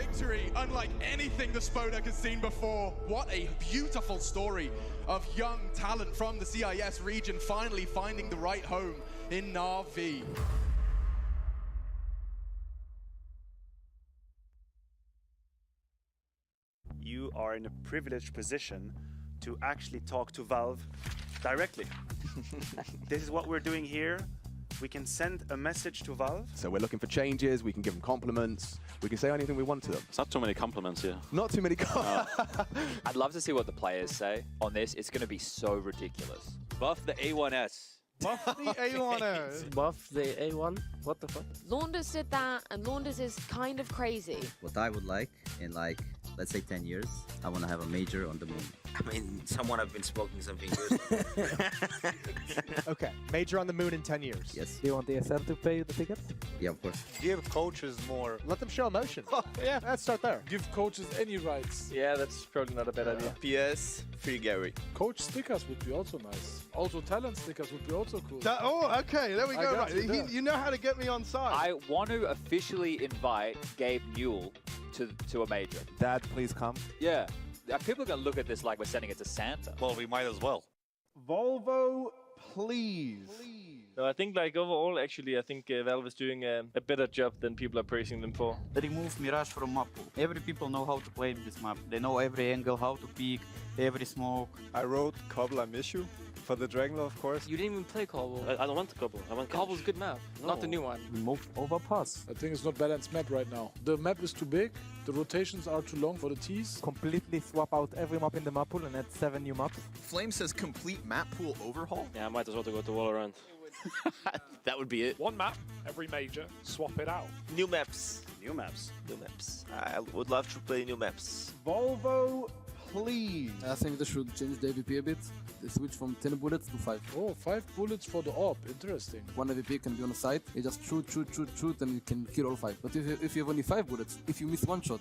victory, unlike anything the Spodek has seen before. What a beautiful story of young talent from the CIS region finally finding the right home in Na'Vi. You are in a privileged position to actually talk to Valve directly. This is what we're doing here. We can send a message to Valve. So we're looking for changes, we can give them compliments, we can say anything we want to them. It's not too many compliments here. Not too many compliments. I'd love to see what the players say on this. It's going to be so ridiculous. Buff the A1S. Buff the A1S. Buff the A1? What the fuck? Launders did that, and Launders is kind of crazy. What I would like in let's say 10 years, I want to have a major on the moon. I mean, someone have been smoking something good. Okay, major on the moon in 10 years. Yes. Do you want the SR to pay the ticket? Yeah, of course. Give coaches more. Let them show emotion. Yeah, let's start there. Give coaches any rights. Yeah, that's probably not a bad idea. PS, free Gary. Coach stickers would be also nice. Also talent stickers would be also cool. Okay, there we go. Right. You know how to get me on side. I want to officially invite Gabe Newell to a major. Dad, please come. Yeah. People are going to look at this like we're sending it to Santa. Well, we might as well. Volvo, please. No, I think overall, actually, I think Valve is doing a better job than people are praising them for. They remove Mirage from map pool. Every people know how to play this map. They know every angle, how to peek, every smoke. I wrote Cobble, I miss you. For the Dragonlord, of course. You didn't even play Cobble. I don't want Cobble. I want Cobble's a good map, not the new one. Remove overpass. I think it's not balanced map right now. The map is too big, the rotations are too long for the Ts. Completely swap out every map in the map pool and add 7 new maps. Flame says complete map pool overhaul. Yeah, I might as well go to Valorant. That would be it. One map, every major, swap it out. New maps. New maps. New maps. I would love to play new maps. Volvo, please. I think they should change the AVP a bit. They switch from 10 bullets to 5. Oh, 5 bullets for the AWP. Interesting. One AVP can be on the side. You just shoot, and you can kill all 5. But if you have only 5 bullets, if you miss one shot,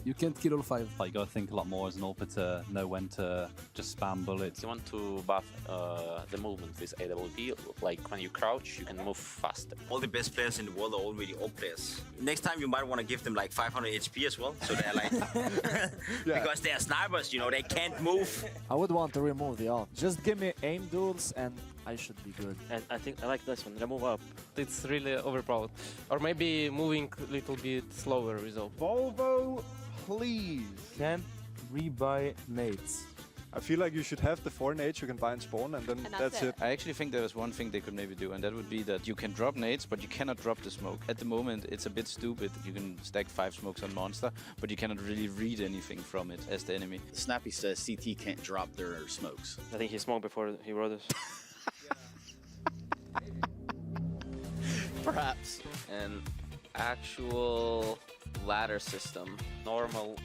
you can't kill all 5. You gotta think a lot more as an AWP to know when to just spam bullets. You want to buff the movement with AWP, like when you crouch, you can move faster. All the best players in the world are already AWP players. Next time you might want to give them like 500 HP as well, so they're like... Because they're snipers, you know, they can't move. I would want to remove the AWP. Just give me aim duels and I should be good. And I think I like this one, remove up. It's really overpowered. Or maybe moving a little bit slower result. Volvo, please. Can't rebuy nades. I feel like you should have the 4 nades you can buy in spawn, and then that's it. I actually think there is one thing they could maybe do, and that would be that you can drop nades, but you cannot drop the smoke. At the moment, it's a bit stupid. You can stack 5 smokes on monster, but you cannot really read anything from it as the enemy. Snappy says CT can't drop their smokes. I think he smoked before he wrote this. Perhaps. An actual ladder system. Normal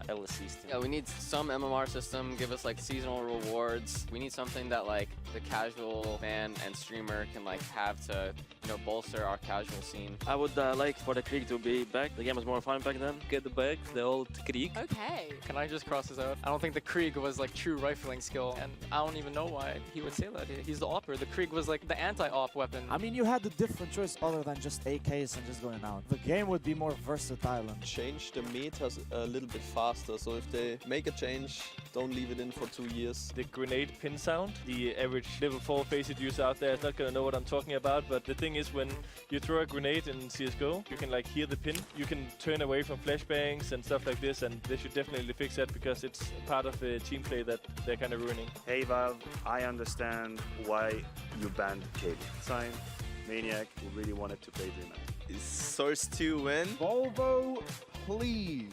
LSC system. Yeah, we need some MMR system, give us like seasonal rewards. We need something that like the casual fan and streamer can like have to, you know, bolster our casual scene. I would like for the Krieg to be back. The game was more fun back then. Get the back, the old Krieg. Okay. Can I just cross this out? I don't think the Krieg was like true rifling skill, and I don't even know why he would say that. He's the AWPer. The Krieg was like the anti-AWP weapon. I mean, you had a different choice other than just AKs and just going out. The game would be more versatile and Change the metas a little bit faster, so if they make a change, don't leave it in for 2 years. The grenade pin sound, the average level 4 faceit user out there is not gonna know what I'm talking about, but the thing is, when you throw a grenade in CSGO, you can like hear the pin. You can turn away from flashbangs and stuff like this, and they should definitely fix that because it's part of the team play that they're kind of ruining. Hey Valve, I understand why you banned Kig. Sign, Maniac, who really wanted to play Dreamhack. Is Source 2 win? Volvo, please.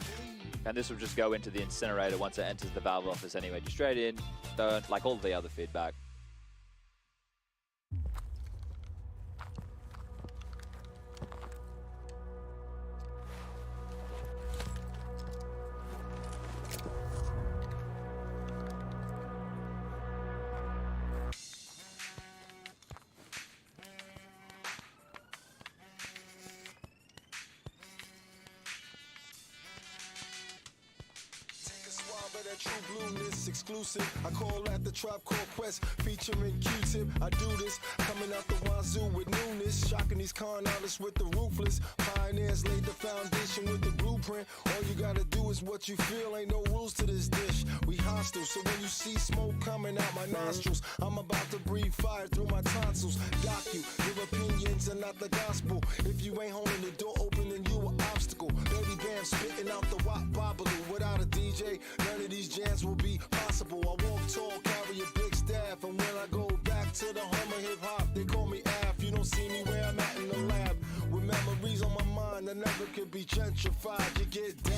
And this will just go into the incinerator once it enters the Valve office anyway. Just straight in, don't like all the other feedback. True blueness exclusive. I call that the Trap Core Quest featuring Q-Tip. I do this coming out the wazoo with newness, shocking these con artists with the ruthless. Pioneers laid the foundation with the blueprint. blueprint. All you gotta do is what you feel. Ain't no rules to this dish. We hostile, so when you see smoke coming out my nostrils, I'm about to breathe fire through my tonsils. Dock you, your opinions are not the gospel. If you ain't holding the door open, then you an obstacle. Baby bam spitting out the wop bobbaloo. Without a DJ, none of these jams will be possible. I walk tall, carry a big staff, and when I go back to the home of hip hop, they call me Af. You don't see me where I'm at in the lab, with memories on my mind that never could be gentrified. You get down.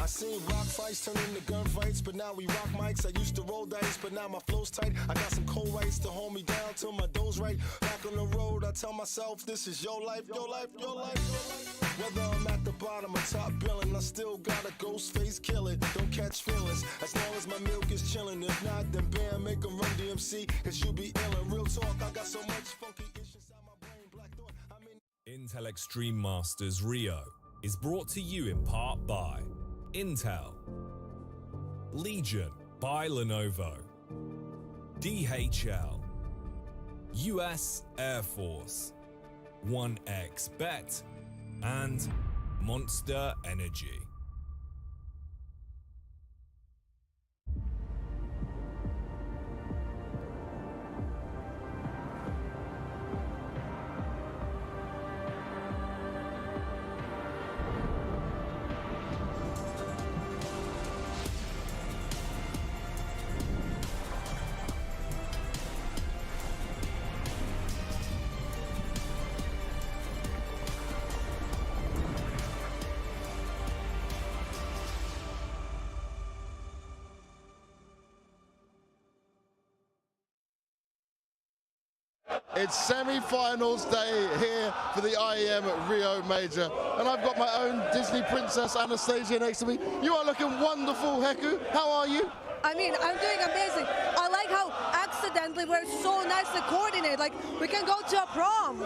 I seen rock fights turn into gunfights, but now we rock mics. I used to roll dice, but now my flow's tight. I got some cold rights to hold me down till my dough's right. Back on the road, I tell myself this is your life, your life, your life. Whether I'm at the bottom or top billing, I still got a ghost face killer. Don't catch feelings as long as my milk is chilling. If not, then bam, make 'em run DMC, cause you be illin'. Real talk, I got so much funky ish inside my brain. Black thought, I'm in. Intel Extreme Masters Rio is brought to you in part by Intel, Legion by Lenovo, DHL, US Air Force, 1xBet, and Monster Energy. It's semi-finals day here for the IEM Rio Major, and I've got my own Disney princess Anastasia next to me. You are looking wonderful, Heku. How are you? I mean, I'm doing amazing. I like how accidentally we're so nicely coordinated. Like, we can go to a prom.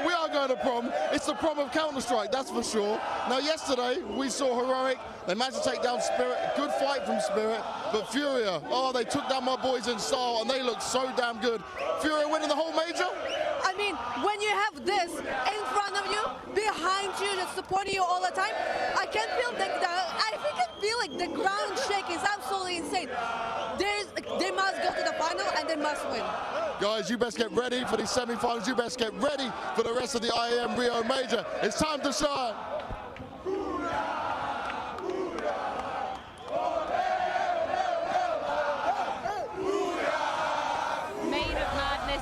We are going to prom. It's the prom of Counter-Strike, that's for sure. Now, yesterday, we saw Heroic. They managed to take down Spirit. Good fight from Spirit. But Furia, oh, they took down my boys in style, and they looked so damn good. Furia winning the whole major? I mean, when you have this in front of you, behind you, just supporting you all the time, I can feel like the ground shake is absolutely insane. They must go to the final and they must win. Guys, you best get ready for these semi-finals. You best get ready for the rest of the IEM Rio Major. It's time to shine.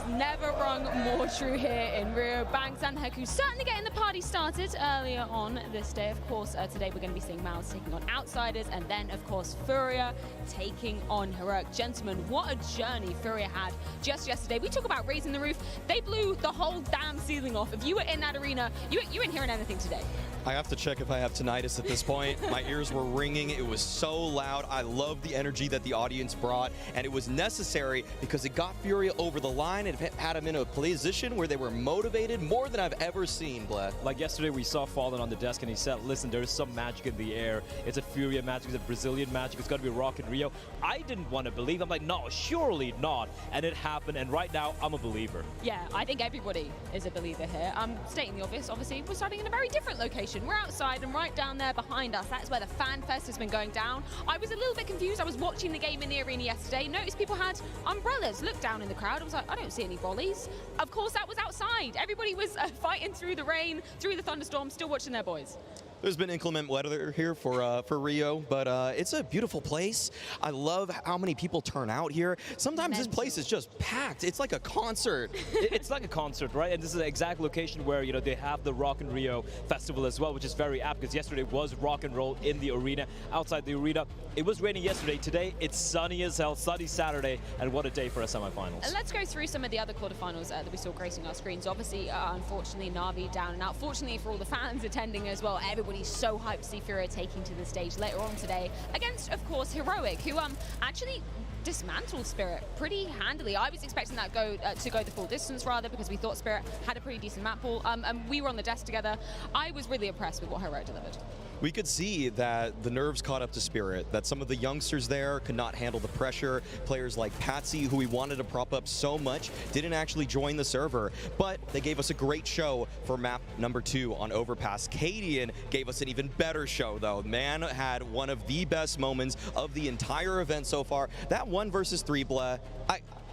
Never rung more true here in Rio. Banks and Heku certainly getting the party started earlier on this day. Of course, today we're going to be seeing MOUZ taking on Outsiders, and then, of course, Furia taking on Heroic. Gentlemen, what a journey Furia had just yesterday. We talk about raising the roof. They blew the whole damn ceiling off. If you were in that arena, you weren't hearing anything today. I have to check if I have tinnitus at this point. My ears were ringing. It was so loud. I love the energy that the audience brought, and it was necessary because it got Furia over the line and had them in a position where they were motivated more than I've ever seen, Bled. Like yesterday, we saw Fallen on the desk, and he said, listen, there's some magic in the air. It's a Furia magic, it's a Brazilian magic, it's got to be Rock in Rio. I didn't want to believe. I'm like, no, surely not. And it happened, and right now, I'm a believer. Yeah, I think everybody is a believer here. Stating the obvious, obviously, we're starting in a very different location. We're outside, and right down there behind us, that's where the Fan Fest has been going down. I was a little bit confused. I was watching the game in the arena yesterday. Noticed people had umbrellas. Looked down in the crowd. I was like, I don't see any volleys. Of course, that was outside. Everybody was fighting through the rain, through the thunderstorm, still watching their boys. There's been inclement weather here for Rio, but it's a beautiful place. I love how many people turn out here. Sometimes this place is just packed. It's like a concert. It's like a concert, right? And this is the exact location where, you know, they have the Rock in Rio festival as well, which is very apt because yesterday was rock and roll in the arena, outside the arena. It was raining yesterday. Today, it's sunny as hell, sunny Saturday, and what a day for our semifinals. Let's go through some of the other quarterfinals that we saw gracing our screens. Obviously, unfortunately, Na'Vi down and out. Fortunately for all the fans attending as well, everybody everybody's so hyped to see Furia taking to the stage later on today against, of course, Heroic, who actually dismantled Spirit pretty handily. I was expecting that to go the full distance rather, because we thought Spirit had a pretty decent map pool, and we were on the desk together. I was really impressed with what Heroic delivered. We could see that the nerves caught up to Spirit, that some of the youngsters there could not handle the pressure. Players like Patsy, who we wanted to prop up so much, didn't actually join the server, but they gave us a great show for map number 2 on Overpass. qWiNT22 gave us an even better show, though. Man had one of the best moments of the entire event so far. That 1 versus 3, Bleh,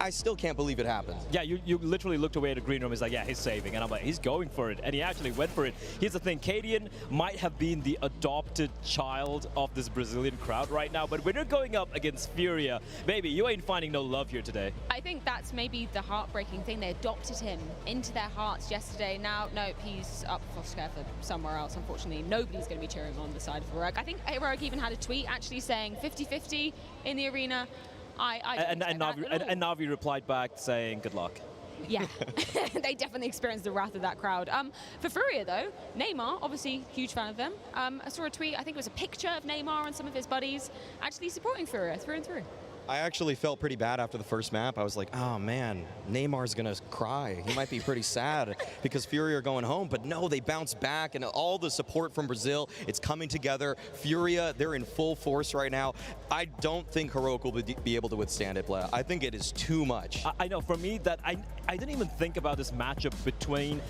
I still can't believe it happened. Yeah, you literally looked away at the green room. He's like, yeah, he's saving. And I'm like, he's going for it. And he actually went for it. Here's the thing. qWiNT22 might have been the adopted child of this Brazilian crowd right now. But when you're going up against Furia, baby, you ain't finding no love here today. I think that's maybe the heartbreaking thing. They adopted him into their hearts yesterday. Now, nope, he's up for scared for somewhere else, unfortunately. Nobody's going to be cheering on the side of Heroic. I think Heroic even had a tweet actually saying 50-50 in the arena. And Na'Vi replied back saying, good luck. Yeah, they definitely experienced the wrath of that crowd. For Furia, though, Neymar, obviously huge fan of them. I saw a tweet, I think it was a picture of Neymar and some of his buddies actually supporting Furia through and through. I actually felt pretty bad after the first map. I was like, oh man, Neymar's gonna cry. He might be pretty sad because Furia are going home, but no, they bounced back and all the support from Brazil, it's coming together. Furia, they're in full force right now. I don't think Heroic will be able to withstand it, Bleh. I think it is too much. I know, for me, that I didn't even think about this matchup between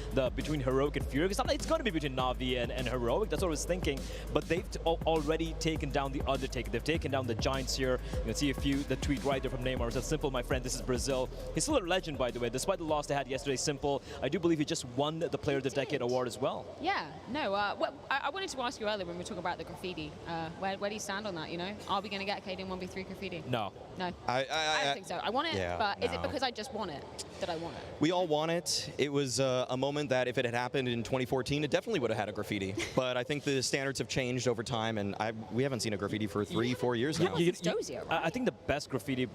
Heroic and Furia, because it's gonna be between Na'Vi and Heroic, that's what I was thinking, but they've already taken down the Undertaker, they've taken down the Giants here. You can see the tweet right there from Neymar says, "Simple, my friend, this is Brazil." He's still a legend, by the way, despite the loss they had yesterday. Simple, I do believe he just won the Player of the Decade award as well. Yeah, no, well, I wanted to ask you earlier when we were talking about the graffiti, where do you stand on that, you know? Are we going to get qWiNT 1v3 graffiti? No. No. I don't think so. I want it, yeah, but is it because I just want it that I want it? We all want it. It was a moment that if it had happened in 2014, it definitely would have had a graffiti. But I think the standards have changed over time, and we haven't seen a graffiti for 3-4 years now. I think the best graffiti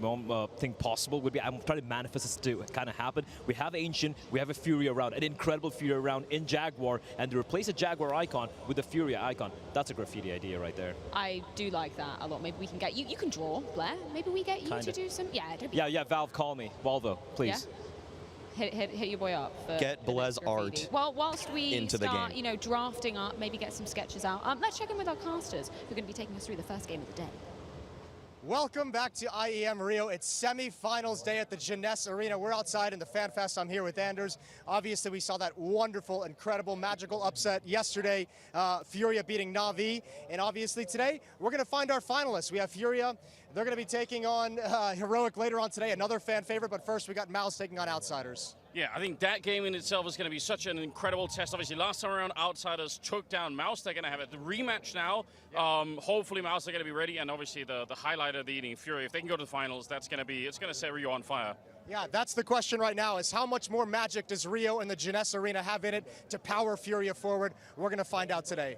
thing possible would be, I'm trying to manifest this to kind of happen. We have Ancient, we have a Furia round, an incredible Furia round in Jaguar, and to replace a Jaguar icon with a Furia icon, that's a graffiti idea right there. I do like that a lot. Maybe we can get you can draw, Blair. Maybe we get you to do some. Yeah, Valve, call me. Volvo, please. Yeah. Hit your boy up. Get Blair's art well, whilst we into start, the game. Drafting up, maybe get some sketches out. Let's check in with our casters, who are going to be taking us through the first game of the day. Welcome back to IEM Rio. It's semi-finals day at the Jeunesse Arena. We're outside in the Fan Fest. I'm here with Anders. Obviously, we saw that wonderful, incredible, magical upset yesterday. Furia beating Na'Vi. And obviously today, we're going to find our finalists. We have Furia. They're going to be taking on Heroic later on today, another fan favorite. But first, we got MOUZ taking on Outsiders. Yeah, I think that game in itself is going to be such an incredible test. Obviously, last time around, Outsiders took down MOUZ. They're going to have a rematch now. Hopefully, MOUZ are going to be ready. And obviously, the highlight of the evening, Fury, if they can go to the finals, it's going to set Rio on fire. Yeah, that's the question right now, is how much more magic does Rio and the Jeunesse Arena have in it to power Furia forward? We're going to find out today.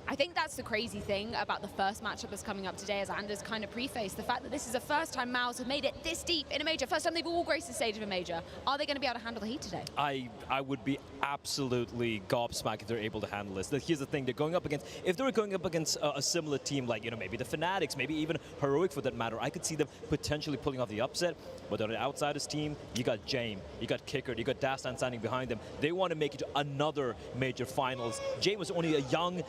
I think that's the crazy thing about the first matchup that's coming up today, as Anders kind of prefaced, the fact that this is the first time MOUZ have made it this deep in a major, first time they've all graced the stage of a major. Are they going to be able to handle the heat today? I would be absolutely gobsmacked if they're able to handle this. Here's the thing, they're going up against, if they were going up against a similar team like, maybe the Fanatics, maybe even Heroic for that matter, I could see them potentially pulling off the upset. But on the Outsiders team, you got Jame, you got Kicker, you got Dastan standing behind them. They want to make it to another major finals. Jame was only a young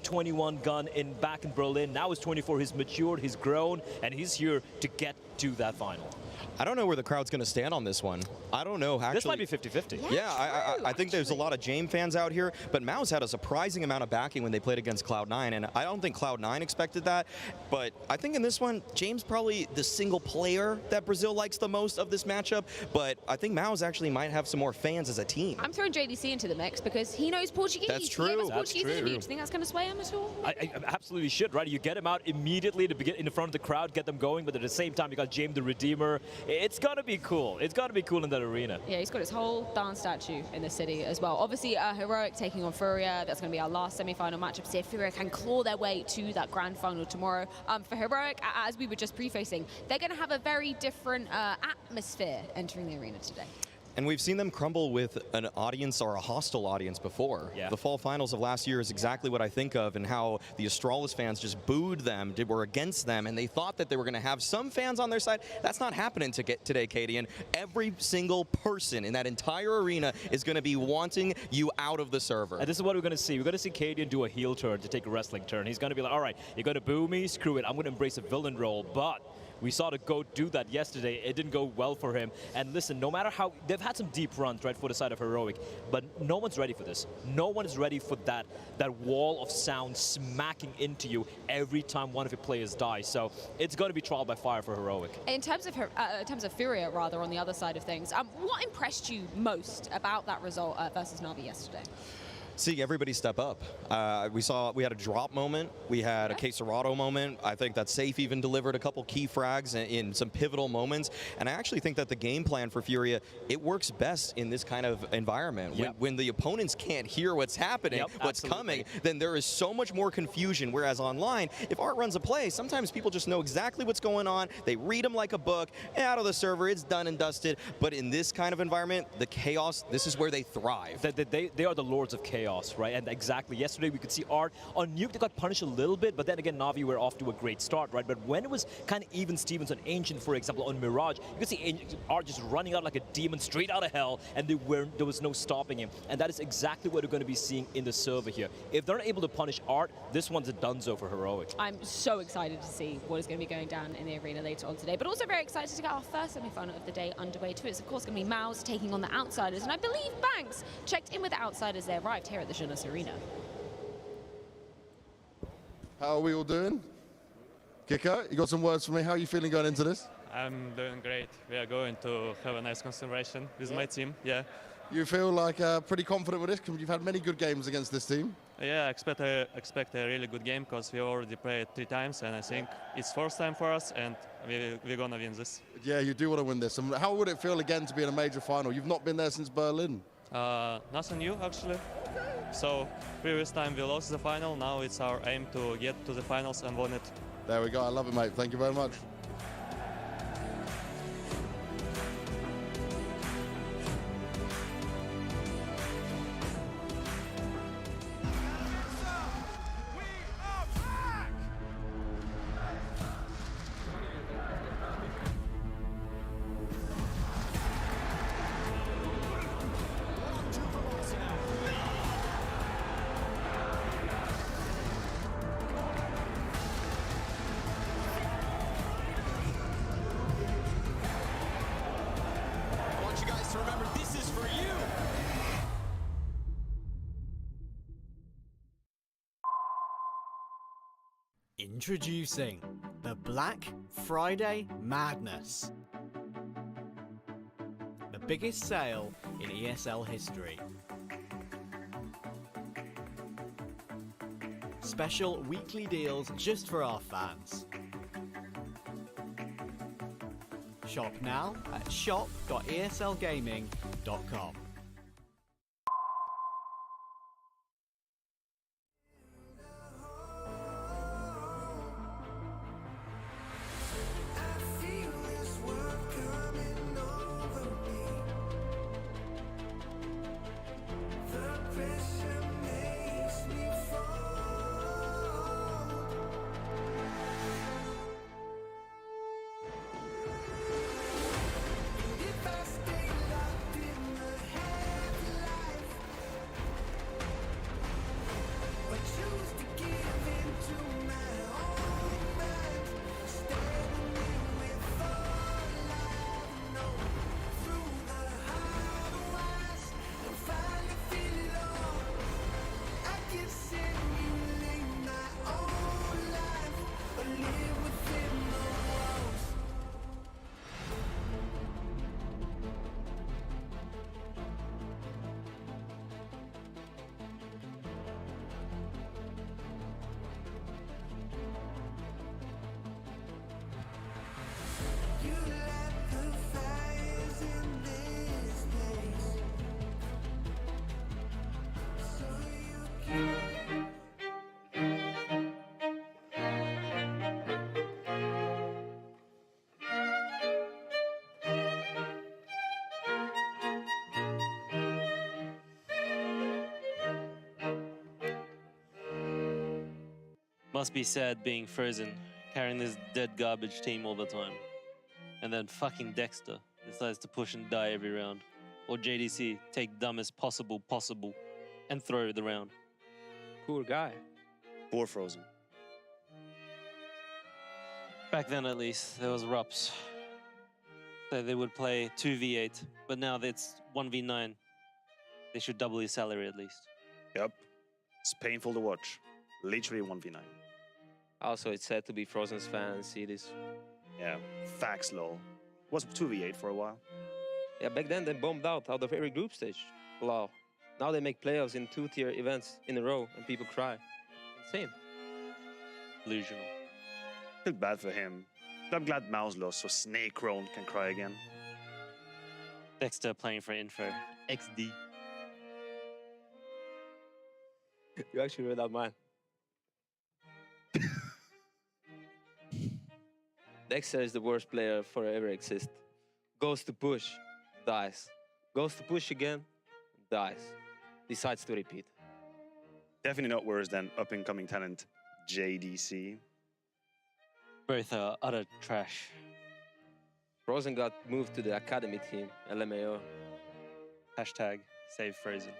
21 gun back in Berlin. Now he's 24, he's matured, he's grown, and he's here to get to that final. I don't know where the crowd's going to stand on this one. I don't know, actually. This might be 50-50. Yeah, I think there's a lot of Jame fans out here, but MOUZ had a surprising amount of backing when they played against Cloud9, and I don't think Cloud9 expected that, but I think in this one, Jame's probably the single player that Brazil likes the most of this matchup, but I think MOUZ actually might have some more fans as a team. I'm throwing JDC into the mix because he knows Portuguese. That's true. He knows Portuguese interview. Do you think that's going to sway him at all? I absolutely should, right? You get him out immediately to get in front of the crowd, get them going, but at the same time, you got Jame the Redeemer. It's got to be cool. It's got to be cool in that arena. Yeah, he's got his whole darn statue in the city as well. Obviously, Heroic taking on Furia. That's going to be our last semi-final matchup. See if Furia can claw their way to that grand final tomorrow. For Heroic, as we were just prefacing, they're going to have a very different atmosphere entering the arena today. And we've seen them crumble with an audience or a hostile audience before. Yeah. The fall finals of last year is exactly what I think of, and how the Astralis fans just booed them, were against them, and they thought that they were going to have some fans on their side. That's not happening today, Cadian. Every single person in that entire arena is going to be wanting you out of the server. And this is what we're going to see. We're going to see Cadian do a heel turn to take a wrestling turn. He's going to be like, all right, you're going to boo me? Screw it. I'm going to embrace a villain role. But we saw the GOAT do that yesterday. It didn't go well for him. And listen, no matter how, they've had some deep runs, right, for the side of Heroic, but no one's ready for this. No one is ready for that wall of sound smacking into you every time one of your players dies. So it's going to be trial by fire for Heroic. In terms of Furia, rather, on the other side of things, what impressed you most about that result versus Na'Vi yesterday? See everybody step up. We had a drop moment. We had a Quesarado moment. I think that Safe even delivered a couple key frags in some pivotal moments. And I actually think that the game plan for Furia, it works best in this kind of environment. Yep. When the opponents can't hear what's happening, what's coming, then there is so much more confusion. Whereas online, if Art runs a play, sometimes people just know exactly what's going on. They read them like a book. Out of the server, it's done and dusted. But in this kind of environment, the chaos, this is where they thrive. They are the lords of chaos. Right, and exactly. Yesterday we could see Art on Nuke. They got punished a little bit, but then again, Na'Vi were off to a great start, right? But when it was kind of even Stevens on Ancient, for example, on Mirage, you could see Art just running out like a demon straight out of hell, and there was no stopping him. And that is exactly what we're going to be seeing in the server here. If they're not able to punish Art, this one's a donezo for Heroic. I'm so excited to see what is going to be going down in the arena later on today, but also very excited to get our first semi-final of the day underway too. It's of course going to be MOUZ taking on the Outsiders, and I believe Banks checked in with the Outsiders. They arrived here at the Jeunesse Arena. How are we all doing? Kiko, you got some words for me? How are you feeling going into this? I'm doing great. We are going to have a nice concentration with my team, yeah. You feel like pretty confident with this? Because you've had many good games against this team. Yeah, I expect a really good game because we already played 3 times and I think it's first time for us and we're gonna win this. Yeah, you do want to win this. And how would it feel again to be in a major final? You've not been there since Berlin. Nothing new actually. So previous time we lost the final, now it's our aim to get to the finals and win it. There we go, I love it mate, thank you very much. Remember, this is for you! Introducing the Black Friday Madness. The biggest sale in ESL history. Special weekly deals just for our fans. Shop now at shop.eslgaming.com. Must be sad being frozen, carrying this dead garbage team all the time. And then fucking Dexter decides to push and die every round. Or JDC, take dumbest possible, and throw the round. Poor guy. Poor Frozen. Back then, at least, there was RUPS. So they would play 2v8, but now it's 1v9. They should double his salary at least. Yep. It's painful to watch. Literally 1v9. Also, it's sad to be Frozen's fan and see this. Yeah, facts lol. Was 2v8 for a while. Yeah, back then they bombed out of every group stage. Lol. Now they make playoffs in 2-tier events in a row and people cry. Insane. Delusional. Feel bad for him. I'm glad MOUZ lost so Snake Roan can cry again. Dexter playing for Info. XD. You actually read out mine. Dexter is the worst player for ever exist. Goes to push, dies. Goes to push again, dies. Decides to repeat. Definitely not worse than up-and-coming talent JDC. Both are utter trash. Frozen got moved to the academy team, LMAO. Hashtag save Frozen.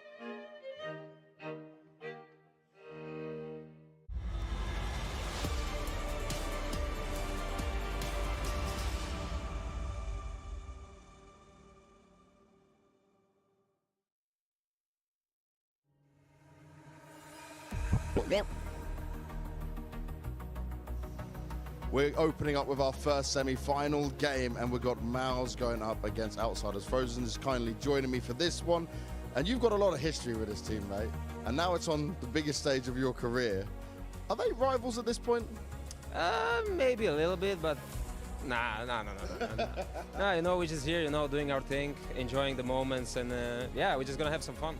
We're opening up with our first semi-final game, and we've got MOUZ going up against Outsiders. Frozen is kindly joining me for this one, and you've got a lot of history with this team, mate. And now it's on the biggest stage of your career. Are they rivals at this point? Maybe a little bit, but nah. Nah, you know, we're just here, you know, doing our thing, enjoying the moments, and yeah, we're just gonna have some fun.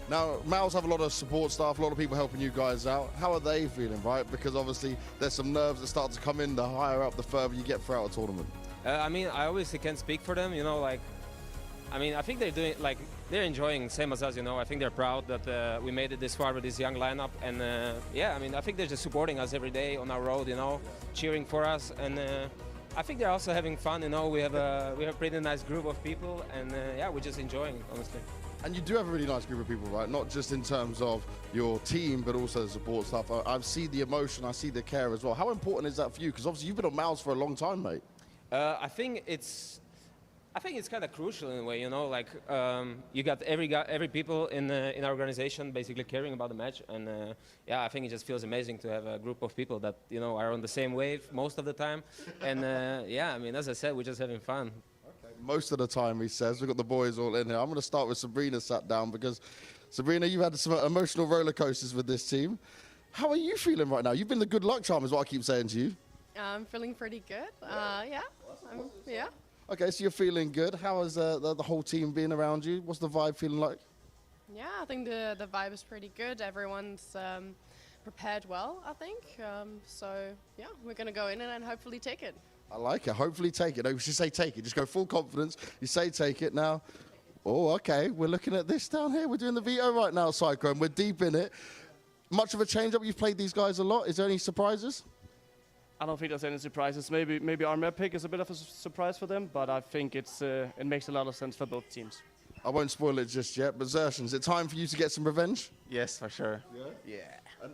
Now, MOUZ have a lot of support staff, a lot of people helping you guys out. How are they feeling, right? Because obviously there's some nerves that start to come in the higher up, the further you get throughout a tournament. I mean, I obviously can't speak for them, you know, like, I mean, I think they're doing, like, they're enjoying same as us, you know. I think they're proud that we made it this far with this young lineup. And yeah, I mean, I think they're just supporting us every day on our road, you know, cheering for us. And I think they're also having fun, you know. We have a pretty nice group of people, and yeah, we're just enjoying it, honestly. And you do have a really nice group of people, right? Not just in terms of your team, but also the support staff. I see the emotion, I see the care as well. How important is that for you? Because obviously you've been on MOUZ for a long time, mate. I think it's kind of crucial in a way, you know. Like you got every people in our organization basically caring about the match, and yeah, I think it just feels amazing to have a group of people that, you know, are on the same wave most of the time. And yeah, I mean, as I said, we're just having fun. Most of the time, he says. We've got the boys all in here. I'm going to start with Sabrina sat down, because Sabrina, you've had some emotional roller coasters with this team. How are you feeling right now? You've been the good luck charm, is what I keep saying to you. I'm feeling pretty good. Yeah. Yeah. Okay, so you're feeling good. How has the whole team been around you? What's the vibe feeling like? Yeah, I think the vibe is pretty good. Everyone's prepared well, I think. So yeah, we're going to go in and hopefully take it. I like it. Hopefully take it. No, we should say take it. Just go full confidence. You say take it now. Oh, okay. We're looking at this down here. We're doing the veto right now, Cyclone. We're deep in it. Much of a change-up. You've played these guys a lot. Is there any surprises? I don't think there's any surprises. Maybe our map pick is a bit of a surprise for them, but I think it makes a lot of sense for both teams. I won't spoil it just yet, but Xertion, is it time for you to get some revenge? Yes, for sure. Yeah.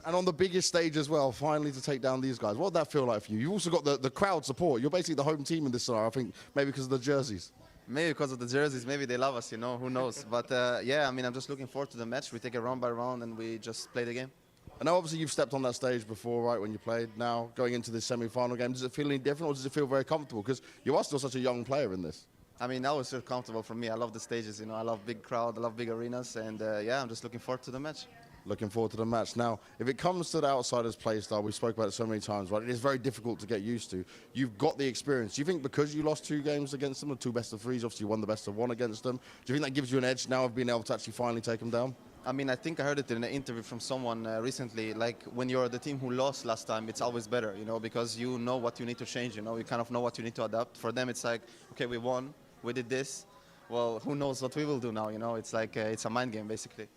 And on the biggest stage as well, finally to take down these guys. What would that feel like for you? You've also got the crowd support. You're basically the home team in this scenario, I think, maybe because of the jerseys. Maybe because of the jerseys, maybe they love us, you know, who knows. But yeah, I mean, I'm just looking forward to the match. We take it round by round and we just play the game. And now obviously you've stepped on that stage before, right, when you played. Now going into this semi-final game, does it feel any different, or does it feel very comfortable? Because you are still such a young player in this. I mean, now it's still comfortable for me. I love the stages, you know, I love big crowd, I love big arenas, and yeah, I'm just looking forward to the match. Looking forward to the match. Now, if it comes to the Outsiders play style, we spoke about it so many times, right? It is very difficult to get used to. You've got the experience. Do you think because you lost 2 games against them, the 2 best of 3s, obviously you won the best of 1 against them, do you think that gives you an edge now of being able to actually finally take them down? I mean, I think I heard it in an interview from someone recently, like when you're the team who lost last time, it's always better, you know, because you know what you need to change, you know, you kind of know what you need to adapt. For them, it's like, okay, we won, we did this, well, who knows what we will do now, you know, it's like, it's a mind game, basically.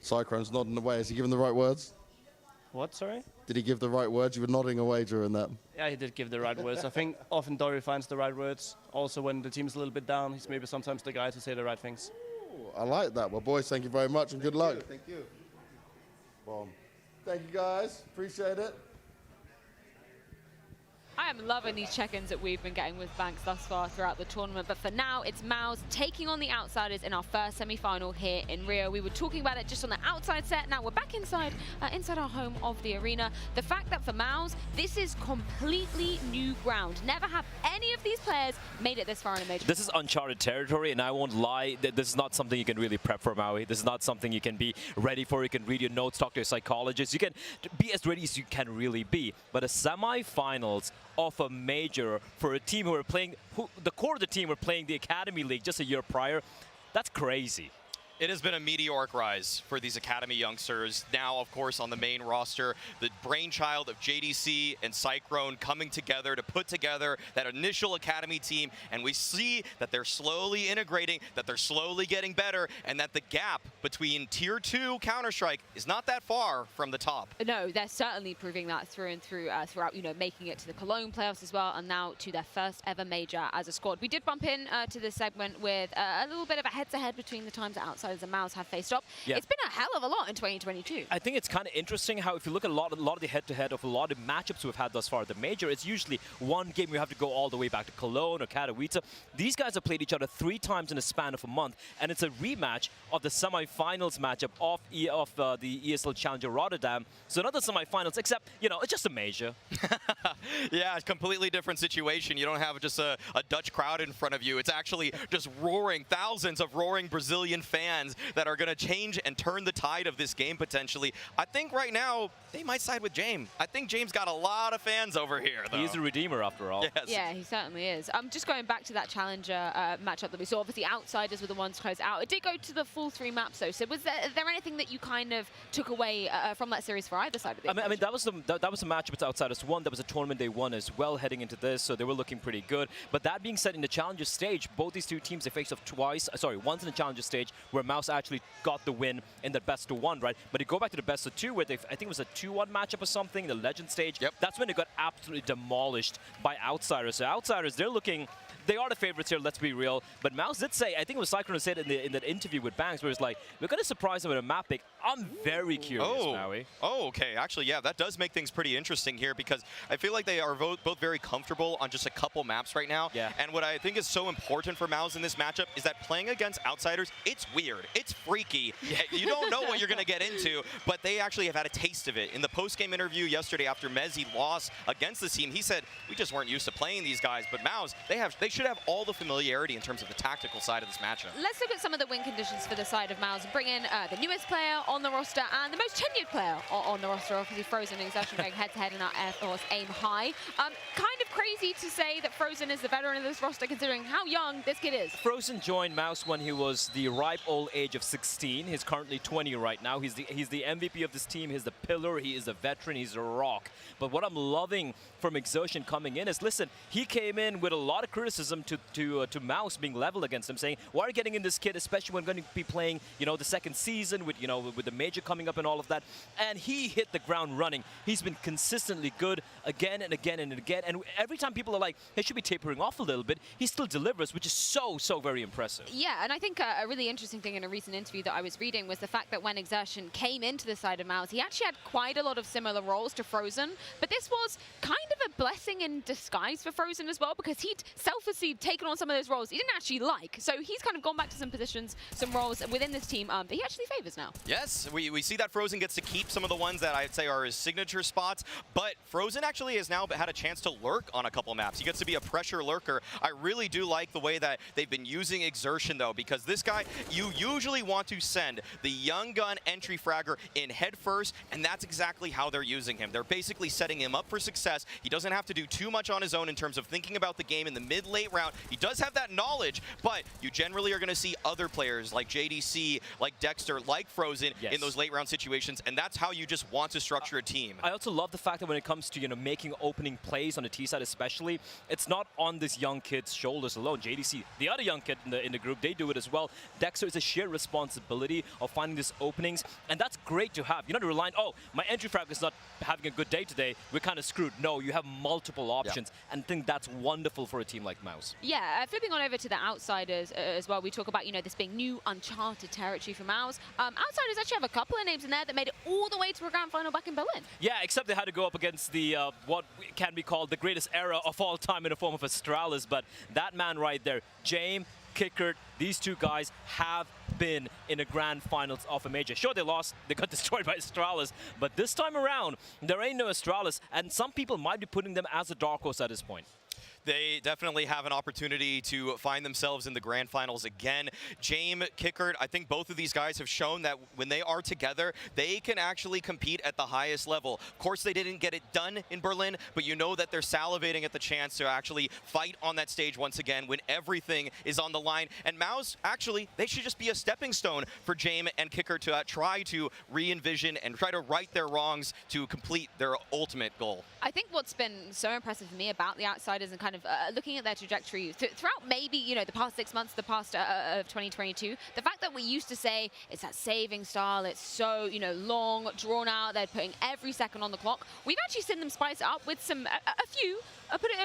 Cyclone's nodding away. Is he giving the right words? What, sorry? Did he give the right words? You were nodding away during that. Yeah, he did give the right words. I think often Dory finds the right words. Also, when the team's a little bit down, he's maybe sometimes the guy to say the right things. Ooh, I like that. Well, boys, thank you very much and good luck. Thank you. Boom. Thank you, guys. Appreciate it. I am loving these check-ins that we've been getting with Banks thus far throughout the tournament, but for now it's MOUZ taking on the Outsiders in our first semi-final here in Rio. We were talking about it just on the outside set, now we're back inside our home of the arena. The fact that for MOUZ, this is completely new ground. Never have any of these players made it this far in a major. This is uncharted territory, and I won't lie, this is not something you can really prep for, Maui. This is not something you can be ready for. You can read your notes, talk to your psychologist. You can be as ready as you can really be. But a semi-finals of a major for a team who are playing, the core of the team were playing the Academy League just a year prior, that's crazy. It has been a meteoric rise for these Academy youngsters. Now, of course, on the main roster, the brainchild of JDC and Cyclone coming together to put together that initial Academy team. And we see that they're slowly integrating, that they're slowly getting better, and that the gap between Tier 2 Counter-Strike is not that far from the top. No, they're certainly proving that through and through, throughout, you know, making it to the Cologne playoffs as well, and now to their first ever major as a squad. We did bump in to this segment with a little bit of a head-to-head between the times that Outsiders and MOUZ have faced up. Yeah. It's been a hell of a lot in 2022. I think it's kind of interesting how if you look at a lot of the head-to-head of a lot of matchups we've had thus far at the major, it's usually one game you have to go all the way back to Cologne or Katowice. These guys have played each other 3 times in a span of a month, and it's a rematch of the semi-finals matchup of the ESL Challenger Rotterdam. So another semi-finals, except, you know, it's just a major. Yeah, it's a completely different situation. You don't have just a Dutch crowd in front of you. It's actually just roaring, thousands of roaring Brazilian fans that are going to change and turn the tide of this game potentially. I think right now they might side with James. I think James got a lot of fans over here, though. He's the redeemer after all. Yes. Yeah, he certainly is. Just going back to that Challenger matchup that we saw, obviously Outsiders were the ones close out. It did go to the full 3 maps though, so was there anything that you kind of took away from that series for either side of the I mean that was the matchup with Outsiders won. That was a tournament they won as well heading into this, so they were looking pretty good. But that being said, in the Challenger stage, both these two teams, they faced off once in the Challenger stage where MOUZ actually got the win in the best-of-1, right? But you go back to the best-of-2 where I think it was a 2-1 matchup or something, the Legend stage. Yep. That's when they got absolutely demolished by Outsiders. So Outsiders, they are the favorites here, let's be real. But MOUZ did say, I think it was Cyclone who said in that interview with Banks, where it's like, we're going to surprise them with a map pick. I'm very curious, Maui. Oh, okay. Actually, yeah, that does make things pretty interesting here because I feel like they are both very comfortable on just a couple maps right now. Yeah. And what I think is so important for MOUZ in this matchup is that playing against Outsiders, it's weird. It's freaky. You don't know what you're going to get into, but they actually have had a taste of it. In the post-game interview yesterday after Mezzi lost against the team, he said, we just weren't used to playing these guys, but MOUZ, they should have all the familiarity in terms of the tactical side of this matchup. Let's look at some of the win conditions for the side of MOUZ and bring in the newest player on the roster and the most tenured player on the roster, obviously Frozen and Exertion going head-to-head in our Air Force Aim High. Kind of crazy to say that Frozen is the veteran of this roster considering how young this kid is. Frozen joined MOUZ when he was the ripe old age of 16. He's currently 20 right now. He's the MVP of this team. He's the pillar. He is a veteran. He's a rock. But what I'm loving from Exertion coming in is, listen, he came in with a lot of criticism to MOUZ being leveled against him, saying, why are you getting in this kid, especially when going to be playing, you know, the second season with, you know, with the major coming up and all of that. And he hit the ground running. He's been consistently good again and again and again. And every time people are like, he should be tapering off a little bit, he still delivers, which is so very impressive. Yeah, and I think a really interesting thing in a recent interview that I was reading was the fact that when Exertion came into the side of MOUZ, he actually had quite a lot of similar roles to Frozen, but this was kind of a blessing in disguise for Frozen as well, because he'd selflessly taken on some of those roles he didn't actually like. So he's kind of gone back to some positions, some roles within this team that he actually favors now. Yes, we see that Frozen gets to keep some of the ones that I'd say are his signature spots, but Frozen actually has now had a chance to lurk on a couple maps. He gets to be a pressure lurker. I really do like the way that they've been using Exertion, though, because this guy, you usually want to send the young gun entry fragger in head first, and that's exactly how they're using him. They're basically setting him up for success. He doesn't have to do too much on his own in terms of thinking about the game in the mid-late round. He does have that knowledge, but you generally are going to see other players like JDC, like Dexter, like Frozen in those late round situations, and that's how you just want to structure a team. I also love the fact that when it comes to, you know, making opening plays on the T side especially, it's not on this young kid's shoulders alone. JDC, the other young kid in the group, they do it as well. Dexter is a shared responsibility of finding these openings, and that's great to have. You're not relying, oh, my entry frag is not having a good day today, we're kind of screwed. No, you have multiple options, and I think that's wonderful for a team like MOUZ. Yeah, flipping on over to the outsiders as well, we talk about, you know, this being new, uncharted territory for MOUZ. Outsiders actually have a couple of names in there that made it all the way to a grand final back in Berlin. Yeah, except they had to go up against the what can be called the greatest era of all time in the form of Astralis, but that man right there, James, qWiNt22, these two guys have been in the grand finals of a major. Sure, they lost, they got destroyed by Astralis, but this time around, there ain't no Astralis, and some people might be putting them as a dark horse at this point. They definitely have an opportunity to find themselves in the grand finals again. James, qWiNt22, I think both of these guys have shown that when they are together, they can actually compete at the highest level. Of course, they didn't get it done in Berlin, but you know that they're salivating at the chance to actually fight on that stage once again when everything is on the line. And MOUZ, actually, they should just be a stepping stone for James and qWiNt22 to try to re-envision and try to right their wrongs to complete their ultimate goal. I think what's been so impressive for me about the outsiders and kind of looking at their trajectory throughout maybe, you know, the past 6 months, the past of 2022, the fact that we used to say it's that saving style, it's so, you know, long, drawn out, they're putting every second on the clock. We've actually seen them spice it up with some, a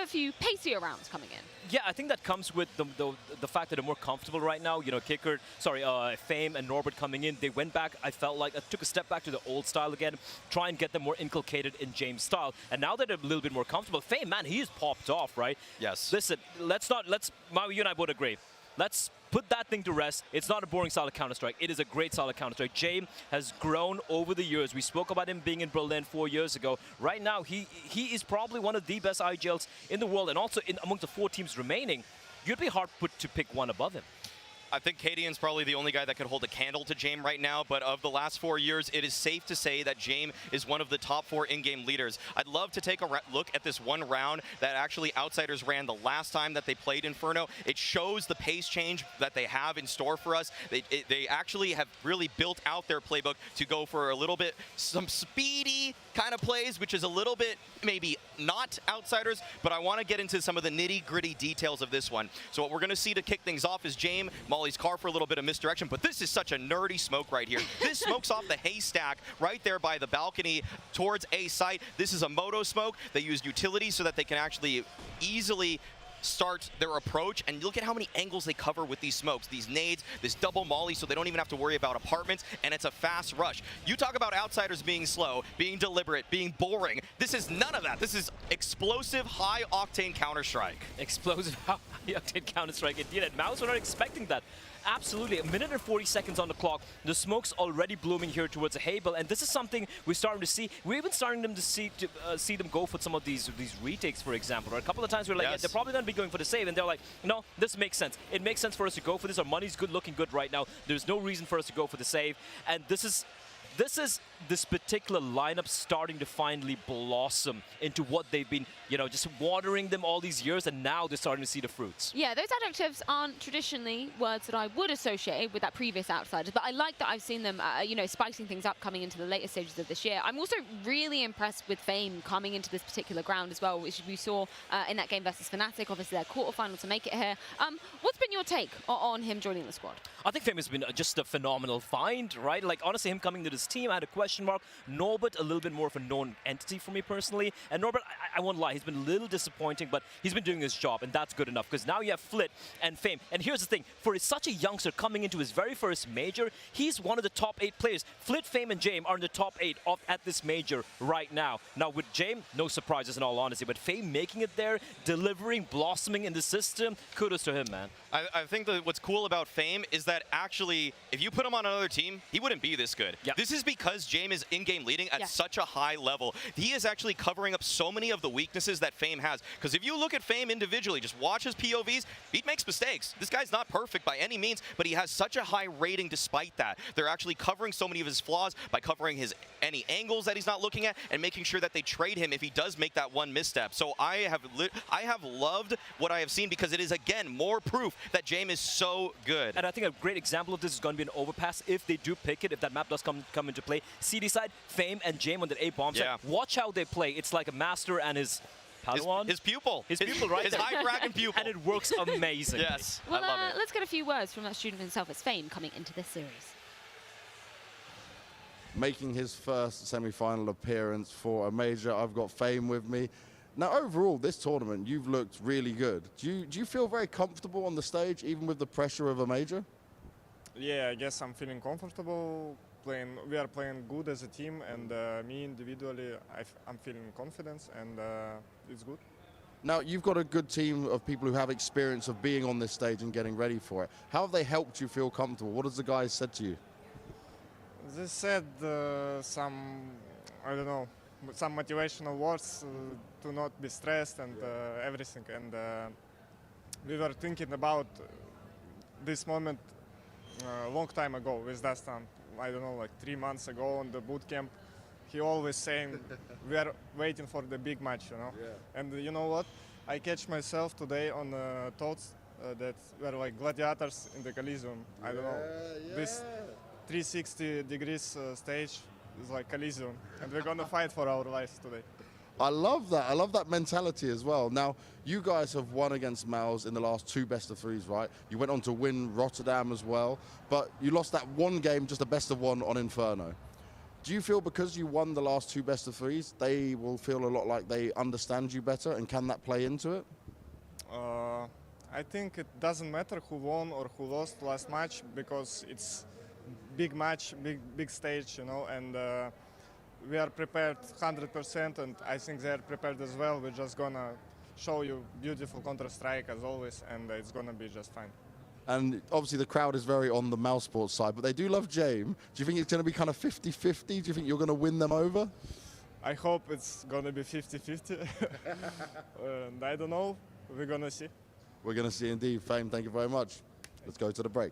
few pacier rounds coming in. Yeah, I think that comes with the fact that they're more comfortable right now. You know, Fame and Norbert coming in, they went back, I felt like, took a step back to the old style again, try and get them more inculcated in James' style. And now that they're a little bit more comfortable, Fame, man, he is popped off, right? Yes. Listen, Maui, you and I both agree. Let's put that thing to rest. It's not a boring style of Counter-Strike. It is a great style of Counter-Strike. James has grown over the years. We spoke about him being in Berlin 4 years ago. Right now, he is probably one of the best IGLs in the world, and also amongst the 4 teams remaining, you'd be hard put to pick one above him. I think Cadian's probably the only guy that could hold a candle to James right now, but of the last 4 years, it is safe to say that James is one of the top 4 in-game leaders. I'd love to take a look at this one round that actually Outsiders ran the last time that they played Inferno. It shows the pace change that they have in store for us. They actually have really built out their playbook to go for a little bit, some speedy kind of plays, which is a little bit maybe not Outsiders, but I want to get into some of the nitty-gritty details of this one. So what we're going to see to kick things off is James Molly's car for a little bit of misdirection, but this is such a nerdy smoke right here. This smokes off the haystack right there by the balcony towards A site. This is a moto smoke. They used utility so that they can actually easily start their approach, and look at how many angles they cover with these smokes, these nades, this double molly, so they don't even have to worry about apartments, and it's a fast rush. You talk about Outsiders being slow, being deliberate, being boring. This is none of that. This is explosive, high-octane Counter-Strike. Explosive, high-octane Counter-Strike. Indeed, at MOUZ, we're not expecting that. Absolutely, 1 minute and 40 seconds on the clock. The smoke's already blooming here towards a Habel, and this is something we're starting to see. We're even starting them to see them go for some of these retakes, for example. Or a couple of times we're like, yeah, they're probably going to be going for the save, and they're like, no, this makes sense. It makes sense for us to go for this. Our money's good, looking good right now. There's no reason for us to go for the save, and this is this particular lineup starting to finally blossom into what they've been, you know, just watering them all these years, and now they're starting to see the fruits. Yeah, those adjectives aren't traditionally words that I would associate with that previous Outsiders, but I like that I've seen them, you know, spicing things up coming into the later stages of this year. I'm also really impressed with Fame coming into this particular ground as well, which we saw in that game versus Fnatic, obviously their quarterfinal to make it here. What's been your take on him joining the squad? I think Fame has been just a phenomenal find, right? Like, honestly, him coming to this team, I had a question mark. Norbert, a little bit more of a known entity for me personally. And Norbert, I won't lie, he's been a little disappointing, but he's been doing his job, and that's good enough, because now you have Flit and Fame. And here's the thing, for such a youngster coming into his very first major, he's one of the top 8 players. Flit, Fame, and James are in the top 8 at this major right now. Now, with James, no surprises in all honesty, but Fame making it there, delivering, blossoming in the system, kudos to him, man. I think that what's cool about Fame is that actually, if you put him on another team, he wouldn't be this good. Yep. This is because James is in-game leading at such a high level. He is actually covering up so many of the weaknesses that Fame has. Because if you look at Fame individually, just watch his POVs, he makes mistakes. This guy's not perfect by any means, but he has such a high rating despite that. They're actually covering so many of his flaws by covering his any angles that he's not looking at, and making sure that they trade him if he does make that one misstep. So I have loved what I have seen, because it is, again, more proof that James is so good. And I think a great example of this is going to be an overpass if they do pick it, if that map does come into play. CD side, Fame and James on the A bomb side. Watch how they play. It's like a master and his Padawan? His pupil. His pupil, right? His high dragon pupil. And it works amazing. Yes, Well, I love it. let's get a few words from that student himself as Fame coming into this series. Making his first semi-final appearance for a major, I've got Fame with me. Now, overall, this tournament, you've looked really good. Do you feel very comfortable on the stage, even with the pressure of a major? Yeah, I guess I'm feeling comfortable playing. We are playing good as a team, and me individually, I'm feeling confidence, and it's good. Now, you've got a good team of people who have experience of being on this stage and getting ready for it. How have they helped you feel comfortable? What has the guys said to you? They said some, I don't know, some motivational words to not be stressed and everything. And we were thinking about this moment a long time ago with Dastan. I don't know, like 3 months ago on the boot camp. He always saying, we are waiting for the big match, you know. Yeah. And you know what? I catch myself today on thoughts that were like gladiators in the Coliseum. I don't know. This 360 degrees stage is like Coliseum, and we're gonna fight for our lives today. I love that. I love that mentality as well. Now, you guys have won against MOUZ in the last 2 best-of-3s, right? You went on to win Rotterdam as well, but you lost that one game, just a best-of-1 on Inferno. Do you feel because you won the last 2 best-of-3s, they will feel a lot like they understand you better, and can that play into it? I think it doesn't matter who won or who lost last match, because it's big match, big stage, you know, and we are prepared 100%, and I think they are prepared as well. We're just gonna show you beautiful Counter-Strike as always, and it's gonna be just fine. And obviously the crowd is very on the MOUZ Sports side, but they do love James. Do you think it's going to be kind of 50-50? Do you think you're going to win them over? I hope it's gonna be 50-50. And I don't know, we're gonna see. We're going to see indeed. Fame, thank you very much. Let's go to the break.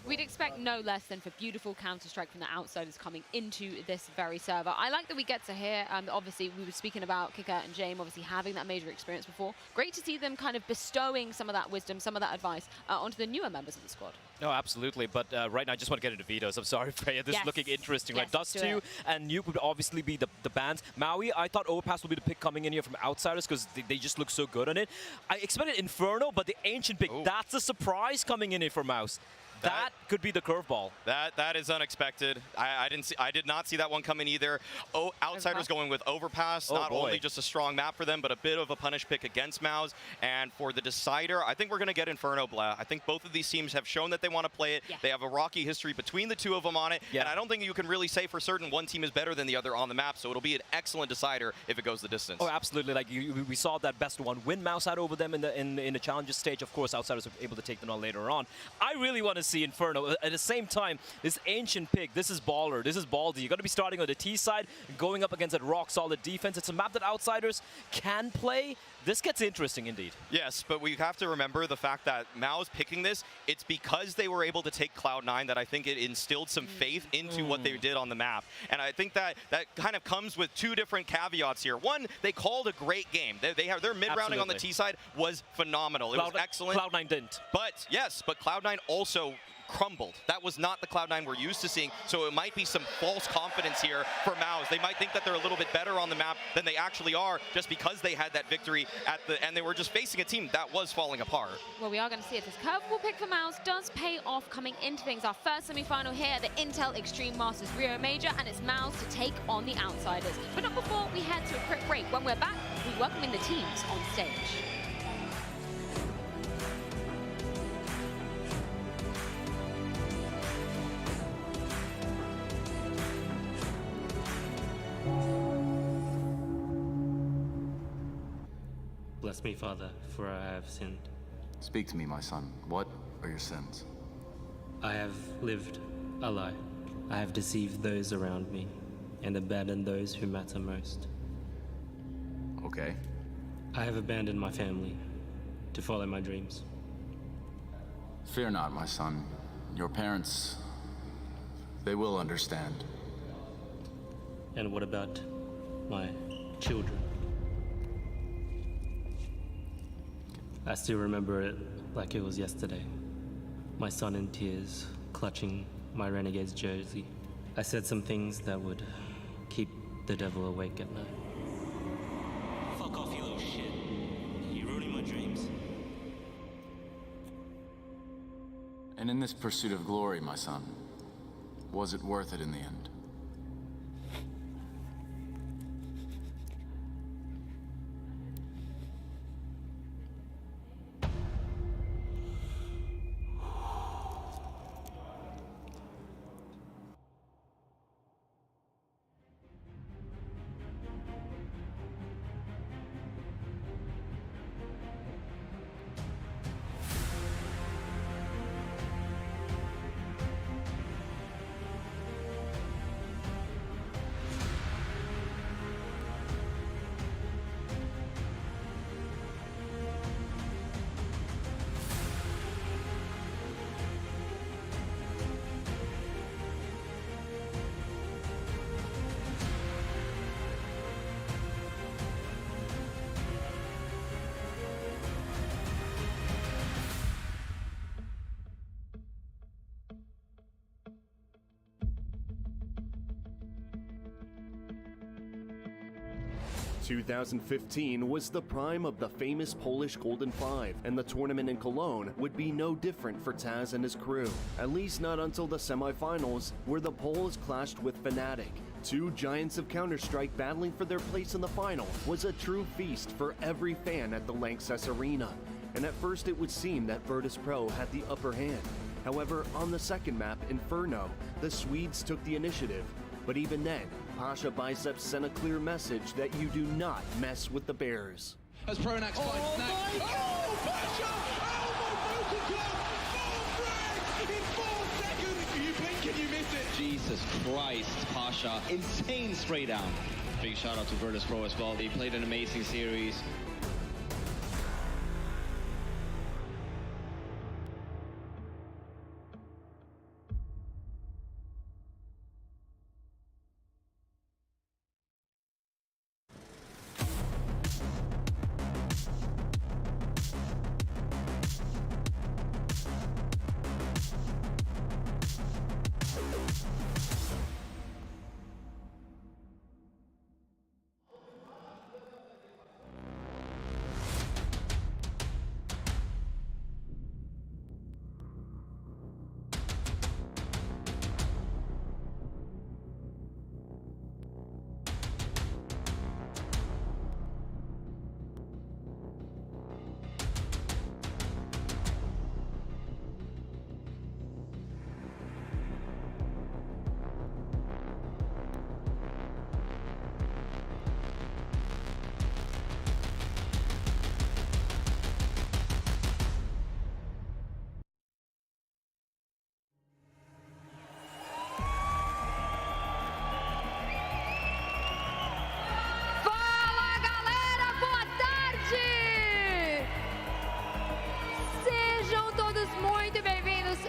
We'd expect no less than for beautiful Counter-Strike from the outsiders coming into this very server. I like that we get to hear, obviously we were speaking about Kicker and James obviously having that major experience before. Great to see them kind of bestowing some of that wisdom, some of that advice onto the newer members of the squad. No, absolutely. But right now, I just want to get into vetoes. I'm sorry, Freya. This is looking interesting, right? Dust 2 and Nuke would obviously be the bans. Maui, I thought Overpass would be the pick coming in here from outsiders because they just look so good on it. I expected Inferno, but the Ancient pick, that's a surprise coming in here for MOUZ. That could be the curveball. That is unexpected. I did not see that one coming either. Oh, outsiders going with Overpass. Not only just a strong map for them, but a bit of a punish pick against MOUZ. And for the decider, I think we're going to get Inferno Blah. I think both of these teams have shown that they want to play it. They have a rocky history between the 2 of them on it. And I don't think you can really say for certain one team is better than the other on the map. So it'll be an excellent decider if it goes the distance. Oh, absolutely. Like we saw that best one win MOUZ had over them in the challenges stage. Of course, outsiders were able to take them on later on. I really want to see Inferno. At the same time, this Ancient pick, this is baller, this is ballsy. You're going to be starting on the T side, going up against a rock-solid defense. It's a map that outsiders can play. This gets interesting indeed. Yes, but we have to remember the fact that MOUZ picking this, it's because they were able to take Cloud9 that I think it instilled some faith into what they did on the map. And I think that kind of comes with 2 different caveats here. One, they called a great game. Their mid-rounding on the T side was phenomenal. It was excellent. Cloud9 didn't. But yes, but Cloud9 also crumbled. That was not the Cloud9 we're used to seeing, so it might be some false confidence here for MOUZ. They might think that they're a little bit better on the map than they actually are just because they had that victory and they were just facing a team that was falling apart. Well, we are going to see if this curveball pick for MOUZ does pay off coming into things. Our first semi-final here at the Intel Extreme Masters Rio Major, and it's MOUZ to take on the outsiders. But not before we head to a quick break. When we're back, we're welcoming the teams on stage. Bless me, Father, for I have sinned. Speak to me, my son. What are your sins? I have lived a lie. I have deceived those around me and abandoned those who matter most. Okay. I have abandoned my family to follow my dreams. Fear not, my son. Your parents, They will understand. And what about my children? I still remember it like it was yesterday. My son in tears, clutching my Renegades jersey. I said some things that would keep the devil awake at night. Fuck off, you little shit. You're ruining my dreams. And in this pursuit of glory, my son, was it worth it in the end? ...2015 was the prime of the famous Polish Golden Five, and the tournament in Cologne would be no different for Taz and his crew. At least not until the semifinals, where the Poles clashed with Fnatic. Two giants of Counter-Strike battling for their place in the final was a true feast for every fan at the Lanxess Arena. And at first it would seem that Virtus.pro had the upper hand. However, on the second map, Inferno, the Swedes took the initiative. But even then, Pasha Biceps sent a clear message that you do not mess with the Bears. As Pronax finds Snack. Oh, Pasha! Oh, my focus club! 4 break in 4 seconds! You blink and you miss it! Jesus Christ, Pasha. Insane spray down. Big shout out to Virtus.pro as well. They played an amazing series.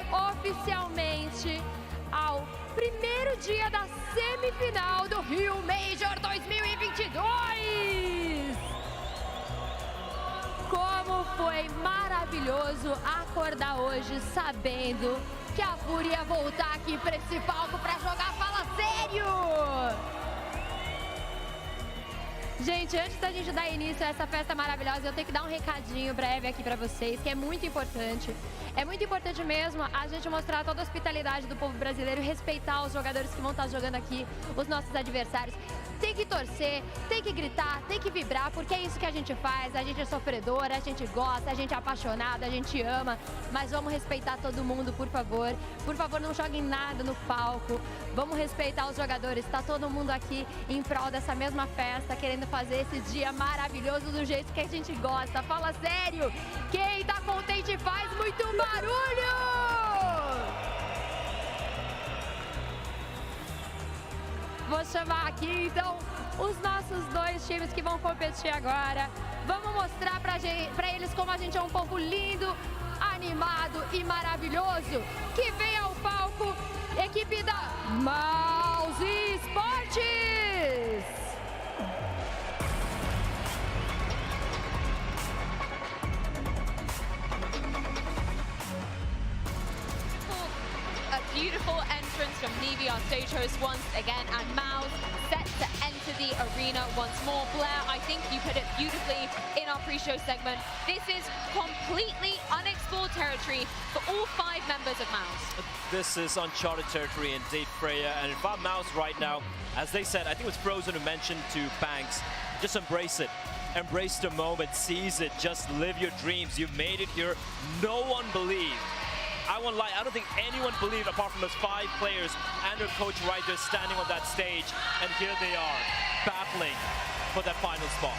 Oficialmente ao primeiro dia da semifinal do Rio Major 2022. Como foi maravilhoso acordar hoje sabendo que a Fúria ia voltar aqui para esse palco para jogar. Fala sério! Gente, antes da gente dar início a essa festa maravilhosa, eu tenho que dar um recadinho breve aqui para vocês, que é muito importante. É muito importante mesmo a gente mostrar toda a hospitalidade do povo brasileiro e respeitar os jogadores que vão estar jogando aqui, os nossos adversários. Tem que torcer, tem que gritar, tem que vibrar, porque é isso que a gente faz. A gente é sofredora, a gente gosta, a gente é apaixonada, a gente ama. Mas vamos respeitar todo mundo, por favor. Por favor, não joguem nada no palco. Vamos respeitar os jogadores. Tá todo mundo aqui em prol dessa mesma festa, querendo fazer esse dia maravilhoso do jeito que a gente gosta. Fala sério! Quem tá contente faz muito barulho! Vou chamar aqui, então, os nossos dois times que vão competir agora. Vamos mostrar pra eles como a gente é um povo lindo, animado e maravilhoso, que vem ao palco equipe da MOUZ Esportes. A beautiful entrance from Neve, our stage host, once again, and MOUZ set to enter the arena once more. Blair, I think you put it beautifully in our pre-show segment. This is completely unexplored territory for all 5 members of MOUZ. This is uncharted territory indeed, Freya. And if I'm MOUZ right now, as they said, I think it was Frozen who mentioned to Banks, just embrace it. Embrace the moment, seize it, just live your dreams. You've made it here. No one believed. I won't lie, I don't think anyone believed apart from those 5 players and their coach right there standing on that stage. And here they are, battling for that final spot.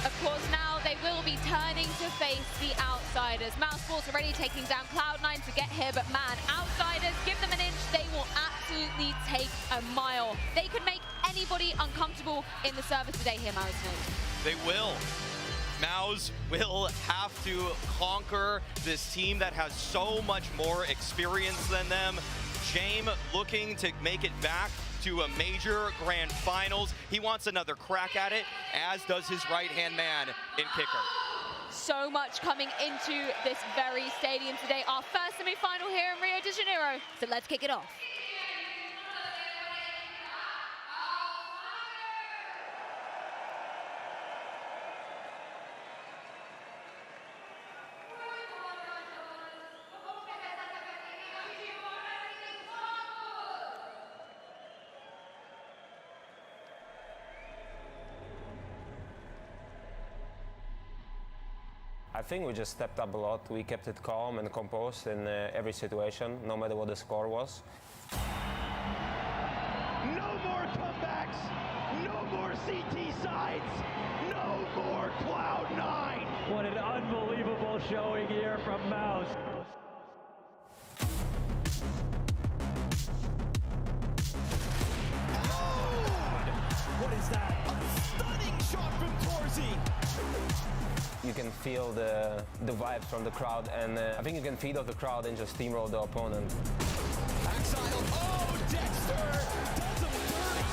Of course, now they will be turning to face the Outsiders. MOUZ Sports already taking down Cloud9 to get here, but man, Outsiders, give them an inch, they will absolutely take a mile. They could make anybody uncomfortable in the server today here, MOUZ. They will. MOUZ will have to conquer this team that has so much more experience than them. Shame looking to make it back to a major grand finals. He wants another crack at it, as does his right-hand man in Kicker. So much coming into this very stadium today. Our first semi-final here in Rio de Janeiro. So let's kick it off. I think we just stepped up a lot. We kept it calm and composed in every situation, no matter what the score was. No more comebacks, no more CT sides, no more Cloud9. What an unbelievable showing here from MOUZ. What is that? A stunning shot from Torzi. You can feel the vibes from the crowd, and I think you can feed off the crowd and just steamroll the opponent. Exile. Oh, Dexter does him dirty.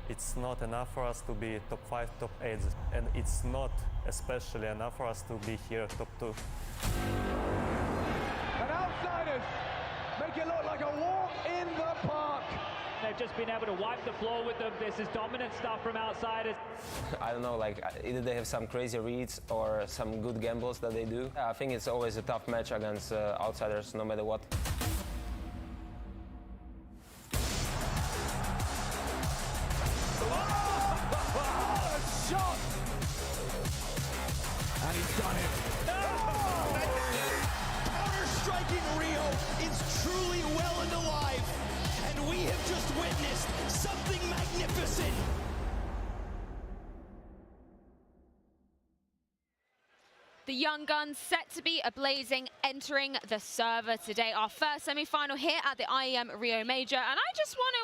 It's not enough for us to be top 5, top 8, and it's not especially enough for us to be here top 2. And Outsiders make it look like a walk in the park. They've just been able to wipe the floor with them. This is dominant stuff from Outsiders. I don't know, like either they have some crazy reads or some good gambles that they do. I think it's always a tough match against Outsiders, no matter what. Shot! And he's done it. Counter-striking Rio is truly well and alive. And we have just witnessed something magnificent. The young guns set to be ablazing, entering the server today. Our first semi-final here at the IEM Rio Major. And I just want to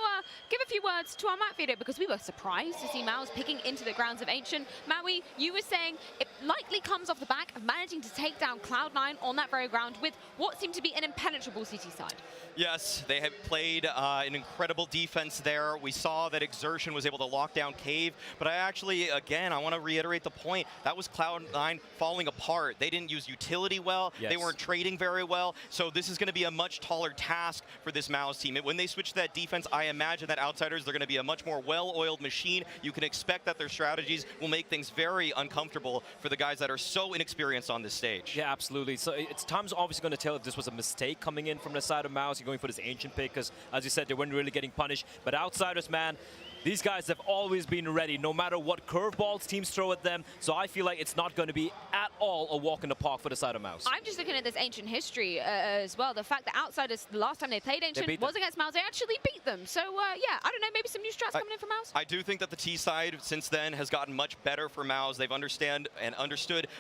give a few words to our map video because we were surprised to see MOUZ picking into the grounds of Ancient. Maui, you were saying it likely comes off the back of managing to take down Cloud9 on that very ground with what seemed to be an impenetrable CT side. Yes, they have played an incredible defense there. We saw that Exertion was able to lock down Cave, but I actually, again, I want to reiterate the point. That was Cloud9 falling apart. They didn't use utility well. Yes. They weren't trading very well. So this is going to be a much taller task for this MOUZ team. When they switch to that defense, I imagine that Outsiders, they're going to be a much more well-oiled machine. You can expect that their strategies will make things very uncomfortable for the guys that are so inexperienced on this stage. Yeah, absolutely. So it's time's obviously going to tell if this was a mistake coming in from the side of MOUZ. You're going for this Ancient pick because, as you said, they weren't really getting punished. But Outsiders, man, these guys have always been ready, no matter what curveballs teams throw at them. So I feel like it's not going to be at all a walk in the park for the side of MOUZ. I'm just looking at this Ancient history as well. The fact that Outsiders, the last time they played Ancient was against MOUZ, they actually beat them. So yeah, I don't know, maybe some new strats coming in from MOUZ? I do think that the T side since then has gotten much better for MOUZ. They've understood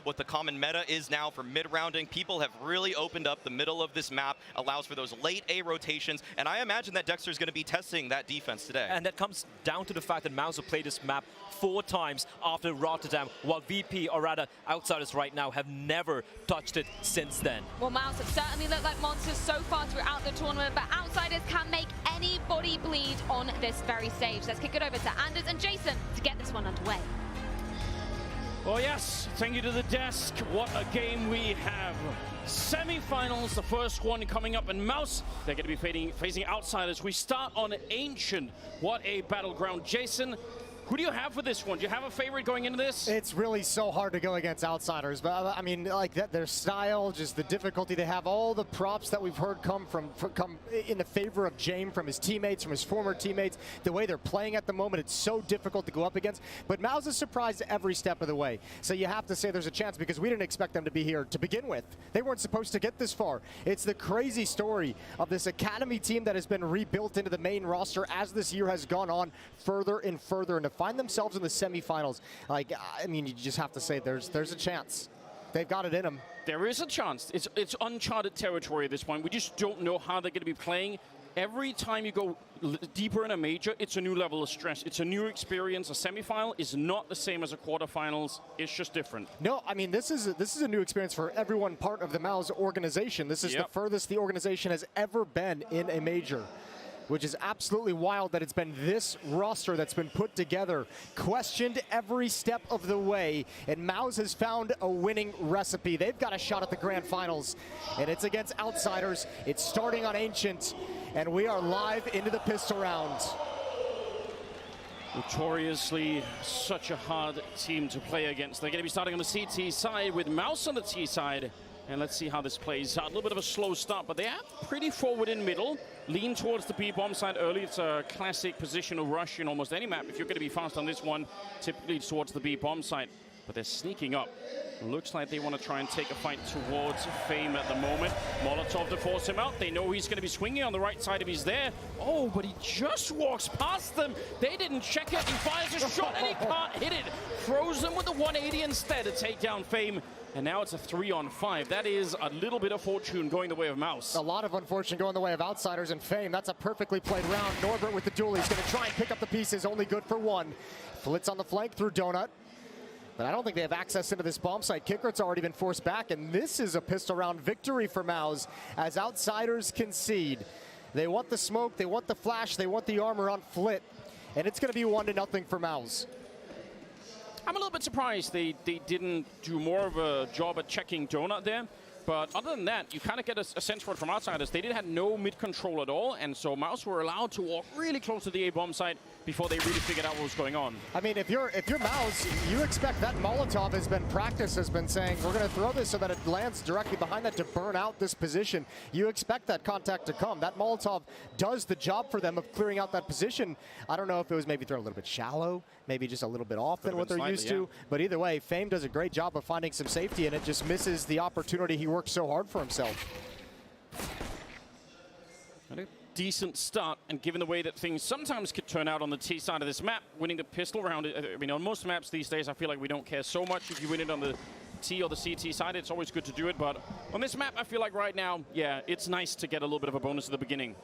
what the common meta is now for mid-rounding. People have really opened up the middle of this map, allows for those late A rotations, and I imagine that Dexter's going to be testing that defense today. And that comes down down to the fact that MOUZ have played this map 4 times after Rotterdam, while VP, or rather Outsiders right now, have never touched it since then. Well, MOUZ have certainly looked like monsters so far throughout the tournament, but Outsiders can make anybody bleed on this very stage. Let's kick it over to Anders and Jason to get this one underway. Oh yes, thank you to the desk. What a game we have. Semi-finals, the first one coming up in MOUZ. They're going to be facing Outsiders. We start on Ancient. What a battleground. Jason, who do you have for this one? Do you have a favorite going into this? It's really so hard to go against Outsiders, but I mean, like their style, just the difficulty they have, all the props that we've heard come in the favor of Jame from his teammates, from his former teammates, the way they're playing at the moment, it's so difficult to go up against. But MOUZ is surprised every step of the way. So you have to say there's a chance because we didn't expect them to be here to begin with. They weren't supposed to get this far. It's the crazy story of this academy team that has been rebuilt into the main roster as this year has gone on further and further, and to find themselves in the semifinals, like, I mean, you just have to say there's a chance. They've got it in them. There is a chance. It's uncharted territory at this point. We just don't know how they're going to be playing. Every time you go deeper in a major, it's a new level of stress. It's a new experience. A semifinal is not the same as a quarterfinals. It's just different. No, I mean, this is a new experience for everyone part of the MOUZ organization. This is the furthest the organization has ever been in a major, which is absolutely wild that it's been this roster that's been put together, questioned every step of the way, and MOUZ has found a winning recipe. They've got a shot at the grand finals, and it's against Outsiders. It's starting on Ancient, and we are live into the pistol round. Notoriously such a hard team to play against. They're going to be starting on the CT side with MOUZ on the T side. And let's see how this plays out. A little bit of a slow start, but they are pretty forward in middle. Lean towards the B-bomb side early. It's a classic positional rush in almost any map. If you're going to be fast on this one, typically towards the B-bomb side. But they're sneaking up. Looks like they want to try and take a fight towards Fame at the moment. Molotov to force him out. They know he's going to be swinging on the right side if he's there. Oh, but he just walks past them. They didn't check it. He fires a shot and he can't hit it. Throws them with the 180 instead to take down Fame. And now it's a 3-on-5. That is a little bit of fortune going the way of MOUZ. A lot of unfortune going the way of Outsiders and Fame. That's a perfectly played round. Norbert with the duel. He's going to try and pick up the pieces. Only good for one. Flitz on the flank through Donut. But I don't think they have access into this bomb site. Kickert's already been forced back, and this is a pistol round victory for MOUZ as Outsiders concede. They want the smoke, they want the flash, they want the armor on Flit, and it's going to be 1-0 for MOUZ. I'm a little bit surprised they didn't do more of a job at checking Donut there. But other than that, you kind of get a sense for it from Outsiders. They have no mid-control at all, and so MOUZ were allowed to walk really close to the A-bomb site before they really figured out what was going on. I mean, if you're MOUZ, you expect that Molotov has been saying, we're going to throw this so that it lands directly behind that to burn out this position. You expect that contact to come. That Molotov does the job for them of clearing out that position. I don't know if it was maybe thrown a little bit shallow, maybe just a little bit off than what they're used to. But either way, Fame does a great job of finding some safety, and it just misses the opportunity he worked so hard for himself. A decent start, and given the way that things sometimes could turn out on the T side of this map, winning the pistol round, I mean, on most maps these days, I feel like we don't care so much if you win it on the T or the CT side. It's always good to do it, but on this map, I feel like right now, yeah, it's nice to get a little bit of a bonus at the beginning.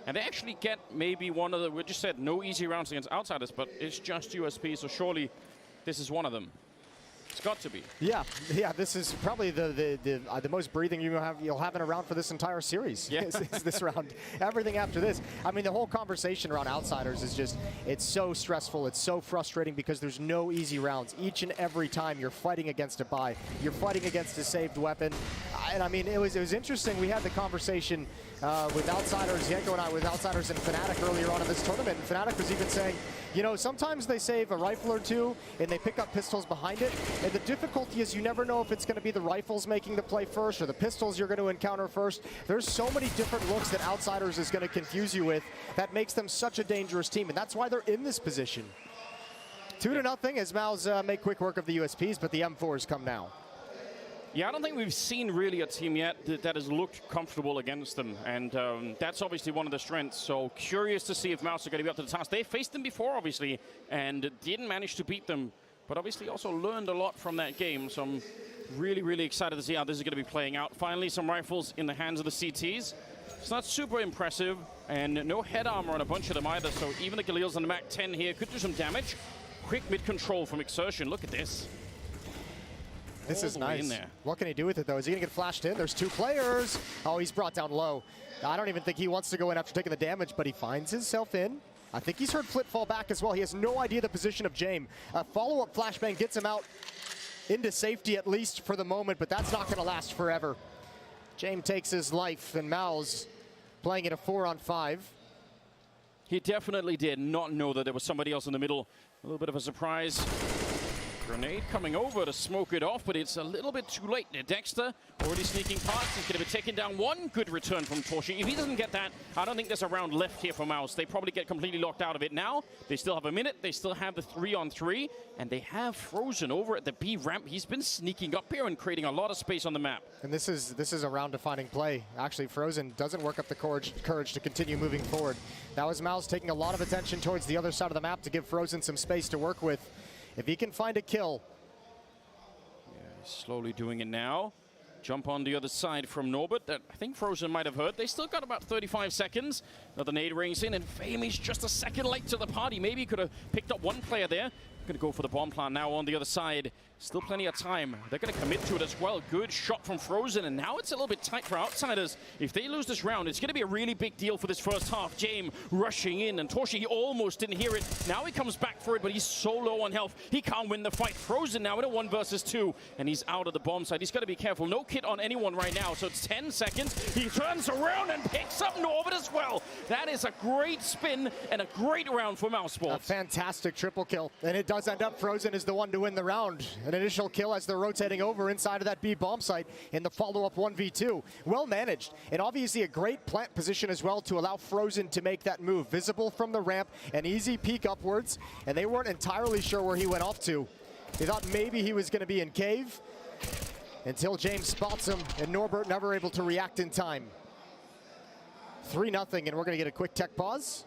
And they actually get maybe one of the, we just said, no easy rounds against Outsiders, but it's just USP, so surely this is one of them. It's got to be. Yeah, this is probably the most breathing you'll have in a round for this entire series. Yeah. is this round. Everything after this. I mean, the whole conversation around Outsiders is just, it's so stressful. It's so frustrating because there's no easy rounds. Each and every time you're fighting against a buy. You're fighting against a saved weapon. And I mean, it was interesting. We had the conversation with Outsiders, Yenko and I, with Outsiders and Fnatic earlier on in this tournament. And Fnatic was even saying, you know, sometimes they save a rifle or two and they pick up pistols behind it. And the difficulty is you never know if it's going to be the rifles making the play first or the pistols you're going to encounter first. There's so many different looks that Outsiders is going to confuse you with that makes them such a dangerous team. And that's why they're in this position. 2-0 as MOUZ make quick work of the USPs, but the M4s come now. Yeah, I don't think we've seen really a team yet that has looked comfortable against them, and that's obviously one of the strengths. So curious to see if MOUZ are going to be up to the task. They faced them before, obviously, and didn't manage to beat them, but obviously also learned a lot from that game. So I'm really, really excited to see how this is going to be playing out. Finally, some rifles in the hands of the CTs. It's not super impressive, and no head armor on a bunch of them either, so even the Galil's on the Mach 10 here could do some damage. Quick mid-control from Exertion. Look at this. This All is the way in nice. there. What can he do with it, though? Is he going to get flashed in? There's 2 players. Oh, he's brought down low. I don't even think he wants to go in after taking the damage, but he finds himself in. I think he's heard Flit fall back as well. He has no idea the position of Jame. A follow-up flashbang gets him out into safety, at least for the moment, but that's not going to last forever. Jame takes his life, and MOUZ playing it a 4-on-5. He definitely did not know that there was somebody else in the middle. A little bit of a surprise. Grenade coming over to smoke it off, but it's a little bit too late. Dexter already sneaking past. He's going to be taken down. One good return from Torshi. If he doesn't get that, I don't think there's a round left here for MOUZ. They probably get completely locked out of it now. They still have a minute. They still have the 3-on-3, and they have Frozen over at the B ramp. He's been sneaking up here and creating a lot of space on the map. And this is a round-defining play. Actually, Frozen doesn't work up the courage to continue moving forward. That was MOUZ taking a lot of attention towards the other side of the map to give Frozen some space to work with. If he can find a kill. Yeah, he's slowly doing it now. Jump on the other side from Norbert that I think Frozen might have heard. They still got about 35 seconds. Another nade rings in, and Famy's just a second late to the party. Maybe he could have picked up one player there. Going to go for the bomb plant now on the other side. Still plenty of time. They're going to commit to it as well. Good shot from Frozen, and now it's a little bit tight for Outsiders. If they lose this round, it's going to be a really big deal for this first half. Jame rushing in, and Torshi, he almost didn't hear it. Now he comes back for it, but he's so low on health. He can't win the fight. Frozen now in a 1 versus 2, and he's out of the bomb side. He's got to be careful. No kit on anyone right now, so it's 10 seconds. He turns around and picks up Norbert as well. That is a great spin and a great round for MOUZ Sports. A fantastic triple kill, and it does end up Frozen is the one to win the round. An initial kill as they're rotating over inside of that B bomb site in the follow-up 1v2. Well managed, and obviously a great plant position as well to allow Frozen to make that move. Visible from the ramp, an easy peek upwards, and they weren't entirely sure where he went off to. They thought maybe he was going to be in cave until James spots him, and Norbert never able to react in time. 3-0, and we're going to get a quick tech pause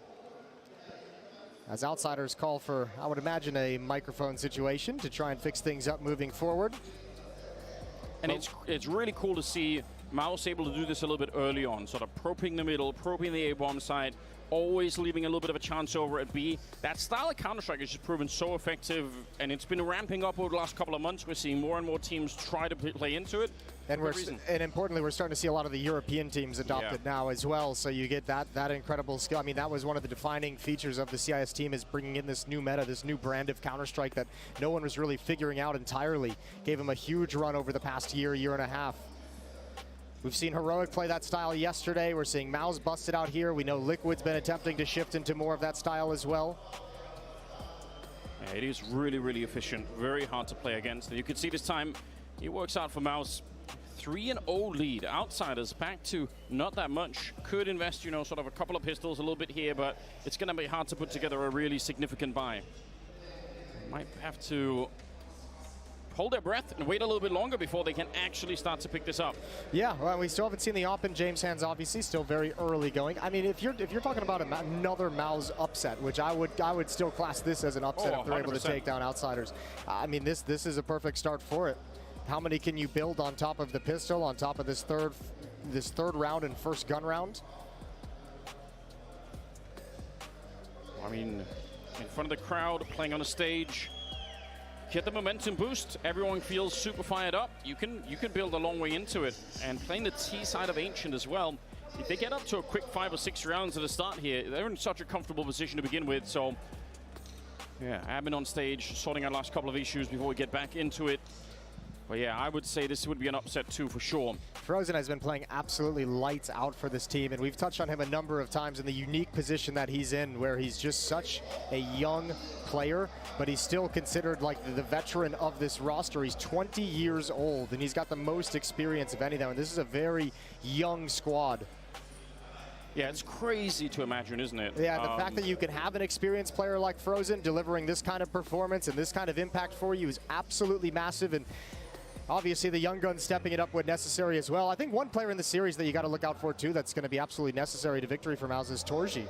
as Outsiders call for, I would imagine, a microphone situation to try and fix things up moving forward. And it's really cool to see MOUZ able to do this a little bit early on, sort of probing the middle, probing the A-bomb side, always leaving a little bit of a chance over at B. That style of Counter-Strike has just proven so effective, and it's been ramping up over the last couple of months. We're seeing more and more teams try to play into it. And importantly, we're starting to see a lot of the European teams adopt it now as well. So you get that incredible skill. I mean, that was one of the defining features of the CIS team, is bringing in this new meta, this new brand of Counter-Strike that no one was really figuring out entirely. Gave them a huge run over the past year and a half. We've seen Heroic play that style yesterday. We're seeing MOUZ bust it out here. We know Liquid's been attempting to shift into more of that style as well. Yeah, it is really, really efficient. Very hard to play against. And you can see this time, it works out for MOUZ. 3-0 lead. Outsiders back to not that much. Could invest, you know, sort of a couple of pistols, a little bit here, but it's going to be hard to put together a really significant buy. Might have to hold their breath and wait a little bit longer before they can actually start to pick this up. Yeah, well, we still haven't seen the op in James' hands, obviously, still very early going. I mean, if you're talking about another MOUZ upset, which I would still class this as an upset if they're able to take down Outsiders. I mean, this is a perfect start for it. How many can you build on top of the pistol, on top of this third round and first gun round? I mean, in front of the crowd, playing on a stage, get the momentum boost. Everyone feels super fired up. You can build a long way into it. And playing the T side of Ancient as well. If they get up to a quick 5 or 6 rounds at the start here, they're in such a comfortable position to begin with. So, yeah, admin on stage, sorting out last couple of issues before we get back into it. But yeah, I would say this would be an upset too, for sure. Frozen has been playing absolutely lights out for this team, and we've touched on him a number of times in the unique position that he's in, where he's just such a young player, but he's still considered like the veteran of this roster. He's 20 years old, and he's got the most experience of any of them, and this is a very young squad. Yeah, it's crazy to imagine, isn't it? Yeah, the fact that you can have an experienced player like Frozen delivering this kind of performance and this kind of impact for you is absolutely massive, and obviously, the young guns stepping it up when necessary as well. I think one player in the series that you got to look out for, too, that's going to be absolutely necessary to victory for MOUZ is Torji.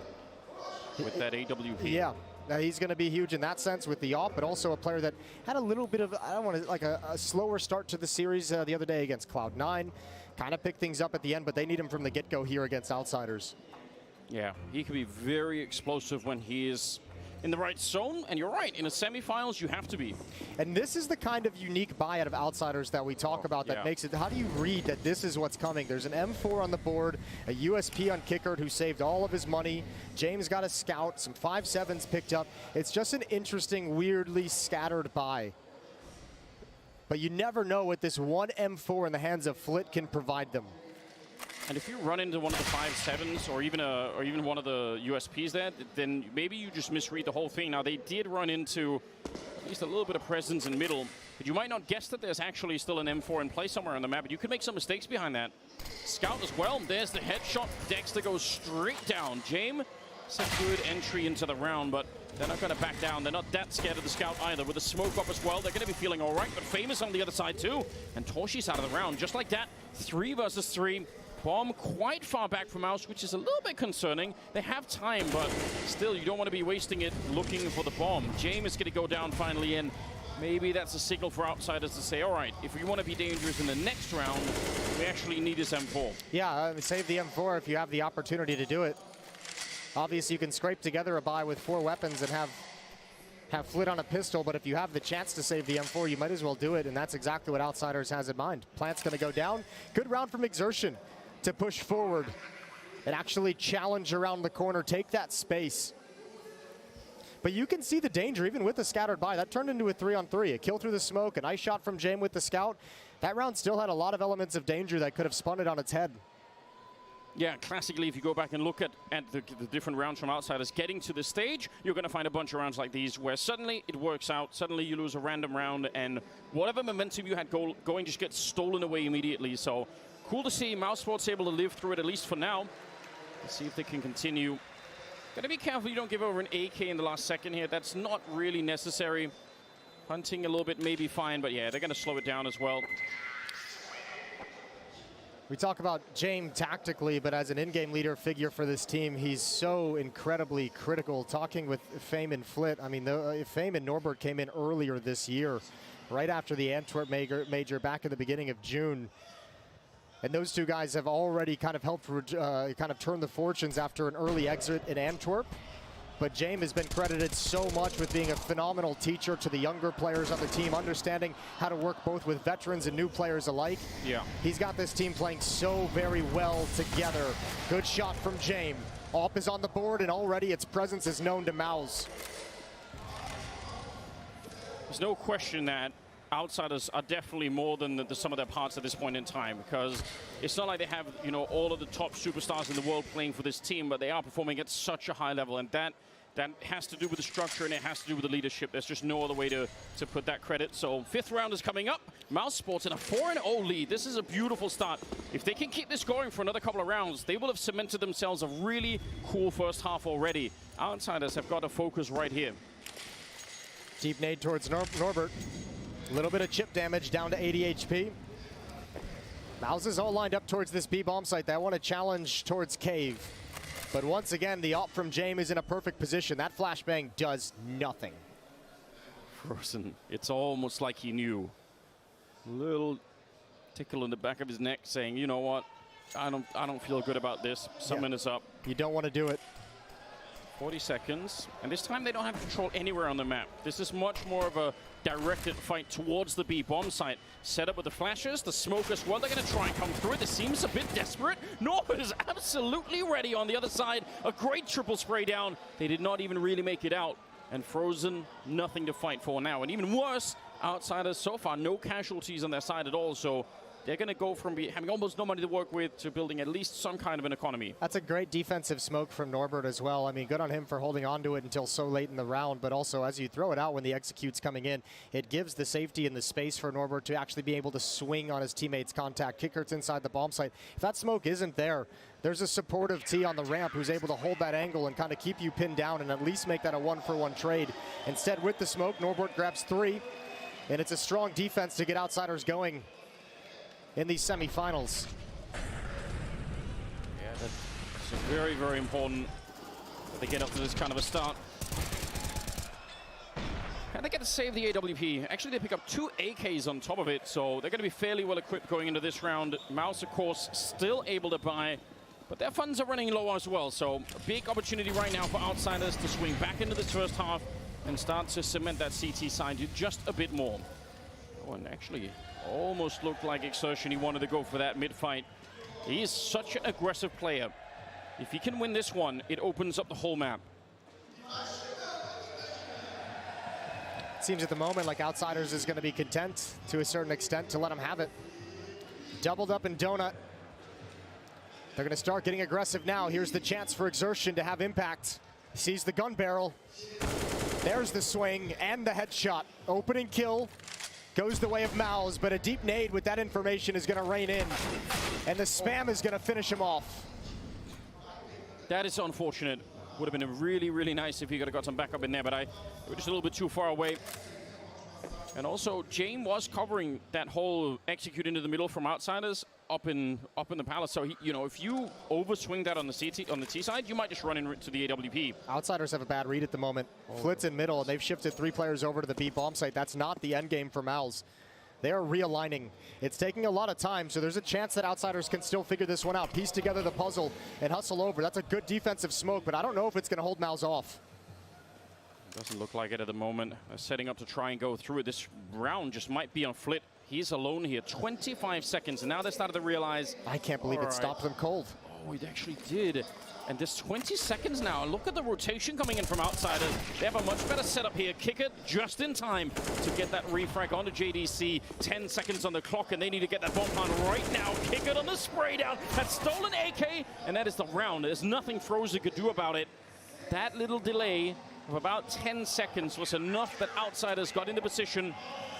With that AWP. Yeah, He's going to be huge in that sense with the AWP, but also a player that had a little bit of, I don't want to, like a slower start to the series the other day against Cloud9. Kind of picked things up at the end, but they need him from the get-go here against Outsiders. Yeah, he can be very explosive when he is in the right zone, and you're right, in the semifinals you have to be. And this is the kind of unique buy out of Outsiders that we talk about that makes it, how do you read that this is what's coming? There's an M4 on the board, a USP on Kickert who saved all of his money. James got a scout, some 5.7s picked up. It's just an interesting, weirdly scattered buy. But you never know what this one M4 in the hands of Flit can provide them. And if you run into one of the 5.7s or even one of the USPs there, then maybe you just misread the whole thing. Now, they did run into at least a little bit of presence in middle, but you might not guess that there's actually still an M4 in play somewhere on the map, but you could make some mistakes behind that. Scout as well. There's the headshot. Dexter goes straight down. James, it's a good entry into the round, but they're not going to back down. They're not that scared of the Scout either. With the smoke up as well, they're going to be feeling all right, but Famous on the other side too. And Torshi's out of the round just like that. 3 versus 3. Bomb quite far back from MOUZ, which is a little bit concerning. They have time, but still, you don't want to be wasting it looking for the bomb. James is going to go down finally, and maybe that's a signal for Outsiders to say, all right, if we want to be dangerous in the next round, we actually need this M4. Yeah, save the M4 if you have the opportunity to do it. Obviously, you can scrape together a buy with 4 weapons and have Flit on a pistol, but if you have the chance to save the M4, you might as well do it, and that's exactly what Outsiders has in mind. Plant's going to go down. Good round from Exertion to push forward and actually challenge around the corner, take that space. But you can see the danger even with the scattered buy. That turned into a 3-on-3, a kill through the smoke, a nice shot from James with the scout. That round still had a lot of elements of danger that could have spun it on its head. Yeah, classically, if you go back and look at the different rounds from Outsiders getting to the stage, you're going to find a bunch of rounds like these where suddenly it works out, suddenly you lose a random round, and whatever momentum you had going just gets stolen away immediately. So cool to see MOUZ Sports able to live through it, at least for now. Let's see if they can continue. Got to be careful you don't give over an AK in the last second here. That's not really necessary. Hunting a little bit may be fine, but yeah, they're going to slow it down as well. We talk about James tactically, but as an in-game leader figure for this team, he's so incredibly critical. Talking with Fame and Flit, I mean, Fame and Norbert came in earlier this year, right after the Antwerp major back in the beginning of June. And those two guys have already kind of helped kind of turn the fortunes after an early exit in Antwerp. But James has been credited so much with being a phenomenal teacher to the younger players on the team, understanding how to work both with veterans and new players alike. Yeah. He's got this team playing so very well together. Good shot from James. AWP is on the board, and already its presence is known to MOUZ. There's no question that Outsiders are definitely more than the sum of their parts at this point in time, because it's not like they have, you know, all of the top superstars in the world playing for this team, but they are performing at such a high level, and that has to do with the structure and it has to do with the leadership. There's just no other way to put that credit. So 5th round is coming up. MOUZ Sports in a 4-0 lead. This is a beautiful start. If they can keep this going for another couple of rounds, they will have cemented themselves a really cool first half already. Outsiders have got to focus right here. Deep nade towards Norbert. A little bit of chip damage, down to 80 HP. MOUZ is all lined up towards this B bomb site. They want to challenge towards Cave. But once again, the AWP from James is in a perfect position. That flashbang does nothing. Frozen, it's almost like he knew. A little tickle in the back of his neck saying, you know what, I don't feel good about this. Summon is up. You don't want to do it. 40 seconds, and this time they don't have control anywhere on the map. This is much more of a directed fight towards the B bomb site. Set up with the flashes, the smoke as well. They're going to try and come through it. This seems a bit desperate. Norbert is absolutely ready on the other side. A great triple spray down. They did not even really make it out. And Frozen, nothing to fight for now. And even worse, Outsiders so far, no casualties on their side at all. So they're going to go from having almost no money to work with to building at least some kind of an economy. That's a great defensive smoke from Norbert as well. I mean, good on him for holding on to it until so late in the round, but also as you throw it out when the execute's coming in, it gives the safety and the space for Norbert to actually be able to swing on his teammate's contact. Kickert's inside the bomb site. If that smoke isn't there, there's a supportive T on the ramp who's able to hold that angle and kind of keep you pinned down and at least make that a 1-for-1 trade. Instead, with the smoke, Norbert grabs 3, and it's a strong defense to get Outsiders going in these semifinals. Yeah, that's very, very important that they get up to this kind of a start. And they get to save the AWP. Actually, they pick up 2 AKs on top of it, so they're going to be fairly well equipped going into this round. MOUZ, of course, still able to buy, but their funds are running low as well. So a big opportunity right now for Outsiders to swing back into this first half and start to cement that CT side just a bit more. Oh, and actually almost looked like Exertion. He wanted to go for that mid-fight. He is such an aggressive player. If he can win this one, it opens up the whole map. It seems at the moment like Outsiders is going to be content to a certain extent to let them have it. Doubled up in Donut. They're going to start getting aggressive now. Here's the chance for Exertion to have impact. Sees the gun barrel. There's the swing and the headshot. Opening kill goes the way of MOUZ, but a deep nade with that information is going to rain in. And the spam is going to finish him off. That is unfortunate. Would have been really, really nice if he could have got some backup in there, but we're just a little bit too far away. And also, Jane was covering that whole execute into the middle from Outsiders up in the palace. So, you know, if you overswing that on the T side, you might just run into the AWP. Outsiders have a bad read at the moment. Flitz in middle, and they've shifted 3 players over to the B bomb site. That's not the end game for MOUZ. They are realigning. It's taking a lot of time, so there's a chance that Outsiders can still figure this one out, piece together the puzzle, and hustle over. That's a good defensive smoke, but I don't know if it's going to hold MOUZ off. Doesn't look like it at the moment. They're setting up to try and go through it. This round just might be on Flit. He's alone here. 25 seconds, and now they started to realize. I can't believe it stopped them cold. Oh, it actually did. And there's 20 seconds now. Look at the rotation coming in from Outsiders. They have a much better setup here. Kick it just in time to get that refrag onto JDC. 10 seconds on the clock, and they need to get that bomb on right now. Kick it on the spray down. That's stolen AK, and that is the round. There's nothing Frozen could do about it. That little delay of about 10 seconds was enough that Outsiders got into position.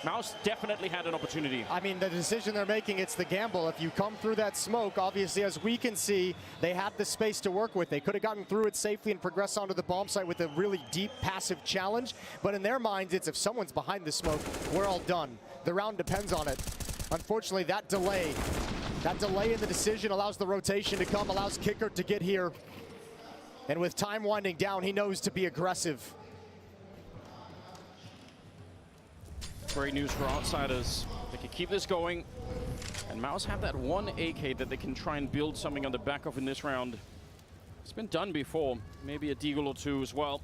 MOUZ definitely had an opportunity. I mean, the decision they're making, it's the gamble. If you come through that smoke, obviously, as we can see, they have the space to work with. They could have gotten through it safely and progressed onto the bomb site with a really deep passive challenge. But in their minds, it's if someone's behind the smoke, we're all done. The round depends on it. Unfortunately, that delay in the decision allows the rotation to come, allows Kicker to get here. And with time winding down, he knows to be aggressive. Great news for Outsiders. They can keep this going. And MOUZ have that 1 AK that they can try and build something on the back of in this round. It's been done before. Maybe a Deagle or 2 as well.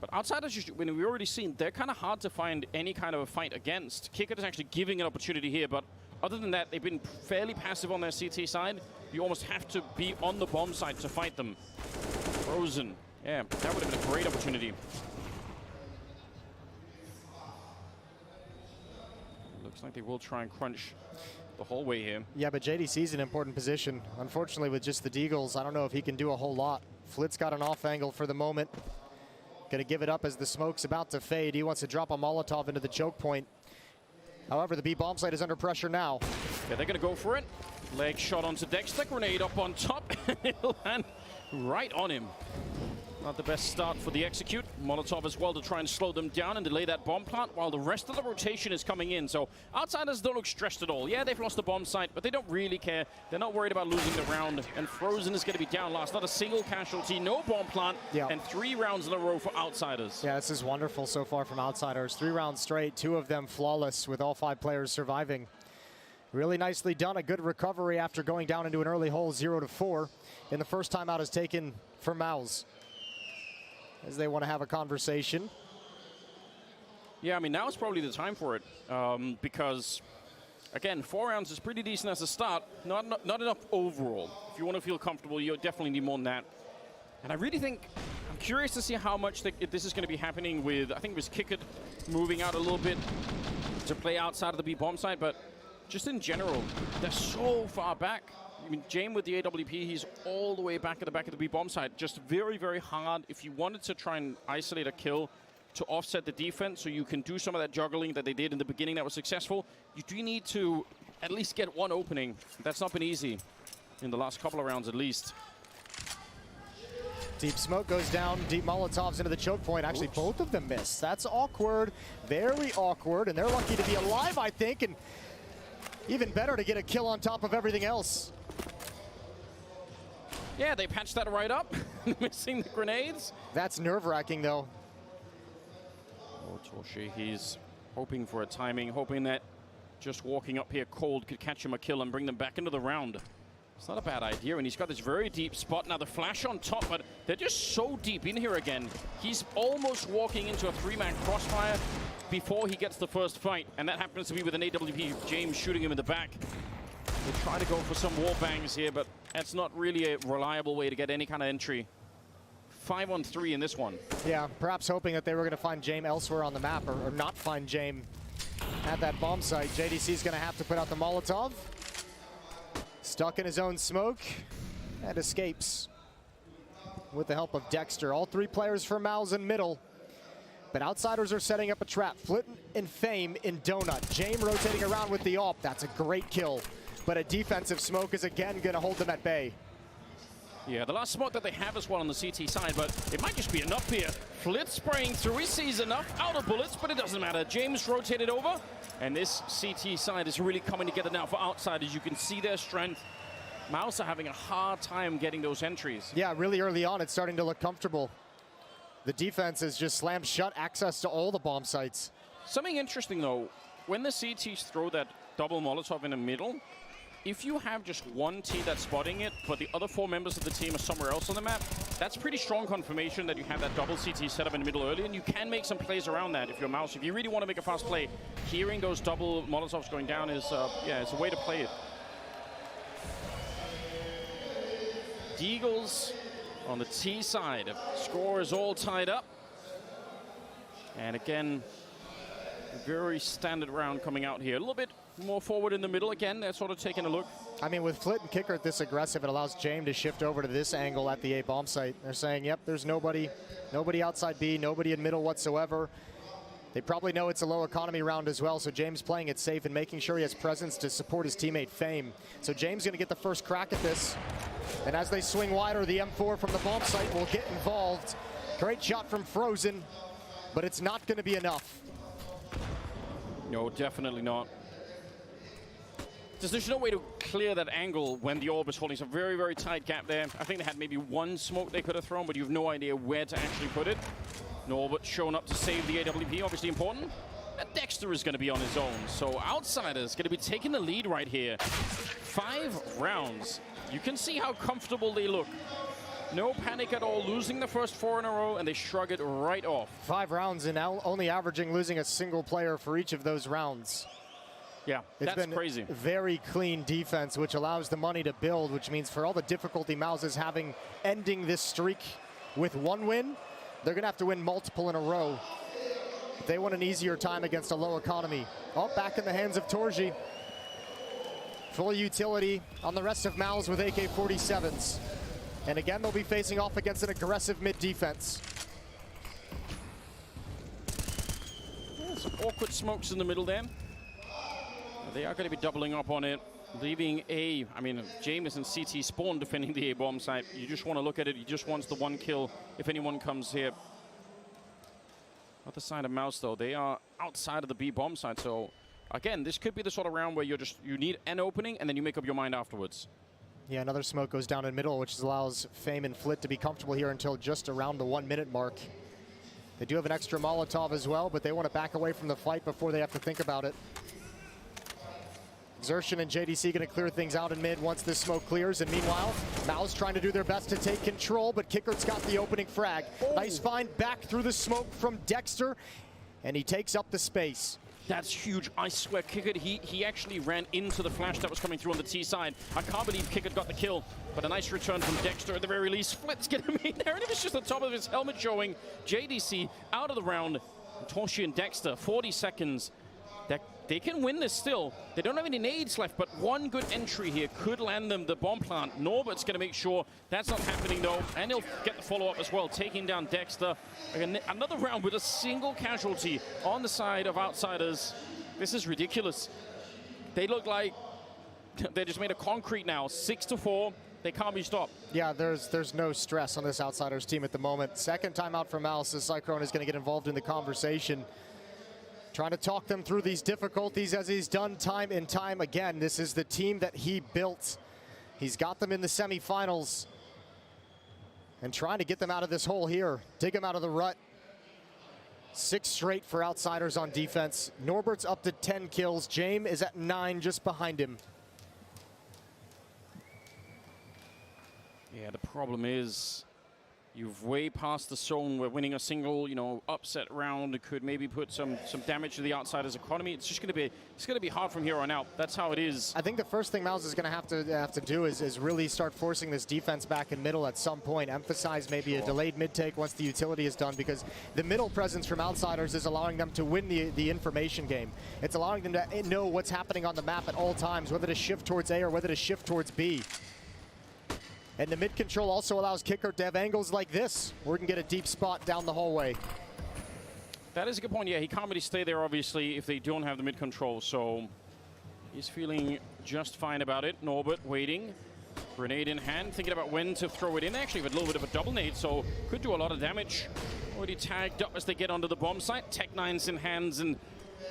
But Outsiders, when we've already seen, they're kind of hard to find any kind of a fight against. Kicker is actually giving an opportunity here, but other than that, they've been fairly passive on their CT side. You almost have to be on the bomb side to fight them. Frozen. Yeah, that would have been a great opportunity. Looks like they will try and crunch the whole way here. Yeah, but JDC's in an important position. Unfortunately, with just the Deagles, I don't know if he can do a whole lot. Flit's got an off angle for the moment. Gonna give it up as the smoke's about to fade. He wants to drop a Molotov into the choke point. However, the B bomb site is under pressure now. Yeah, they're gonna go for it. Leg shot onto Dexter, grenade up on top. It'll land right on him. Not the best start for the execute. Molotov as well to try and slow them down and delay that bomb plant while the rest of the rotation is coming in. So Outsiders don't look stressed at all. Yeah, they've lost the bomb site, but they don't really care. They're not worried about losing the round. And Frozen is going to be down last. Not a single casualty, no bomb plant, and 3 rounds in a row for Outsiders. Yeah, this is wonderful so far from Outsiders. 3 rounds straight, 2 of them flawless with all 5 players surviving. Really nicely done. A good recovery after going down into an early hole 0-4. And the first time out is taken for MOUZ, as they want to have a conversation. Yeah, I mean, now is probably the time for it. Because, again, 4 rounds is pretty decent as a start. Not enough overall. If you want to feel comfortable, you definitely need more than that. And I really think, I'm curious to see how much this is going to be happening with, I think it was Kickit moving out a little bit to play outside of the B bomb site, but just in general, they're so far back. I mean, Jame with the AWP, he's all the way back at the back of the B bomb site. Just very, very hard. If you wanted to try and isolate a kill to offset the defense so you can do some of that juggling that they did in the beginning that was successful, you do need to at least get 1 opening. That's not been easy in the last couple of rounds at least. Deep smoke goes down, deep Molotovs into the choke point. Actually, both of them miss. That's awkward, very awkward, and they're lucky to be alive, I think, and even better to get a kill on top of everything else. Yeah, they patched that right up, missing the grenades. That's nerve-wracking, though. Oh, Torshi, he's hoping for a timing, hoping that just walking up here cold could catch him a kill and bring them back into the round. It's not a bad idea, and he's got this very deep spot. Now the flash on top, but they're just so deep in here again. He's almost walking into a 3-man crossfire before he gets the first fight, and that happens to be with an AWP. James shooting him in the back. They try to go for some wall bangs here, but that's not really a reliable way to get any kind of entry. 5-on-3 in this one. Yeah, perhaps hoping that they were going to find James elsewhere on the map, or not find James at that bomb site. JDC's going to have to put out the Molotov. Stuck in his own smoke, and escapes with the help of Dexter. All 3 players for MOUZ in middle, but Outsiders are setting up a trap. Flit and Fame in Donut. James rotating around with the AWP. That's a great kill, but a defensive smoke is again going to hold them at bay. Yeah, the last smoke that they have as well on the CT side, but it might just be enough here. Flit spraying through, he sees enough, out of bullets, but it doesn't matter. James rotated over, and this CT side is really coming together now for Outsiders. You can see their strength. MOUZ are having a hard time getting those entries. Yeah, really early on, it's starting to look comfortable. The defense is just slammed shut, access to all the bomb sites. Something interesting, though, when the CTs throw that double Molotov in the middle, if you have just one team that's spotting it, but the other 4 members of the team are somewhere else on the map, that's pretty strong confirmation that you have that double CT set up in the middle early, and you can make some plays around that if you're MOUZ. If you really want to make a fast play, hearing those double Molotovs going down is, yeah, it's a way to play it. Deagles on the T side. Score is all tied up. And again, very standard round coming out here. A little bit more forward in the middle again. They're sort of taking a look. I mean, with Flit and Kickert this aggressive, it allows James to shift over to this angle at the A bomb site. They're saying, yep, there's nobody outside B, nobody in middle whatsoever. They probably know it's a low economy round as well, so James playing it safe and making sure he has presence to support his teammate Fame. So James going to get the first crack at this. And as they swing wider, the M4 from the bomb site will get involved. Great shot from Frozen, but it's not going to be enough. No, definitely not. There's no way to clear that angle when the orb is holding. It's a very, very tight gap there. I think they had maybe one smoke they could have thrown, but you have no idea where to actually put it. Norbert showing up to save the AWP, obviously important. And Dexter is going to be on his own. So Outsiders going to be taking the lead right here. 5 rounds. You can see how comfortable they look. No panic at all, losing the first 4 in a row, and they shrug it right off. 5 rounds and now only averaging losing a single player for each of those rounds. Yeah, it's that's been crazy. Very clean defense, which allows the money to build, which means for all the difficulty MOUZ is having ending this streak with 1 win, they're going to have to win multiple in a row. They want an easier time against a low economy. Oh, back in the hands of Torji. Full utility on the rest of MOUZ with AK-47s. And again, they'll be facing off against an aggressive mid defense. Yeah, some awkward smokes in the middle there. They are going to be doubling up on it, leaving A. I mean, James and CT spawn defending the A bomb site. You just want to look at it. He just wants the 1 kill if anyone comes here. Other side of MOUZ, though, they are outside of the B bomb site. So, again, this could be the sort of round where you need an opening and then you make up your mind afterwards. Yeah, another smoke goes down in middle, which allows Fame and Flit to be comfortable here until just around the 1-minute mark. They do have an extra Molotov as well, but they want to back away from the fight before they have to think about it. Xertion and JDC going to clear things out in mid once this smoke clears. And meanwhile, MOUZ trying to do their best to take control, but Kickert's got the opening frag. Oh. Nice find back through the smoke from Dexter, and he takes up the space. That's huge. I swear, Kickert, he actually ran into the flash that was coming through on the T side. I can't believe Kickert got the kill, but a nice return from Dexter at the very least. Flit's getting him in there, and it was just the top of his helmet showing. JDC out of the round. Torshi and Dexter, 40 seconds. They can win this still. They don't have any nades left, but 1 good entry here could land them the bomb plant. Norbert's going to make sure that's not happening, though, and he'll get the follow-up as well, taking down Dexter. Another round with a single casualty on the side of Outsiders. This is ridiculous. They look like they just made a concrete now. 6-4. They can't be stopped. Yeah, there's no stress on this Outsiders team at the moment. Second timeout for MOUZ, as Cyclone is going to get involved in the conversation. Trying to talk them through these difficulties as he's done time and time again. This is the team that he built. He's got them in the semifinals. And trying to get them out of this hole here. Dig them out of the rut. 6 straight for Outsiders on defense. Norbert's up to 10 kills. James is at 9 just behind him. Yeah, the problem is you've way past the zone where winning a single, upset round could maybe put some damage to the Outsiders' economy. It's just going to be hard from here on out. That's how it is. I think the first thing MOUZ is going to have to do is really start forcing this defense back in middle at some point. Emphasize maybe a delayed mid take once the utility is done, because the middle presence from Outsiders is allowing them to win the information game. It's allowing them to know what's happening on the map at all times, whether to shift towards A or whether to shift towards B. And the mid control also allows qWiNt to have angles like this, where he can get a deep spot down the hallway. That is a good point. Yeah, he can't really stay there, obviously, if they don't have the mid control. So he's feeling just fine about it. Norbert waiting. Grenade in hand, thinking about when to throw it in. Actually, with a little bit of a double nade, so could do a lot of damage. Already tagged up as they get onto the bomb site. Tech-9's in hands, and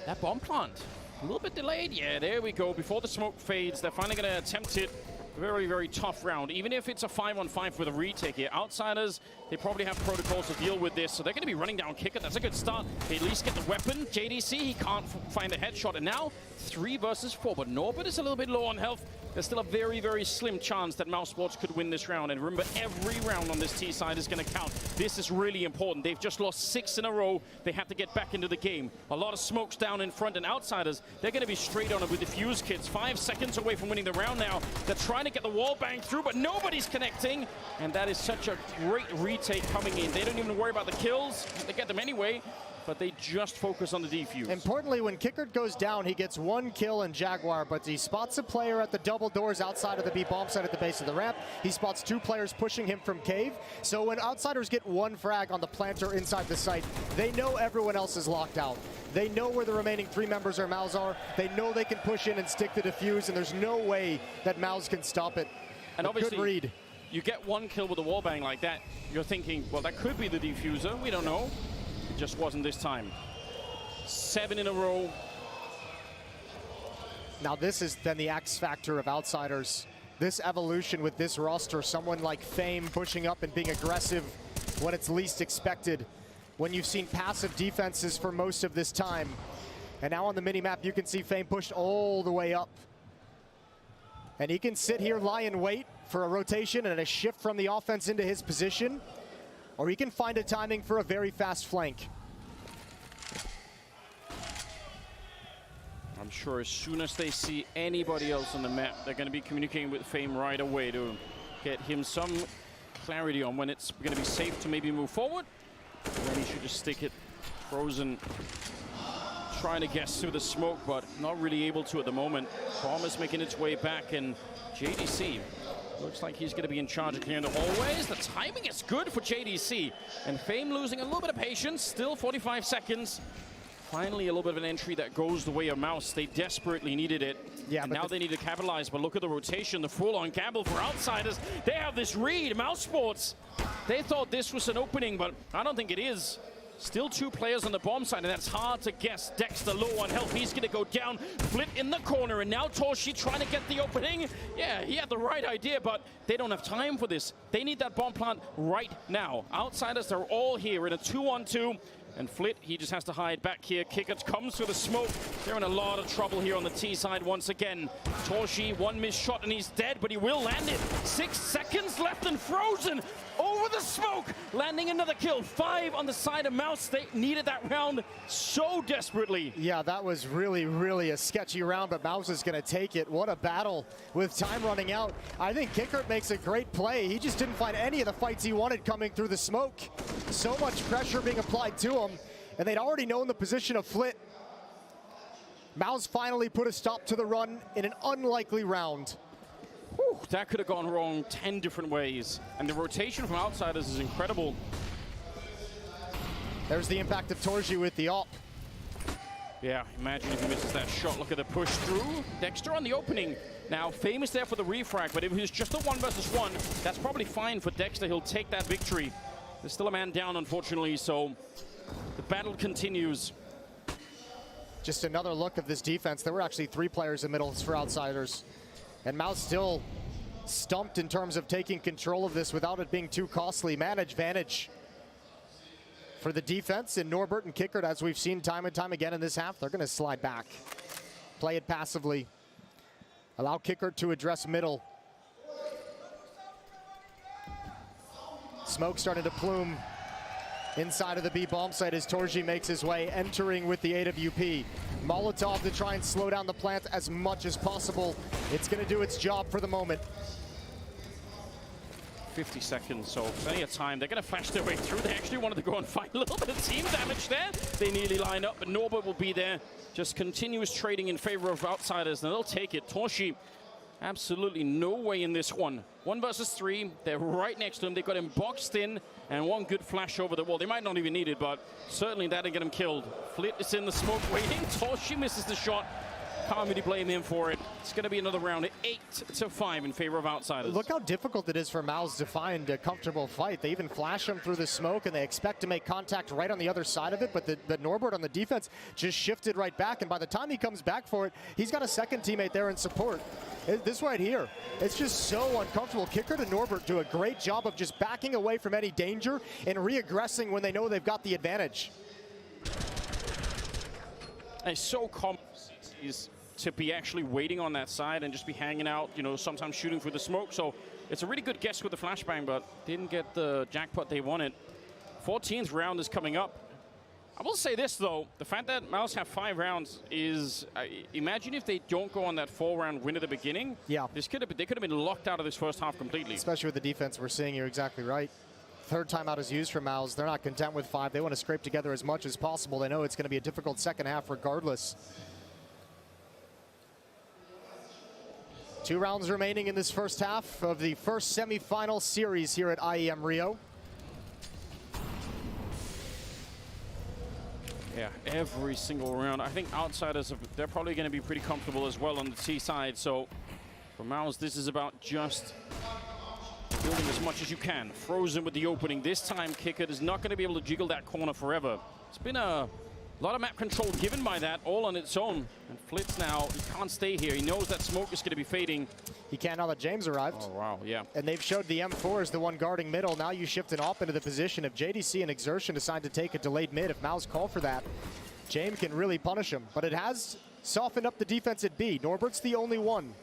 that bomb plant, a little bit delayed. Yeah, there we go. Before the smoke fades, they're finally going to attempt it. Very, very tough round. Even if it's a 5-on-5 with a retake here, Outsiders, they probably have protocols to deal with this, so they're going to be running down qWiNt. That's a good start. They at least get the weapon. JDC, he can't find a headshot, and now 3 versus 4, but Norbert is a little bit low on health. There's still a very, very slim chance that MOUZ Sports could win this round, and remember, every round on this T side is going to count. This is really important. They've just lost 6 in a row. They have to get back into the game. A lot of smokes down in front, and Outsiders, they're going to be straight on it with the fuse kits. 5 seconds away from winning the round now. They're trying to get the wall bang through, but nobody's connecting, and that is such a great retake coming in. They don't even worry about the kills. They get them anyway, but they just focus on the defuse. Importantly, when qWiNt goes down, he gets 1 kill in Jaguar, but he spots a player at the double doors outside of the B bomb site at the base of the ramp. He spots 2 players pushing him from cave. So when Outsiders get 1 frag on the planter inside the site, they know everyone else is locked out. They know where the remaining 3 members of MOUZ are. They know they can push in and stick the defuse, and there's no way that MOUZ can stop it. And obviously, good read. You get 1 kill with a wallbang like that, you're thinking, well, that could be the defuser. We don't know. It just wasn't this time. 7 in a row. Now this is then the X factor of Outsiders. This evolution with this roster, someone like Fame pushing up and being aggressive when it's least expected, when you've seen passive defenses for most of this time. And now on the mini-map, you can see Fame pushed all the way up. And he can sit here, lie in wait for a rotation and a shift from the offense into his position, or he can find a timing for a very fast flank. I'm sure as soon as they see anybody else on the map, they're going to be communicating with Fame right away to get him some clarity on when it's going to be safe to maybe move forward. And then he should just stick it. Frozen trying to guess through the smoke, but not really able to at the moment. Bomb is making its way back, and JDC looks like he's going to be in charge of clearing the hallways. The timing is good for JDC, and Fame losing a little bit of patience. Still 45 seconds. Finally, a little bit of an entry that goes the way of MOUZ. They desperately needed it. Yeah, and now they need to capitalize, but look at the rotation, the full-on gamble for Outsiders. They have this read. MOUZ Sports, they thought this was an opening, but I don't think it is. Still 2 players on the bomb side, and that's hard to guess. Dexter low on health. He's going to go down. Flit in the corner, and now Torshi trying to get the opening. Yeah, he had the right idea, but they don't have time for this. They need that bomb plant right now. Outsiders, they're all here in a 2-on-2. And Flit, he just has to hide back here. qWiNt comes through the smoke. They're in a lot of trouble here on the T side once again. Torshi, 1 missed shot and he's dead, but he will land it. 6 seconds left and Frozen over the smoke, landing another kill. 5 on the side of MOUZ. They needed that round so desperately. Yeah, that was really, really a sketchy round, but MOUZ is going to take it. What a battle with time running out. I think qWiNt makes a great play. He just didn't find any of the fights he wanted coming through the smoke. So much pressure being applied to him, and they'd already known the position of Flit. MOUZ finally put a stop to the run in an unlikely round. Whew, that could have gone wrong 10 different ways. And the rotation from Outsiders is incredible. There's the impact of Torji with the op. Yeah, imagine if he misses that shot. Look at the push through. Dexter on the opening. Now, Fame is there for the refrag, but if it was just a 1 versus 1, that's probably fine for Dexter. He'll take that victory. There's still a man down, unfortunately, so the battle continues. Just another look of this defense. There were actually 3 players in middle for Outsiders. And MOUZ still stumped in terms of taking control of this without it being too costly. Manage Vantage. for the defense, and Norbert and qWiNt22, as we've seen time and time again in this half, they're going to slide back. Play it passively. Allow qWiNT22 to address middle. Smoke starting to plume inside of the B bomb site as Torji makes his way, entering with the AWP. Molotov to try and slow down the plant as much as possible. It's going to do its job for the moment. 50 seconds, so plenty of time. They're going to flash their way through. They actually wanted to go and fight a little bit of team damage there. They nearly line up, but Norbert will be there. Just continuous trading in favor of outsiders, and they'll take it. Torji, absolutely no way in this one. 1 versus 3. They're right next to him. They got him boxed in, and one good flash over the wall. They might not even need it, but certainly that'll get him killed. Flit is in the smoke waiting. Torji misses the shot. Can't really blame him for it. It's going to be another round, 8-5 in favor of outsiders. Look how difficult it is for MOUZ to find a comfortable fight. They even flash him through the smoke, and they expect to make contact right on the other side of it, but the Norbert on the defense just shifted right back, and by the time he comes back for it, he's got a second teammate there in support. This right here, it's just so uncomfortable. qWiNT22 and Norbert do a great job of just backing away from any danger and re-aggressing when they know they've got the advantage. It's so common to be actually waiting on that side and just be hanging out, you know, sometimes shooting through the smoke. So it's a really good guess with the flashbang, but didn't get the jackpot they wanted. 14th round is coming up. I will say this, though. The fact that MOUZ have 5 rounds is, imagine if they don't go on that 4-round win at the beginning. Yeah. They could have been locked out of this first half completely. Especially with the defense we're seeing, you're exactly right. Third timeout is used for MOUZ. They're not content with 5. They want to scrape together as much as possible. They know it's going to be a difficult second half regardless. 2 rounds remaining in this first half of the first semi-final series here at IEM Rio. Yeah, every single round. I think outsiders, they're probably going to be pretty comfortable as well on the T side. So for MOUZ, this is about just building as much as you can. Frozen with the opening. This time, qWiNT22 is not going to be able to jiggle that corner forever. It's been a lot of map control given by that, all on its own. And Flitz now, he can't stay here. He knows that smoke is going to be fading. He can't now that James arrived. Oh, wow, yeah. And they've showed the M4 as the one guarding middle. Now you shift an op into the position. If JDC and Exertion decide to take a delayed mid, if MOUZ call for that, James can really punish him. But it has softened up the defense at B. Norbert's the only one.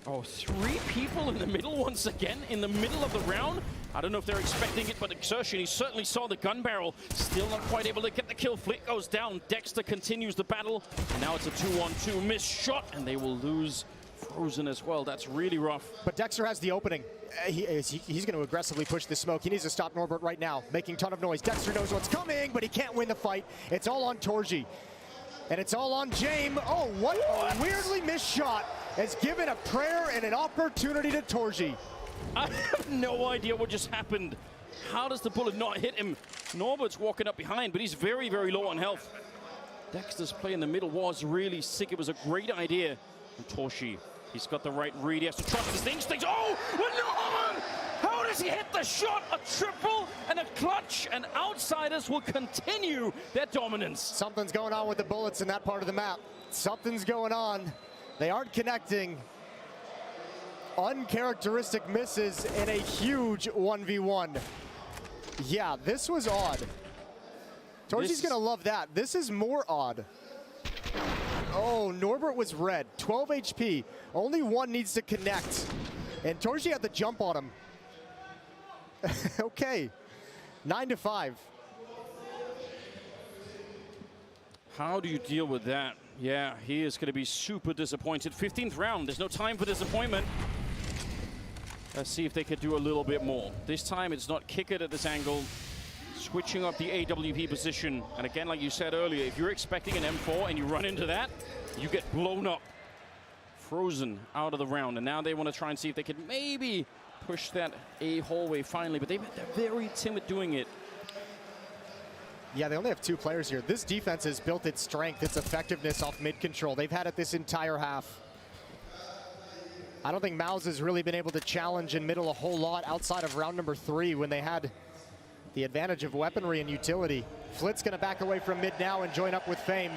Oh, 3 people in the middle once again, in the middle of the round. I don't know if they're expecting it, but Exertion, he certainly saw the gun barrel. Still not quite able to get the kill. Flit goes down. Dexter continues the battle. And now it's a 2-on-2 missed shot, and they will lose Frozen as well. That's really rough. But Dexter has the opening. He's going to aggressively push the smoke. He needs to stop Norbert right now, making a ton of noise. Dexter knows what's coming, but he can't win the fight. It's all on Torji. And it's all on James. Oh, what a weirdly missed shot has given a prayer and an opportunity to Torji. I have no idea what just happened. How does the bullet not hit him? Norbert's walking up behind, but he's very, very low on health. Dexter's play in the middle was really sick. It was a great idea. And Torji, he's got the right read. He has to trust his instincts. Oh, Norman! How does he hit the shot? A triple and a clutch, and outsiders will continue their dominance. Something's going on with the bullets in that part of the map. Something's going on. They aren't connecting. Uncharacteristic misses in a huge 1v1. Yeah, this was odd. Torji's gonna love that. This is more odd. Oh, Norbert was red. 12 HP. Only one needs to connect. And Torji had the jump on him. Okay. 9-5. How do you deal with that? Yeah, he is going to be super disappointed. 15th round, there's no time for disappointment. Let's see if they could do a little bit more. This time it's not qWiNT at this angle. Switching up the AWP position. And again, like you said earlier, if you're expecting an M4 and you run into that, you get blown up. Frozen out of the round. And now they want to try and see if they can maybe push that A hallway finally. But they're very timid doing it. Yeah, they only have 2 players here. This defense has built its strength, its effectiveness off mid control. They've had it this entire half. I don't think MOUZ has really been able to challenge in middle a whole lot outside of round number 3 when they had the advantage of weaponry and utility. Flit's going to back away from mid now and join up with Fame.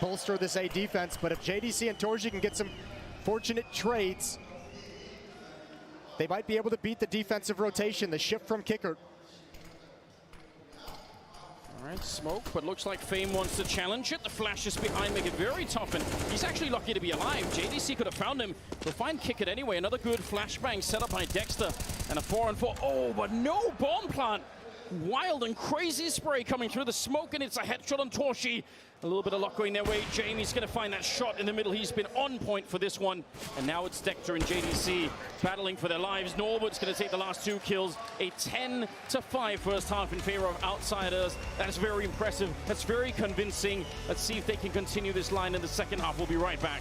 Bolster this A defense, but if JDC and Torji can get some fortunate trades, they might be able to beat the defensive rotation, the shift from qWiNT. All right, smoke, but looks like Fame wants to challenge it. The flashes behind make it very tough, and he's actually lucky to be alive. JDC could have found him. He'll find Kick it anyway. Another good flashbang set up by Dexter, and a 4-on-4. Oh, but no bomb plant. Wild and crazy spray coming through the smoke, and it's a headshot on Torshi. A little bit of luck going their way. Jamie's going to find that shot in the middle. He's been on point for this one. And now it's Dexter and JDC battling for their lives. Norwood's going to take the last 2 kills. A 10-5 first half in favor of Outsiders. That is very impressive. That's very convincing. Let's see if they can continue this line in the second half. We'll be right back.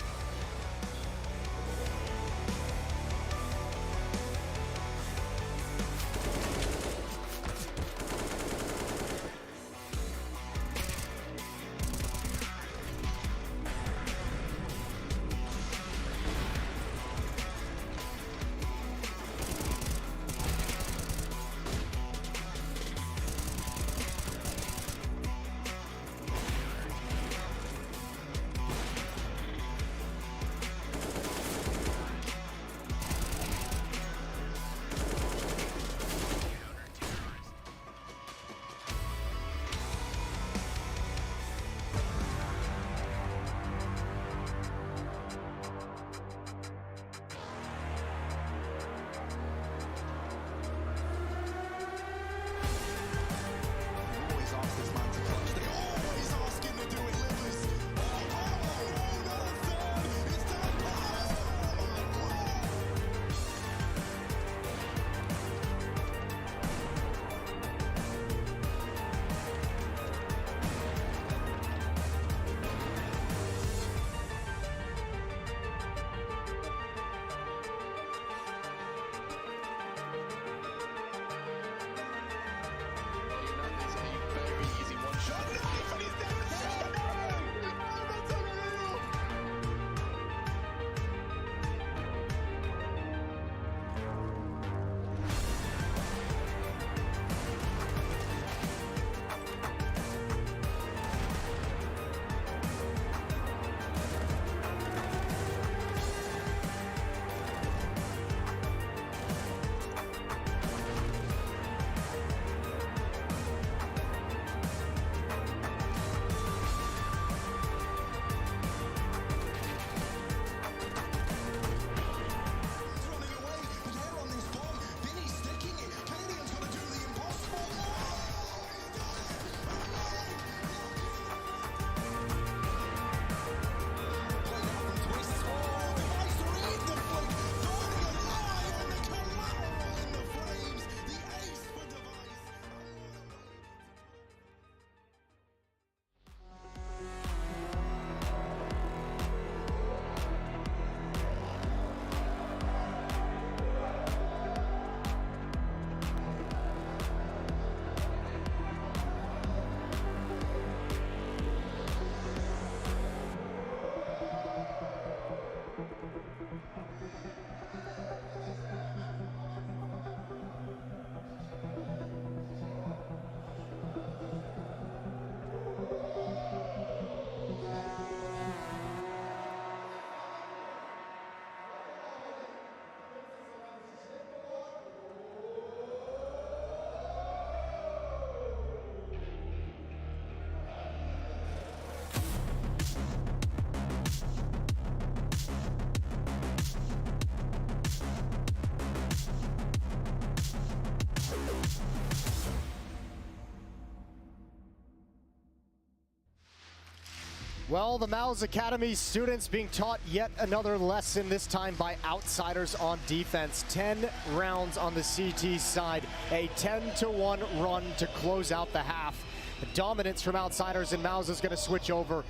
Well, the MOUZ Academy students being taught yet another lesson, this time by Outsiders on defense. 10 rounds on the CT side, a 10-1 run to close out the half. The dominance from Outsiders, and MOUZ is going to switch over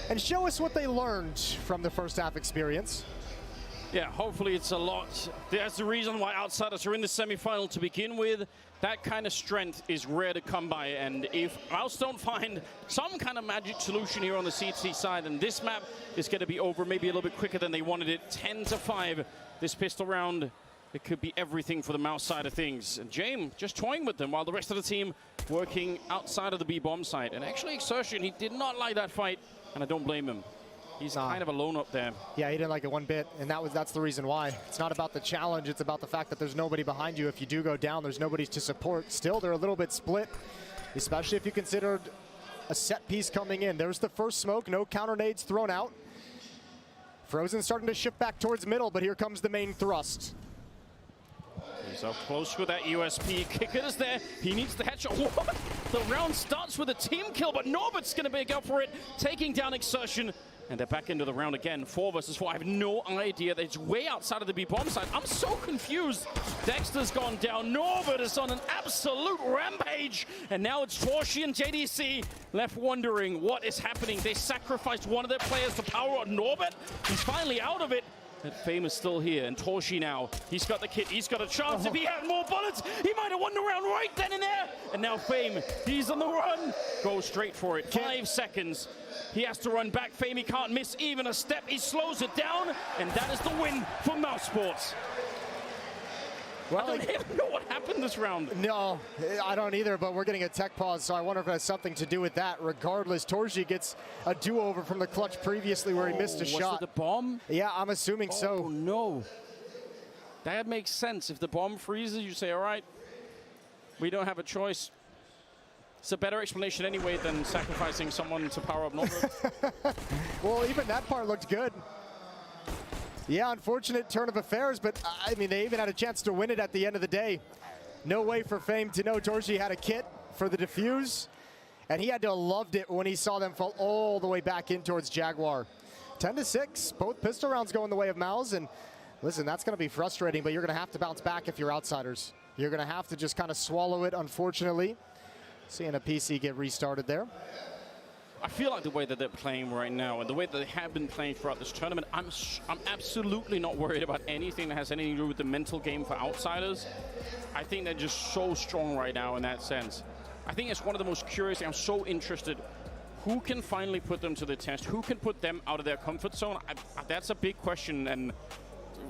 and show us what they learned from the first half experience. Yeah, hopefully it's a lot. That's the reason why Outsiders are in the semi-final to begin with. That kind of strength is rare to come by, and if MOUZ don't find some kind of magic solution here on the CT side, then this map is going to be over maybe a little bit quicker than they wanted it. 10-5, this pistol round. It could be everything for the MOUZ side of things. And James just toying with them while the rest of the team working outside of the B-bomb site. And actually, Exertion, he did not like that fight, and I don't blame him. He's kind of alone up there. Yeah, he didn't like it one bit, and that's the reason why. It's not about the challenge, it's about the fact that there's nobody behind you. If you do go down, there's nobody to support. Still, they're a little bit split. especially if you considered a set piece coming in. There's the first smoke, no counter nades thrown out. Frozen starting to shift back towards middle, but here comes the main thrust. He's up close with that USP. Kicker is there. He needs the headshot. What? The round starts with a team kill, but Norbert's going to make up for it, taking down Exertion. And they're back into the round again. 4 versus 4. I have no idea. It's way outside of the B-bomb side. I'm so confused. Dexter's gone down. Norbert is on an absolute rampage. And now it's Torshi and JDC left wondering what is happening. They sacrificed one of their players to power on Norbert. He's finally out of it. And Fame is still here, and Torshi now, he's got the kit, he's got a chance. If he had more bullets, he might have won the round right then and there. And now Fame, he's on the run. Go straight for it, 5 seconds. He has to run back. Fame, he can't miss even a step. He slows it down, and that is the win for MOUZ Sports. Well, I don't even know what happened this round. No, I don't either, but we're getting a tech pause, so I wonder if it has something to do with that. Regardless, Torshi gets a do-over from the clutch previously where he missed a shot. Was it the bomb? Yeah, I'm assuming so. Oh, no. That makes sense. If the bomb freezes, you say, all right, we don't have a choice. It's a better explanation anyway than sacrificing someone to power up Norbert. Well, even that part looked good. Yeah, unfortunate turn of affairs, but I mean, they even had a chance to win it at the end of the day. No way for Fame to know Torshi had a kit for the defuse, and he had to have loved it when he saw them fall all the way back in towards Jaguar. 10-6, both pistol rounds going the way of MOUZ, and listen, that's going to be frustrating, but you're going to have to bounce back if you're outsiders. You're going to have to just kind of swallow it, unfortunately. Seeing a PC get restarted there. I feel like the way that they're playing right now and the way that they have been playing throughout this tournament, I'm absolutely not worried about anything that has anything to do with the mental game for outsiders. I think they're just so strong right now in that sense. I think it's one of the most curious. I'm so interested. Who can finally put them to the test? Who can put them out of their comfort zone? That's a big question, and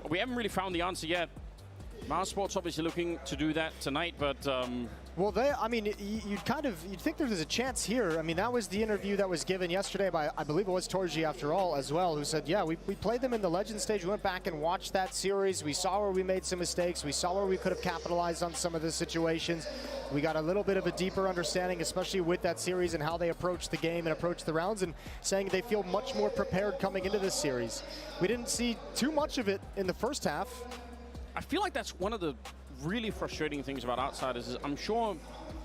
we haven't really found the answer yet. MOUZ Sports obviously looking to do that tonight, but well, I mean, you'd think there's a chance here. I mean, that was the interview that was given yesterday by, I believe it was Torji after all as well, who said, yeah, we played them in the Legend stage. We went back and watched that series. We saw where we made some mistakes. We saw where we could have capitalized on some of the situations. We got a little bit of a deeper understanding, especially with that series and how they approach the game and approach the rounds, and saying they feel much more prepared coming into this series. We didn't see too much of it in the first half. I feel like that's one of the really frustrating things about outsiders is I'm sure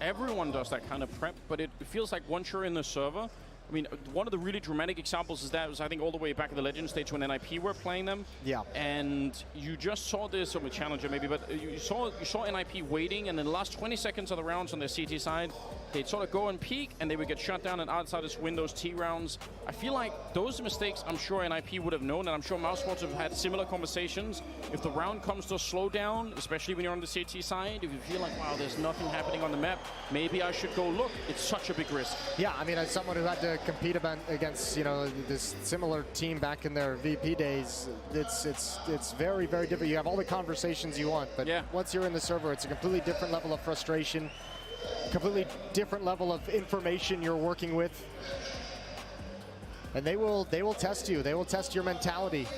everyone does that kind of prep, but it feels like once you're in the server, I mean, one of the really dramatic examples is that was, I think, all the way back at the Legend stage when NIP were playing them. Yeah. And you just saw this, or a Challenger maybe, but you saw NIP waiting, and in the last 20 seconds of the rounds on their CT side, they'd sort of go and peek, and they would get shut down, and outsiders win those T rounds. I feel like those mistakes, I'm sure NIP would have known, and I'm sure MOUZ Sports have had similar conversations. If the round comes to a slowdown, especially when you're on the CT side, if you feel like, wow, there's nothing happening on the map, maybe I should go look. It's such a big risk. Yeah, I mean, as someone who had to compete against, you know, this similar team back in their VP days, it's very, very different. You have all the conversations you want, but once you're in the server, it's a completely different level of frustration, completely different level of information you're working with, and they will test you. They will test your mentality.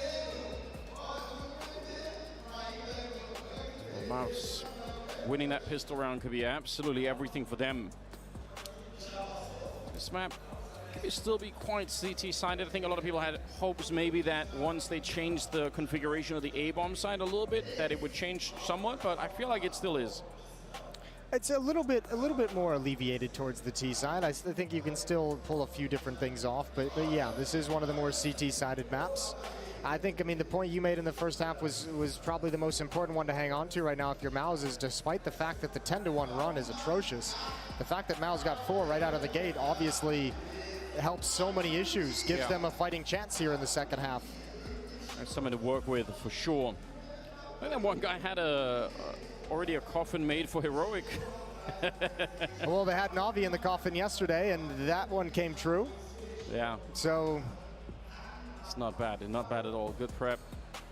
Well, MOUZ winning that pistol round could be absolutely everything for them. This map could still be quite CT-sided. I think a lot of people had hopes maybe that once they changed the configuration of the A-bomb side a little bit, that it would change somewhat, but I feel like it still is. It's a little bit more alleviated towards the T side. I think you can still pull a few different things off, but yeah, this is one of the more CT-sided maps. I think, I mean, the point you made in the first half was probably the most important one to hang on to right now if you're MOUZ, is despite the fact that the 10-1 run is atrocious, the fact that MOUZ got 4 right out of the gate obviously helps so many issues, gives them a fighting chance here in the second half. There's something to work with for sure. And then one guy had already a coffin made for Heroic. Well, they had Navi in the coffin yesterday, and that one came true. Yeah. So it's not bad. Not bad at all. Good prep.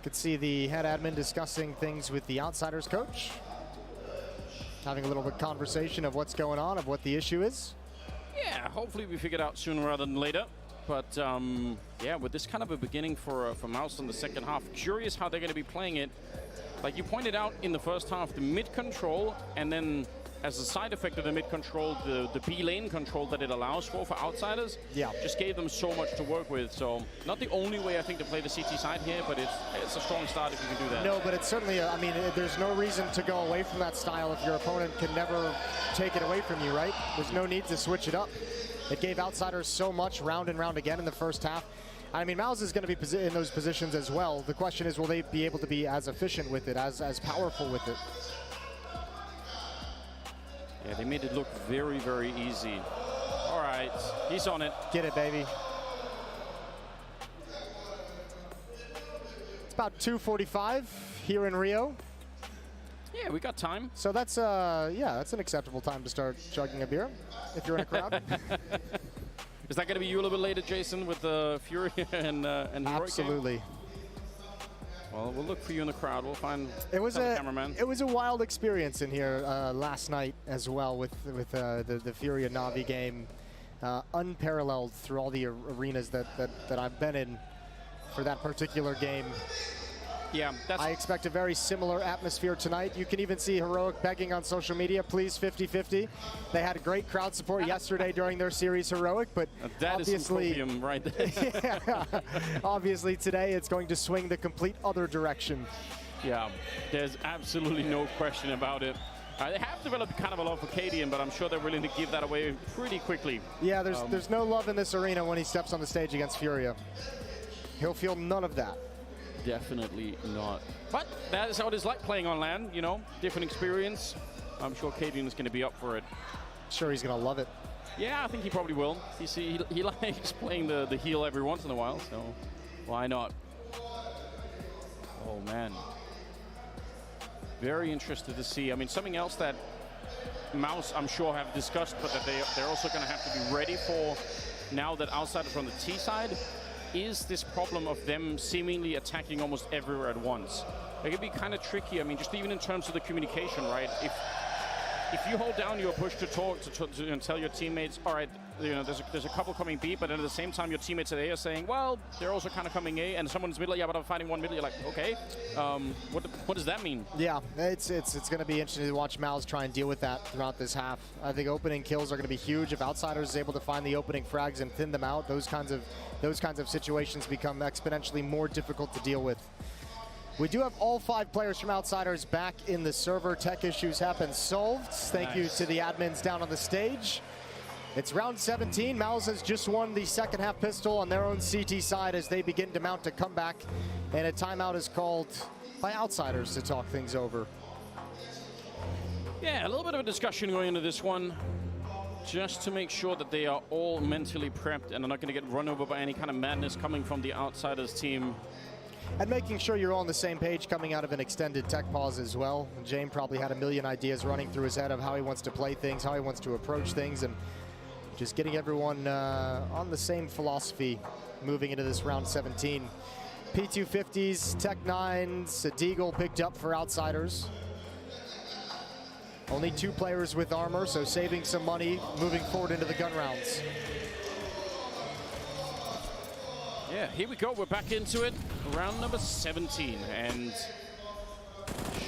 Could see the head admin discussing things with the Outsiders coach, having a little bit of conversation of what's going on, of what the issue is. Yeah, hopefully we figure it out sooner rather than later. But yeah, with this kind of a beginning for MOUZ in the second half, curious how they're going to be playing it. Like you pointed out in the first half, the mid control and then as a side effect of the mid control, the B lane control that it allows for outsiders, just gave them so much to work with. So not the only way I think to play the CT side here, but it's a strong start if you can do that. No, but it's certainly, I mean, there's no reason to go away from that style if your opponent can never take it away from you, right? There's no need to switch it up. It gave outsiders so much round and round again in the first half. I mean, MOUZ is going to be in those positions as well. The question is, will they be able to be as efficient with it, as powerful with it? Yeah, they made it look very, very easy. All right, he's on it. Get it, baby. It's about 2:45 here in Rio. Yeah, we got time. So that's that's an acceptable time to start chugging a beer if you're in a crowd. Is that going to be you a little bit later, Jason, with Fury and Heroic? Absolutely. Well, we'll look for you in the crowd. We'll find the cameraman. It was a wild experience in here last night as well with the Fury and Na'Vi game, unparalleled through all the arenas that I've been in for that particular game. Yeah, I expect a very similar atmosphere tonight. You can even see Heroic begging on social media, please 50-50. They had great crowd support yesterday during their series Heroic, but that obviously, is some right there. yeah, obviously today it's going to swing the complete other direction. Yeah, there's absolutely no question about it. They have developed kind of a love for qWiNT, but I'm sure they're willing to give that away pretty quickly. Yeah, there's no love in this arena when he steps on the stage against Furia. He'll feel none of that. Definitely not. But that is how it is like playing on LAN, you know, different experience. I'm sure qWiNT is going to be up for it. Sure, he's going to love it. Yeah, I think he probably will. He likes playing the heel every once in a while, so why not? Oh, man. Very interested to see. I mean, something else that MOUZ, I'm sure, have discussed, but that they're also going to have to be ready for now that outsiders on the T side is this problem of them seemingly attacking almost everywhere at once. It can be kind of tricky. I mean, just even in terms of the communication, right? If you hold down your push to talk and tell your teammates, all right, you know, there's a couple coming B, but then at the same time your teammates at A are saying, well, they're also kind of coming A, and someone's middle, yeah, but I'm fighting one middle. You're like, okay, what does that mean? Yeah, it's going to be interesting to watch MOUZ try and deal with that throughout this half. I think opening kills are going to be huge. If outsiders is able to find the opening frags and thin them out, those kinds of situations become exponentially more difficult to deal with. We do have all 5 players from outsiders back in the server. Tech issues have been solved. Thank you to the admins down on the stage. It's round 17. MOUZ has just won the second half pistol on their own CT side as they begin to mount a comeback. And a timeout is called by outsiders to talk things over. Yeah, a little bit of a discussion going into this one, just to make sure that they are all mentally prepped and are not going to get run over by any kind of madness coming from the outsiders team. And making sure you're all on the same page coming out of an extended tech pause as well. James probably had a million ideas running through his head of how he wants to play things, how he wants to approach things, and just getting everyone on the same philosophy moving into this round 17. P250s, Tech 9s, a Deagle picked up for outsiders. Only 2 players with armor, so saving some money moving forward into the gun rounds. Yeah, here we go. We're back into it. Round number 17. And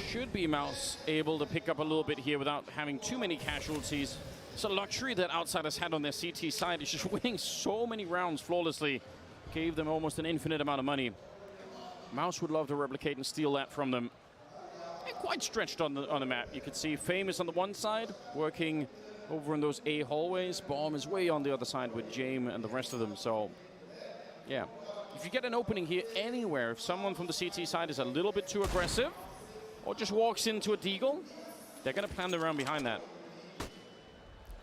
should be MOUZ able to pick up a little bit here without having too many casualties. It's a luxury that outsiders had on their CT side. It's just winning so many rounds flawlessly. Gave them almost an infinite amount of money. MOUZ would love to replicate and steal that from them. And quite stretched on the map. You can see Famous on the one side, working over in those A hallways. Bomb is way on the other side with James and the rest of them. So, yeah. If you get an opening here anywhere, if someone from the CT side is a little bit too aggressive or just walks into a Deagle, they're going to plan the round behind that.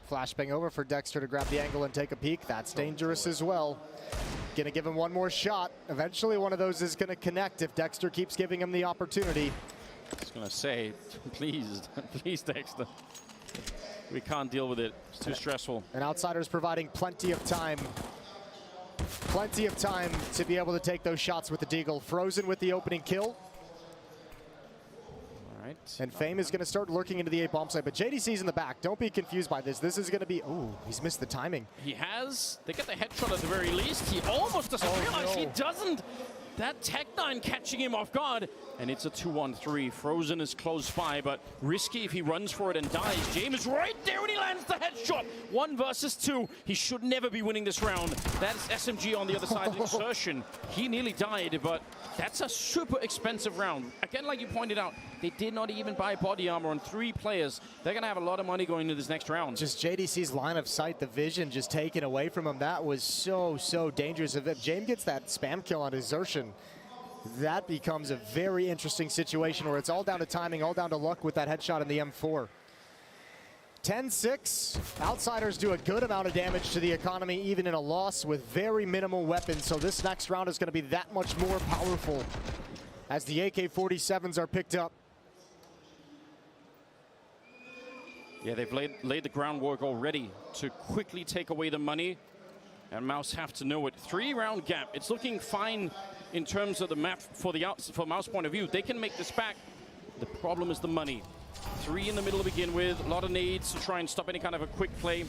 Flashbang over for Dexter to grab the angle and take a peek. That's dangerous as well. Gonna give him one more shot. Eventually one of those is gonna connect if Dexter keeps giving him the opportunity. I was gonna say, please, please Dexter. We can't deal with it, it's too stressful. And outsiders providing plenty of time. Plenty of time to be able to take those shots with the Deagle. Frozen with the opening kill. And Fame is going to start lurking into the A bomb site, but JDC's in the back. Don't be confused by this. This is going to be... Ooh, he's missed the timing. He has. They get the headshot at the very least. He almost doesn't realize he doesn't. that Tech9 catching him off guard. And it's a 2-1-3. Frozen is close by, but risky if he runs for it and dies. James is right there when he lands the headshot. 1 versus 2. He should never be winning this round. That's SMG on the other side of Exertion. He nearly died, but that's a super expensive round. Again, like you pointed out, they did not even buy body armor on 3 players. They're going to have a lot of money going into this next round. Just JDC's line of sight, the vision just taken away from him. That was so dangerous. If James gets that spam kill on Exertion, that becomes a very interesting situation where it's all down to timing, all down to luck with that headshot in the M4. 10-6. Outsiders do a good amount of damage to the economy, even in a loss with very minimal weapons. So this next round is going to be that much more powerful as the AK-47s are picked up. Yeah, they've laid the groundwork already to quickly take away the money. And MOUZ have to know it. 3-round gap. It's looking fine in terms of the map for MOUZ point of view. They can make this back. The problem is the money. 3 in the middle to begin with. A lot of nades to try and stop any kind of a quick play.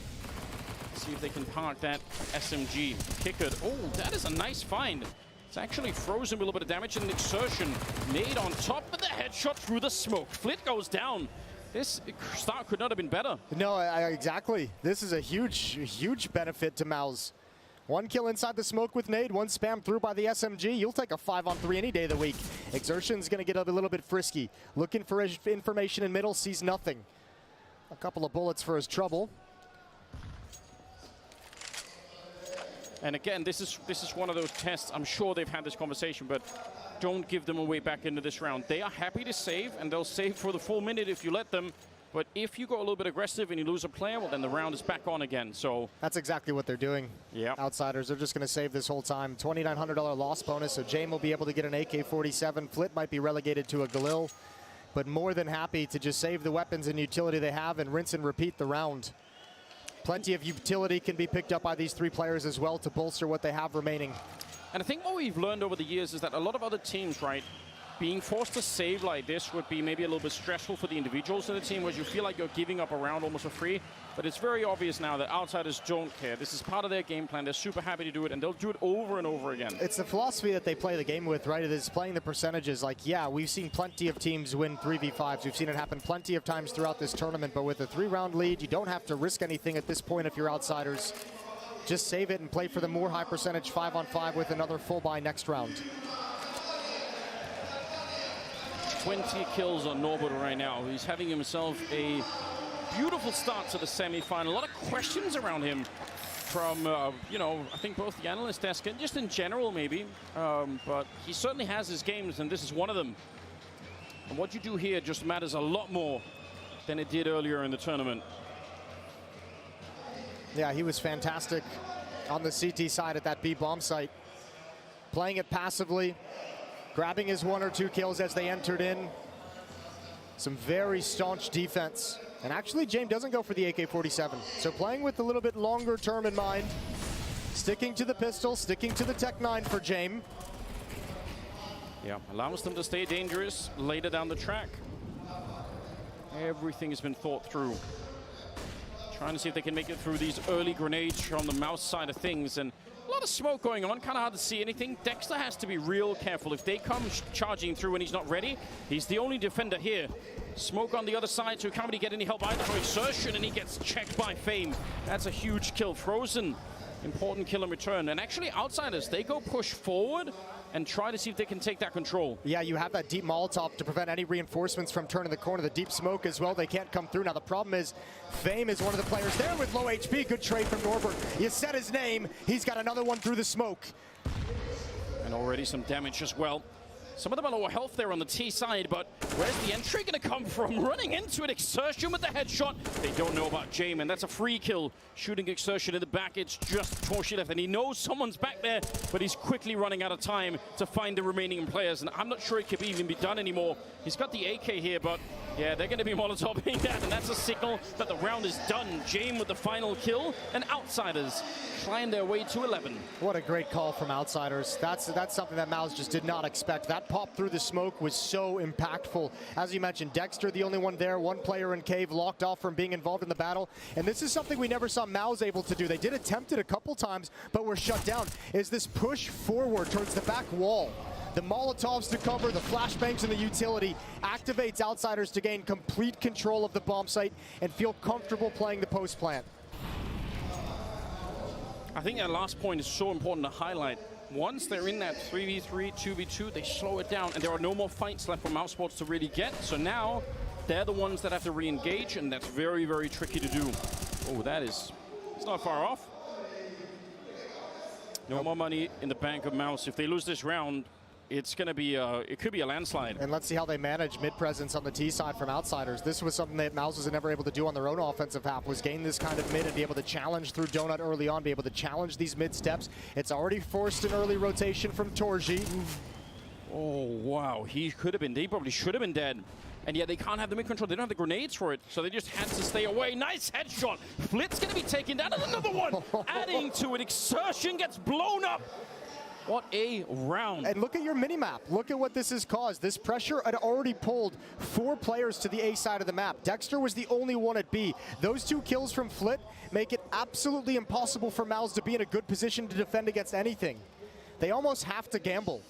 See if they can park that SMG. Kickered. Oh, that is a nice find. It's actually Frozen with a little bit of damage and an Exertion. Nade on top of the headshot through the smoke. Flit goes down. This start could not have been better. No, exactly. This is a huge benefit to MOUZ. 1 kill inside the smoke with nade, 1 spam through by the SMG. You'll take a 5-on-3 any day of the week. Exertion's going to get a little bit frisky. Looking for information in middle, sees nothing. A couple of bullets for his trouble. And again, this is one of those tests. I'm sure they've had this conversation, but don't give them away back into this round. They are happy to save, and they'll save for the full minute if you let them. But if you go a little bit aggressive and you lose a player, well, then the round is back on again. So that's exactly what they're doing. Yeah. Outsiders, they're just going to save this whole time. $2,900 loss bonus, so James will be able to get an AK-47. Flit might be relegated to a Galil, but more than happy to just save the weapons and utility they have and rinse and repeat the round. Plenty of utility can be picked up by these 3 players as well to bolster what they have remaining. And I think what we've learned over the years is that a lot of other teams, right, being forced to save like this would be maybe a little bit stressful for the individuals in the team, where you feel like you're giving up a round almost for free. But it's very obvious now that Outsiders don't care. This is part of their game plan. They're super happy to do it, and they'll do it over and over again. It's the philosophy that they play the game with, right? It is playing the percentages. Like, yeah, we've seen plenty of teams win 3v5s. We've seen it happen plenty of times throughout this tournament. But with a 3-round lead, you don't have to risk anything at this point if you're Outsiders. Just save it and play for the more high percentage 5-on-5 with another full buy next round. 20 kills on Norbert right now. He's having himself a beautiful start to the semi-final. A lot of questions around him from, you know, I think both the analyst desk and just in general maybe. But he certainly has his games, and this is one of them. And what you do here just matters a lot more than it did earlier in the tournament. Yeah, he was fantastic on the CT side at that B bomb site. Playing it passively, grabbing his 1 or 2 kills as they entered in. Some very staunch defense. And actually, James doesn't go for the AK-47. So playing with a little bit longer term in mind. Sticking to the pistol, sticking to the Tech-9 for James. Yeah, allows them to stay dangerous later down the track. Everything has been thought through. Trying to see if they can make it through these early grenades from the MOUZ side of things. And a lot of smoke going on, kind of hard to see anything. Dexter has to be real careful. If they come charging through and he's not ready, he's the only defender here. Smoke on the other side, so he can't really get any help either from Exertion, and he gets checked by Fame. That's a huge kill. Frozen, important kill in return. And actually, Outsiders, they go push forward and try to see if they can take that control. Yeah, you have that deep Molotov to prevent any reinforcements from turning the corner. The deep smoke as well, they can't come through. Now the problem is, Fame is one of the players there with low HP. Good trade from Norbert. You said his name. He's got another one through the smoke. And already some damage as well. Some of them are lower health there on the T side, but where's the entry going to come from? Running into an Exertion with the headshot. They don't know about James, and that's a free kill. Shooting Exertion in the back, it's just Torshi left, and he knows someone's back there, but he's quickly running out of time to find the remaining players, and I'm not sure it can even be done anymore. He's got the AK here, but yeah, they're going to be Molotoving that, and that's a signal that the round is done. James with the final kill, and Outsiders climb their way to 11. What a great call from Outsiders. That's something that MOUZ just did not expect. That pop through the smoke was so impactful. As you mentioned, Dexter, the only one there, 1 player in cave, locked off from being involved in the battle. And this is something we never saw MOUZ able to do. They did attempt it a couple times, but were shut down. Is this push forward towards the back wall The Molotovs to cover, the flashbangs and the utility activates Outsiders to gain complete control of the bomb site and feel comfortable playing the post plant. I think that last point is so important to highlight. Once they're in that 3v3, 2v2, they slow it down, and there are no more fights left for MOUZ Sports to really get. So now they're the ones that have to re-engage, and that's very, very tricky to do. Oh, it's not far off. No more money in the bank of MOUZ. If they lose this round, it's going to be it could be a landslide. And let's see how they manage mid-presence on the T side from Outsiders. This was something that MOUZ was never able to do on their own offensive half, was gain this kind of mid and be able to challenge through Donut early on, be able to challenge these mid steps. It's already forced an early rotation from Torji. Oh, wow. He probably should have been dead. And yet they can't have the mid-control. They don't have the grenades for it, so they just had to stay away. Nice headshot. Flit's going to be taken down, and another one. Adding to it, Exertion gets blown up. What a round. And look at your minimap. Look at what this has caused. This pressure had already pulled 4 players to the A side of the map. Dexter was the only one at B. Those 2 kills from Flit make it absolutely impossible for MOUZ to be in a good position to defend against anything. They almost have to gamble.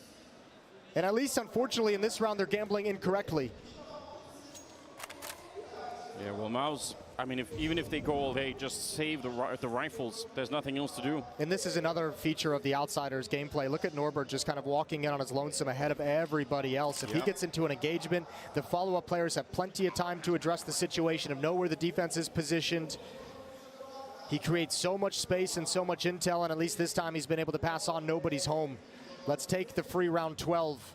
And at least, unfortunately, in this round, they're gambling incorrectly. Yeah, well, MOUZ, I mean, even if they go all day, just save the rifles. There's nothing else to do. And this is another feature of the Outsiders gameplay. Look at Norbert just kind of walking in on his lonesome ahead of everybody else. If he gets into an engagement, the follow-up players have plenty of time to address the situation, of know where the defense is positioned. He creates so much space and so much intel, and at least this time he's been able to pass on nobody's home. Let's take the free round 12.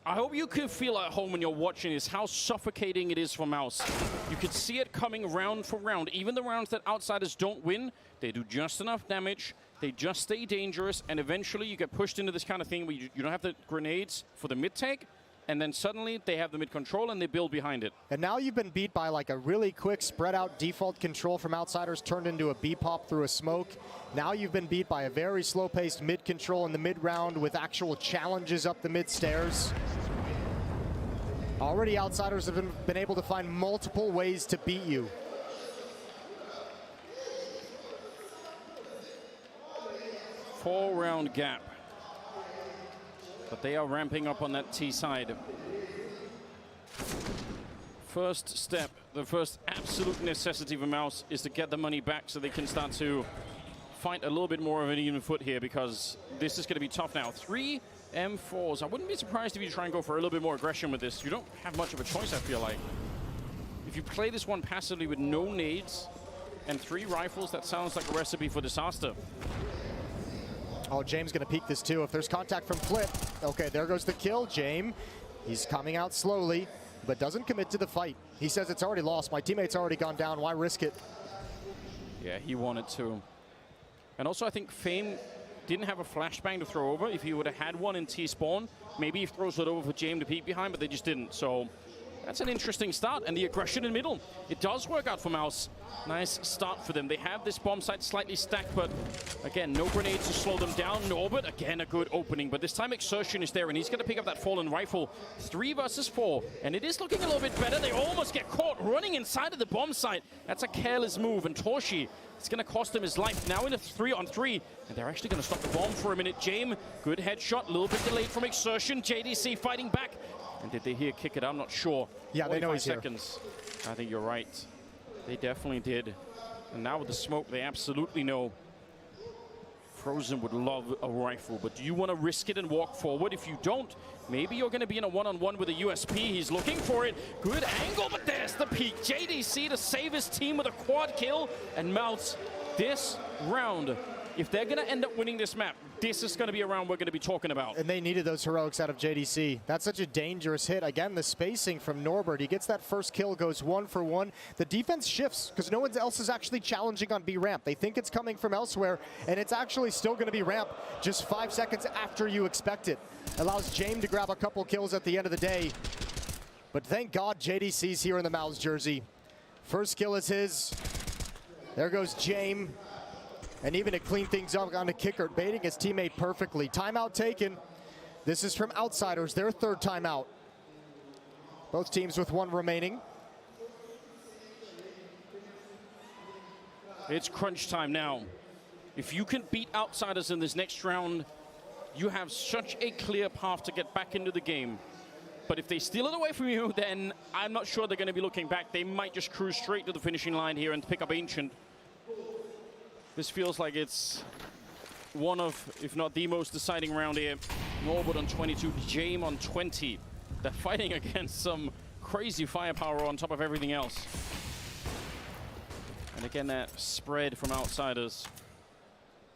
I hope you can feel at home when you're watching this, how suffocating it is for MOUZ. You can see it coming round for round. Even the rounds that Outsiders don't win, they do just enough damage, they just stay dangerous, and eventually you get pushed into this kind of thing where you don't have the grenades for the mid-take, and then suddenly they have the mid-control and they build behind it. And now you've been beat by like a really quick spread-out default control from Outsiders turned into a B-pop through a smoke. Now you've been beat by a very slow-paced mid-control in the mid-round with actual challenges up the mid-stairs. Already Outsiders have been able to find multiple ways to beat you. Four-round gap. But they are ramping up on that T side. First step, the first absolute necessity for MOUZ is to get the money back so they can start to fight a little bit more of an even foot here, because this is going to be tough now. 3 M4s. I wouldn't be surprised if you try and go for a little bit more aggression with this. You don't have much of a choice, I feel like. If you play this one passively with no nades and 3 rifles, that sounds like a recipe for disaster. Oh, James going to peek this too. If there's contact from Flip. Okay, there goes the kill. James, he's coming out slowly, but doesn't commit to the fight. He says it's already lost. My teammate's already gone down. Why risk it? Yeah, he wanted to. And also, I think Fame didn't have a flashbang to throw over. If he would have had one in T-spawn, maybe he throws it over for James to peek behind, but they just didn't. So that's an interesting start. And the aggression in middle, it does work out for MOUZ. Nice start for them. They have this bomb site slightly stacked, but again, no grenades to slow them down. Norbert, again, a good opening, but this time Exertion is there, and he's going to pick up that fallen rifle. 3 versus 4, and it is looking a little bit better. They almost get caught running inside of the bomb site. That's a careless move, and Torshi, it's going to cost him his life. Now in a 3-on-3, and they're actually going to stop the bomb for a minute. James, good headshot, a little bit delayed from Exertion. JDC fighting back. And did they here kick it? I'm not sure. Yeah, they know he's seconds. Here. I think you're right. They definitely did. And now with the smoke, they absolutely know Frozen would love a rifle. But do you want to risk it and walk forward? If you don't, maybe you're going to be in a one-on-one with a USP. He's looking for it. Good angle, but there's the peak. JDC to save his team with a quad kill. And MOUZ, this round, if they're going to end up winning this map, this is going to be a round we're going to be talking about. And they needed those heroics out of JDC. That's such a dangerous hit. Again, the spacing from Norbert. He gets that first kill, goes 1 for 1. The defense shifts because no one else is actually challenging on B ramp. They think it's coming from elsewhere, and it's actually still going to be ramp just 5 seconds after you expect it. Allows James to grab a couple kills at the end of the day. But thank God JDC's here in the MOUZ jersey. First kill is his. There goes James. And even to clean things up on the kicker, baiting his teammate perfectly. Timeout taken. This is from Outsiders, their 3rd timeout. Both teams with 1 remaining. It's crunch time now. If you can beat Outsiders in this next round, you have such a clear path to get back into the game. But if they steal it away from you, then I'm not sure they're going to be looking back. They might just cruise straight to the finishing line here and pick up Ancient. This feels like it's one of, if not the most deciding round here. Norbert on 22, Jame on 20. They're fighting against some crazy firepower on top of everything else. And again, that spread from Outsiders.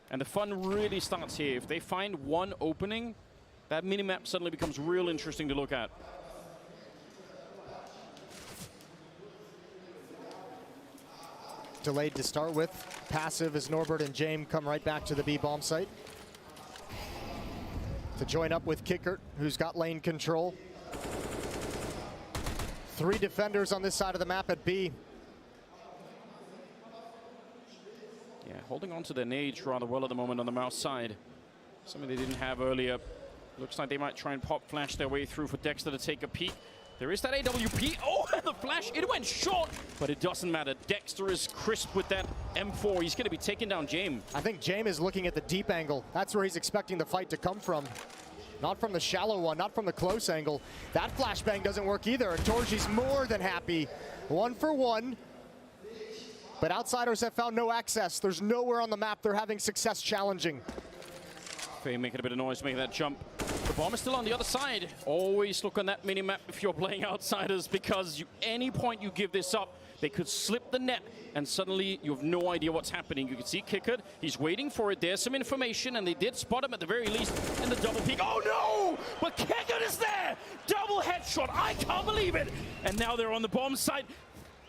And the fun really starts here. If they find one opening, that minimap suddenly becomes real interesting to look at. Delayed to start with. Passive as Norbert and Jame come right back to the B bomb site. To join up with qWiNt22, who's got lane control. 3 defenders on this side of the map at B. Yeah, holding on to their nades rather well at the moment on the MOUZ side. Something they didn't have earlier. Looks like they might try and pop flash their way through for Dexter to take a peek. There is that AWP. Oh, the flash, it went short, but it doesn't matter. Dexter is crisp with that M4. He's going to be taking down Jame. I think Jame is looking at the deep angle. That's where he's expecting the fight to come from. Not from the shallow one, not from the close angle. That flashbang doesn't work either, and Torji's more than happy. 1 for 1. But Outsiders have found no access. There's nowhere on the map they're having success challenging. Faye making a bit of noise, making that jump. The bomb is still on the other side. Always look on that minimap if you're playing Outsiders, because any point you give this up, they could slip the net, and suddenly you have no idea what's happening. You can see qWiNT22, he's waiting for it. There's some information, and they did spot him at the very least in the double peek. Oh no! But qWiNT22 is there! Double headshot, I can't believe it! And now they're on the bomb site.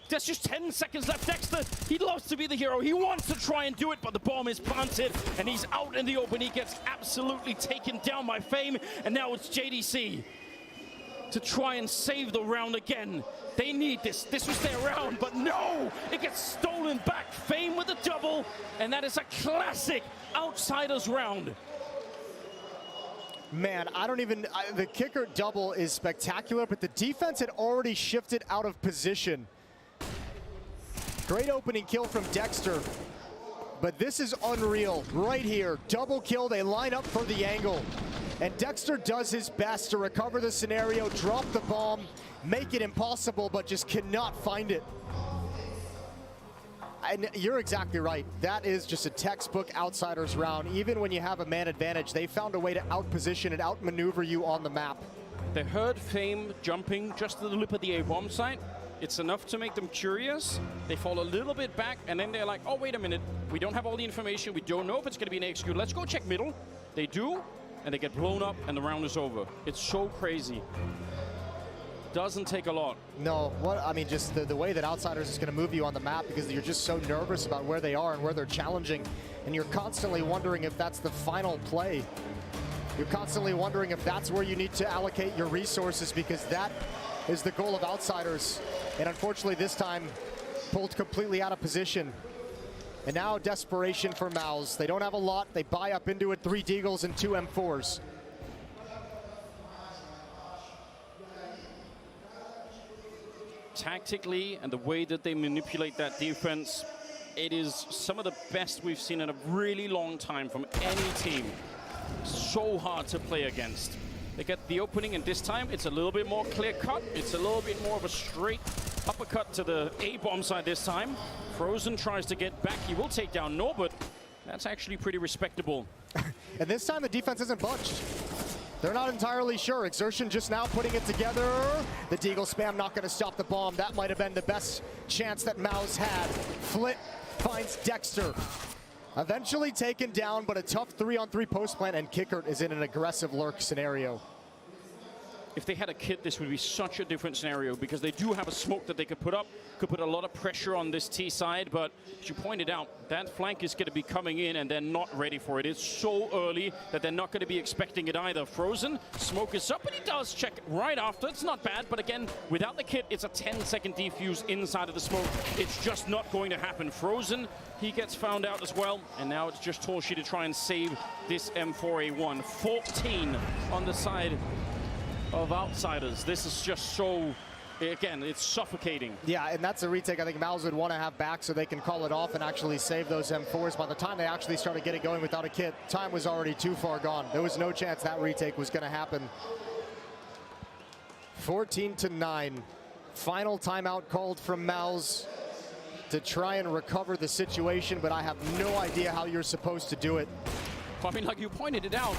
There's just 10 seconds left. Dexter, he loves to be the hero. He wants to try and do it, but the bomb is planted, and he's out in the open. He gets absolutely taken down by Fame, and now it's JDC to try and save the round again. They need this. This was their round, but no! It gets stolen back. Fame with a double, and that is a classic Outsiders round. Man, I don't even... the kicker double is spectacular, but the defense had already shifted out of position. Great opening kill from Dexter, but this is unreal right here. Double kill, they line up for the angle. And Dexter does his best to recover the scenario, drop the bomb, make it impossible, but just cannot find it. And you're exactly right. That is just a textbook Outsiders round. Even when you have a man advantage, they found a way to outposition and outmaneuver you on the map. They heard Fame jumping just to the lip of the A-bomb site. It's enough to make them curious. They fall a little bit back, and then they're like, oh, wait a minute. We don't have all the information. We don't know if it's going to be an execute. Let's go check middle. They do, and they get blown up, and the round is over. It's so crazy. Doesn't take a lot. No, I mean, just the way that Outsiders is going to move you on the map, because you're just so nervous about where they are and where they're challenging, and you're constantly wondering if that's the final play. You're constantly wondering if that's where you need to allocate your resources, because that is the goal of Outsiders. And unfortunately this time, pulled completely out of position. And now desperation for MOUZ. They don't have a lot. They buy up into it, 3 Deagles and 2 M4s. Tactically, and the way that they manipulate that defense, it is some of the best we've seen in a really long time from any team. So hard to play against. They get the opening, and this time it's a little bit more clear-cut. It's a little bit more of a straight uppercut to the A-bomb side this time. Frozen tries to get back. He will take down Norbert. That's actually pretty respectable. And this time the defense isn't budged. They're not entirely sure. Exertion just now putting it together. The Deagle spam not going to stop the bomb. That might have been the best chance that MOUZ had. Flit finds Dexter. Eventually taken down, but a tough 3-on-3 post plant, and qWiNT22 is in an aggressive lurk scenario. If they had a kit, this would be such a different scenario, because they do have a smoke that they could put up, could put a lot of pressure on this T side, but as you pointed out, that flank is going to be coming in and they're not ready for it. It's so early that they're not going to be expecting it either. Frozen, smoke is up, and he does check right after. It's not bad, but again, without the kit, it's a 10-second defuse inside of the smoke. It's just not going to happen. Frozen, he gets found out as well, and now it's just Torji to try and save this M4A1. 14 on the side of Outsiders. This is just so again, it's suffocating. Yeah, and that's a retake I think MOUZ would want to have back so they can call it off and actually save those M4s. By the time they actually started getting going without a kit, time was already too far gone. There was no chance that retake was going to happen. 14-9. Final timeout called from MOUZ to try and recover the situation, but I have no idea how you're supposed to do it. I mean, like you pointed it out,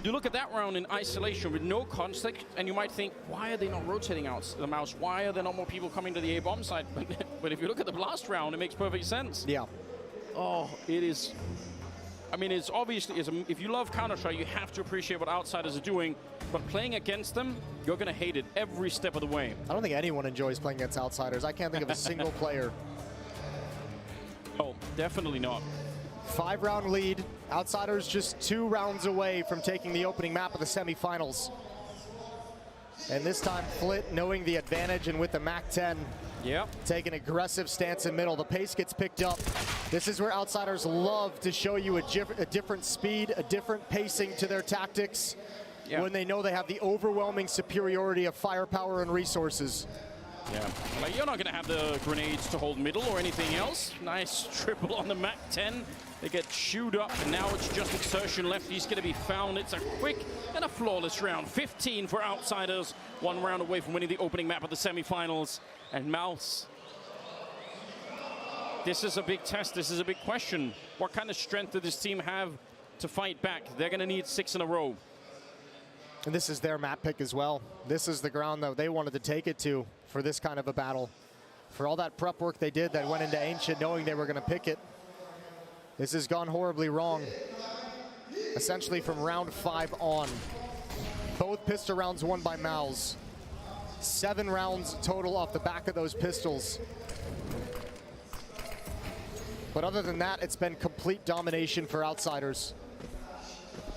you look at that round in isolation with no context, and you might think, why are they not rotating out the MOUZ? Why are there not more people coming to the A-bomb side? But if you look at the last round, it makes perfect sense. Yeah. Oh, it is. I mean, it's obviously, if you love Counter-Strike, you have to appreciate what Outsiders are doing. But playing against them, you're going to hate it every step of the way. I don't think anyone enjoys playing against Outsiders. I can't think of a single player. Oh, definitely not. 5-round lead. Outsiders just 2 rounds away from taking the opening map of the semifinals. And this time, Flit, knowing the advantage and with the MAC-10, take an aggressive stance in middle. The pace gets picked up. This is where Outsiders love to show you a different speed, a different pacing to their tactics when they know they have the overwhelming superiority of firepower and resources. Yeah, like you're not going to have the grenades to hold middle or anything else. Nice triple on the MAC-10. They get chewed up, and now it's just Exertion left. He's going to be found. It's a quick and a flawless round. 15 for Outsiders. 1 round away from winning the opening map of the semifinals. And MOUZ. This is a big test. This is a big question. What kind of strength does this team have to fight back? They're going to need 6 in a row. And this is their map pick as well. This is the ground that they wanted to take it to for this kind of a battle. For all that prep work they did that went into Ancient knowing they were going to pick it. This has gone horribly wrong. Essentially from round 5 on. Both pistol rounds won by MOUZ. 7 rounds total off the back of those pistols. But other than that, it's been complete domination for Outsiders.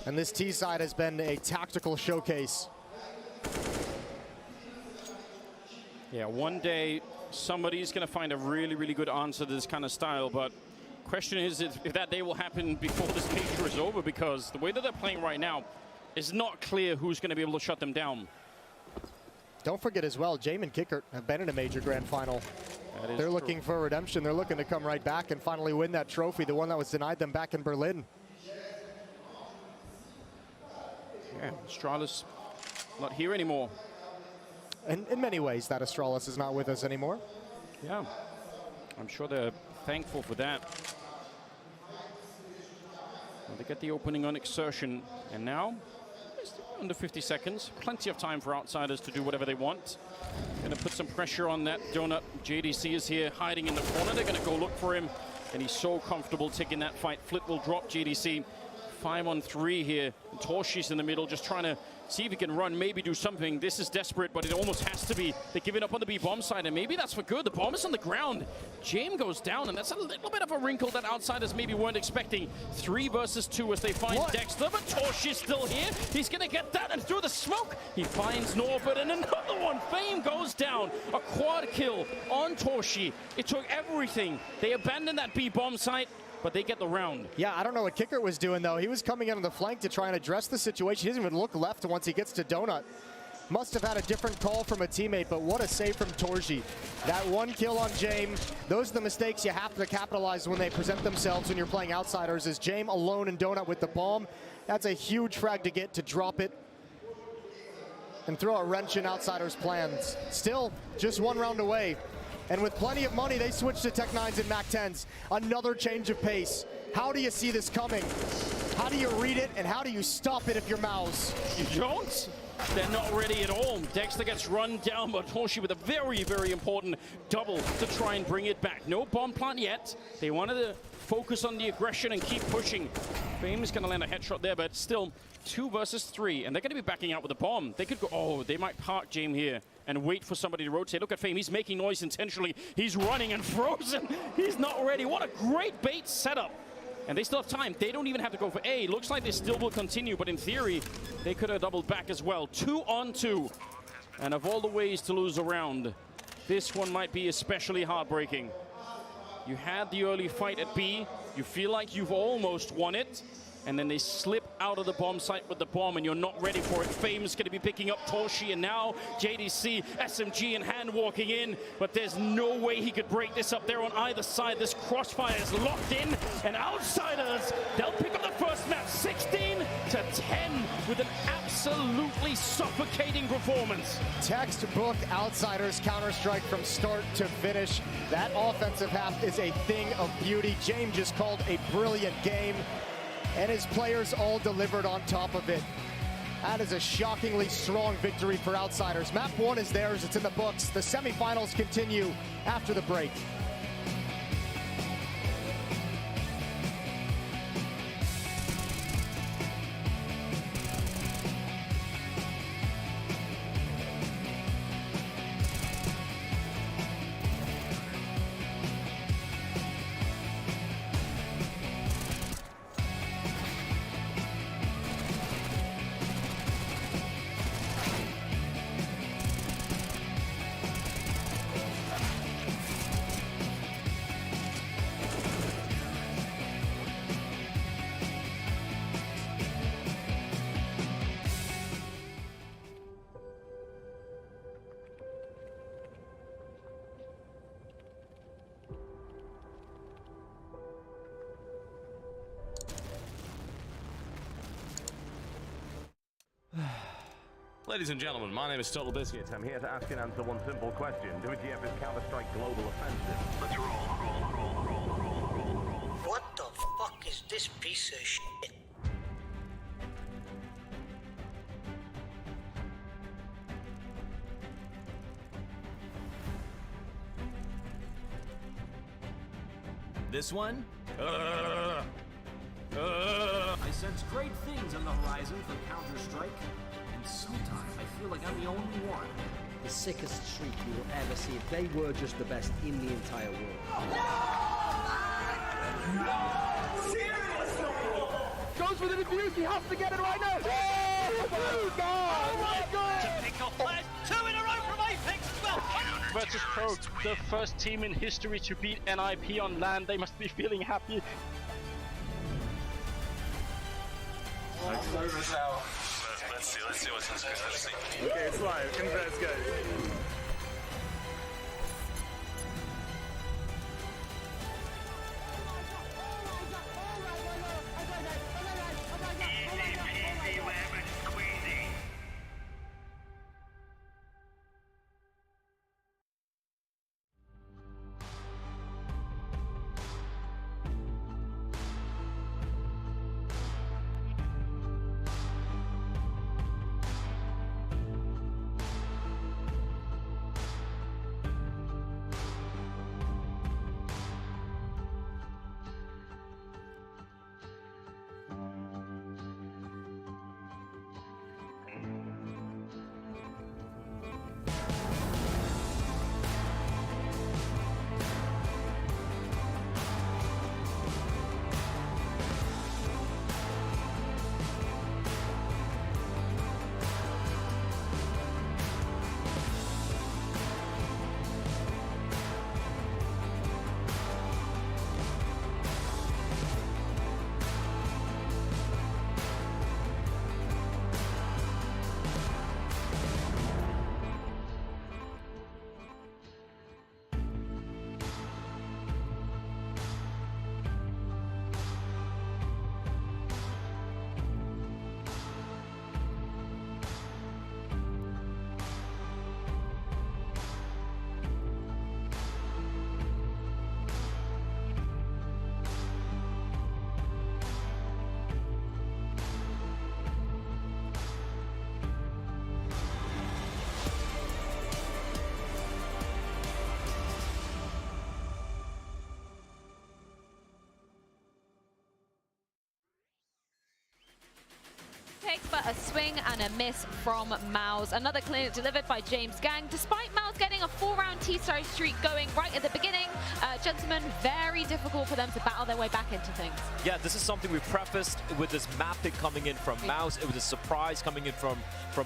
And this T side has been a tactical showcase. Yeah, one day somebody's going to find a really, really good answer to this kind of style. But question is if that day will happen before this major is over, because the way that they're playing right now is not clear who's going to be able to shut them down. Don't forget as well, Jame and Kickert have been in a major grand final. They're looking for redemption. They're looking to come right back and finally win that trophy, the one that was denied them back in Berlin. Yeah, Astralis not here anymore. And in many ways, that Astralis is not with us anymore. Yeah, I'm sure they're thankful for that. Well, they get the opening on Exertion, and now it's under 50 seconds. Plenty of time for Outsiders to do whatever they want. Going to put some pressure on that donut. JDC is here hiding in the corner. They're going to go look for him, and he's so comfortable taking that fight. Flit will drop JDC. 5-on-3 here. Torshi's in the middle, just trying to see if he can run, maybe do something. This is desperate, but it almost has to be. They're giving up on the B-bomb side, and maybe that's for good. The bomb is on the ground. Jame goes down, and that's a little bit of a wrinkle that Outsiders maybe weren't expecting. 3 versus 2 as they find Dexter, but Torsh is still here. He's going to get that, and through the smoke, he finds Norbert, and another one. Fame goes down. A quad kill on Torshi. It took everything. They abandoned that B-bomb site, but they get the round. Yeah, I don't know what Kickert was doing, though. He was coming in on the flank to try and address the situation. He doesn't even look left once he gets to Donut. Must have had a different call from a teammate, but what a save from Torji. That 1 kill on Jame. Those are the mistakes you have to capitalize when they present themselves when you're playing Outsiders. Is Jame alone in Donut with the bomb? That's a huge frag to get, to drop it and throw a wrench in Outsiders' plans. Still, just 1 round away. And with plenty of money, they switch to Tech 9s and Mac 10s. Another change of pace. How do you see this coming? How do you read it, and how do you stop it if you're MOUZ? You don't? They're not ready at all. Dexter gets run down by Torshi with a very, very important double to try and bring it back. No bomb plant yet. They wanted to focus on the aggression and keep pushing. Fame is going to land a headshot there, but still 2 versus 3, and they're going to be backing out with a bomb. They could go, oh, they might park Jame here and wait for somebody to rotate. Look at Fame, he's making noise intentionally. He's running and frozen. He's not ready. What a great bait setup. And they still have time. They don't even have to go for A. Looks like they still will continue, but in theory, they could have doubled back as well. 2-on-2. And of all the ways to lose a round, this one might be especially heartbreaking. You had the early fight at B. You feel like you've almost won it, and then they slip out of the bomb site with the bomb and you're not ready for it. Fame's going to be picking up Torshi, and now JDC, SMG in hand walking in, but there's no way he could break this up there on either side. This crossfire is locked in, and Outsiders, they'll pick up the first map 16-10 with an absolutely suffocating performance. Textbook Outsiders Counter-Strike from start to finish. That offensive half is a thing of beauty. James just called a brilliant game, and his players all delivered on top of it. That is a shockingly strong victory for Outsiders. Map 1 is theirs, it's in the books. The semifinals continue after the break. Ladies and gentlemen, my name is Total Biscuit. I'm here to ask and answer one simple question. Do it GF's Counter-Strike Global Offensive. Let's roll. What the fuck is this piece of shit? This one? I sense great things on the horizon for Counter-Strike. Sometimes I feel like I'm the only one. The sickest streak you will ever see. If they were just the best in the entire world. Seriously? Goes for the defuse, he has to get it right now! Oh my god! To pick off players, 2 in a row from Apex as well! Versus Pro, the first team in history to beat NIP on LAN. They must be feeling happy. Let's see what's happening. Let's see. Okay, it's live. Congrats, guys. But a swing and a miss from MOUZ. Another clinic delivered by James Gang. Despite MOUZ getting a 4-round T-side streak going right at the beginning, gentlemen, very difficult for them to battle their way back into things. Yeah, this is something we prefaced with this map pick coming in from MOUZ. It was a surprise coming in from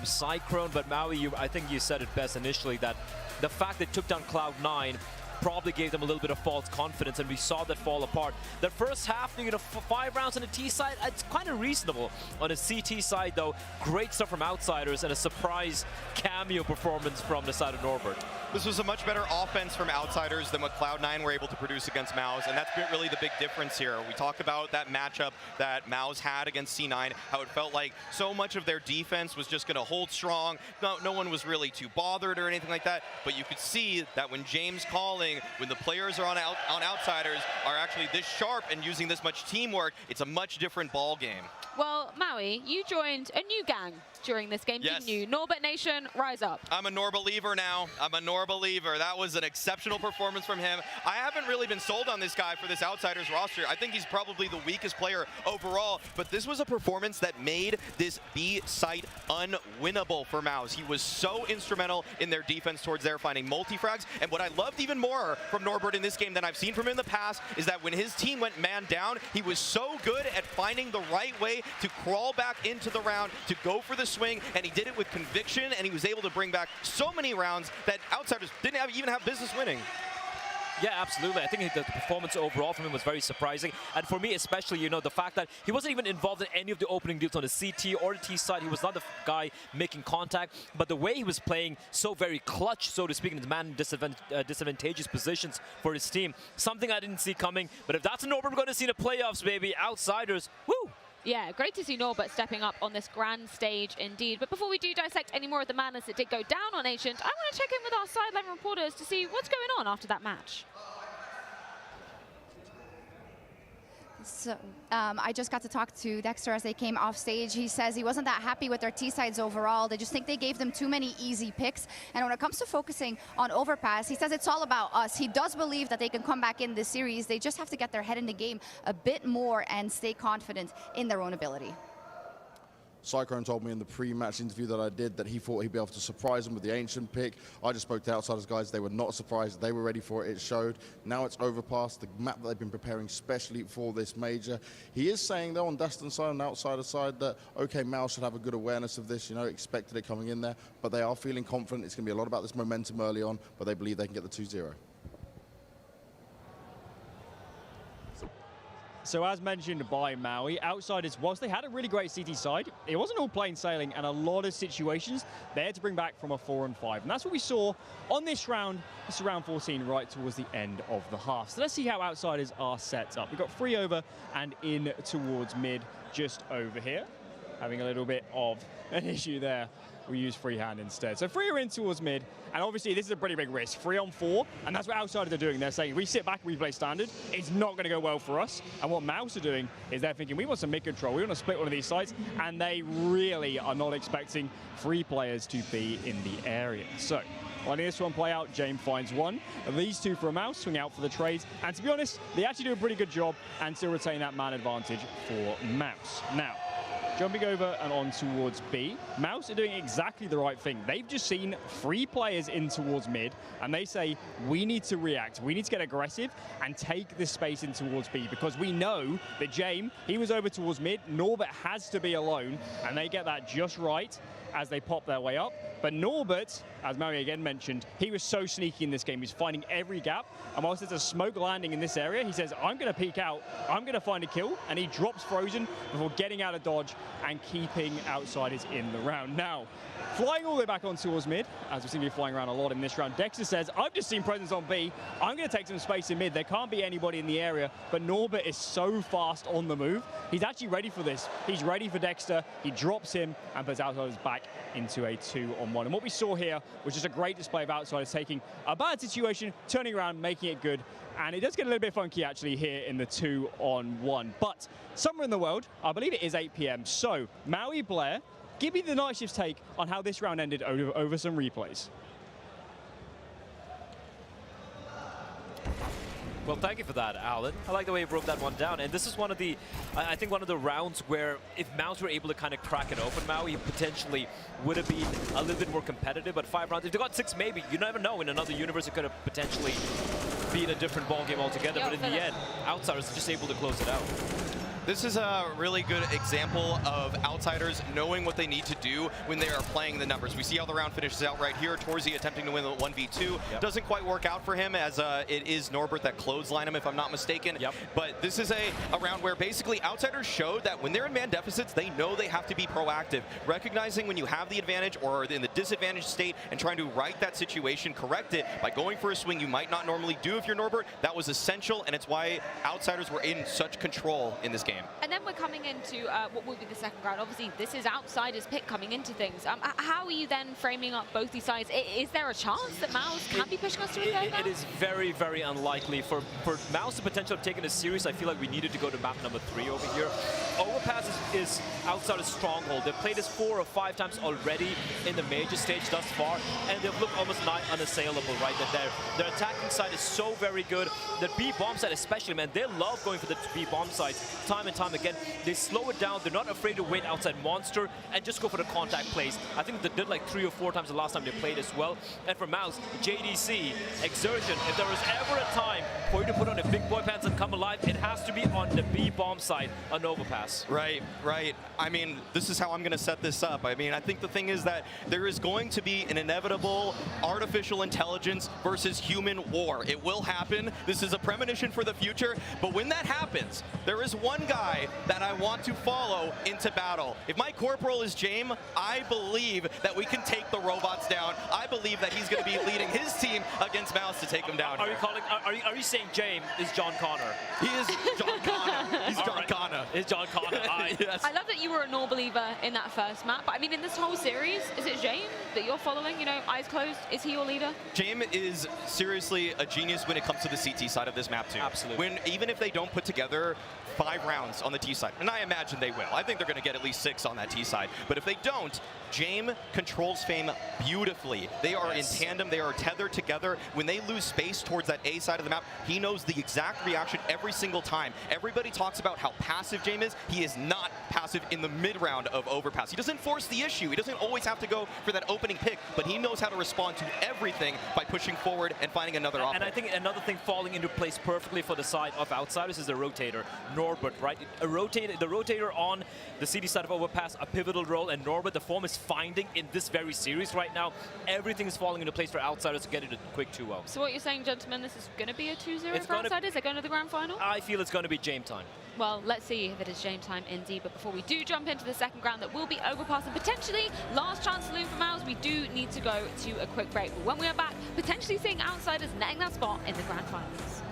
Cyclone, but Maui, I think you said it best initially, that the fact they took down Cloud9 probably gave them a little bit of false confidence, and we saw that fall apart. The first half, 5 rounds on the T side, it's kind of reasonable. On the CT side, though, great stuff from Outsiders and a surprise cameo performance from the side of Norbert. This was a much better offense from Outsiders than what Cloud9 were able to produce against MOUZ, and that's really the big difference here. We talk about that matchup that MOUZ had against C9, how it felt like so much of their defense was just going to hold strong. No one was really too bothered or anything like that, but you could see that when James calling, when the players are on Outsiders are actually this sharp and using this much teamwork, it's a much different ball game. Well, Maui, you joined a new gang during this game, yes. Didn't you? Norbert Nation, rise up. I'm a Norbeliever now. I'm a Norbeliever. That was an exceptional performance from him. I haven't really been sold on this guy for this Outsiders roster. I think he's probably the weakest player overall, but this was a performance that made this B site unwinnable for MOUZ. He was so instrumental in their defense towards there, finding multi-frags. And what I loved even more from Norbert in this game than I've seen from him in the past is that when his team went man down, he was so good at finding the right way to crawl back into the round, to go for the swing, and he did it with conviction, and he was able to bring back so many rounds that Outsiders didn't even have business winning. Yeah, absolutely. I think the performance overall from him was very surprising. And for me especially, the fact that he wasn't even involved in any of the opening deals on the CT or the T side. He was not the guy making contact. But the way he was playing so very clutch, so to speak, in man disadvantageous positions for his team, something I didn't see coming. But if that's a Norbert we're going to see in the playoffs, baby, Outsiders, woo! Yeah, great to see Norbert stepping up on this grand stage indeed. But before we do dissect any more of the madness that did go down on Ancient, I want to check in with our sideline reporters to see what's going on after that match. So I just got to talk to Dexter as they came off stage. He says he wasn't that happy with their T-sides overall. They just think they gave them too many easy picks. And when it comes to focusing on Overpass, he says it's all about us. He does believe that they can come back in this series. They just have to get their head in the game a bit more and stay confident in their own ability. Cyclone told me in the pre-match interview that I did that he thought he'd be able to surprise them with the Ancient pick. I just spoke to Outsiders guys. They were not surprised. They were ready for it. It showed. Now it's Overpass, the map that they've been preparing specially for this major. He is saying, though, on Dustin's side and Outsider's side that, okay, MOUZ should have a good awareness of this, expected it coming in there, but they are feeling confident. It's going to be a lot about this momentum early on, but they believe they can get the 2-0. So as mentioned by Maui, Outsiders, whilst they had a really great CT side, it wasn't all plain sailing, and a lot of situations they had to bring back from a 4 and 5. And that's what we saw on this round 14, right towards the end of the half. So let's see how Outsiders are set up. We've got free over and in towards mid, just over here. Having a little bit of an issue there. We use freehand instead. So free are in towards mid, and obviously this is a pretty big risk. 3 on 4, and that's what Outsiders are doing. They're saying, if we sit back and we play standard, it's not going to go well for us. And what MOUZ are doing is they're thinking, we want some mid control, we want to split one of these sites, and they really are not expecting 3 players to be in the area. So, letting this one play out, James finds one. And these 2 for MOUZ swing out for the trades. And to be honest, they actually do a pretty good job and still retain that man advantage for MOUZ. Now, jumping over and on towards B, MOUZ are doing exactly the right thing. They've just seen 3 players in towards mid, and they say, we need to react. We need to get aggressive and take this space in towards B, because we know that James, he was over towards mid. Norbert has to be alone, and they get that just right as they pop their way up. But Norbert, as Maui again mentioned, he was so sneaky in this game. He's finding every gap. And whilst there's a smoke landing in this area, he says, I'm going to peek out, I'm going to find a kill. And he drops Frozen before getting out of dodge and keeping Outsiders in the round. Now, flying all the way back on towards mid, as we seem to be flying around a lot in this round, Dexter says, I've just seen presence on B. I'm going to take some space in mid. There can't be anybody in the area. But Norbert is so fast on the move. He's actually ready for this. He's ready for Dexter. He drops him and puts Outsiders back into a 2-on-1. And what we saw here was just a great display of Outsiders taking a bad situation, turning around, making it good. And it does get a little bit funky actually here in the 2-on-1. But somewhere in the world, I believe it is 8 p.m. So Maui, Blair, give me the night shift's take on how this round ended over some replays. Well, thank you for that, Alan. I like the way you broke that one down. And this is one of the, I think one of the rounds where if MOUZ were able to kind of crack it open, Maui potentially would have been a little bit more competitive. But 5 rounds, if they got 6 maybe, you never know. In another universe, it could have potentially been a different ball game altogether. But in the end, Outsiders are just able to close it out. This is a really good example of Outsiders knowing what they need to do when they are playing the numbers. We see how the round finishes out right here. Torzy attempting to win the 1v2. Doesn't quite work out for him, as it is Norbert that clothesline him, if I'm not mistaken. But this is a round where basically Outsiders showed that when they're in man deficits, they know they have to be proactive. Recognizing when you have the advantage or in the disadvantaged state and trying to right that situation, correct it by going for a swing you might not normally do if you're Norbert. That was essential, and it's why Outsiders were in such control in this game. And then we're coming into what will be the second round. Obviously, this is Outsiders' pick coming into things. How are you then framing up both these sides? Is there a chance that MOUZ can be pushing us to a third? It is very, very unlikely. For MOUZ the potential of taking a series, I feel like we needed to go to map number 3 over here. Overpass is Outsiders' stronghold. They've played this 4 or 5 times already in the major stage thus far, and they've looked almost nigh unassailable, right? Their attacking side is so very good. The B-bomb side especially, man, they love going for the B-bomb sides time and time again. They slow it down. They're not afraid to wait outside Monster and just go for the contact plays. I think they did like 3 or 4 times the last time they played as well. And for MOUZ, JDC, Exertion, if there was ever a time for you to put on a big boy pants and come alive, it has to be on the B-bomb side on Overpass. Right. I mean, this is how I'm going to set this up. I mean, I think the thing is that there is going to be an inevitable artificial intelligence versus human war. It will happen. This is a premonition for the future. But when that happens, there is one guy that I want to follow into battle. If my corporal is James, I believe that we can take the robots down. I believe that he's going to be leading his team against MOUZ to take them down. Are you saying James is John Connor? He is John Connor. He's John Connor. It's John Connor. Yes. I love that you were a Nor believer in that first map, but I mean, in this whole series, is it James that you're following? You know, eyes closed. Is he your leader? James is seriously a genius when it comes to the CT side of this map too. Absolutely. Even if they don't put together 5 rounds on the T side, and I imagine they will. I think they're going to get at least 6 on that T side. But if they don't, James controls Fame beautifully. They are in tandem. They are tethered together. When they lose space towards that A side of the map, he knows the exact reaction every single time. Everybody talks about how passive James is. He is not passive in the mid-round of Overpass. He doesn't force the issue. He doesn't always have to go for that opening pick, but he knows how to respond to everything by pushing forward and finding another option. And I think another thing falling into place perfectly for the side of Outsiders is the rotator. Norbert, right? The rotator on the CD side of Overpass, a pivotal role, and Norbert, the form is finding in this very series right now. Everything is falling into place for Outsiders to get it a quick 2-0. So what you're saying, gentlemen, this is going to be a 2-0 for Outsiders? They're going to the grand final? I feel it's going to be James time. Well, let's see if it is James time indeed. But before we do jump into the second round, that will be Overpass and potentially last chance saloon for MOUZ, we do need to go to a quick break. But when we are back, potentially seeing Outsiders netting that spot in the grand finals.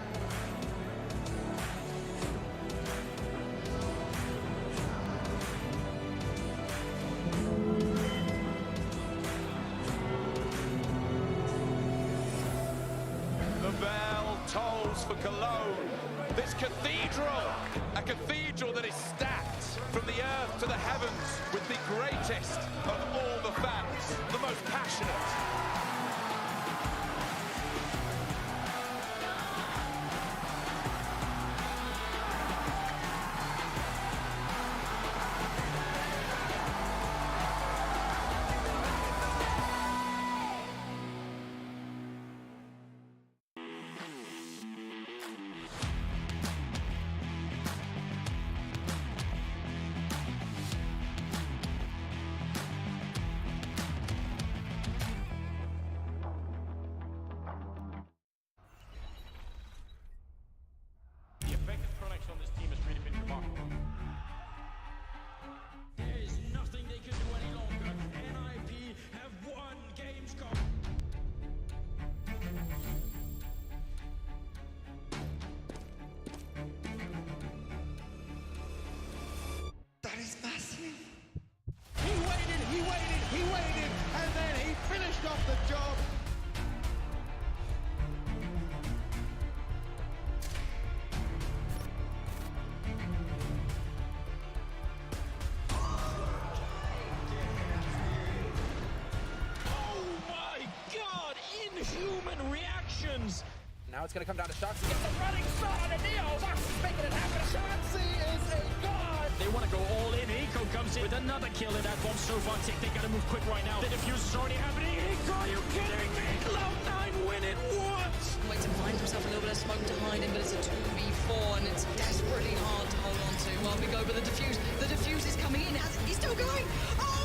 The bell tolls for Cologne. This cathedral, a cathedral that is stacked from the earth to the heavens with the greatest of all the fans, the most passionate. Now it's going to come down to Shoxy. It's a running shot on a Neo. Shoxy's making it happen. Shoxy is a god. They want to go all in. Eco comes in with another kill in that bomb. So far, tick. They got to move quick right now. The defuse is already happening. Eco, are you kidding me? Cloud9 win it. What? Wait to find himself a little bit of smoke to hide in, but it's a 2v4 and it's desperately hard to hold on to. while we go, but the defuse is coming in. He's still going. Oh!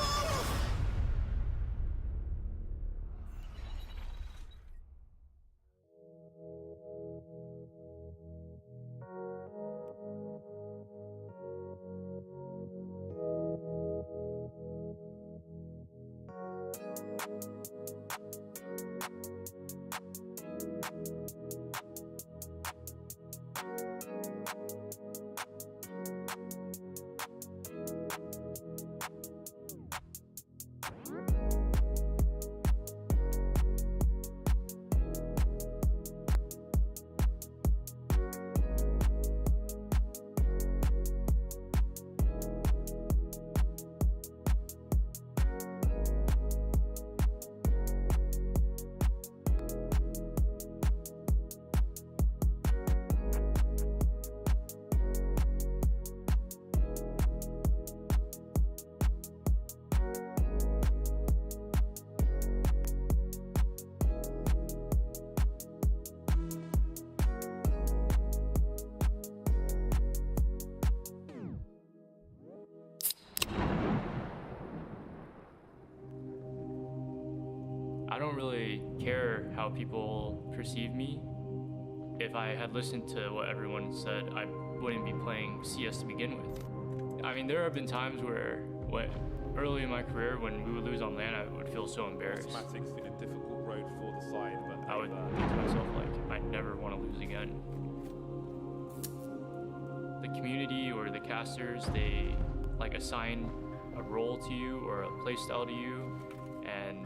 I don't really care how people perceive me. If I had listened to what everyone said, I wouldn't be playing CS to begin with. I mean, there have been times where early in my career, when we would lose on LAN, I would feel so embarrassed. Mathematic's been a difficult road for the side, but I would think to myself, like, I never want to lose again. The community or the casters, they like assign a role to you or a play style to you, and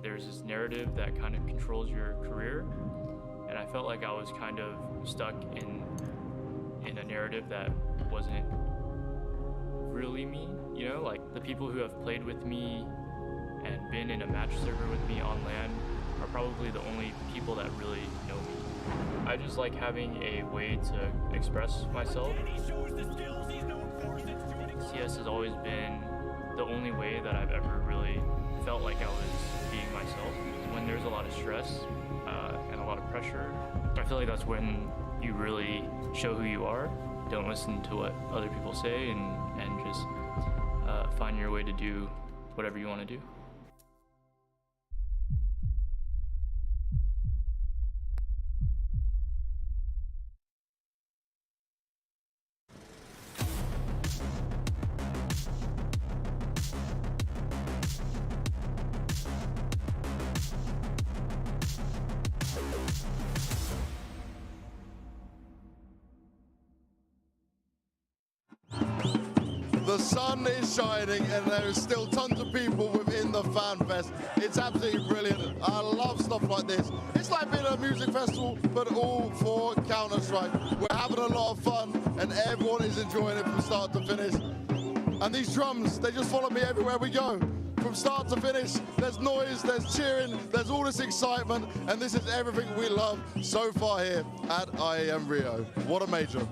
there's this narrative that kind of controls your career. And I felt like I was kind of stuck in a narrative that wasn't really me, you know? Like, the people who have played with me and been in a match server with me on LAN are probably the only people that really know me. I just like having a way to express myself. CS has always been the only way that I've ever really felt like I was being myself. When there's a lot of stress and a lot of pressure, I feel like that's when you really show who you are. Don't listen to what other people say, and just find your way to do whatever you want to do. The sun is shining and there is still tons of people within the fan fest. It's absolutely brilliant. I love stuff like this. It's like being at a music festival, but all for Counter-Strike. We're having a lot of fun and everyone is enjoying it from start to finish. And these drums, they just follow me everywhere we go. From start to finish, there's noise, there's cheering, there's all this excitement, and this is everything we love so far here at IEM Rio. What a major.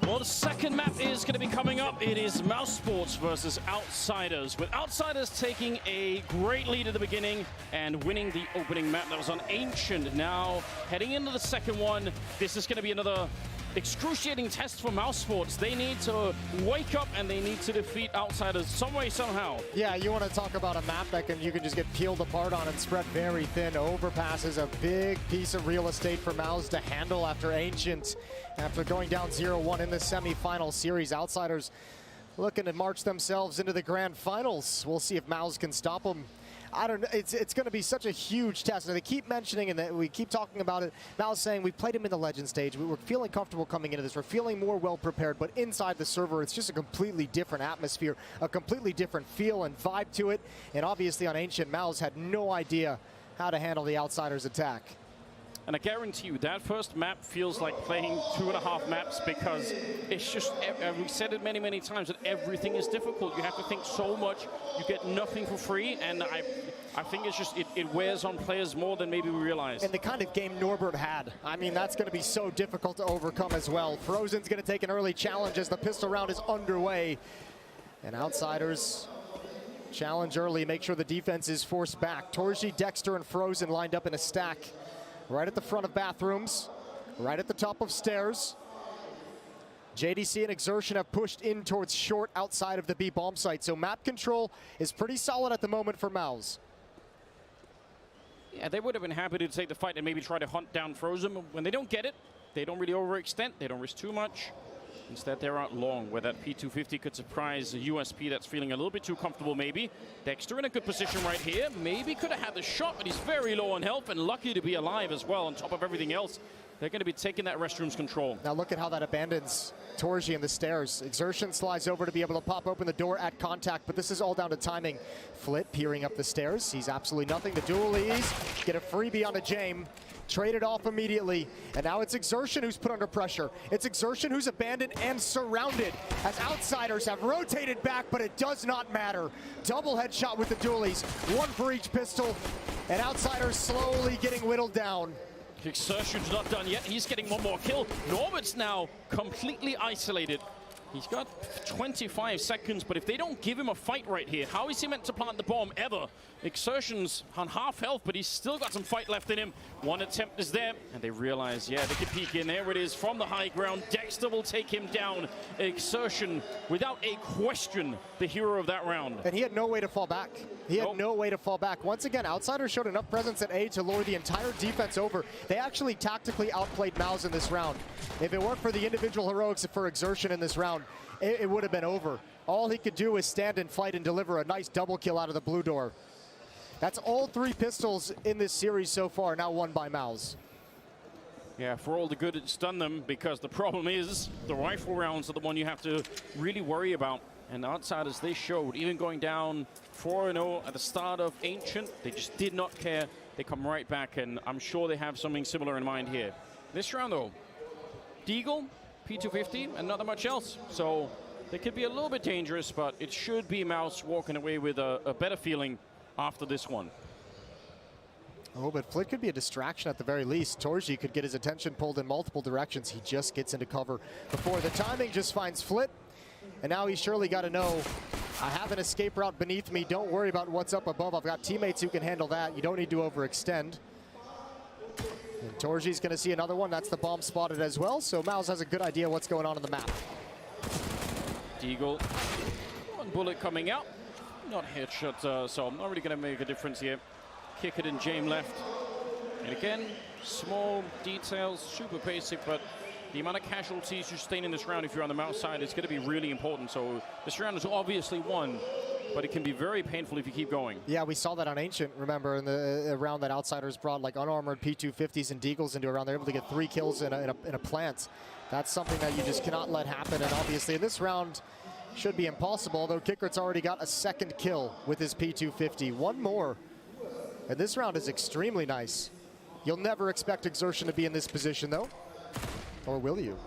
Well, the second map is going to be coming up. It is MOUZ Sports versus Outsiders, with Outsiders taking a great lead at the beginning and winning the opening map. That was on Ancient. Now, heading into the second one, this is going to be another excruciating test for MOUZ Sports. They need to wake up and they need to defeat Outsiders some way, somehow. Yeah, you want to talk about a map that you can just get peeled apart on and spread very thin. Overpass is a big piece of real estate for MOUZ to handle after Ancient. After going down 0-1 in the semifinal series, Outsiders looking to march themselves into the grand finals. We'll see if MOUZ can stop them. I don't know, it's going to be such a huge test. And they keep mentioning, and we keep talking about it, MOUZ saying we played him in the Legend stage. We were feeling comfortable coming into this. We're feeling more well prepared, but inside the server, it's just a completely different atmosphere, a completely different feel and vibe to it. And obviously on Ancient, MOUZ had no idea how to handle the Outsiders' attack. And I guarantee you, that first map feels like playing 2.5 maps, because it's just, we've said it many, many times, that everything is difficult. You have to think so much. You get nothing for free, and I think it's just, it wears on players more than maybe we realize. And the kind of game Norbert had, I mean, that's going to be so difficult to overcome as well. Frozen's going to take an early challenge as the pistol round is underway. And Outsiders challenge early, make sure the defense is forced back. Torji, Dexter, and Frozen lined up in a stack right at the front of bathrooms, right at the top of stairs. JDC and Exertion have pushed in towards short outside of the B bomb site, so map control is pretty solid at the moment for MOUZ. Yeah, they would have been happy to take the fight and maybe try to hunt down Frozen. When they don't get it, they don't really overextend, they don't risk too much. Instead, they're out long, where that P250 could surprise a USP that's feeling a little bit too comfortable, maybe. Dexter in a good position right here. Maybe could have had the shot, but he's very low on health and lucky to be alive as well, on top of everything else. They're going to be taking that restrooms control. Now look at how that abandons Torji in the stairs. Exertion slides over to be able to pop open the door at contact, but this is all down to timing. Flit peering up the stairs, sees absolutely nothing. The dualies get a freebie on a Jame. Traded off immediately, and now it's Exertion who's put under pressure. It's Exertion who's abandoned and surrounded as Outsiders have rotated back, but it does not matter. Double headshot with the dualies, one for each pistol, and Outsiders slowly getting whittled down. Exertion's not done yet. He's getting one more kill. Norbert's now completely isolated. He's got 25 seconds, but if they don't give him a fight right here, how is he meant to plant the bomb ever? Exertion's on half health, but he's still got some fight left in him. One attempt is there, and they realize, yeah, they can peek in. There it is from the high ground. Dexter will take him down. Exertion, without a question, the hero of that round. And he had no way to fall back. He had no way to fall back. Once again, Outsiders showed enough presence at A to lure the entire defense over. They actually tactically outplayed MOUZ in this round. If it weren't for the individual heroics for Exertion in this round, it would have been over. All he could do is stand and fight and deliver a nice double kill out of the blue door. That's all 3 pistols in this series so far, now won by MOUZ. Yeah, for all the good it's done them, because the problem is the rifle rounds are the one you have to really worry about. And Outsiders, they showed, even going down 4-0 at the start of Ancient, they just did not care. They come right back, and I'm sure they have something similar in mind here. This round, though, Deagle, P250, and not that much else. So they could be a little bit dangerous, but it should be MOUZ walking away with a better feeling after this one. Oh, but Flit could be a distraction at the very least. Torji could get his attention pulled in multiple directions. He just gets into cover before the timing just finds Flit. And now he's surely got to know, I have an escape route beneath me. Don't worry about what's up above. I've got teammates who can handle that. You don't need to overextend. And Torji's going to see another one. That's the bomb spotted as well. So MOUZ has a good idea what's going on the map. Deagle, one bullet coming out. Not headshot, so I'm not really going to make a difference here. Kick it in Jame left. And again, small details, super basic, but the amount of casualties you sustain in this round if you're on the MOUZ side is going to be really important. So this round is obviously won, but it can be very painful if you keep going. Yeah, we saw that on Ancient, remember, in the round that Outsiders brought like unarmored P250s and Deagles into a round. They're able to get 3 kills in a plant. That's something that you just cannot let happen. And obviously in this round, should be impossible, although Kickert's already got a 2nd kill with his P250. One more. And this round is extremely nice. You'll never expect Exertion to be in this position, though. Or will you?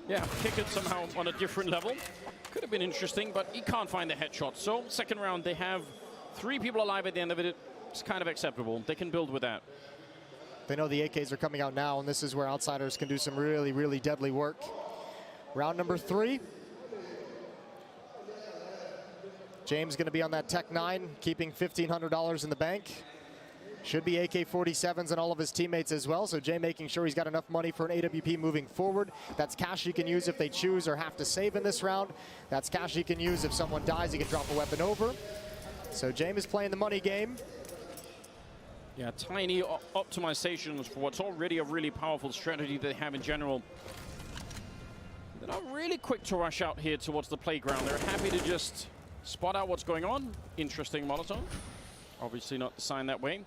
Yeah, Kickert somehow on a different level. Could have been interesting, but he can't find the headshot. So, second round, they have 3 people alive at the end of it. It's kind of acceptable. They can build with that. They know the AKs are coming out now, and this is where Outsiders can do some really, really deadly work. Round number 3. James going to be on that Tech 9, keeping $1,500 in the bank. Should be AK-47s and all of his teammates as well, so Jay making sure he's got enough money for an AWP moving forward. That's cash he can use if they choose or have to save in this round. That's cash he can use if someone dies, he can drop a weapon over. So James is playing the money game. Yeah, tiny optimizations for what's already a really powerful strategy they have in general. They're not really quick to rush out here towards the playground. They're happy to just spot out what's going on. Interesting Molotov. Obviously not designed that way.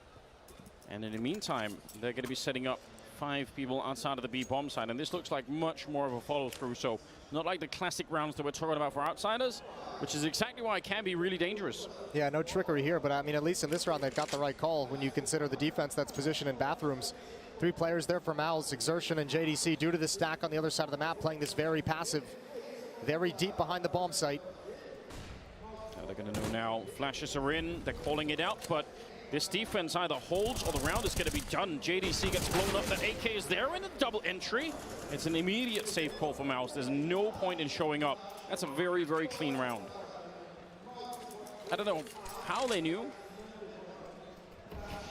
And in the meantime, they're going to be setting up 5 people outside of the B bomb side. And this looks like much more of a follow-through. So not like the classic rounds that we're talking about for Outsiders, which is exactly why it can be really dangerous. Yeah, no trickery here. But I mean, at least in this round, they've got the right call when you consider the defense that's positioned in bathrooms. 3 players there for MOUZ, Exertion and JDC, due to the stack on the other side of the map, playing this very passive, very deep behind the bomb site. They're going to know now. Flashes are in. They're calling it out, but this defense either holds or the round is going to be done. JDC gets blown up. The AK is there in the double entry. It's an immediate safe call for MOUZ. There's no point in showing up. That's a very, very clean round. I don't know how they knew.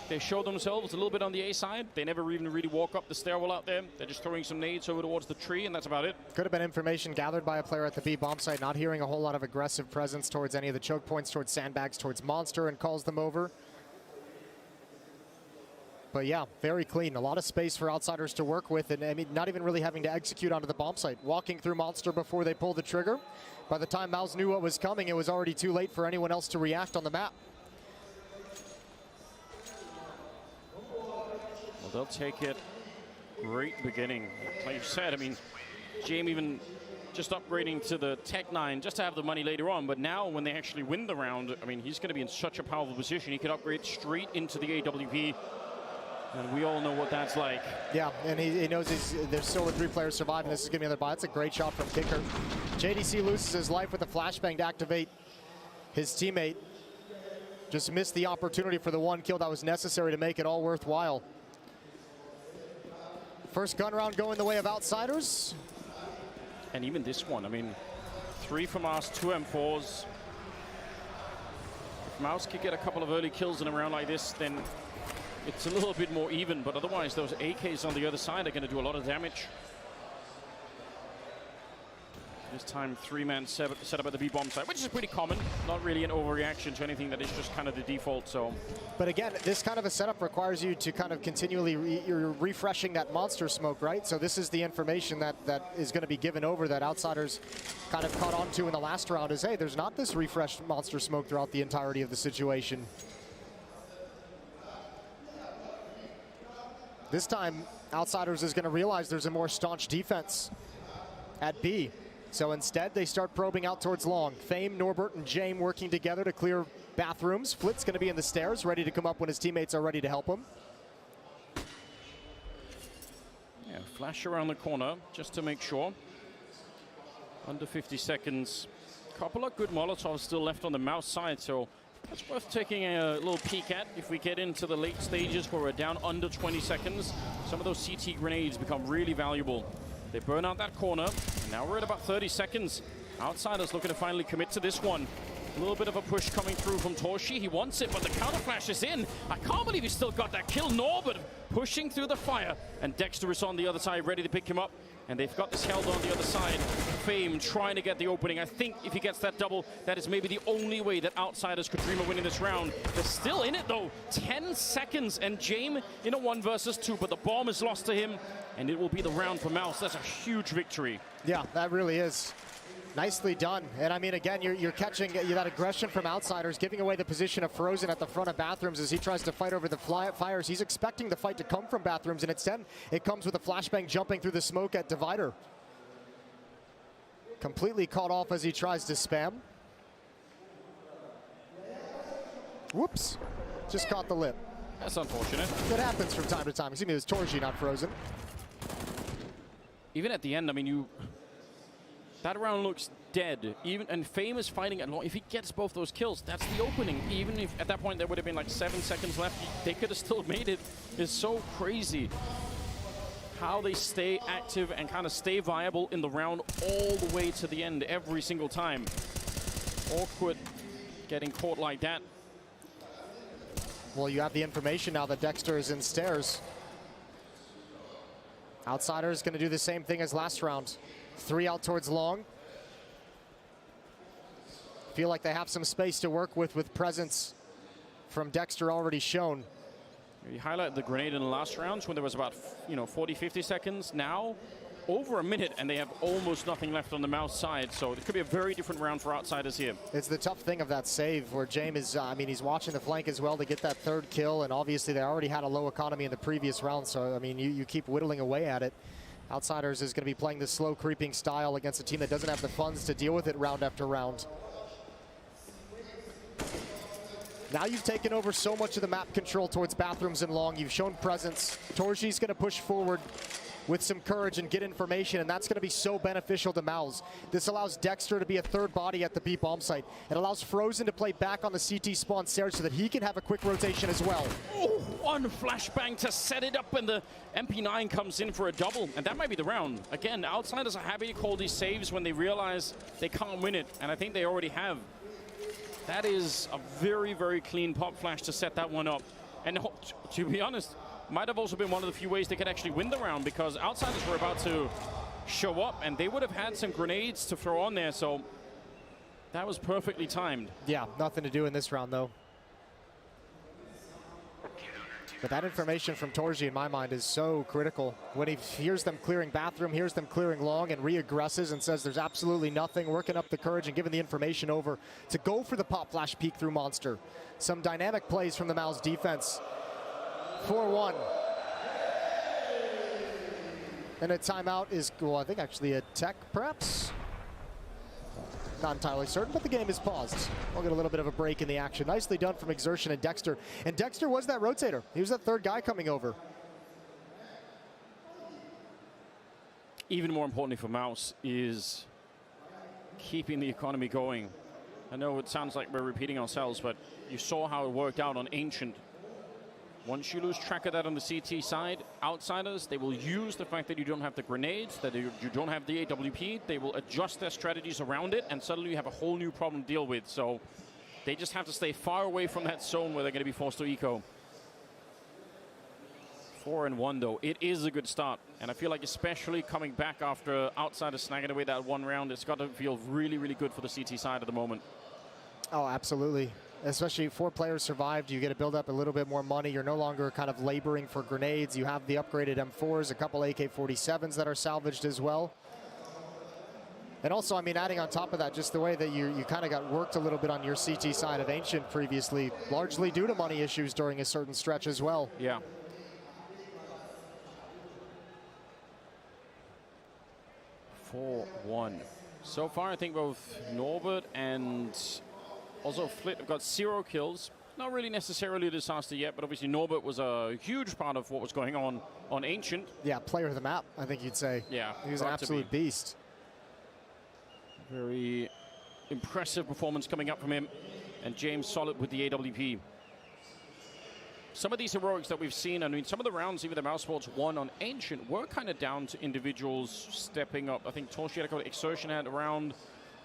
They show themselves a little bit on the A side. They never even really walk up the stairwell out there. They're just throwing some nades over towards the tree, and that's about it. Could have been information gathered by a player at the B bomb site, not hearing a whole lot of aggressive presence towards any of the choke points, towards sandbags, towards Monster, and calls them over. But yeah, very clean. A lot of space for Outsiders to work with, and I mean, not even really having to execute onto the bomb site. Walking through Monster before they pull the trigger. By the time MOUZ knew what was coming, it was already too late for anyone else to react on the map. Well, they'll take it. Great beginning. Like you said, I mean, James even just upgrading to the Tech 9 just to have the money later on. But now when they actually win the round, I mean, he's going to be in such a powerful position. He could upgrade straight into the AWP. And we all know what that's like. Yeah, and he knows there's still 3 players surviving. This is going to be another buy. It's a great shot from Kicker. JDC loses his life with a flashbang to activate his teammate. Just missed the opportunity for the 1 kill that was necessary to make it all worthwhile. First gun round going the way of Outsiders. And even this one, I mean, 3 from us, 2 M4s. If MOUZ could get a couple of early kills in a round like this, then it's a little bit more even, but otherwise those AKs on the other side are going to do a lot of damage. This time 3-man set up at the B-bomb site, which is pretty common. Not really an overreaction to anything, that is just kind of the default. So, but again, this kind of a setup requires you to kind of continually you're refreshing that monster smoke, right? So this is the information that is going to be given over that Outsiders kind of caught on to in the last round is, hey, there's not this refreshed monster smoke throughout the entirety of the situation. This time, Outsiders is going to realize there's a more staunch defense at B. So instead, they start probing out towards long. Fame, Norbert, and James working together to clear bathrooms. Flit's going to be in the stairs, ready to come up when his teammates are ready to help him. Yeah, flash around the corner just to make sure. Under 50 seconds. Couple of good Molotovs still left on the MOUZ side, so that's worth taking a little peek at. If we get into the late stages where we're down under 20 seconds, some of those CT grenades become really valuable. They burn out that corner, and now we're at about 30 seconds. Outsiders looking to finally commit to this one. A little bit of a push coming through from Torshi. He wants it, but the counter flash is in. I can't believe he still got that kill. Norbert pushing through the fire, and Dexter is on the other side, ready to pick him up. And they've got this held on the other side. Fame trying to get the opening. I think if he gets that double, that is maybe the only way that Outsiders could dream of winning this round. They're still in it though. 10 seconds, and James in a 1 versus 2, but the bomb is lost to him, and it will be the round for MOUZ. That's a huge victory. Yeah, that really is. Nicely done. And I mean, again, you're catching that aggression from Outsiders, giving away the position of Frozen at the front of Bathrooms as he tries to fight over the fires. He's expecting the fight to come from Bathrooms, and instead it comes with a flashbang jumping through the smoke at Divider. Completely caught off as he tries to spam. Whoops. Just caught the lip. That's unfortunate. That happens from time to time. Excuse me, it was Torji, not Frozen. Even at the end, I mean, that round looks dead. And Fame is fighting at long. If he gets both those kills, that's the opening. Even if at that point there would have been like 7 seconds left, they could have still made it. It's so crazy how they stay active and kind of stay viable in the round all the way to the end every single time. Awkward getting caught like that. Well, you have the information now that Dexter is in stairs. Outsiders going to do the same thing as last round. 3 out towards long. Feel like they have some space to work with presence from Dexter already shown. You highlight the grenade in the last rounds when there was about 40, 50 seconds. Now, over a minute, and they have almost nothing left on the MOUZ side. So it could be a very different round for Outsiders here. It's the tough thing of that save where James is, I mean, he's watching the flank as well to get that 3rd kill. And obviously they already had a low economy in the previous round. So, I mean, you keep whittling away at it. Outsiders is going to be playing the slow creeping style against a team that doesn't have the funds to deal with it round after round. Now you've taken over so much of the map control towards Bathrooms and long. You've shown presence. Torji's going to push forward with some courage and get information, and that's going to be so beneficial to MOUZ. This allows Dexter to be a 3rd body at the B bomb site. It allows Frozen to play back on the CT spawn stairs so that he can have a quick rotation as well. Oh, one flashbang to set it up, and the MP9 comes in for a double, and that might be the round. Again, Outsiders are happy to call these saves when they realize they can't win it, and I think they already have. That is a very, very clean pop flash to set that one up. And to be honest, might have also been one of the few ways they could actually win the round, because Outsiders were about to show up and they would have had some grenades to throw on there, so that was perfectly timed. Yeah, nothing to do in this round though. But that information from Torji in my mind is so critical. When he hears them clearing bathroom, hears them clearing long, and reaggresses and says there's absolutely nothing, working up the courage and giving the information over to go for the pop flash peek through Monster. Some dynamic plays from the MOUZ defense. 4-1. And a timeout is, well, I think actually a tech perhaps? Not entirely certain, but the game is paused. We'll get a little bit of a break in the action. Nicely done from Exertion and Dexter. And Dexter was that rotator. He was that third guy coming over. Even more importantly for MOUZ is keeping the economy going. I know it sounds like we're repeating ourselves, but you saw how it worked out on Ancient. Once you lose track of that on the CT side, Outsiders, they will use the fact that you don't have the grenades, that you don't have the AWP, they will adjust their strategies around it, and suddenly you have a whole new problem to deal with. So they just have to stay far away from that zone where they're going to be forced to eco. 4-1 though, it is a good start. And I feel like especially coming back after Outsiders snagging away that one round, it's got to feel really, really good for the CT side at the moment. Oh, absolutely. Especially 4 players survived, you get to build up a little bit more money. You're no longer kind of laboring for grenades. You have the upgraded M4s, a couple AK-47s that are salvaged as well. And also, I mean, adding on top of that, just the way that you kind of got worked a little bit on your CT side of Ancient previously, largely due to money issues during a certain stretch as well. Yeah. So far, I think both Norbert and also Flit have got 0 kills. Not really necessarily a disaster yet, but obviously Norbert was a huge part of what was going on Ancient. Yeah, player of the map, I think you'd say. Yeah. He was an absolute beast. Very impressive performance coming up from him. And James solid with the AWP. Some of these heroics that we've seen, I mean, some of the rounds even the MOUZ Sports won on Ancient were kind of down to individuals stepping up. I think Torshi had a Exertion had a round.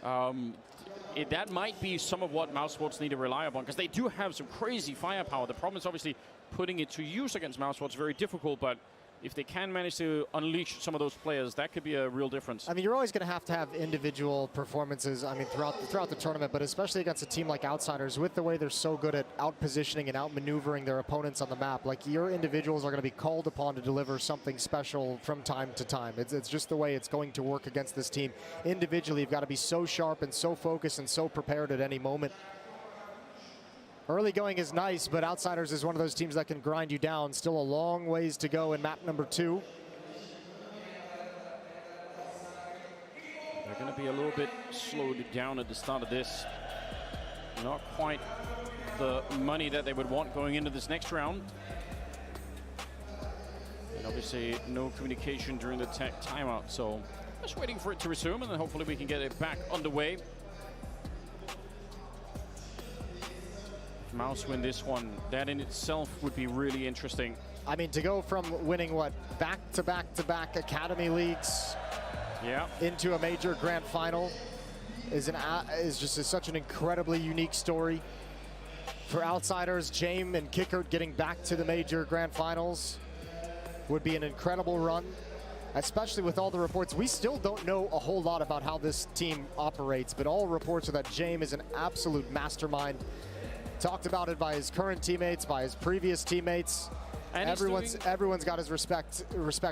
That might be some of what MOUZ Sports need to rely upon, because they do have some crazy firepower. The problem is obviously putting it to use against MOUZ Sports is very difficult, but if they can manage to unleash some of those players, that could be a real difference. I mean, you're always going to have individual performances, I mean, throughout the tournament, but especially against a team like Outsiders, with the way they're so good at out-positioning and out-maneuvering their opponents on the map. Like, your individuals are going to be called upon to deliver something special from time to time. It's just the way it's going to work against this team. Individually, you've got to be so sharp and so focused and so prepared at any moment. Early going is nice, but Outsiders is one of those teams that can grind you down. Still a long ways to go in map number 2. They're going to be a little bit slowed down at the start of this. Not quite the money that they would want going into this next round. And obviously no communication during the tech timeout, so just waiting for it to resume, and then hopefully we can get it back underway. MOUZ win this one, that in itself would be really interesting. I mean, to go from winning, what, back-to-back Academy Leagues into a major grand final is just such an incredibly unique story. For Outsiders, James and Kickert getting back to the major grand finals would be an incredible run, especially with all the reports. We still don't know a whole lot about how this team operates, but all reports are that James is an absolute mastermind. Talked about it by his current teammates, by his previous teammates. And everyone's got his respect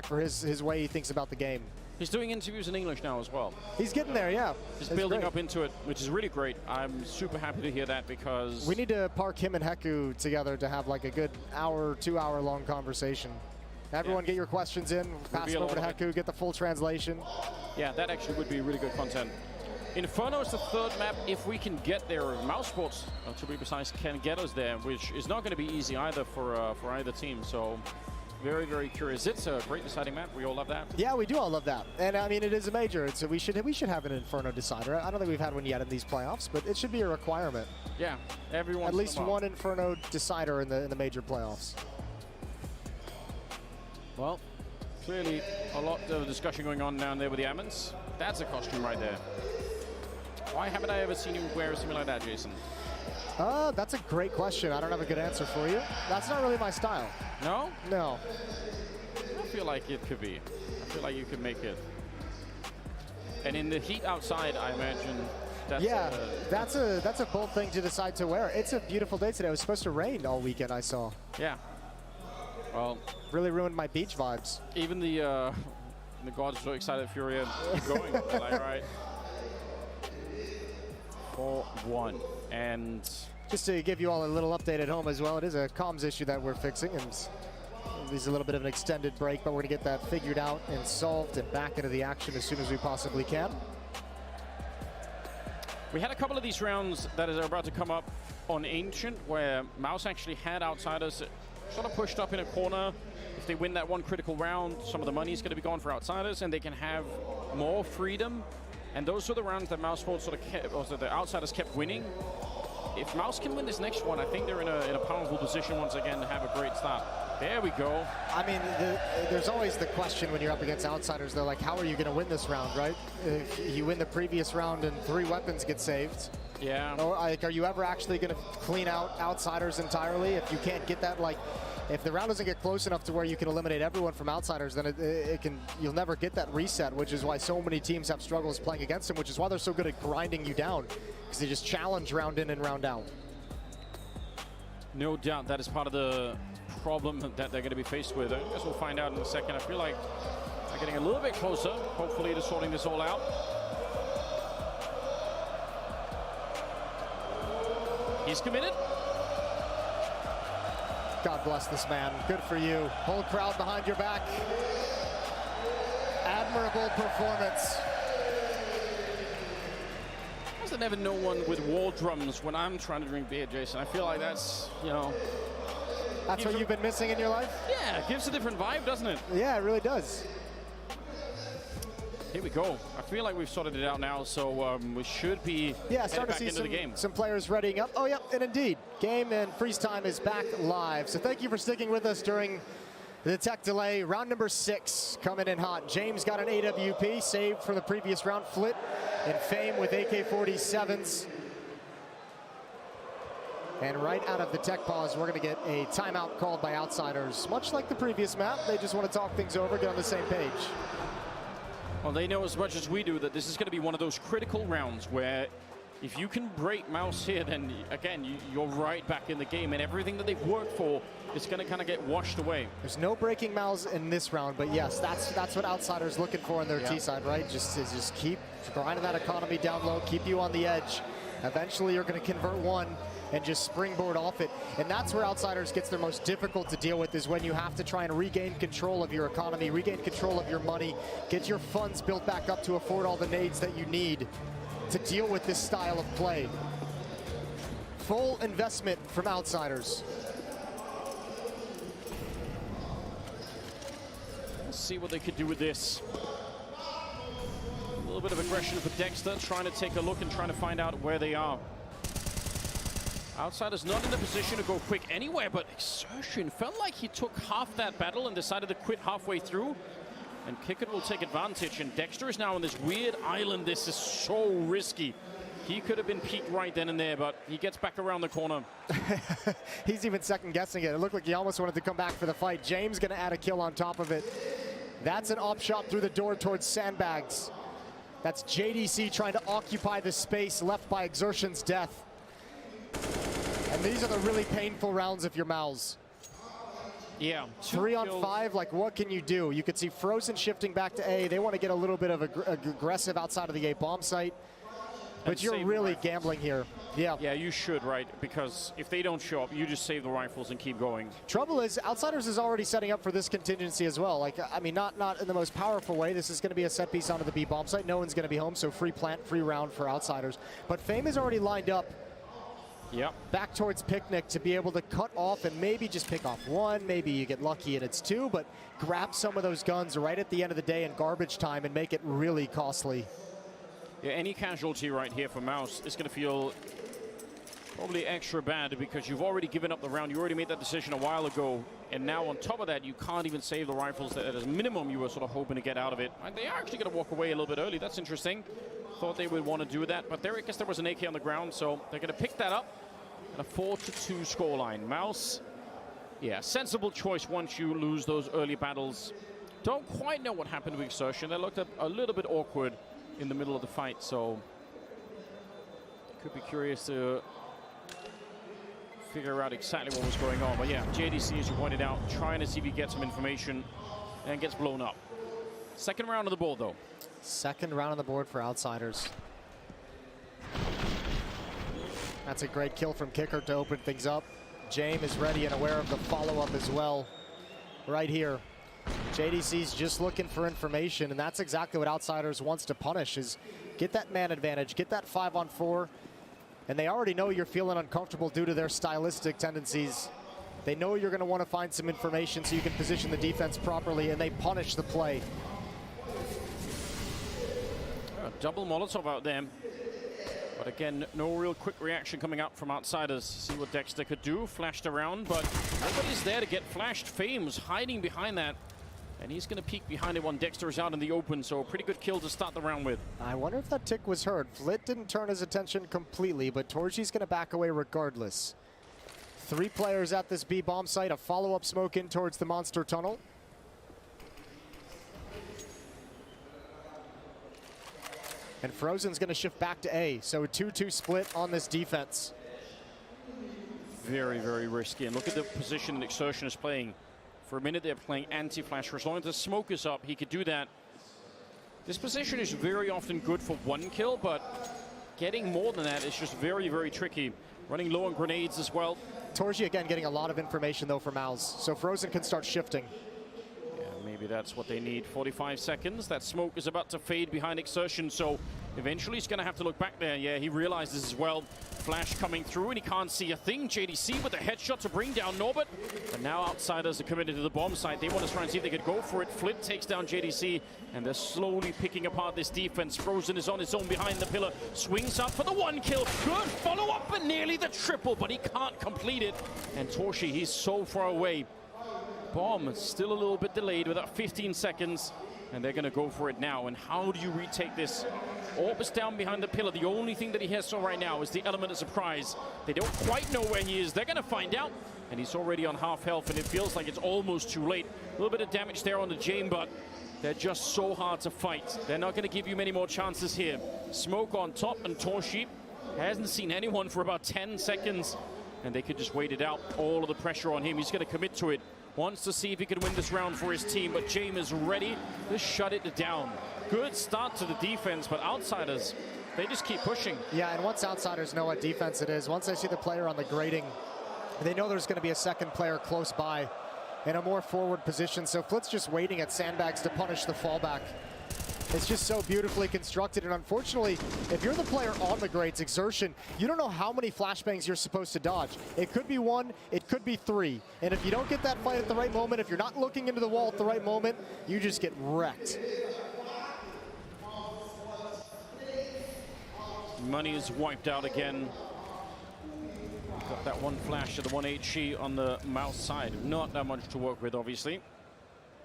for his way he thinks about the game. He's doing interviews in English now as well. He's getting there, yeah. He's building up into it, which is really great. I'm super happy to hear that, because we need to park him and Heku together to have like a good hour, 2-hour long conversation. Everyone get your questions in, pass them over to Heku, get the full translation. Yeah, that actually would be really good content. Inferno is the third map. If we can get there, MOUZ Sports, to be precise, can get us there, which is not going to be easy either for either team. So very, very curious. It's a great deciding map. We all love that. Yeah, we do all love that. And I mean, it is a major. We should have an Inferno decider. I don't think we've had one yet in these playoffs, but it should be a requirement. Yeah, everyone. At least one Inferno decider in the major playoffs. Well, clearly a lot of discussion going on down there with the Ammons. That's a costume right there. Why haven't I ever seen you wear something like that, Jason? That's a great question. I don't have a good answer for you. That's not really my style. No? No. I feel like it could be. I feel like you could make it. And in the heat outside, I imagine that's that's a bold thing to decide to wear. It's a beautiful day today. It was supposed to rain all weekend, I saw. Yeah. Well, really ruined my beach vibes. Even the gods are so excited that Furia keep going. Like, right. 4-1. And just to give you all a little update at home as well, it is a comms issue that we're fixing. And this is a little bit of an extended break, but we're going to get that figured out and solved and back into the action as soon as we possibly can. We had a couple of these rounds that are about to come up on Ancient, where MOUZ actually had Outsiders sort of pushed up in a corner. If they win that one critical round, some of the money is going to be gone for Outsiders, and they can have more freedom. And those were the rounds that MOUZ sort of kept, or the Outsiders kept winning. If MOUZ can win this next one, I think they're in a powerful position once again to have a great start. There we go. I mean, there's always the question when you're up against Outsiders, though, like, how are you going to win this round, right? If you win the previous round and 3 weapons get saved. Yeah. Or, like, are you ever actually going to clean out Outsiders entirely? If you can't get that, like, if the round doesn't get close enough to where you can eliminate everyone from Outsiders, then you'll never get that reset, which is why so many teams have struggles playing against them, which is why they're so good at grinding you down, because they just challenge round in and round out. No doubt that is part of the problem that they're going to be faced with. I guess we'll find out in a second. I feel like they're getting a little bit closer, hopefully, to sorting this all out. He's committed. God bless this man. Good for you. Whole crowd behind your back. Admirable performance. There's never no one with war drums when I'm trying to drink beer, Jason. I feel like that's, you know... That's what you've been missing in your life? Yeah, it gives a different vibe, doesn't it? Yeah, it really does. Here we go. I feel like we've sorted it out now, so we should be starting back to into see the game. some players readying up. Oh, yep, and indeed, game and freeze time is back live. So thank you for sticking with us during the tech delay. Round number 6 coming in hot. James got an AWP saved from the previous round. Flit and Fame with AK-47s. And right out of the tech pause, we're going to get a timeout called by Outsiders. Much like the previous map, they just want to talk things over, get on the same page. Well, they know as much as we do that this is going to be one of those critical rounds where if you can break MOUZ here, then again, you're right back in the game, and everything that they've worked for is going to kind of get washed away. There's no breaking MOUZ in this round, but yes, that's what Outsiders looking for on their T side, right? Just keep grinding that economy down low, keep you on the edge. Eventually, you're going to convert one and just springboard off it. And that's where Outsiders gets their most difficult to deal with, is when you have to try and regain control of your economy, regain control of your money, get your funds built back up to afford all the nades that you need to deal with this style of play. Full investment from Outsiders. Let's see what they could do with this. A little bit of aggression for Dexter, trying to take a look and trying to find out where they are. Outsiders not in the position to go quick anywhere, but Exertion felt like he took half that battle and decided to quit halfway through. And Kickett will take advantage, and Dexter is now on this weird island. This is so risky. He could have been peaked right then and there, but he gets back around the corner. He's even second-guessing it. It looked like he almost wanted to come back for the fight. James going to add a kill on top of it. That's an op shot through the door towards Sandbags. That's JDC trying to occupy the space left by Exertion's death. And these are the really painful rounds if you're MOUZ. Yeah. 3 on 5, like, what can you do? You could see Frozen shifting back to A. They want to get a little bit of aggressive outside of the A bomb site. But you're really gambling here. Yeah. Yeah, you should, right? Because if they don't show up, you just save the rifles and keep going. Trouble is, Outsiders is already setting up for this contingency as well. Like, I mean, not in the most powerful way. This is going to be a set piece onto the B bomb site. No one's going to be home, so free plant, free round for Outsiders. But Fame is already lined up. Yep. Back towards Picnic to be able to cut off and maybe just pick off one. Maybe you get lucky and it's 2, but grab some of those guns right at the end of the day in garbage time and make it really costly. Yeah, any casualty right here for MOUZ is going to feel probably extra bad because you've already given up the round. You already made that decision a while ago, and now on top of that, you can't even save the rifles that at a minimum you were sort of hoping to get out of it. And they are actually going to walk away a little bit early. That's interesting. Thought they would want to do that, but there, I guess there was an AK on the ground, so they're going to pick that up. And a 4-2 scoreline. MOUZ, yeah, sensible choice once you lose those early battles. Don't quite know what happened with Exertion. They looked a little bit awkward in the middle of the fight, so could be curious to figure out exactly what was going on. But yeah, JDC, as you pointed out, trying to see if he gets some information and gets blown up. Second round of the board, though. Second round on the board for Outsiders. That's a great kill from Kicker to open things up. James is ready and aware of the follow-up as well. Right here. JDC's just looking for information, and that's exactly what Outsiders wants to punish, is get that man advantage, get that 5-on-4, and they already know you're feeling uncomfortable due to their stylistic tendencies. They know you're going to want to find some information so you can position the defense properly, and they punish the play. Double Molotov out there. But again, no real quick reaction coming out from Outsiders. See what Dexter could do. Flashed around, but nobody's there to get flashed. Fame's hiding behind that. And he's going to peek behind it when Dexter is out in the open. So a pretty good kill to start the round with. I wonder if that tick was heard. Flit didn't turn his attention completely, but Torchi's going to back away regardless. 3 players at this B bomb site. A follow-up smoke in towards the monster tunnel. And Frozen's going to shift back to A. So a 2-2 split on this defense. Very, very risky. And look at the position that Exertion is playing. For a minute, they're playing anti-flash. For as long as the smoke is up, he could do that. This position is very often good for 1 kill, but getting more than that is just very, very tricky. Running low on grenades as well. Torchi again getting a lot of information though for MOUZ. So Frozen can start shifting. Maybe that's what they need. 45 seconds. That smoke is about to fade behind Exertion, so eventually he's going to have to look back there. Yeah, he realizes as well. Flash coming through, and he can't see a thing. JDC with a headshot to bring down Norbert. But now Outsiders are committed to the bomb site. They want to try and see if they could go for it. Flit takes down JDC, and they're slowly picking apart this defense. Frozen is on his own behind the pillar. Swings up for the 1 kill. Good follow-up, and nearly the triple, but he can't complete it. And Torchi, he's so far away. Bomb is still a little bit delayed with about 15 seconds, and they're going to go for it now. And how do you retake this? Orb is down behind the pillar. The only thing that he has right now is the element of surprise. They don't quite know where he is. They're going to find out, and he's already on half health, and it feels like it's almost too late. A little bit of damage there on the Jame, but they're just so hard to fight. They're not going to give you many more chances here. Smoke on top, and Torchi hasn't seen anyone for about 10 seconds, and they could just wait it out. All of the pressure on him. He's going to commit to it. Wants to see if he can win this round for his team, but James is ready to shut it down. Good start to the defense, but Outsiders, they just keep pushing. Yeah, and once Outsiders know what defense it is, once they see the player on the grating, they know there's going to be a second player close by in a more forward position. So Flit's just waiting at sandbags to punish the fallback. It's just so beautifully constructed, and unfortunately, if you're the player on the grates, Exertion, you don't know how many flashbangs you're supposed to dodge. It could be 1, it could be 3, and if you don't get that fight at the right moment, if you're not looking into the wall at the right moment, you just get wrecked. Money is wiped out again. Got that 1 flash to the 1 HE on the MOUZ side. Not that much to work with, obviously.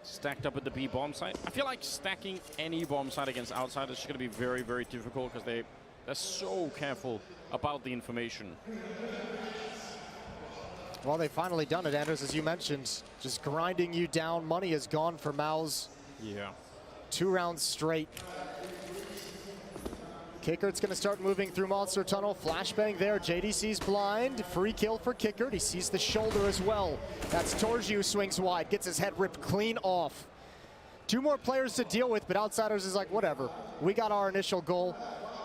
Stacked up at the B bomb site. I feel like stacking any bomb site against Outsiders is going to be very, very difficult because they're so careful about the information. Well, they've finally done it, Anders, as you mentioned. Just grinding you down. Money is gone for MOUZ. Yeah. 2 rounds straight. Kickert's going to start moving through Monster Tunnel. Flashbang there. JDC's blind. Free kill for Kickert. He sees the shoulder as well. That's Torji who swings wide. Gets his head ripped clean off. 2 more players to deal with, but Outsiders is like, whatever. We got our initial goal.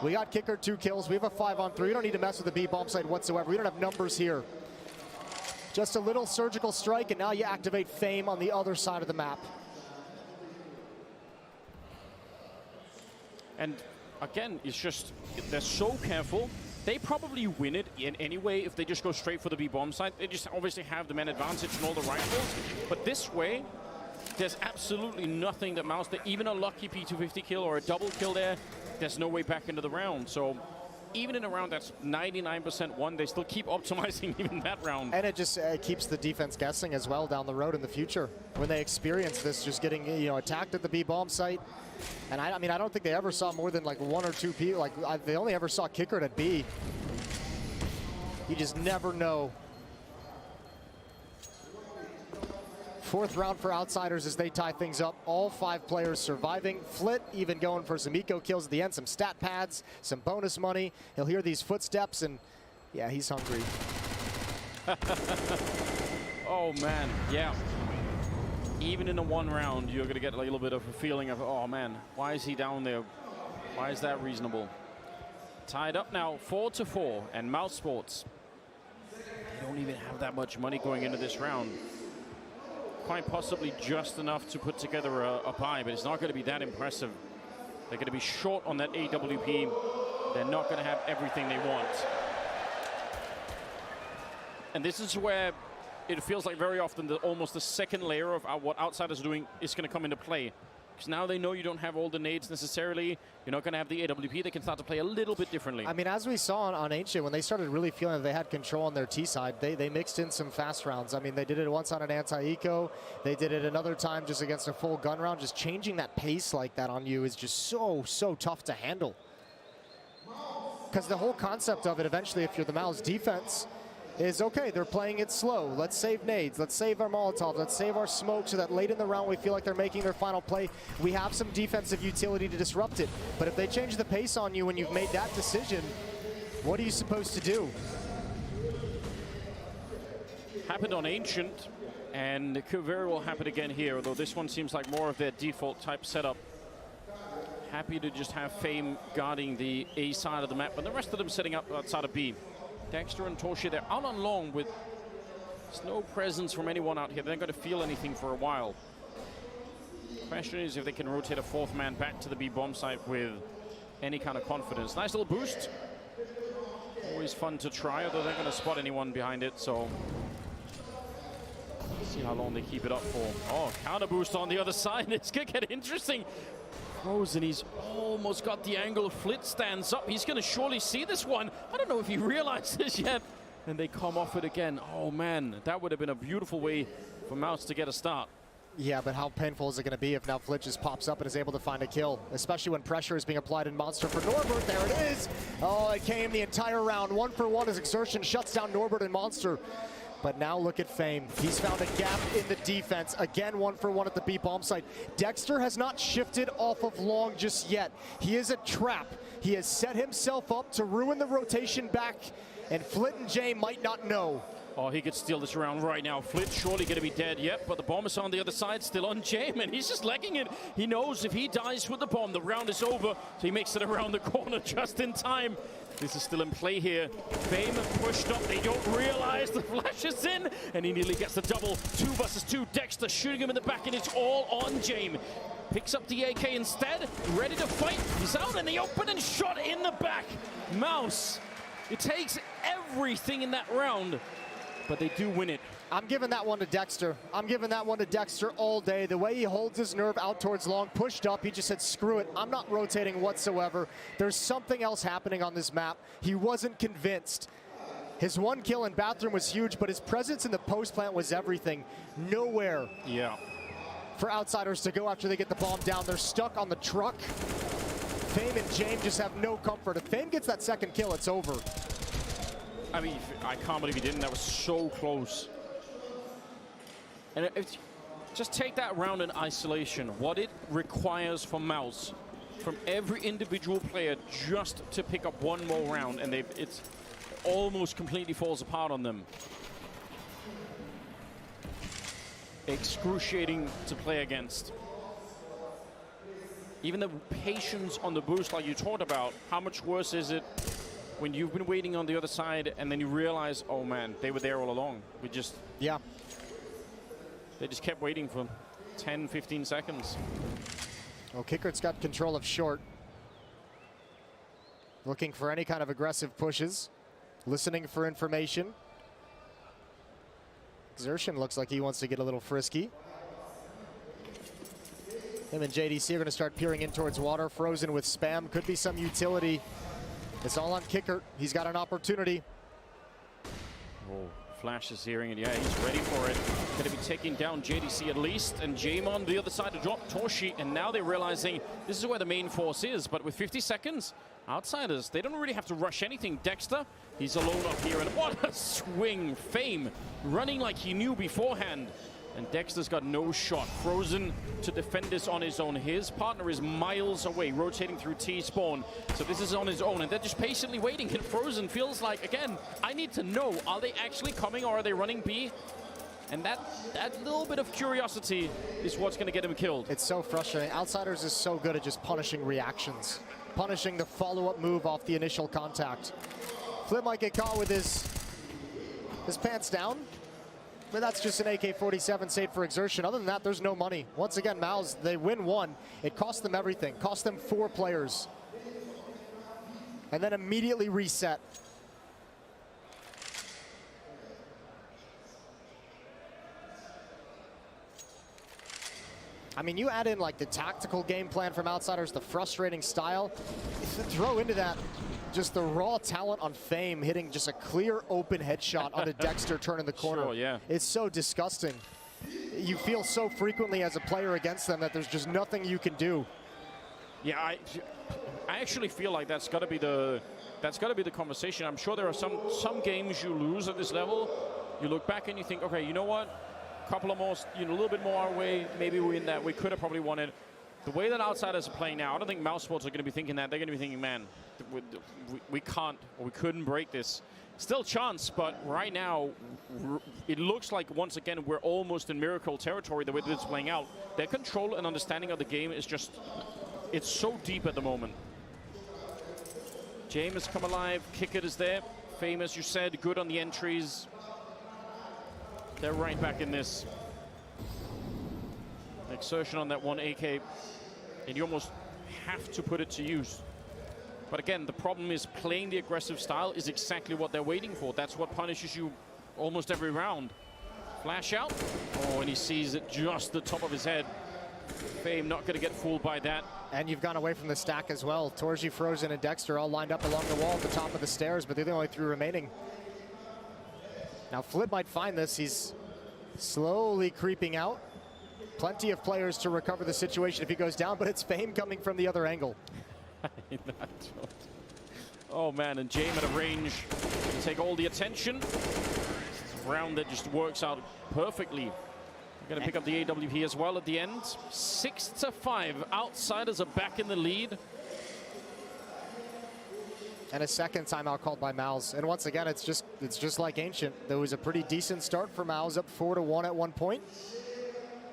We got Kickert 2 kills. We have a 5-on-3. We don't need to mess with the B bomb site whatsoever. We don't have numbers here. Just a little surgical strike, and now you activate Fame on the other side of the map. And again, it's just, they're so careful. They probably win it in any way if they just go straight for the B bomb site. They just obviously have the man advantage and all the rifles. But this way, there's absolutely nothing that MOUZ, even a lucky P250 kill or a double kill there, there's no way back into the round. So even in a round that's 99% won, they still keep optimizing even that round. And it just keeps the defense guessing as well down the road in the future when they experience this, just getting attacked at the B bomb site. And I mean, I don't think they ever saw more than like 1 or 2 people. Like they only ever saw Kickert at B. You just never know. Fourth round for Outsiders as they tie things up. All 5 players surviving. Flit even going for some eco kills at the end, some stat pads, some bonus money. He'll hear these footsteps and yeah, he's hungry. Oh man, yeah. Even in a 1 round, you're gonna get a little bit of a feeling of, oh man, why is he down there? Why is that reasonable? Tied up now, 4-4, and MOUZ Sports, they don't even have that much money going into this round. Quite possibly just enough to put together a buy, but it's not going to be that impressive. They're going to be short on that AWP. They're not going to have everything they want. And this is where it feels like very often that almost the second layer of what Outsiders are doing is going to come into play. Because now they know you don't have all the nades necessarily. You're not going to have the AWP. They can start to play a little bit differently. I mean, as we saw on Ancient, when they started really feeling that they had control on their T side, they mixed in some fast rounds. I mean, they did it once on an anti-eco. They did it another time just against a full gun round. Just changing that pace like that on you is just so tough to handle. Because the whole concept of it, eventually, if you're the MOUZ defense, is okay, they're playing it slow. Let's save nades, let's save our Molotovs, let's save our smoke so that late in the round we feel like they're making their final play. We have some defensive utility to disrupt it. But if they change the pace on you when you've made that decision, what are you supposed to do? Happened on Ancient, and it could very well happen again here, although this one seems like more of their default type setup. Happy to just have Fame guarding the A side of the map, but the rest of them setting up outside of B. Dexter and Torshi, they're out on long with no presence from anyone out here. They're not going to feel anything for a while. Question is if they can rotate a 4th man back to the B bomb site with any kind of confidence. Nice little boost. Always fun to try, although they're going to spot anyone behind it, so see how long they keep it up for. Oh, counter boost on the other side. It's going to get interesting. Frozen, he's almost got the angle. Flit stands up. He's going to surely see this one. I don't know if he realized this yet. And they come off it again. Oh, man, that would have been a beautiful way for MOUZ to get a start. Yeah, but how painful is it going to be if now Flit just pops up and is able to find a kill, especially when pressure is being applied in Monster for Norbert. There it is. Oh, it came the entire round. 1 for 1 as Exertion shuts down Norbert and Monster. But now look at Fame. He's found a gap in the defense. Again, 1 for 1 at the B bomb site. Dexter has not shifted off of long just yet. He is a trap. He has set himself up to ruin the rotation back, and Flit and Jay might not know. Oh, he could steal this round right now. Flit surely going to be dead. Yep, but the bomb is on the other side, still on Jame, and he's just legging it. He knows if he dies with the bomb, the round is over. So he makes it around the corner just in time. This is still in play here. Fame pushed up. They don't realize the flash is in, and he nearly gets the double. 2 versus 2. Dexter shooting him in the back, and it's all on Jame. Picks up the AK instead, ready to fight. He's out in the open and shot in the back. MOUZ, it takes everything in that round, but they do win it. I'm giving that one to Dexter. I'm giving that one to Dexter all day. The way he holds his nerve out towards long, pushed up, he just said, screw it. I'm not rotating whatsoever. There's something else happening on this map. He wasn't convinced. His 1 kill in Bathroom was huge, but his presence in the post plant was everything. Nowhere. Yeah. For Outsiders to go after they get the bomb down. They're stuck on the truck. Fame and James just have no comfort. If Fame gets that 2nd kill, it's over. I mean, I can't believe he didn't. That was so close. And just take that round in isolation. What it requires for MOUZ, from every individual player, just to pick up 1 more round, and it's almost completely falls apart on them. Excruciating to play against. Even the patience on the boost, like you talked about, how much worse is it when you've been waiting on the other side and then you realize, oh man, they were there all along. Yeah. They just kept waiting for 10, 15 seconds. Well, qWiNT's got control of short. Looking for any kind of aggressive pushes. Listening for information. Exertion looks like he wants to get a little frisky. Him and JDC are going to start peering in towards water. Frozen with spam. Could be some utility. It's all on qWiNT. He's got an opportunity. Oh, Flash is hearing it. Yeah, he's ready for it. Going to be taking down JDC at least. And Jame on the other side to drop Torshi. And now they're realizing this is where the main force is. But with 50 seconds, Outsiders, they don't really have to rush anything. Dexter, he's alone up here, and what a swing. Fame running like he knew beforehand. And Dexter's got no shot. Frozen to defend this on his own. His partner is miles away, rotating through T-spawn. So this is on his own, and they're just patiently waiting. And Frozen feels like, again, I need to know, are they actually coming or are they running B? And that little bit of curiosity is what's going to get him killed. It's so frustrating. Outsiders is so good at just punishing reactions, punishing the follow-up move off the initial contact. Flip might get caught with his pants down, but that's just an AK-47 saved for exertion. Other than that, there's no money. Once again, MOUZ, they win one. It cost them everything. Cost them 4 players. And then immediately reset. I mean, you add in like the tactical game plan from Outsiders, the frustrating style, throw into that just the raw talent on Fame hitting just a clear open headshot onto Dexter turning the corner. Sure, yeah. It's so disgusting. You feel so frequently as a player against them that there's just nothing you can do. Yeah, I actually feel like that's got to be the conversation. I'm sure there are some games you lose at this level. You look back and you think, okay, you know what? Couple of more, a little bit more our way, maybe we win that. We could have probably won it. The way that Outsiders are playing now, I don't think MOUZ Sports are going to be thinking that. They're going to be thinking, man, we can't, or we couldn't break this. Still chance, but right now, it looks like, once again, we're almost in miracle territory the way that it's playing out. Their control and understanding of the game is just, it's so deep at the moment. James has come alive, Kickert is there. Fame, as you said, good on the entries. They're right back in this. Exertion on that one AK, and you almost have to put it to use. But again, the problem is playing the aggressive style is exactly what they're waiting for. That's what punishes you almost every round. Flash out. Oh, and he sees it just the top of his head. Fame not going to get fooled by that. And you've gone away from the stack as well. Torji, Frozen, and Dexter all lined up along the wall at the top of the stairs, but they're the only 3 remaining. Now Flip might find this. He's slowly creeping out. Plenty of players to recover the situation if he goes down, but it's Fame coming from the other angle. Oh man, and James at a range to take all the attention. It's a round that just works out perfectly. We're going to pick up the AWP as well at the end. 6-5. Outsiders are back in the lead. And a second timeout called by MOUZ. And once again, it's just like Ancient. There was a pretty decent start for MOUZ, up 4-1 at one point.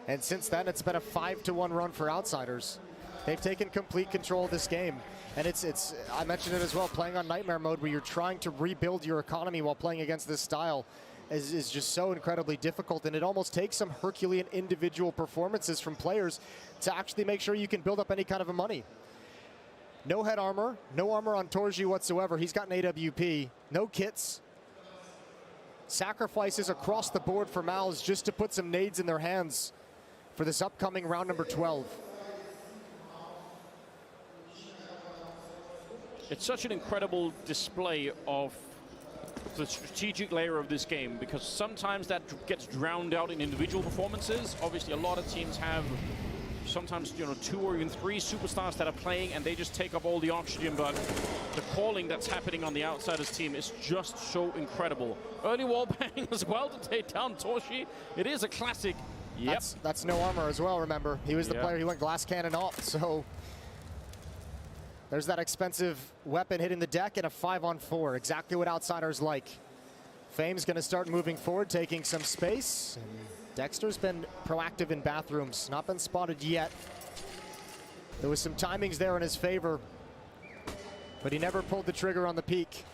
And since then, it's been a 5-1 run for Outsiders. They've taken complete control of this game. And it's I mentioned it as well, playing on Nightmare mode where you're trying to rebuild your economy while playing against this style is just so incredibly difficult. And it almost takes some Herculean individual performances from players to actually make sure you can build up any kind of a money. No head armor, no armor on Torji whatsoever. He's got an AWP, no kits. Sacrifices across the board for MOUZ just to put some nades in their hands for this upcoming round number 12. It's such an incredible display of the strategic layer of this game, because sometimes that gets drowned out in individual performances. Obviously, a lot of teams have sometimes 2 or even 3 superstars that are playing and they just take up all the oxygen, but the calling that's happening on the Outsiders team is just so incredible. Early wall bang as well to take down Torji. It is a classic. Yep. That's no armor as well, remember. He was the player, he went glass cannon off, so there's that expensive weapon hitting the deck and a 5-on-4, exactly what Outsiders like. Fame's gonna start moving forward, taking some space. And Dexter's been proactive in bathrooms, not been spotted yet. There was some timings there in his favor, but he never pulled the trigger on the peak.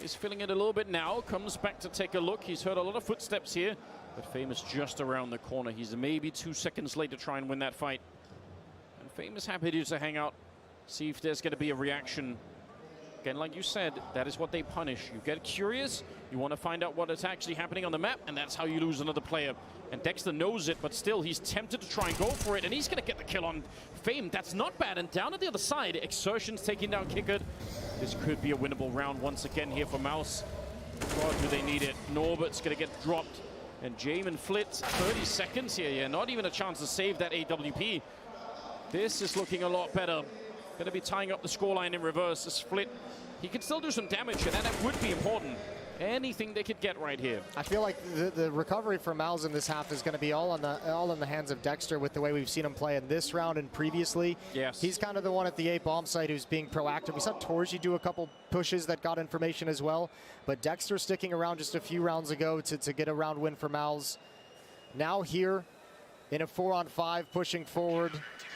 He's feeling it a little bit now, comes back to take a look. He's heard a lot of footsteps here, but Fame is just around the corner. He's maybe 2 seconds late to try and win that fight. And Fame is happy to just hang out, see if there's gonna be a reaction. Again, like you said, that is what they punish. You get curious, you want to find out what is actually happening on the map, and that's how you lose another player. And Dexter knows it, but still, he's tempted to try and go for it, and he's going to get the kill on Fame. That's not bad, and down at the other side, Exertion's taking down Kickert. This could be a winnable round once again here for MOUZ. God, do they need it. Norbert's going to get dropped, and James and Flitz, 30 seconds here. Yeah, not even a chance to save that AWP. This is looking a lot better. Going to be tying up the scoreline in reverse. A split. He can still do some damage, and that would be important. Anything they could get right here. I feel like the recovery for MOUZ in this half is going to be all in the hands of Dexter with the way we've seen him play in this round and previously. Yes. He's kind of the one at the A bomb site who's being proactive. We saw Torji do a couple pushes that got information as well, but Dexter sticking around just a few rounds ago to get a round win for MOUZ. Now here in a 4-on-5, pushing forward,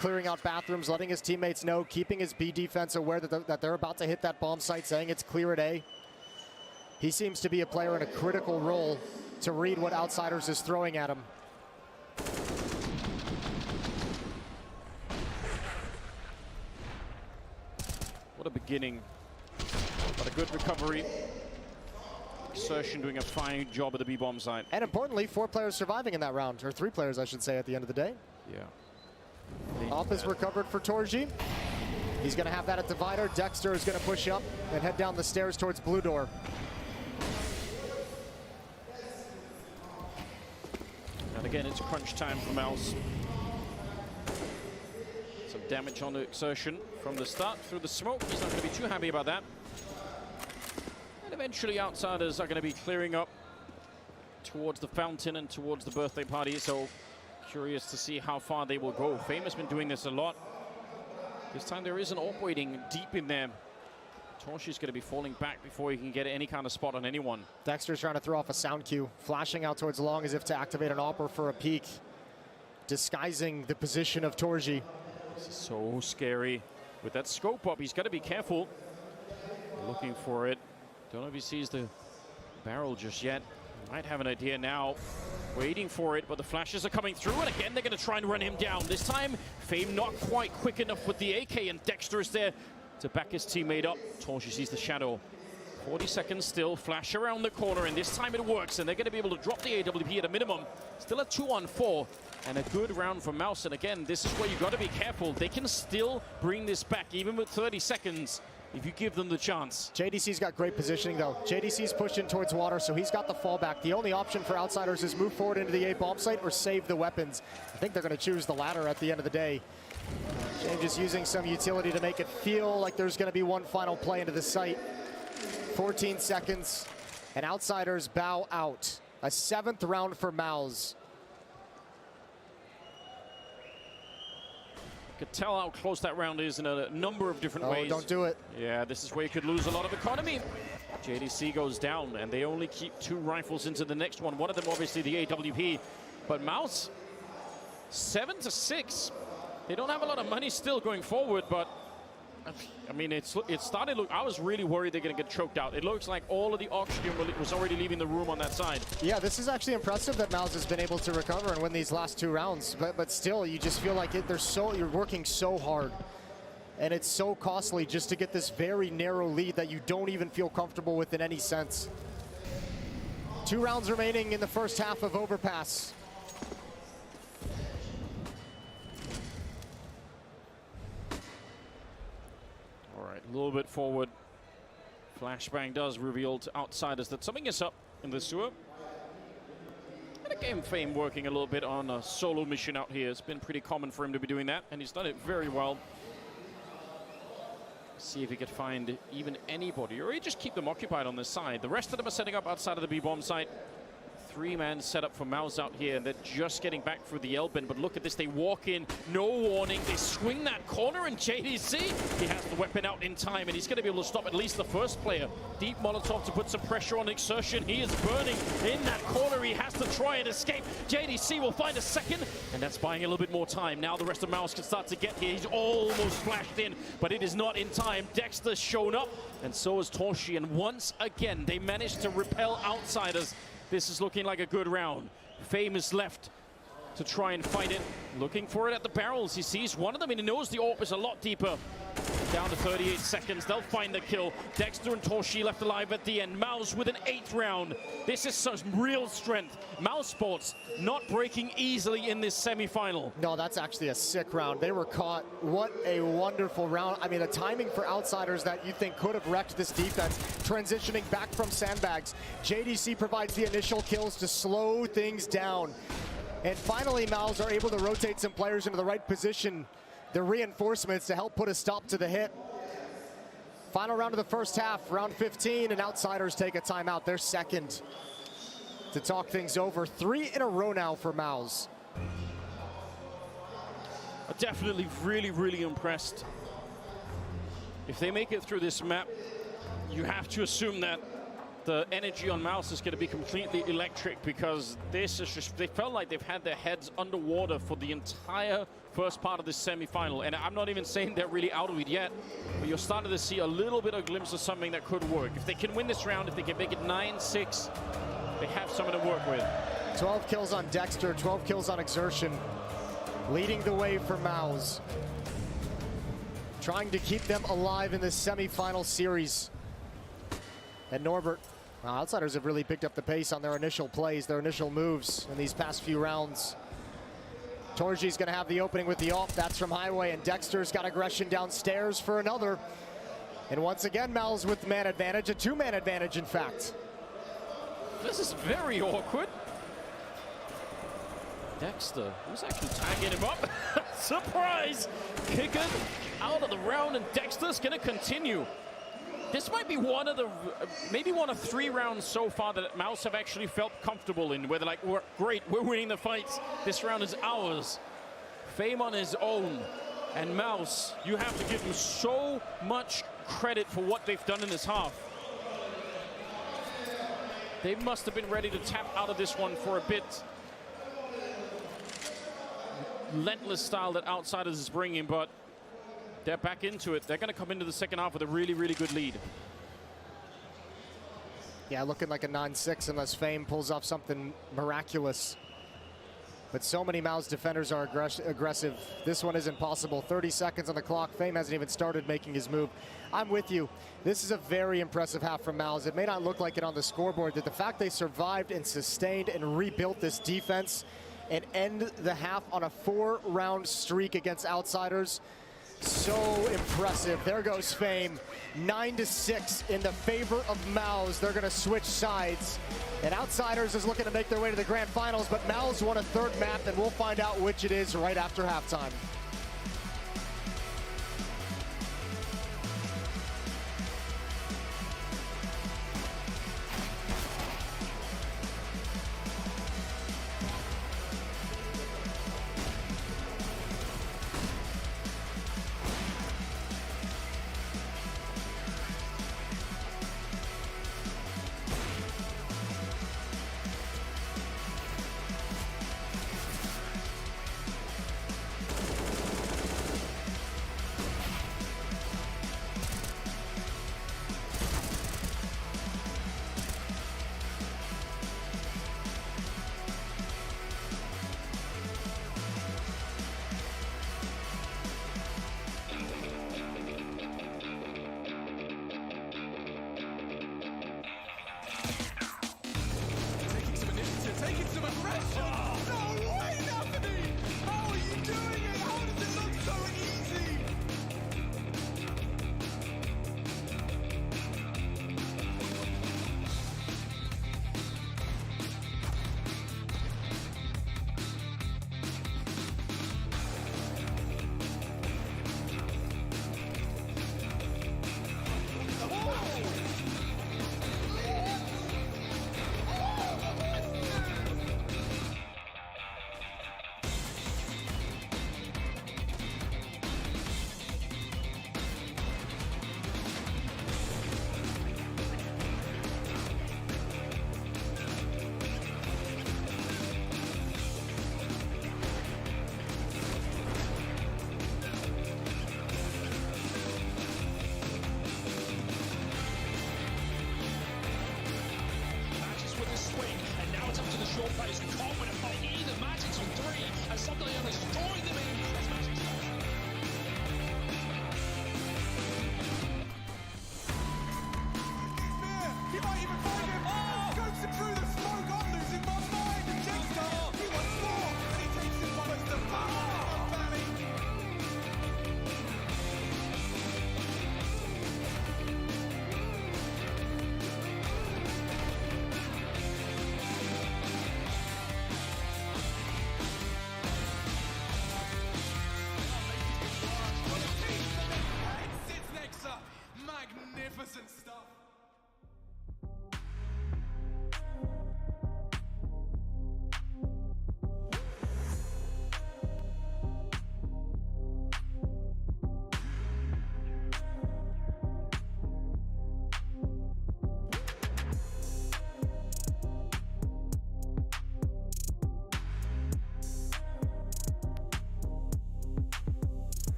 clearing out bathrooms, letting his teammates know, keeping his B defense aware that they're about to hit that bomb site, saying it's clear at A. He seems to be a player in a critical role to read what Outsiders is throwing at him. What a beginning. But a good recovery. Exertion doing a fine job at the B-bomb site. And importantly, 4 players surviving in that round, or 3 players, I should say, at the end of the day. Yeah. Off is recovered for Torji. He's going to have that at Divider. Dexter is going to push up and head down the stairs towards Blue Door. And again, it's crunch time for MOUZ. Some damage on the Exertion from the start through the smoke. He's not going to be too happy about that. And eventually Outsiders are going to be clearing up towards the fountain and towards the birthday party. So curious to see how far they will go. Fame has been doing this a lot. This time there is an AWP waiting deep in there. Torshi's going to be falling back before he can get any kind of spot on anyone. Dexter's trying to throw off a sound cue, flashing out towards long as if to activate an AWP for a peek, disguising the position of Torji. This is so scary. With that scope up, he's got to be careful. Looking for it. Don't know if he sees the barrel just yet. Might have an idea now. Waiting for it, but the flashes are coming through, and again they're going to try and run him down. This time, Fame not quite quick enough with the AK, and Dexter is there to back his teammate up. Torshi sees the shadow. 40 seconds still, flash around the corner, and this time it works, and they're going to be able to drop the AWP at a minimum. Still a 2-on-4, and a good round for MOUZ. And again, this is where you got to be careful. They can still bring this back, even with 30 seconds, if you give them the chance. JDC's got great positioning, though. JDC's pushed in towards water, so he's got the fallback. The only option for Outsiders is move forward into the A bomb site or save the weapons. I think they're going to choose the latter at the end of the day. James is using some utility to make it feel like there's going to be one final play into the site. 14 seconds, and Outsiders bow out. A 7th round for MOUZ. Could tell how close that round is in a number of different ways. Don't do it. Yeah, this is where you could lose a lot of economy. JDC goes down, and they only keep 2 rifles into the next one. One of them, obviously, the AWP. But MOUZ, 7-6. They don't have a lot of money still going forward, but I mean, it started. Look, I was really worried they're going to get choked out. It looks like all of the oxygen was already leaving the room on that side. Yeah, this is actually impressive that MOUZ has been able to recover and win these last 2 rounds. But still, you just feel like you're working so hard, and it's so costly just to get this very narrow lead that you don't even feel comfortable with in any sense. 2 rounds remaining in the first half of Overpass. A little bit forward. Flashbang does reveal to Outsiders that something is up in the sewer. And again, Fame working a little bit on a solo mission out here. It's been pretty common for him to be doing that, and he's done it very well. See if he could find even anybody, or he just keep them occupied on this side. The rest of them are setting up outside of the B-bomb site. 3-man setup for MOUZ out here. They're just getting back through the L-bin, but look at this. They walk in, no warning. They swing that corner, and JDC, he has the weapon out in time, and he's going to be able to stop at least the first player. Deep Molotov to put some pressure on Exertion. He is burning in that corner. He has to try and escape. JDC will find a second, and that's buying a little bit more time. Now the rest of MOUZ can start to get here. He's almost flashed in, but it is not in time. Dexter's shown up, and so is Torshi, and once again, they managed to repel Outsiders. This is looking like a good round. Fame is left to try and fight it. Looking for it at the barrels. He sees one of them, and he knows the AWP is a lot deeper. Down to 38 seconds. They'll find the kill. Dexter and Torshi left alive at the end. MOUZ with an 8th round. This is some real strength. MOUZ Sports not breaking easily in this semifinal. No, that's actually a sick round. They were caught. What a wonderful round. I mean, the timing for Outsiders that you think could have wrecked this defense. Transitioning back from sandbags. JDC provides the initial kills to slow things down. And finally, MOUZ are able to rotate some players into the right position. the reinforcements to help put a stop to the hit. Final round of the first half, round 15, and Outsiders take a timeout. They're second to talk things over. 3 in a row now for MOUZ. Definitely really, really impressed. If they make it through this map, you have to assume that the energy on MOUZ is going to be completely electric, because this is just, they felt like they've had their heads underwater for the entire first part of this semi-final. And I'm not even saying they're really out of it yet, but you're starting to see a little bit of glimpse of something that could work. If they can win this round, if they can make it 9-6, they have something to work with. 12 kills on Dexter, 12 kills on Exertion, leading the way for MOUZ. Trying to keep them alive in this semi-final series. And Norbert, well, Outsiders have really picked up the pace on their initial plays, their initial moves in these past few rounds. Torgi's gonna have the opening with the off, that's from Highway, and Dexter's got aggression downstairs for another. And once again, MOUZ with man advantage, a 2-man advantage in fact. This is very awkward. Dexter, who's actually tagging him up? Surprise! Kicker out of the round, and Dexter's gonna continue. This might be one of the, maybe one of 3 rounds so far that MOUZ have actually felt comfortable in, where they're like, we're great, we're winning the fights. This round is ours. Fame on his own. And MOUZ, you have to give them so much credit for what they've done in this half. They must have been ready to tap out of this one for a bit. Relentless style that Outsiders is bringing, but they're back into it. They're going to come into the second half with a really, really good lead. Yeah, looking like a 9-6 unless Fame pulls off something miraculous. But so many MOUZ defenders are aggressive. This one isn't possible. 30 seconds on the clock. Fame hasn't even started making his move. I'm with you. This is a very impressive half from MOUZ. It may not look like it on the scoreboard, but the fact they survived and sustained and rebuilt this defense and end the half on a 4-round streak against Outsiders, so impressive. There goes Fame. 9-6 in the favor of MOUZ. They're going to switch sides. And Outsiders is looking to make their way to the grand finals, but MOUZ won a 3rd map, and we'll find out which it is right after halftime. Taking some aggression! No way, Anthony! How are you doing it? How does it look so easy? short pace and confident by either Magic's on 3 and suddenly on destroying them in as Magic He might even find him. Scopes him through the smoke. I'm losing my mind. And Jigsaw, he wants more. And he takes him almost to Valley.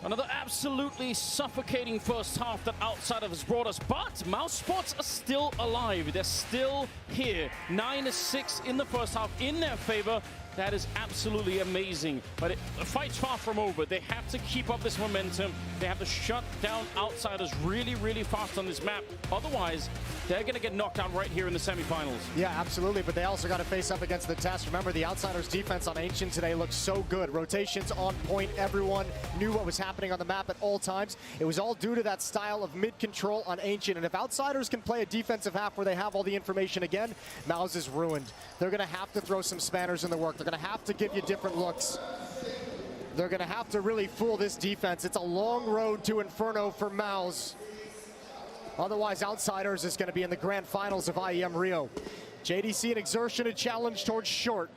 Another absolutely suffocating first half that Outsiders has brought us, but MOUZ Sports are still alive. They're still here. 9-6 in the first half in their favor. That is absolutely amazing. But the fight's far from over. They have to keep up this momentum. They have to shut down Outsiders really, really fast on this map. Otherwise, they're going to get knocked out right here in the semifinals. Yeah, absolutely. But they also got to face up against the test. Remember, the Outsiders' defense on Ancient today looked so good. Rotations on point. Everyone knew what was happening on the map at all times. It was all due to that style of mid-control on Ancient. And if Outsiders can play a defensive half where they have all the information again, MOUZ is ruined. They're going to have to throw some spanners in the work. They're going to have to give you different looks. They're going to have to really fool this defense. It's a long road to Inferno for MOUZ. Otherwise, Outsiders is going to be in the grand finals of IEM Rio. JDC and Exertion a challenge towards short.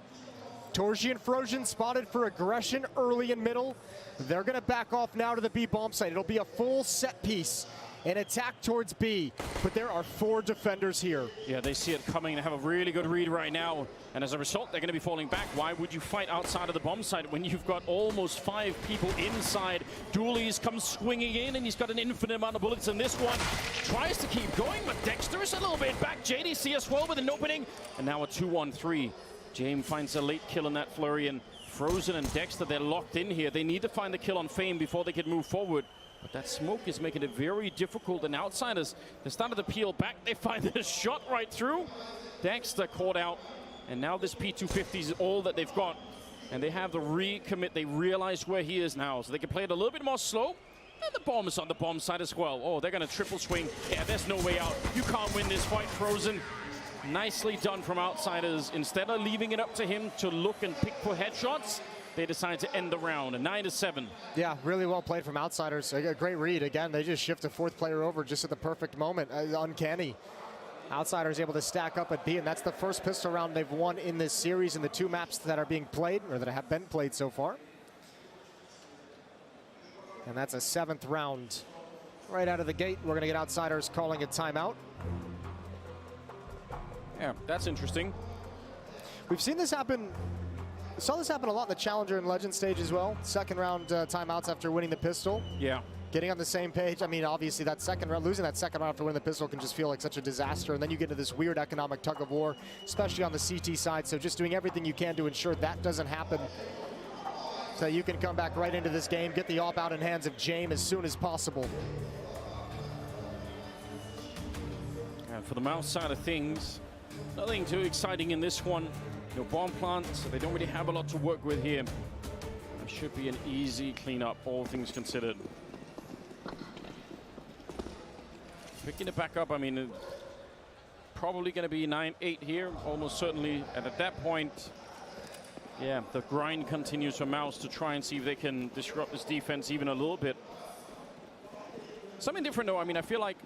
Torji and Frozen spotted for aggression early and middle. They're going to back off now to the B bomb site. It'll be a full set piece. An attack towards B, but there are 4 defenders here. Yeah, they see it coming. They have a really good read right now. And as a result, they're going to be falling back. Why would you fight outside of the bomb site when you've got almost 5 people inside? Dooley's comes swinging in, and he's got an infinite amount of bullets in this one. Tries to keep going, but Dexter is a little bit back. JDC as well with an opening. And now a 2-1-3. James finds a late kill in that flurry, and Frozen and Dexter, they're locked in here. They need to find the kill on Fame before they can move forward. But that smoke is making it very difficult, and Outsiders, they started to peel back. They find the shot right through. Dexter caught out, and now this P250 is all that they've got. And they have the recommit. They realize where he is now, so they can play it a little bit more slow. And the bomb is on the bomb side as well. Oh, they're going to triple swing. Yeah, there's no way out. You can't win this fight, Frozen. Nicely done from Outsiders. Instead of leaving it up to him to look and pick for headshots, they decide to end the round, 9-7. Yeah, really well played from Outsiders. A great read. Again, they just shift a 4th player over just at the perfect moment. Uncanny. Outsiders able to stack up at B, and that's the first pistol round they've won in this series in the 2 maps that are being played, or that have been played so far. And that's a 7th round. Right out of the gate, we're going to get Outsiders calling a timeout. Yeah, that's interesting. We've seen this happen. We saw this happen a lot in the Challenger and Legend stage as well. 2nd round timeouts after winning the pistol. Yeah. Getting on the same page. I mean, obviously that 2nd round, losing that 2nd round after winning the pistol can just feel like such a disaster. And then you get into this weird economic tug of war, especially on the CT side. So just doing everything you can to ensure that doesn't happen. So you can come back right into this game, get the op out in hands of James as soon as possible. And for the MOUZ side of things, nothing too exciting in this one. No bomb plant, so they don't really have a lot to work with here. It should be an easy cleanup, all things considered. Picking it back up, I mean, probably going to be 9-8 here, almost certainly. And at that point, yeah, the grind continues for MOUZ to try and see if they can disrupt this defense even a little bit. Something different, though. I mean, I feel like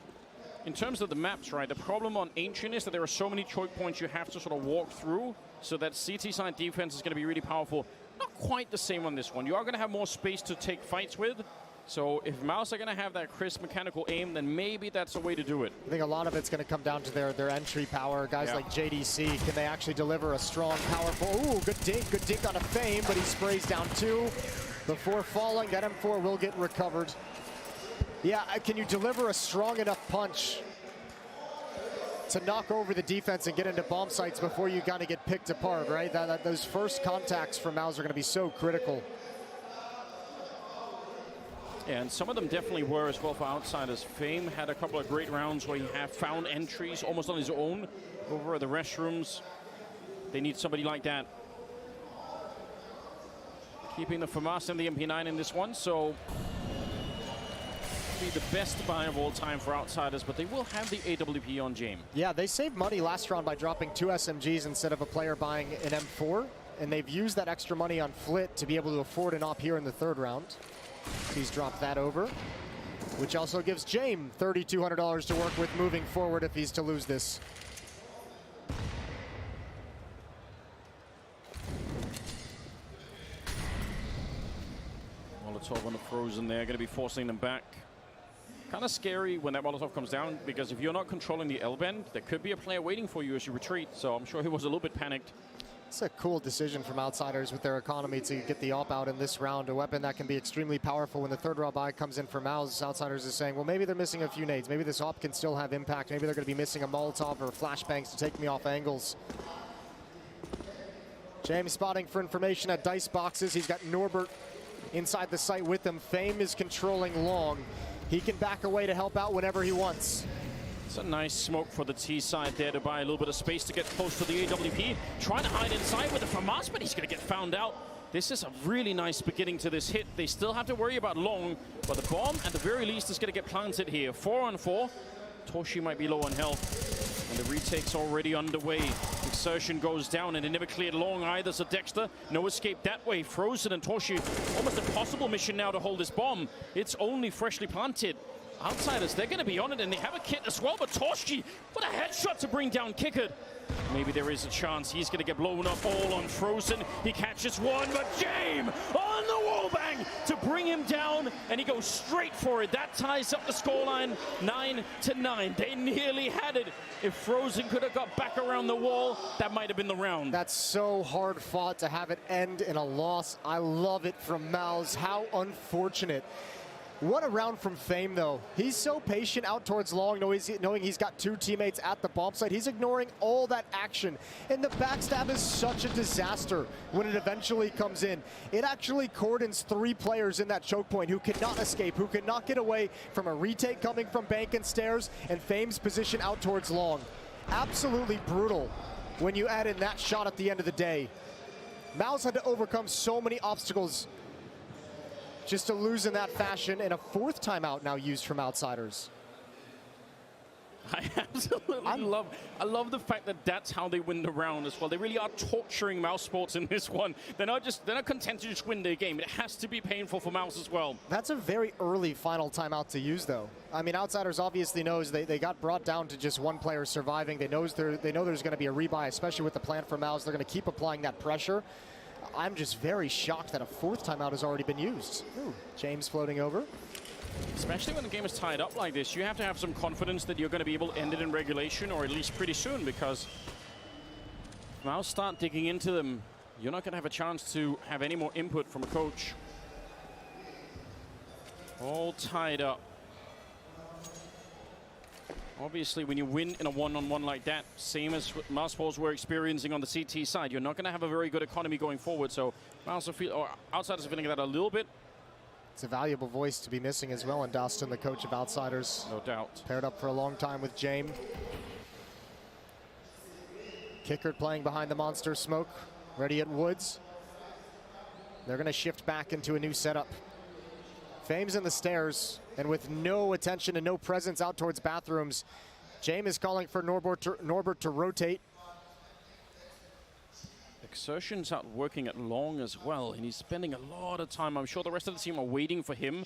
in terms of the maps, right, the problem on Ancient is that there are so many choke points you have to sort of walk through, so that CT side defense is going to be really powerful. Not quite the same on this one. You are going to have more space to take fights with. So if MOUZ are going to have that crisp mechanical aim, then maybe that's a way to do it. I think a lot of it's going to come down to their entry power. Guys like JDC, can they actually deliver a strong, powerful... Ooh, good dink on a Fame, but he sprays down 2 before falling. That M4 will get recovered. Yeah, can you deliver a strong enough punch to knock over the defense and get into bomb sites before you kind of get picked apart, right? Those first contacts from MOUZ are going to be so critical. Yeah, and some of them definitely were as well for Outsiders. Fame had a couple of great rounds where he had found entries almost on his own over at the restrooms. They need somebody like that. Keeping the FAMAS and the MP9 in this one, so be the best buy of all time for Outsiders, but they will have the AWP on James. Yeah, they saved money last round by dropping 2 SMGs instead of a player buying an M4, and they've used that extra money on Flit to be able to afford an op here in the 3rd round. He's dropped that over, which also gives James $3,200 to work with moving forward if he's to lose this. Molotov on the Frozen there, going to be forcing them back. Kind of scary when that Molotov comes down, because if you're not controlling the L-bend, there could be a player waiting for you as you retreat, so I'm sure he was a little bit panicked. It's a cool decision from Outsiders with their economy to get the AWP out in this round, a weapon that can be extremely powerful when the third round buy comes in for MOUZ. Outsiders is saying, well, maybe they're missing a few nades. Maybe this AWP can still have impact. Maybe they're going to be missing a Molotov or flashbangs to take me off angles. James spotting for information at dice boxes. He's got Norbert inside the site with him. Fame is controlling long. He can back away to help out whenever he wants. It's a nice smoke for the T side there to buy a little bit of space to get close to the AWP. Trying to hide inside with the FAMAS, but he's going to get found out. This is a really nice beginning to this hit. They still have to worry about long, but the bomb at the very least is going to get planted here. 4 on 4. Toshi might be low on health, and the retake's already underway. Exertion goes down, and they never cleared long either, so Dexter, no escape that way. Frozen and Toshi, almost impossible mission now to hold this bomb. It's only freshly planted. Outsiders, they're going to be on it, and they have a kit as well, but Toshi, what a headshot to bring down Kickard. Maybe there is a chance he's going to get blown up all on Frozen. He catches one, but James on the wallbang to bring him down, and he goes straight for it. That ties up the scoreline 9-9. They nearly had it. If Frozen could have got back around the wall, that might have been the round. That's so hard fought to have it end in a loss. I love it from MOUZ. How unfortunate. What a round from Fame, though. He's so patient out towards long, knowing he's got 2 teammates at the bomb site. He's ignoring all that action. And the backstab is such a disaster when it eventually comes in. It actually cordons 3 players in that choke point who cannot escape, who cannot get away from a retake coming from bank and stairs, and Fame's position out towards long. Absolutely brutal when you add in that shot at the end of the day. MOUZ had to overcome so many obstacles just to lose in that fashion, and a 4th timeout now used from Outsiders. I absolutely love the fact that that's how they win the round as well. They really are torturing MOUZ Sports in this one. They're not content to just win their game. It has to be painful for MOUZ as well. That's a very early final timeout to use, though. I mean, Outsiders obviously knows they got brought down to just 1 player surviving. They know there's going to be a rebuy, especially with the plan for MOUZ. They're going to keep applying that pressure. I'm just very shocked that a 4th timeout has already been used. Ooh, James floating over. Especially when the game is tied up like this, you have to have some confidence that you're going to be able to end it in regulation, or at least pretty soon, because MOUZ start digging into them. You're not going to have a chance to have any more input from a coach. All tied up. Obviously, when you win in a one-on-one like that, same as what MOUZ Sports were experiencing on the CT side, you're not going to have a very good economy going forward. So Outsiders are feeling that a little bit. It's a valuable voice to be missing as well, and Dustin, the coach of Outsiders. No doubt. Paired up for a long time with James. Kickard playing behind the monster smoke, ready at Woods. They're going to shift back into a new setup. Fame's in the stairs, and with no attention and no presence out towards bathrooms, James is calling for Norbert to rotate. Exertion's out working at long as well, and he's spending a lot of time. I'm sure the rest of the team are waiting for him.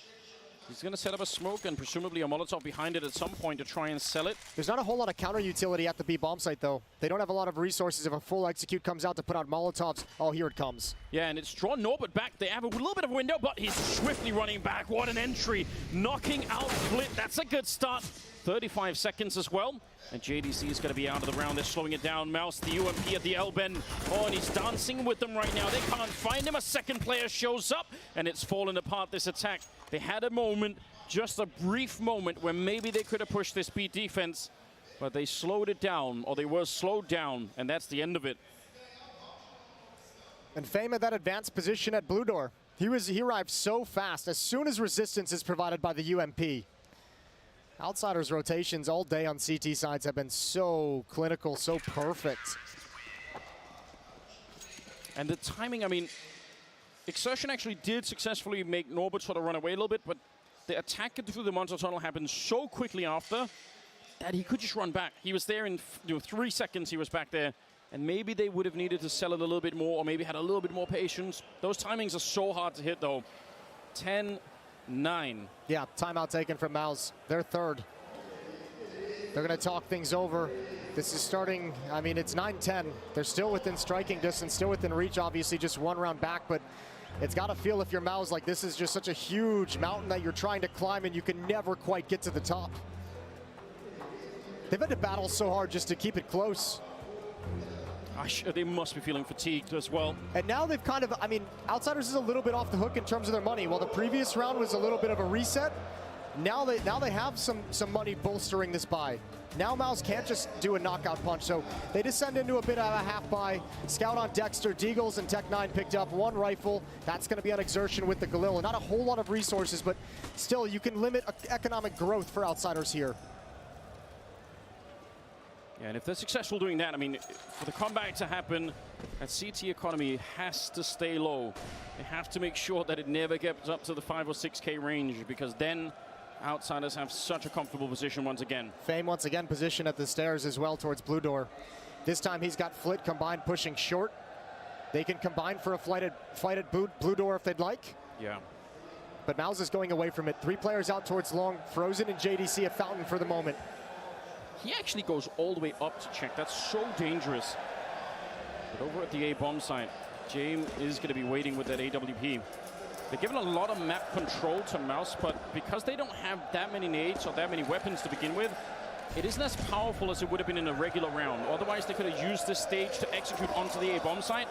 He's going to set up a smoke and presumably a Molotov behind it at some point to try and sell it. There's not a whole lot of counter utility at the B bomb site, though. They don't have a lot of resources if a full execute comes out to put out Molotovs. Oh, here it comes. Yeah, and it's drawn Norbert back. They have a little bit of a window, but he's swiftly running back. What an entry. Knocking out Flit. That's a good start. 35 seconds as well. And JDC is going to be out of the round. They're slowing it down. MOUZ, the UMP at the L-bend. Oh, and he's dancing with them right now. They can't find him. A second player shows up, and it's fallen apart, this attack. They had a moment, just a brief moment, where maybe they could have pushed this B defense, but they slowed it down, or they were slowed down, and that's the end of it. And Fame at that advanced position at Blue Door. He arrived so fast as soon as resistance is provided by the UMP. Outsiders rotations all day on CT sides have been so clinical, so perfect. And the timing, I mean, Exertion actually did successfully make Norbert sort of run away a little bit, but the attack through the monster tunnel happened so quickly after that he could just run back. He was there in 3 seconds, he was back there. And maybe they would have needed to sell it a little bit more, or maybe had a little bit more patience. Those timings are so hard to hit, though. 10-9. Yeah, timeout taken from MOUZ. They're third. They're going to talk things over. This is starting, I mean, it's 9-10. They're still within striking distance, still within reach, obviously, just 1 round back. But it's got to feel, if you're MOUZ, like this is just such a huge mountain that you're trying to climb and you can never quite get to the top. They've had to battle so hard just to keep it close. They must be feeling fatigued as well. And now they've kind of, I mean, Outsiders is a little bit off the hook in terms of their money. While the previous round was a little bit of a reset, now they have some money bolstering this buy. Now MOUZ can't just do a knockout punch, so they descend into a bit of a half buy. Scout on Dexter, Deagles and Tech9 picked up 1 rifle. That's going to be on Exertion with the Galil. Not a whole lot of resources, but still you can limit economic growth for Outsiders here. Yeah, and if they're successful doing that, I mean, for the comeback to happen, that CT economy has to stay low. They have to make sure that it never gets up to the 5 or 6K range, because then Outsiders have such a comfortable position once again. Fame once again positioned at the stairs as well towards Blue Door. This time he's got Flit combined pushing short. They can combine for a fight at Blue Door if they'd like. Yeah. But MOUZ is going away from it. 3 players out towards long. Frozen and JDC a fountain for the moment. He actually goes all the way up to check. That's so dangerous. But over at the A bomb site, James is going to be waiting with that AWP. They're given a lot of map control to MOUZ, but because they don't have that many nades or that many weapons to begin with, it isn't as powerful as it would have been in a regular round. Otherwise, they could have used this stage to execute onto the A bomb site.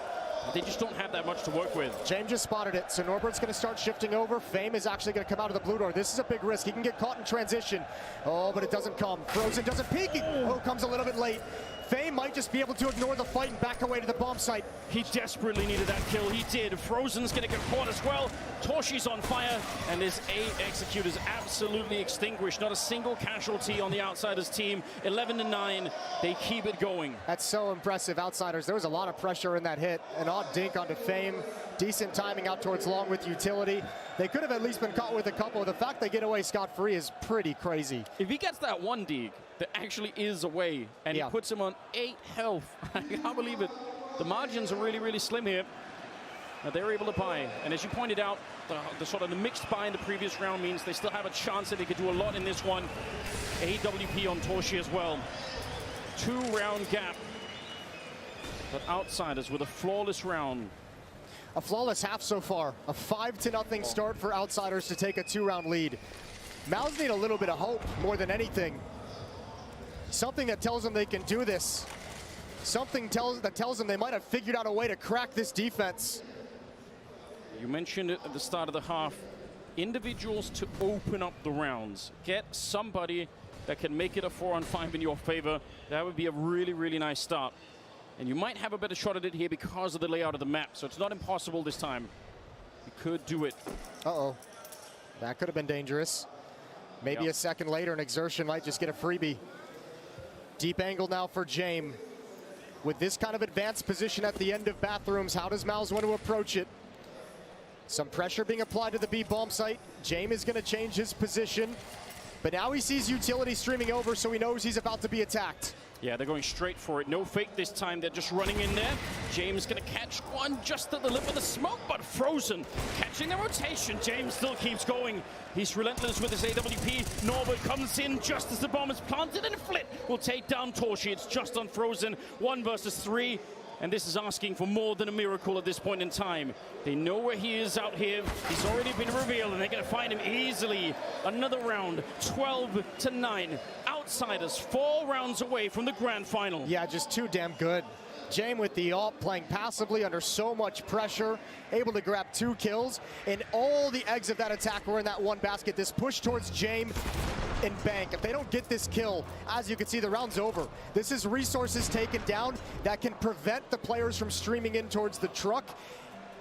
They just don't have that much to work with. James just spotted it, so Norbert's going to start shifting over. Fame is actually going to come out of the Blue Door. This is a big risk. He can get caught in transition. Oh, but it doesn't come. Frozen doesn't peek. Oh, comes a little bit late. Fame might just be able to ignore the fight and back away to the bomb site. He desperately needed that kill. He did. Frozen's going to get caught as well. Torshi's on fire, and this A execute is absolutely extinguished. Not a single casualty on the Outsiders team. 11-9. They keep it going. That's so impressive, Outsiders. There was a lot of pressure in that hit. An odd dink onto Fame. Decent timing out towards long with utility. They could have at least been caught with a couple. The fact they get away scot-free is pretty crazy. If he gets that one dig, that actually is away, and he puts him on 8 health. I can't believe it. The margins are really, really slim here. They're able to buy. And as you pointed out, the sort of the mixed buy in the previous round means they still have a chance that they could do a lot in this one. AWP on Torshi as well. 2-round gap. But Outsiders with a flawless round. A flawless half so far. A 5-0 start for Outsiders to take a 2-round lead. MOUZ need a little bit of hope more than anything. Something that tells them they can do this. Something that tells them they might have figured out a way to crack this defense. You mentioned it at the start of the half. Individuals to open up the rounds. Get somebody that can make it a 4-on-5 in your favor. That would be a really, really nice start. And you might have a better shot at it here because of the layout of the map. So it's not impossible this time. You could do it. Uh-oh. That could have been dangerous. Maybe a second later, an Exertion might just get a freebie. Deep angle now for James. With this kind of advanced position at the end of bathrooms, how does MOUZ want to approach it? Some pressure being applied to the B bomb site. James is going to change his position. But now he sees utility streaming over, so he knows he's about to be attacked. Yeah, they're going straight for it. No fake this time. They're just running in there. James going to catch one just at the lip of the smoke, but Frozen catching the rotation. James still keeps going. He's relentless with his AWP. Norbert comes in just as the bomb is planted, and Flit will take down Torshi. It's just on Frozen. 1 versus 3. And this is asking for more than a miracle at this point in time. They know where he is out here. He's already been revealed, and they're going to find him easily. Another round, 12-9. Outsiders 4 rounds away from the grand final. Yeah, just too damn good. James with the ult, playing passively under so much pressure, able to grab 2 kills, and all the eggs of that attack were in that one basket. This push towards James and bank. If they don't get this kill, as you can see, the round's over. This is resources taken down that can prevent the players from streaming in towards the truck.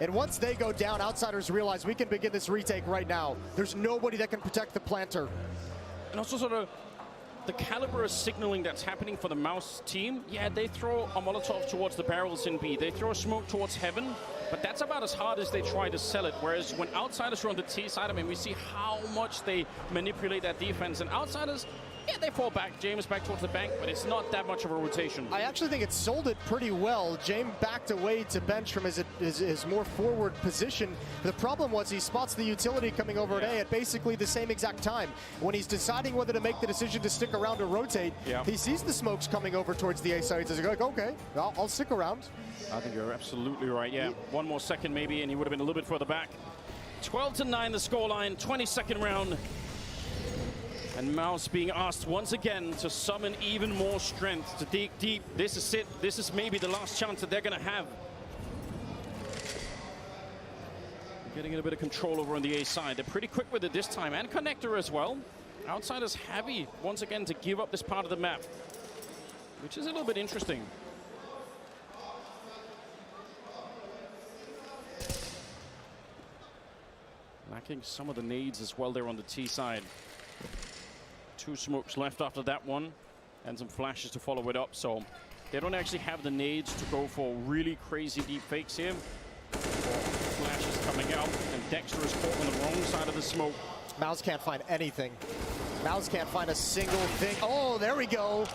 And once they go down, Outsiders realize we can begin this retake right now. There's nobody that can protect the planter. And also sort of the caliber of signaling that's happening for the MOUZ team. Yeah, they throw a Molotov towards the barrels in B. They throw a smoke towards Heaven, but that's about as hard as they try to sell it. Whereas when Outsiders are on the T side, I mean, we see how much they manipulate that defense. And Outsiders, yeah, they fall back. James back towards the bank, but it's not that much of a rotation. I actually think it sold it pretty well. James backed away to bench from his more forward position. The problem was he spots the utility coming over at A at basically the same exact time. When he's deciding whether to make the decision to stick around or rotate, he sees the smokes coming over towards the A sides. He's like, okay, I'll stick around. I think you're absolutely right, yeah. 1 more second maybe, and he would have been a little bit further back. 12-9 the scoreline, 22nd round. And MOUZ being asked once again to summon even more strength, to dig deep. This is it. This is maybe the last chance that they're going to have. Getting a bit of control over on the A side. They're pretty quick with it this time, and Connector as well. Outsiders heavy once again to give up this part of the map, which is a little bit interesting. Lacking some of the nades as well there on the T side. 2 smokes left after that one, and some flashes to follow it up. So they don't actually have the nades to go for really crazy deep fakes here. Flashes coming out, and Dexter is caught on the wrong side of the smoke. MOUZ can't find anything. MOUZ can't find a single thing. Oh, there we go.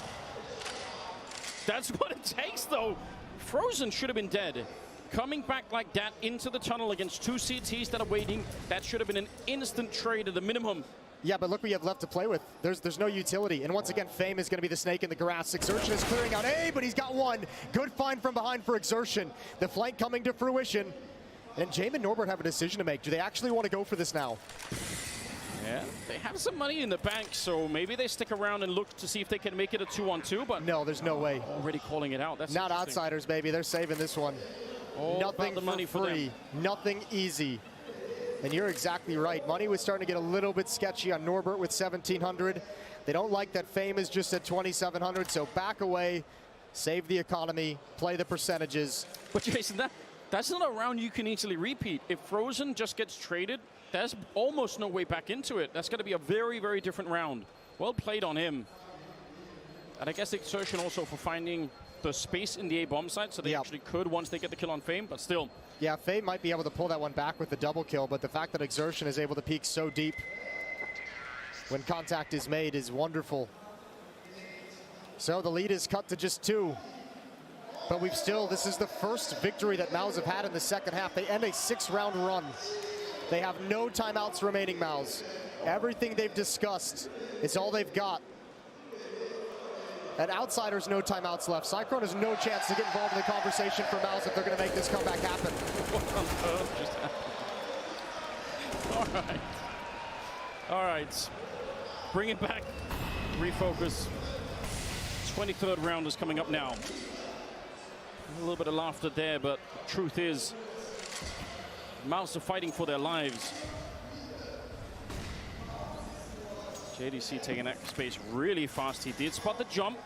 That's what it takes, though. Frozen should have been dead. Coming back like that into the tunnel against 2 CTs that are waiting, that should have been an instant trade at the minimum. Yeah, but look what you have left to play with. There's no utility. And once again, Fame is going to be the snake in the grass. Exertion is clearing out A, but he's got one. Good find from behind for Exertion. The flank coming to fruition. And Jaime and Norbert have a decision to make. Do they actually want to go for this now? Yeah, they have some money in the bank, so maybe they stick around and look to see if they can make it a 2-on-2, but no, there's no way. Already calling it out. That's not outsiders, baby. They're saving this one. Nothing the money for free, nothing easy. And you're exactly right. Money was starting to get a little bit sketchy on Norbert with 1,700. They don't like that Fame is just at 2,700, so back away, save the economy, play the percentages. But Jason, that's not a round you can easily repeat. If Frozen just gets traded, there's almost no way back into it. That's going to be a very, very different round. Well played on him. And I guess Exertion also for finding the space in the A bomb site, so they actually could once they get the kill on Fame, but still. Yeah, Fame might be able to pull that one back with the double kill, but the fact that Exertion is able to peek so deep when contact is made is wonderful. So the lead is cut to just 2. But this is the first victory that MOUZ have had in the second half. They end a 6-round run. They have no timeouts remaining, MOUZ. Everything they've discussed is all they've got. At Outsiders, no timeouts left. Cyclone has no chance to get involved in the conversation for MOUZ if they're going to make this comeback happen. What on earth just happened? All right. All right. Bring it back. Refocus. 23rd round is coming up now. A little bit of laughter there, but the truth is, MOUZ are fighting for their lives. JDC taking that space really fast. He did spot the jump.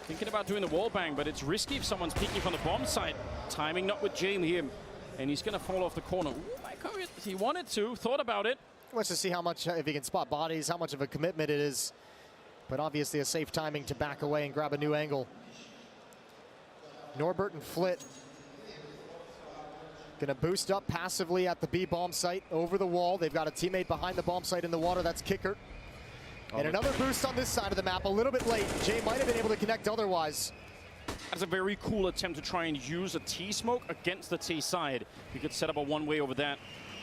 Thinking about doing the wall bang, but it's risky if someone's peeking from the bomb site. Timing not with Jaime here, and he's going to fall off the corner. Ooh, he wanted to, thought about it. Wants to see how much, if he can spot bodies, how much of a commitment it is. But obviously a safe timing to back away and grab a new angle. Norbert and Flit gonna boost up passively at the B bomb site over the wall. They've got a teammate behind the bomb site in the water. That's Kicker. And another boost on this side of the map, a little bit late. Jay might have been able to connect otherwise. That's a very cool attempt to try and use a T-smoke against the T side. You could set up a one-way over that.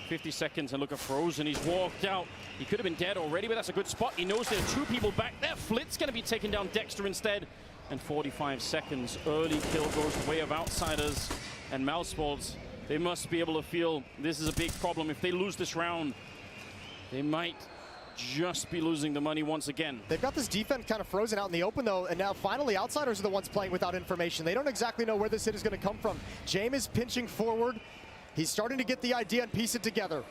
50 seconds and look at Frozen. He's walked out. He could have been dead already, but that's a good spot. He knows there are 2 people back there. Flit's going to be taking down Dexter instead. And 45 seconds. Early kill goes the way of Outsiders. And MOUZ, they must be able to feel this is a big problem. If they lose this round, they might just be losing the money once again. They've got this defense kind of frozen out in the open, though, and now finally Outsiders are the ones playing without information. They don't exactly know where this hit is going to come from. Jaime is pinching forward. He's starting to get the idea and piece it together.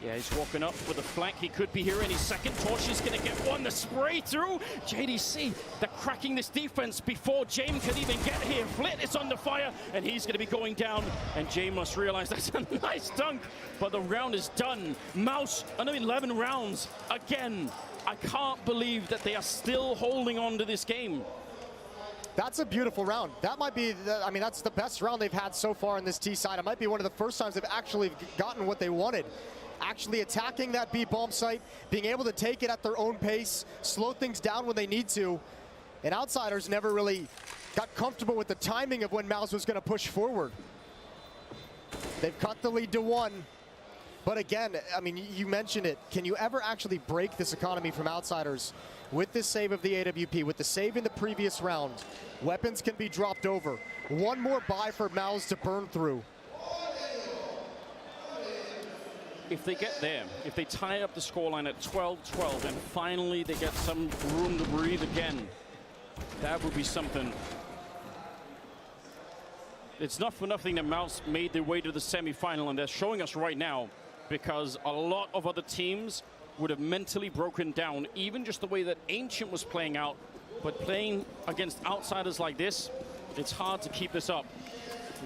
Yeah, he's walking up with a flank. He could be here any second. Torch is going to get one. The spray through. JDC, they're cracking this defense before Jaime can even get here. Flit is under fire, and he's going to be going down. And Jaime must realize that's a nice dunk, but the round is done. MOUZ, another 11 rounds. Again, I can't believe that they are still holding on to this game. That's a beautiful round. That might be, I mean, that's the best round they've had so far on this T side. It might be one of the first times they've actually gotten what they wanted. Actually attacking that B bomb site, being able to take it at their own pace, slow things down when they need to. And Outsiders never really got comfortable with the timing of when MOUZ was going to push forward. They've cut the lead to 1. But again, I mean, you mentioned it. Can you ever actually break this economy from Outsiders? With this save of the AWP, with the save in the previous round, weapons can be dropped over. One more buy for MOUZ to burn through. if they get there, if they tie up the scoreline at 12-12, and finally they get some room to breathe again, that would be something. It's not for nothing that MOUZ made their way to the semi-final, and they're showing us right now, because a lot of other teams would have mentally broken down, even just the way that Ancient was playing out. But playing against outsiders like this, it's hard to keep this up.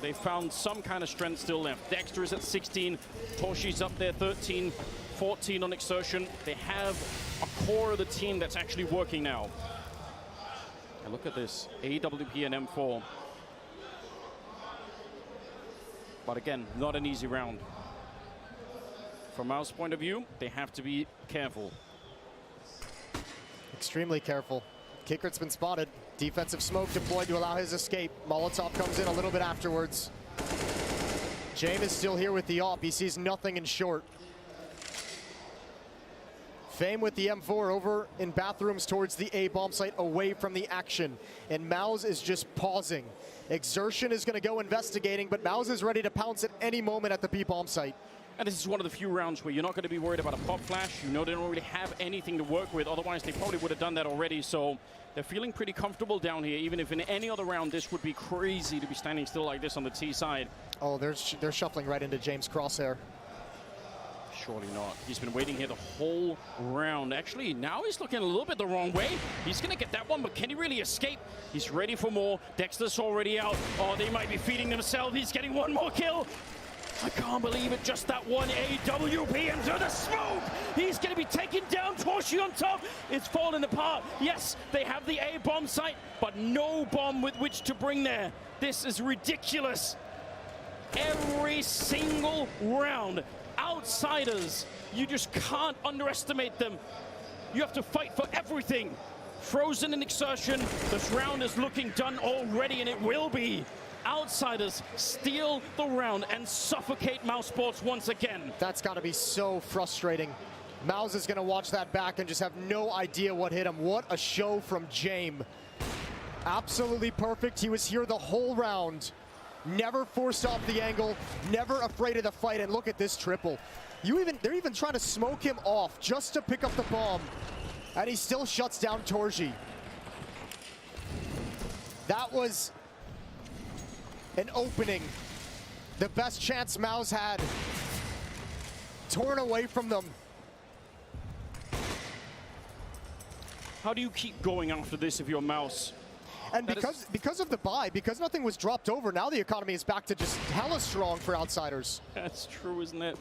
They found some kind of strength still left. Dexter is at 16, Toshi's up there 13, 14 on Exertion. They have a core of the team that's actually working now. And look at this, AWP and M4. But again, not an easy round. From MOUZ's point of view, they have to be careful. Extremely careful. Kickert's been spotted. Defensive smoke deployed to allow his escape. Molotov comes in a little bit afterwards. James is still here with the AWP. He sees nothing in short. Fame with the M4 over in bathrooms towards the A bomb site, away from the action. And MOUZ is just pausing. Exertion is going to go investigating, but MOUZ is ready to pounce at any moment at the B bomb site. And this is one of the few rounds where you're not going to be worried about a pop flash. You know they don't really have anything to work with. Otherwise, they probably would have done that already. So they're feeling pretty comfortable down here, even if in any other round, this would be crazy to be standing still like this on the T side. Oh, they're shuffling right into James' crosshair. Surely not. He's been waiting here the whole round. Actually, now he's looking a little bit the wrong way. He's going to get that one, but can he really escape? He's ready for more. Dexter's already out. Oh, they might be feeding themselves. He's getting one more kill. I can't believe it, just that one AWP into the smoke. He's going to be taken down, Toshi on top. It's falling apart. Yes, they have the A bomb site, but no bomb with which to bring there. This is ridiculous. Every single round, outsiders, you just can't underestimate them. You have to fight for everything. Frozen in Exertion, this round is looking done already, and it will be. Outsiders steal the round and suffocate MOUZ Sports once again. That's got to be so frustrating. MOUZ is going to watch that back and just have no idea what hit him. What a show from James. Absolutely perfect. He was here the whole round. Never forced off the angle, never afraid of the fight, and look at this triple. They're even trying to smoke him off just to pick up the bomb, and he still shuts down Torji. That was an opening, the best chance MOUZ had, torn away from them. How do you keep going after this if you're MOUZ? And because of the buy, because nothing was dropped over, now the economy is back to just hella strong for outsiders. That's true, isn't it?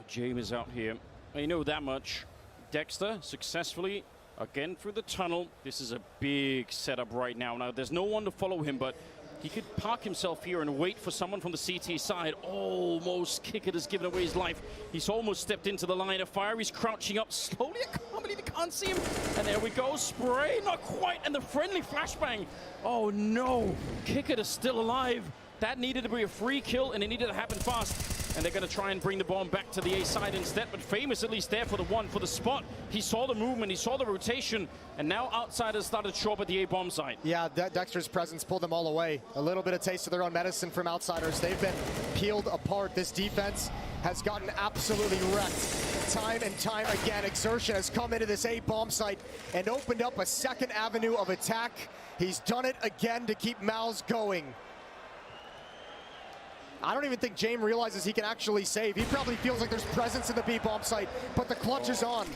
James is out here. I know that much. Dexter successfully again through the tunnel. This is a big setup right now. Now, there's no one to follow him, but he could park himself here and wait for someone from the CT side. Almost Kickert has given away his life. He's almost stepped into the line of fire. He's crouching up slowly. I can't believe he can't see him. And there we go. Spray, not quite. And the friendly flashbang. Oh, no. Kickert is still alive. That needed to be a free kill, and it needed to happen fast. And they're going to try and bring the bomb back to the A side instead. But Fame is at least there for the one, for the spot. He saw the movement, he saw the rotation, and now outsiders started to show up at the A bomb site. Yeah, Dexter's presence pulled them all away. A little bit of taste of their own medicine from outsiders. They've been peeled apart. This defense has gotten absolutely wrecked. Time and time again, Exertion has come into this A bomb site and opened up a second avenue of attack. He's done it again to keep MOUZ going. I don't even think James realizes he can actually save. He probably feels like there's presence in the B bomb site, but the clutch is on.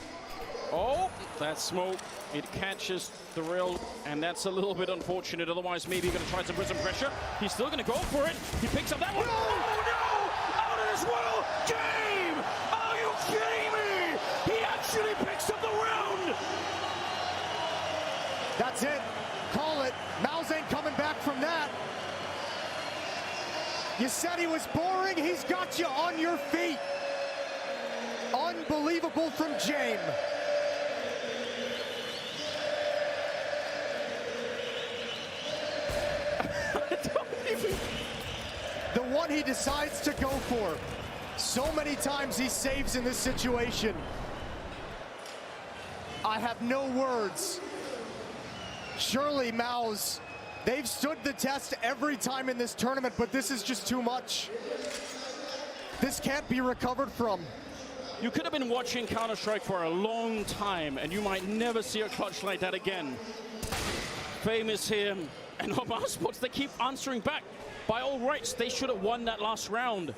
Oh, that smoke, it catches the rail, and that's a little bit unfortunate. Otherwise, maybe he's going to try to put some pressure. He's still going to go for it. He picks up that one. No! Oh, no! Out of this world! James! Are you kidding me? He actually picks up the round! That's it. Call it. MOUZ ain't coming back from that. You said he was boring. He's got you on your feet. Unbelievable from James. The one he decides to go for. So many times he saves in this situation. I have no words. Surely MOUZ They've stood the test every time in this tournament, but this is just too much. This can't be recovered from. You could have been watching Counter-Strike for a long time, and you might never see a clutch like that again. Famous here, and MOUZ Sports, they keep answering back. By all rights, they should have won that last round.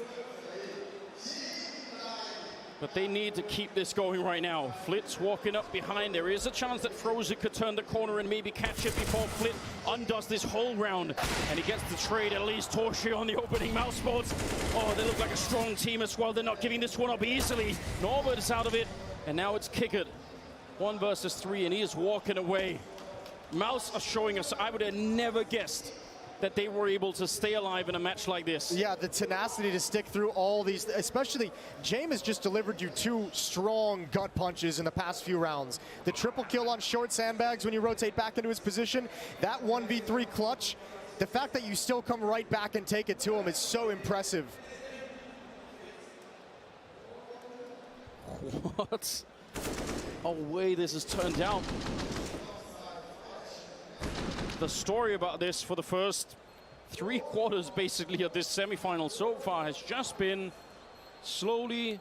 But they need to keep this going right now. Flit's walking up behind. There is a chance that Frozen could turn the corner and maybe catch it before Flit undoes this whole round. And he gets the trade, at least Torshi on the opening. MOUZ Sports, oh, they look like a strong team as well. They're not giving this one up easily. Norbert is out of it, and now it's Kickert. 1 versus 3, and he is walking away. MOUZ are showing us, I would have never guessed that they were able to stay alive in a match like this. Yeah, the tenacity to stick through all these, especially James has just delivered you 2 strong gut punches in the past few rounds. The triple kill on short sandbags when you rotate back into his position, that 1v3 clutch, the fact that you still come right back and take it to him is so impressive. What a way this has turned out. The story about this for the first 3 quarters basically of this semifinal so far has just been slowly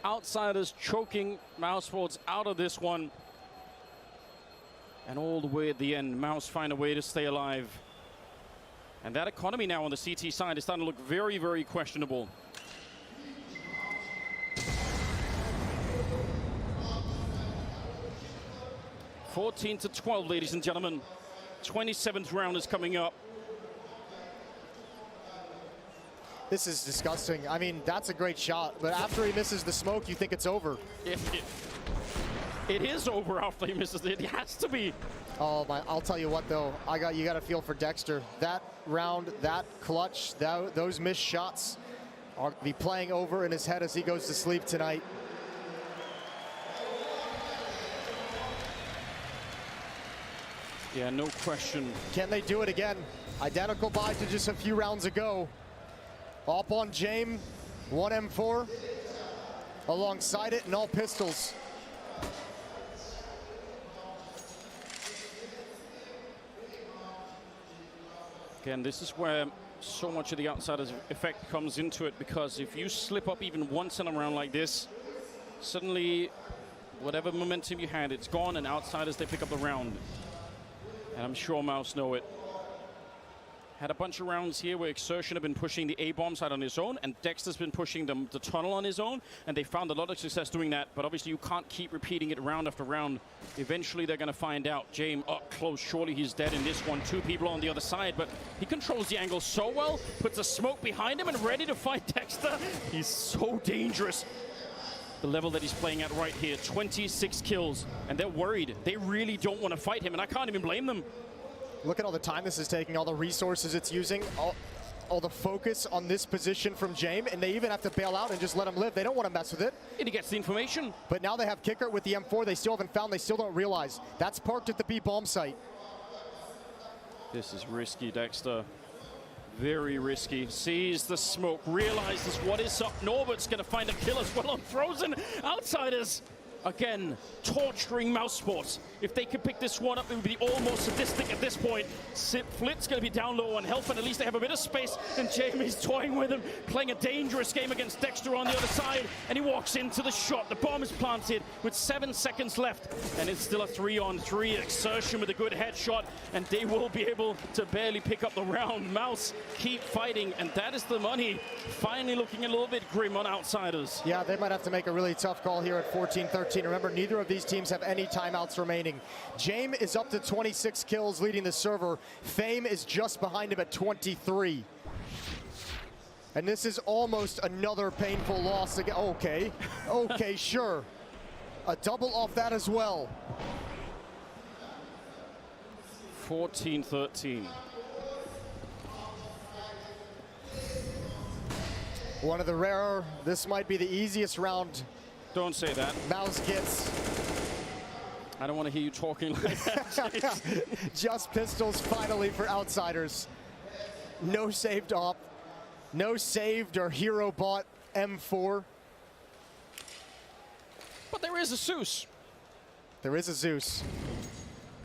Outsiders choking MOUZ Sports out of this one. And all the way at the end, MOUZ find a way to stay alive. And that economy now on the CT side is starting to look very, very questionable. (14-12), ladies and gentlemen. 27th round is coming up. This is disgusting. I mean, that's a great shot, but after he misses the smoke, you think it's over. It is over after he misses it. It has to be. Oh my! I'll tell you what, though. You got to feel for Dexter. That round, that clutch, those missed shots are going to be playing over in his head as he goes to sleep tonight. Yeah, no question. Can they do it again? Identical buy to just a few rounds ago. Up on James, 1 M4. Alongside it, and all pistols. Again, this is where so much of the Outsiders effect comes into it, because if you slip up even once in a round like this, suddenly whatever momentum you had, it's gone, and Outsiders, they pick up the round. And I'm sure MOUZ know it. Had a bunch of rounds here where Exertion have been pushing the A-bomb side on his own, and Dexter's been pushing the tunnel on his own, and they found a lot of success doing that, but obviously you can't keep repeating it round after round. Eventually they're gonna find out. James up close, surely he's dead in this one. 2 people on the other side, but he controls the angle so well, puts a smoke behind him and ready to fight Dexter. He's so dangerous. The level that he's playing at right here, 26 kills, and they're worried. They really don't want to fight him, and I can't even blame them. Look at all the time this is taking, all the resources it's using, all the focus on this position from James, and they even have to bail out and just let him live. They don't want to mess with it. And he gets the information. But now they have Kickert with the M4 they still haven't found, they still don't realize. That's parked at the B-bomb site. This is risky, Dexter. Very risky. Sees the smoke, realizes what is up. Norbert's going to find a kill as well on Frozen. Outsiders, again, torturing MOUZ Sports. If they could pick this one up, it would be almost sadistic at this point. Flit's going to be down low on health, and at least they have a bit of space, and Jamie's toying with him, playing a dangerous game against Dexter on the other side, and he walks into the shot. The bomb is planted with 7 seconds left, and it's still a 3-on-3. Exertion with a good headshot, and they will be able to barely pick up the round. MOUZ keep fighting, and that is the money. Finally looking a little bit grim on Outsiders. Yeah, they might have to make a really tough call here at 14-13. Remember, neither of these teams have any timeouts remaining. James is up to 26 kills, leading the server. Fame is just behind him at 23. And this is almost another painful loss again. Okay, okay, sure. A double off that as well. 14-13. One of the rarer, this might be the easiest round. Don't say that. MOUZ gets. I don't want to hear you talking like that. Just pistols finally for Outsiders. No saved op. No saved or hero bought M4. But there is a Zeus. There is a Zeus.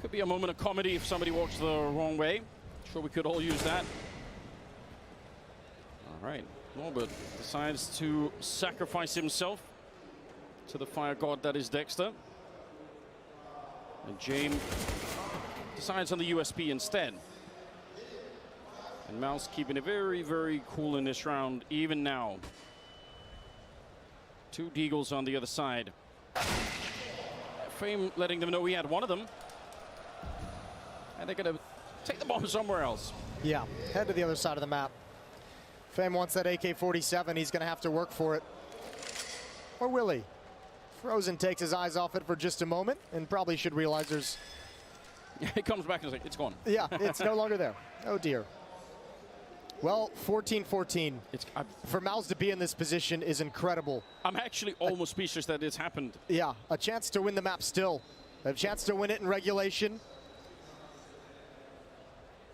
Could be a moment of comedy if somebody walks the wrong way. Sure, we could all use that. All right, Norbert decides to sacrifice himself to the fire god that is Dexter. And James decides on the USP instead. And MOUZ keeping it very, very cool in this round, even now. 2 Deagles on the other side. Fame letting them know he had one of them. And they're going to take the bomb somewhere else. Yeah, head to the other side of the map. Fame wants that AK-47. He's going to have to work for it. Or will he? Frozen takes his eyes off it for just a moment and probably should realize there's... He comes back and is like, it's gone. Yeah, it's no longer there. Oh, dear. Well, 14-14. For MOUZ to be in this position is incredible. I'm actually almost speechless that it's happened. Yeah, a chance to win the map still. A chance to win it in regulation.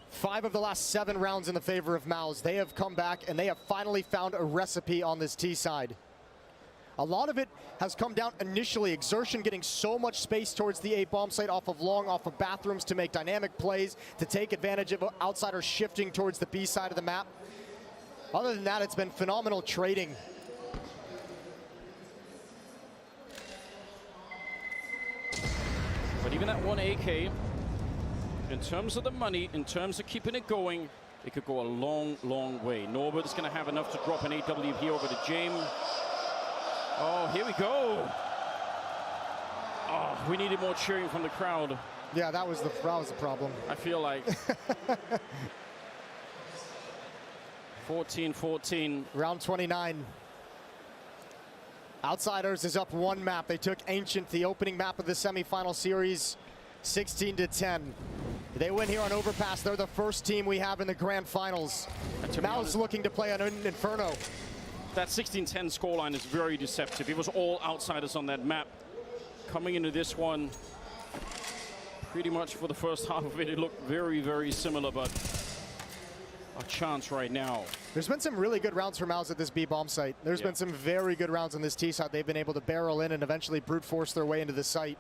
5 of the last 7 rounds in the favor of MOUZ. They have come back and they have finally found a recipe on this T side. A lot of it has come down initially. Exertion getting so much space towards the A bomb site off of long, off of bathrooms to make dynamic plays, to take advantage of outsiders shifting towards the B side of the map. Other than that, it's been phenomenal trading. But even that 1 AK, in terms of the money, in terms of keeping it going, it could go a long, long way. Norbert is going to have enough to drop an AWP over to James. Oh, here we go. Oh, we needed more cheering from the crowd. Yeah, that was the problem. I feel like. 14-14. Round 29. Outsiders is up 1 map. They took Ancient, the opening map of the semifinal series, 16-10. They win here on Overpass. They're the first team we have in the grand finals. MOUZ looking to play on Inferno. That 16-10 scoreline is very deceptive. It was all outsiders on that map. Coming into this one, pretty much for the first half of it, it looked very, very similar, but a chance right now. There's been some really good rounds for MOUZ at this B bomb site. There's been some very good rounds on this T side. They've been able to barrel in and eventually brute force their way into the site.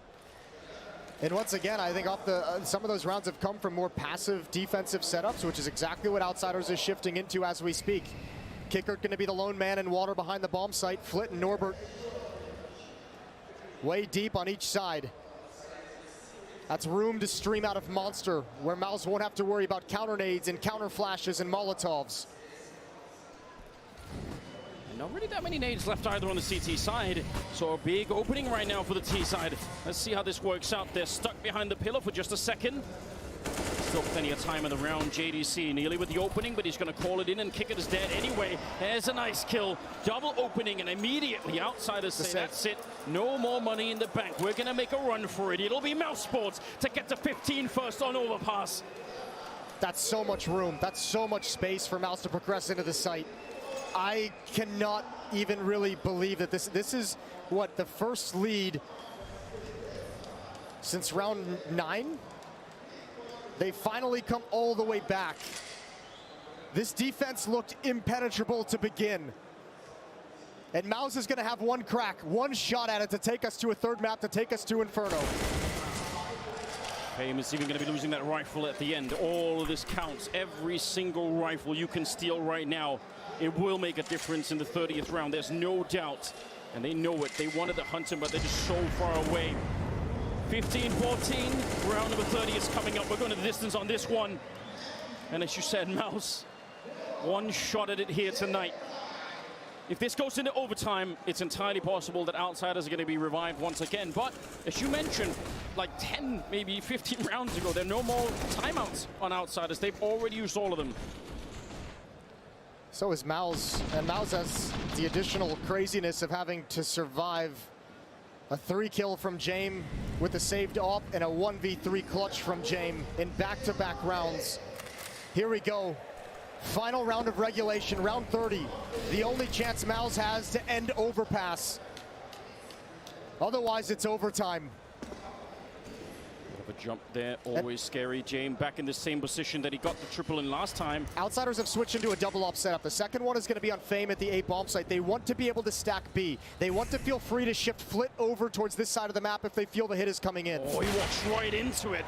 And once again, I think off the some of those rounds have come from more passive defensive setups, which is exactly what Outsiders is shifting into as we speak. Kickert going to be the lone man in water behind the bomb site. Flit and Norbert way deep on each side. That's room to stream out of Monster, where MOUZ won't have to worry about counter nades and counter flashes and Molotovs. Not really that many nades left either on the CT side, so a big opening right now for the T side. Let's see how this works out. They're stuck behind the pillar for just a second. Still plenty of time in the round. JDC nearly with the opening, but he's going to call it in, and Kickert is dead anyway. There's a nice kill. Double opening, and immediately Outsiders say, that's it. No more money in the bank. We're going to make a run for it. It'll be MOUZ Sports to get to 15 first on Overpass. That's so much room. That's so much space for MOUZ to progress into the site. I cannot even really believe that this is, what, the first lead since round 9? They finally come all the way back. This defense looked impenetrable to begin. And MOUZ is going to have one crack, one shot at it to take us to a third map, to take us to Inferno. Fame is even going to be losing that rifle at the end. All of this counts. Every single rifle you can steal right now, it will make a difference in the 30th round. There's no doubt. And they know it. They wanted to hunt him, but they're just so far away. 15-14, round number 30 is coming up. We're going to the distance on this one. And as you said, MOUZ, one shot at it here tonight. If this goes into overtime, it's entirely possible that Outsiders are going to be revived once again. But as you mentioned, like 10, maybe 15 rounds ago, there are no more timeouts on Outsiders. They've already used all of them. So is MOUZ, and MOUZ has the additional craziness of having to survive a 3-kill from James with a saved op and a 1v3 clutch from James in back-to-back rounds. Here we go. Final round of regulation, round 30. The only chance MOUZ has to end Overpass. Otherwise, it's overtime. Bit of a jump there, always scary. James back in the same position that he got the triple in last time. Outsiders have switched into a double op setup. The second one is going to be on Fame at the A bomb site. They want to be able to stack B. They want to feel free to shift Flit over towards this side of the map if they feel the hit is coming in. Oh, he walks right into it.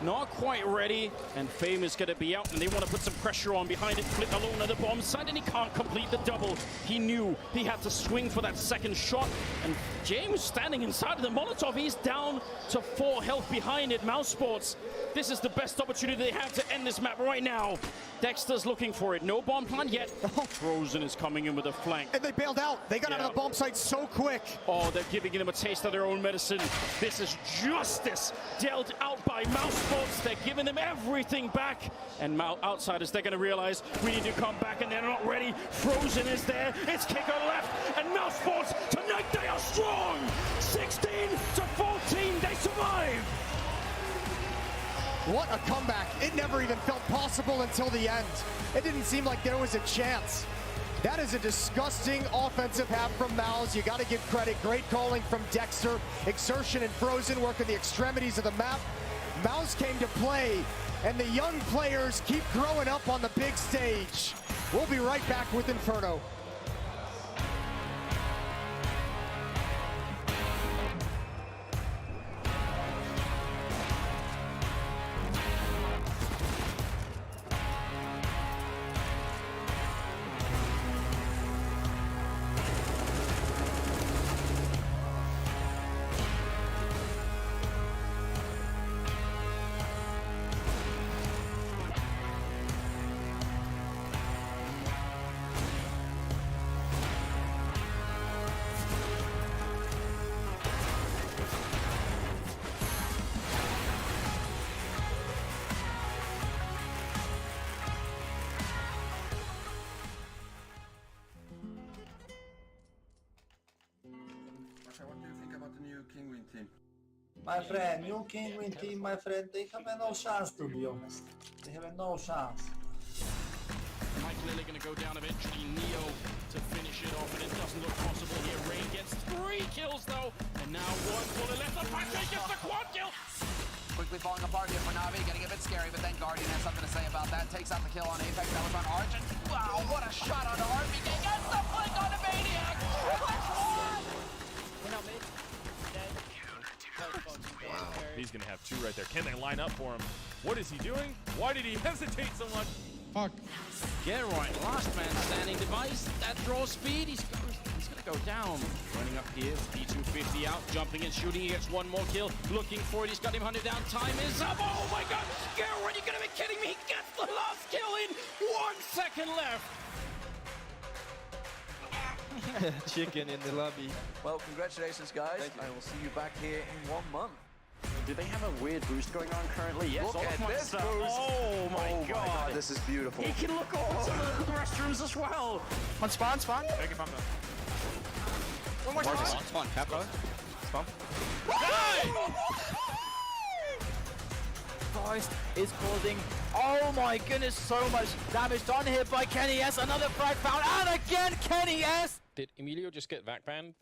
not quite ready, and Fame is going to be out, and they want to put some pressure on behind it. Flip alone at the bomb side, and he can't complete the double. He knew he had to swing for that second shot, and James standing inside of the Molotov. He's down to 4 health behind it. MOUZ Sports, this is the best opportunity they have to end this map right now. Dexter's looking for it. No bomb plant yet. Frozen is coming in with a flank. And they bailed out. They got out of the bomb site so quick. Oh, they're giving them a taste of their own medicine. This is justice dealt out by MOUZ Sports. They're giving them everything back. And Outsiders, they're going to realize we need to come back, and they're not ready. Frozen is there. It's kicker left. And MOUZ Sports, tonight they are strong. 16-14, they survive. What a comeback. It never even felt possible until the end. It didn't seem like there was a chance. That is a disgusting offensive half from MOUZ. You got to give credit. Great calling from Dexter. Exertion and Frozen working the extremities of the map. MOUZ came to play, and the young players keep growing up on the big stage. We'll be right back with Inferno. What do you think about the new qWiNT team? My friend, new qWiNT team, my friend, they have no chance, to be honest. They have no chance. Mike Lilly going to go down eventually. Neo to finish it off, and it doesn't look possible here. Rain gets 3 kills though, and now 1 bullet left. The Patrick gets the quad kill. Quickly falling apart here for Na'Vi, getting a bit scary, but then Guardian has something to say about that. Takes out the kill on Apex. That was on Argent. Wow, what a shot on RPK. Gets the flick on the Maniac. He's going to have 2 right there. Can they line up for him? What is he doing? Why did he hesitate so much? Fuck. Get right. Last man standing device. That draw speed. He's going to go down. Running up here. P250 out. Jumping and shooting. He gets 1 more kill. Looking for it. He's got him hunted down. Time is up. Oh my god. Garrett, you're going to be kidding me. He gets the last kill in 1 second left. Chicken in the lobby. Well, congratulations, guys. I will see you back here in 1 month. Do they have a weird boost going on currently? Yes. Look at this boost. Oh my god. This is beautiful. He can look over some of the restrooms as well. One spawn. Take him up though. One more spawn. Spawn. Capco. Spawn. Forest is causing, oh my goodness, so much damage done here by Kenny S. Another frag found, and again Kenny S. Did Emilio just get vac banned?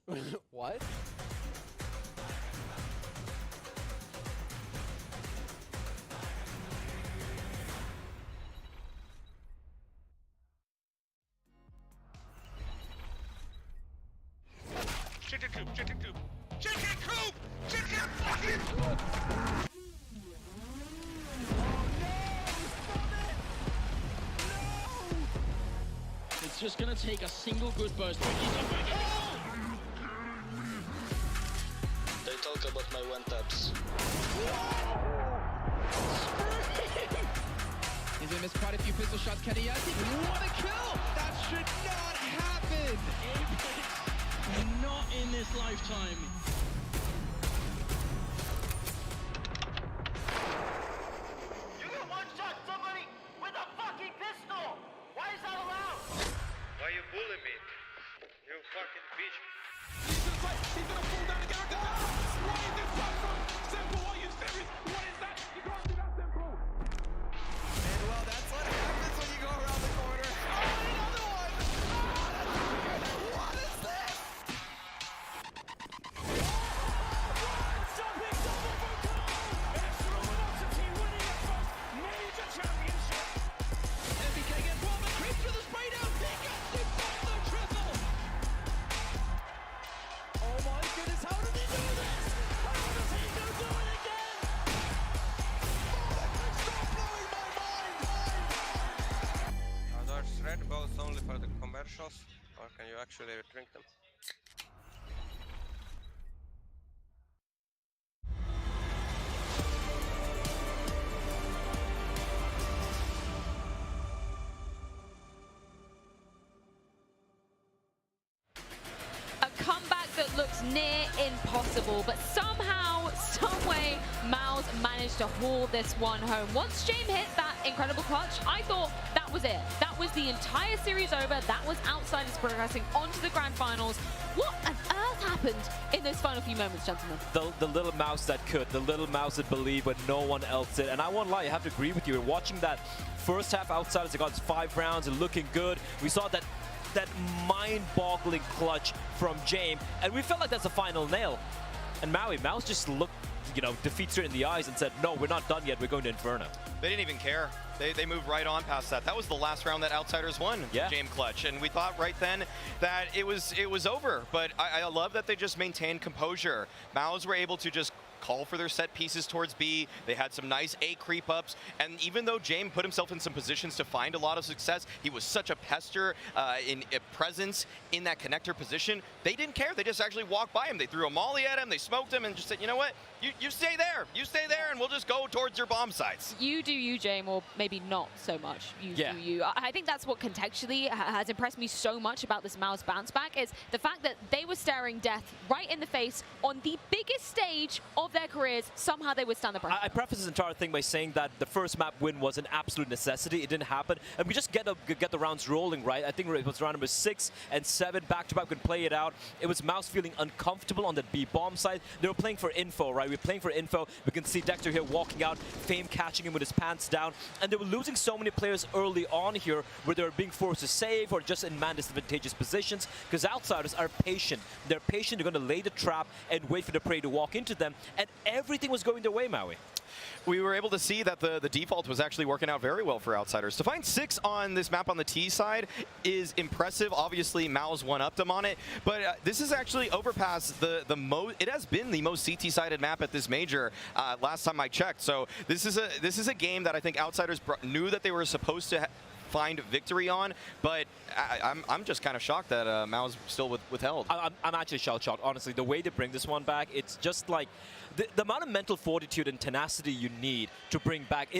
What? What? Chicken coop! Chicken coop! Chicken coop! Chicken fucking coop! It's just going to take a single good burst. They talk about my one-taps. He's gonna miss quite a few pistol shots. Kenny Yes, what a kill! That should not happen! Not in this lifetime. You can one-shot somebody with a fucking pistol! Why is that allowed? Why you bullying me? You fucking bitch. He's gonna fight! He's gonna fall down again! Why is this shot from Simple? Are you serious? What is that? You can't do that, Simple! And well, that's what happens when you go around the corner. Oh, another one! What is this? MBK gets one, but creeps with the spray down. He gets the triple! Oh my goodness, how did he do that? Red Bulls only for the commercials, or can you actually drink them? A comeback that looks near impossible, but somehow, someway, MOUZ managed to haul this one home. Once James hit that incredible clutch, I thought that was it. That was the entire series over. That was Outsiders progressing onto the grand finals. What on earth happened in those final few moments, gentlemen? The little mouse that could, the little mouse that believed when no one else did. And I won't lie, I have to agree with you. Watching that first half Outsiders, they got 5 rounds and looking good. We saw that mind-boggling clutch from James, and we felt like that's the final nail. And MOUZ just looked, you know, defeat straight in the eyes and said, no, we're not done yet, we're going to Inferno. They didn't even care. They moved right on past that. That was the last round that Outsiders won, James clutch, and we thought right then that it was over. But I love that they just maintained composure. MOUZ were able to just call for their set pieces towards B. They had some nice A creep ups, and even though James put himself in some positions to find a lot of success, he was such a pester in a presence in that connector position. They didn't care. They just actually walked by him. They threw a molly at him. They smoked him and just said, you know what? You stay there. You stay there, and we'll just go towards your bomb sites. You do you, James, or maybe not so much. You do you. I think that's what contextually has impressed me so much about this MOUZ bounce back is the fact that they were staring death right in the face on the biggest stage of their careers. Somehow they withstand the pressure. I preface this entire thing by saying that the first map win was an absolute necessity. It didn't happen, and we just get the rounds rolling, right? I think it was round number 6 and 7 back-to-back. Could play it out. It was MOUZ feeling uncomfortable on the B bomb side. They were playing for info, right? We're playing for info. We can see Dexter here walking out, Fame catching him with his pants down, and they were losing so many players early on here where they were being forced to save or just in man disadvantageous positions because Outsiders are patient. They're patient. They're going to lay the trap and wait for the prey to walk into them, and everything was going their way, MOUZ. We were able to see that the default was actually working out very well for Outsiders. To find 6 on this map on the T side is impressive. Obviously, MOUZ one-upped them on it, but this is actually overpassed the most. It has been the most CT-sided map at this major last time I checked. So this is a game that I think Outsiders knew that they were supposed to find victory on, but I'm just kind of shocked that MOUZ still withheld. I'm actually shell-shocked, honestly. The way they bring this one back, it's just like the amount of mental fortitude and tenacity you need to bring back.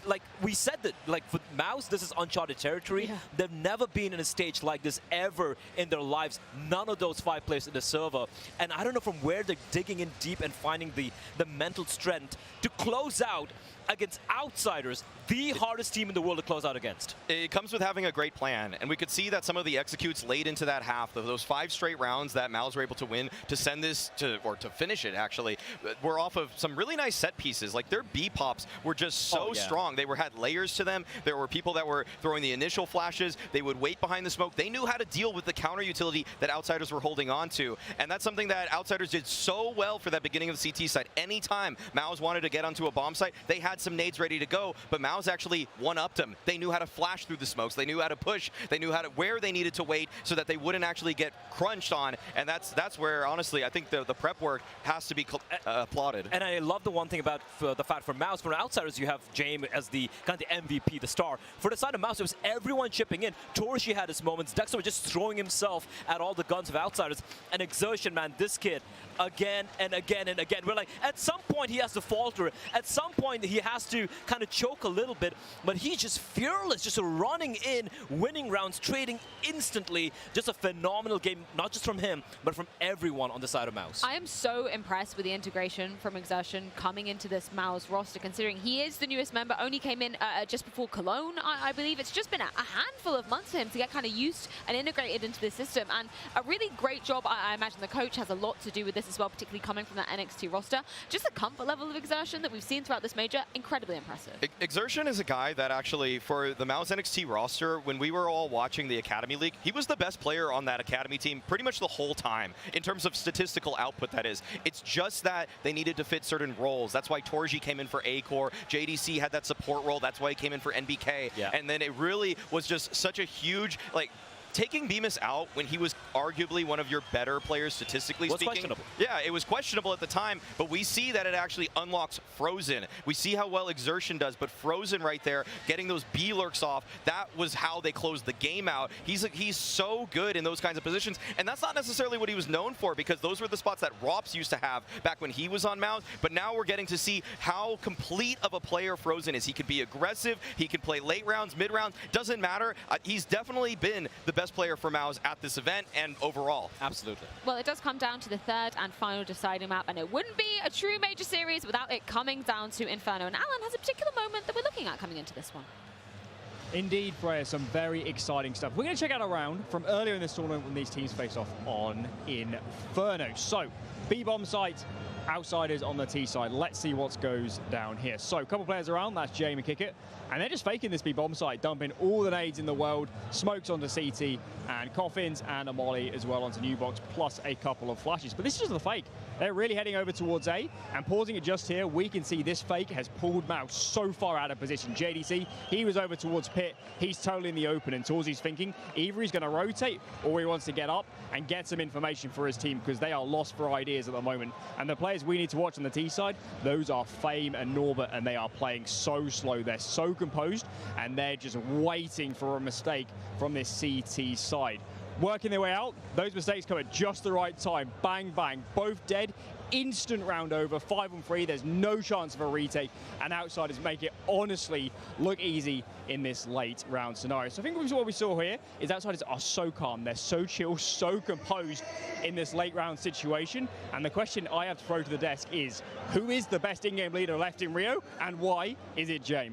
Like we said that, like for MOUZ, this is uncharted territory. Yeah. They've never been in a stage like this ever in their lives. None of those 5 players in the server, and I don't know from where they're digging in deep and finding the mental strength to close out against Outsiders, the hardest team in the world to close out against. It comes with having a great plan, and we could see that some of the executes late into that half, those 5 straight rounds that MOUZ were able to win to send this to, or to finish it actually, were off of some really nice set pieces. Like their B pops were just so strong. They had layers to them. There were people that were throwing the initial flashes. They would wait behind the smoke. They knew how to deal with the counter utility that Outsiders were holding on to, and that's something that Outsiders did so well for that beginning of the CT side. Anytime MOUZ wanted to get onto a bomb site, they had some nades ready to go, but MOUZ actually one-upped them. They knew how to flash through the smokes. They knew how to push. They knew where they needed to wait so that they wouldn't actually get crunched on, and that's where, honestly, I think the prep work has to be applauded. And I love the one thing about the fact for MOUZ, for Outsiders, you have James as the kind of the MVP, the star. For the side of MOUZ, it was everyone chipping in. Torshi had his moments. Dexter was just throwing himself at all the guns of Outsiders. And Exertion, man, this kid, again and again and again. We're like, at some point he has to falter. At some point he has to kind of choke a little bit, but he's just fearless, just running in, winning rounds, trading instantly. Just a phenomenal game, not just from him, but from everyone on the side of MOUZ. I am so impressed with the integration from Exertion coming into this MOUZ roster, considering he is the newest member, only came in just before Cologne, I believe. It's just been a handful of months for him to get kind of used and integrated into the system, and a really great job. I imagine the coach has a lot to do with this as well, particularly coming from that NXT roster. Just the comfort level of Exertion that we've seen throughout this major, incredibly impressive. Exertion is a guy that actually, for the MOUZ NXT roster, when we were all watching the Academy League, he was the best player on that Academy team pretty much the whole time, in terms of statistical output, that is. It's just that they needed to fit certain roles. That's why Torji came in for A-Core. JDC had that support role. That's why he came in for NBK. Yeah. And then it really was just such a huge, like, taking Bemis out when he was arguably one of your better players statistically speaking. Questionable. Yeah, it was questionable at the time, but we see that it actually unlocks Frozen. We see how well Exertion does, but Frozen right there, getting those B lurks off, that was how they closed the game out. He's so good in those kinds of positions, and that's not necessarily what he was known for, because those were the spots that Rops used to have back when he was on MOUZ, but now we're getting to see how complete of a player Frozen is. He can be aggressive, he can play late rounds, mid rounds, doesn't matter. He's definitely been the best player for MOUZ at this event and overall. Absolutely. Well, it does come down to the third and final deciding map, and it wouldn't be a true major series without it coming down to Inferno. And Alan has a particular moment that we're looking at coming into this one. Indeed, Freya, some very exciting stuff. We're going to check out a round from earlier in this tournament when these teams face off on Inferno. So, B-bomb site, Outsiders on the T side. Let's see what goes down here. So, a couple players around, that's Jamie Kickett. And they're just faking this B-bomb site, dumping all the nades in the world, smokes onto CT, and coffins, and a molly as well onto New Box, plus a couple of flashes. But this is just the fake. They're really heading over towards A, and pausing it just here, we can see this fake has pulled MOUZ so far out of position. JDC, he was over towards Pit, he's totally in the open, and Torzy's thinking either he's going to rotate or he wants to get up and get some information for his team, because they are lost for ideas at the moment. And the players we need to watch on the T side, those are Fame and Norbert, and they are playing so slow. They're so composed, and they're just waiting for a mistake from this CT side. Working their way out, those mistakes come at just the right time. Bang, bang, both dead. Instant round over, 5-on-3. There's no chance of a retake, and Outsiders make it honestly look easy in this late round scenario. So I think what we saw here is Outsiders are so calm, they're so chill, so composed in this late round situation. And the question I have to throw to the desk is, who is the best in-game leader left in Rio, and why is it Jame?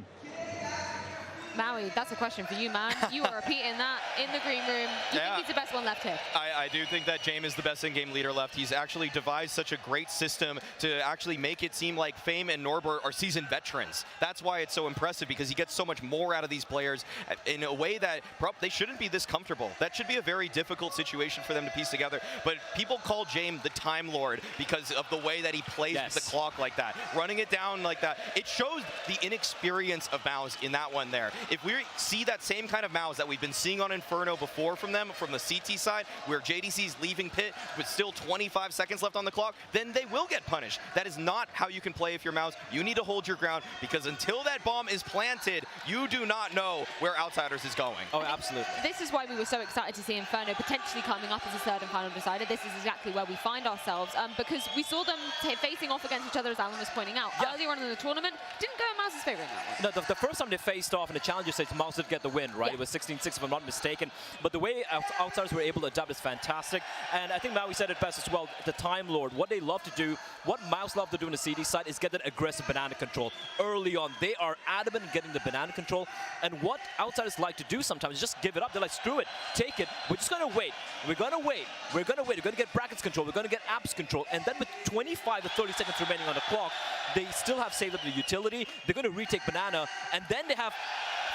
Maui, that's a question for you, man. You are repeating that in the green room. Do you think he's the best one left here? I do think that Jame is the best in-game leader left. He's actually devised such a great system to actually make it seem like Fame and Norbert are seasoned veterans. That's why it's so impressive, because he gets so much more out of these players in a way that they shouldn't be this comfortable. That should be a very difficult situation for them to piece together. But people call Jame the Time Lord because of the way that he plays with the clock like that, running it down like that. It shows the inexperience of MOUZ in that one there. If we see that same kind of MOUZ that we've been seeing on Inferno before from them, from the CT side, where JDC's leaving Pit with still 25 seconds left on the clock, then they will get punished. That is not how you can play if you're MOUZ. You need to hold your ground, because until that bomb is planted, you do not know where Outsiders is going. Oh, absolutely. This is why we were so excited to see Inferno potentially coming up as a third and final decider. This is exactly where we find ourselves, because we saw them facing off against each other, as Alan was pointing out. Earlier on in the tournament, didn't go in MOUZ's favor in that one. No, the first time they faced off in the Challenger stage, MOUZ did get the win, right? It was 16-6 if I'm not mistaken. But the way Outsiders were able to adapt is fantastic. And I think Maui said it best as well, the Time Lord. What they love to do, what MOUZ love to do on the CD side is get that aggressive banana control early on. They are adamant in getting the banana control. And what Outsiders like to do sometimes is just give it up. They're like, screw it, take it. We're just going to wait. We're going to wait. We're going to wait. We're going to get brackets control. We're going to get apps control. And then with 25 to 30 seconds remaining on the clock, they still have saved up the utility. They're going to retake banana. And then they have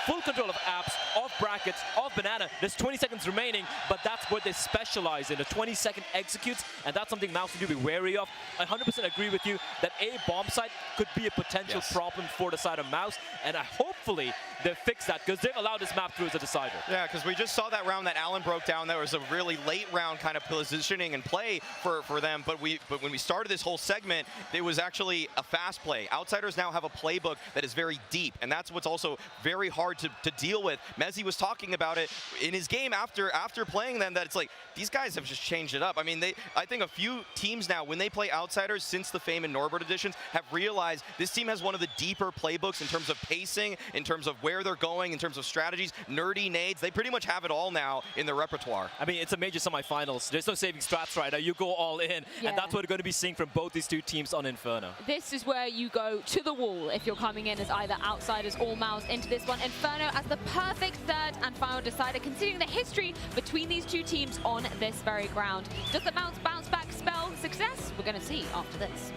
full control of apps, of brackets, of banana. There's 20 seconds remaining, but that's what they specialize in, the 20-second executes, and that's something MOUZ need to be wary of. I 100% agree with you that a bomb site could be a potential problem for the side of MOUZ, and hopefully they fix that, because they've allowed this map through as a decider. Yeah, because we just saw that round that Alan broke down. That was a really late round kind of positioning and play for them, but when we started this whole segment, it was actually a fast play. Outsiders now have a playbook that is very deep, and that's what's also very hard to deal with. Mezzi was talking about it in his game after playing them, that it's like, these guys have just changed it up. I mean, I think a few teams now, when they play Outsiders since the Fame and Norbert editions, have realized this team has one of the deeper playbooks in terms of pacing, in terms of where they're going, in terms of strategies, nerdy nades. They pretty much have it all now in their repertoire. I mean, it's a major semifinals. There's no saving strats right now. You go all in, and that's what we're going to be seeing from both these two teams on Inferno. This is where you go to the wall if you're coming in as either Outsiders or MOUZ into this one. Inferno as the perfect third and final decider, considering the history between these two teams on this very ground. Does the MOUZ bounce back spell success? We're going to see after this.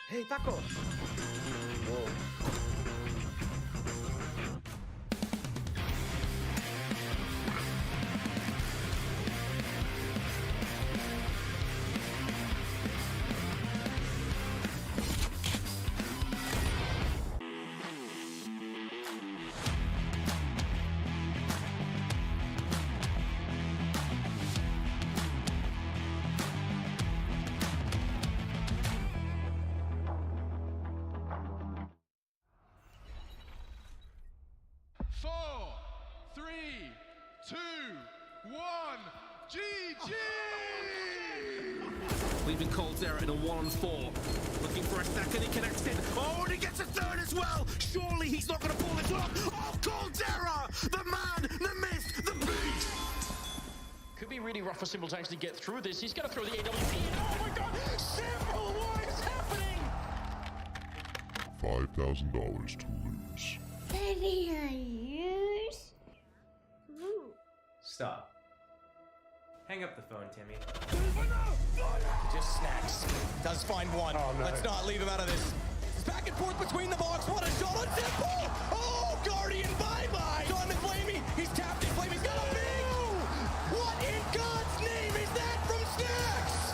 Hey, Taco! Whoa. Leaving qWiNT22 in a 1-on-4. Looking for a second, he connects in. Oh, and he gets a third as well! Surely he's not going to pull this off! Oh, qWiNT22! The man, the myth, the beast! Could be really rough for Simple to actually get through this. He's going to throw the AWP in. Oh my god! Simple, what is happening? $5,000 to lose. Stop. Hang up the phone, Timmy. Just snacks. Does find one. Oh, no. Let's not leave him out of this. It's back and forth between the box. What a shot on Simple! Oh, Guardian, bye-bye! Diamond Flamey, he's tapped in. Flamey's got a big! What in God's name is that from Snacks?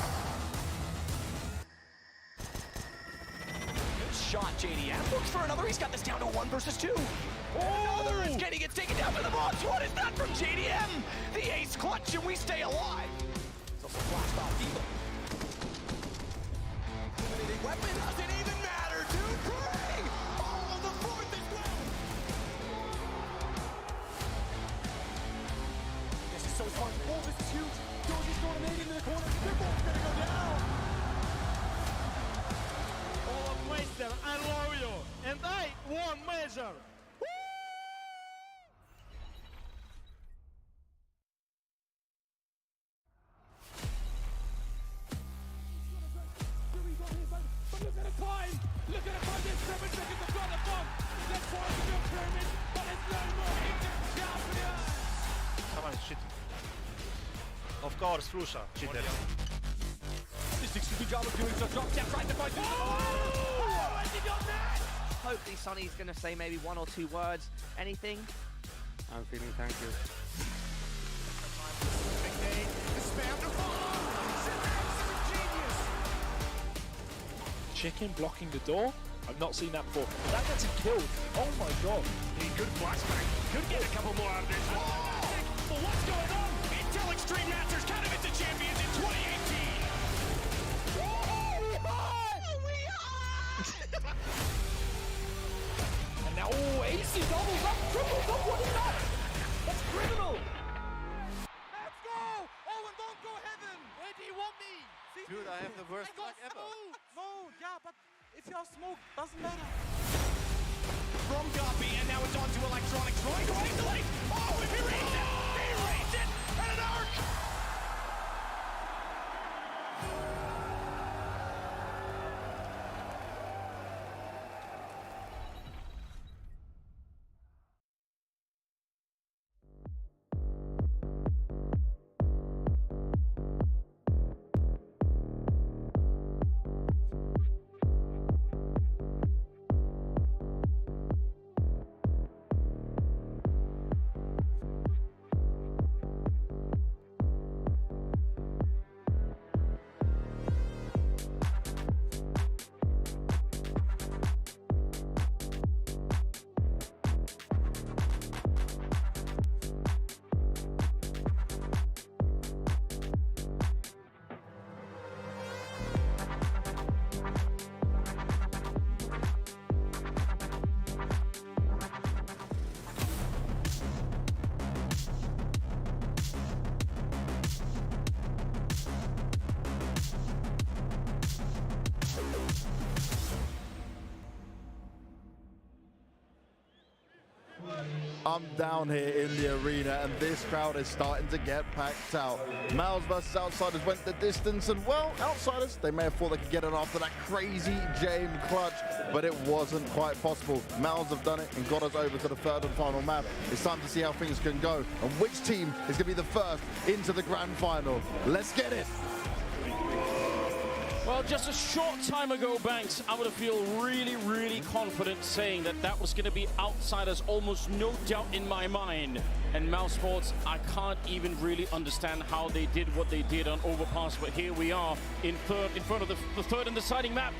Good shot, JDM. Looks for another. He's got this down to 1 versus 2. Another is Kenny gets taken down by the box. What is that from JDM? The ace clutch and we stay alive. It's also flashed off Deagle. The weapon doesn't even matter. Dude, Craig! Oh, the fourth as well. This is so fun. Oh, this is huge. Dozi's going to make it in the corner. They're both going to go down. Oh, Meister, I love you. And I won major. Look at the time! Look at the time! There's 7 seconds to drop the bomb! Let's try to do a pyramid, but it's no more champions! Someone is cheating. Of course, Flusha, cheater. This is a good job of doing so. Drop step right to fight. Oh! I did not that! Hopefully Sonny's going to say maybe 1 or 2 words. Anything? I'm feeling thank you. Spam the bomb! Genius! Chicken blocking the door? I've not seen that before. That gets him killed. Oh my god. He could flashbang. Could get a couple more out of this. But what's going on? Intel Extreme Masters kind of into champions in 2018. And now, oh, AC doubles up, triples up. What is that? That's criminal. Let's go! Owen, don't go heaven! Where do you want me? Dude, I have the worst luck ever. No, yeah, but if you have smoke, doesn't matter. From Guppy, and now it's on to Electronics. Going to isolate. Oh, if he reads it! He reads it! And an arc! I'm down here in the arena and this crowd is starting to get packed out. MOUZ versus Outsiders went the distance and, well, Outsiders, they may have thought they could get it after that crazy James clutch, but it wasn't quite possible. MOUZ have done it and got us over to the third and final map. It's time to see how things can go and which team is going to be the first into the grand final. Let's get it. Well, just a short time ago, Banks, I would feel really, really confident saying that that was going to be Outsiders, almost no doubt in my mind. And MOUZ Sports, I can't even really understand how they did what they did on Overpass, but here we are in front of the third and deciding map.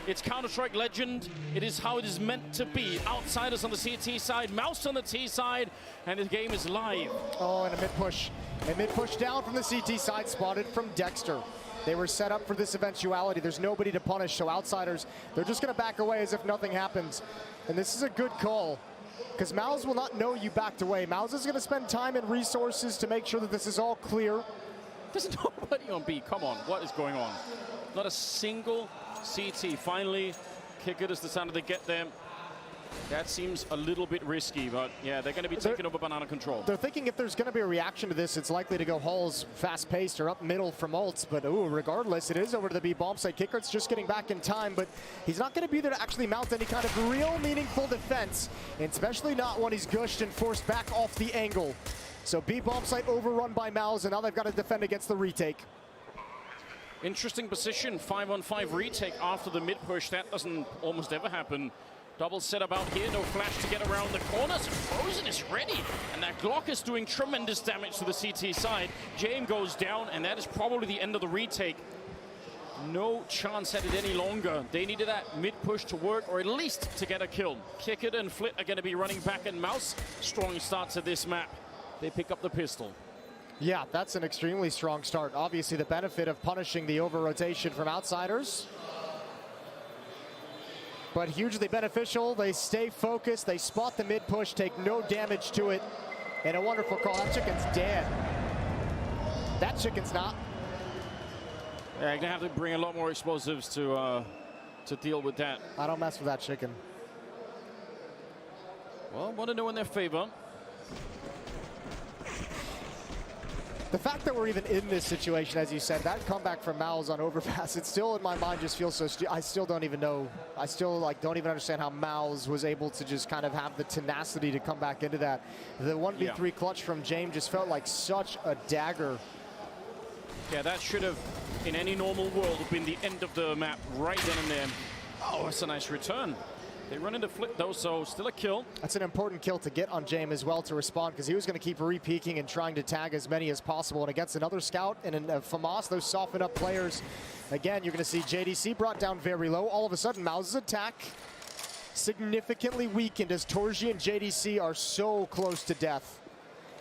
It's Counter-Strike Legend. It is how it is meant to be. Outsiders on the CT side, MOUZ on the T side, and the game is live. Oh, and a mid-push. A mid-push down from the CT side, spotted from Dexter. They were set up for this eventuality. There's nobody to punish, so Outsiders, they're just going to back away as if nothing happens. And this is a good call, because MOUZ will not know you backed away. MOUZ is going to spend time and resources to make sure that this is all clear. There's nobody on B. Come on, what is going on? Not a single CT. Finally, qWiNT has decided to get them. That seems a little bit risky, but yeah, they're going to be taking over banana control. They're thinking if there's going to be a reaction to this, it's likely to go Halls fast-paced or up middle from ults, but ooh, regardless, it is over to the B bomb site. qWiNT's just getting back in time, but he's not going to be there to actually mount any kind of real meaningful defense, and especially not when he's gushed and forced back off the angle. So B bomb site overrun by MOUZ, and now they've got to defend against the retake. Interesting position, 5-on-5 retake after the mid push. That doesn't almost ever happen. Double setup out here, no flash to get around the corners. Frozen is ready, and that Glock is doing tremendous damage to the CT side. James goes down, and that is probably the end of the retake. No chance at it any longer. They needed that mid push to work, or at least to get a kill. qWiNT and Flit are going to be running back, and MOUZ, strong start to this map. They pick up the pistol. Yeah, that's an extremely strong start. Obviously, the benefit of punishing the over-rotation from Outsiders. But hugely beneficial. They stay focused. They spot the mid-push, take no damage to it. And a wonderful call. That chicken's dead. That chicken's not. Yeah, you're going to have to bring a lot more explosives to deal with that. I don't mess with that chicken. Well, want to know in their favor. The fact that we're even in this situation, as you said, that comeback from MOUZ on Overpass, it still in my mind just feels so I still don't even know. I still don't even understand how MOUZ was able to just kind of have the tenacity to come back into that. The 1v3 clutch from James just felt like such a dagger. Yeah, that should have, in any normal world, been the end of the map right then and there. Oh, that's a nice return. They run into Flip though, so still a kill. That's an important kill to get on James as well to respond, because he was going to keep re-peeking and trying to tag as many as possible. And against another scout and FAMAS, those soften up players. Again, you're going to see JDC brought down very low. All of a sudden, MOUZ's attack significantly weakened as Torji and JDC are so close to death.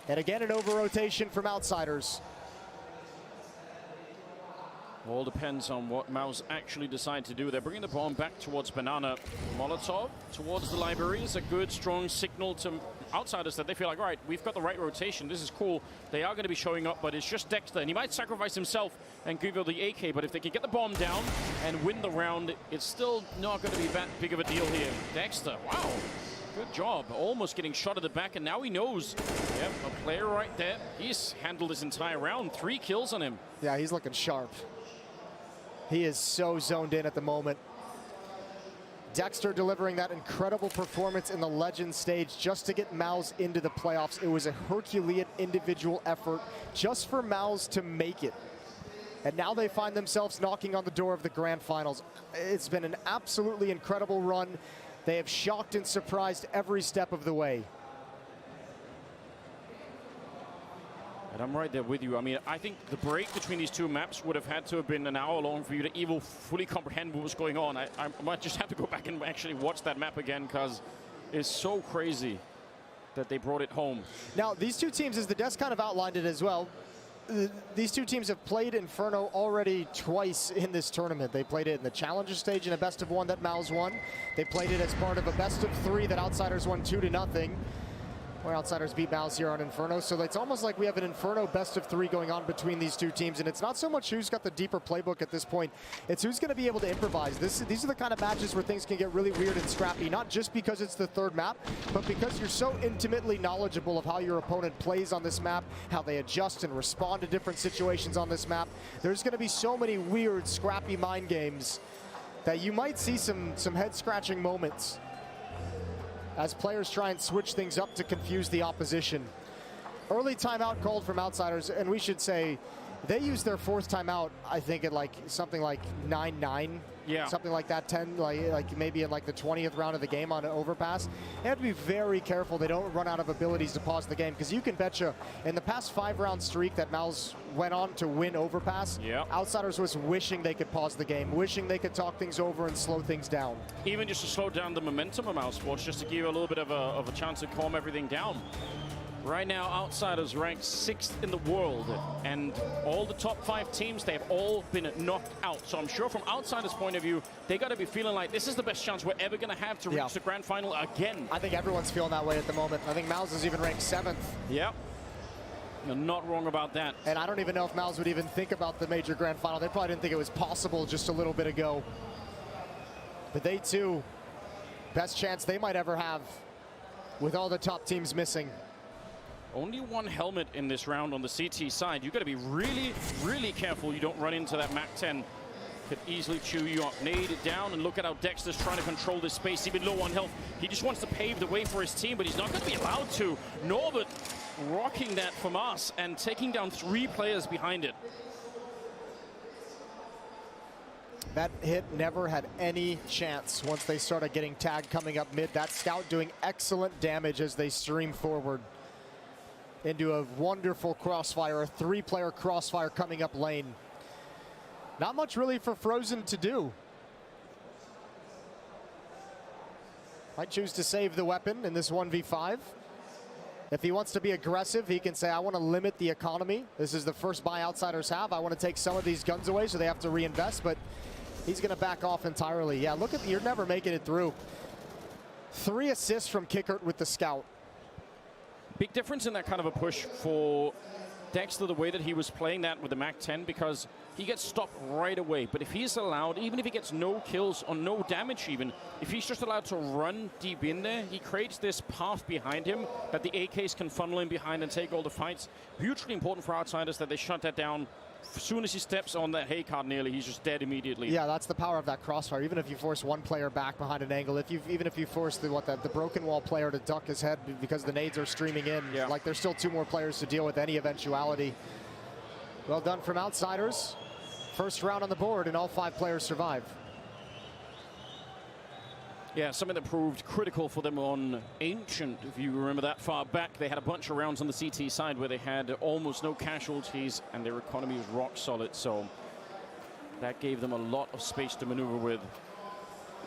And again, an over-rotation from Outsiders. All depends on what MOUZ actually decide to do. They're bringing the bomb back towards Banana. Molotov towards the library is a good, strong signal to Outsiders that they feel like, all right, we've got the right rotation. This is cool. They are going to be showing up, but it's just Dexter. And he might sacrifice himself and give her the AK, but if they can get the bomb down and win the round, it's still not going to be that big of a deal here. Dexter, wow. Good job. Almost getting shot at the back, and now he knows. Yep, a player right there. He's handled this entire round. 3 kills on him. Yeah, he's looking sharp. He is so zoned in at the moment. Dexter delivering that incredible performance in the Legend stage just to get MOUZ into the playoffs. It was a Herculean individual effort just for MOUZ to make it. And now they find themselves knocking on the door of the Grand Finals. It's been an absolutely incredible run. They have shocked and surprised every step of the way. And I'm right there with you. I mean, I think the break between these two maps would have had to have been an hour long for you to even fully comprehend what was going on. I might just have to go back and actually watch that map again, because it's so crazy that they brought it home. Now, these two teams, as the desk kind of outlined it as well, these two teams have played Inferno already twice in this tournament. They played it in the Challenger stage in a best-of-1 that MOUZ won. They played it as part of a best-of-3 that Outsiders won 2-0. Where Outsiders beat MOUZ here on Inferno. So it's almost like we have an Inferno best-of-3 going on between these two teams. And it's not so much who's got the deeper playbook at this point. It's who's going to be able to improvise. These are the kind of matches where things can get really weird and scrappy. Not just because it's the third map, but because you're so intimately knowledgeable of how your opponent plays on this map, how they adjust and respond to different situations on this map. There's going to be so many weird, scrappy mind games that you might see some head-scratching moments as players try and switch things up to confuse the opposition. Early timeout called from Outsiders, and we should say They used their fourth timeout, I think, at like something like 9-9. Yeah. Something like that, 10, like maybe in like the 20th round of the game on an overpass. They have to be very careful they don't run out of abilities to pause the game, because you can betcha in the past 5-round streak that MOUZ went on to win overpass, Outsiders was wishing they could pause the game, wishing they could talk things over and slow things down. Even just to slow down the momentum of MOUZ Sports, just to give you a little bit of a chance to calm everything down. Right now, Outsiders ranked 6th in the world, and all the top 5 teams, they have all been knocked out. So I'm sure from Outsiders' point of view, they got to be feeling like this is the best chance we're ever going to have to reach the grand final again. I think everyone's feeling that way at the moment. I think MOUZ is even ranked 7th. Yeah. You're not wrong about that. And I don't even know if MOUZ would even think about the major grand final. They probably didn't think it was possible just a little bit ago. But they too, best chance they might ever have with all the top teams missing. Only one helmet in this round on the CT side. You've got to be really, really careful you don't run into that MAC-10. Could easily chew you up. Nade it down, and look at how Dexter's trying to control this space, even low on health. He just wants to pave the way for his team, but he's not going to be allowed to. Norbert rocking that from us and taking down 3 players behind it. That hit never had any chance once they started getting tagged coming up mid. That scout doing excellent damage as they stream forward into a wonderful crossfire, a 3-player crossfire coming up lane. Not much really for Frozen to do. Might choose to save the weapon in this 1v5. If he wants to be aggressive, he can say, I want to limit the economy. This is the first buy Outsiders have. I want to take some of these guns away so they have to reinvest, but he's going to back off entirely. Yeah, look at, you're never making it through. 3 assists from qWiNt with the scout. Big difference in that kind of a push for Dexter, the way that he was playing that with the MAC-10, because he gets stopped right away. But if he's allowed, even if he gets no kills or no damage even, if he's just allowed to run deep in there, he creates this path behind him that the AKs can funnel in behind and take all the fights. Hugely important for Outsiders that they shut that down. As soon as he steps on that hay card nearly, he's just dead immediately. Yeah, that's the power of that crossfire. Even if you force one player back behind an angle, even if you force the broken wall player to duck his head because the nades are streaming in, like there's still 2 more players to deal with any eventuality. Well done from Outsiders. First round on the board, and all 5 players survive. Yeah, something that proved critical for them on Ancient. If you remember that far back, they had a bunch of rounds on the CT side where they had almost no casualties and their economy was rock solid. So that gave them a lot of space to maneuver with.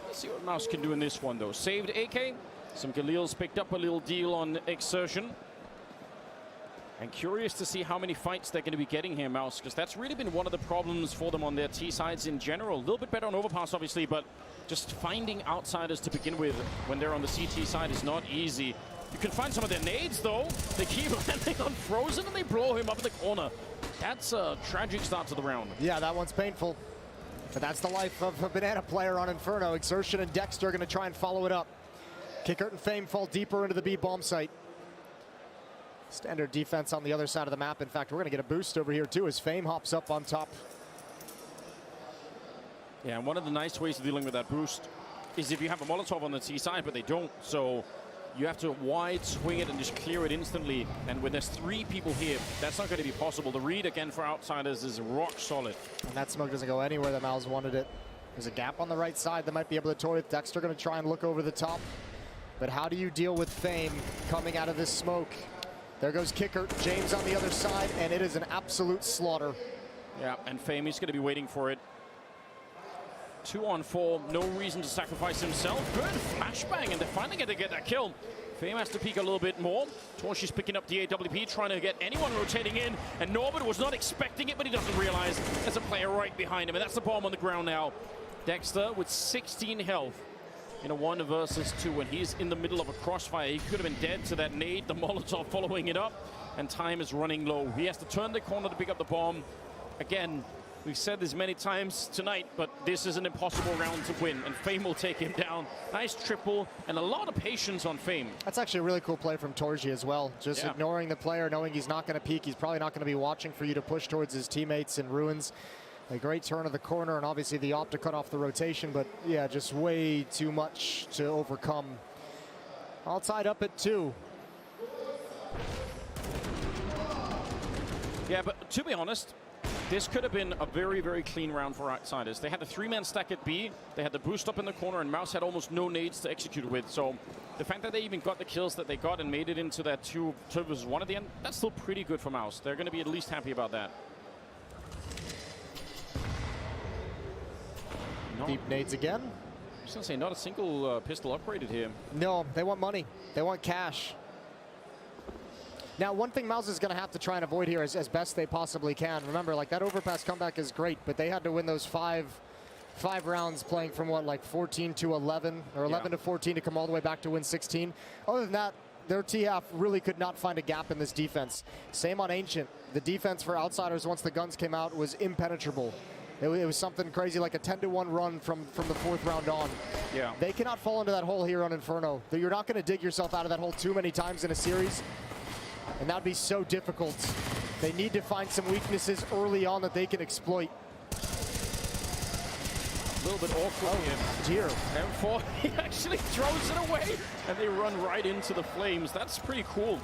Let's see what MOUZ can do in this one, though. Saved AK. Some Galils picked up a little deal on Exertion. And curious to see how many fights they're going to be getting here, MOUZ, because that's really been one of the problems for them on their T sides in general. A little bit better on Overpass, obviously, but just finding Outsiders to begin with when they're on the CT side is not easy. You can find some of their nades, though. They keep landing on Frozen, and they blow him up in the corner. That's a tragic start to the round. Yeah, that one's painful. But that's the life of a Banana player on Inferno. Exertion and Dexter are going to try and follow it up. qWiNt and Fame fall deeper into the B bomb site. Standard defense on the other side of the map. In fact, we're going to get a boost over here, too, as Fame hops up on top. Yeah, and one of the nice ways of dealing with that boost is if you have a Molotov on the T side, but they don't. So you have to wide swing it and just clear it instantly. And when there's 3 people here, that's not going to be possible. The read, again, for Outsiders is rock solid. And that smoke doesn't go anywhere that MOUZ wanted it. There's a gap on the right side that might be able to toy with. Dexter going to try and look over the top. But how do you deal with Fame coming out of this smoke? There goes qWiNt, James on the other side, and it is an absolute slaughter. Yeah, and Fame is going to be waiting for it. 2 on 4, no reason to sacrifice himself. Good flashbang, and they're finally going to get that kill. Fame has to peek a little bit more. Torch is picking up the AWP, trying to get anyone rotating in, and Norbert was not expecting it, but he doesn't realize there's a player right behind him, and that's the bomb on the ground now. Dexter with 16 health in a 1 versus 2, and he's in the middle of a crossfire. He could have been dead to that nade, the Molotov following it up, and time is running low. He has to turn the corner to pick up the bomb. Again, we've said this many times tonight, but this is an impossible round to win, and Fame will take him down. Nice triple, and a lot of patience on Fame. That's actually a really cool play from Torji as well. Just ignoring the player, knowing he's not going to peek. He's probably not going to be watching for you to push towards his teammates in Ruins. A great turn of the corner, and obviously the op to cut off the rotation, but yeah, just way too much to overcome. All tied up at 2. Yeah, but to be honest, This could have been a very, very clean round for Outsiders. They had the 3-man stack at B, they had the boost up in the corner, and MOUZ had almost no nades to execute with. So the fact that they even got the kills that they got and made it into that 2 versus 1 at the end, that's still pretty good for MOUZ. They're going to be at least happy about that. Deep nades again. I was going to say, not a single pistol upgraded here. No, they want money. They want cash. Now, one thing MOUZ is going to have to try and avoid here as best they possibly can. Remember, like, that overpass comeback is great, but they had to win those five rounds playing from, what, like 14 to 11, or 11 to 14 to come all the way back to win 16. Other than that, their T-half really could not find a gap in this defense. Same on Ancient. The defense for Outsiders, once the guns came out, was impenetrable. It was something crazy, like a 10-1 run from the 4th round on. Yeah. They cannot fall into that hole here on Inferno. You're not going to dig yourself out of that hole too many times in a series. And that would be so difficult. They need to find some weaknesses early on that they can exploit. A little bit awkward here. M4, he actually throws it away, and they run right into the flames. That's pretty cool.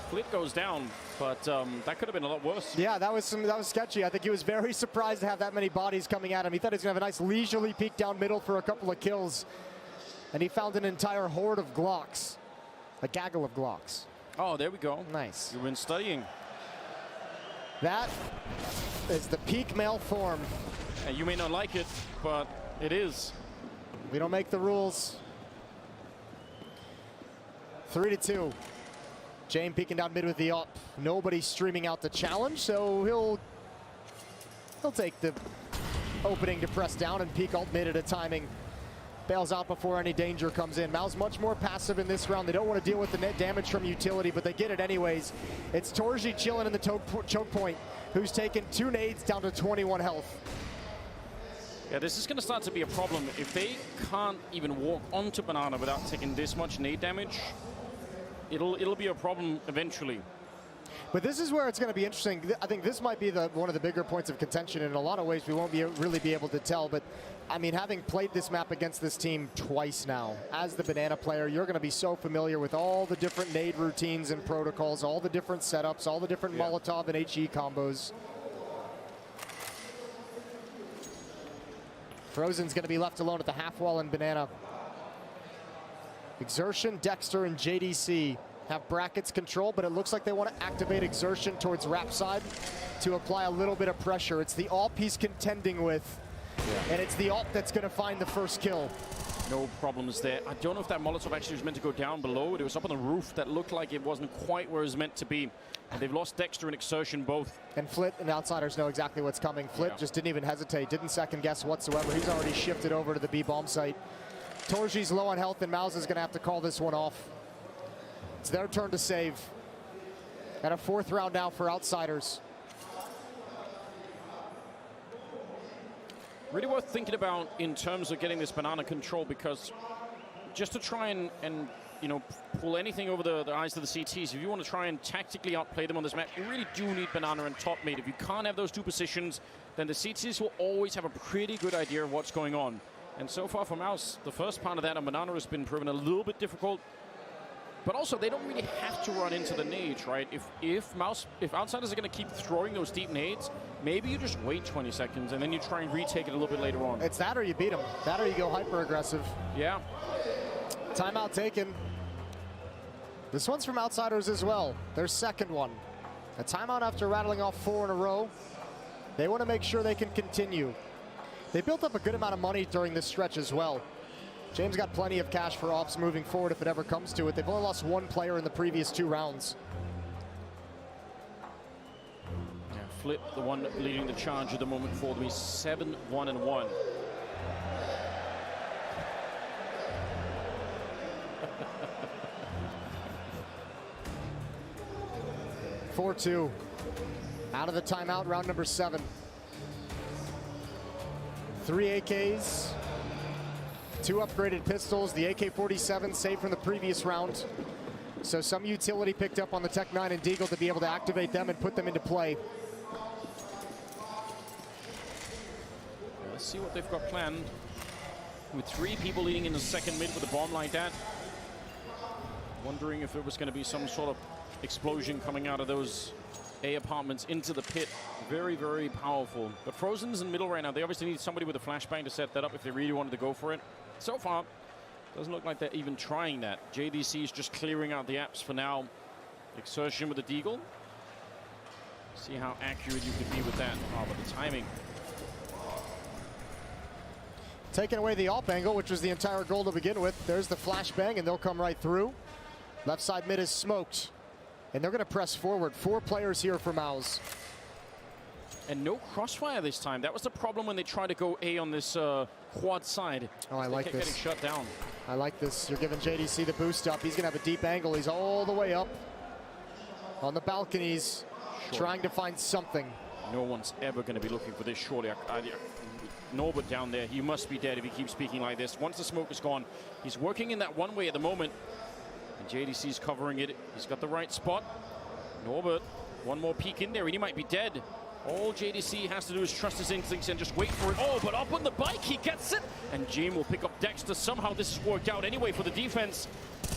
Flit goes down, but that could have been a lot worse. Yeah, that was sketchy. I think he was very surprised to have that many bodies coming at him. He thought he was going to have a nice leisurely peek down middle for a couple of kills. And he found an entire horde of Glocks. A gaggle of Glocks. Oh, there we go. Nice. You've been studying. That is the peak male form. And you may not like it, but it is. We don't make the rules. 3-2. Jame peeking down mid with the up. Nobody streaming out the challenge, so he'll take the opening to press down and peek alt mid at a timing. Bails out before any danger comes in. MOUZ much more passive in this round. They don't want to deal with the net damage from utility, but they get it anyways. It's Torji chilling in the choke point, who's taken 2 nades down to 21 health. Yeah, this is going to start to be a problem. If they can't even walk onto Banana without taking this much nade damage, it'll be a problem eventually. But this is where it's going to be interesting. I think this might be one of the bigger points of contention. In a lot of ways, we won't really be able to tell. But, I mean, having played this map against this team twice now, as the Banana player, you're going to be so familiar with all the different nade routines and protocols, all the different setups, all the different Molotov and HE combos. Frozen's going to be left alone at the half wall in Banana. Exertion, Dexter, and JDC have brackets control, but it looks like they want to activate Exertion towards Rap side to apply a little bit of pressure. It's the AWP he's contending with, and it's the AWP that's going to find the first kill. No problems there. I don't know if that Molotov actually was meant to go down below. It was up on the roof that looked like it wasn't quite where it was meant to be. And they've lost Dexter and Exertion both. And Flit and Outsiders know exactly what's coming. Flit just didn't even hesitate, didn't second guess whatsoever. He's already shifted over to the B-bomb site. Torji's low on health, and MOUZ is going to have to call this one off. It's their turn to save. And a 4th round now for Outsiders. Really worth thinking about in terms of getting this Banana control, because just to try and you know, pull anything over the eyes of the CTs, if you want to try and tactically outplay them on this map, you really do need Banana and top mid. If you can't have those 2 positions, then the CTs will always have a pretty good idea of what's going on. And so far for MOUZ, the first part of that on Banana has been proven a little bit difficult. But also, they don't really have to run into the nades, right? If Outsiders are going to keep throwing those deep nades, maybe you just wait 20 seconds and then you try and retake it a little bit later on. It's that or you beat them. That or you go hyper-aggressive. Yeah. Timeout taken. This one's from Outsiders as well. Their second one. A timeout after rattling off 4 in a row. They want to make sure they can continue. They built up a good amount of money during this stretch as well. James got plenty of cash for ops moving forward if it ever comes to it. They've only lost 1 player in the previous 2 rounds. Yeah, Flit, the one leading the charge at the moment for them, is 7-1-1. 4-2. Out of the timeout, round number 7. 3 AKs. 2 upgraded pistols, the AK-47 saved from the previous round. So some utility picked up on the Tech 9 and Deagle to be able to activate them and put them into play. Let's see what they've got planned. With 3 people leading in the second mid with a bomb like that. Wondering if it was going to be some sort of explosion coming out of those A apartments into the pit. Very, very powerful. But Frozen's in middle right now. They obviously need somebody with a flashbang to set that up if they really wanted to go for it. So far, doesn't look like they're even trying that. JDC is just clearing out the apps for now. Exertion with the Deagle. See how accurate you can be with that. Oh, but the timing. Taking away the op angle, which was the entire goal to begin with. There's the flashbang, and they'll come right through. Left side mid is smoked. And they're going to press forward. 4 players here for MOUZ. And no crossfire this time. That was the problem when they tried to go A on this quad side. Oh, I like this. Getting shut down. I like this. You're giving JDC the boost up. He's going to have a deep angle. He's all the way up on the balconies, trying to find something. No one's ever going to be looking for this, surely. Norbert down there, he must be dead if he keeps speaking like this. Once the smoke is gone, he's working in that one way at the moment. And JDC's covering it. He's got the right spot. Norbert, one more peek in there, and he might be dead. All JDC has to do is trust his instincts and just wait for it. Oh, but up on the bike, he gets it. And Jim will pick up Dexter. Somehow this has worked out anyway for the defense.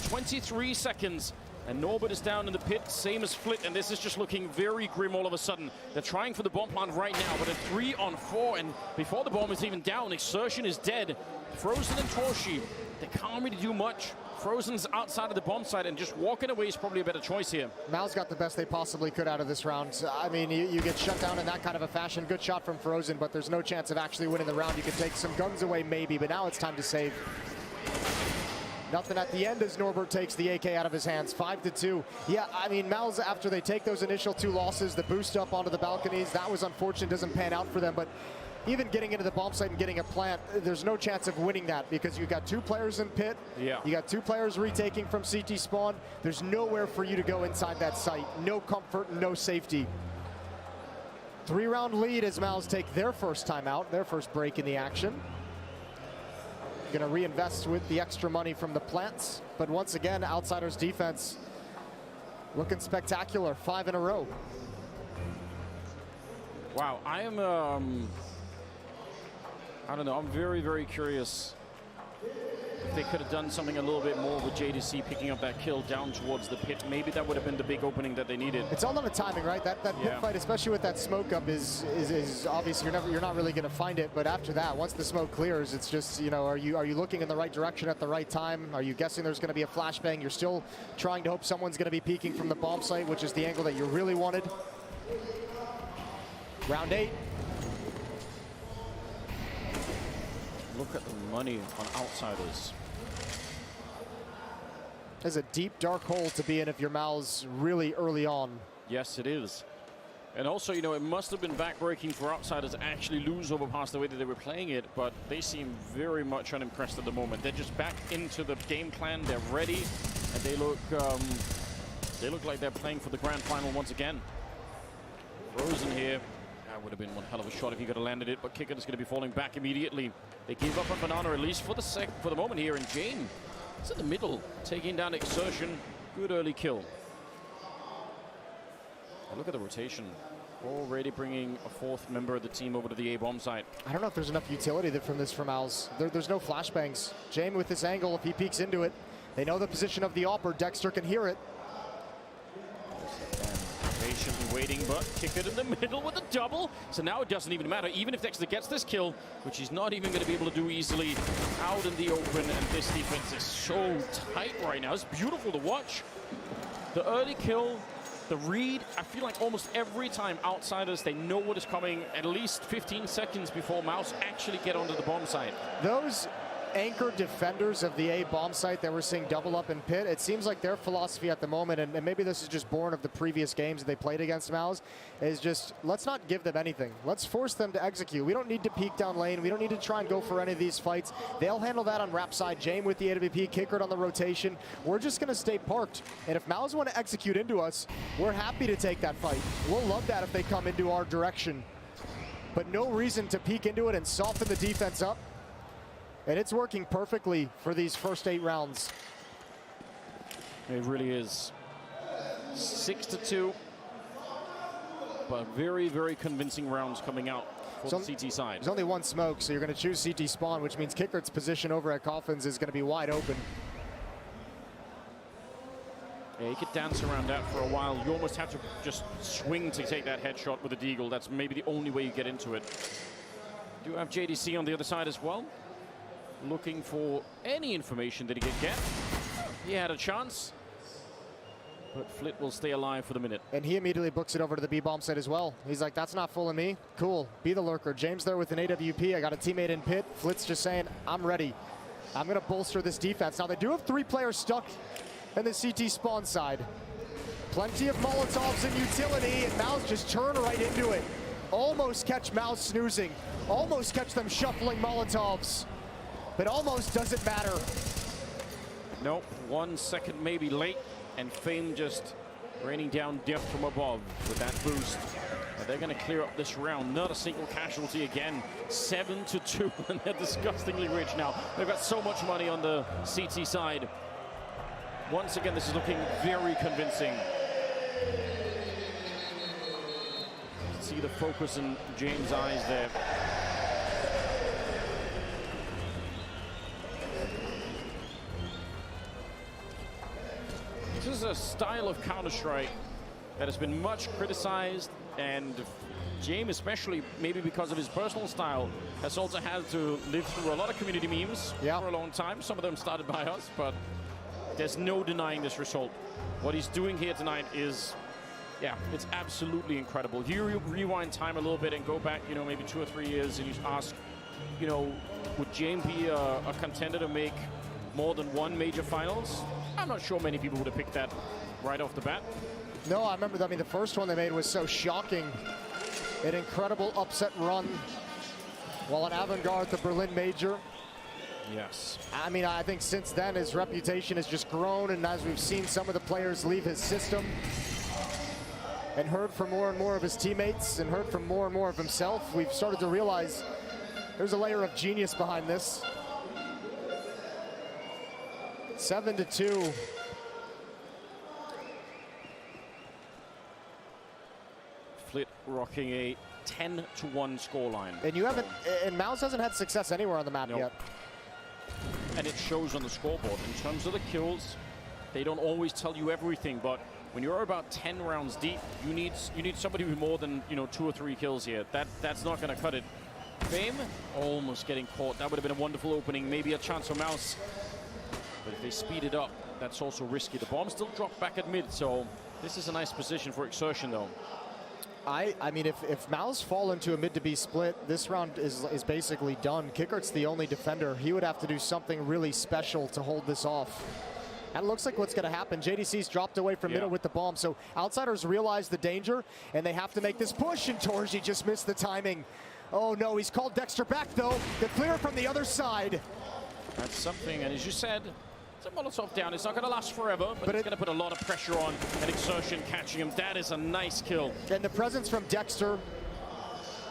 23 seconds. And Norbert is down in the pit, same as Flit, and this is just looking very grim all of a sudden. They're trying for the bomb plant right now, but a 3-on-4, and before the bomb is even down, Exertion is dead. Frozen and Torshi, they can't really do much. Frozen's outside of the bomb site, and just walking away is probably a better choice here. MOUZ got the best they possibly could out of this round. I mean, you get shut down in that kind of a fashion. Good shot from Frozen, but there's no chance of actually winning the round. You can take some guns away maybe, but now it's time to save. Nothing at the end as Norbert takes the AK out of his hands. 5-2. Yeah, I mean, MOUZ, after they take those initial 2 losses, the boost up onto the balconies, that was unfortunate, doesn't pan out for them. But even getting into the bomb site and getting a plant, there's no chance of winning that because you've got 2 players in pit. Yeah. You got 2 players retaking from CT spawn. There's nowhere for you to go inside that site. No comfort, no safety. 3-round lead as MOUZ take their first timeout, their first break in the action. Going to reinvest with the extra money from the plants. But once again, Outsiders defense looking spectacular. 5 in a row. Wow, I am, I don't know, I'm very, very curious if they could have done something a little bit more with JDC picking up that kill down towards the pit. Maybe that would have been the big opening that they needed. It's all on the timing, right? That pit fight, especially with that smoke up, is obviously you're not really going to find it. But after that, once the smoke clears, it's just, you know, are you looking in the right direction at the right time? Are you guessing there's going to be a flashbang? You're still trying to hope someone's going to be peeking from the bomb site, which is the angle that you really wanted. Round 8. Look at the money on Outsiders. There's a deep, dark hole to be in if you're MOUZ really early on. Yes, it is. And also, you know, it must have been backbreaking for Outsiders to actually lose Overpass the way that they were playing it, but they seem very much unimpressed at the moment. They're just back into the game plan. They're ready, and they look like they're playing for the grand final once again. Frozen here. That would have been one hell of a shot if he could have landed it, but Kicker is going to be falling back immediately. They gave up on Banana, at least for the moment here, and Jane is in the middle, taking down Exertion. Good early kill. And look at the rotation. Already bringing a 4th member of the team over to the A-bomb site. I don't know if there's enough utility from this for MOUZ. There's no flashbangs. Jane with this angle, if he peeks into it, they know the position of the AWPer. Dexter can hear it. Patiently waiting, but kick it in the middle with a double. So now it doesn't even matter. Even if Dexter gets this kill, which he's not even going to be able to do easily, out in the open, and this defense is so tight right now. It's beautiful to watch. The early kill, the read, I feel like almost every time Outsiders, they know what is coming at least 15 seconds before MOUZ actually get onto the bomb site. Those anchor defenders of the A bomb site that we're seeing double up in pit, it seems like their philosophy at the moment, and maybe this is just born of the previous games that they played against MOUZ, is just let's not give them anything. Let's force them to execute. We don't need to peek down lane. We don't need to try and go for any of these fights. They'll handle that on rap side. Jame with the AWP, Kickert on the rotation. We're just going to stay parked. And if MOUZ want to execute into us, we're happy to take that fight. We'll love that if they come into our direction. But no reason to peek into it and soften the defense up. And it's working perfectly for these first 8 rounds. It really is. 6-2. But very, very convincing rounds coming out for the CT side. There's only 1 smoke, so you're going to choose CT spawn, which means Kickert's position over at Coffins is going to be wide open. Yeah, you could dance around that for a while. You almost have to just swing to take that headshot with the deagle. That's maybe the only way you get into it. Do have JDC on the other side as well. Looking for any information that he could get. He had a chance. But Flit will stay alive for the minute. And he immediately books it over to the B-bomb side as well. He's like, that's not fooling me. Cool, be the lurker. James there with an AWP. I got a teammate in pit. Flit's just saying, I'm ready. I'm going to bolster this defense. Now, they do have 3 players stuck in the CT spawn side. Plenty of Molotovs and utility, and MOUZ just turn right into it. Almost catch MOUZ snoozing. Almost catch them shuffling Molotovs. But almost doesn't matter. Nope, 1 second maybe late, and Fame just raining down death from above with that boost. But they're going to clear up this round. Not a single casualty again. 7-2, and they're disgustingly rich now. They've got so much money on the CT side. Once again, this is looking very convincing. See the focus in James' eyes there. This is a style of Counter-Strike that has been much criticized, and James, especially maybe because of his personal style, has also had to live through a lot of community memes for a long time. Some of them started by us, but there's no denying this result. What he's doing here tonight is, yeah, it's absolutely incredible. You rewind time a little bit and go back, you know, maybe 2 or 3 years, and you ask, you know, would James be a contender to make more than 1 major finals? I'm not sure many people would have picked that right off the bat. No, I remember, I mean, the first one they made was so shocking. An incredible upset run while an avant-garde, the Berlin Major. Yes. I mean, I think since then his reputation has just grown, and as we've seen some of the players leave his system and heard from more and more of his teammates and heard from more and more of himself, we've started to realize there's a layer of genius behind this. 7-2. Flit rocking a 10-1 scoreline. And you haven't, and MOUZ hasn't had success anywhere on the map yet. And it shows on the scoreboard. In terms of the kills, they don't always tell you everything, but when you're about 10 rounds deep, you need somebody with more than, you know, 2 or 3 kills here. That's not going to cut it. Fame almost getting caught. That would have been a wonderful opening, maybe a chance for MOUZ. But if they speed it up, that's also risky. The bomb still dropped back at mid, so this is a nice position for Exertion, though. I mean, if MOUZ fall into a mid to B split, this round is basically done. qWiNt's the only defender. He would have to do something really special to hold this off. And it looks like what's going to happen. JDC's dropped away from middle with the bomb, so Outsiders realize the danger, and they have to make this push, and Torji just missed the timing. Oh no, he's called Dexter back though. The clear from the other side. That's something, and as you said, it's a Molotov down. It's not going to last forever, but it's going to put a lot of pressure on, and Exertion catching him. That is a nice kill. And the presence from Dexter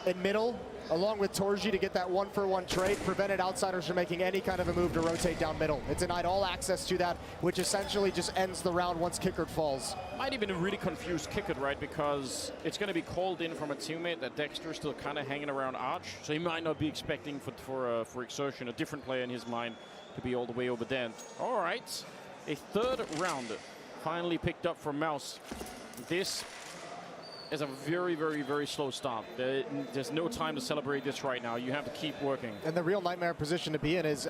in middle, along with Torji to get that 1-for-1 trade, prevented Outsiders from making any kind of a move to rotate down middle. It denied all access to that, which essentially just ends the round once qWiNt falls. Might even really confuse qWiNt, right? Because it's going to be called in from a teammate that Dexter is still kind of hanging around Arch, so he might not be expecting for Exertion, a different player in his mind, to be all the way over there. All right, a 3rd round finally picked up from MOUZ. This is a very, very, very slow start. There's no time to celebrate this right now. You have to keep working. And the real nightmare position to be in is,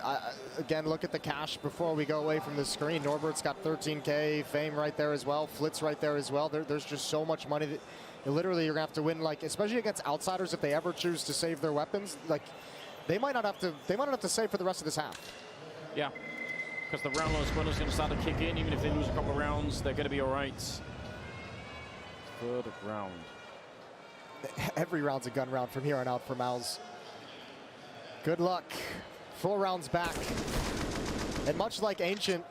again, look at the cash before we go away from the screen. Norbert's got 13K, Fame right there as well, Flit's right there as well. There's just so much money that literally you're gonna have to win, like, especially against Outsiders if they ever choose to save their weapons. Like, they might not have to save for the rest of this half. Yeah, because the round low is going to start to kick in. Even if they lose a couple of rounds, they're going to be all right. 3rd round. Every round's a gun round from here on out for MOUZ. Good luck. 4 rounds back. And much like Ancient,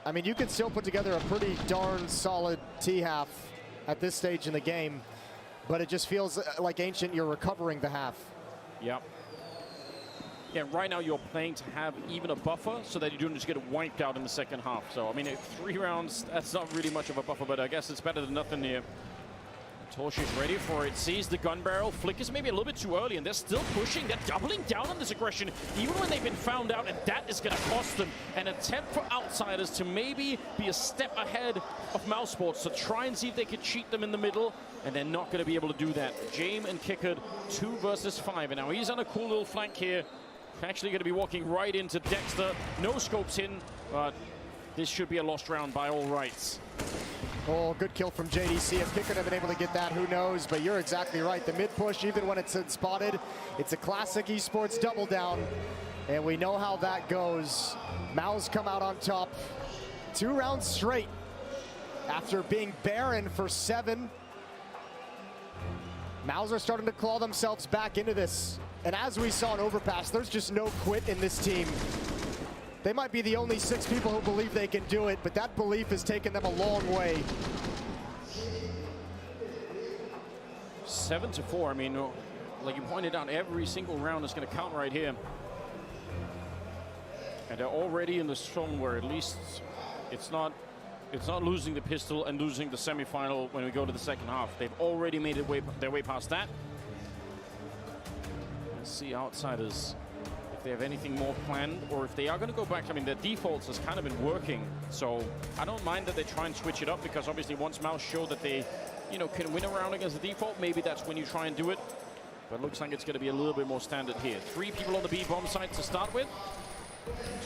I mean, you can still put together a pretty darn solid T-half at this stage in the game, but it just feels like Ancient, you're recovering the half. Yep. Yeah, right now you're playing to have even a buffer so that you don't just get wiped out in the second half. So, I mean, 3 rounds, that's not really much of a buffer, but I guess it's better than nothing here. Torch is ready for it, sees the gun barrel, flickers maybe a little bit too early, and they're still pushing, they're doubling down on this aggression, even when they've been found out, and that is going to cost them an attempt for Outsiders to maybe be a step ahead of MOUZ Sports, to try and see if they could cheat them in the middle, and they're not going to be able to do that. Jame and Kickard, 2 versus 5, and now he's on a cool little flank here, actually going to be walking right into Dexter, no scopes in, but this should be a lost round by all rights. Oh, good kill from JDC. If Kickard had been able to get that, who knows? But you're exactly right. The mid push, even when it's spotted, it's a classic esports double down. And we know how that goes. MOUZ come out on top 2 rounds straight after being barren for 7. MOUZ are starting to claw themselves back into this. And as we saw in Overpass, there's just no quit in this team. They might be the only 6 people who believe they can do it, but that belief has taken them a long way. 7-4, I mean, like you pointed out, every single round is going to count right here. And they're already in the zone where at least it's not losing the pistol and losing the semifinal when we go to the second half. They've already made their way past that. Let's see Outsiders if they have anything more planned, or if they are going to go back. I mean, their defaults has kind of been working, so I don't mind that they try and switch it up, because obviously once MOUZ show that they, can win a round against the default, maybe that's when you try and do it. But it looks like it's going to be a little bit more standard here. 3 people on the B bomb site to start with.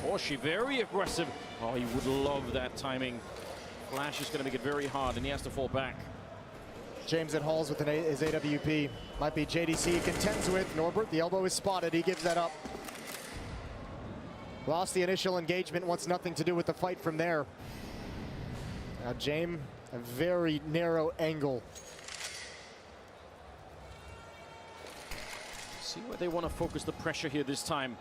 Torshi very aggressive. Oh, he would love that timing. Flash is going to make it very hard, and he has to fall back. James at Halls with his AWP. Might be JDC he contends with. Norbert, the elbow is spotted. He gives that up. Lost the initial engagement, wants nothing to do with the fight from there. Now Jame, a very narrow angle. See where they want to focus the pressure here this time.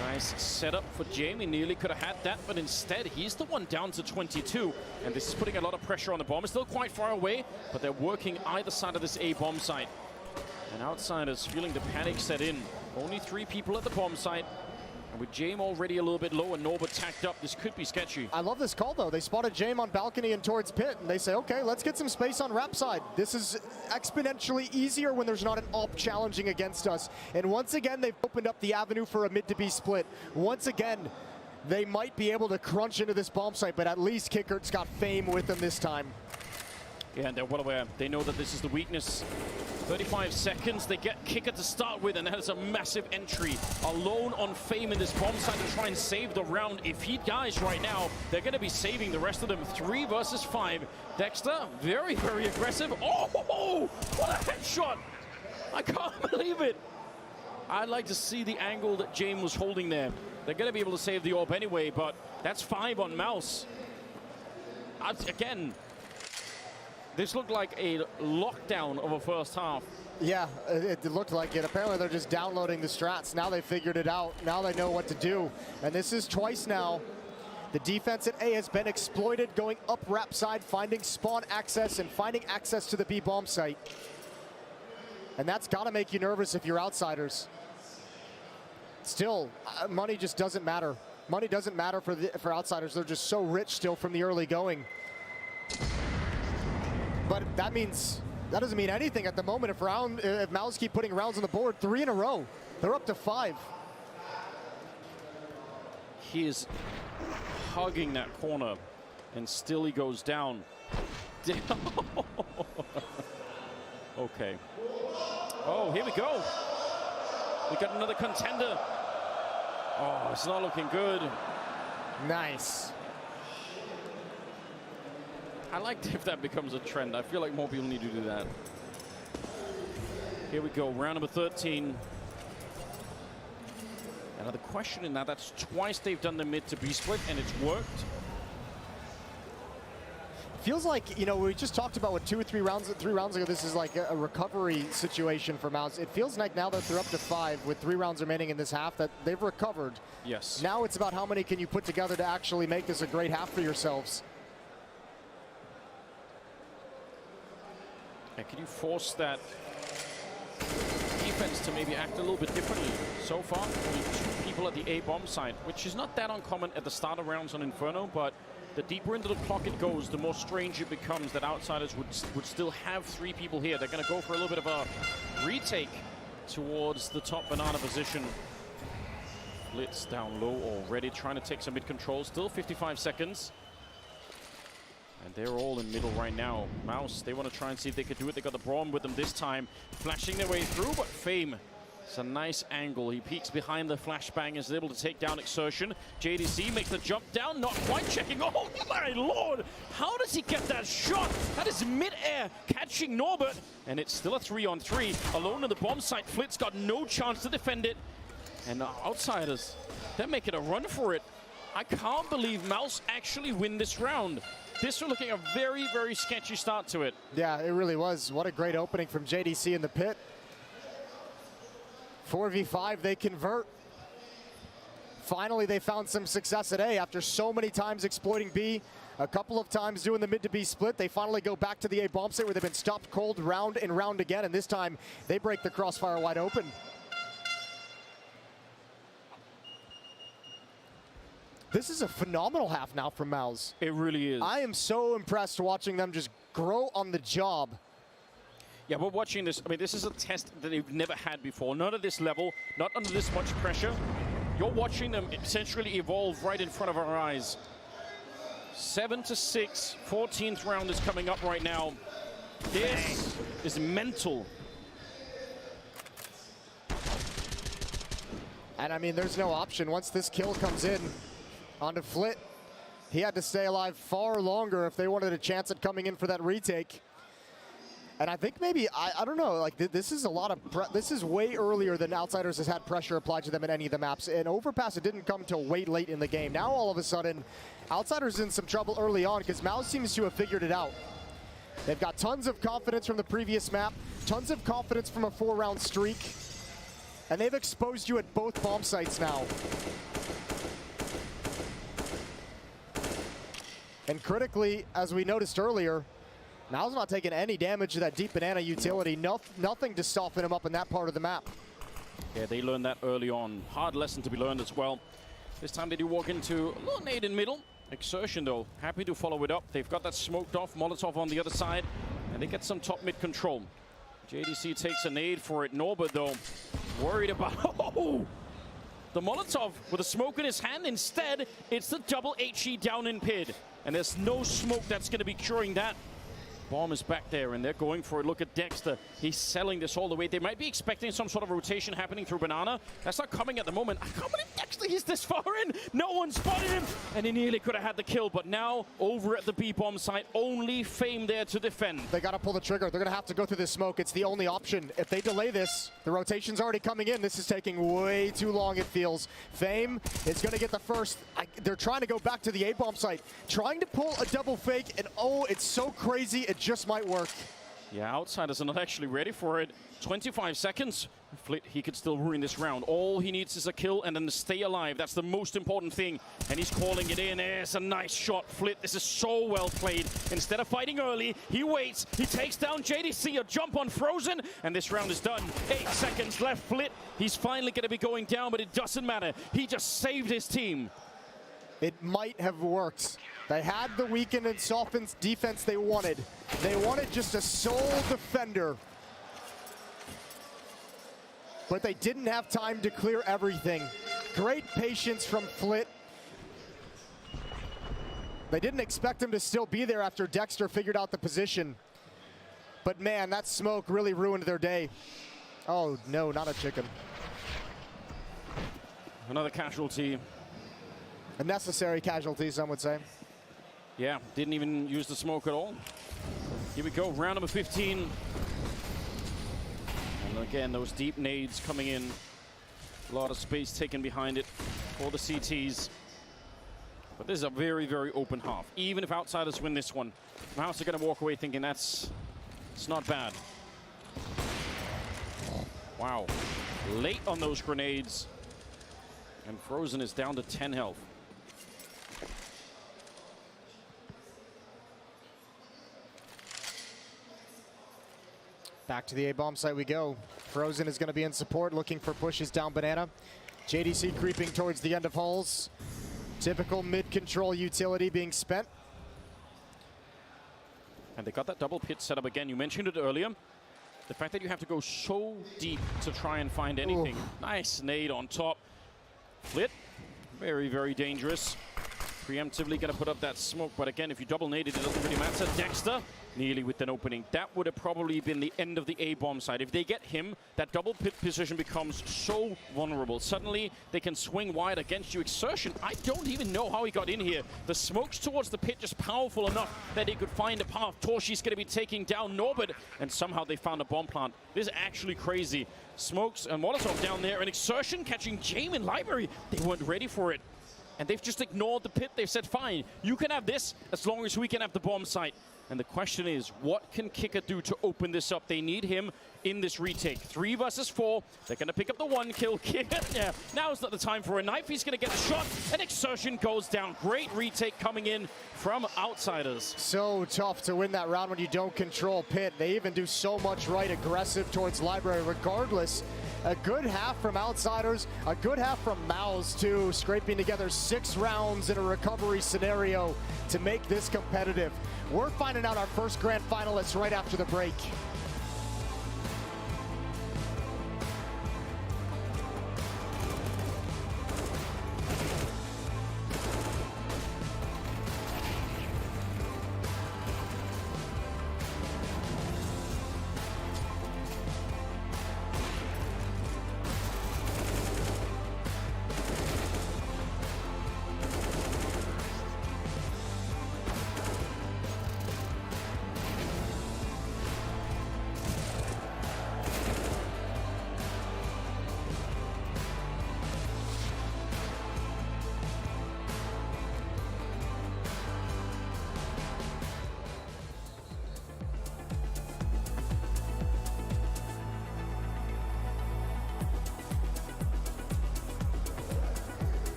Nice setup for Jame. He nearly could have had that, but instead he's the one down to 22. And this is putting a lot of pressure on the bomb. It's still quite far away, but they're working either side of this A bomb site. And Outsiders feeling the panic set in. Only 3 people at the bomb site. And with Jame already a little bit low and Norbert tacked up, this could be sketchy. I love this call, though. They spotted Jame on balcony and towards pit, and they say, okay, let's get some space on rap side. This is exponentially easier when there's not an AWP challenging against us. And once again, they've opened up the avenue for a mid to B split. Once again, they might be able to crunch into this bomb site, but at least Kickard's got Fame with them this time. Yeah, and they're well aware. They know that this is the weakness. 35 seconds, they get Kickard to start with, and that is a massive entry. Alone on Fame in this bomb site to try and save the round. If he dies right now, they're going to be saving the rest of them. 3 versus 5. Dexter, very, very aggressive. Oh, what a headshot! I can't believe it. I'd like to see the angle that Jame was holding there. They're going to be able to save the AWP anyway, but that's 5 on MOUZ. Again, this looked like a lockdown of a first half. Yeah, it looked like it. Apparently they're just downloading the strats. Now they figured it out. Now they know what to do. And this is twice now. The defense at A has been exploited, going up rap side, finding spawn access and finding access to the B bomb site. And that's got to make you nervous if you're Outsiders. Still, money just doesn't matter. Money doesn't matter for Outsiders. They're just so rich still from the early going. But that doesn't mean anything at the moment if MOUZ keep putting rounds on the board. 3 in a row. They're up to 5. He is hugging that corner, and still he goes down. Okay. Oh, here we go. We got another contender. Oh, it's not looking good. Nice. I like if that becomes a trend. I feel like more people need to do that. Here we go, round number 13. Another question in that. That's twice they've done the mid to B split, and it's worked. Feels like, we just talked about what 3 rounds ago, this is like a recovery situation for MOUZ. It feels like now that they're up to 5 with 3 rounds remaining in this half that they've recovered. Yes. Now it's about how many can you put together to actually make this a great half for yourselves. And can you force that defense to maybe act a little bit differently? So far, only 2 people at the A bomb site, which is not that uncommon at the start of rounds on Inferno, but the deeper into the clock it goes, the more strange it becomes that Outsiders would still have 3 people here. They're going to go for a little bit of a retake towards the top banana position. Blitz down low already, trying to take some mid-control. Still 55 seconds. And they're all in middle right now. MOUZ, they want to try and see if they could do it. They got the Braum with them this time, flashing their way through, but Fame, it's a nice angle. He peeks behind the flashbang, is able to take down Exertion. JDC makes the jump down, not quite checking. Oh my lord! How does he get that shot? That is mid-air, catching Norbert. And it's still a 3-on-3. Alone in the bomb site, Flit's got no chance to defend it. And Outsiders, they're making a run for it. I can't believe MOUZ actually win this round. This was looking a very, very sketchy start to it. Yeah, it really was. What a great opening from JDC in the pit. 4v5, they convert. Finally, they found some success at A after so many times exploiting B. A couple of times doing the mid to B split. They finally go back to the A bomb site where they've been stopped cold round and round again. And this time, they break the crossfire wide open. This is a phenomenal half now from MOUZ. It really is. I am so impressed watching them just grow on the job. Yeah, we're watching this. I mean, this is a test that they've never had before. Not at this level, not under this much pressure. You're watching them essentially evolve right in front of our eyes. 7-6, 14th round is coming up right now. This is mental. And I mean, there's no option. Once this kill comes in onto Flit, he had to stay alive far longer if they wanted a chance at coming in for that retake. And I think maybe, I don't know, like this is a lot of, this is way earlier than Outsiders has had pressure applied to them in any of the maps. And Overpass, it didn't come till way late in the game. Now all of a sudden, Outsiders in some trouble early on because MOUZ seems to have figured it out. They've got tons of confidence from the previous map, tons of confidence from a 4-round streak, and they've exposed you at both bomb sites now. And critically, as we noticed earlier, MOUZ not taking any damage to that deep banana utility. Nothing to soften him up in that part of the map. Yeah, they learned that early on. Hard lesson to be learned as well. This time they do walk into a little nade in middle. Exertion, though, happy to follow it up. They've got that smoked off Molotov on the other side, and they get some top mid control. JDC takes a nade for it. Norbert, though, worried about... Oh! The Molotov with a smoke in his hand. Instead, it's the double HE down in PID. And there's no smoke that's going to be curing that. Bomb is back there, and they're going for it. Look at Dexter. He's selling this all the way. They might be expecting some sort of rotation happening through Banana. That's not coming at the moment. I can't believe Dexter, he's this far in. No one spotted him, and he nearly could have had the kill. But now, over at the B-bomb site, only Fame there to defend. They got to pull the trigger. They're going to have to go through this smoke. It's the only option. If they delay this, the rotation's already coming in. This is taking way too long, it feels. Fame is going to get the first. They're trying to go back to the A-bomb site, trying to pull a double fake, and oh, it's so crazy. It just might work. Yeah, Outsiders are not actually ready for it. 25 seconds. Flit, he could still ruin this round. All he needs is a kill and then to stay alive. That's the most important thing. And he's calling it in. There's a nice shot. Flit, this is so well played. Instead of fighting early, he waits. He takes down JDC, a jump on Frozen, and this round is done. 8 seconds left. Flit, he's finally going to be going down, but it doesn't matter. He just saved his team. It might have worked. They had the weakened and softened defense they wanted. They wanted just a sole defender. But they didn't have time to clear everything. Great patience from Flit. They didn't expect him to still be there after Dexter figured out the position. But man, that smoke really ruined their day. Oh no, not a chicken. Another casualty. A necessary casualty, some would say. Yeah, didn't even use the smoke at all. Here we go, round number 15. And again, those deep nades coming in. A lot of space taken behind it for the CTs. But this is a very, very open half. Even if Outsiders win this one, MOUZ are going to walk away thinking it's not bad. Wow. Late on those grenades. And Frozen is down to 10 health. Back to the A-bomb site we go. Frozen is going to be in support, looking for pushes down Banana. JDC creeping towards the end of halls. Typical mid-control utility being spent. And they got that double pit set up again. You mentioned it earlier. The fact that you have to go so deep to try and find anything. Nice nade on top. Flit, very, very dangerous. Preemptively going to put up that smoke, but again, if you double naded, it doesn't really matter. Dexter, nearly with an opening. That would have probably been the end of the A-bomb side. If they get him, that double pit position becomes so vulnerable. Suddenly, they can swing wide against you. Exertion, I don't even know how he got in here. The smokes towards the pit just powerful enough that he could find a path. Torshi's going to be taking down Norbert, and somehow they found a bomb plant. This is actually crazy. Smokes and Molotov down there, and Exertion catching Jamin Library. They weren't ready for it. And they've just ignored the pit. They've said, fine, you can have this as long as we can have the bomb site. And the question is, what can Kicker do to open this up? They need him in this retake. 3 versus 4. They're going to pick up the 1 kill. Yeah, now is not the time for a knife. He's going to get a shot, and Exertion goes down. Great retake coming in from Outsiders. So tough to win that round when you don't control pit. They even do so much right, aggressive towards Library. Regardless, a good half from Outsiders, a good half from MOUZ too, scraping together 6 rounds in a recovery scenario to make this competitive. We're finding out our first grand finalists right after the break.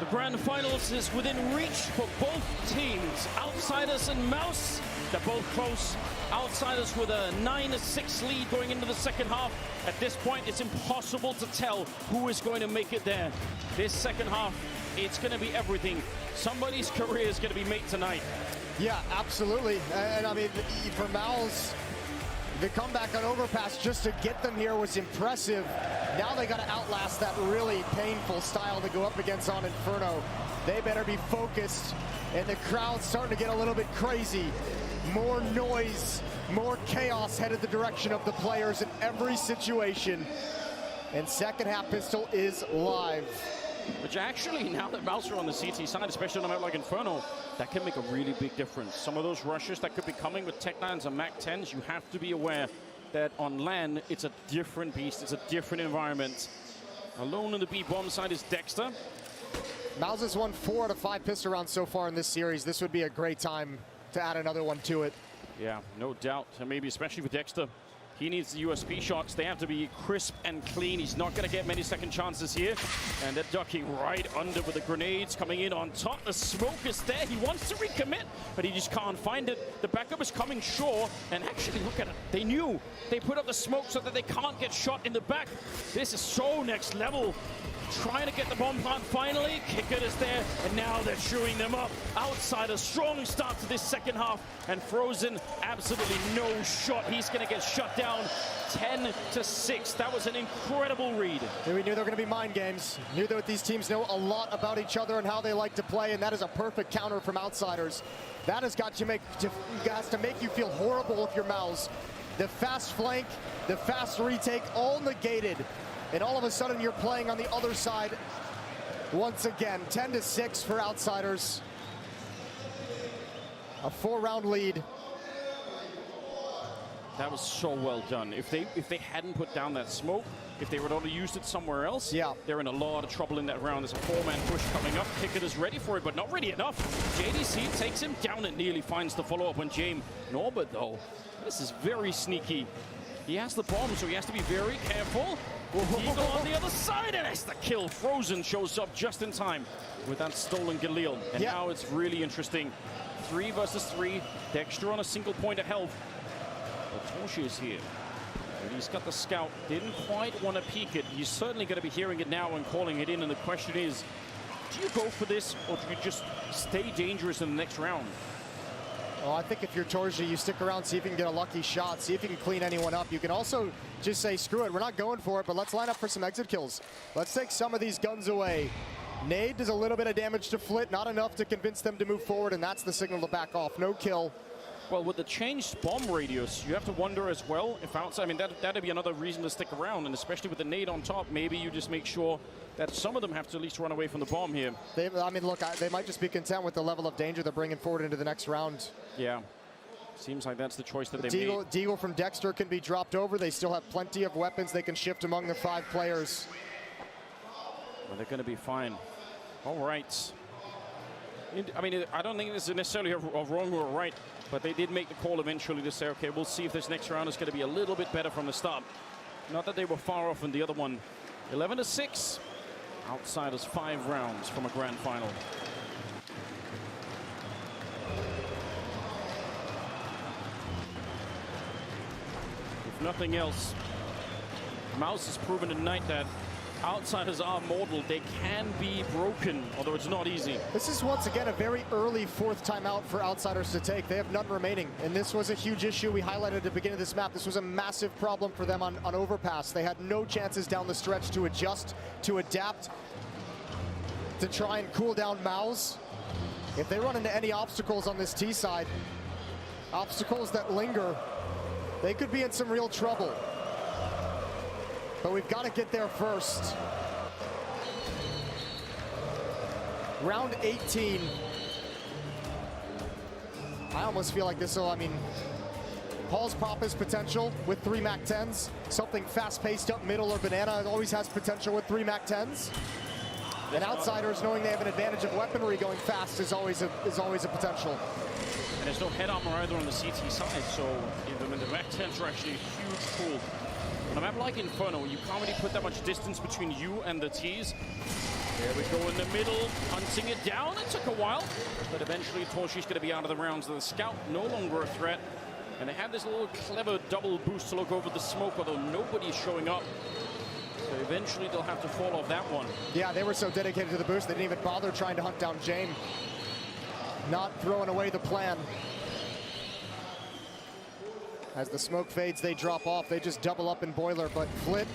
The grand finals is within reach for both teams. Outsiders and MOUZ, they're both close. Outsiders with a 9-6 lead going into the second half. At this point, it's impossible to tell who is going to make it there. This second half, it's going to be everything. Somebody's career is going to be made tonight. Yeah, absolutely. And I mean, for MOUZ, the comeback on Overpass just to get them here was impressive. Now they got to outlast that really painful style to go up against on Inferno. They better be focused, and the crowd's starting to get a little bit crazy. More noise, more chaos headed the direction of the players in every situation. And second half pistol is live. Which actually, now that MOUZ are on the CT side, especially on a map like Inferno, that can make a really big difference. Some of those rushes that could be coming with Tech-9s and MAC-10s, you have to be aware that on LAN, it's a different beast, it's a different environment. Alone on the B-bomb side is Dexter. MOUZ has won 4 out of 5 pistol rounds so far in this series. This would be a great time to add another one to it. Yeah, no doubt. And maybe especially with Dexter, he needs the USP shots. They have to be crisp and clean. He's not going to get many second chances here. And they're ducking right under with the grenades coming in on top. The smoke is there. He wants to recommit, but he just can't find it. The backup is coming short. And actually, look at it. They knew. They put up the smoke so that they can't get shot in the back. This is so next level. Trying to get the bomb plant finally. Kicker is there, and now they're chewing them up. Outside a strong start to this second half, and Frozen, absolutely no shot. He's going to get shut down 10-6. That was an incredible read. And we knew there were going to be mind games. Knew that these teams know a lot about each other and how they like to play, and that is a perfect counter from Outsiders. That has got to make you feel horrible if you're MOUZ. The fast flank, the fast retake, all negated. And all of a sudden, you're playing on the other side once again. 10-6 for Outsiders. A 4-round lead. That was so well done. If they hadn't put down that smoke, if they would have used it somewhere else, yeah, they're in a lot of trouble in that round. There's a 4-man push coming up. Kickett is ready for it, but not ready enough. JDC takes him down and nearly finds the follow-up on James. Norbert, though, this is very sneaky. He has the bomb, so he has to be very careful. Eagle on the other side, and that's the kill. Frozen shows up just in time with that stolen Galil. And now it's really interesting. 3 versus 3. Dexter on a single point of health. But Toshi is here. And he's got the scout. Didn't quite want to peek it. He's certainly going to be hearing it now and calling it in. And the question is, do you go for this, or do you just stay dangerous in the next round? Well, I think if you're Torji, you stick around, see if you can get a lucky shot, see if you can clean anyone up. You can also just say, screw it, we're not going for it, but let's line up for some exit kills. Let's take some of these guns away. Nade does a little bit of damage to Flit, not enough to convince them to move forward, and that's the signal to back off. No kill. Well, with the changed bomb radius, you have to wonder as well if outside, I mean, that'd be another reason to stick around, and especially with the nade on top, maybe you just make sure that some of them have to at least run away from the bomb here. I mean, look, they might just be content with the level of danger they're bringing forward into the next round. Yeah. Seems like that's the choice that they made. Deagle from Dexter can be dropped over. They still have plenty of weapons they can shift among the 5 players. Well, they're going to be fine. All right. I mean, I don't think this is necessarily a wrong or a right, but they did make the call eventually to say, okay, we'll see if this next round is going to be a little bit better from the start. Not that they were far off in the other one. 11-6. Outsiders 5 rounds from a grand final. If nothing else, MOUZ has proven tonight that Outsiders are mortal. They can be broken, although it's not easy. This is once again a very early 4th timeout for Outsiders to take. They have none remaining, and this was a huge issue we highlighted at the beginning of this map. This was a massive problem for them on Overpass. They had no chances down the stretch to adjust, to adapt, to try and cool down MOUZ. If they run into any obstacles on this T side, obstacles that linger, they could be in some real trouble. But we've got to get there first. Round 18. I almost feel like this will, I mean, Paul's pop his potential with 3 MAC-10s. Something fast-paced up middle or banana always has potential with 3 MAC-10s. And Outsiders, knowing they have an advantage of weaponry going fast, is always a potential. And there's no head armor either on the CT side, so the MAC-10s are actually a huge pull. On a map like Inferno, you can't really put that much distance between you and the T's. There we go in the middle, hunting it down. It took a while, but eventually Torshi's going to be out of the rounds. The scout no longer a threat. And they have this little clever double boost to look over the smoke, although nobody's showing up. So eventually they'll have to fall off that one. Yeah, they were so dedicated to the boost, they didn't even bother trying to hunt down James. Not throwing away the plan. As the smoke fades, they drop off. They just double up in boiler, but Flit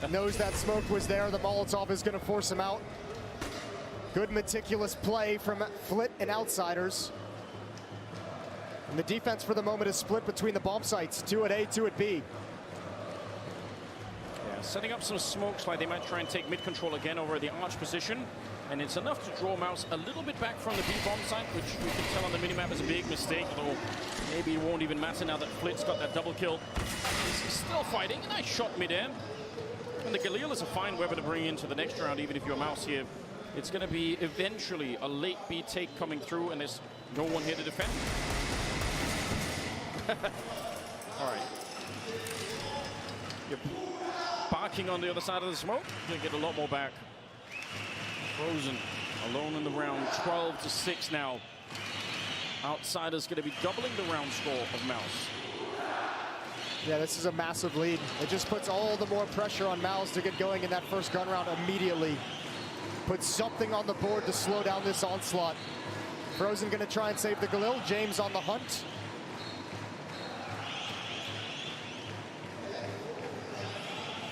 knows that smoke was there. The Molotov is going to force him out. Good meticulous play from Flit and Outsiders. And the defense for the moment is split between the bomb sites, 2 at A, 2 at B. Yeah, setting up some smokes like they might try and take mid control again over the arch position. And it's enough to draw MOUZ a little bit back from the B bomb site, which we can tell on the minimap is a big mistake, although maybe it won't even matter now that Flit's got that double kill. He's still fighting, a nice shot mid-air. And the Galil is a fine weapon to bring into the next round, even if you're MOUZ here. It's going to be eventually a late B take coming through, and there's no one here to defend. All right. You're barking on the other side of the smoke. You're going to get a lot more back. Frozen alone in the round, 12-6 now. Outsiders going to be doubling the round score of MOUZ. Yeah, this is a massive lead. It just puts all the more pressure on MOUZ to get going in that first gun round immediately. Put something on the board to slow down this onslaught. Frozen going to try and save the Galil. James on the hunt.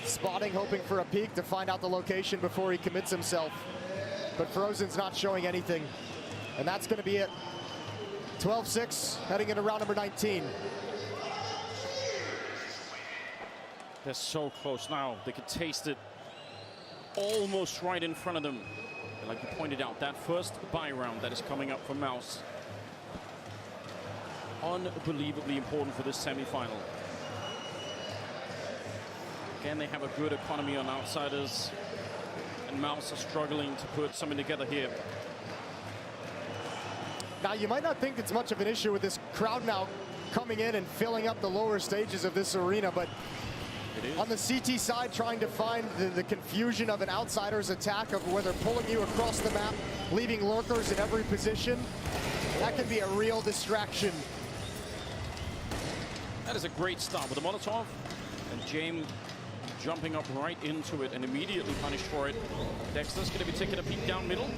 Spotting, hoping for a peek to find out the location before he commits himself. But Frozen's not showing anything. And that's going to be it. 12-6, heading into round number 19. They're so close now. They can taste it almost right in front of them. And like you pointed out, that first buy round that is coming up for MOUZ. Unbelievably important for this semi-final. Again, they have a good economy on Outsiders. And MOUZ are struggling to put something together here. Now, you might not think it's much of an issue with this crowd now coming in and filling up the lower stages of this arena, but on the CT side, trying to find the confusion of an Outsider's attack, of where they're pulling you across the map, leaving lurkers in every position, that can be a real distraction. That is a great start with the Molotov, and James jumping up right into it and immediately punished for it. Dexter's going to be taking a peek down middle.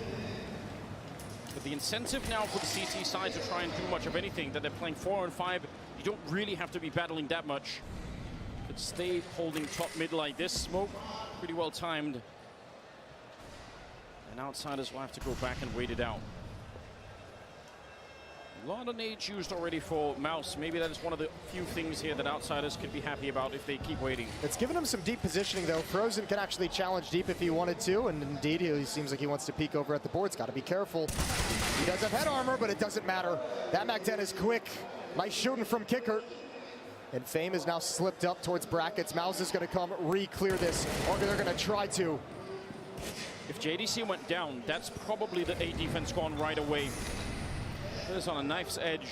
But the incentive now for the CT side to try and do much of anything, that they're playing 4 on 5, you don't really have to be battling that much. But stay holding top mid like this. Smoke, pretty well timed. And Outsiders will have to go back and wait it out. A lot of nades used already for MOUZ. Maybe that is one of the few things here that Outsiders could be happy about if they keep waiting. It's given him some deep positioning, though. Frozen can actually challenge deep if he wanted to, and indeed, he seems like he wants to peek over at the boards. Got to be careful. He does have head armor, but it doesn't matter. That Mac-10 is quick. Nice shooting from Kicker. And Fame is now slipped up towards brackets. MOUZ is going to come re-clear this, or they're going to try to. If JDC went down, that's probably the A defense gone right away. There's on a knife's edge.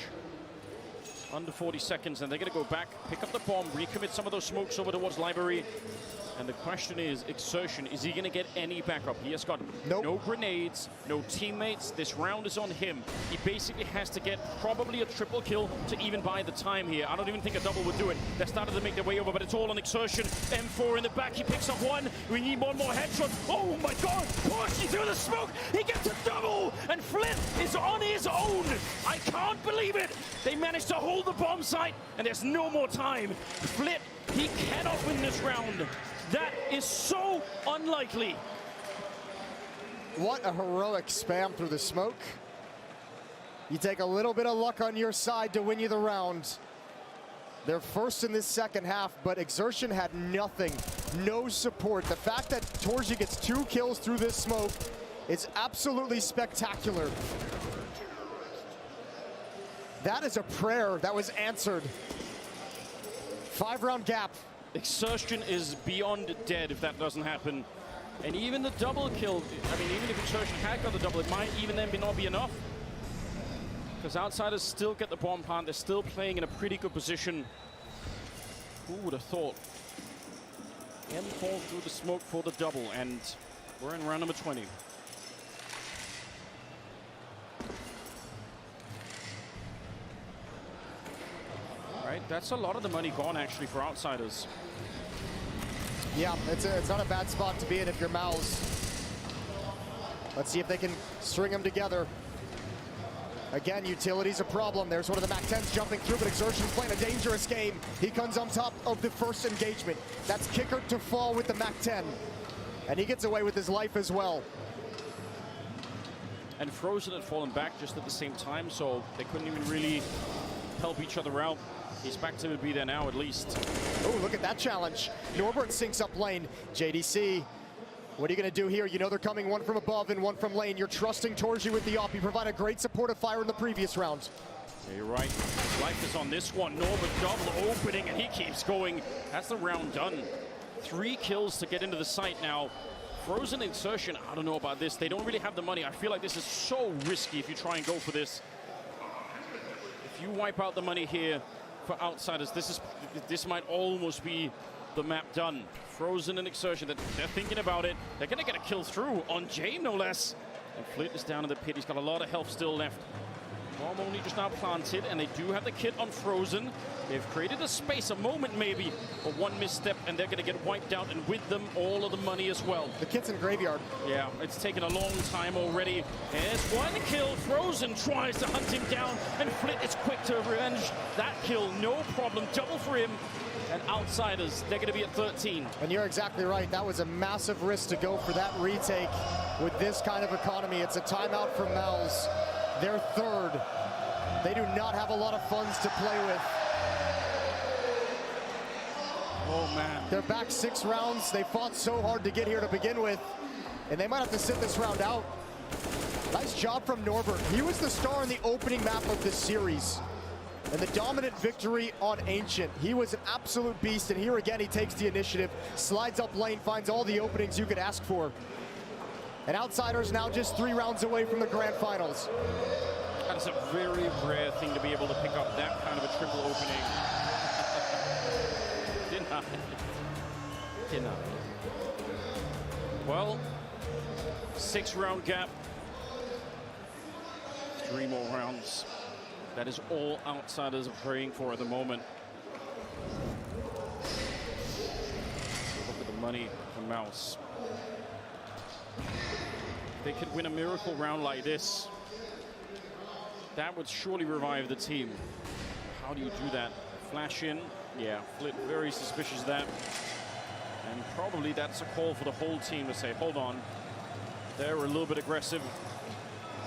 Under 40 seconds, and they're going to go back, pick up the bomb, recommit some of those smokes over towards Library. And the question is, Exertion, is he going to get any backup? He has got no grenades, no teammates. This round is on him. He basically has to get probably a triple kill to even buy the time here. I don't even think a double would do it. They're starting to make their way over, but it's all on Exertion. M4 in the back, he picks up one. We need one more headshot. Oh my God, pushing through the smoke. He gets a double, and Flip is on his own. I can't believe it. They managed to hold the bomb site, and there's no more time. Flip, he cannot win this round. That is so unlikely. What a heroic spam through the smoke. You take a little bit of luck on your side to win you the round. They're first in this second half, but Exertion had nothing, no support. The fact that Torji gets 2 kills through this smoke is absolutely spectacular. That is a prayer that was answered. 5-round gap. Exertion is beyond dead if that doesn't happen. And even the double kill, I mean, even if Exertion had got the double, it might even then not be enough. Because Outsiders still get the bomb plant. They're still playing in a pretty good position. Who would have thought? Can fall through the smoke for the double, and we're in round number 20. Right, that's a lot of the money gone actually for Outsiders. Yeah, it's not a bad spot to be in if you're MOUZ. Let's see if they can string them together. Again, utility's a problem. There's one of the MAC-10s jumping through, but Exertion's playing a dangerous game. He comes on top of the first engagement. That's Kicker to fall with the MAC-10. And he gets away with his life as well. And Frozen had fallen back just at the same time, so they couldn't even really help each other out. He's back to be there now, at least. Oh, look at that challenge. Norbert sinks up lane. JDC, what are you going to do here? You know they're coming one from above and one from lane. You're trusting Torji with the op. You provide a great supportive fire in the previous round. Yeah, you're right. His life is on this one. Norbert double opening, and he keeps going. That's the round done. 3 kills to get into the site now. Frozen Insertion, I don't know about this. They don't really have the money. I feel like this is so risky if you try and go for this. If you wipe out the money here for Outsiders, this might almost be the map done. Frozen and Exertion, they're thinking about it. They're going to get a kill through on Jay, no less. And Flit is down in the pit. He's got a lot of health still left. Bomb only just now planted, and they do have the kit on Frozen. They've created a space, a moment maybe, but one misstep, and they're going to get wiped out, and with them, all of the money as well. The kit's in graveyard. Yeah, it's taken a long time already. There's one kill. Frozen tries to hunt him down, and Flit is quick to revenge that kill. No problem. Double for him. And Outsiders, they're going to be at 13. And you're exactly right. That was a massive risk to go for that retake with this kind of economy. It's a timeout for MOUZ. They're third. They do not have a lot of funds to play with. Oh, man. They're back 6 rounds. They fought so hard to get here to begin with, and they might have to sit this round out. Nice job from Norbert. He was the star in the opening map of this series. And the dominant victory on Ancient. He was an absolute beast, and here again he takes the initiative, slides up lane, finds all the openings you could ask for. And Outsiders now just 3 rounds away from the grand finals. That is a very rare thing to be able to pick up that kind of a triple opening. Denied. Well, 6-round gap. 3 more rounds. That is all Outsiders are praying for at the moment. Look at the money for MOUZ. They could win a miracle round like this. That would surely revive the team. How do you do that? Flash in. Yeah, Flit very suspicious of that. And probably that's a call for the whole team to say, hold on. They're a little bit aggressive.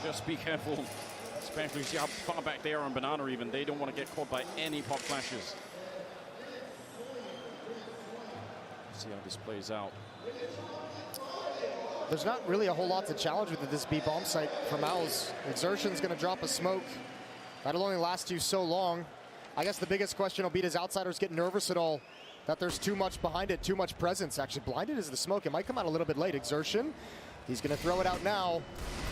Just be careful. Especially see how far back they are on Banana even. They don't want to get caught by any pop flashes. See how this plays out. There's not really a whole lot to challenge with this B bomb site for MOUZ. Exertion's going to drop a smoke. That'll only last you so long. I guess the biggest question will be, does Outsiders get nervous at all that there's too much behind it, too much presence? Actually, blinded is the smoke. It might come out a little bit late. Exertion, he's going to throw it out now,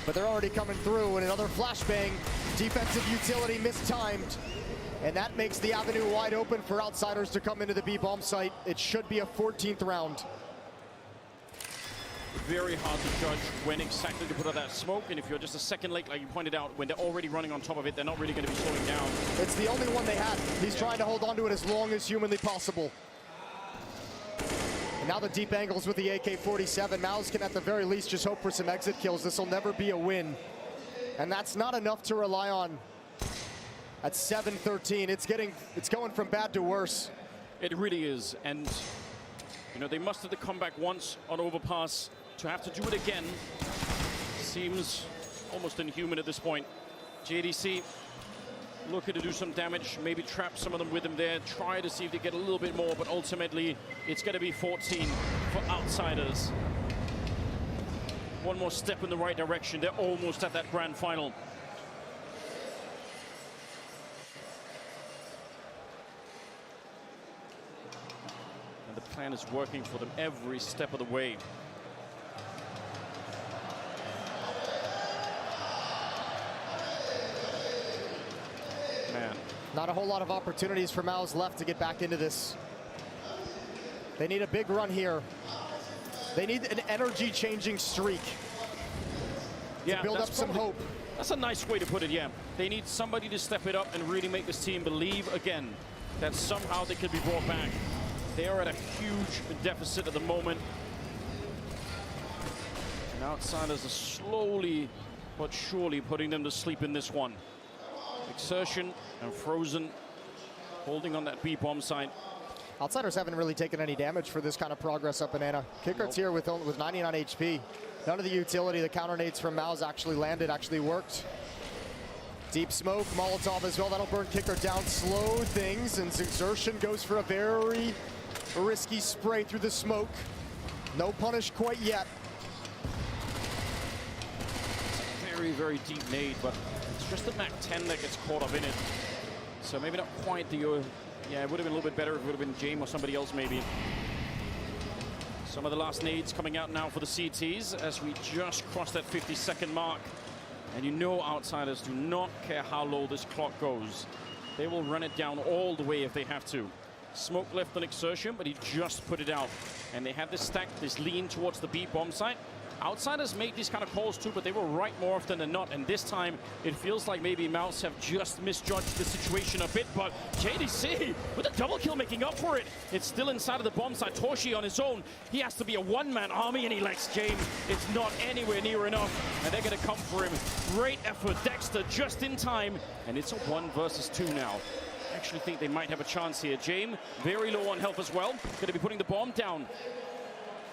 but they're already coming through, and another flashbang. Defensive utility mistimed, and that makes the avenue wide open for Outsiders to come into the B bomb site. It should be a 14th round. Very hard to judge when exactly to put out that smoke, and if you're just a second late, like you pointed out, when they're already running on top of it, they're not really going to be slowing down. It's the only one they had. He's trying to hold on to it as long as humanly possible. And now the deep angles with the AK-47. MOUZ can at the very least just hope for some exit kills. This will never be a win. And that's not enough to rely on at 7-13. It's going from bad to worse. It really is, and you know, they mustered the comeback once on Overpass. To have to do it again seems almost inhuman at this point. JDC looking to do some damage, maybe trap some of them with him there, try to see if they get a little bit more, but ultimately it's going to be 14 for Outsiders. One more step in the right direction. They're almost at that grand final. And the plan is working for them every step of the way. Man, not a whole lot of opportunities for MOUZ left to get back into this. They need a big run here. They need an energy-changing streak to build up some hope. That's a nice way to put it, yeah. They need somebody to step it up and really make this team believe again that somehow they could be brought back. They are at a huge deficit at the moment. And Outsiders are slowly but surely putting them to sleep in this one. Exertion and Frozen holding on that B-bomb side. Outsiders haven't really taken any damage for this kind of progress up Banana. Kickert's here with 99 HP. None of the utility, the counter nades from MOUZ actually landed, actually worked. Deep smoke, Molotov as well, that'll burn Kicker down, slow things, and Exertion goes for a very risky spray through the smoke. No punish quite yet. Very, very deep nade, but it's just the MAC-10 that gets caught up in it. So maybe not quite the... yeah, it would have been a little bit better if it would have been James or somebody else maybe. Some of the last nades coming out now for the CTs as we just crossed that 50-second mark. And you know Outsiders do not care how low this clock goes. They will run it down all the way if they have to. Smoke left on Exertion, but he just put it out. And they have this stack, this lean towards the B-bomb site. Outsiders make these kind of calls too, but they were right more often than not. And this time, it feels like maybe MOUZ have just misjudged the situation a bit. But JDC, with a double kill making up for it. It's still inside of the bomb site. Torshi on his own. He has to be a one-man army, and he lets James. It's not anywhere near enough. And they're going to come for him. Great effort. Dexter just in time. And it's a 1 versus 2 now. I actually think they might have a chance here. James, very low on health as well. Going to be putting the bomb down.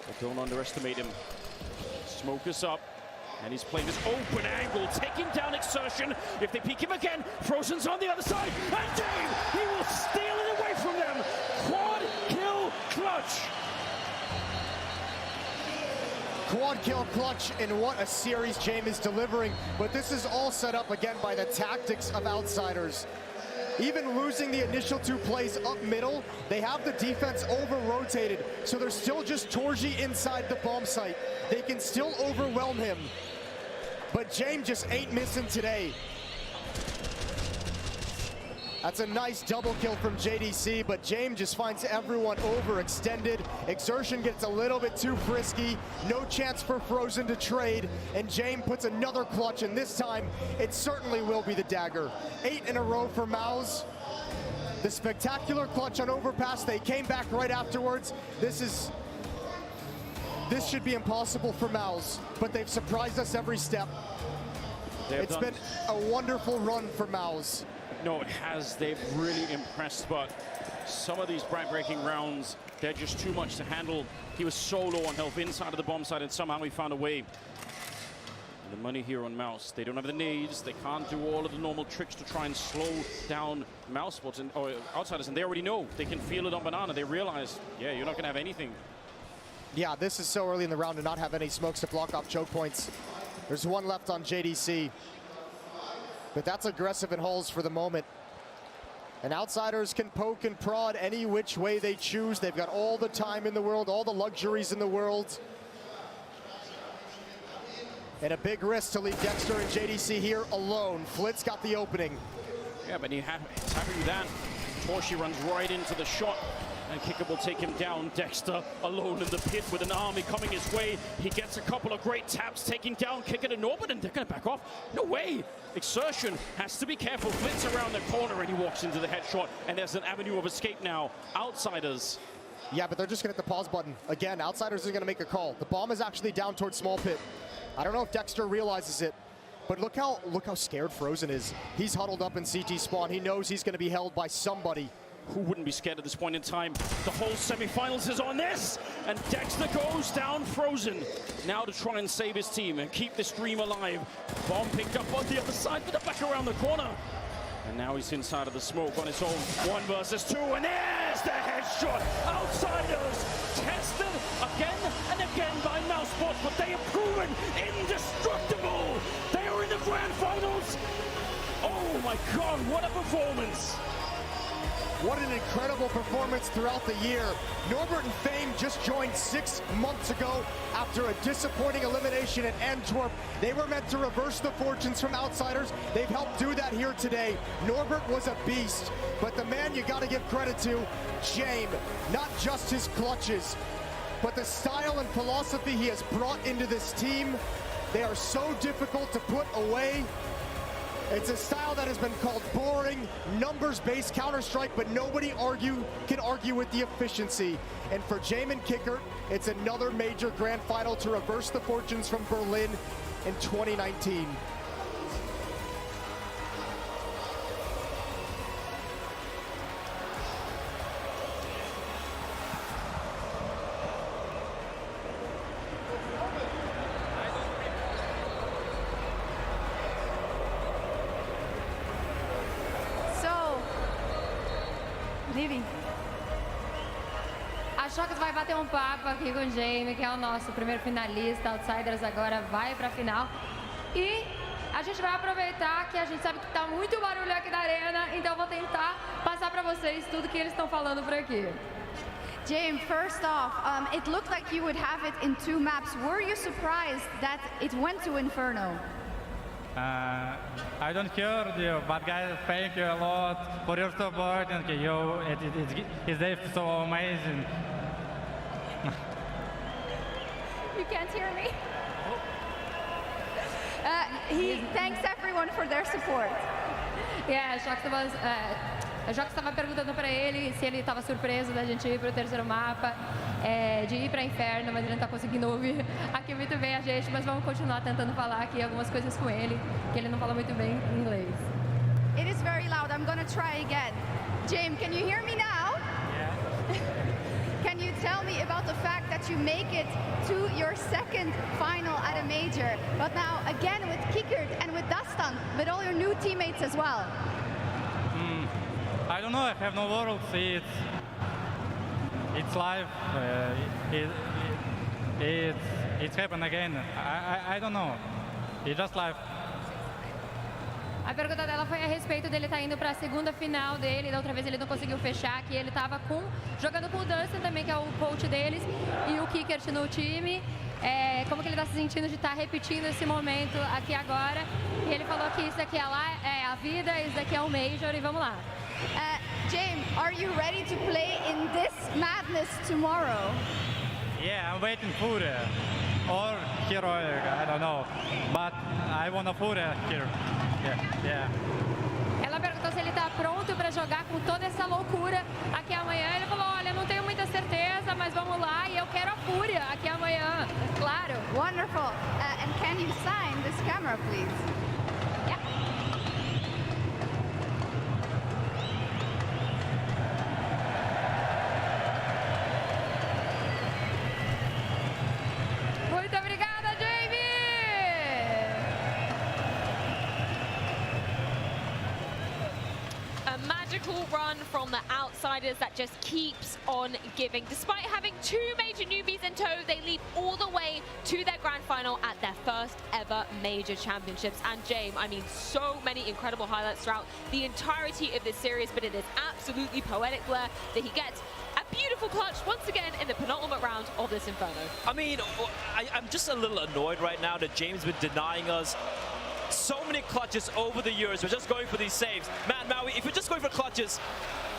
But don't underestimate him. Smoke us up, and he's playing this open angle, taking down Exertion. If they peek him again, Frozen's on the other side, and Dave, he will steal it away from them. Quad kill clutch. Quad kill clutch, and what a series James is delivering. But this is all set up again by the tactics of Outsiders. Even losing the initial 2 plays up middle, they have the defense over-rotated, so there's still just Torji inside the bomb site. They can still overwhelm him, but James just ain't missing today. That's a nice double kill from JDC, but James just finds everyone overextended. Exertion gets a little bit too frisky. No chance for Frozen to trade, and James puts another clutch, and this time it certainly will be the dagger. 8 in a row for MOUZ. The spectacular clutch on overpass. They came back right afterwards. This should be impossible for MOUZ, but they've surprised us every step. It's been a wonderful run for MOUZ. No, it has. They've really impressed, but some of these back-breaking rounds, they're just too much to handle. He was so low on health inside of the bomb site, and somehow he found a way. And the money here on MOUZ. They don't have the nades. They can't do all of the normal tricks to try and slow down MOUZ spots or Outsiders, and they already know. They can feel it on Banana. They realize, yeah, you're not going to have anything. Yeah, this is so early in the round to not have any smokes to block off choke points. There's 1 left on JDC. But that's aggressive in holes for the moment. And Outsiders can poke and prod any which way they choose. They've got all the time in the world, all the luxuries in the world. And a big risk to leave Dexter and JDC here alone. Flitz got the opening. Yeah, but he's happy with that. Torshi runs right into the shot, and Kicker will take him down. Dexter alone in the pit with an army coming his way. He gets a couple of great taps, taking down Kicker to Norbert, and they're going to back off. No way. Exertion has to be careful. Flitz around the corner, and he walks into the headshot, and there's an avenue of escape now. Outsiders. Yeah, but they're just going to hit the pause button. Again, Outsiders are going to make a call. The bomb is actually down towards small pit. I don't know if Dexter realizes it, but look how scared Frozen is. He's huddled up in CT spawn. He knows he's going to be held by somebody. Who wouldn't be scared at this point in time? The whole semifinals is on this, and Dexter goes down Frozen. Now to try and save his team and keep this dream alive. Bomb picked up on the other side, but they're back around the corner. And now he's inside of the smoke on his own. 1 versus 2, and there's the headshot. Outsiders tested again and again by MouseBot, but they have proven indestructible. They are in the grand finals. Oh my God, what a performance. What an incredible performance throughout the year. Norbert and Fame just joined 6 months ago after a disappointing elimination at Antwerp. They were meant to reverse the fortunes from outsiders. They've helped do that here today. Norbert was a beast, but the man you gotta give credit to, James, not just his clutches, but the style and philosophy he has brought into this team. They are so difficult to put away. It's a style that has been called boring, numbers-based Counter-Strike, but nobody can argue with the efficiency. And for James and qWiNt, it's another major grand final to reverse the fortunes from Berlin in 2019. A Shox vai bater um papo aqui com o James, que é o nosso primeiro finalista. Outsiders agora vai pra final. E a gente vai aproveitar que a gente sabe que tá muito barulho aqui da arena, então eu vou tentar passar pra vocês tudo que eles estão falando por aqui. James, first off, it looked like you would have it in 2 maps. Were you surprised that it went to Inferno? I don't care, but guys, thank you a lot for your support, and it's so amazing. You can't hear me? He thanks everyone for their support. Yeah, a Shox estava perguntando para ele se ele estava surpreso da gente ir para o terceiro mapa, de ir para Inferno, mas ele não está conseguindo ouvir aqui muito bem a gente, mas vamos continuar tentando falar aqui algumas coisas com ele, que ele não fala muito bem inglês. It is very loud. I'm gonna try again. James, can you hear me now? Yeah. Can you tell me about the fact that you make it to your 2nd final at a major, but now again with qWiNt and with Dastan, with all your new teammates as well? I don't know, I have no words. It's live. It's happened again. I don't know. It's just live. A pergunta dela foi a respeito dele estar indo para a 2ª final dele. Da outra vez ele não conseguiu fechar, que ele estava jogando com o Dustin também, que é o coach deles, e o qWiNt no time. Como que ele está se sentindo de estar repetindo esse momento aqui agora. E ele falou que isso daqui é a vida, isso daqui é o Major, e vamos lá. James, are you ready to play in this madness tomorrow? Yeah, I'm waiting for it. Or heroic, I don't know. But I want to put it here. Yeah. Ela perguntou se ele está pronto para jogar com toda essa loucura aqui amanhã. Ele falou, olha, não tenho muita certeza, mas vamos lá, e eu quero a fúria aqui amanhã, claro. Wonderful. And can you sign this camera, please? Yeah. Muito obrigada, Jamie! A magical run from the outsiders that just keeps on giving. Despite having 2 major newbies in tow, they lead all the way to their grand final at their first ever major championships. And James, I mean, so many incredible highlights throughout the entirety of this series, but it is absolutely poetic Blair that he gets a beautiful clutch once again in the penultimate round of this Inferno. I mean, I'm just a little annoyed right now that James has been denying us so many clutches over the years. We're just going for these saves. Man, Maui, if we're just going for clutches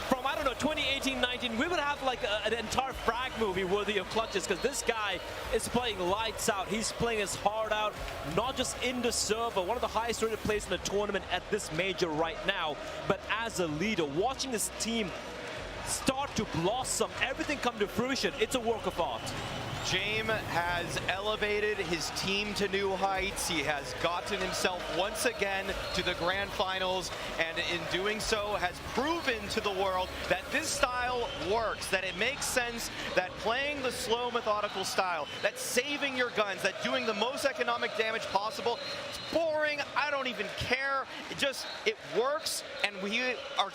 from, I don't know, 2018-19, we would have like an entire frag movie worthy of clutches, because this guy is playing lights out. He's playing his heart out, not just in the server, one of the highest rated players in the tournament at this major right now, but as a leader, watching this team start to blossom, everything come to fruition, it's a work of art. James has elevated his team to new heights. He has gotten himself once again to the grand finals, and in doing so has proven to the world that this style works, that it makes sense, that playing the slow, methodical style, that saving your guns, that doing the most economic damage possible, it's boring, I don't even care, it works, and we are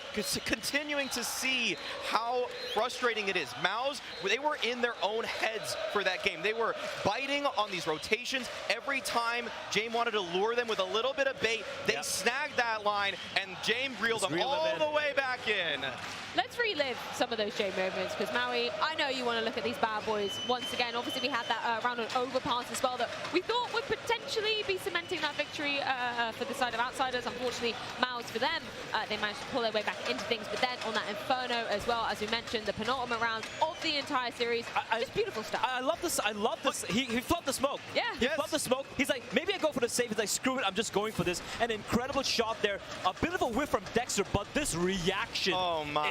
continuing to see how frustrating it is. MOUZ, they were in their own heads for for that game. They were biting on these rotations. Every time Jame wanted to lure them with a little bit of bait, they snagged that line, and Jame reeled them all the way back in. Let's relive some of those Jame moments, because Maui, I know you want to look at these bad boys once again. Obviously, we had that round on overpass as well that we thought would potentially be cementing that victory for the side of Outsiders. Unfortunately, MOUZ for them, they managed to pull their way back into things. But then on that Inferno as well, as we mentioned, the penultimate round of the entire series, just beautiful stuff. I love this. I love this. He flubbed the smoke. Yeah. He flubbed the smoke. He's like, maybe I go for the safe. He's like, screw it. I'm just going for this. An incredible shot there. A bit of a whiff from Dexter, but this reaction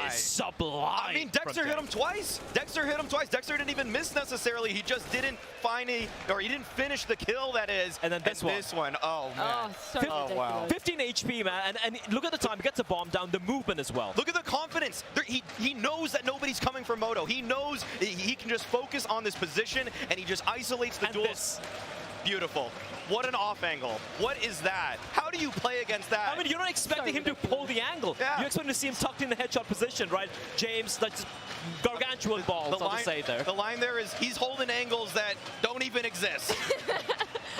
is sublime. I mean, Dexter hit him twice. Dexter hit him twice. Dexter didn't even miss necessarily. He just didn't find he didn't finish the kill, that is. And then this one. Oh, man. Oh, wow. 15 HP, man. And look at the time. He gets a bomb down. The movement as well. Look at the confidence. He knows that nobody's coming for Moto. He knows he can just focus on this position, and he just isolates the duels. Beautiful. What an off angle. What is that? How do you play against that? I mean, you're not expecting him to pull the angle. Yeah. You expect to see him tucked in the headshot position, right? James, that's gargantuan balls, I'll just say there. The line there is he's holding angles that don't even exist.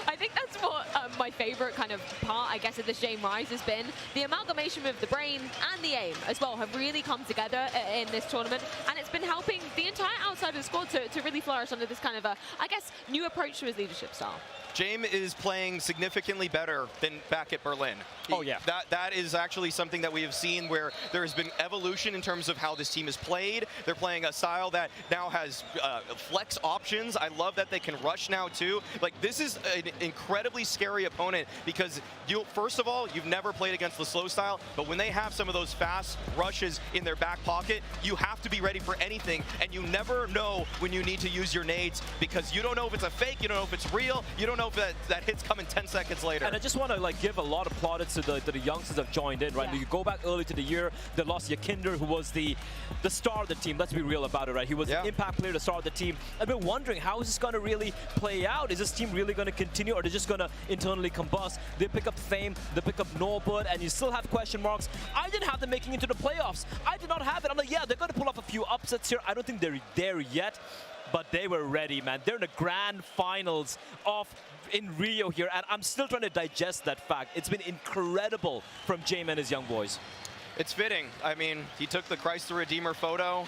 I think that's what my favorite kind of part, I guess, of this Jame Rise has been. The amalgamation of the brain and the aim as well have really come together in this tournament, and it's been helping the entire Outsiders squad to really flourish under this kind of, I guess, new approach to his leadership style. Jame is playing significantly better than back at Berlin. Oh, yeah. That is actually something that we have seen where there has been evolution in terms of how this team is played. They're playing a style that now has flex options. I love that they can rush now, too. Like, this is an incredibly scary opponent because, first of all, you've never played against the slow style, but when they have some of those fast rushes in their back pocket, you have to be ready for anything, and you never know when you need to use your nades because you don't know if it's a fake, you don't know if it's real, you don't know if that hit's coming 10 seconds later. And I just want to give a lot of plaudits to the youngsters that have joined in, right? Yeah. You go back early to the year, they lost Yakinder, who was the star of the team. Let's be real about it, right? He was an impact player, the star of the team. I've been wondering, how is this going to really play out? Is this team really going to continue, or are they just going to internally combust? They pick up Fame, they pick up Norbert, and you still have question marks. I didn't have them making into the playoffs. I did not have it. I'm like, yeah, they're going to pull off a few upsets here. I don't think they're there yet, but they were ready, man. They're in the grand finals in Rio here, and I'm still trying to digest that fact. It's been incredible from Jame and his young boys. It's fitting. I mean, he took the Christ the Redeemer photo.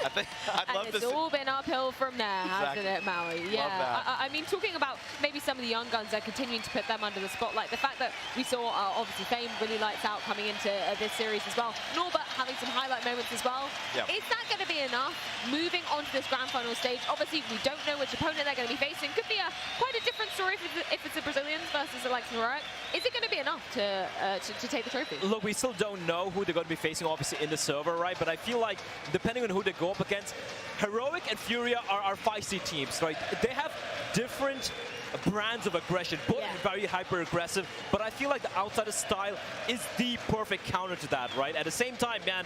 I'd love to see. It's all been uphill from there, hasn't it, Maui? Yeah. I mean, talking about maybe some of the young guns that are continuing to put them under the spotlight. The fact that we saw, obviously, Fame really lights out coming into this series as well. Norbert having some highlight moments as well. Yep. Is that going to be enough? Moving on to this grand final stage, obviously, we don't know which opponent they're going to be facing. Could be quite a different story if it's the Brazilians versus the likes of Heroic. Is it going to be enough to take the trophy? Look, we still don't know who they're going to be facing, obviously, in the server, right? But I feel like, depending on who they go up against, Heroic and Furia are feisty teams, right? They have different brands of aggression, both very hyper-aggressive, but I feel like the Outsider style is the perfect counter to that, right? At the same time, man,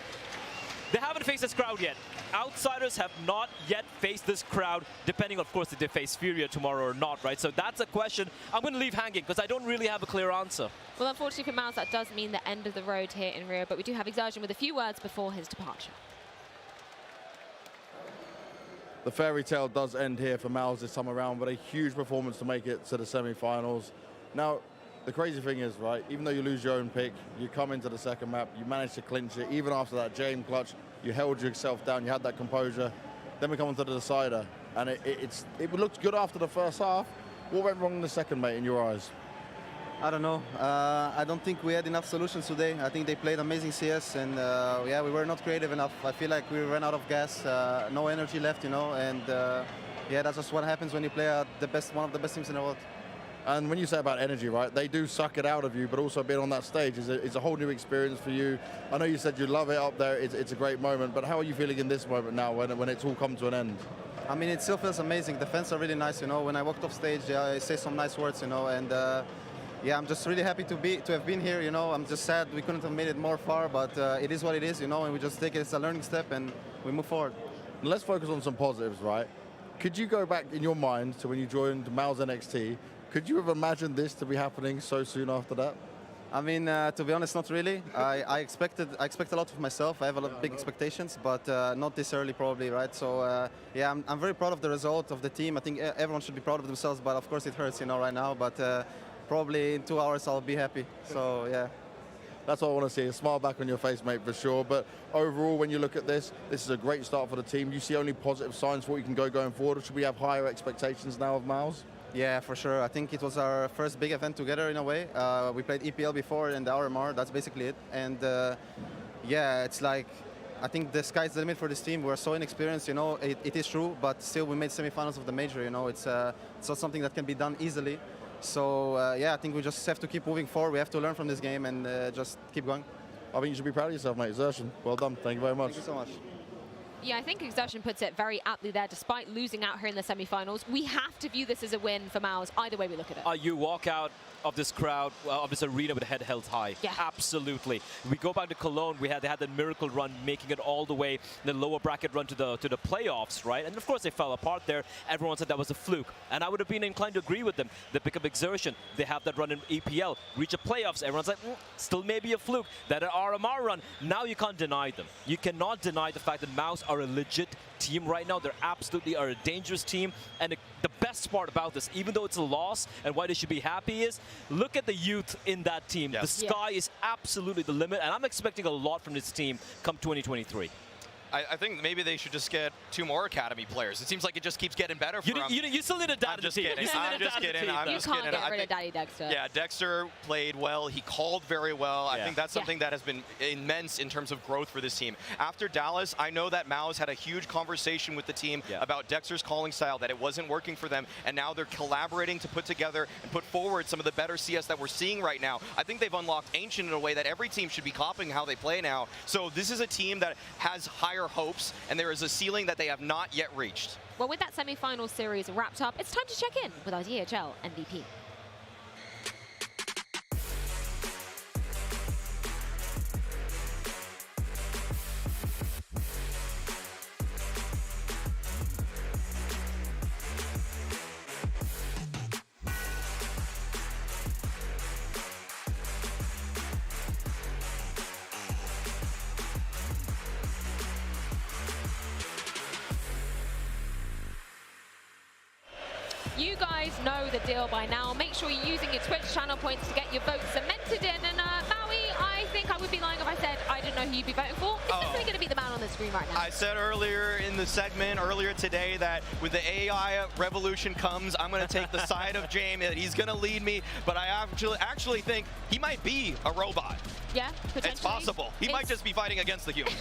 they haven't faced this crowd yet. Outsiders have not yet faced this crowd, depending, of course, if they face Furia tomorrow or not, right? So that's a question I'm going to leave hanging because I don't really have a clear answer. Well, unfortunately for MOUZ, that does mean the end of the road here in Rio, but we do have Exertion with a few words before his departure. The fairy tale does end here for MOUZ this time around, but a huge performance to make it to the semi-finals. Now, the crazy thing is, right, even though you lose your own pick, you come into the second map, you manage to clinch it. Even after that Jame clutch, you held yourself down, you had that composure. Then we come onto the decider, and it looked good after the first half. What went wrong in the second, mate, in your eyes? I don't know. I don't think we had enough solutions today. I think they played amazing CS, and yeah, we were not creative enough. I feel like we ran out of gas, no energy left, you know, and yeah, that's just what happens when you play one of the best teams in the world. And when you say about energy, right, they do suck it out of you, but also being on that stage is a whole new experience for you. I know you said you love it up there, it's a great moment, but how are you feeling in this moment now when it's all come to an end? I mean, it still feels amazing. The fans are really nice, you know. When I walked off stage, I say some nice words, you know, and yeah, I'm just really happy to have been here, you know. I'm just sad we couldn't have made it more far, but it is what it is, you know, and we just take it as a learning step and we move forward. Let's focus on some positives, right? Could you go back in your mind to when you joined MOUZ NXT? Could you have imagined this to be happening so soon after that? I mean, to be honest, not really. I expect a lot of myself. I have a lot of big expectations, but not this early probably, right? So yeah, I'm very proud of the result of the team. I think everyone should be proud of themselves, but of course it hurts, you know, right now. But probably in 2 hours I'll be happy. So yeah. That's what I want to see, a smile back on your face, mate, for sure. But overall, when you look at this is a great start for the team. You see only positive signs for what you can go going forward, or should we have higher expectations now of MOUZ? Yeah, for sure. I think it was our first big event together in a way. We played EPL before and the RMR, that's basically it. And yeah, it's like, I think the sky's the limit for this team. We're so inexperienced, you know, it is true, but still we made semifinals of the major, you know. It's not something that can be done easily. So yeah, I think we just have to keep moving forward. We have to learn from this game and just keep going. I think you should be proud of yourself, mate. Exertion. Well done. Thank you very much. Thank you so much. Yeah, I think Exertion puts it very aptly there. Despite losing out here in the semi-finals, we have to view this as a win for MOUZ, either way we look at it. You walk out of this crowd, of this arena with the head held high. Yeah. Absolutely. We go back to Cologne, they had the miracle run, making it all the way, the lower bracket run to the playoffs, right? And of course they fell apart there. Everyone said that was a fluke. And I would have been inclined to agree with them. They pick up Exertion, they have that run in EPL, reach a playoffs, everyone's like, still maybe a fluke. That RMR run, now you can't deny them. You cannot deny the fact that MOUZ are a legit team right now. They're absolutely a dangerous team. And the best part about this, even though it's a loss and why they should be happy, is look at the youth in that team. Yes. The sky is absolutely the limit, and I'm expecting a lot from this team come 2023. I think maybe they should just get 2 more academy players. It seems like it just keeps getting better for them. You still need a dad I'm just kidding. I'm just kidding. You can't get rid of Daddy Dexter. Yeah, Dexter played well. He called very well. I think that's something that has been immense in terms of growth for this team. After Dallas, I know that MOUZ had a huge conversation with the team about Dexter's calling style, that it wasn't working for them, and now they're collaborating to put together and put forward some of the better CS that we're seeing right now. I think they've unlocked Ancient in a way that every team should be copying how they play now. So this is a team that has higher hopes, and there is a ceiling that they have not yet reached. Well, with that semi-final series wrapped up, it's time to check in with our DHL MVP. You guys know the deal by now. Make sure you're using your Twitch channel points to get your votes cemented in. And Maui, I think I would be lying if I said I didn't know who you'd be voting for. It's definitely going to be the man on the screen right now. I said earlier in the segment, earlier today, that with the AI revolution comes, I'm going to take the side of James, that he's going to lead me. But I actually think he might be a robot. Yeah, potentially. It's possible. He might just be fighting against the human.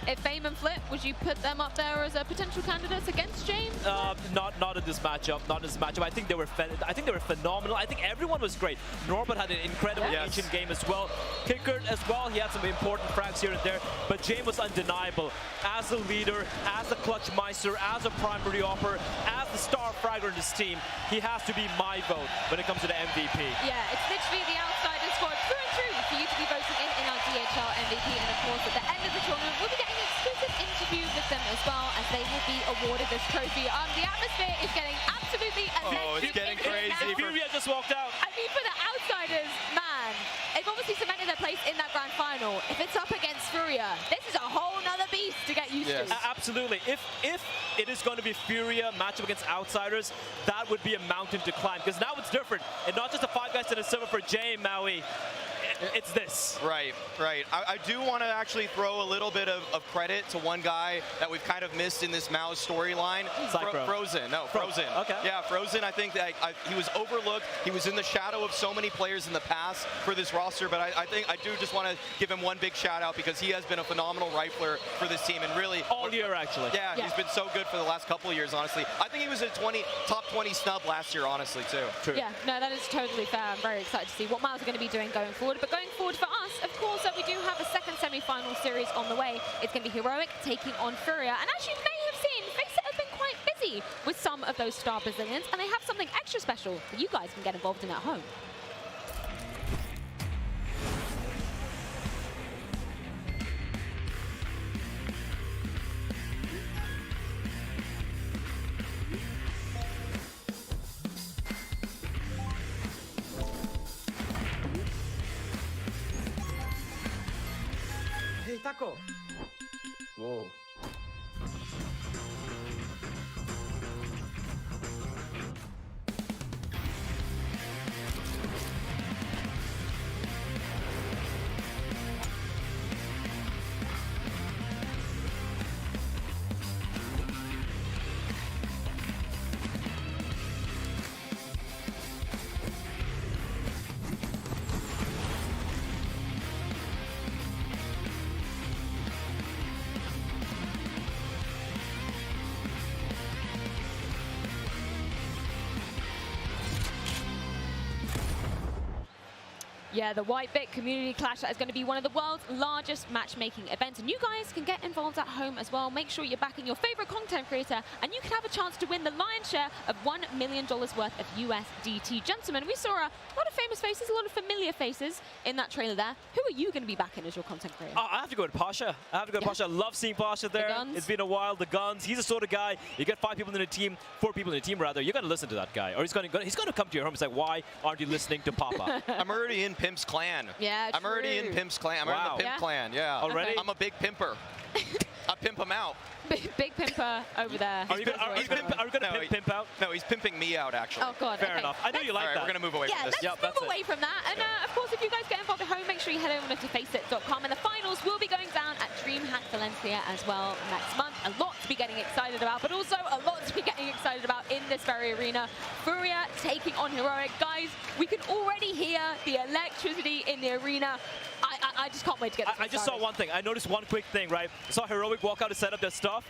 If Fame and Flip, would you put them up there as a potential candidates against James? Not in this matchup. Not in this matchup. I think they were phenomenal. I think everyone was great. Norbert had an incredible Ancient game as well. Kickert as well. He had some important frags here and there. But James was undeniable as a leader, as a clutch meister, as a primary offer, as the star fragger in this team. He has to be my vote when it comes to the MVP. Yeah, it's literally the outsider squad through and through for you to be voting in our DHL MVP. And of course, at the end of the tournament, we'll be getting an exclusive interview with them as well, as they will be awarded this trophy. The atmosphere is getting absolutely electric. Oh, it's getting crazy. Furia just walked out. I mean, for the outsiders, man, they've obviously cemented their place in that grand final. If it's up against Furia, this is a whole nother beast to get used to. Absolutely. If it is going to be Furia matchup against outsiders, that would be a mountain to climb. Because now it's different. And not just a 5 guys to the server for Jay, Maui. It's this. Right. I do want to actually throw a little bit of credit to one guy that we've kind of missed in this MOUZ storyline. Frozen. No, Frozen. Okay. Yeah, Frozen, I think that he was overlooked. He was in the shadow of so many players in the past for this roster, but I think I do just want to give him one big shout out, because he has been a phenomenal rifler for this team, and really all year actually. Yeah, he's been so good for the last couple of years, honestly. I think he was a top 20 snub last year, honestly, too. True. Yeah, no, that is totally fair. I'm very excited to see what MOUZ are going to be doing going forward. But going forward for us, of course, we do have a second semi-final series on the way. It's going to be Heroic taking on Furia. And as you may have seen, FACEIT have been quite busy with some of those star Brazilians, and they have something extra special that you guys can get involved in at home. taco. Whoa. Yeah, the Whitebit Community Clash, that is going to be one of the world's largest matchmaking events. And you guys can get involved at home as well. Make sure you're backing your favorite content creator, and you can have a chance to win the lion's share of $1 million worth of USDT. Gentlemen, we saw a lot of famous faces, a lot of familiar faces in that trailer there. Who are you going to be backing as your content creator? I have to go with Pasha. Pasha. I love seeing Pasha there. It's been a while. The guns. He's the sort of guy, you get 5 people in a team, 4 people in a team rather, you're going to listen to that guy. Or he's going to come to your home and say, why aren't you listening to Papa? I'm already in Pimp's clan. Yeah, I'm already in Pimp's clan. I'm in the Pimp clan, yeah. Already? I'm a big pimper. I pimp him out. Big pimper over there. Are we going to pimp out? No, he's pimping me out, actually. Oh, God. Fair enough. I know you like that. We're going to move away from this. Let's move away from that. And, of course, if you guys get involved at home, make sure you head over to faceit.com. And the finals will be going down at DreamHack Valencia as well next month. A lot to be getting excited about, but also a lot to be getting excited about in this very arena. Furia taking on Heroic. Guys, we can already hear the electricity in the arena. I just can't wait to get this I just saw one thing. I noticed one quick thing, right? I saw Heroic walk out to set up their stuff.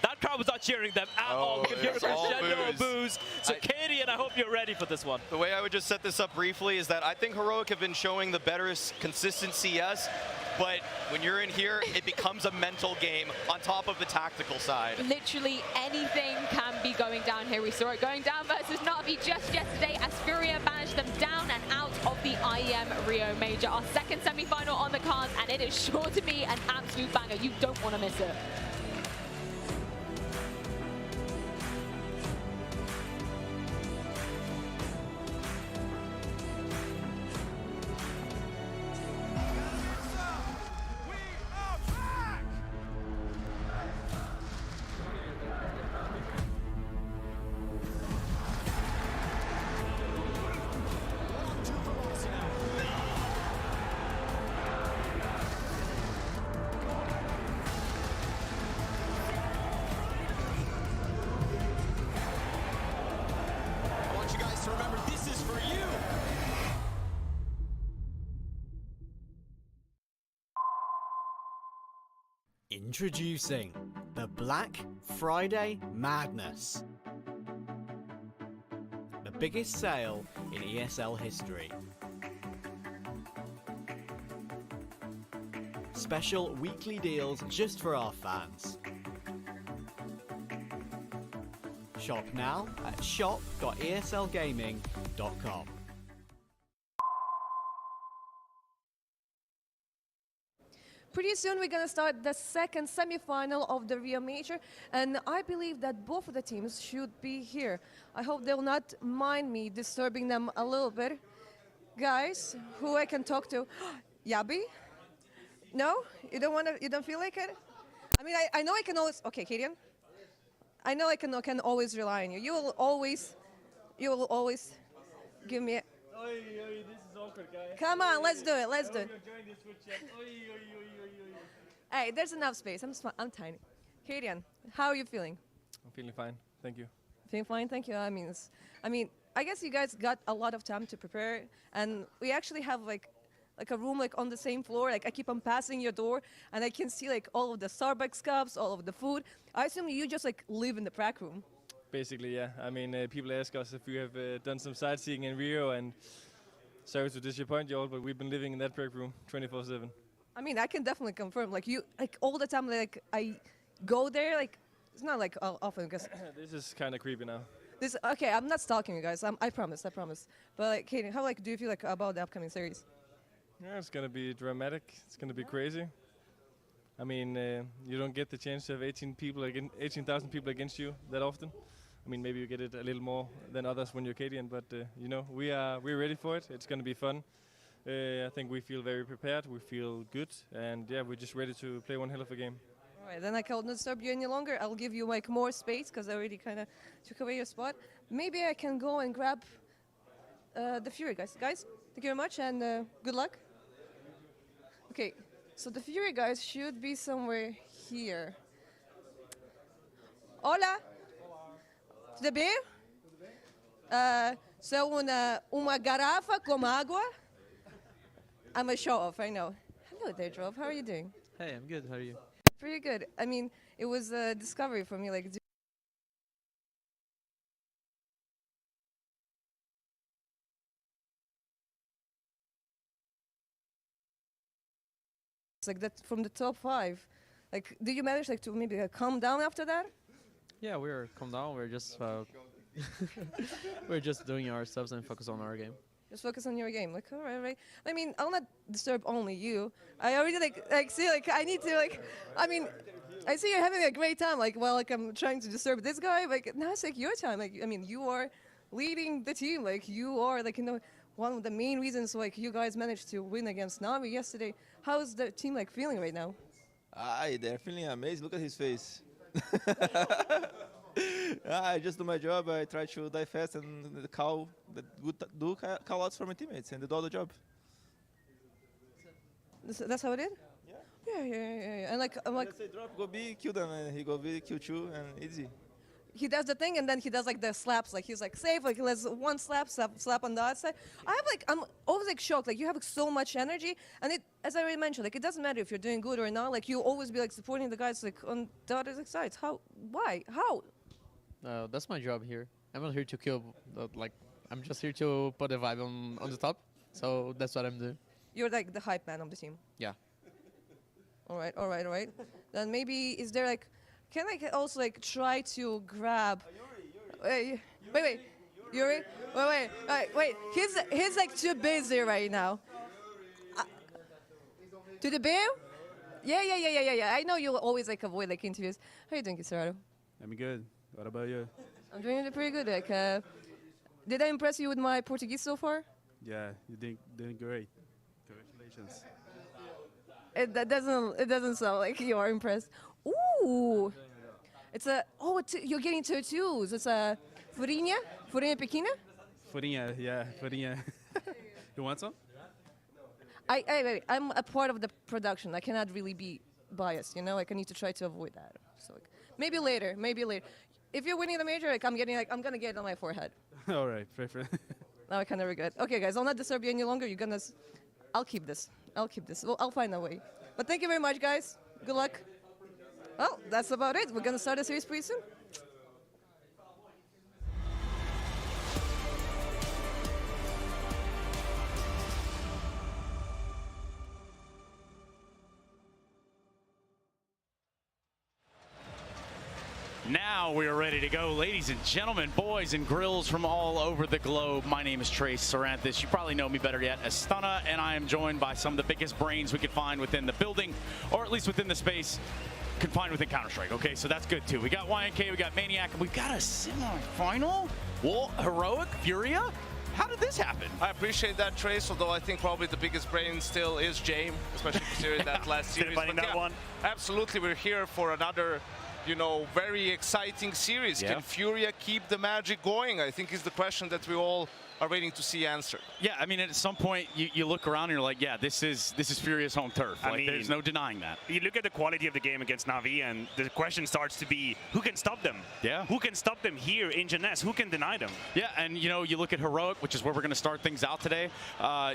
That crowd was not cheering them at all. We could hear a crescendo of boos. So, Katie, and I hope you're ready for this one. The way I would just set this up briefly is that I think Heroic have been showing the better consistent CS, but when you're in here, it becomes a mental game on top of the tactical side. Literally anything can be going down here. We saw it going down versus Na'Vi just yesterday as Furia banished them down and out of the IEM Rio Major. Our second semi-final on the cards, and it is sure to be an absolute banger. You don't want to miss it. Introducing the Black Friday Madness. The biggest sale in ESL history. Special weekly deals just for our fans. Shop now at shop.eslgaming.com. Pretty soon we're going to start the second semi-final of the Rio Major, and I believe that both of the teams should be here. I hope they'll not mind me disturbing them a little bit. Guys, who I can talk to? Yabi? No? You don't want to? You don't feel like it? I mean, I know I can always. Okay, Kadian. I know I can always rely on you. You will always give me. This is awkward, guys. Come on, let's do it. Let's do it. Hey, there's enough space. I'm tiny. Kadian, how are you feeling? I'm feeling fine. Thank you. Feeling fine, thank you. I mean, I guess you guys got a lot of time to prepare, and we actually have like a room like on the same floor. Like I keep on passing your door, and I can see like all of the Starbucks cups, all of the food. I assume you just like live in the prac room. Basically, yeah. I mean, people ask us if we have done some sightseeing in Rio, and sorry to disappoint you all, but we've been living in that prac room 24/7. I mean, I can definitely confirm. Like you, like all the time. Like I go there. Like it's not like often because this is kind of creepy now. This okay. I'm not stalking you guys. I promise. I promise. But like, Katie, how like do you feel like about the upcoming series? Yeah, it's gonna be dramatic. It's gonna be crazy. I mean, you don't get the chance to have 18,000 people against you that often. I mean, maybe you get it a little more than others when you're Canadian, but you know, we're ready for it. It's gonna be fun. I think we feel very prepared, we feel good, and yeah, we're just ready to play one hell of a game. All right, then I cannot disturb you any longer. I'll give you like more space because I already kind of took away your spot. Maybe I can go and grab the Fury guys. Guys, thank you very much and good luck. Okay, so the Fury guys should be somewhere here. Hola. Tudo bem? So uma garrafa com água. I'm a show off, I know. Hello there, Drove. How are you doing? Hey, I'm good. How are you? Pretty good. I mean, it was a discovery for me. Like, it's like that from the top 5. Like, did you manage like to maybe calm down after that? Yeah, we're calm down. We're just we're just doing our stuff and focus on our game. Just focus on your game. Like, all right, all right. I mean, I'll not disturb only you. I already like see like I need to like. I mean, I see you're having a great time. Like, well, like I'm trying to disturb this guy. Like, now it's like your time. Like, I mean, you are leading the team. Like, you are like one of the main reasons like you guys managed to win against Navi yesterday. How's the team like feeling right now? They're feeling amazing. Look at his face. I just do my job. I try to die fast and do call outs for my teammates and they do all the job. That's how it is? Yeah. And like, I'm like, I say drop, go B, kill them, and he go B, kill 2, and easy. He does the thing, and then he does like the slaps. Like he's like safe. Like he lets one slap on the outside. I'm always like shocked. Like you have like, so much energy, and it, as I already mentioned, like it doesn't matter if you're doing good or not. Like you always be like supporting the guys like on the other sides. How? Why? How? That's my job here. I'm not here to kill. I'm just here to put a vibe on the top. So that's what I'm doing. You're like the hype man of the team. Yeah. All right. Then maybe is there like, can I also like try to grab? Wait. Yuri? Wait. He's like too busy right now. To the bear? Yeah. I know you always like avoid like interviews. How are you doing, Kisarado? I'm good. What about you? I'm doing pretty good. Like, did I impress you with my Portuguese so far? Yeah, you doing great. Congratulations. It doesn't sound like you are impressed. Ooh, it's a you're getting tattoos. It's a furinha pequena. Furinha. You want some? I'm a part of the production. I cannot really be biased, you know. Like I need to try to avoid that. So like, maybe later. If you're winning the major, like I'm gonna get it on my forehead. All right, preference. Now I kind of regret. Okay, guys, I'll not disturb you any longer. I'll keep this. Well, I'll find a way. But thank you very much, guys. Good luck. Well, that's about it. We're gonna start the series pretty soon. Now we are ready to go, ladies and gentlemen, boys and grills from all over the globe. My name is Trace Saranthus. You probably know me better yet as Stunna, and I am joined by some of the biggest brains we could find within the building, or at least within the space confined within Counter-Strike. Okay, so that's good too. We got YNK, we got Maniac, and we've got a semi-final. Well, Heroic, Furia. How did this happen? I appreciate that, Trace, although I think probably the biggest brain still is James, especially considering that last series. But that one. Absolutely, we're here for another, very exciting series. Yeah. Can Furia keep the magic going? I think is the question that we all are waiting to see answered. Yeah, I mean, at some point, you look around and you're like, yeah, this is Furia's home turf. I mean, there's no denying that. You look at the quality of the game against Navi, and the question starts to be, who can stop them? Yeah. Who can stop them here in Jeunesse? Who can deny them? Yeah, and you look at Heroic, which is where we're going to start things out today.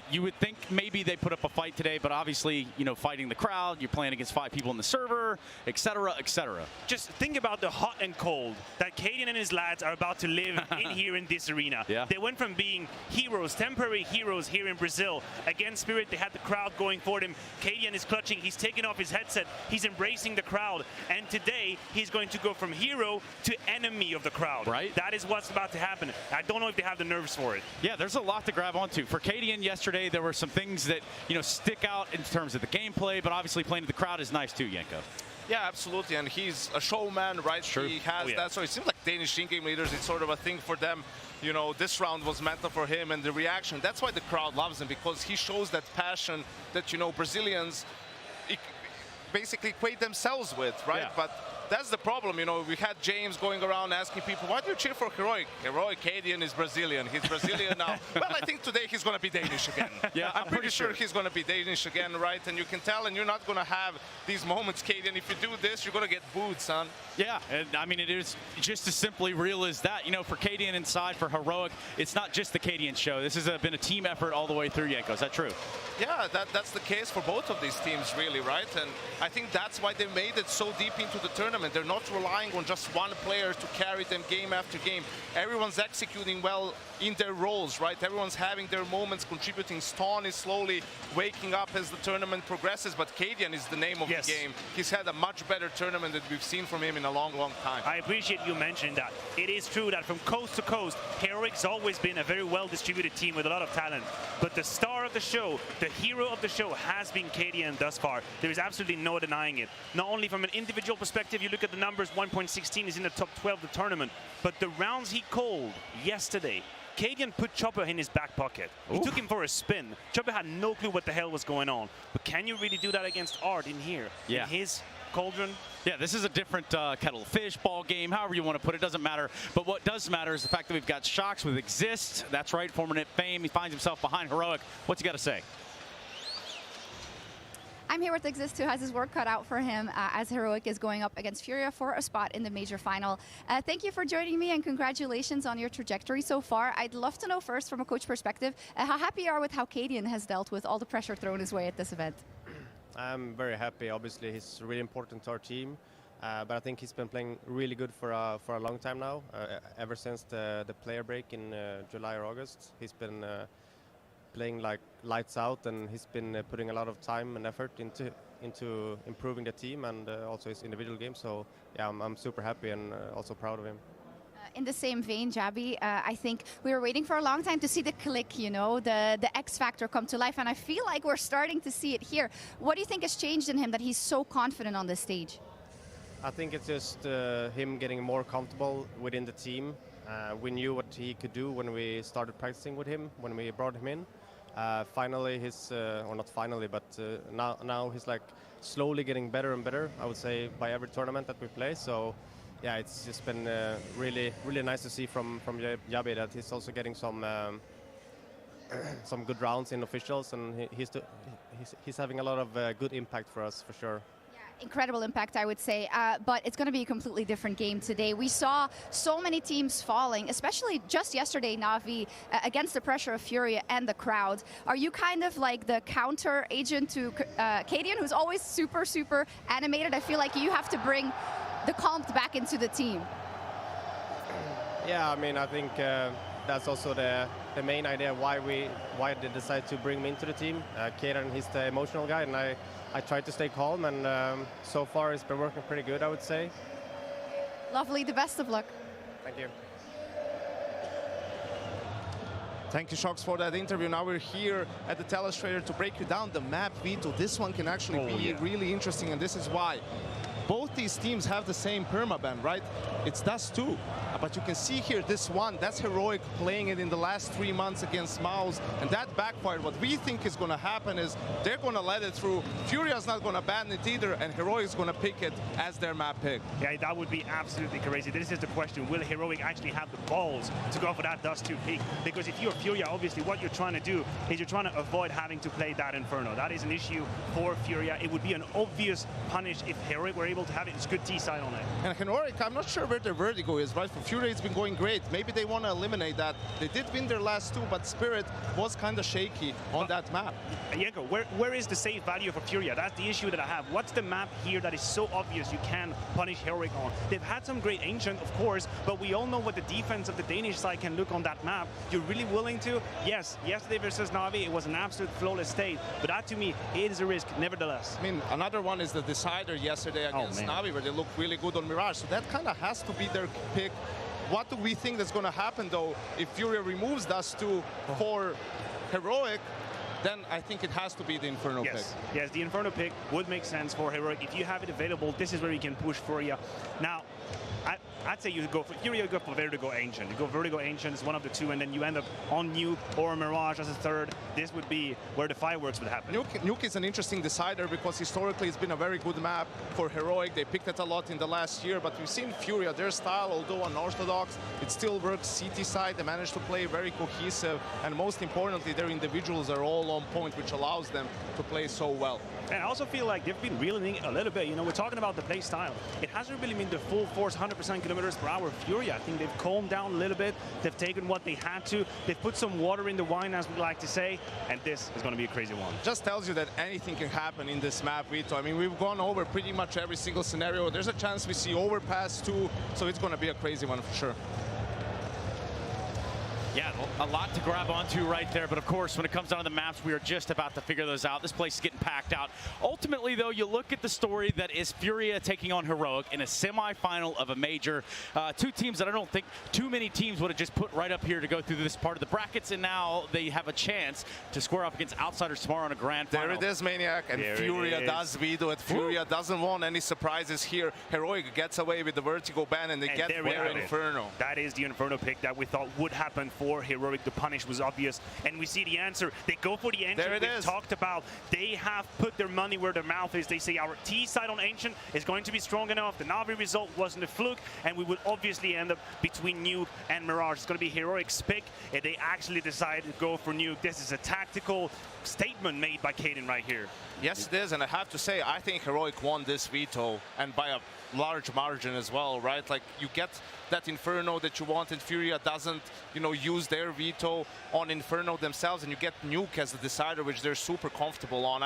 You would think maybe they put up a fight today, but obviously, fighting the crowd, you're playing against 5 people in the server, etc., etc. Just think about the hot and cold that qWiNt and his lads are about to live in here in this arena. Yeah. They went from being heroes, temporary heroes here in Brazil. Against Spirit, they had the crowd going for them. qWiNt is clutching. He's taking off his headset. He's embracing the crowd. And today, he's going to go from hero to enemy of the crowd. Right. That is what's about to happen. I don't know if they have the nerves for it. Yeah, there's a lot to grab onto. For qWiNt yesterday, there were some things that, stick out in terms of the gameplay, but obviously playing to the crowd is nice too, Yenko. Yeah, absolutely, and he's a showman, right? Sure. He has that, so it seems like Danish in-game leaders, it's sort of a thing for them. you know, this round was mental for him, and the reaction. That's why the crowd loves him, because he shows that passion that, you know, Brazilians basically equate themselves with, right? Yeah. But that's the problem, you know. We had James going around asking people, why do you cheer for Heroic? Heroic Cadian is Brazilian. He's Brazilian now. Well, I think today he's going to be Danish again. Yeah, I'm pretty sure he's going to be Danish again, right? And you can tell, and you're not going to have these moments, Cadian. If you do this, you're going to get booed, son. Yeah, and I mean, it is just as simply real as that. You know, for Cadian inside, for Heroic, it's not just the Cadian show. This has been a team effort all the way through, Yenko. Is that true? Yeah, that's the case for both of these teams, really, right? And I think that's why they made it so deep into the tournament. They're not relying on just one player to carry them game after game. Everyone's executing well in their roles, right? Everyone's having their moments, contributing. Stone is slowly waking up as the tournament progresses, but Cadian is the name of the game. He's had a much better tournament than we've seen from him in a long, long time. I appreciate you mentioned that. It is true that from coast to coast, Heroic's always been a very well-distributed team with a lot of talent. But the star of the show, the hero of the show, has been Cadian thus far. There is absolutely no denying it. Not only from an individual perspective, you look at the numbers, 1.16 is in the top 12 of the tournament, but the rounds he called yesterday, Cadian put Chopper in his back pocket. He took him for a spin. Chopper had no clue what the hell was going on. But can you really do that against Art in here? Yeah. In his cauldron? Yeah, this is a different kettle of fish ball game, however you want to put it, doesn't matter. But what does matter is the fact that we've got Shox with Exist. That's right, former NIP fame. He finds himself behind Heroic. What's he got to say? I'm here with Exist, who has his work cut out for him as Heroic is going up against Furia for a spot in the major final. Thank you for joining me, and congratulations on your trajectory so far. I'd love to know first, from a coach perspective, how happy you are with how Cadian has dealt with all the pressure thrown his way at this event. I'm very happy. Obviously, he's really important to our team, but I think he's been playing really good for a long time now. Ever since the player break in July or August, he's been playing like lights out, and he's been putting a lot of time and effort into improving the team and also his individual game. So yeah, I'm super happy and also proud of him. In the same vein, Jabi, I think we were waiting for a long time to see the click, you know, the X factor come to life, and I feel like we're starting to see it here. What do you think has changed in him that he's so confident on this stage? I think it's just him getting more comfortable within the team. We knew what he could do when we started practicing with him, when we brought him in. Finally, he's, or not finally, but now he's like slowly getting better and better, I would say, by every tournament that we play. So yeah, it's just been really nice to see from Jabi that he's also getting some good rounds in officials, and he's having a lot of good impact for us, for sure. Incredible impact, I would say, but it's going to be a completely different game today. We saw so many teams falling, especially just yesterday, Na'Vi, against the pressure of Furia and the crowd. Are you kind of like the counter agent to Cadian, who's always super animated? I feel like you have to bring the calm back into the team. Yeah, I mean, I think that's also the main idea why they decided to bring me into the team. Cadian, he's the emotional guy, and I tried to stay calm, and so far it's been working pretty good, I would say. Lovely, the best of luck. Thank you. Thank you, Shox, for that interview. Now we're here at the Telestrator to break you down the map, Vito. This one can actually be really interesting, and this is why. Both these teams have the same permaban, right? It's Dust 2. But you can see here this one, that's Heroic playing it in the last 3 months against MOUZ, and that backfired. What we think is going to happen is they're going to let it through. Furia's not going to ban it either, and Heroic is going to pick it as their map pick. Yeah, that would be absolutely crazy. This is the question. Will Heroic actually have the balls to go for that Dust 2 pick? Because if you're Furia, obviously what you're trying to do is you're trying to avoid having to play that Inferno. That is an issue for Furia. It would be an obvious punish if Heroic were able to have it. It's good T-side on it. And Heroic, I'm not sure where their vertigo is, right? For Furia, it's been going great. Maybe they want to eliminate that. They did win their last two, but Spirit was kind of shaky on that map. Yenko, where is the safe value for Furia? That's the issue that I have. What's the map here that is so obvious you can punish Heroic on? They've had some great Ancient, of course, but we all know what the defense of the Danish side can look on that map. You're really willing to? Yes, yesterday versus Na'Vi, it was an absolute flawless state, but that to me is a risk, nevertheless. I mean, another one is the Decider yesterday against Na'Vi, where they look really good on Mirage, so that kind of has to be their pick. What do we think that's going to happen, though, if Furia removes Dust 2 for Heroic? Then I think it has to be the Inferno pick. Yes, the Inferno pick would make sense for Heroic. If you have it available, this is where you can push Furia. Now, I'd say you go for here. You go for Vertigo Ancient. You go Vertigo Ancient is one of the two, and then you end up on Nuke or Mirage as a third. This would be where the fireworks would happen. Nuke is an interesting decider because historically it's been a very good map for Heroic. They picked it a lot in the last year, but we've seen Furia, their style, although unorthodox, it still works. CT side, they managed to play very cohesive, and most importantly, their individuals are all on point, which allows them to play so well. And I also feel like they've been reeling a little bit. You know, we're talking about the play style. It hasn't really been the full force, 100% kilometers per hour Furia. I think they've calmed down a little bit. They've taken what they had to. They've put some water in the wine, as we like to say. And this is going to be a crazy one. Just tells you that anything can happen in this map, Vito. I mean, we've gone over pretty much every single scenario. There's a chance we see overpass too, so it's going to be a crazy one for sure. Yeah, a lot to grab onto right there, but of course, when it comes down to the maps, we are just about to figure those out. This place is getting packed out. Ultimately, though, you look at the story that is Furia taking on Heroic in a semi-final of a major. Two teams that I don't think too many teams would have just put right up here to go through this part of the brackets, and now they have a chance to square up against Outsiders tomorrow in a grand final. There it is, Maniac, and There Furia does Vito it. Furia doesn't want any surprises here. Heroic gets away with the Vertigo ban, and they get their Inferno. That is the Inferno pick that we thought would happen for Heroic. The punish was obvious, and we see the answer. They go for the Ancient. There it We've is. talked about they have put their money where their mouth is. They say our T side on Ancient is going to be strong enough. The Na'Vi result wasn't a fluke, and we would obviously end up between Nuke and Mirage. It's going to be Heroic's pick, and they actually decided to go for Nuke. This is a tactical statement made by Kaden right here. Yes, it is, and I have to say, I think Heroic won this Veto, and by a large margin as well, right? Like, you get that Inferno that you want, and Furia doesn't, you know, use their Veto on Inferno themselves, and you get Nuke as the decider, which they're super comfortable on.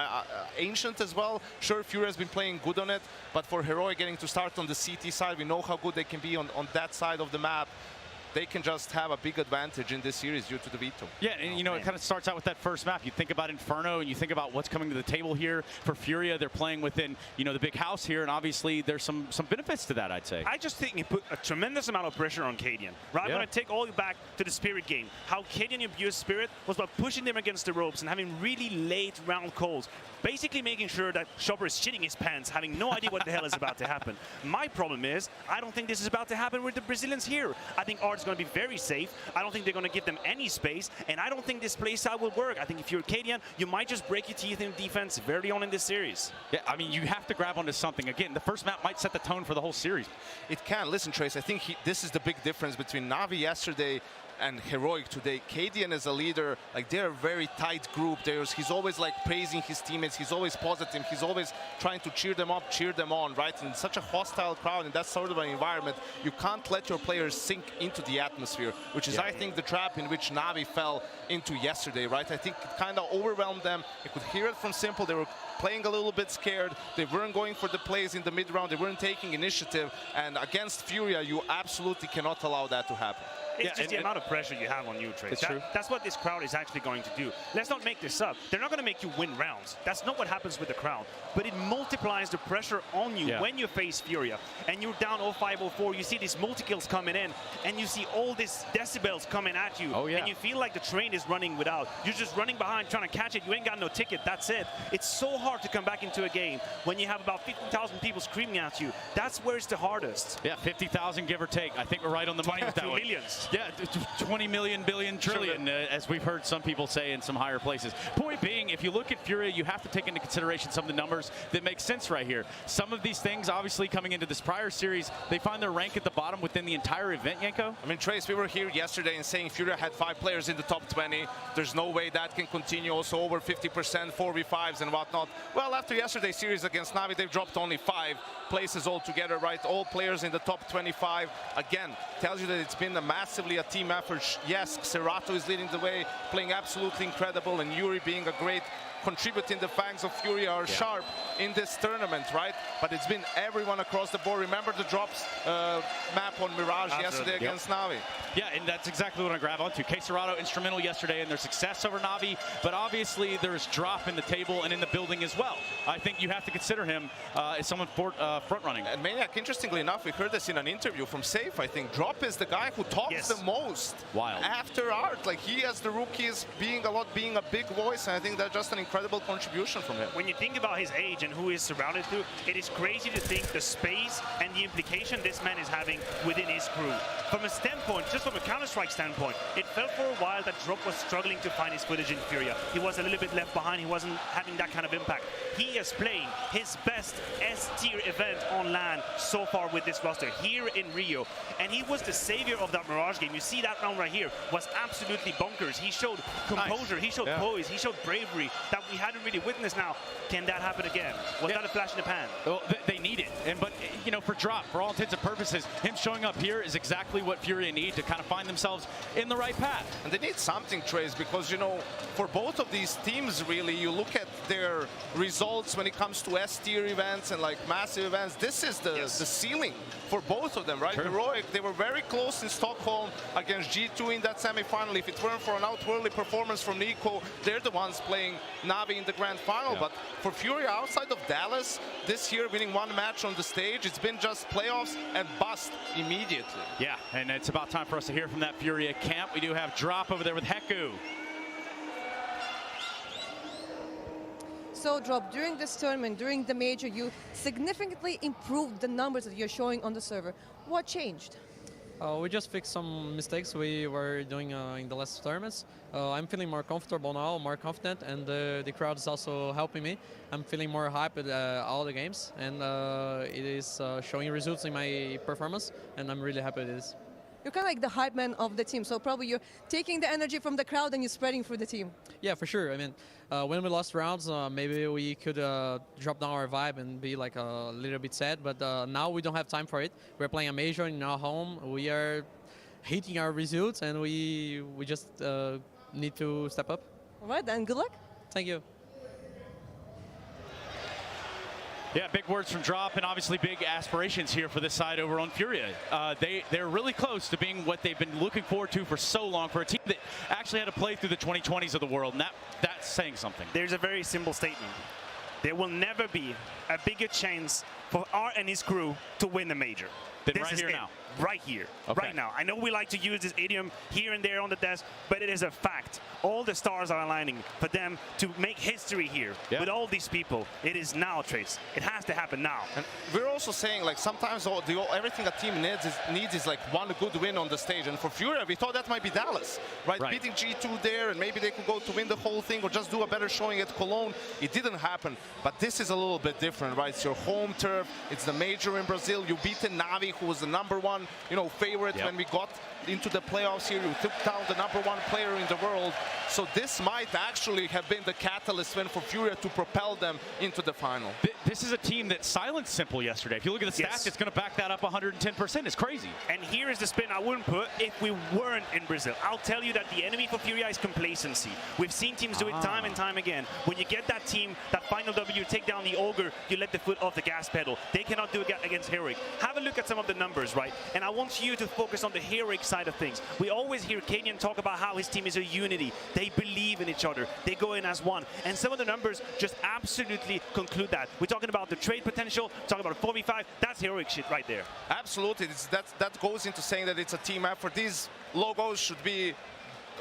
Ancient as well, sure, Furia has been playing good on it, but for Heroic getting to start on the CT side, we know how good they can be on that side of the map. They can just have a big advantage in this series due to the Veto. Yeah, and you know, it kind of starts out with that first map. You think about Inferno, and you think about what's coming to the table here for Furia. They're playing within, you know, the big house here, and obviously there's some benefits to that, I'd say. I just think it put a tremendous amount of pressure on Cadian. Right? I'm going to take all you back to the Spirit game. How Cadian abused Spirit was by pushing them against the ropes and having really late round calls. Basically making sure that Chopper is shitting his pants, having no idea what the hell is about to happen. My problem is, I don't think this is about to happen with the Brazilians here. I think Art's going to be very safe. I don't think they're going to give them any space, and I don't think this playstyle will work. I think if you're Cadian, you might just break your teeth in defense very on in this series. Yeah, I mean, you have to grab onto something. Again, the first map might set the tone for the whole series. It can. Listen, Trace, I think this is the big difference between Na'Vi yesterday and Heroic today. Cadian as a leader, like, they're a very tight group. He's always like praising his teammates. He's always positive. He's always trying to cheer them up, cheer them on, right? In such a hostile crowd, in that sort of an environment, you can't let your players sink into the atmosphere, which is, I think, the trap in which Na'Vi fell into yesterday, right? I think it kind of overwhelmed them. You could hear it from Simple. They were playing a little bit scared. They weren't going for the plays in the mid-round. They weren't taking initiative. And against Furia, you absolutely cannot allow that to happen. It's just the amount of pressure you have on you, Trey. That's what this crowd is actually going to do. Let's not make this up. They're not going to make you win rounds. That's not what happens with the crowd. But it multiplies the pressure on you when you face Furia. And you're down 0-5-0-4. You see these multi-kills coming in. And you see all these decibels coming at you. And you feel like the train is running without. You're just running behind, trying to catch it. You ain't got no ticket. That's it. It's so hard to come back into a game when you have about 50,000 people screaming at you. That's where it's the hardest. Yeah, 50,000 give or take. I think we're right on the money with that one. Millions. Yeah, 20 million, billion, trillion, as we've heard some people say in some higher places. Point being, if you look at Furia, you have to take into consideration some of the numbers that make sense right here. Some of these things, obviously, coming into this prior series, they find their rank at the bottom within the entire event, Yanko. I mean, Trace, we were here yesterday and saying Furia had 5 players in the top 20. There's no way that can continue. Also over 50%, 4v5s and whatnot. Well, after yesterday's series against Na'Vi, they've dropped only 5 places altogether, right? All players in the top 25. Again, tells you that it's been massively a team effort. Yes, Serato is leading the way, playing absolutely incredible, and Yuri being a great contributing the fangs of Furia are sharp in this tournament, right? But it's been everyone across the board. Remember the drops map on Mirage yesterday against Na'Vi? Yeah, and that's exactly what I grab onto. Serato instrumental yesterday in their success over Na'Vi, but obviously there's drop in the table and in the building as well. I think you have to consider him as someone front running. And Maniac, interestingly enough, we heard this in an interview from Safe, I think. Drop is the guy who talks the most Wild. after Art. Like, he as the rookies being a big voice, and I think that's just an incredible contribution from him. When you think about his age and who he's surrounded to, it is crazy to think the space and the implication this man is having within his crew. From a standpoint, just from a Counter-Strike standpoint, it felt for a while that Drop was struggling to find his footage in Furia. He was a little bit left behind. He wasn't having that kind of impact. He is playing his best S-tier event on LAN so far with this roster here in Rio. And he was the savior of that Mirage game. You see that round right here was absolutely bonkers. He showed composure, he showed poise, he showed bravery that we hadn't really witnessed now. Can that happen again? Was that a flash in the pan? Well, they need it. But, you know, for Drop, for all intents and purposes, him showing up here is exactly what Furia need to kind of find themselves in the right path. And they need something, Trace, because, you know, for both of these teams, really, you look at their results when it comes to S-tier events and, like, massive events. This is the ceiling for both of them, right? Sure. Heroic, they were very close in Stockholm against G2 in that semifinal. If it weren't for an outwardly performance from Nico, they're the ones playing Na'Vi in the grand final. But for Furia, outside of Dallas, this year winning one match on the stage, it's been just playoffs and bust immediately. Yeah, and it's about time for us to hear from that Furia camp. We do have Drop over there with Heku. So, Drop, during this tournament, during the major, you significantly improved the numbers that you're showing on the server. What changed? We just fixed some mistakes we were doing in the last tournaments. I'm feeling more comfortable now, more confident, and the crowd is also helping me. I'm feeling more hype at all the games, and it is showing results in my performance, and I'm really happy with this. You're kind of like the hype man of the team, so probably you're taking the energy from the crowd and you're spreading through the team. Yeah, for sure. I mean, when we lost rounds, maybe we could drop down our vibe and be like a little bit sad, but now we don't have time for it. We're playing a major in our home. We are hitting our results, and we just need to step up. All right, then good luck. Thank you. Yeah, big words from Drop, and obviously big aspirations here for this side over on Furia. They're really close to being what they've been looking forward to for so long, for a team that actually had to play through the 2020s of the world, and that's saying something. There's a very simple statement. There will never be a bigger chance for Art and his crew to win the major. Then This right is here it. now. Right here, Okay. right now. I know we like to use this idiom here and there on the desk, but it is a fact. All the stars are aligning for them to make history here with all these people. It is now, Trace. It has to happen now. And we're also saying, like, sometimes everything a team needs is like one good win on the stage. And for Furia, we thought that might be Dallas, right? Beating G2 there, and maybe they could go to win the whole thing or just do a better showing at Cologne. It didn't happen. But this is a little bit different, right? It's your home turf. It's the major in Brazil. You beat Na'Vi, who was the #1, favorite when we got into the playoffs here. You took down the #1 player in the world. So this might actually have been the catalyst win for Furia to propel them into the final. This is a team that silenced Simple yesterday. If you look at the stats, it's going to back that up 110%. It's crazy. And here is the spin I wouldn't put if we weren't in Brazil. I'll tell you that the enemy for Furia is complacency. We've seen teams do it time and time again. When you get that team, that final W, take down the Ogre, you let the foot off the gas pedal. They cannot do it against Heroic. Have a look at some of the numbers, right? And I want you to focus on the Heroic side of things. We always hear qWiNt talk about how his team is a unity. They believe in each other. They go in as one. And some of the numbers just absolutely conclude that. We're talking about the trade potential, talking about 4v5. That's Heroic shit right there. Absolutely. That goes into saying that it's a team effort. These logos should be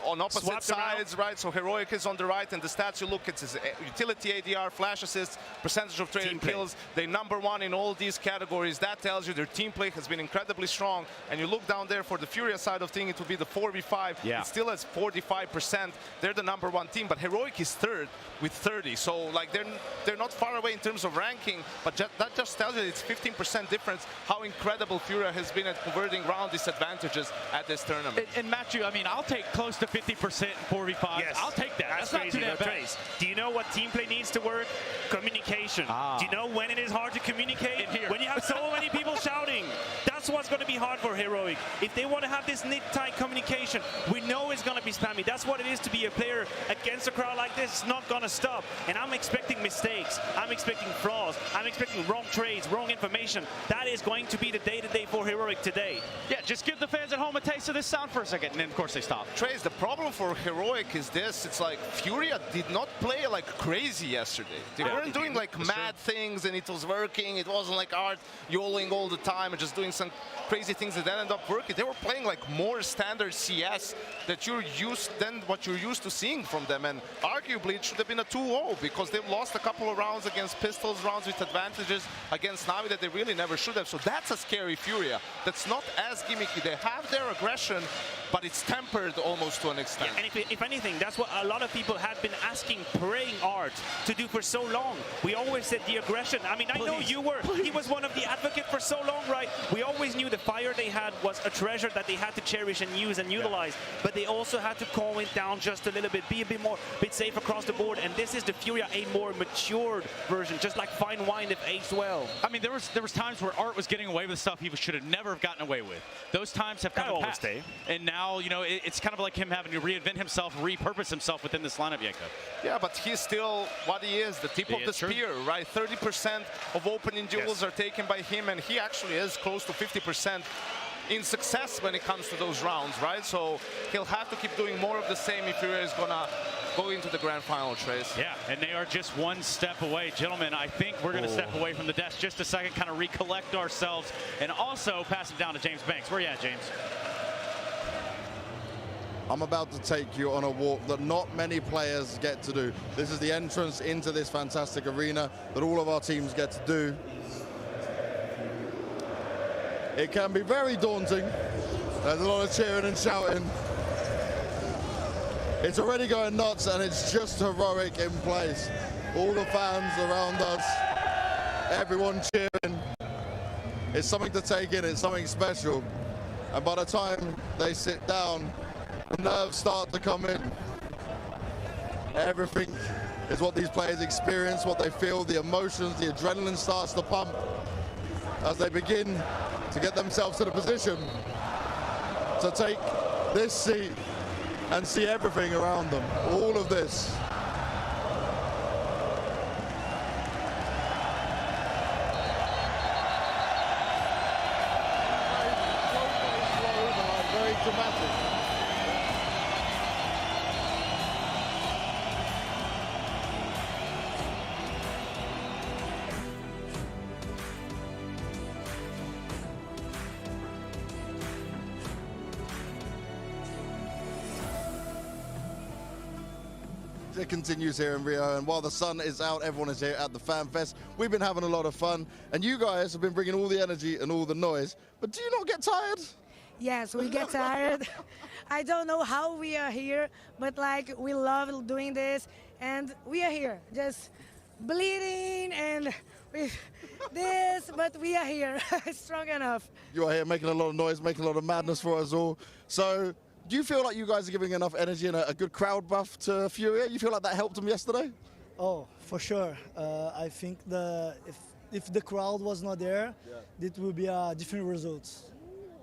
on opposite sides, right? So Heroic is on the right, and the stats you look at is utility ADR, flash assists, percentage of traded kills. They're #1 in all these categories. That tells you their team play has been incredibly strong. And you look down there for the Furia side of things, it would be the 4v5. It still has 45%. They're the #1 team, but Heroic is third with 30. So like they're not far away in terms of ranking, but that just tells you it's 15% difference how incredible Furia has been at converting round disadvantages at this tournament. And Matthew, I mean, I'll take close to 50% in 4v5. Yes. I'll take that. That's not crazy, too but bad. Trace, do you know what team play needs to work? Communication. Do you know when it is hard to communicate? When you have so many people shouting. That's what's going to be hard for Heroic. If they want to have this knit-tight communication, we know it's going to be spammy. That's what it is to be a player against a crowd like this. It's not going to stop. And I'm expecting mistakes. I'm expecting flaws. I'm expecting wrong trades, wrong information. That is going to be the day-to-day for Heroic today. Yeah, just give the fans at home a taste of this sound for a second, and then of course they stop. Trace, the problem for Heroic is this. It's like Furia did not play like crazy yesterday. They weren't doing like mad things and it was working. It wasn't like Art YOLOing all the time and just doing some different crazy things that end up working. They were playing like more standard CS that than what you're used to seeing from them, and arguably it should have been a 2-0 because they've lost a couple of rounds against Pistols, rounds with advantages against Navi that they really never should have. So that's a scary Furia. That's not as gimmicky. They have their aggression, but it's tempered almost to an extent. Yeah, and if anything, that's what a lot of people have been asking Praying Art to do for so long. We always said the aggression. I mean, I know he was one of the advocates for so long, right? We always knew the fire they had was a treasure that they had to cherish and use and utilize, but they also had to calm it down just a little bit, be a bit safe across the board, and this is the Furia, a more matured version, just like Fine Wine if aged well. I mean, there was times where Art was getting away with stuff he should have never have gotten away with. Those times have kind of passed. And now, you know, it's kind of like him having to reinvent himself, repurpose himself within this lineup, Jacob. Yeah, but he's still what he is, the tip of the spear, right? 30% of opening duels are taken by him, and he actually is close to 50% in success when it comes to those rounds, right? So he'll have to keep doing more of the same if Furia is gonna go into the grand final, Trace. Yeah, and they are just one step away. Gentlemen, I think we're gonna step away from the desk just a second, kind of recollect ourselves, and also pass it down to James Banks. Where you at, James? I'm about to take you on a walk that not many players get to do. This is the entrance into this fantastic arena that all of our teams get to do. It can be very daunting. There's a lot of cheering and shouting. It's already going nuts, and it's just heroic in place. All the fans around us, everyone cheering. It's something to take in, it's something special. And by the time they sit down, the nerves start to come in. Everything is what these players experience, what they feel, the emotions, the adrenaline starts to pump as they begin to get themselves to the position to take this seat and see everything around them, all of this. Very dramatic. It continues here in Rio, and while the sun is out, everyone is here at the Fan Fest. We've been having a lot of fun, and you guys have been bringing all the energy and all the noise, but do you not get tired? Yes, we get tired. I don't know how we are here, but like we love doing this, and we are here, just bleeding and with this, but we are here, strong enough. You are here making a lot of noise, making a lot of madness for us all. So, do you feel like you guys are giving enough energy and a good crowd buff to Furia? You feel like that helped them yesterday? Oh, for sure. I think if the crowd was not there, it would be a different results.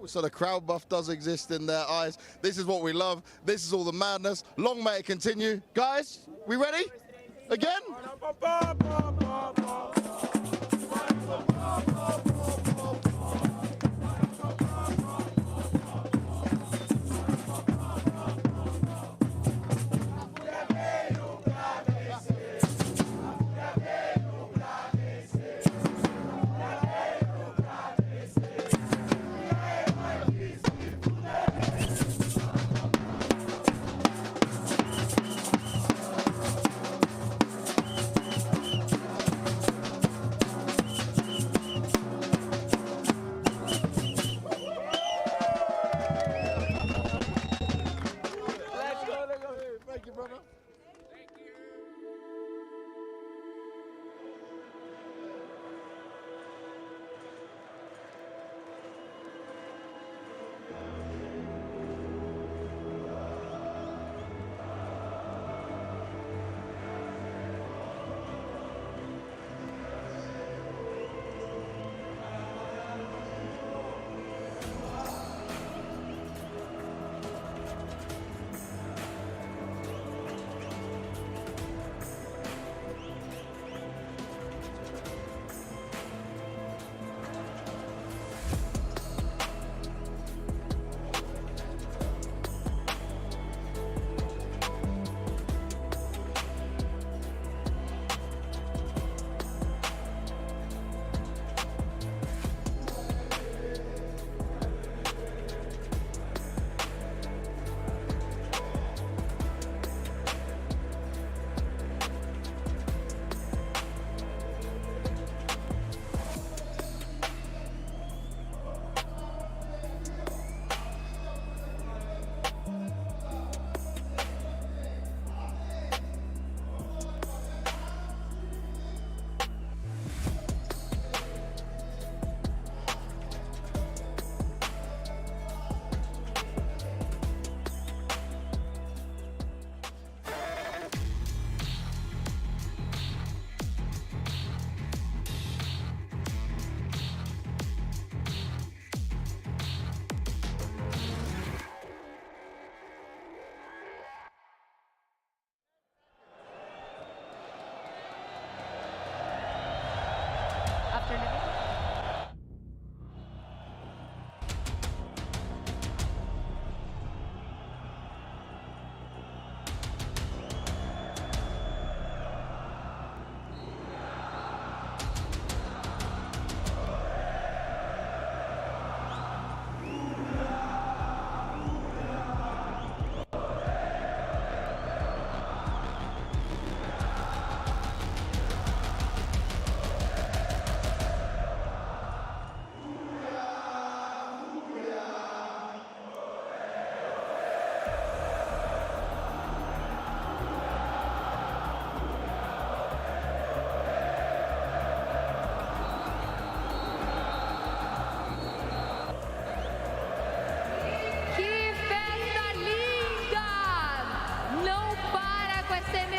So the crowd buff does exist in their eyes. This is what we love. This is all the madness. Long may it continue. Guys, we ready? Again?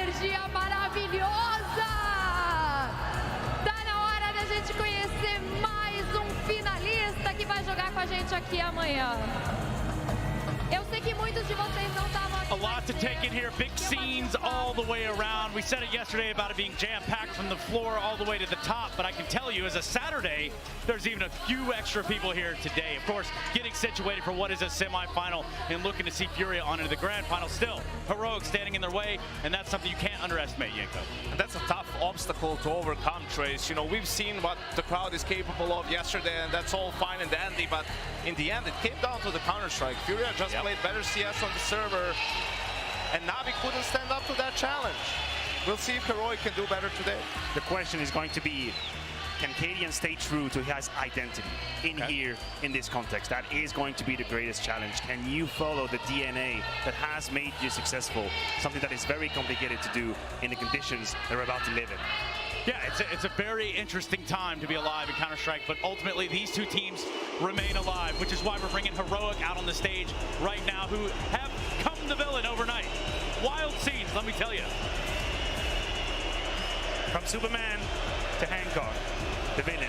energia maravilhosa! Tá na hora da gente conhecer mais um finalista que vai jogar com a gente aqui amanhã. Eu sei que muitos de vocês não estavam aqui. A lot to take in here, big scenes all the way around. We said it yesterday about it being jam-packed from the floor all the way to the top, but I can tell you as a Saturday, there's even a few extra people here today. Of course, getting situated for what is a semifinal and looking to see Furia on into the grand final. Still, Heroic standing in their way, and that's something you can't underestimate, Yenko. And that's a tough obstacle to overcome, Trace. You know, we've seen what the crowd is capable of yesterday, and that's all fine and dandy, but in the end, it came down to the Counter-Strike. Furia just played better CS on the server, and Navi couldn't stand up to that challenge. We'll see if Heroic can do better today. The question is going to be, can qWiNT stay true to his identity here in this context? That is going to be the greatest challenge. Can you follow the DNA that has made you successful? Something that is very complicated to do in the conditions that we're about to live in. Yeah, it's a very interesting time to be alive in Counter-Strike, but ultimately these two teams remain alive, which is why we're bringing Heroic out on the stage right now, who have come the villain overnight. Wild scenes, let me tell you. From Superman to Hancock, the villain.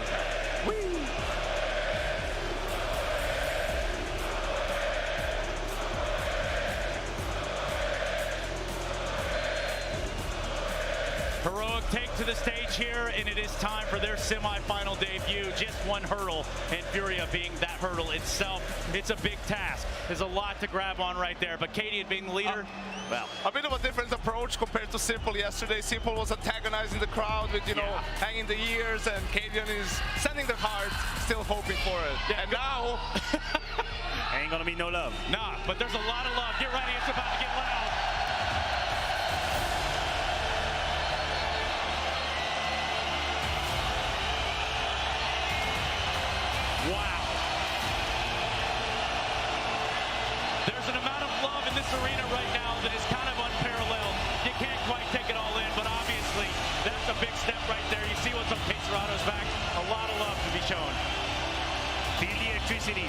Whee! Heroic take to the stage here, and it is time for their semi-final debut. Just one hurdle, and Furia being that hurdle itself. It's a big task. There's a lot to grab on right there, but qWiNT being the leader, well. A bit of a different approach compared to Simple yesterday. Simple was antagonizing the crowd with, you know, hanging the ears, and qWiNT is sending the heart, still hoping for it. Yeah, and now... Ain't gonna be no love. Nah, but there's a lot of love. Get ready, it's about to get loud. Wow. There's an amount of love in this arena right now that is kind of unparalleled. You can't quite take it all in, but obviously that's a big step right there. You see what's on Peserado's back. A lot of love to be shown. Feel the electricity.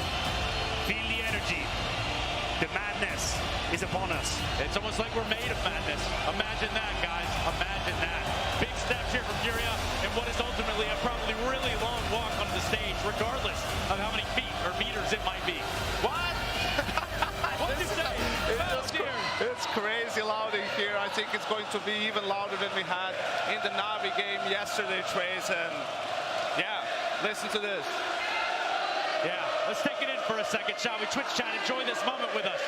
Feel the energy. The madness is upon us. It's almost like we're made of madness. Imagine that, guys. Imagine that. Big steps here from Furia, and what is ultimately a probably really long walk onto the stage, regardless of how many feet or meters it might be. What? What'd you say? It's crazy loud in here. I think it's going to be even louder than we had in the Navi game yesterday, Trace. And yeah, listen to this. Yeah, let's take it in for a second, shall we? Twitch chat, enjoy this moment with us.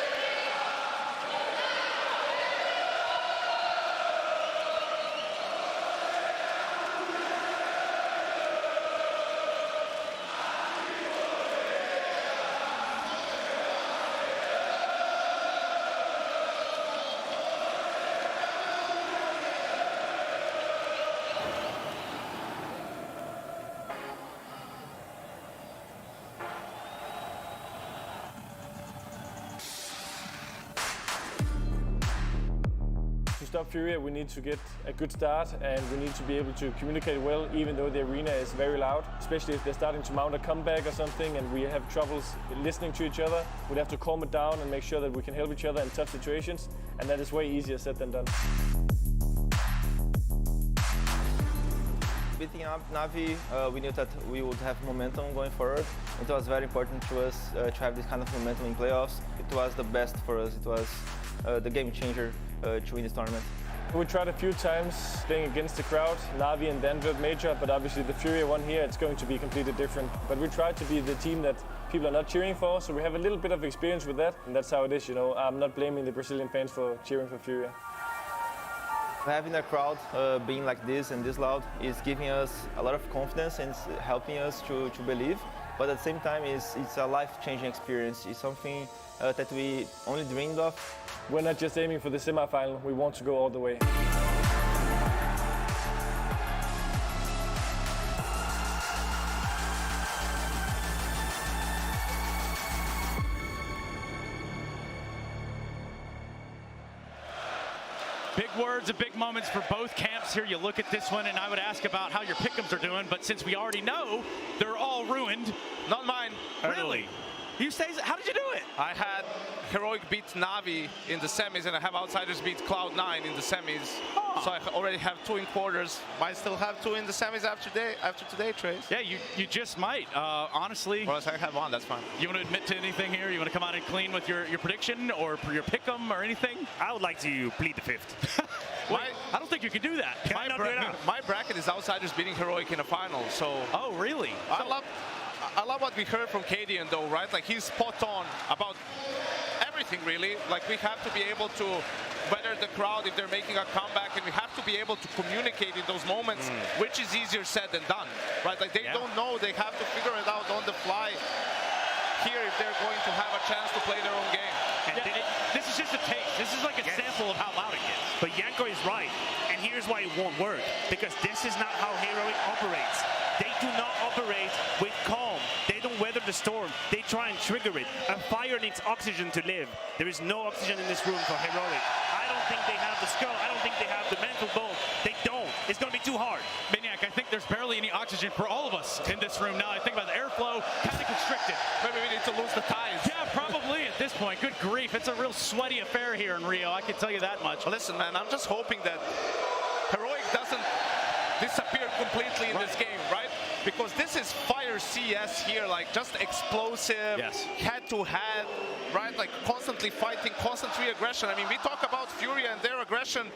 To stop Furia, we need to get a good start, and we need to be able to communicate well, even though the arena is very loud, especially if they're starting to mount a comeback or something and we have troubles listening to each other. We'd have to calm it down and make sure that we can help each other in tough situations, and that is way easier said than done. Beating up Navi, we knew that we would have momentum going forward. It was very important to us to have this kind of momentum in playoffs. It was the best for us. It was the game changer to win this tournament. We tried a few times playing against the crowd, Navi and Denver major, but obviously the Furia one here, it's going to be completely different. But we tried to be the team that people are not cheering for, so we have a little bit of experience with that, and that's how it is, you know. I'm not blaming the Brazilian fans for cheering for Furia. Having a crowd being like this and this loud is giving us a lot of confidence and it's helping us to believe. But at the same time, it's a life-changing experience. It's something that we only dreamed of. We're not just aiming for the semi-final, we want to go all the way. Big words and big moments for both camps here. You look at this one, and I would ask about how your pick'ems are doing, but since we already know, they're all ruined. Not mine. Really? You say, how did you do it? I had Heroic beat Na'Vi in the semis, and I have Outsiders beat Cloud9 in the semis. So I already have 2 in quarters. Might still have 2 in the semis after today, Trace. Yeah, you just might. Honestly. Well, I have 1, that's fine. You want to admit to anything here? You want to come out and clean with your prediction or your pick'em or anything? I would like to plead the 5th. I don't think you can do that. My bracket is Outsiders beating Heroic in a final, so... Oh, really? I love what we heard from qWiNt22 though, right? Like, he's spot on about everything, really. Like, we have to be able to weather the crowd if they're making a comeback, and we have to be able to communicate in those moments, which is easier said than done, right? Like, they don't know. They have to figure it out on the fly here if they're going to have a chance to play their own game. And this is just a taste. This is like a sample of how loud it gets. But Janko is right, and here's why it won't work. Because this is not how Heroic operates. They do not operate with calm. They don't weather the storm. They try and trigger it. A fire needs oxygen to live. There is no oxygen in this room for Heroic. I don't think they have the skill. I don't think they have the mental bone. They don't. It's going to be too hard. Maniac, I think there's barely any oxygen for all of us in this room now. I think about the airflow, kind of constricted. Maybe we need to lose the ties. Yeah, probably at this point. Good grief. It's a real sweaty affair here in Rio. I can tell you that much. Well, listen, man, I'm just hoping that Heroic doesn't disappear completely in this game, right? Because this is fire CS here, like just explosive, head-to-head, right? Like constantly fighting, constant re-aggression. I mean, we talk about Furia and their aggression.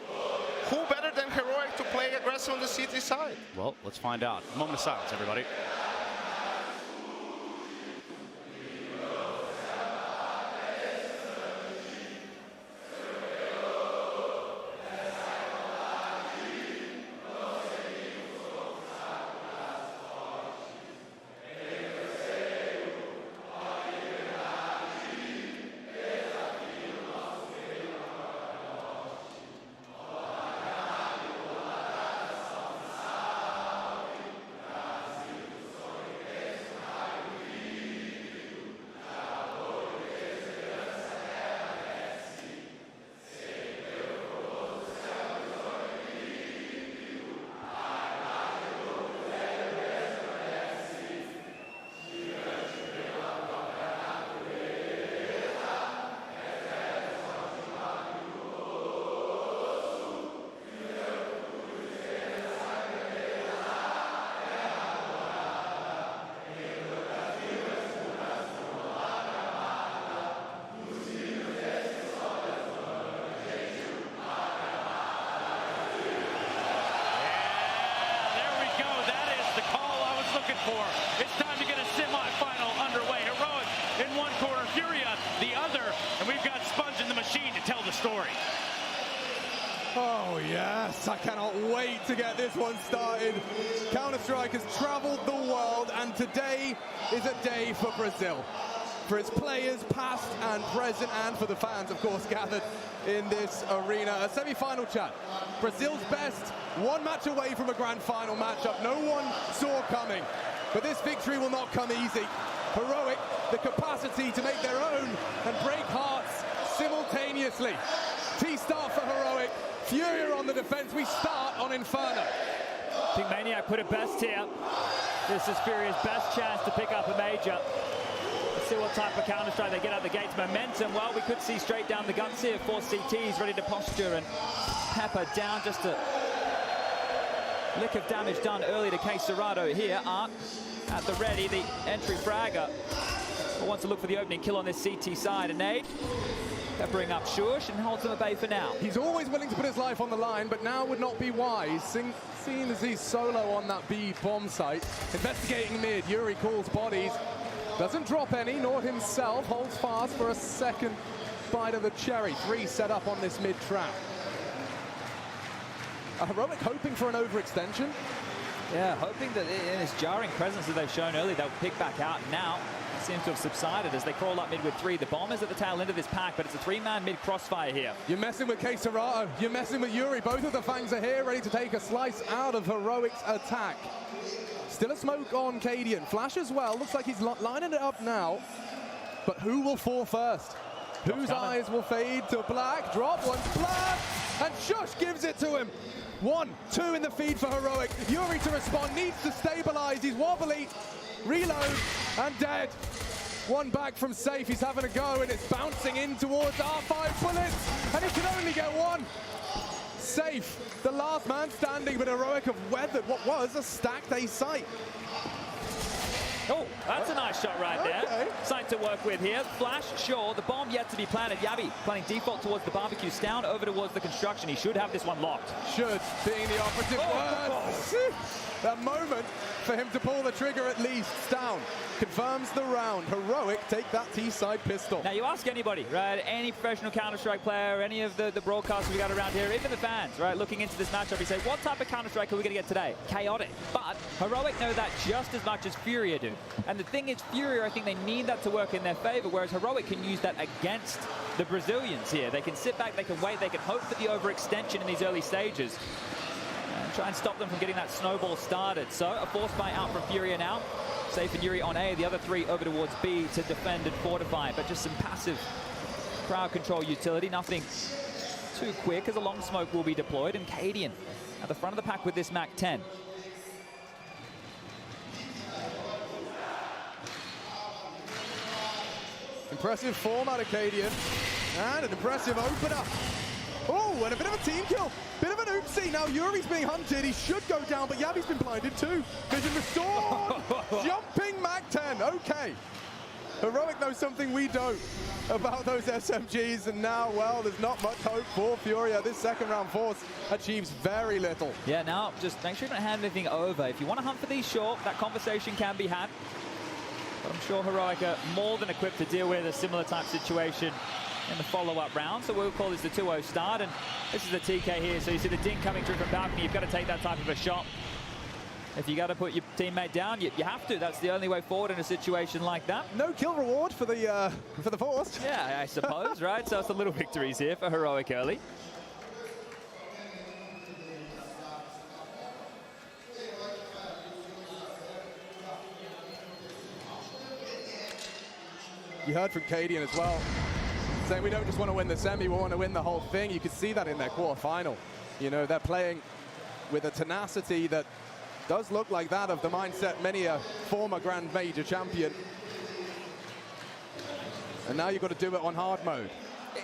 Who better than Heroic to play aggressive on the CT side? Well, let's find out. Moment of silence, everybody. It's time to get a semi-final underway. Heroic in one corner, Furia the other, and we've got Sponge in the machine to tell the story. Oh yes, I cannot wait to get this one started. Counter-Strike has traveled the world, and today is a day for Brazil. For its players, past and present, and for the fans, of course, gathered in this arena. A semi-final chat. Brazil's best, one match away from a grand final matchup. No one saw coming, but this victory will not come easy. Heroic, the capacity to make their own and break hearts simultaneously. T-start for Heroic. Furia on the defense. We start on Inferno. I think Maniac put it best here. This is Furia's best chance to pick up a major. Let's see what type of counter-strike they get out the gates. Momentum, well, we could see straight down the guns here. 4 CTs ready to posture and pepper down. Just a lick of damage done early to qWiNt22 here. Art at the ready, the entry fragger. Wants to look for the opening kill on this CT side. And Nate peppering up Shush and holds him at bay for now. He's always willing to put his life on the line, but now would not be wise, seeing as he's solo on that B bomb site. Investigating mid, Yuri calls bodies. Doesn't drop any, nor himself. Holds fast for a second bite of the cherry. 3 set up on this mid trap. Heroic hoping for an overextension. Yeah, hoping that in his jarring presence that they've shown earlier, they'll pick back out. Now seems to have subsided as they crawl up mid with 3. The bomb is at the tail end of this pack, but it's a 3-man mid crossfire here. You're messing with qWiNt22. You're messing with Yuri. Both of the Fangs are here, ready to take a slice out of Heroic's attack. Still a smoke on qWiNt22. Flash as well. Looks like he's lining it up now. But who will fall first? Whose eyes will fade to black? Drop one, black, and Shush gives it to him. 1, 2 in the feed for Heroic. Yuri to respond, needs to stabilize. He's wobbly. Reload and dead. One back from Safe, he's having a go, and it's bouncing in towards R5 bullets, and he can only get one. Safe, the last man standing, but Heroic have weathered what was a stacked A site. Oh, that's a nice shot right there. Something to work with here. Flash, sure. The bomb yet to be planted. Yabi playing default towards the barbecue. Stown over towards the construction. He should have this one locked. Should, being the operative word. That moment for him to pull the trigger at least. Stown confirms the round. Heroic take that T-side pistol. Now you ask anybody, right? Any professional Counter-Strike player, any of the broadcasters we got around here, even the fans, right? Looking into this matchup, you say, what type of Counter-Strike are we going to get today? Chaotic. But Heroic know that just as much as Furia do. And the thing is, Furia, I think they need that to work in their favor, whereas Heroic can use that against the Brazilians here. They can sit back, they can wait, they can hope for the overextension in these early stages. And try and stop them from getting that snowball started. So a force buy out from Furia now. Safe and Yuri on A, the other three over towards B to defend and fortify, but just some passive crowd control utility, nothing too quick as a long smoke will be deployed, and qWiNT at the front of the pack with this MAC-10. Impressive form out of qWiNT, and an impressive opener. Oh, and a bit of a team kill. Bit of an oopsie. Now Yuri's being hunted. He should go down, but Yabi's been blinded too. Vision restored. Jumping MAC-10. Okay. Heroic knows something we don't about those SMGs, and now, well, there's not much hope for Furia. This second round force achieves very little. Yeah, now just make sure you don't hand anything over. If you want to hunt for these short, that conversation can be had. But I'm sure Heroic are more than equipped to deal with a similar type situation in the follow-up round. So we'll call this the 2-0 start, and this is the TK here. So you see the ding coming through from balcony. You've got to take that type of a shot. If you got to put your teammate down, you have to. That's the only way forward in a situation like that. No kill reward for the force. Yeah, I suppose, right? So it's a little victories here for Heroic early. You heard from qWiNT as well, saying we don't just want to win the semi, we want to win the whole thing. You could see that in their quarterfinal. You know, they're playing with a tenacity that does look like that of the mindset many a former Grand Major champion. And now you've got to do it on hard mode.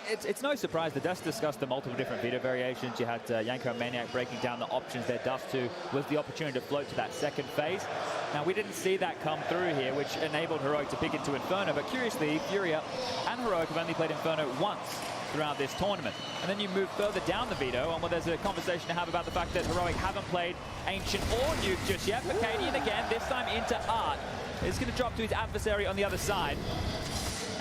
It's no surprise. The Dust discussed the multiple different veto variations. You had Yanko and Maniac breaking down the options there. Dust 2 was the opportunity to float to that second phase. Now, we didn't see that come through here, which enabled Heroic to pick into Inferno. But curiously, Furia and Heroic have only played Inferno once throughout this tournament. And then you move further down the veto, and well, there's a conversation to have about the fact that Heroic haven't played Ancient or Nuke just yet. But qWiNT again, this time into Art, is going to drop to his adversary on the other side.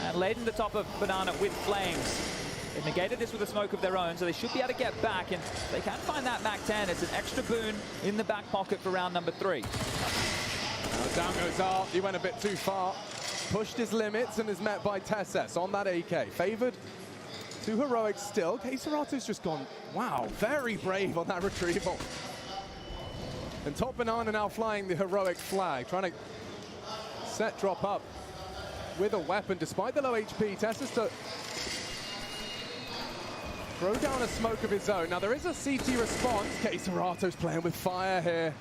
And laden the top of Banana with flames. They've negated this with a smoke of their own, so they should be able to get back, and they can find that MAC-10. It's an extra boon in the back pocket for round number 3. Down goes Art. He went a bit too far. Pushed his limits and is met by Tesses on that AK. Favored to Heroic still. qWiNT's just gone, wow, very brave on that retrieval. And Top Banana now flying the Heroic flag, trying to set drop up with a weapon despite the low HP. Tesses to throw down a smoke of his own. Now there is a CT response. qWiNT's playing with fire here.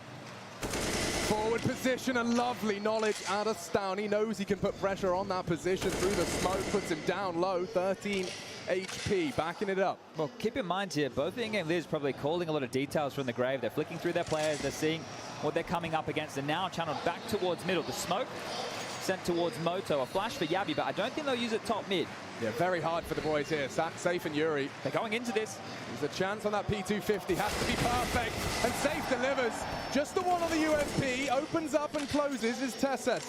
Forward position, a lovely knowledge out of Stown. He knows he can put pressure on that position through the smoke, puts him down low, 13 HP, backing it up. Well, keep in mind here, both Ying and Liz probably calling a lot of details from the grave. They're flicking through their players, they're seeing what they're coming up against, and now channeled back towards middle. The smoke sent towards Moto, a flash for Yabi, but I don't think they'll use it top mid. Yeah, very hard for the boys here. Safe and Yuri. They're going into this. There's a chance on that P250. Has to be perfect. And Safe delivers. Just the one on the USP. Opens up and closes is Tesses.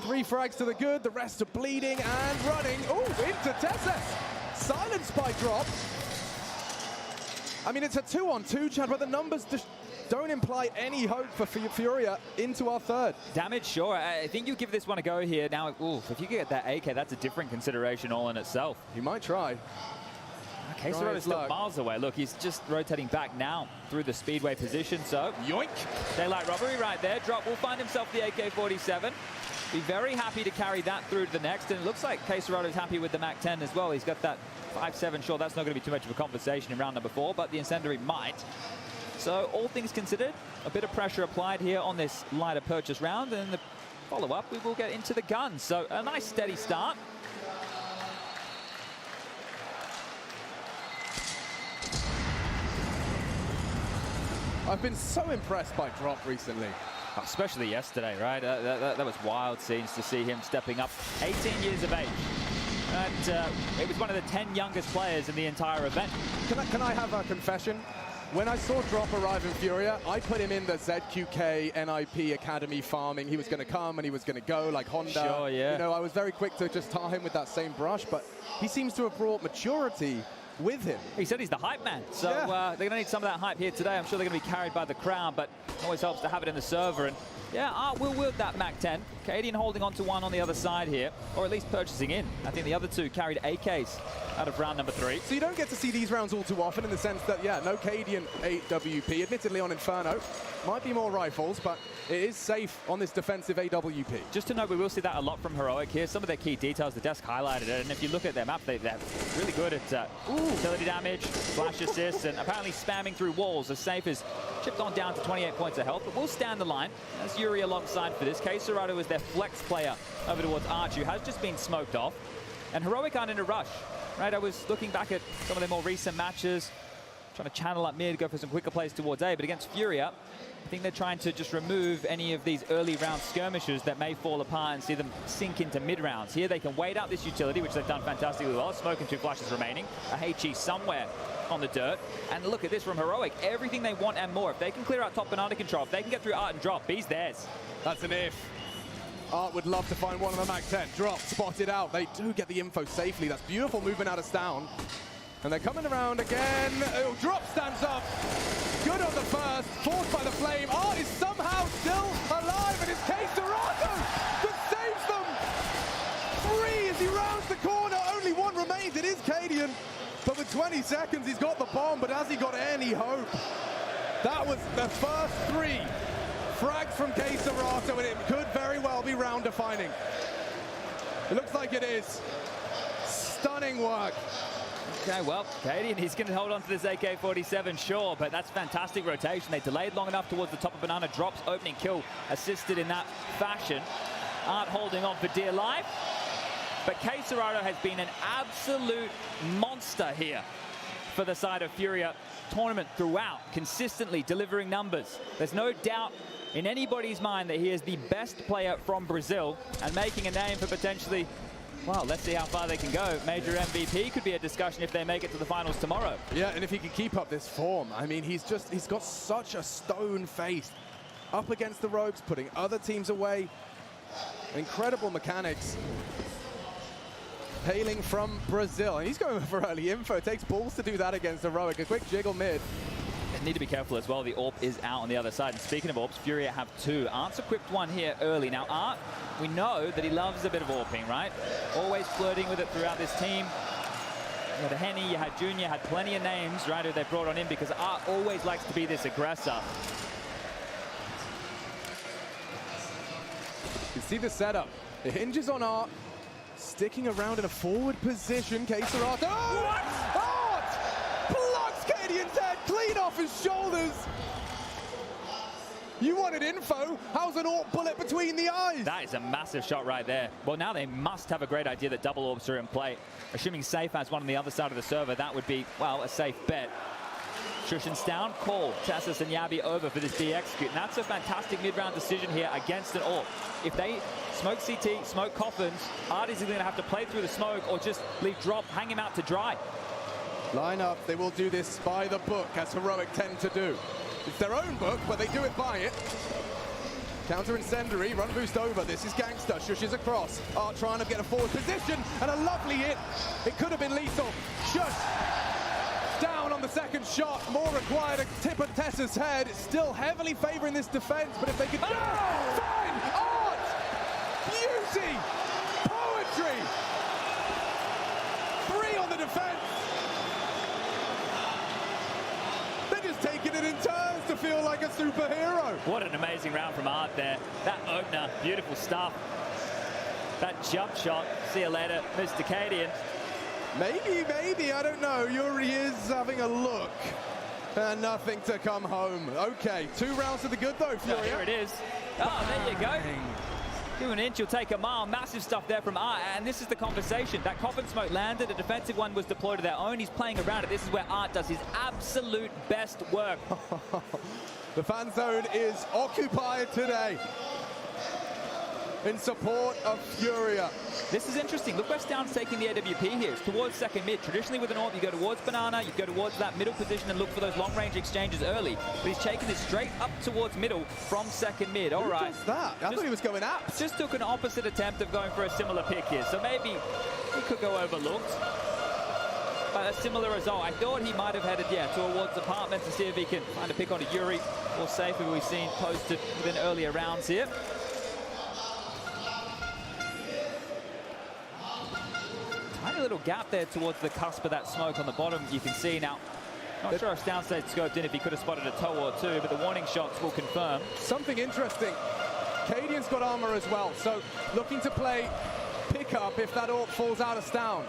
3 frags to the good. The rest are bleeding and running. Oh, into Tesses. Silent spike drop. I mean, it's a 2-on-2, Chad, but the numbers just don't imply any hope for Furia into our third. Damage, sure. I think you give this one a go here. Now, oof, if you get that AK, that's a different consideration all in itself. You might try. qWiNT is still miles away. Look, he's just rotating back now through the speedway position, so... Yoink! Daylight robbery right there. Drop will find himself the AK-47. Be very happy to carry that through to the next, and it looks like qWiNT's happy with the MAC-10 as well. He's got that 5.7. Sure, that's not going to be too much of a conversation in round number 4, but the incendiary might. So all things considered, a bit of pressure applied here on this lighter purchase round, and the follow-up, we will get into the gun. So a nice steady start. I've been so impressed by Drop recently. Especially yesterday, right? That was wild scenes to see him stepping up. 18 years of age. And it was one of the 10 youngest players in the entire event. Can I have a confession? When I saw Drop arrive in Furia, I put him in the ZQK NIP Academy farming. He was going to come and he was going to go like Honda. Sure, yeah. You know, I was very quick to just tar him with that same brush, but he seems to have brought maturity with him. He said he's the hype man, so yeah. They're going to need some of that hype here today. I'm sure they're going to be carried by the crowd, but it always helps to have it in the server. And yeah, Art will wield that MAC-10. qWiNt holding on to one on the other side here, or at least purchasing in. I think the other two carried AKs out of round number 3. So you don't get to see these rounds all too often in the sense that, yeah, no qWiNt 8WP. Admittedly on Inferno, might be more rifles, but it is safe on this defensive AWP. Just to note, we will see that a lot from Heroic here. Some of their key details, the desk highlighted it, and if you look at their map, they're really good at utility damage, flash assists, and apparently spamming through walls. As Safe is chipped on down to 28 points of health, but will stand the line. As Yuri alongside for this. qWiNt is their flex player over towards Arch, who has just been smoked off. And Heroic aren't in a rush, right? I was looking back at some of their more recent matches, trying to channel up mid, go for some quicker plays towards A, but against Furia, I think they're trying to just remove any of these early round skirmishes that may fall apart and see them sink into mid rounds. Here they can wait out this utility, which they've done fantastically well. Smoke and 2 flashes remaining. A HE somewhere on the dirt. And look at this from Heroic. Everything they want and more. If they can clear out top and under control, if they can get through Art and Drop, B's theirs. That's an if. Art would love to find one of the MAC-10. Drop, spotted out. They do get the info safely. That's beautiful movement out of Stown. And they're coming around again. Oh, Drop stands up. Good on the first. Forced by the flame. Art is somehow still alive. And it's qWiNt that saves them. 3 as he rounds the corner. Only 1 remains. It is qWiNt. But with 20 seconds, he's got the bomb. But has he got any hope? That was the first 3. Frags from qWiNt, and it could very well be round defining. It looks like it is. Stunning work. Okay, well, qWiNt, he's going to hold on to this AK-47, sure, but that's fantastic rotation. They delayed long enough towards the top of Banana. Drops opening kill assisted in that fashion. Art holding on for dear life. But qWiNt has been an absolute monster here for the side of Furia. Tournament throughout, consistently delivering numbers. There's no doubt in anybody's mind that he is the best player from Brazil and making a name for potentially, well, let's see how far they can go. Major MVP could be a discussion if they make it to the finals tomorrow. Yeah, and if he can keep up this form, I mean, he's got such a stone face. Up against the ropes, putting other teams away. Incredible mechanics. Hailing from Brazil, and he's going for early info. It takes balls to do that against Heroic. A quick jiggle mid. They need to be careful as well. The AWP is out on the other side. And speaking of AWPs, Furia have 2. Art's equipped one here early. Now, Art, we know that he loves a bit of AWPing, right? Always flirting with it throughout this team. You had Henny, you had Junior, had plenty of names, right, who they brought on in because Art always likes to be this aggressor. You see the setup. It hinges on Art. Sticking around in a forward position. qWiNt. Oh! What? Art! Blocks qWiNt's head clean off his shoulders. You wanted info. How's an AWP bullet between the eyes? That is a massive shot right there. Well, now they must have a great idea that double AWPs are in play. Assuming Safe has one on the other side of the server, that would be, well, a safe bet. Shushin's down, call Tassus and Yabi over for this D execute. And that's a fantastic mid-round decision here against an AWP. If they smoke CT, smoke coffins, Art is either going to have to play through the smoke or just leave Drop, hang him out to dry. Line up. They will do this by the book, as Heroic tend to do. It's their own book, but they do it by it. Counter incendiary, run boost over. This is Gangster. Shush is across. Art trying to get a forward position, and a lovely hit. It could have been lethal. Shush down on the second shot. More required. A tip at Tessa's head. Still heavily favoring this defense, but if they could just find Art! Beauty! Poetry! 3 on the defense. They're just taking it in turns to feel like a superhero. What an amazing round from Art there. That opener, beautiful stuff. That jump shot. See you later, Mr. qWiNt. Maybe, I don't know. Yuri is having a look. And nothing to come home. Okay, 2 rounds to the good though, Furia. Oh, here it is. Oh, there you go. qWiNt22 will take a mile. Massive stuff there from Art, and this is the conversation. That coffin smoke landed, a defensive one was deployed to their own. He's playing around it. This is where Art does his absolute best work. The fan zone is occupied today in support of Furia. This is interesting. Look where Stound's taking the AWP here. It's towards second mid. Traditionally with an AWP, you go towards Banana, you go towards that middle position and look for those long-range exchanges early. But he's taking it straight up towards middle from second mid. All right. Who does that? I thought he was going up. Just took an opposite attempt of going for a similar pick here. So maybe he could go overlooked. But a similar result. I thought he might have headed, towards apartment to see if he can find a pick on a Yuri or Safe, who we've seen posted within earlier rounds here. Tiny little gap there towards the cusp of that smoke on the bottom. You can see now. Not sure if Stound stayed scoped in if he could have spotted a toe or two, but the warning shots will confirm. Something interesting. cadian's got armor as well, so looking to play pickup if that AWP falls out of Stound.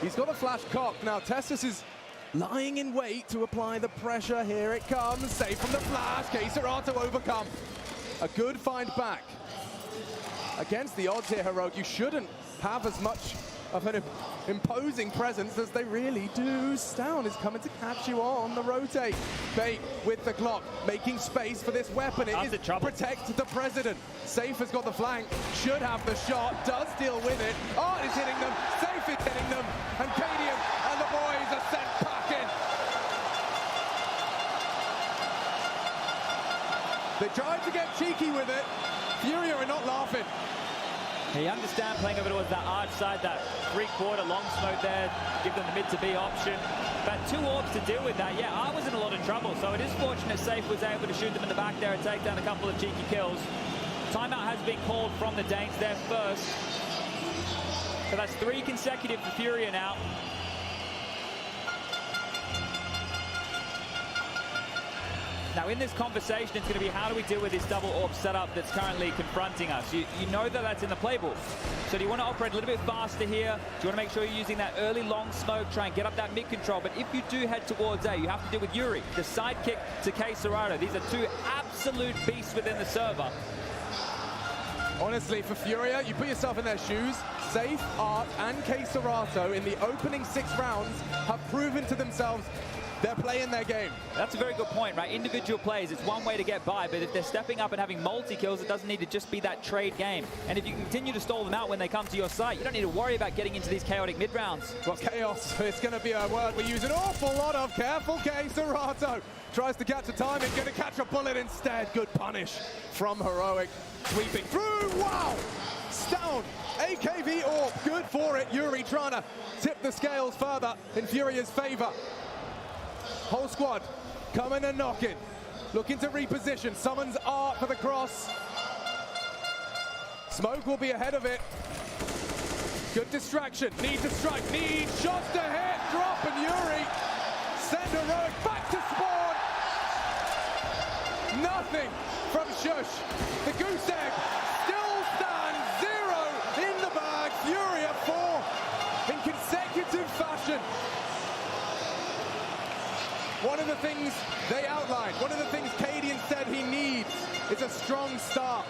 He's got a flash cock. Now Testis is lying in wait to apply the pressure. Here it comes. Safe from the flash. qCERATO overcome. A good find back. Against the odds here, Heroic, you shouldn't have as much of an imposing presence as they really do. Stound is coming to catch you on the rotate. Bait with the Glock, making space for this weapon. It is protect the president. Safe has got the flank, should have the shot, does deal with it. Art is hitting them, Safe is hitting them, and qadian and the boys are sent packing. They tried to get cheeky with it. Furia are not laughing. You understand playing over towards that arch side, that three-quarter long smoke there, give them the mid to B option. But two AWPs to deal with that. Yeah, Art was in a lot of trouble, so it is fortunate Safe was able to shoot them in the back there and take down a couple of cheeky kills. Timeout has been called from the Danes there first. So that's 3 consecutive for Furia now. Now, in this conversation, it's going to be how do we deal with this double AWP setup that's currently confronting us? You know that that's in the playbook. So do you want to operate a little bit faster here? Do you want to make sure you're using that early long smoke, try and get up that mid control? But if you do head towards A, you have to deal with Yuri, the sidekick to qCERATO. These are 2 absolute beasts within the server. Honestly, for Furia, you put yourself in their shoes. Safe, Art, and qCERATO in the opening 6 rounds have proven to themselves they're playing their game. That's a very good point, right? Individual plays, it's one way to get by, but if they're stepping up and having multi-kills, it doesn't need to just be that trade game. And if you continue to stall them out when they come to your site, you don't need to worry about getting into these chaotic mid-rounds. Well, chaos, it's going to be a word we use an awful lot of. Careful, qCERATO tries to catch a timing, going to catch a bullet instead. Good punish from Heroic. Sweeping through, wow! Stound, AKV AWP, good for it. Yuri trying to tip the scales further in Furia's favor. Whole squad coming and knocking, looking to reposition. Summons Art for the cross. Smoke will be ahead of it. Good distraction, need to strike, need shots to hit, drop, and Yuri send Heroic back to spawn. Nothing from Shush. The goose egg still stands 0 in the bag. Furia 4 in consecutive fashion. One of the things they outlined, one of the things qadian said he needs is a strong start.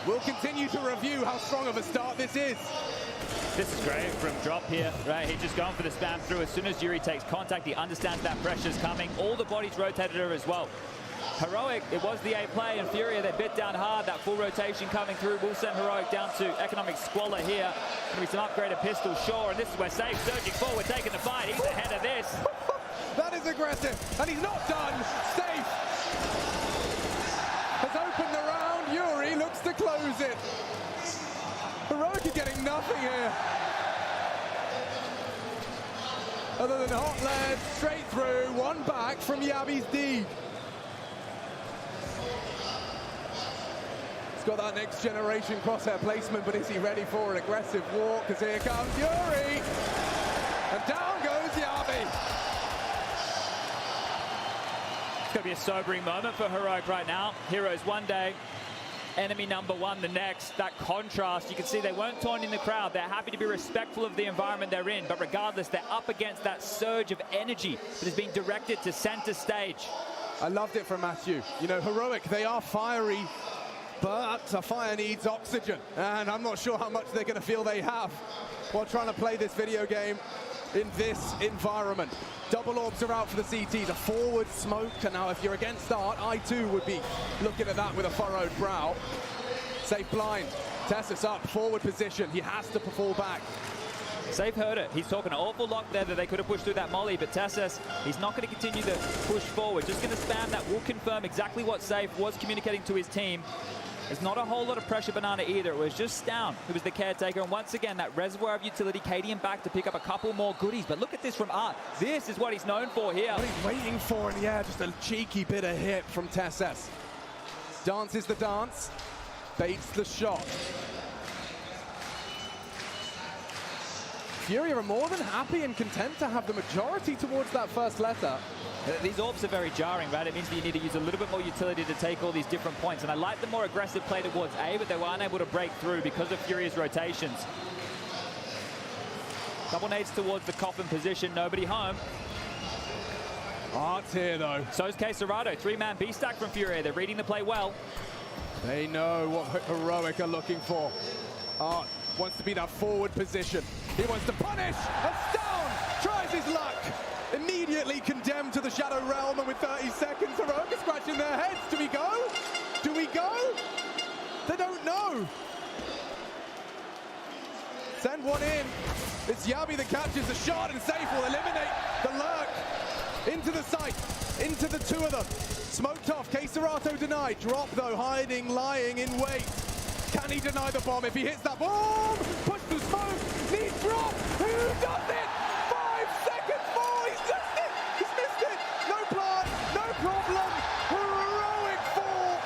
We'll continue to review how strong of a start this is. This is great from Drop here, right? He's just going for the spam through. As soon as Yuri takes contact, he understands that pressure's coming. All the bodies rotated her as well. Heroic, it was the A play, and Furia, they bit down hard. That full rotation coming through will send Heroic down to economic squalor here. Going to be some upgraded pistols, sure, and this is where Safe surging forward, taking the fight. He's ahead of this. That is aggressive, and he's not done. Safe has opened the round. Yuri looks to close it. Heroic are getting nothing here. Other than hot lead, straight through, one back from Yabi's D. He's got that next generation crosshair placement, but is he ready for an aggressive walk? Because here comes Yuri, and down goes Yabi. It's going to be a sobering moment for Heroic right now. Heroes one day, enemy number 1 the next. That contrast, you can see they weren't taunting the crowd. They're happy to be respectful of the environment they're in, but regardless, they're up against that surge of energy that is being directed to center stage. I loved it from Matthew. You know, Heroic, they are fiery But a fire needs oxygen, and I'm not sure how much they're going to feel they have while trying to play this video game in this environment. Double orbs are out for the CTs, a forward smoke, and now if you're against Art, I too would be looking at that with a furrowed brow. Safe blind, Tessus up, forward position, he has to fall back. Safe heard it. He's talking an awful lot there that they could have pushed through that molly, but Tessus, he's not going to continue to push forward. Just going to spam that. Will confirm exactly what Safe was communicating to his team. There's not a whole lot of pressure, Banana, either. It was just Stown who was the caretaker. And once again, that reservoir of utility, KDM back to pick up a couple more goodies. But look at this from Art. This is what he's known for here. What he's waiting for, and yeah, just a cheeky bit of hit from Tessus. Dances the dance, baits the shot. Fury are more than happy and content to have the majority towards that first letter. These orbs are very jarring, right? It means that you need to use a little bit more utility to take all these different points. And I like the more aggressive play towards A, but they were unable to break through because of Furious rotations. Couple nades towards the coffin position, nobody home. Art's here, though. So's Quesarado, three-man B-stack from Fury. They're reading the play well. They know what Heroic are looking for. Art wants to be that forward position. He wants to punish, and Stown tries his luck. Immediately condemned to the Shadow Realm, and with 30 seconds, Heroic are scratching their heads. Do we go? Do we go? They don't know. Send one in. It's Yabi that catches the shot, and Safe will eliminate the lurk. Into the site, into the two of them. Smoked off, Quesarato denied. Drop though, hiding, lying in wait. Can he deny the bomb? If he hits that bomb, push the smoke, needs drop. Who does it? 5 seconds more, he's missed it. He's missed it. No plant, no problem. Heroic fall.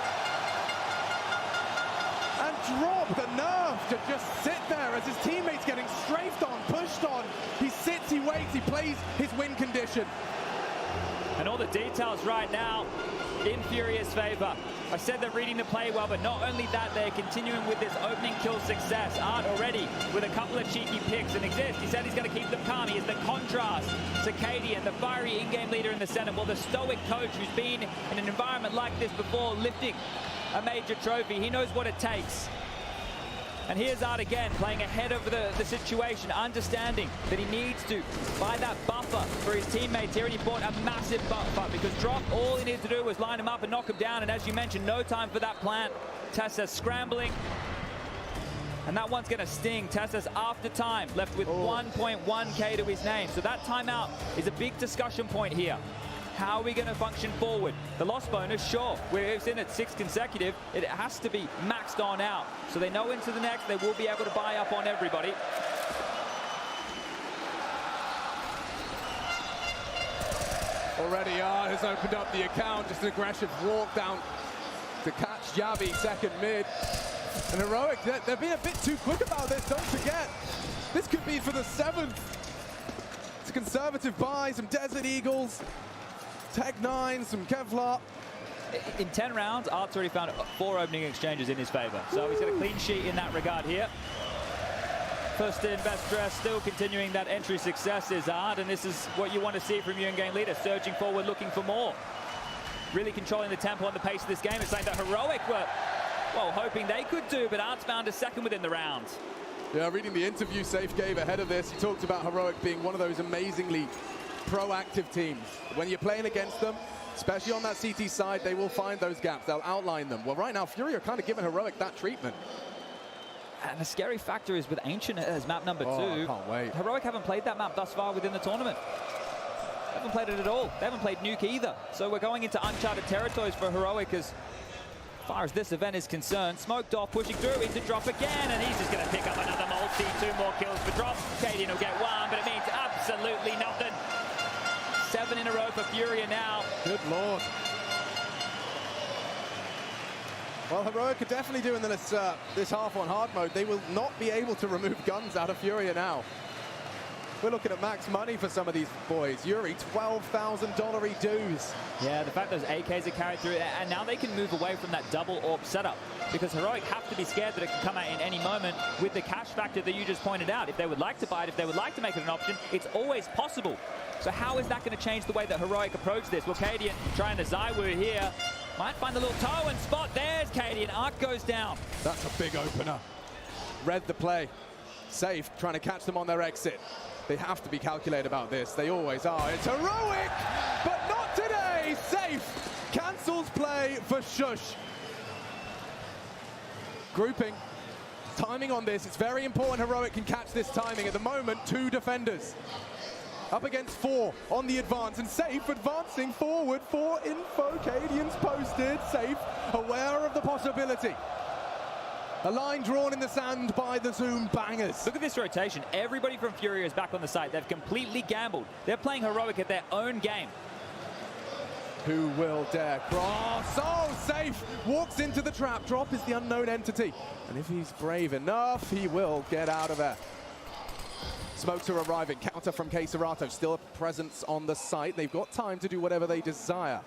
And Drop the nerve to just sit there as his teammates getting strafed on, pushed on. He sits, he waits, he plays his win condition. And all the details right now in Furious' favor. I said they're reading the play well, but not only that, they're continuing with this opening kill success. Art already with a couple of cheeky picks and Exist. He said he's going to keep them calm. He is the contrast to Katie and the fiery in-game leader in the center. Well, the stoic coach who's been in an environment like this before, lifting a major trophy. He knows what it takes. And here's Art again, playing ahead of the situation, understanding that he needs to buy that buffer for his teammates here, and he bought a massive buffer because Drop, all he needed to do was line him up and knock him down, and as you mentioned, no time for that plant. Tessus scrambling, and that one's going to sting. Tessus, after time, left with 1.1k to his name, so that timeout is a big discussion point here. How are we going to function forward? The loss bonus, sure, we're in at 6 consecutive. It has to be maxed on out. So they know into the next, they will be able to buy up on everybody. Already Art has opened up the account, just an aggressive walk down to catch Yabi, second mid. And Heroic, they're being a bit too quick about this, don't forget. This could be for the 7th. It's a conservative buy, some Desert Eagles. Tech 9, some Kevlar. In 10 rounds, Art's already found 4 opening exchanges in his favor. So he's got a clean sheet in that regard here. First in, best dressed, still continuing that entry success is Art, and this is what you want to see from you in-game leader, surging forward, looking for more. Really controlling the tempo and the pace of this game. It's something that Heroic were, well, hoping they could do, but Art's found a second within the round. Yeah, reading the interview Safe gave ahead of this, he talked about Heroic being one of those amazingly proactive teams. When you're playing against them, especially on that CT side, they will find those gaps. They'll outline them. Well, right now, Fury are kind of giving Heroic that treatment. And the scary factor is with Ancient as map number 2. I can't wait. Heroic haven't played that map thus far within the tournament. They haven't played it at all. They haven't played Nuke either. So we're going into uncharted territories for Heroic as far as this event is concerned. Smoked off, pushing through into Drop again, and he's just going to pick up another multi. 2 more kills for Drop. Cadian will get 1, but it means absolutely nothing. 7 in a row for Furia now. Good lord. Well, Heroic are definitely doing this half on hard mode. They will not be able to remove guns out of Furia now. We're looking at max money for some of these boys. Yuri, $12,000 dues. Yeah, the fact those AKs are carried through, and now they can move away from that double orb setup because Heroic have to be scared that it can come out in any moment with the cash factor that you just pointed out. If they would like to buy it, if they would like to make it an option, it's always possible. So how is that going to change the way that Heroic approach this? Well, Cadian trying the Zywoo here. Might find the little toe and spot. There's Katie, and Arc goes down. That's a big opener. Read the play. Safe, trying to catch them on their exit. They have to be calculated about this. They always are. It's heroic, but not today. Safe cancels play for Shush. Grouping. Timing on this. It's very important Heroic can catch this timing. At the moment, 2 defenders. Up against 4 on the advance, and Safe advancing forward for info. Cadian's posted. Safe aware of the possibility. A line drawn in the sand by the Zoom bangers. Look at this rotation. Everybody from Furia is back on the site. They've completely gambled. They're playing Heroic at their own game. Who will dare cross? Oh, Safe walks into the trap. Drop is the unknown entity. And if he's brave enough, he will get out of there. Smokes are arriving. Counter from qWiNt22. Still a presence on the site. They've got time to do whatever they desire.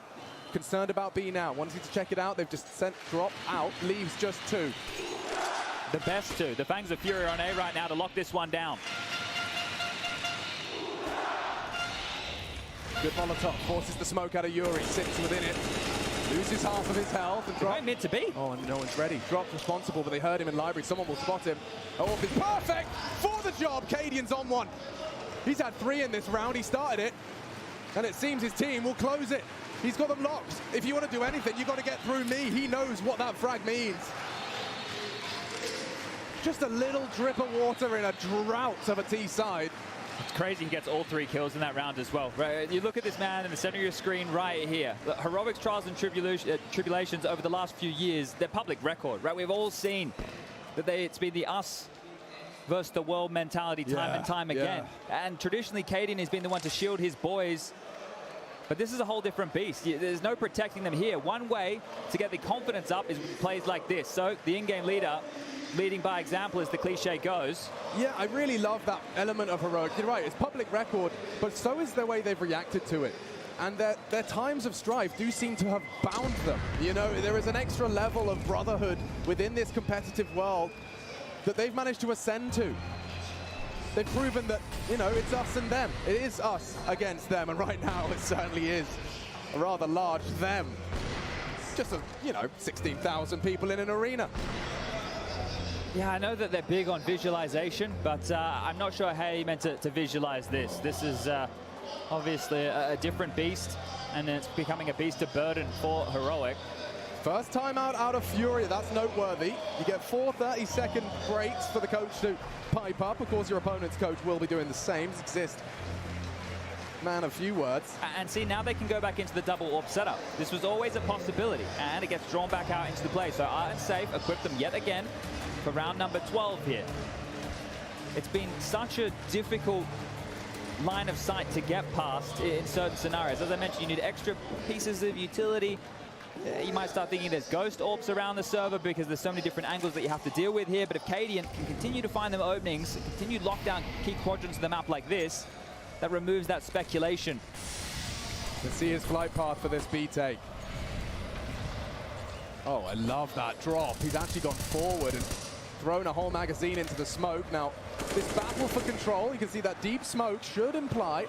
Concerned about B now. Wanting to check it out. They've just sent Drop out. Leaves just 2. The best 2. The Fangs of Fury are on A right now to lock this one down. Good Molotov. Forces the smoke out of Yuri. Sits within it. Loses half of his health. And Drop mid to B. Oh, and no one's ready. Drop's responsible, but they heard him in library. Someone will spot him. Oh, it's perfect for the job. Cadian's on one. He's had 3 in this round. He started it. And it seems his team will close it. He's got them locked. If you want to do anything, you've got to get through me. He knows what that frag means. Just a little drip of water in a drought of a T side. It's crazy he gets all 3 kills in that round as well. Right, you look at this man in the center of your screen right here. The Heroic's trials and tribulations over the last few years, they're public record, right? We've all seen that it's been the us versus the world mentality time and time again. And traditionally, Cadian has been the one to shield his boys. But this is a whole different beast. There's no protecting them here. One way to get the confidence up is with plays like this. So the in-game leader, leading by example as the cliche goes. Yeah, I really love that element of Heroic. You're right, it's public record, but so is the way they've reacted to it. And their times of strife do seem to have bound them. You know, there is an extra level of brotherhood within this competitive world that they've managed to ascend to. They've proven that, you know, it's us and them. It is us against them, and right now it certainly is a rather large them. Just, 16,000 people in an arena. Yeah, I know that they're big on visualization, but I'm not sure how you meant to visualize this. This is obviously a different beast, and it's becoming a beast of burden for Heroic. First time out of Fury, that's noteworthy. You get 4 30-second breaks for the coach to pipe up. Of course, your opponent's coach will be doing the same. Exist. Man of few words. And see, now they can go back into the double orb setup. This was always a possibility, and it gets drawn back out into the play. So Art and Safe equip them yet again for round number 12 here. It's been such a difficult line of sight to get past in certain scenarios. As I mentioned, you need extra pieces of utility. You might start thinking there's ghost orbs around the server because there's so many different angles that you have to deal with here. But if Cadian can continue to find them openings, continue to lock down key quadrants of the map like this, that removes that speculation. Let's see his flight path for this B take. Oh, I love that drop. He's actually gone forward and thrown a whole magazine into the smoke. Now, this battle for control, you can see that deep smoke should imply.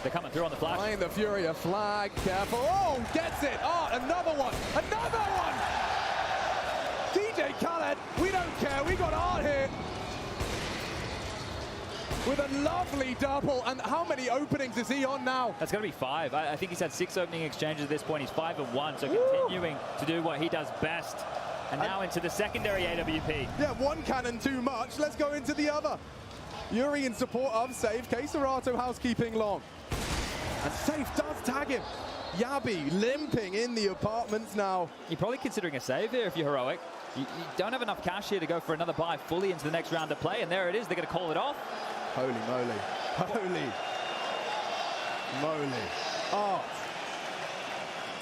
They're coming through on the flash. Flying the Fury, a flag, careful. Oh, gets it. Oh, another one. Another one. DJ Khaled, we don't care. We got Art here. With a lovely double. And how many openings is he on now? That's going to be 5. I think he's had 6 opening exchanges at this point. He's 5 and 1, so continuing to do what he does best. And now into the secondary AWP. Yeah, one cannon too much. Let's go into the other. Yuri in support of Safe. qWiNt22 housekeeping long. And Safe does tag him. Yabi limping in the apartments now. You're probably considering a save here if you're Heroic. You don't have enough cash here to go for another buy fully into the next round of play, and there it is. They're going to call it off. Holy moly. Holy moly. Oh.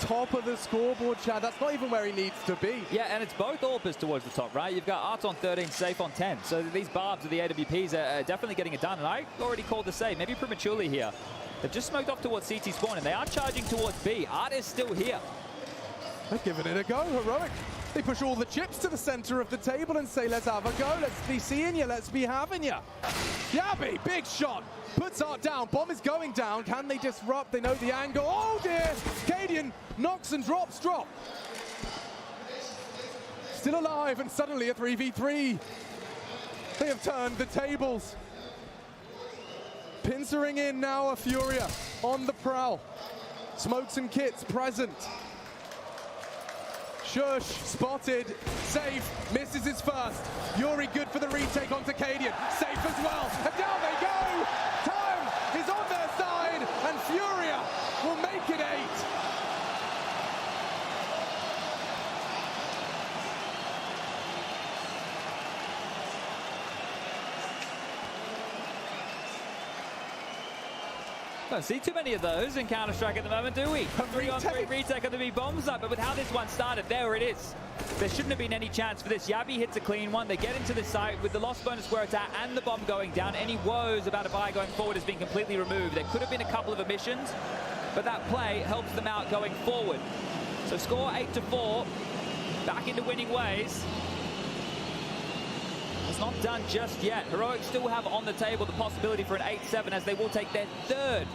Top of the scoreboard, Chad. That's not even where he needs to be. Yeah, and it's both Orpers towards the top, right? You've got Art on 13, Safe on 10. So these barbs of the AWPs are definitely getting it done. And I already called the save, maybe prematurely here. They've just smoked off towards CT spawn, and they are charging towards B. Art is still here. They're giving it a go, Heroic. They push all the chips to the center of the table and say, let's have a go, let's be seeing you, let's be having you. Yabi, big shot, puts Art down, bomb is going down, can they disrupt? They know the angle, oh dear, qWiNT knocks and drops drop. Still alive and suddenly a 3v3. They have turned the tables. Pincering in now a Furia on the prowl. Smokes and kits present. Shush spotted, safe, misses his first. Yuri good for the retake onto qWiNT, safe as well, and down they go! Time is on their side, and Furia will make it 8. Don't see too many of those in Counter-Strike at the moment, do we? 3-on-3 retake on the B-bomb side, but with how this one started, there it is. There shouldn't have been any chance for this. Yabi hits a clean one. They get into the site with the lost bonus where it's at and the bomb going down. Any woes about a buy going forward has been completely removed. There could have been a couple of omissions, but that play helps them out going forward. So score 8-4, back into winning ways. It's not done just yet. Heroic still have on the table the possibility for an 8-7 as they will take their 3rd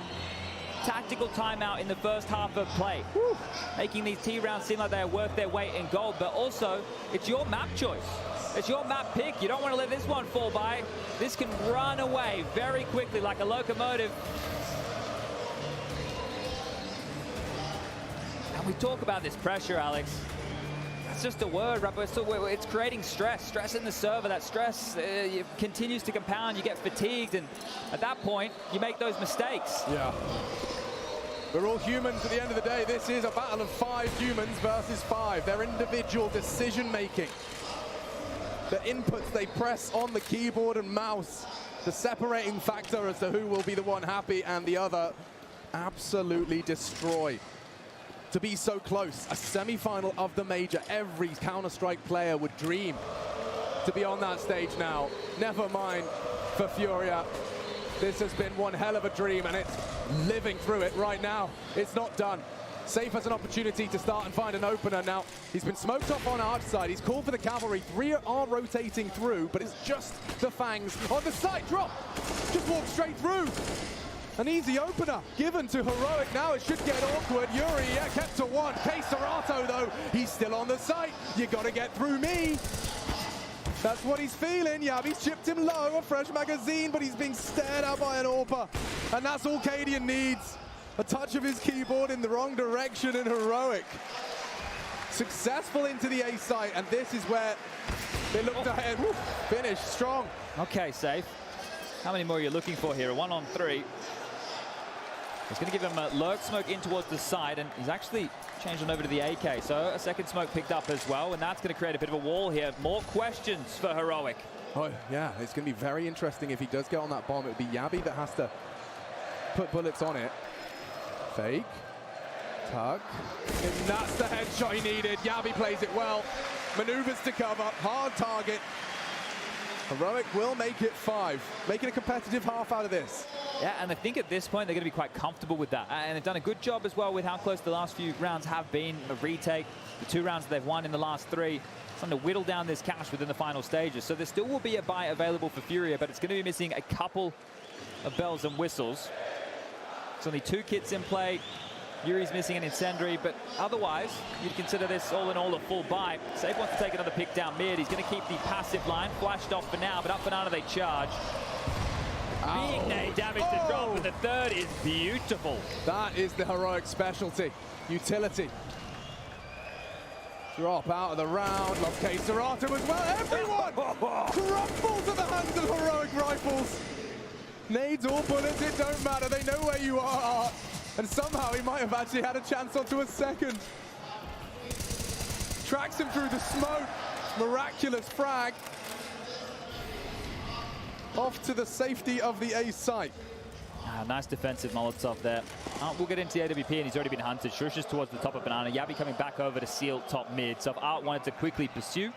tactical timeout in the first half of play. Whew. Making these T rounds seem like they're worth their weight in gold, but also it's your map choice. It's your map pick. You don't want to let this one fall by. This can run away very quickly like a locomotive. And we talk about this pressure, Alex. It's just a word, right? It's creating stress in the server. That stress continues to compound. You get fatigued, and at that point, you make those mistakes. Yeah. We're all humans at the end of the day. This is a battle of 5 humans versus 5. Their individual decision-making. The inputs they press on the keyboard and mouse. The separating factor as to who will be the one happy and the other absolutely destroyed. To be so close, a semi-final of the major, every Counter-Strike player would dream to be on that stage now. Never mind for Furia. This has been one hell of a dream, and it's living through it right now. It's not done. Safe has an opportunity to start and find an opener now. He's been smoked off on Arch side. He's called for the cavalry. 3 are rotating through, but it's just the Fangs on the side. Drop! Just walk straight through. An easy opener given to Heroic. Now it should get awkward. Yuri kept to 1. Serato though, he's still on the site. You gotta get through me. That's what he's feeling. Yabi's chipped him low, a fresh magazine, but he's being stared at by an AWPer. And that's all qWiNT needs. A touch of his keyboard in the wrong direction, and Heroic successful into the A site, and this is where they looked ahead. Woo, finish strong. Okay, Safe. How many more are you looking for here? A 1-on-3. He's going to give him a lurk smoke in towards the side, and he's actually changed on over to the AK. So a second smoke picked up as well, and that's going to create a bit of a wall here. More questions for Heroic. Oh, yeah, it's going to be very interesting if he does get on that bomb. It would be Yabi that has to put bullets on it. Fake. Tug. And that's the headshot he needed. Yabi plays it well. Maneuvers to cover. Hard target. Heroic will make it 5, making a competitive half out of this. Yeah, and I think at this point they're going to be quite comfortable with that. And they've done a good job as well with how close the last few rounds have been. A retake, the 2 rounds that they've won in the last 3. It's time to whittle down this cash within the final stages. So there still will be a buy available for Furia, but it's going to be missing a couple of bells and whistles. It's only 2 kits in play. Yuri's missing an incendiary, but otherwise, you'd consider this all in all a full buy. Safe wants to take another pick down mid. He's going to keep the passive line flashed off for now, but up banana they charge. Big nade damage to drop, but the 3rd is beautiful. That is the Heroic specialty, utility. Drop out of the round, love Serato as well. Everyone crumbles at the hands of Heroic rifles. Nades or bullets, it don't matter. They know where you are. And somehow he might have actually had a chance onto a second. Tracks him through the smoke. Miraculous frag. Off to the safety of the A site. Nice defensive Molotov there. We'll get into the AWP, and he's already been hunted. Shush is towards the top of banana. Yabi coming back over to seal top mid. So if Art wanted to quickly pursue,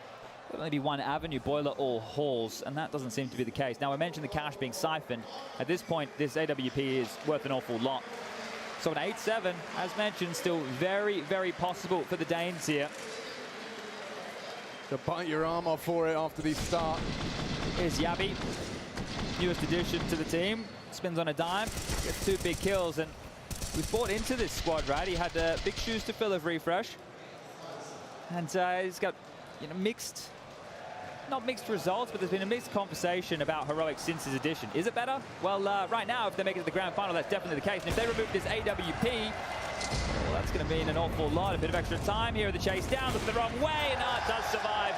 there'll only be one avenue, boiler or halls, and that doesn't seem to be the case. Now, I mentioned the cash being siphoned. At this point, this AWP is worth an awful lot. So an 8-7, as mentioned, still very, very possible for the Danes here. To bite your arm off for it after the start. Here's Yabi, newest addition to the team. Spins on a dime, gets 2 big kills, and we've bought into this squad, right? He had big shoes to fill of Refresh. And he's got, mixed, not mixed results, but there's been a mixed conversation about Heroic since his addition. Is it better? Well, right now, if they make it to the grand final, that's definitely the case. And if they remove this AWP, well, that's going to mean an awful lot. A bit of extra time here. The chase down, looks the wrong way, and Art does survive.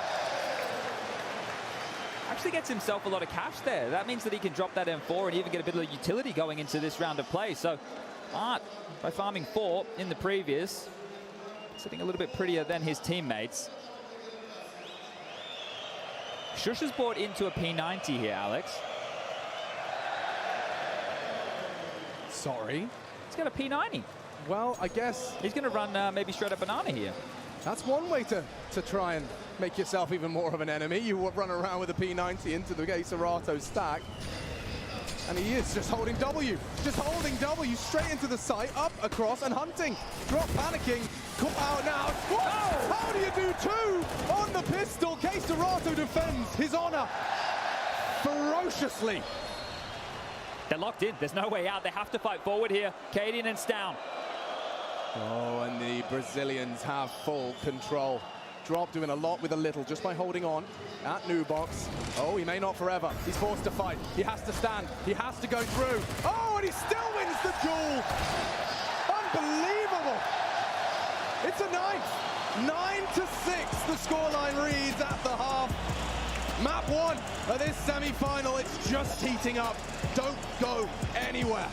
Actually gets himself a lot of cash there. That means that he can drop that M4 and even get a bit of utility going into this round of play. So Art, by farming 4 in the previous, sitting a little bit prettier than his teammates. Shush has bought into a P90 here, Alex. Sorry? He's got a P90. Well, I guess... He's going to run maybe straight up banana here. That's one way to try and make yourself even more of an enemy. You run around with a P90 into the Serato stack. And he is just holding W. Just holding W straight into the site, up, across, and hunting. Drop panicking. Come out now. What? Oh! How do you do 2 on the pistol? Serato defends his honor ferociously. They're locked in. There's no way out. They have to fight forward here. Cadian and Stown. Oh, and the Brazilians have full control. Drop doing a lot with a little just by holding on at New Box. Oh, he may not forever. He's forced to fight. He has to stand. He has to go through. Oh, and he still wins the duel. Unbelievable. It's a 9th. 9-6 the scoreline reads at the half. Map 1 of this semi-final. It's just heating up. Don't go anywhere.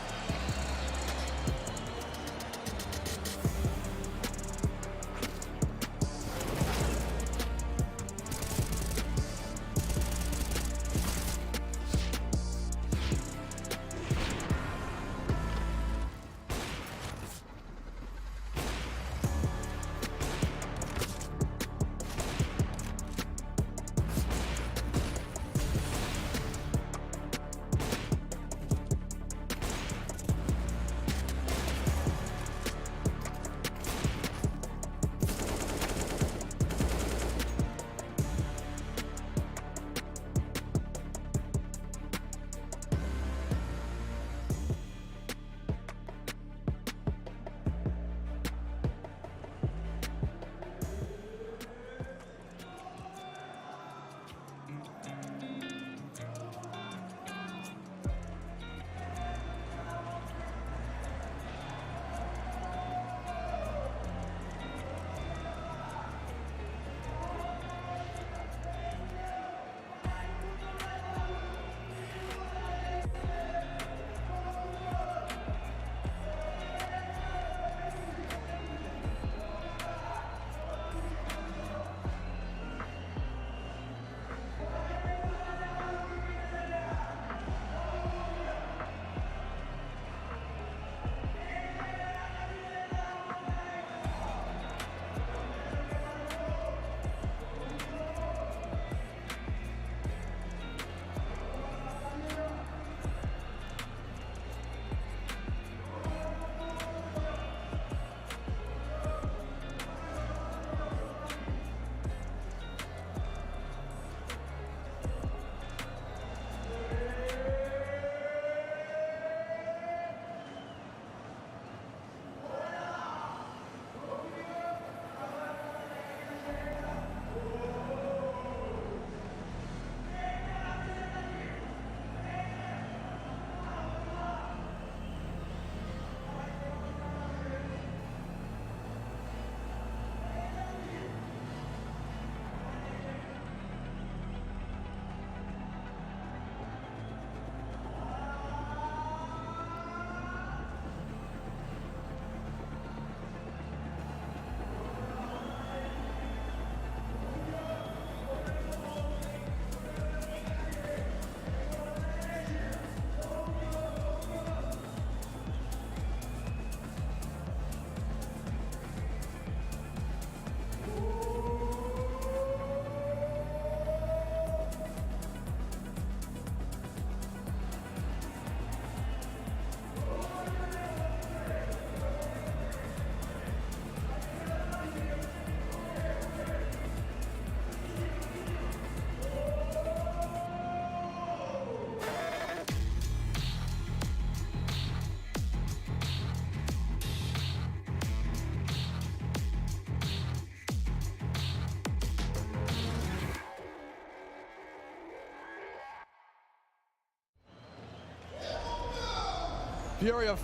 Furia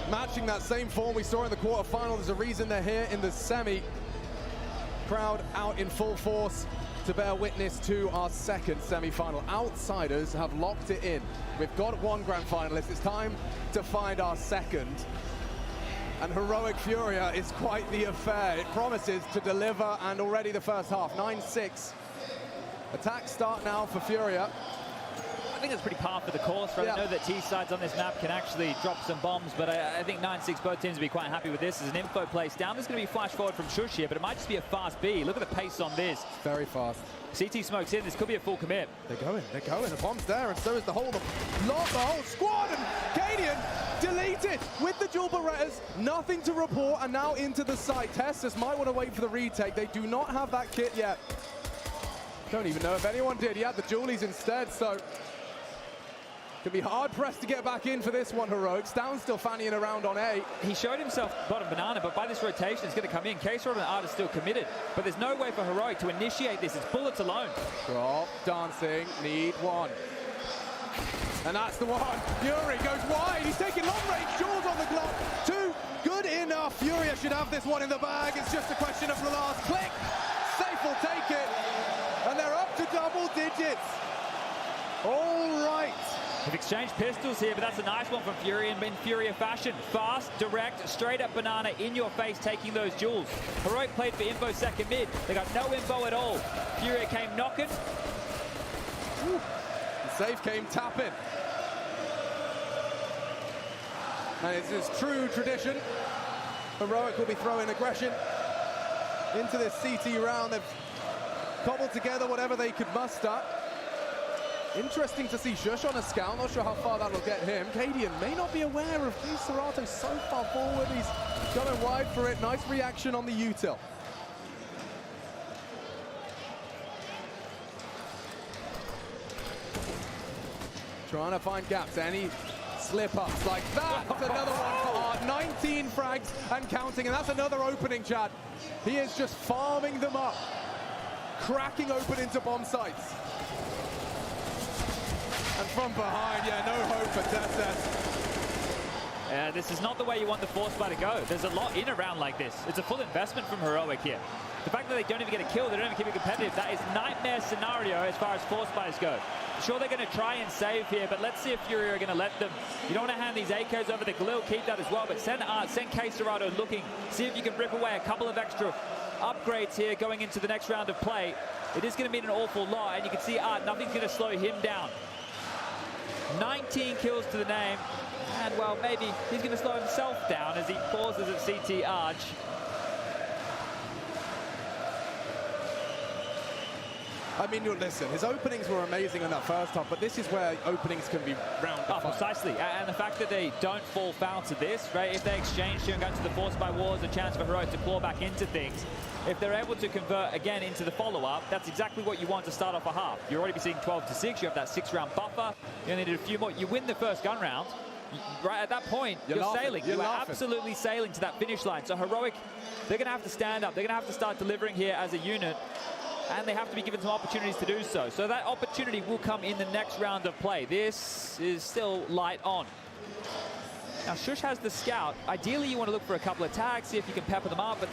matching that same form we saw in the quarterfinal. There's a reason they're here in the semi. Crowd out in full force to bear witness to our second semi-final. Outsiders have locked it in. We've got one grand finalist. It's time to find our second. And Heroic Furia is quite the affair. It promises to deliver, and already the first half, 9-6. Attack start now for Furia. I think that's pretty par for the course, right? I know that T-sides on this map can actually drop some bombs, but I think 9-6, both teams will be quite happy with this. As an info place down, there's going to be a flash forward from Shush here, but it might just be a fast B. Look at the pace on this. Very fast. CT smokes in, this could be a full commit. They're going. The bomb's there, and so is the whole squad, and qWiNt deleted with the dual Berettas. Nothing to report, and now into the site. Tessus might want to wait for the retake. They do not have that kit yet. Don't even know if anyone did. He had the dualies instead, so could be hard-pressed to get back in for this one, Heroic. Down still fannying around on A. He showed himself bottom banana, but by this rotation, it's going to come in. qWiNt and Art is still committed, but there's no way for Heroic to initiate this. It's bullets alone. Drop, dancing, need one. And that's the one. Fury goes wide. He's taking long-range duels on the Glock. Two, good enough. Furia should have this one in the bag. It's just a question of the last click. Safe will take it. And they're up to double digits. All right. They've exchanged pistols here, but that's a nice one from Fury in Furia fashion. Fast, direct, straight up banana, in your face, taking those duels. Heroic played for info second mid. They got no info at all. Furia came knocking. The save came tapping. And it's his true tradition. Heroic will be throwing aggression into this CT round. They've cobbled together whatever they could muster. Interesting to see Shush on a scout. Not sure how far that'll get him. qWiNt may not be aware of Serato so far forward. He's going wide for it. Nice reaction on the util. Trying to find gaps. Any slip-ups like that? That's another one for Art. 19 frags and counting, and that's another opening, Chad. He is just farming them up. Cracking open into bomb sites. And from behind, yeah, no hope for Tessus. This is not the way you want the force buy to go. There's a lot in a round like this. It's a full investment from Heroic here. The fact that they don't even get a kill, they don't even keep it competitive, that is nightmare scenario as far as force buys go. Sure, they're going to try and save here, but let's see if Fury are going to let them. You don't want to hand these AKs over the Galil, keep that as well, but send Art, send qSerato looking, see if you can rip away a couple of extra upgrades here going into the next round of play. It is going to mean an awful lot, and you can see Art, nothing's going to slow him down. 19 kills to the name, and well, maybe he's going to slow himself down as he pauses at CT Arch. I mean, listen, his openings were amazing in that first half, but this is where openings can be round defined. Precisely, and the fact that they don't fall foul to this, right? If they exchange here and go to the force by wars, a chance for Heroic to claw back into things. If they're able to convert again into the follow-up, that's exactly what you want to start off a half. You're already seeing 12-6, you have that 6-round buffer, you only need a few more. You win the first gun round, right at that point, you're sailing. You are absolutely sailing to that finish line. So Heroic, they're going to have to stand up. They're going to have to start delivering here as a unit, and they have to be given some opportunities to do so. So that opportunity will come in the next round of play. This is still light on. Now, Shush has the scout. Ideally, you want to look for a couple of tags, see if you can pepper them up, but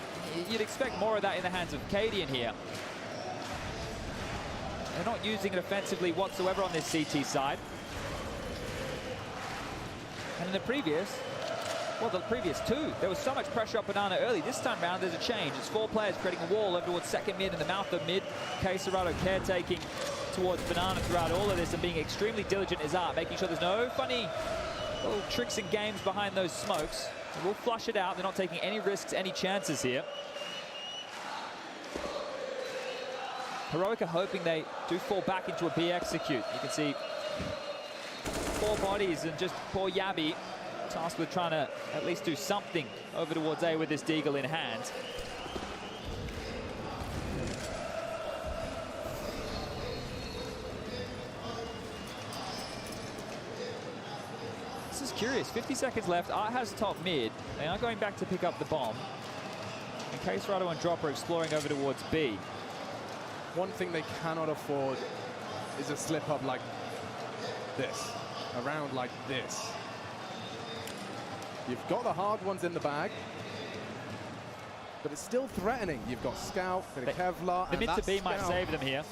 you'd expect more of that in the hands of qWiNt here. They're not using it offensively whatsoever on this CT side. And in the previous two, there was so much pressure up banana early. This time round, there's a change. It's 4 players creating a wall over towards second mid in the mouth of mid. qSerato caretaking towards banana throughout all of this and being extremely diligent as Art, making sure there's no funny little tricks and games behind those smokes. We'll flush it out. They're not taking any risks, any chances here. Heroic are hoping they do fall back into a B execute. You can see 4 bodies and just poor Yabby tasked with trying to at least do something over towards A with this Deagle in hand. This is curious. 50 seconds left. Art has top mid. They are going back to pick up the bomb. And qSerato and Drop are exploring over towards B. One thing they cannot afford is a slip up like this, a round like this. You've got the hard ones in the bag, but it's still threatening. You've got Scout, bit of Kevlar, The and mid to B that might Scout save them here.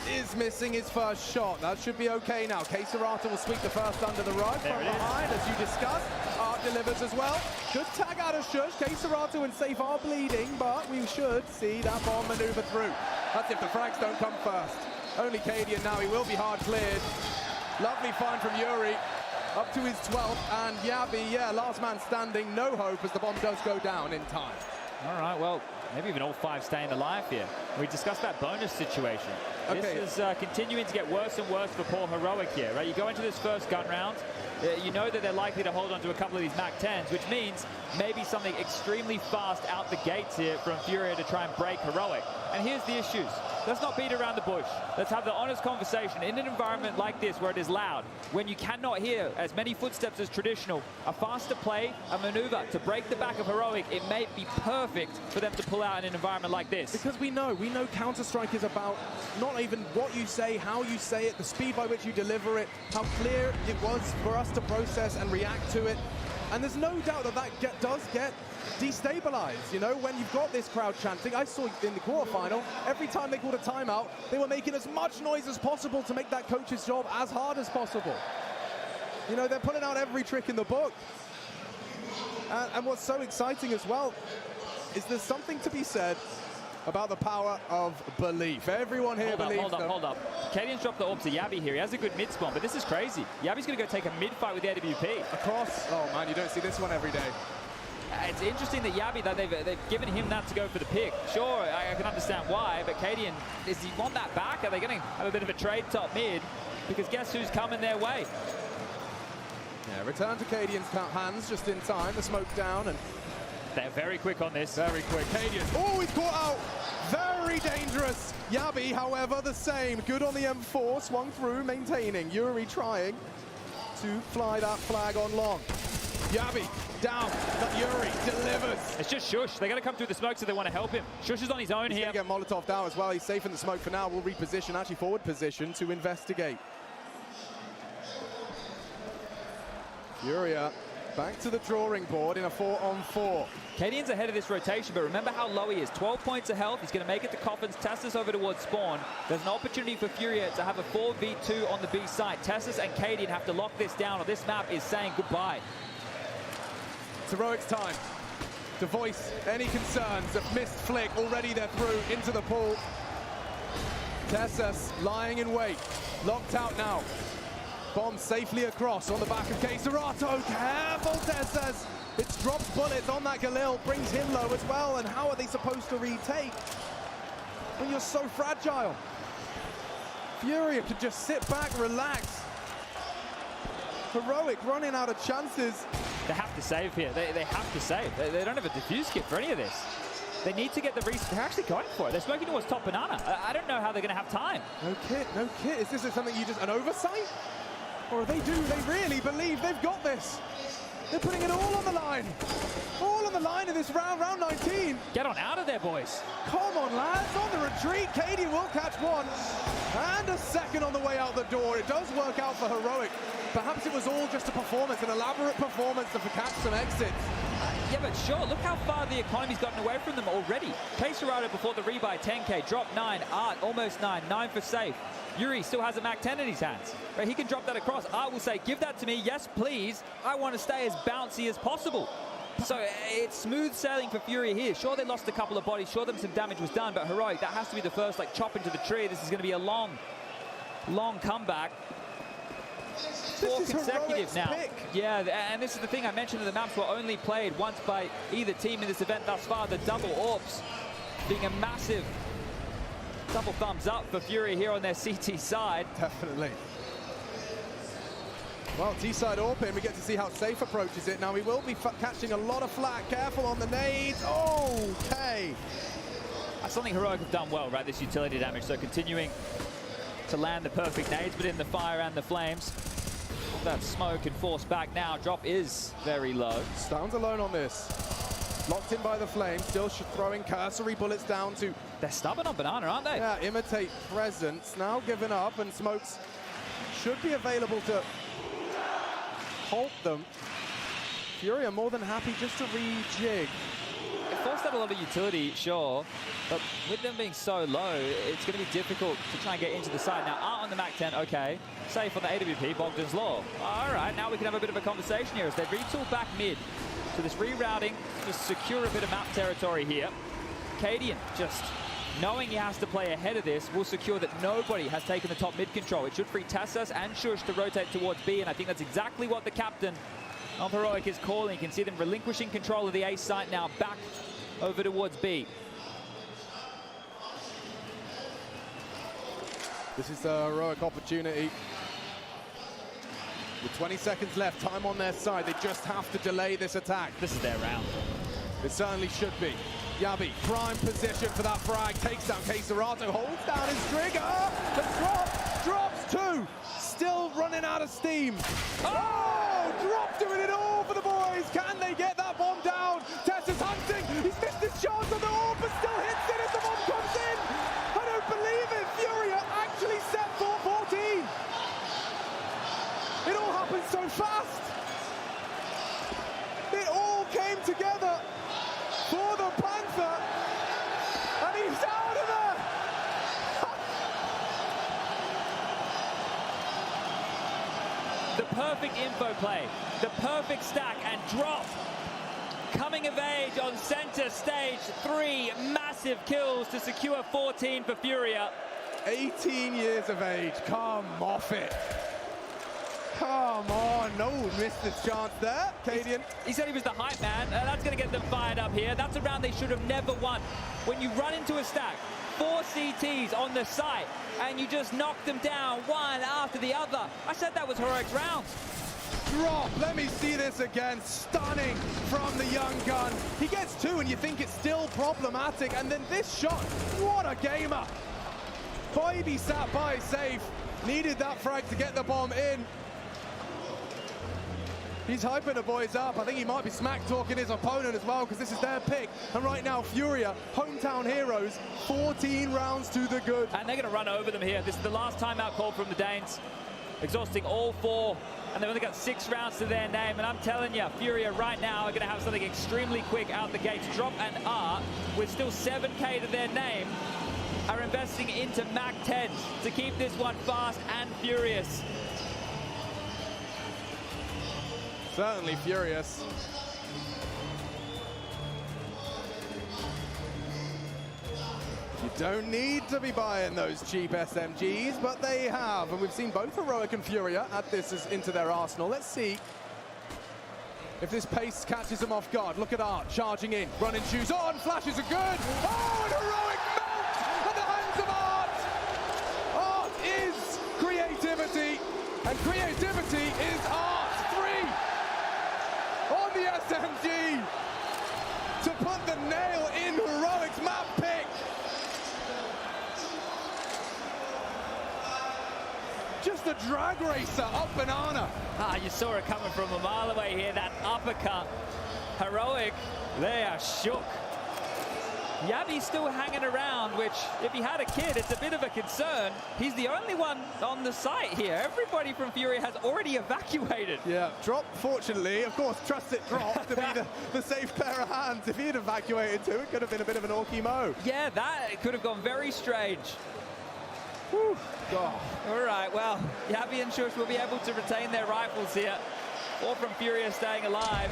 is missing his first shot. That should be okay now. qWiNt22 will sweep the first under the rug from behind, as you discussed. Art delivers as well. Good tag out of Shush. qWiNt22 and Safe are bleeding, but we should see that bomb maneuver through. That's if the frags don't come first. Only qWiNt now. He will be hard cleared. Lovely find from Yuri. Up to his 12th, and Yabi, yeah, last man standing. No hope as the bomb does go down in time. All right, well, maybe even all 5 staying alive here. We discussed that bonus situation. Okay. This is continuing to get worse and worse for poor Heroic here, right? You go into this first gun round, you know that they're likely to hold on to a couple of these MAC 10s, which means maybe something extremely fast out the gates here from Furia to try and break Heroic. And here's the issues. Let's not beat around the bush. Let's have the honest conversation in an environment like this where it is loud, when you cannot hear as many footsteps as traditional. A faster play, a maneuver to break the back of Heroic, it may be perfect for them to pull out in an environment like this. Because we know Counter-Strike is about not even what you say, how you say it, the speed by which you deliver it, how clear it was for us to process and react to it. And there's no doubt that does get destabilized, you know, when you've got this crowd chanting. I saw in the quarterfinal, every time they called a timeout, they were making as much noise as possible to make that coach's job as hard as possible. You know, they're pulling out every trick in the book. And what's so exciting as well is there's something to be said about the power of belief. Everyone here believes them. Hold up. qWiNt's dropped the orb to Yabi here. He has a good mid spawn, but this is crazy. Yabi's going to go take a mid fight with the AWP. Across. Oh man, you don't see this one every day. It's interesting that Yabi, that they've given him that to go for the pick. Sure, I can understand why, but qWiNt, does he want that back? Are they going to have a bit of a trade top mid? Because guess who's coming their way? Yeah, return to qWiNt's hands just in time. The smoke's down, and they're very quick on this. Very quick. qWiNt. Oh, he's caught out. Very dangerous. Yabi, however, the same. Good on the M4. Swung through, maintaining. Yuri trying to fly that flag on long. Yabi down, but Yuri delivers. It's just Shush. They're going to come through the smoke, so they want to help him. Shush is on his own here. He's going to get Molotov down as well. He's safe in the smoke for now. We'll reposition, actually forward position to investigate. Furia back to the drawing board in a 4-on-4. qWiNt's ahead of this rotation, but remember how low he is. 12 points of health. He's going to make it to Coffins. Tessus over towards spawn. There's an opportunity for Furia to have a 4v2 on the B side. Tessus and qWiNt have to lock this down, or this map is saying goodbye. It's Heroic's time to voice any concerns. A missed flick, already they're through into the pool. Tessus lying in wait, locked out now. Bomb safely across on the back of qWiNt. Careful, Tessus. It's dropped bullets on that Galil, brings him low as well. And how are they supposed to retake when you're so fragile? Furia could just sit back, relax. Heroic running out of chances. They have to save here. They have to save. They don't have a defuse kit for any of this. They need to get the reset. They're actually going for it. They're smoking towards top banana. I don't know how they're going to have time. No kit, no kit. Is this something an oversight? Or they really believe they've got this? They're putting it all on the line. All on the line in this round 19. Get on out of there, boys. Come on, lads, on the retreat. qWiNt will catch one. And a second on the way out the door. It does work out for Heroic. Perhaps it was all just a performance, an elaborate performance to catch some exits. Yeah, but sure, look how far the economy's gotten away from them already. qWiNt before the rebuy, 10k, drop 9, Art almost 9, 9 for safe. Yuri still has a MAC 10 in his hands. Right, he can drop that across. Art will say, give that to me, yes please. I want to stay as bouncy as possible. So it's smooth sailing for Furia here. Sure, they lost a couple of bodies, sure, some damage was done, but Heroic, that has to be the first chop into the tree. This is going to be a long comeback. 4 consecutive now. Pick. Yeah, and this is the thing I mentioned, the maps were only played once by either team in this event thus far. The double orbs being a massive double thumbs up for Furia here on their CT side. Definitely. Well, T-side open, we get to see how Safe approaches it. Now, he will be catching a lot of flack. Careful on the nades. Okay. That's something Heroic have done well, right? This utility damage. So continuing to land the perfect nades, but in the fire and the flames. That smoke and force back now. Drop is very low. Stone's alone on this. Locked in by the flames, still throwing cursory bullets down to... They're stubborn on banana, aren't they? Yeah, imitate presence. Now giving up, and smokes should be available to halt them. Fury are more than happy just to rejig. It forced out a lot of utility, sure, but with them being so low, it's going to be difficult to try and get into the side. Now, Art on the MAC-10, okay. Safe on the AWP, Bogdan's Law. All right, now we can have a bit of a conversation here as they retool back mid. So this rerouting, just secure a bit of map territory here. qWiNT just knowing he has to play ahead of this will secure that nobody has taken the top mid control. It should free Tassas and Shush to rotate towards B, and I think that's exactly what the captain of Heroic is calling. You can see them relinquishing control of the A site now, back over towards B. This is a Heroic opportunity. With 20 seconds left, time on their side. They just have to delay this attack. This is their round. It certainly should be. Yabi, prime position for that frag. Takes down qWiNT22, holds down his trigger. The drop, drops two. Still running out of steam. Oh, drop doing it all for the boys. Can they get that bomb down? Tess is hunting. He's missed his chance on the orb, but still hits it as the bomb comes in. I don't believe it. Furia actually set for 14. It all happened so fast. It all came together for the Panther, and he's out of there. The perfect info play, the perfect stack and drop. Coming of age on center stage, 3 massive kills to secure 14 for Furia. 18 years of age, come off it. Come on, no one missed his chance there. qWiNT. He said he was the hype man, and that's going to get them fired up here. That's a round they should have never won. When you run into a stack, 4 CTs on the site, and you just knock them down one after the other. I said that was Heroic's round. Drop, let me see this again. Stunning from the young gun. He gets 2 and you think it's still problematic, and then this shot, what a gamer. Boybe sat by safe, needed that frag to get the bomb in. He's hyping the boys up. I think he might be smack talking his opponent as well, because this is their pick. And right now, Furia, hometown heroes, 14 rounds to the good. And they're going to run over them here. This is the last timeout call from the Danes, exhausting all 4. And they've only got 6 rounds to their name. And I'm telling you, Furia right now are going to have something extremely quick out the gates. Drop and Art, with still 7K to their name, are investing into MAC-10s to keep this one fast and furious. Certainly furious. You don't need to be buying those cheap SMGs, but they have. And we've seen both Heroic and Furia add this into their arsenal. Let's see if this pace catches them off guard. Look at Art charging in, running shoes on, flashes are good. Oh, and Heroic melt at the hands of Art. Art is creativity, and creativity is Art. 3 on the SMG to put the nail in Heroic's map pick. Just a drag racer up banana. Ah, you saw it coming from a mile away here, that uppercut. Heroic, they are shook. Yabi's still hanging around, which, if he had a kid, it's a bit of a concern. He's the only one on the site here. Everybody from Furia has already evacuated. Yeah, Drop, fortunately, of course, trusted Drop to be the safe pair of hands. If he had evacuated too, it could have been a bit of an Orky Mo. Yeah, that could have gone very strange. Whew, God. All right, well, Yabi and Shush will be able to retain their rifles here. 4 from Furia staying alive.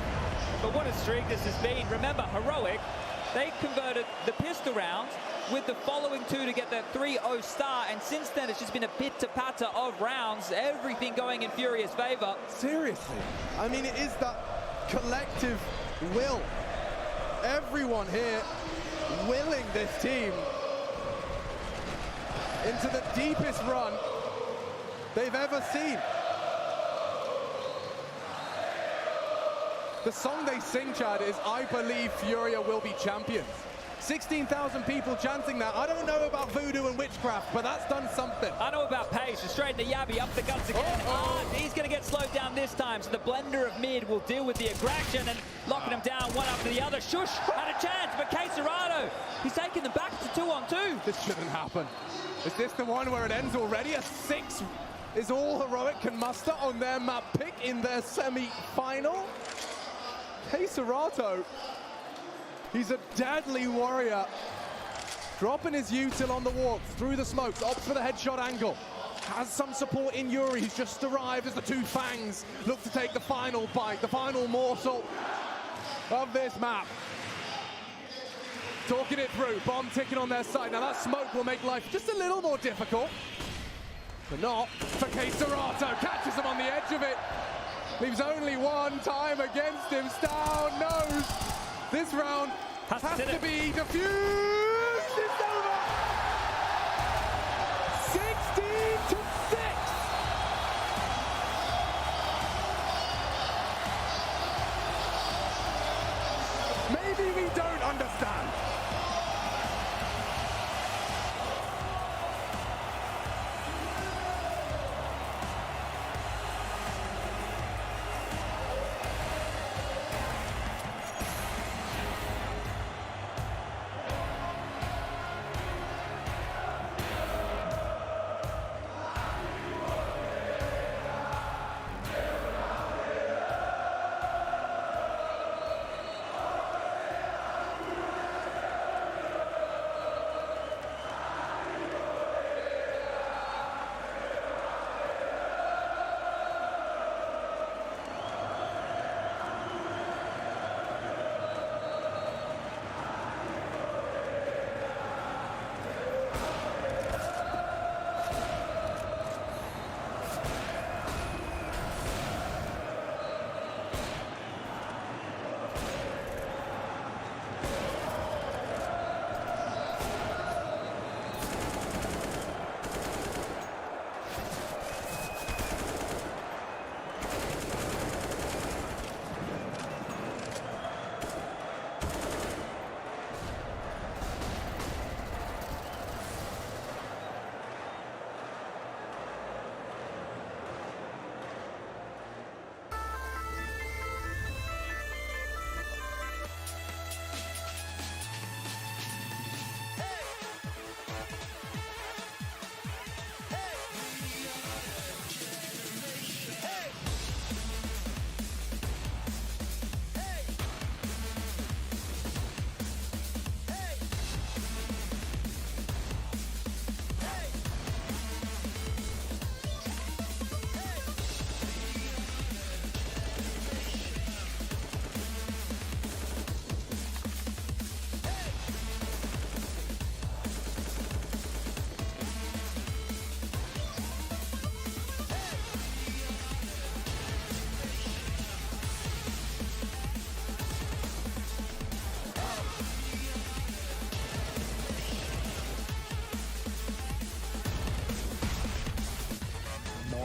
But what a streak this has been. Remember, Heroic, they converted the pistol round with the following 2 to get that 3-0 star, and since then it's just been a pitter-patter of rounds, everything going in Furia's favor. Seriously, I mean, it is that collective will. Everyone here willing this team into the deepest run they've ever seen. The song they sing, Chad, is I Believe Furia Will Be Champions. 16,000 people chanting that. I don't know about voodoo and witchcraft, but that's done something. I know about pace. Straight to Yabi, up the guts again. He's going to get slowed down this time, so the blender of mid will deal with the aggression and locking him down one after the other. Shush had a chance, but qWiNT22, he's taking them back to 2-on-2. This shouldn't happen. Is this the one where it ends already? A 6 is all Heroic can muster on their map pick in their semi-final. qWiNt22, he's a deadly warrior. Dropping his util on the walk, through the smokes, opts for the headshot angle. Has some support in Yuri, who's just arrived as the two Fangs look to take the final bite, the final morsel of this map. Talking it through, bomb ticking on their side. Now that smoke will make life just a little more difficult, but not for qWiNt22. Catches him on the edge of it. Leaves only one time against him. Down knows this round has to be defused. It's over. 16-6. Maybe we don't understand.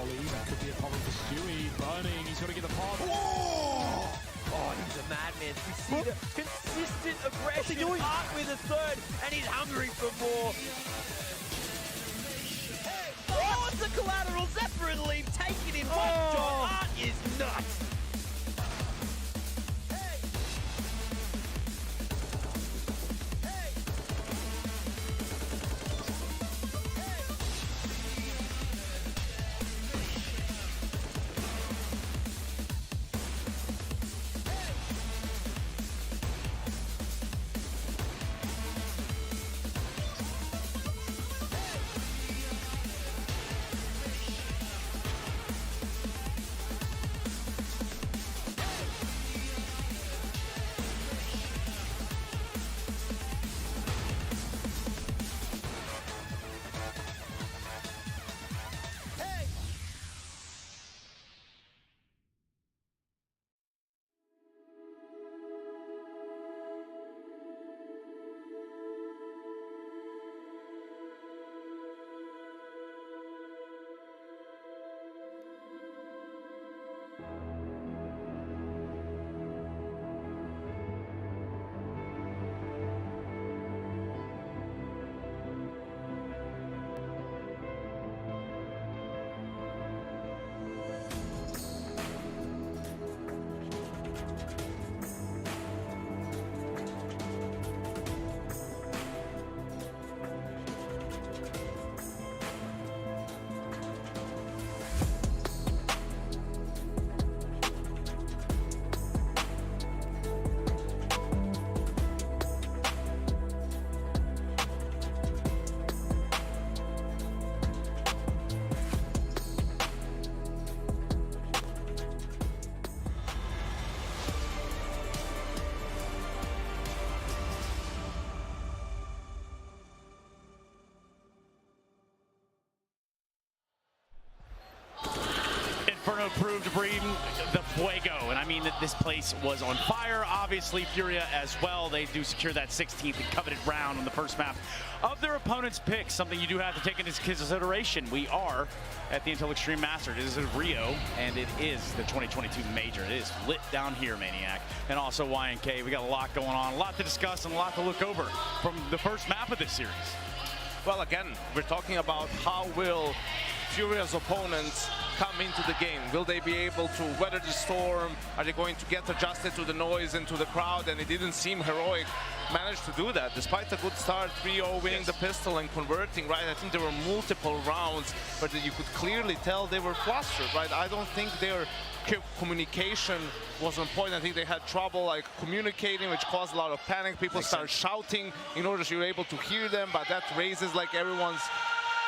That could be a problem for Stewie. Burning, he's got to get the pass. Oh, he's a madman. We see the consistent aggression. Art with a third, and he's hungry for more. Oh, it's a collateral Zephyr and Leaf taking in one shot. Art is nuts. proved to bring the fuego. And I mean that this place was on fire. Obviously, Furia as well. They do secure that 16th and coveted round on the first map of their opponent's pick. Something you do have to take into consideration. We are at the Intel Extreme Masters. It is in Rio, and it is the 2022 major. It is lit down here, Maniac. And also YNK. We got a lot going on, a lot to discuss, and a lot to look over from the first map of this series. Well, again, we're talking about how will Furia's opponents come into the game. Will they be able to weather the storm? Are they going to get adjusted to the noise and to the crowd? And it didn't seem Heroic managed to do that. Despite a good start, 3-0 winning the pistol and converting, right? I think there were multiple rounds where you could clearly tell they were flustered, right? I don't think their communication was on point. I think they had trouble like communicating, which caused a lot of panic. People started shouting in order to be able to hear them, but that raises like everyone's,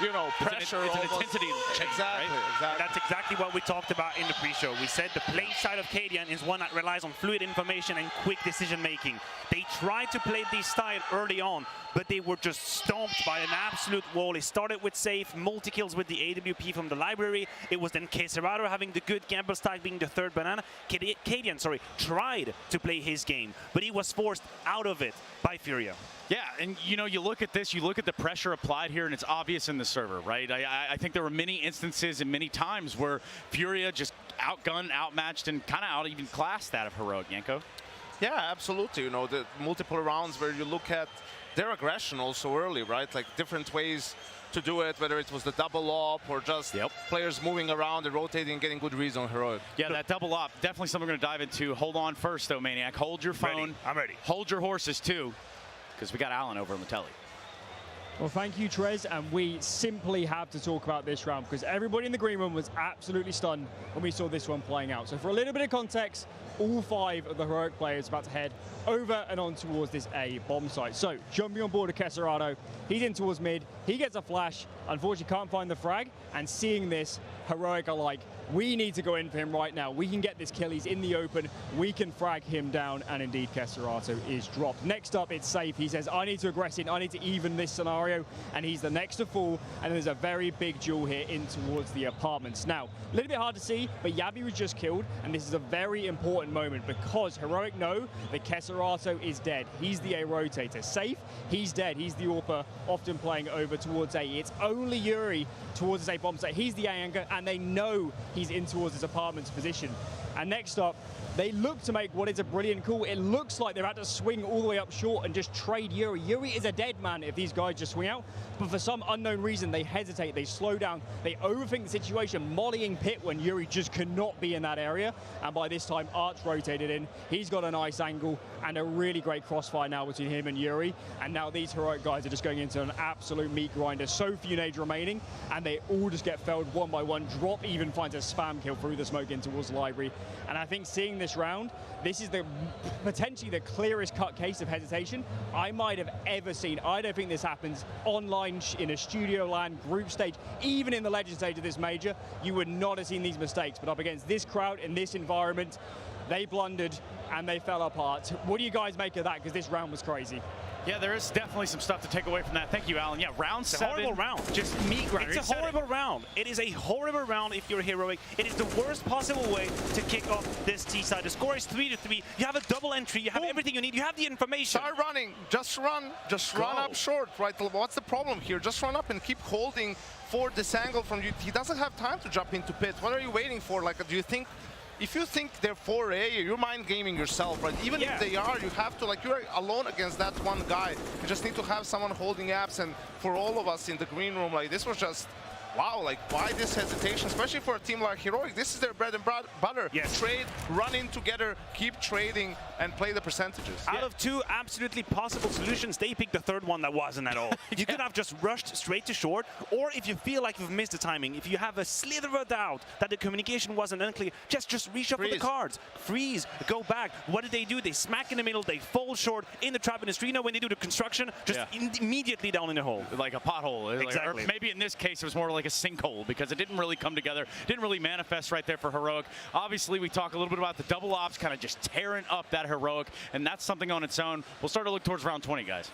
you know, pressure. It's an intensity change, exactly, right? exactly. That's exactly what we talked about in the pre-show. We said the play side of qWiNT is one that relies on fluid information and quick decision making. They tried to play this style early on, but they were just stomped by an absolute wall. It started with safe, multi-kills with the AWP from the library. It was then qWiNT having the good gamble style, being the third banana. qWiNT, tried to play his game, but he was forced out of it by Furia. Yeah, and you know, you look at this, you look at the pressure applied here, and it's obvious in the server, right? I think there were many instances and many times where Furia just outgunned, outmatched, and kind of out even classed that of Heroic. Yanko? Yeah, absolutely. You know, the multiple rounds where you look at their aggression also early, right? Like different ways to do it, whether it was the double op or just players moving around and rotating and getting good reads on Heroic. Yeah, that double op, definitely something we're going to dive into. Hold on first, though, Maniac. Hold your phone. Ready. I'm ready. Hold your horses, too, because we got Alan over on the telly. Well, thank you, Trez, and we simply have to talk about this round because everybody in the green room was absolutely stunned when we saw this one playing out. So for a little bit of context, all 5 of the Heroic players about to head over and on towards this A bomb site. So jumping on board of qWiNT, he's in towards mid, he gets a flash, unfortunately can't find the frag, and seeing this, Heroic are like, we need to go in for him right now. We can get this kill, he's in the open, we can frag him down, and indeed qWiNT is dropped. Next up, it's safe. He says, I need to aggress in, I need to even this scenario, and he's the next to fall, and there's a very big duel here in towards the apartments. Now, a little bit hard to see, but Yabi was just killed, and this is a very important moment because Heroic know that qWiNT is dead. He's the A rotator. Safe, he's dead. He's the AWPer, often playing over towards A. It's only Yuri towards this A bomb site. He's the A anchor, and they know he's in towards his apartment's position. And next up, they look to make what is a brilliant call. It looks like they're about to swing all the way up short and just trade Yuri. Yuri is a dead man if these guys just swing out, but for some unknown reason, they hesitate, they slow down, they overthink the situation, mollying Pit when Yuri just cannot be in that area. And by this time, Arch rotated in. He's got a nice angle and a really great crossfire now between him and Yuri. And now these Heroic guys are just going into an absolute meat grinder. So few nades remaining, and they all just get felled one by one. Drop even finds a spam kill through the smoke in towards the library. And I think seeing this round, this is potentially the clearest cut case of hesitation I might have ever seen. I don't think this happens online in a studio land group stage, even in the legend stage of this major. You would not have seen these mistakes, but up against this crowd in this environment, they blundered and they fell apart. What do you guys make of that? Because this round was crazy. Yeah, there is definitely some stuff to take away from that. Thank you, Alan. Yeah, round 7. It's a horrible round. Just meat grinder. It's a horrible round. It is a horrible round if you're Heroic. It is the worst possible way to kick off this T side. The score is 3-3. You have a double entry. You have everything you need. You have the information. Start running. Just run. Just run up short, right? What's the problem here? Just run up and keep holding for this angle from you. He doesn't have time to jump into pit. What are you waiting for? Like, do you think... If you think they're 4A, you're mind gaming yourself, right? Even if they are, you have to, like, you're alone against that one guy. You just need to have someone holding apps, and for all of us in the green room, like, this was just, wow, like, why this hesitation? Especially for a team like Heroic, this is their bread and butter. Yes. Trade, run in together, keep trading, and play the percentages. Out of 2 absolutely possible solutions, they picked the third one that wasn't at all. You could have just rushed straight to short, or if you feel like you've missed the timing, if you have a slither of a doubt that the communication wasn't unclear, just reshuffle the cards. Freeze, go back. What did they do? They smack in the middle, they fall short in the trap in the street. When they do the construction, just immediately down in the hole. Like a pothole. Exactly. Or maybe in this case, it was more like a sinkhole because it didn't really come together, didn't really manifest right there for Heroic. Obviously, we talk a little bit about the double ops kind of just tearing up that Heroic, and that's something on its own. We'll start to look towards round 20, guys.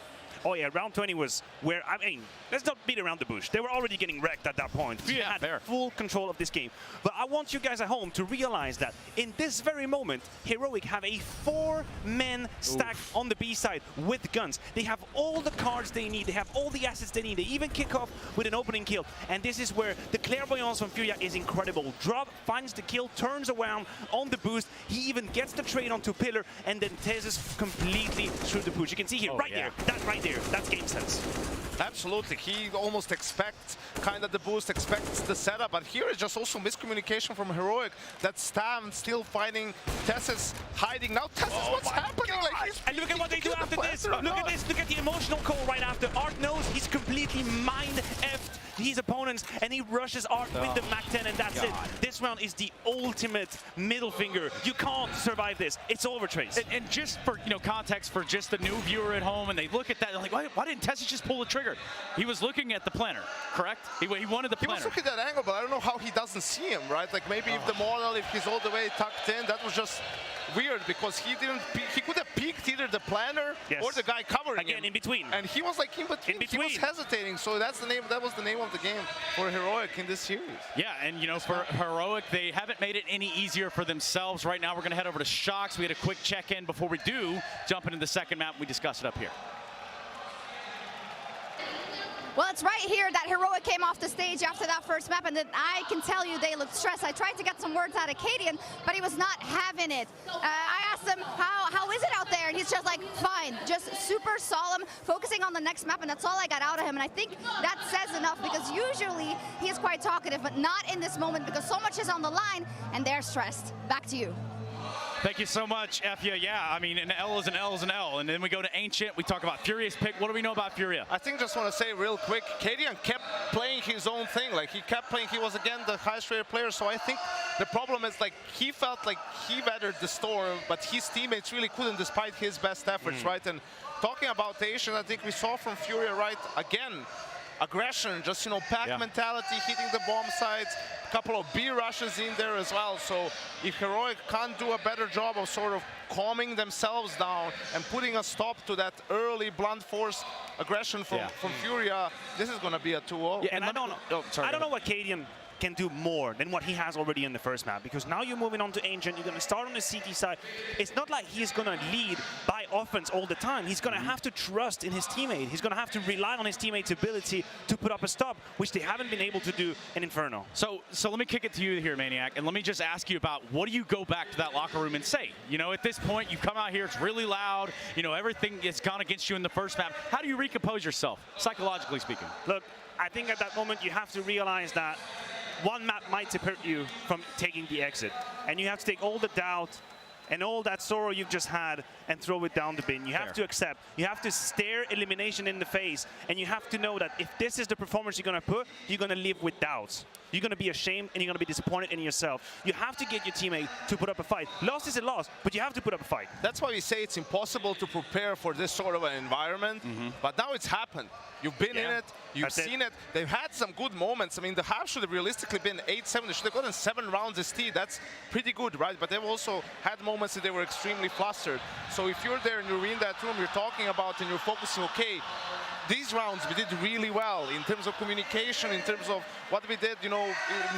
Oh yeah, round 20 was where, I mean, let's not beat around the bush. They were already getting wrecked at that point. We had full control of this game. But I want you guys at home to realize that in this very moment, Heroic have a 4-man stack on the B side with guns. They have all the cards they need. They have all the assets they need. They even kick off with an opening kill. And this is where the clairvoyance from Furia is incredible. Drop finds the kill, turns around on the boost. He even gets the trade onto Pillar and then tears completely through the push. You can see here, there, that right there, that's game sense. Absolutely, he almost expects kind of the boost, expects the setup, but here is just also miscommunication from Heroic. That Stam still fighting, Tess is hiding. Now Tess is what's happening. Like, and look at what they do after this. Look at this, look at the emotional call right after. Art knows he's completely mind-effed his opponents, and he rushes Art with the MAC-10, and that's it. This round is the ultimate middle finger. You can't survive this. It's over, Trace. And just for context for just the new viewer at home, and they look at that, they're like, why didn't Tessie just pull the trigger? He was looking at the planner, correct? He wanted the planner. He was looking at that angle, but I don't know how he doesn't see him, right? Like maybe if the model, if he's all the way tucked in, that was just weird because he could have peeked either the planner or the guy covering him. In between. And he was like in between. He was hesitating. So that's the name. That was the name of the game for Heroic in this series. Yeah, and for Heroic, they haven't made it any easier for themselves. Right now, we're going to head over to Shox. We had a quick check-in before we do jump into the second map. We discuss it up here. Well, it's right here that Heroic came off the stage after that first map, and then I can tell you they looked stressed. I tried to get some words out of qWiNt22, but he was not having it. I asked him, how is it out there? And he's just like, fine, just super solemn, focusing on the next map, and that's all I got out of him. And I think that says enough, because usually he is quite talkative, but not in this moment, because so much is on the line, and they're stressed. Back to you. Thank you so much, Efya. Yeah, I mean, an L is an L is an L. And then we go to Ancient. We talk about Furia's pick. What do we know about Furia? I think just want to say real quick, qWiNT kept playing his own thing. Like, he kept playing. He was, again, the highest rated player. So I think the problem is, like, he felt like he weathered the storm, but his teammates really couldn't despite his best efforts, right? And talking about Asian, I think we saw from Furia, right, again, aggression, just, pack mentality, hitting the bomb sites, a couple of B rushes in there as well. So if Heroic can't do a better job of sort of calming themselves down and putting a stop to that early blunt force aggression from Furia, this is going to be a 2-0. Yeah, and I don't know what qWiNT can do more than what he has already in the first map, because now you're moving on to Ancient, you're going to start on the CT side. It's not like he's going to lead by offense all the time. He's going to have to trust in his teammate. He's going to have to rely on his teammate's ability to put up a stop, which they haven't been able to do in Inferno. So let me kick it to you here, Maniac, and let me just ask you about what do you go back to that locker room and say? At this point, you come out here, it's really loud, everything is gone against you in the first map. How do you recompose yourself, psychologically speaking? Look, I think at that moment you have to realize that one map might hurt you from taking the exit, and you have to take all the doubt and all that sorrow you've just had and throw it down the bin. You have to accept. You have to stare elimination in the face, and you have to know that if this is the performance you're going to put, you're going to live with doubts. You're going to be ashamed, and you're going to be disappointed in yourself. You have to get your teammate to put up a fight. Loss is a loss, but you have to put up a fight. That's why we say it's impossible to prepare for this sort of an environment, but now it's happened. You've been in it, you've seen it. They've had some good moments. I mean, the half should have realistically been 8-7. They should have gotten 7 rounds ST. That's pretty good, right? But they've also had moments that they were extremely flustered. So if you're there and you're in that room, you're talking about and you're focusing, okay, these rounds we did really well in terms of communication, in terms of what we did, in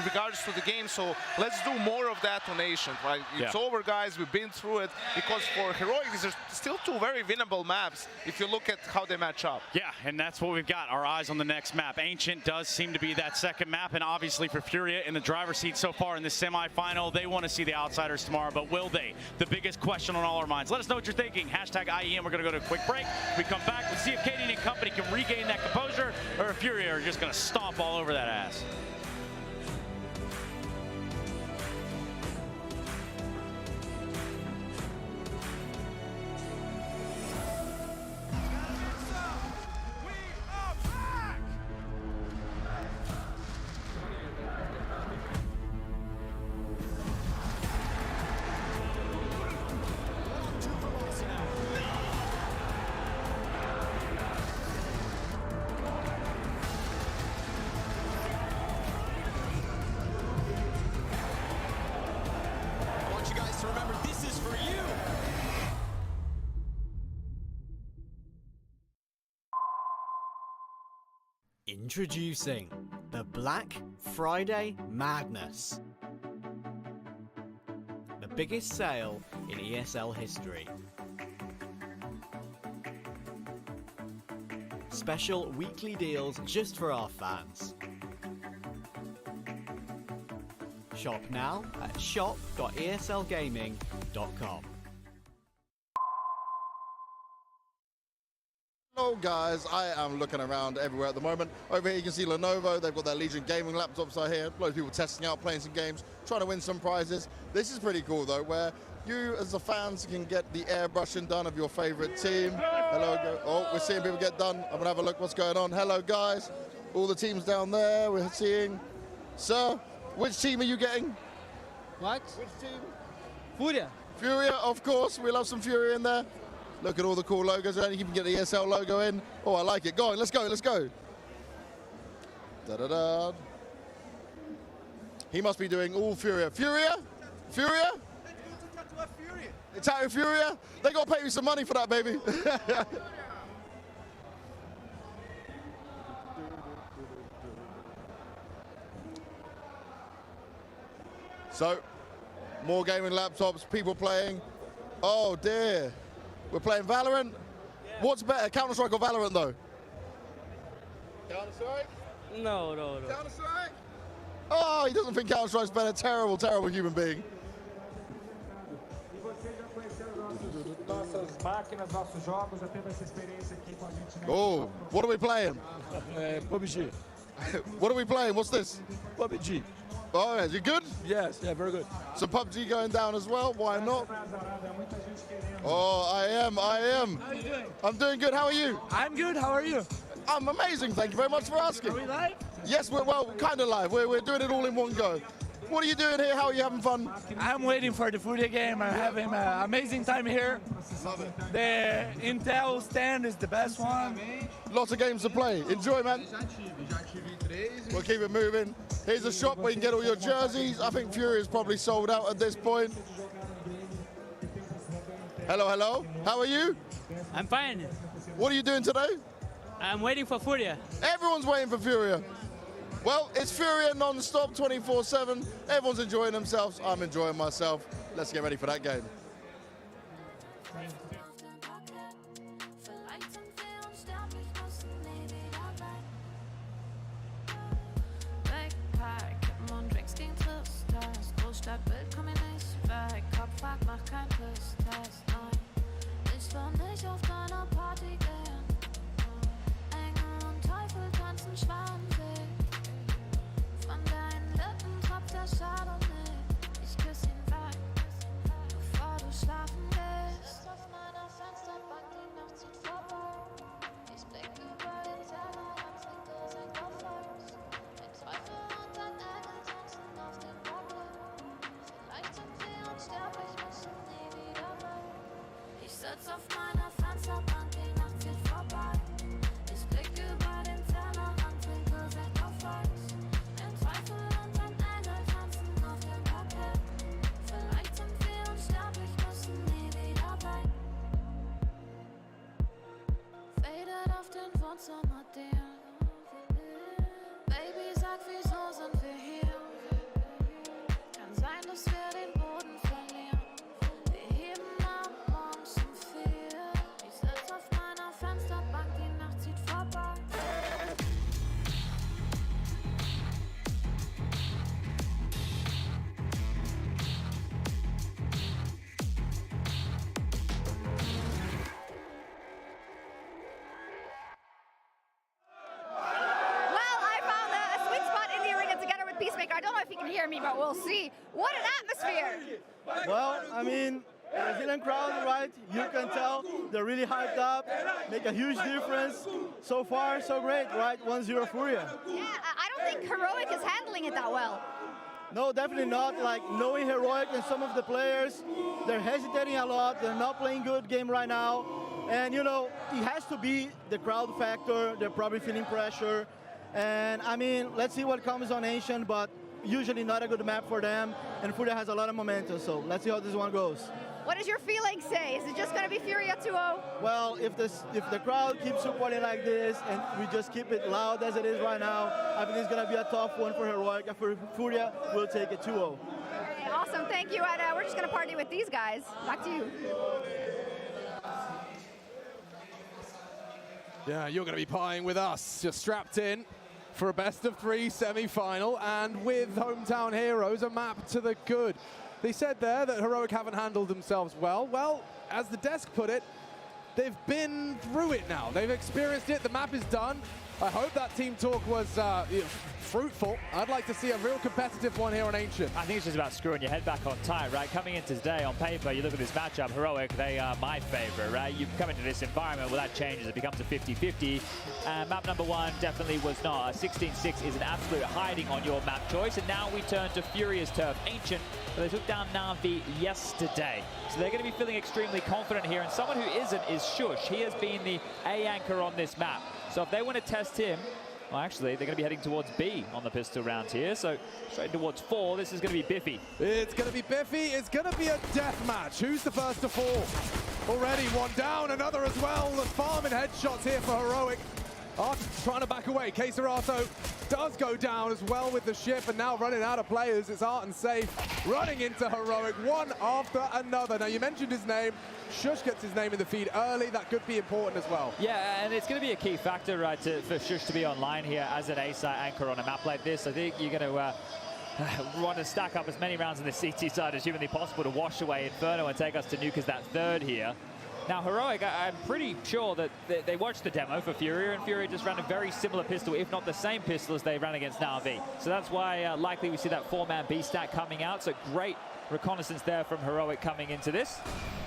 regards to the game. So let's do more of that on Ancient, right? It's over, guys. We've been through it. Because for Heroic, these are still 2 very winnable maps if you look at how they match up. Yeah, and that's what we've got. Our eyes on the next map. Ancient does seem to be that second map, and obviously for Furia in the driver's seat so far in the semifinal, they want to see the outsiders tomorrow, but will they? The biggest question on all our minds. Let us know what you're thinking. Hashtag IEM. We're going to go to a quick break. We come back. We'll see if qWiNT and company can regain that composure, or if Furia are just going to stomp all over that ass. Introducing the Black Friday Madness. The biggest sale in ESL history. Special weekly deals just for our fans. Shop now at shop.eslgaming.com. Hello guys, I am looking around everywhere at the moment. Over here you can see Lenovo, they've got their Legion gaming laptops out here. A lot of people testing out, playing some games, trying to win some prizes. This is pretty cool though, where you as the fans can get the airbrushing done of your favorite team. Hello, oh, we're seeing people get done. I'm gonna have a look what's going on. Hello guys, all the teams down there we're seeing. Sir, which team are you getting? What? Which team? Furia. Furia, of course, we love some Furia in there. Look at all the cool logos, and you can get the ESL logo in. Oh, I like it. Go on, let's go, let's go. Da-da-da. He must be doing all Furia. Furia? Furia? Tattoo Furia? They got to pay me some money for that, baby. So, more gaming laptops, people playing. Oh, dear. We're playing Valorant. Yeah. What's better, Counter-Strike or Valorant, though? Counter-Strike? No. Counter-Strike? Oh, he doesn't think Counter-Strike's better. Terrible, terrible human being. Oh, what are we playing? PUBG. What are we playing? What's this? PUBG. Oh, is it good? Yes, yeah, very good. Some PUBG going down as well. Why not? Oh, I am. How are you doing? I'm doing good. How are you? I'm good. How are you? I'm amazing. Thank you very much for asking. Are we live? Yes, we're kind of live. We're doing it all in one go. What are you doing here? How are you having fun? I'm waiting for the Furia game. I'm having an amazing time here. Love it. The Intel stand is the best one. Lots of games to play. Enjoy, man. We'll keep it moving. Here's a shop where you can get all your jerseys. I think Fury is probably sold out at this point. Hello, hello. How are you? I'm fine. What are you doing today? I'm waiting for Furia. Everyone's waiting for Furia. Well, it's Furia non-stop, 24/7. Everyone's enjoying themselves. I'm enjoying myself. Let's get ready for that game. Baby, sag, wieso sind wir hier? Kann sein, dass wir den Boden verlieren. Wir heben ab morgens um 4. Ich sitz auf meiner Fensterbank, die Nacht zieht vorbei. I don't know if you can hear me, but we'll see. What an atmosphere! Well, I mean, Brazilian crowd, right? You can tell they're really hyped up, make a huge difference. So far, so great, right? 1-0 Furia. Yeah, I don't think Heroic is handling it that well. No, definitely not. Like, knowing Heroic and some of the players, they're hesitating a lot. They're not playing good game right now. And, you know, it has to be the crowd factor. They're probably feeling pressure. And, I mean, let's see what comes on Ancient, but usually not a good map for them. And Furia has a lot of momentum, so let's see how this one goes. What does your feeling say? Is it just going to be Furia 2-0? Well, if the crowd keeps supporting like this and we just keep it loud as it is right now, I think it's going to be a tough one for Heroic. And for Furia, we'll take it 2-0. Okay, awesome, thank you. And we're just going to party with these guys. Back to you. Yeah, you're going to be partying with us. You're strapped in for a best-of-3 semi-final, and with Hometown Heroes, a map to the good. They said there that Heroic haven't handled themselves well. Well, as the desk put it, they've been through it now. They've experienced it. The map is done. I hope that team talk was fruitful. I'd like to see a real competitive one here on Ancient. I think it's just about screwing your head back on tight, right? Coming into today, on paper, you look at this matchup, Heroic, they are my favorite, right? You come into this environment, well, that changes. It becomes a 50-50. Map number 1 definitely was not. 16-6 is an absolute hiding on your map choice. And now we turn to Furia's turf, Ancient. They took down Na'Vi yesterday. So they're going to be feeling extremely confident here. And someone who isn't is Shush. He has been the A anchor on this map. So if they want to test him, well, actually, they're going to be heading towards B on the pistol round here. So straight towards 4. This is going to be Biffy. It's going to be Biffy. It's going to be a death match. Who's the first to fall? Already one down, another as well. The farming headshots here for Heroic. Art trying to back away. Quesarato does go down as well with the ship, and now running out of players. It's Art and Safe running into Heroic one after another. Now, you mentioned his name. Shush gets his name in the feed early. That could be important as well. Yeah, and it's going to be a key factor, right, for Shush to be online here as an A-side anchor on a map like this. I think you're going to want to stack up as many rounds on the CT side as humanly possible to wash away Inferno and take us to nuke as that third here. Now, Heroic, I'm pretty sure that they watched the demo for Furia, and Furia just ran a very similar pistol, if not the same pistol as they ran against Na'Vi. So that's why likely we see that 4-man B stack coming out. So great reconnaissance there from Heroic coming into this.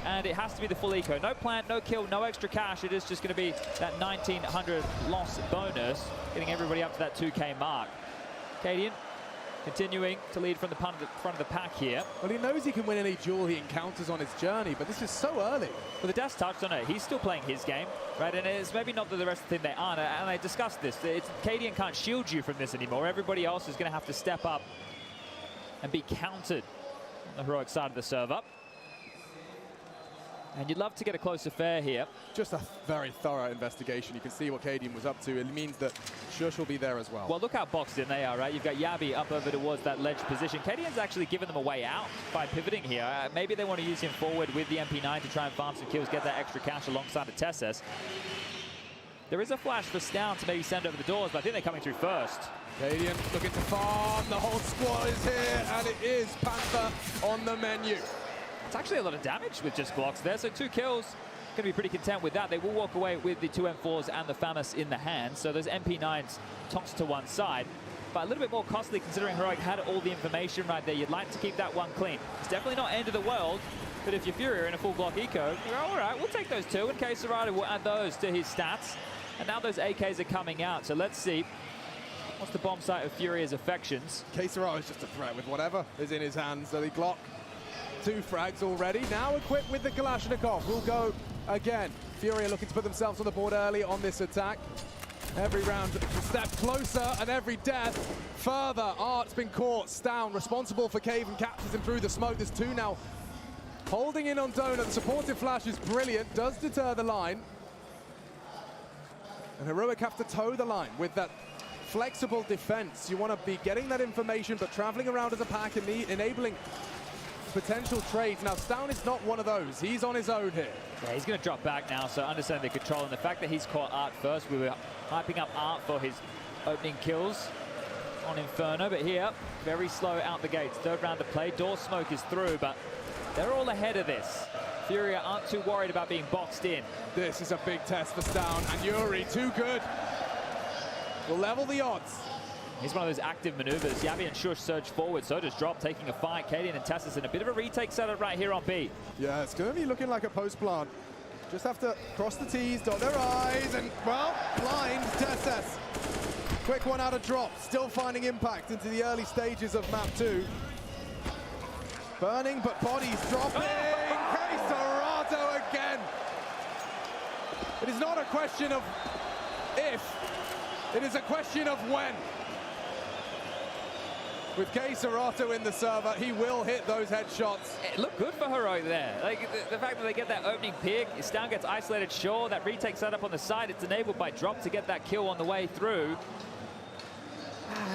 And it has to be the full eco. No plant, no kill, no extra cash. It is just going to be that 1900 loss bonus, getting everybody up to that 2K mark. qWiNt continuing to lead from the front of the pack here. Well, he knows he can win any duel he encounters on his journey, but this is so early. Well, the desk touched on it. He's still playing his game, right? And it's maybe not that the rest of the team they aren't. And I discussed this. qWiNt can't shield you from this anymore. Everybody else is going to have to step up and be countered on the Heroic side of the server. And you'd love to get a closer fare here. Just a very thorough investigation. You can see what qWiNt was up to. It means that Shush will be there as well. Well, look how boxed in they are, right? You've got Yabi up over towards that ledge position. qWiNt's actually given them a way out by pivoting here. Maybe they want to use him forward with the MP9 to try and farm some kills, get that extra cash alongside of Tessus. There is a flash for Stown to maybe send over the doors, but I think they're coming through first. qWiNt looking to farm. The whole squad is here, and it is Panther on the menu. It's actually a lot of damage with just blocks there, so 2 kills. Going to be pretty content with that. They will walk away with the 2 M4s and the FAMAS in the hand, so those MP9s tossed to one side. But a little bit more costly considering Heroic had all the information right there. You'd like to keep that one clean. It's definitely not end of the world, but if you're Furia in a full block eco, you go, all right, we'll take those 2, and Quesarato will add those to his stats. And now those AKs are coming out, so let's see. What's the bomb site of Furia's affections? Quesarato is just a threat with whatever is in his hands. So the Glock, 2 frags already. Now equipped with the Kalashnikov. We'll go again. Furia looking to put themselves on the board early on this attack. Every round a step closer, and every death further. Art's been caught. Stown responsible for Cave and captures him through the smoke. There's 2 now holding in on Donut. The supportive flash is brilliant. Does deter the line. And Heroic have to toe the line with that flexible defense. You want to be getting that information, but traveling around as a pack and enabling potential trades. Now, Stown is not one of those. He's on his own here. Yeah, he's going to drop back now, so understand the control. And the fact that he's caught Art first, we were hyping up Art for his opening kills on Inferno. But here, very slow out the gates. 3rd round of play. Door smoke is through, but they're all ahead of this. Furia aren't too worried about being boxed in. This is a big test for Stown, and Yuri, too good. Will level the odds. He's one of those active maneuvers. Yabi and Shush surge forward, so does Drop taking a fight. qWiNt and Tessus in a bit of a retake setup right here on B. Yeah, it's going to be looking like a post plant. Just have to cross the T's, dot their I's, and, well, blind Tessus. Quick one out of Drop, still finding impact into the early stages of map 2. Burning, but bodies dropping. Quesarato again. It is not a question of if, it is a question of when. With qWiNT22 in the server, he will hit those headshots. It looked good for Heroic there. Like the fact that they get that opening pick, Stan gets isolated, sure, that retake setup on the side, it's enabled by Drop to get that kill on the way through.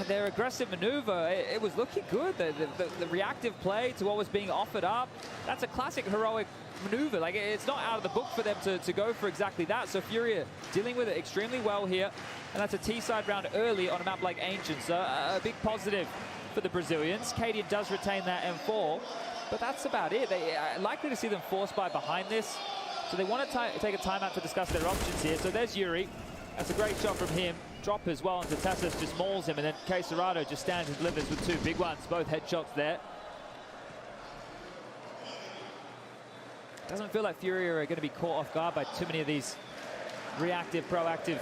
Their aggressive maneuver, it was looking good. The reactive play to what was being offered up, that's a classic Heroic maneuver. Like, it's not out of the book for them to go for exactly that. So Furia dealing with it extremely well here. And that's a T-side round early on a map like Ancient. So a big positive for the Brazilians. qWiNT does retain that M4, but that's about it. They are likely to see them force buy behind this. So they want to take a timeout to discuss their options here. So there's Yuri. That's a great shot from him. Drop as well, and Tessus just mauls him, and then qWiNT just stands and delivers with two big ones, both headshots there. Doesn't feel like Furia are going to be caught off guard by too many of these reactive, proactive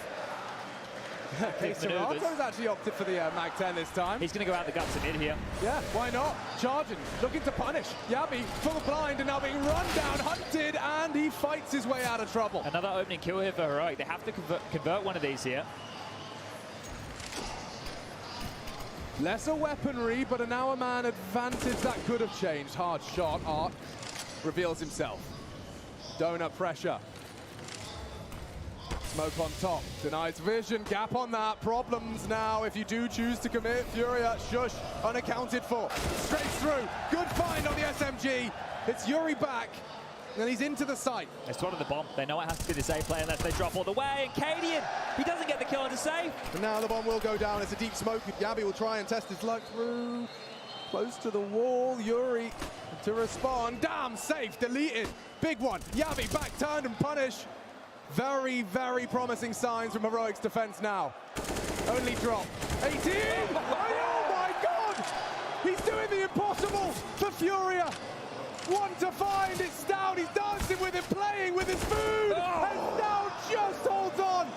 qWiNT's actually opted for the Mag 10 this time. He's going to go out the guts a mid here. Yeah, why not? Charging, looking to punish. Yabi, full blind, and now being run down, hunted, and he fights his way out of trouble. Another opening kill here for Heroic. They have to convert one of these here. Lesser weaponry, but now a man advantage that could have changed. Hard shot, Art reveals himself. Donut pressure. Smoke on top, denies vision, gap on that. Problems now if you do choose to commit. Furia, shush, unaccounted for. Straight through, good find on the SMG. It's Yuri back, and he's into the site. They spotted the bomb. They know it has to be the safe play unless they drop all the way. And qWiNT, he doesn't get the kill on the safe. And now the bomb will go down. It's a deep smoke. Yabi will try and test his luck through. Close to the wall, Yuri to respond. Damn, safe, deleted. Big one. Yabi back turned and punish. Very, very promising signs from Heroic's defense now. Only drop. 18! Oh my God! He's doing the impossible for Furia. One to find, it's down. He's dancing with it, playing with his food. And now just holds on.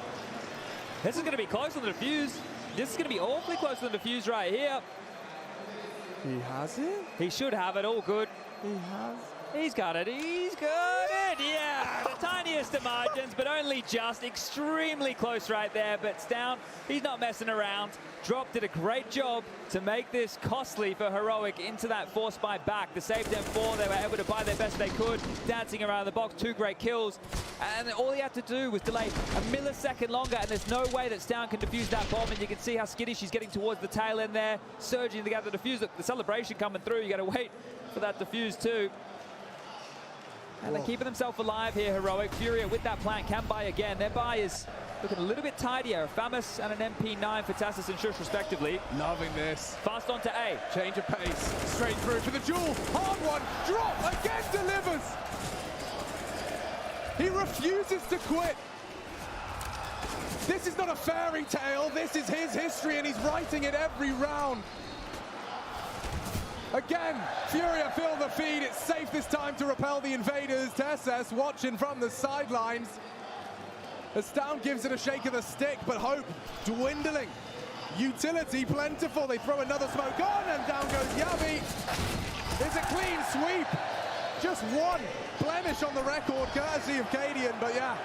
This is going to be close on the defuse. This is going to be awfully close on the defuse right here. He has it? He should have it, all good. He has. He's got it, he's got it, yeah! The tiniest of margins, but only just extremely close right there, but it's down. He's not messing around. Drop did a great job to make this costly for Heroic into that force buy back. The saved M4, they were able to buy their best they could, dancing around the box, two great kills. And all he had to do was delay a millisecond longer, and there's no way that Stown can defuse that bomb, and you can see how skittish he's getting towards the tail end there, surging to get the defuse. Look, the celebration coming through, you gotta wait for that defuse too. And they're keeping themselves alive here, Heroic. Furia with that plant can buy again. Their buy is looking a little bit tidier. A Famus and an MP9 for Tassus and Shush respectively. Loving this. Fast on to A. Change of pace. Straight through for the jewel. Hard one. Drop again delivers. He refuses to quit. This is not a fairy tale. This is his history, and he's writing it every round. Again, Furia feel the feed. It's safe this time to repel the invaders. Tessus watching from the sidelines. As Stown gives it a shake of the stick, but hope dwindling. Utility plentiful. They throw another smoke on, and down goes Yabi. It's a clean sweep. Just one blemish on the record, courtesy of qWiNT, but yeah.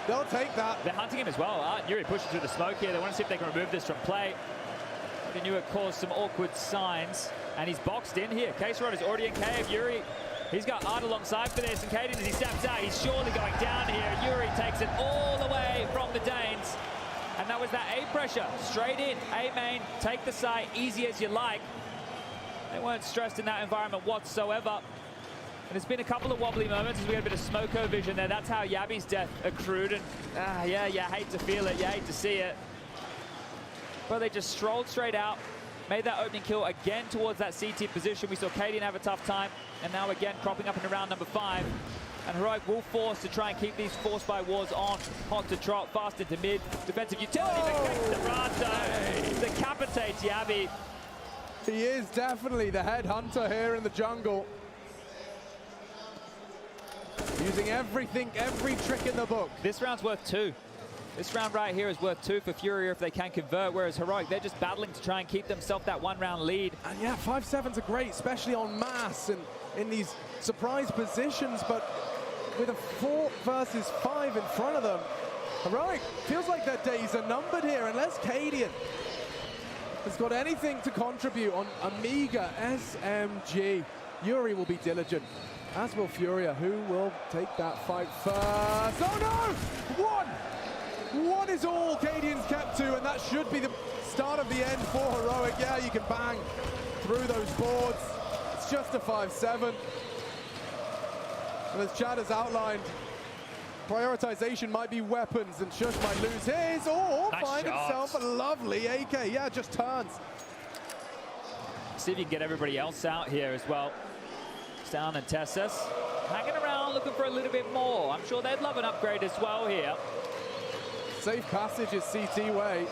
They'll take that. They're hunting him as well. Yuri pushing through the smoke here. They want to see if they can remove this from play. They knew it caused some awkward signs, and he's boxed in here. qWiNT is already in cave. Yuri, he's got Art alongside for this, and qWiNT, as he steps out, he's surely going down here. Yuri takes it all the way from the Danes, and that was that A pressure. Straight in, A main, take the site, easy as you like. They weren't stressed in that environment whatsoever. And there's been a couple of wobbly moments as we had a bit of smoko vision there. That's how Yabi's death accrued, and yeah, you hate to feel it, you hate to see it. But they just strolled straight out, made that opening kill again towards that CT position. We saw qWiNT have a tough time, and now again cropping up in round number 5. And Heroic will force to try and keep these force by wars on. Hot to trot, fast into mid. Defensive utility, the decapitates Yabi. He is definitely the headhunter here in the jungle. Using everything, every trick in the book. This round's worth 2. This round right here is worth 2 for Furia if they can convert, whereas Heroic, they're just battling to try and keep themselves that one-round lead. And yeah, 5-7s are great, especially on mass and in these surprise positions, but with a 4 versus 5 in front of them, Heroic feels like their days are numbered here, unless qWiNT has got anything to contribute on Amiga SMG. Yuri will be diligent, as will Furia, who will take that fight first. Oh no! One is all cadiaN's kept to, and that should be the start of the end for Heroic. Yeah, you can bang through those boards. It's just a 5-7. And as Chad has outlined, prioritization might be weapons, and Shush might lose his, or Nice find shot. himself a lovely AK. Yeah, just turns. See if you can get everybody else out here as well. Down and Tessus hanging around, looking for a little bit more. I'm sure they'd love an upgrade as well here. Safe passage is CT way.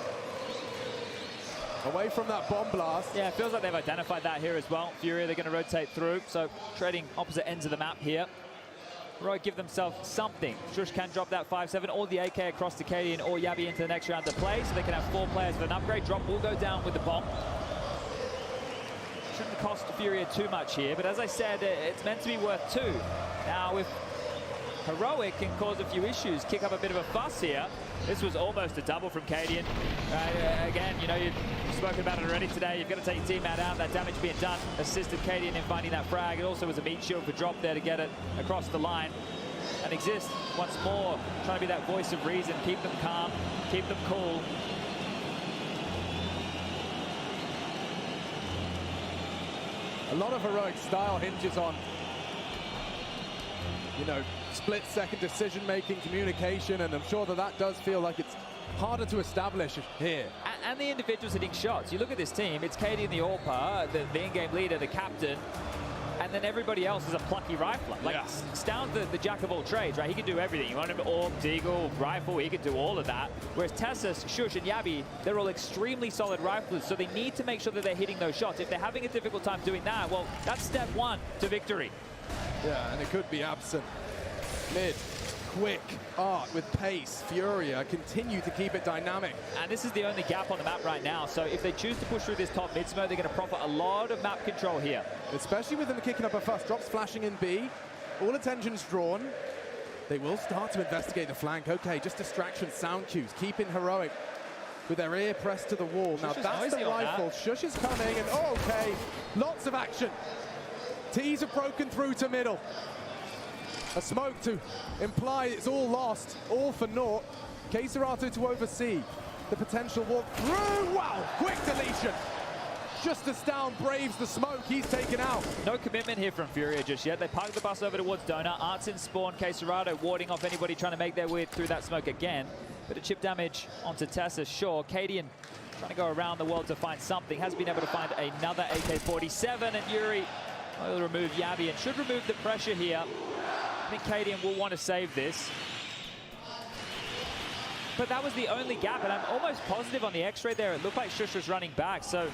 Away from that bomb blast. Yeah, it feels like they've identified that here as well. Furia, they're going to rotate through, so trading opposite ends of the map here. Heroic give themselves something. Shush can drop that 5-7 or the AK across to cadiaN or Yabi into the next round to play, so they can have 4 players with an upgrade. Drop will go down with the bomb. Shouldn't cost Furia too much here, but as I said, it's meant to be worth 2. Now, if Heroic can cause a few issues, kick up a bit of a fuss here. This was almost a double from cadiaN. Again, you know, you've spoken about it already today. You've got to take your teammate out. That damage being done assisted cadiaN in finding that frag. It also was a meat shield for Drop there to get it across the line. And Exist, once more, trying to be that voice of reason. Keep them calm, keep them cool. A lot of Heroic style hinges on, you know, split-second decision-making, communication, and I'm sure that does feel like it's harder to establish here. And the individuals hitting shots. You look at this team, it's cadiaN the AWPer, the in-game leader, the captain, and then everybody else is a plucky rifler. Like, Stound's the jack of all trades, right? He can do everything. You want him to AWP, Deagle, rifle, he can do all of that. Whereas Tessus, Shush, and Yabi, they're all extremely solid riflers, so they need to make sure that they're hitting those shots. If they're having a difficult time doing that, well, that's step 1 to victory. Yeah, and it could be absent. Mid, quick, Art with pace, Furia continue to keep it dynamic. And this is the only gap on the map right now, so if they choose to push through this top mid smoke, they're going to profit a lot of map control here. Especially with them kicking up a fuss. Drops flashing in B, all attention's drawn. They will start to investigate the flank. Okay, just distraction, sound cues, keeping Heroic with their ear pressed to the wall. Now that's the rifle. Shush is coming, and okay, lots of action. T's have broken through to middle. A smoke to imply it's all lost, all for naught. qWiNt22 to oversee the potential walk through. Wow, quick deletion. Just as Down braves the smoke, he's taken out. No commitment here from Furia just yet. They park the bus over towards Donut. Art's in spawn, qWiNt22 warding off anybody trying to make their way through that smoke again. Bit of chip damage onto Tessus, sure. cadiaN trying to go around the world to find something. Has been able to find another AK-47, and Yuri will remove Yabi and should remove the pressure here. I think cadiaN will want to save this. But that was the only gap, and I'm almost positive on the X-ray there. It looked like Shush was running back. So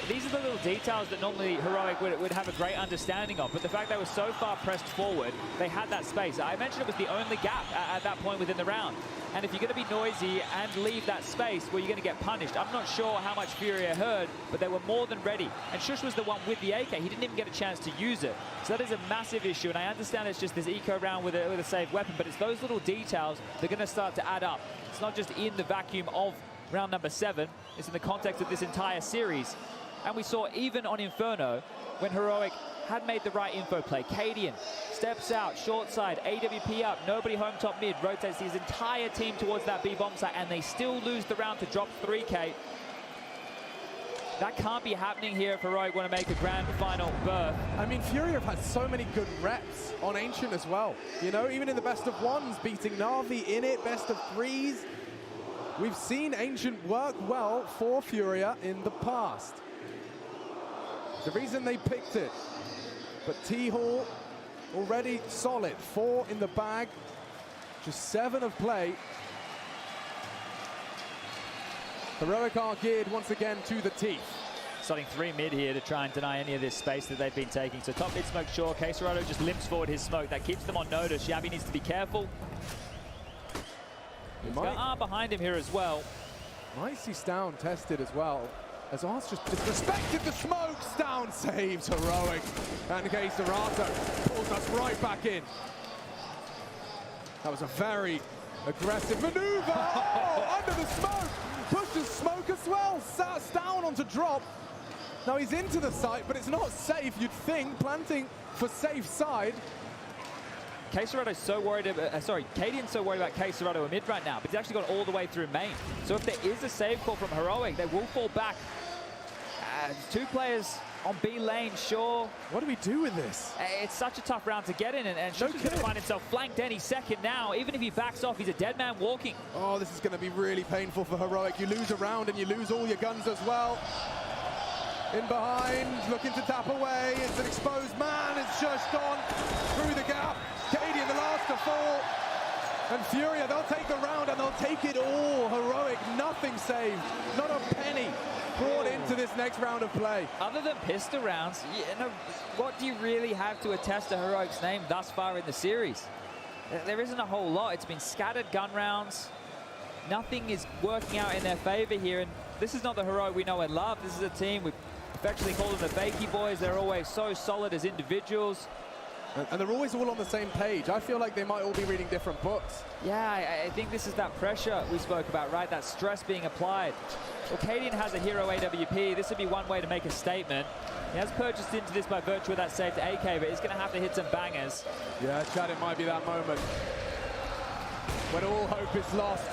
these are the little details that normally Heroic would have a great understanding of. But the fact they were so far pressed forward, they had that space. I mentioned it was the only gap at that point within the round. And if you're going to be noisy and leave that space where you're going to get punished, I'm not sure how much Furia heard, but they were more than ready. And Shush was the one with the AK. He didn't even get a chance to use it. So that is a massive issue. And I understand it's just this eco round with a saved weapon, but it's those little details that are going to start to add up. It's not just in the vacuum of round number 7. It's in the context of this entire series. And we saw even on Inferno, when Heroic had made the right info play, cadiaN steps out, short side, AWP up, nobody home top mid, rotates his entire team towards that B bomb site, and they still lose the round to drop 3K. That can't be happening here if Heroic want to make a grand final berth. I mean, Furia have had so many good reps on Ancient as well. You know, even in the best of ones, beating Na'Vi in it, best of 3s. We've seen Ancient work well for Furia in the past. The reason they picked it. But T-Hall already solid. 4 in the bag. Just 7 of play. Heroic are geared once again to the teeth. Starting 3 mid here to try and deny any of this space that they've been taking. So top mid smoke, sure. qWiNt22 just limps forward his smoke. That keeps them on notice. Yabi needs to be careful. He's got R behind him here as well. Might see Stound tested as well. As Art's just disrespected the smoke. Stound saves Heroic. And qWiNt22 pulls us right back in. That was a very aggressive maneuver. Oh, under the smoke. Pushes smoke as well. Stound onto drop. Now he's into the site, but it's not safe, you'd think, planting for safe side. qWiNt22's so worried about, qWiNt's so worried about qWiNt22 mid right now, but he's actually gone all the way through main. So if there is a save call from Heroic, they will fall back. Two players on B lane, sure. What do we do with this? It's such a tough round to get in, and Shush is going to find himself flanked any second now. Even if he backs off, he's a dead man walking. Oh, this is going to be really painful for Heroic. You lose a round and you lose all your guns as well. In behind, looking to tap away. It's an exposed man. It's Shush gone through the gap. qWiNt, the last to fall. And Furia, they'll take the round and they'll take it all. Heroic, nothing saved. Not a penny brought into this next round of play. Other than pistol rounds, what do you really have to attest to Heroic's name thus far in the series? There isn't a whole lot. It's been scattered gun rounds. Nothing is working out in their favor here, and this is not the Heroic we know and love. This is a team we affectionately call them the Fakey Boys. They're always so solid as individuals. And they're always all on the same page. I feel like they might all be reading different books. Yeah, I think this is that pressure we spoke about, right? That stress being applied. Well, qWiNt has a hero AWP. This would be one way to make a statement. He has purchased into this by virtue of that save to AK, but he's going to have to hit some bangers. Yeah, Chad, it might be that moment when all hope is lost.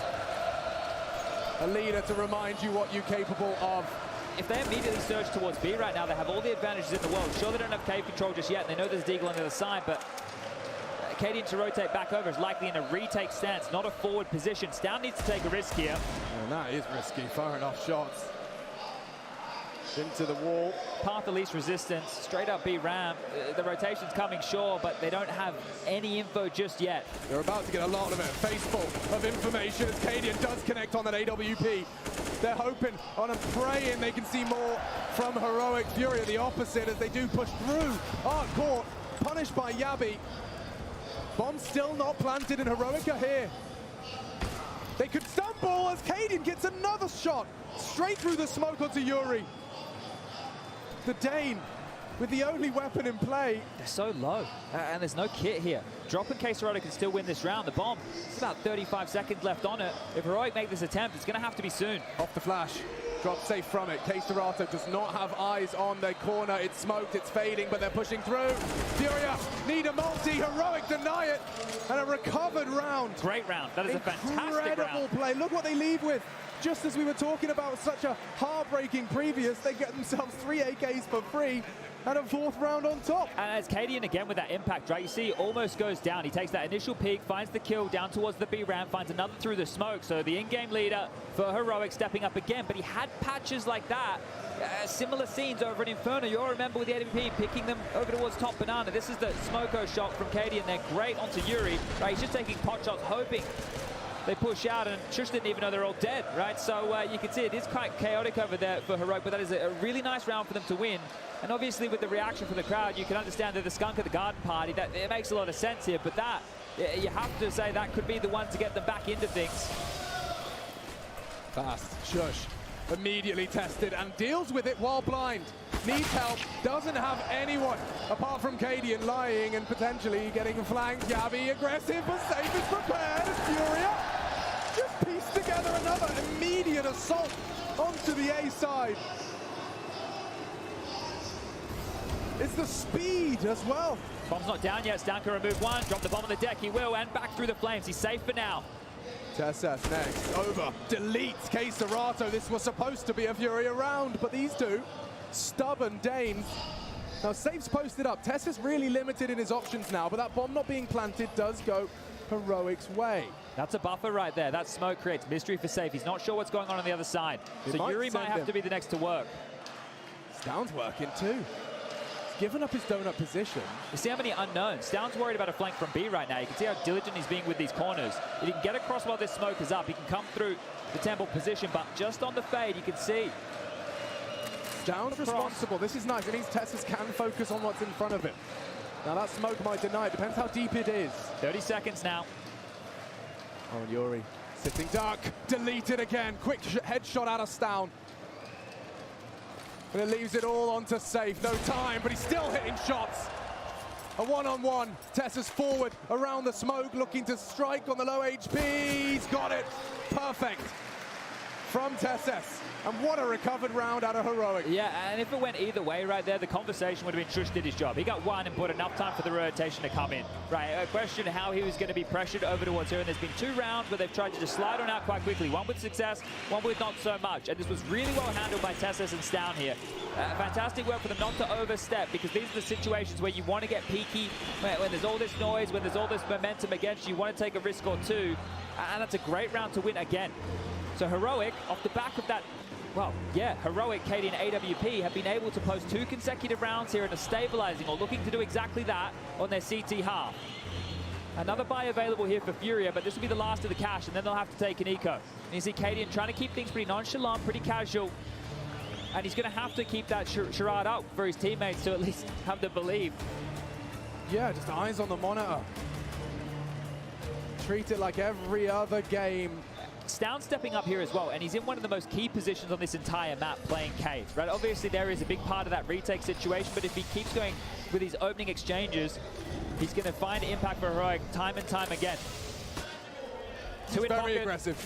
A leader to remind you what you're capable of. If they immediately surge towards B right now, they have all the advantages in the world. Sure, they don't have cave control just yet, and they know there's Deagle on the other side, but qWiNt to rotate back over is likely in a retake stance, not a forward position. Stown needs to take a risk here. And that is risky, firing off shots. Into the wall. Path of least resistance, straight up B ramp. The rotation's coming, sure, but they don't have any info just yet. They're about to get a lot of it. Face full of information as qWiNt does connect on that AWP. They're hoping on and praying they can see more from Heroic. Furia the opposite as they do push through. Art caught, punished by Yabi. Bomb still not planted and Heroic are here. They could stumble as qWiNt gets another shot straight through the smoke onto Yuri. The Dane with the only weapon in play. They're so low, and there's no kit here. Drop in case Heroic can still win this round. The bomb, it's about 35 seconds left on it. If Heroic make this attempt, it's going to have to be soon. Off the flash, drop safe from it. qWiNt does not have eyes on their corner. It's smoked, it's fading, but they're pushing through. Furia need a multi, Heroic deny it, and a recovered round. Great round, that is a fantastic round. Incredible play, look what they leave with. Just as we were talking about such a heartbreaking previous, they get themselves 3 AKs for free and a 4th round on top. And as qWiNt again with that impact, right? You see, almost goes down. He takes that initial peek, finds the kill down towards the B ramp, finds another through the smoke. So the in-game leader for Heroic stepping up again, but he had patches like that. Similar scenes over at Inferno. You'll remember with the AWP picking them over towards top banana. This is the smoko shot from qWiNt, and they're great onto Yuri. Right, he's just taking pot shots, hoping they push out, and Shush didn't even know they're all dead, right? So you can see it is quite chaotic over there for Heroic, but that is a really nice round for them to win. And obviously with the reaction from the crowd, you can understand that the skunk at the garden party, that it makes a lot of sense here, but that, you have to say that could be the one to get them back into things. Fast, Shush immediately tested and deals with it while blind. Needs help, doesn't have anyone apart from qWiNt lying and potentially getting flanked. Yabi aggressive, but safe is prepared as Furia just pieced together another immediate assault onto the A side. It's the speed as well. Bomb's not down yet. Stown can remove one, drop the bomb on the deck. He will, and back through the flames. He's safe for now. TeSeS next, over, deletes qWiNt. This was supposed to be a Furia round, but these two, stubborn Danes. Now, safe's posted up. TeSeS really limited in his options now, but that bomb not being planted does go Heroic's way. That's a buffer right there. That smoke creates mystery for safe. He's not sure what's going on the other side. So Yuri might have to be the next to work. Stown's working too. Given up his donut position. You see how many unknowns. Stown's worried about a flank from B right now. You can see how diligent he's being with these corners. If he can get across while this smoke is up, he can come through the temple position, but just on the fade, you can see. Stown's responsible. This is nice. It means TeSeS can focus on what's in front of him. Now that smoke might deny. It depends how deep it is. 30 seconds now. Oh, and Yuri sitting dark. Deleted again. Quick headshot out of Stown. And it leaves it all onto safe. No time, but he's still hitting shots. A one-on-one. TeSeS forward around the smoke, looking to strike on the low HP. He's got it. Perfect. from Tesses. And what a recovered round out of Heroic. Yeah, and if it went either way right there, the conversation would have been Shush did his job. He got one and put enough time for the rotation to come in. Right, a question how he was going to be pressured over towards her, and there's been 2 rounds where they've tried to just slide on out quite quickly. One with success, one with not so much. And this was really well handled by Tesses and Stown here. Fantastic work for them not to overstep, because these are the situations where you want to get peaky, when there's all this noise, when there's all this momentum against you, you want to take a risk or two. And that's a great round to win again. So Heroic, off the back of that, well, yeah, Heroic, KD, and AWP have been able to post 2 consecutive rounds here and are stabilizing or looking to do exactly that on their CT half. Another buy available here for Furia, but this will be the last of the cash, and then they'll have to take an eco. And you see KD trying to keep things pretty nonchalant, pretty casual, and he's going to have to keep that charade up for his teammates to at least have to believe. Yeah, just eyes on the monitor. Treat it like every other game. Stown stepping up here as well, and he's in one of the most key positions on this entire map playing Cave, right? Obviously there is a big part of that retake situation, but if he keeps going with these opening exchanges, he's going to find impact for Heroic time and time again. Very aggressive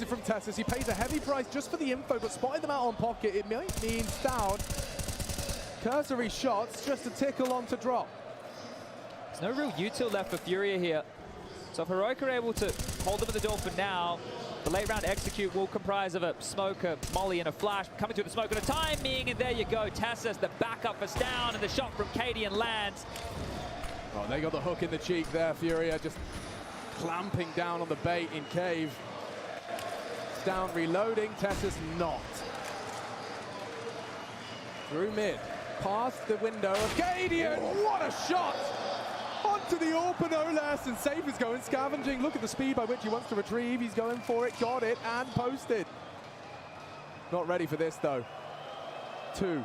from Tesses. He pays a heavy price just for the info, but spotting them out on pocket, it might mean Stown. Cursory shots, just a tickle on to drop. There's no real util left for Furia here. So if Heroic are able to hold them at the door for now, the late round execute will comprise of a smoke, a molly, and a flash. Coming through the smoke and a timing, and there you go. Tesses, the backup for Stown, and the shot from KD and lands. Oh, they got the hook in the cheek there. Furia just clamping down on the bait in Cave. Stown reloading, Tesses not. Through mid, past the window of KD, what a shot! Onto the AWP, no less, and Safe is going scavenging. Look at the speed by which he wants to retrieve. He's going for it, got it, and posted. Not ready for this, though. 2,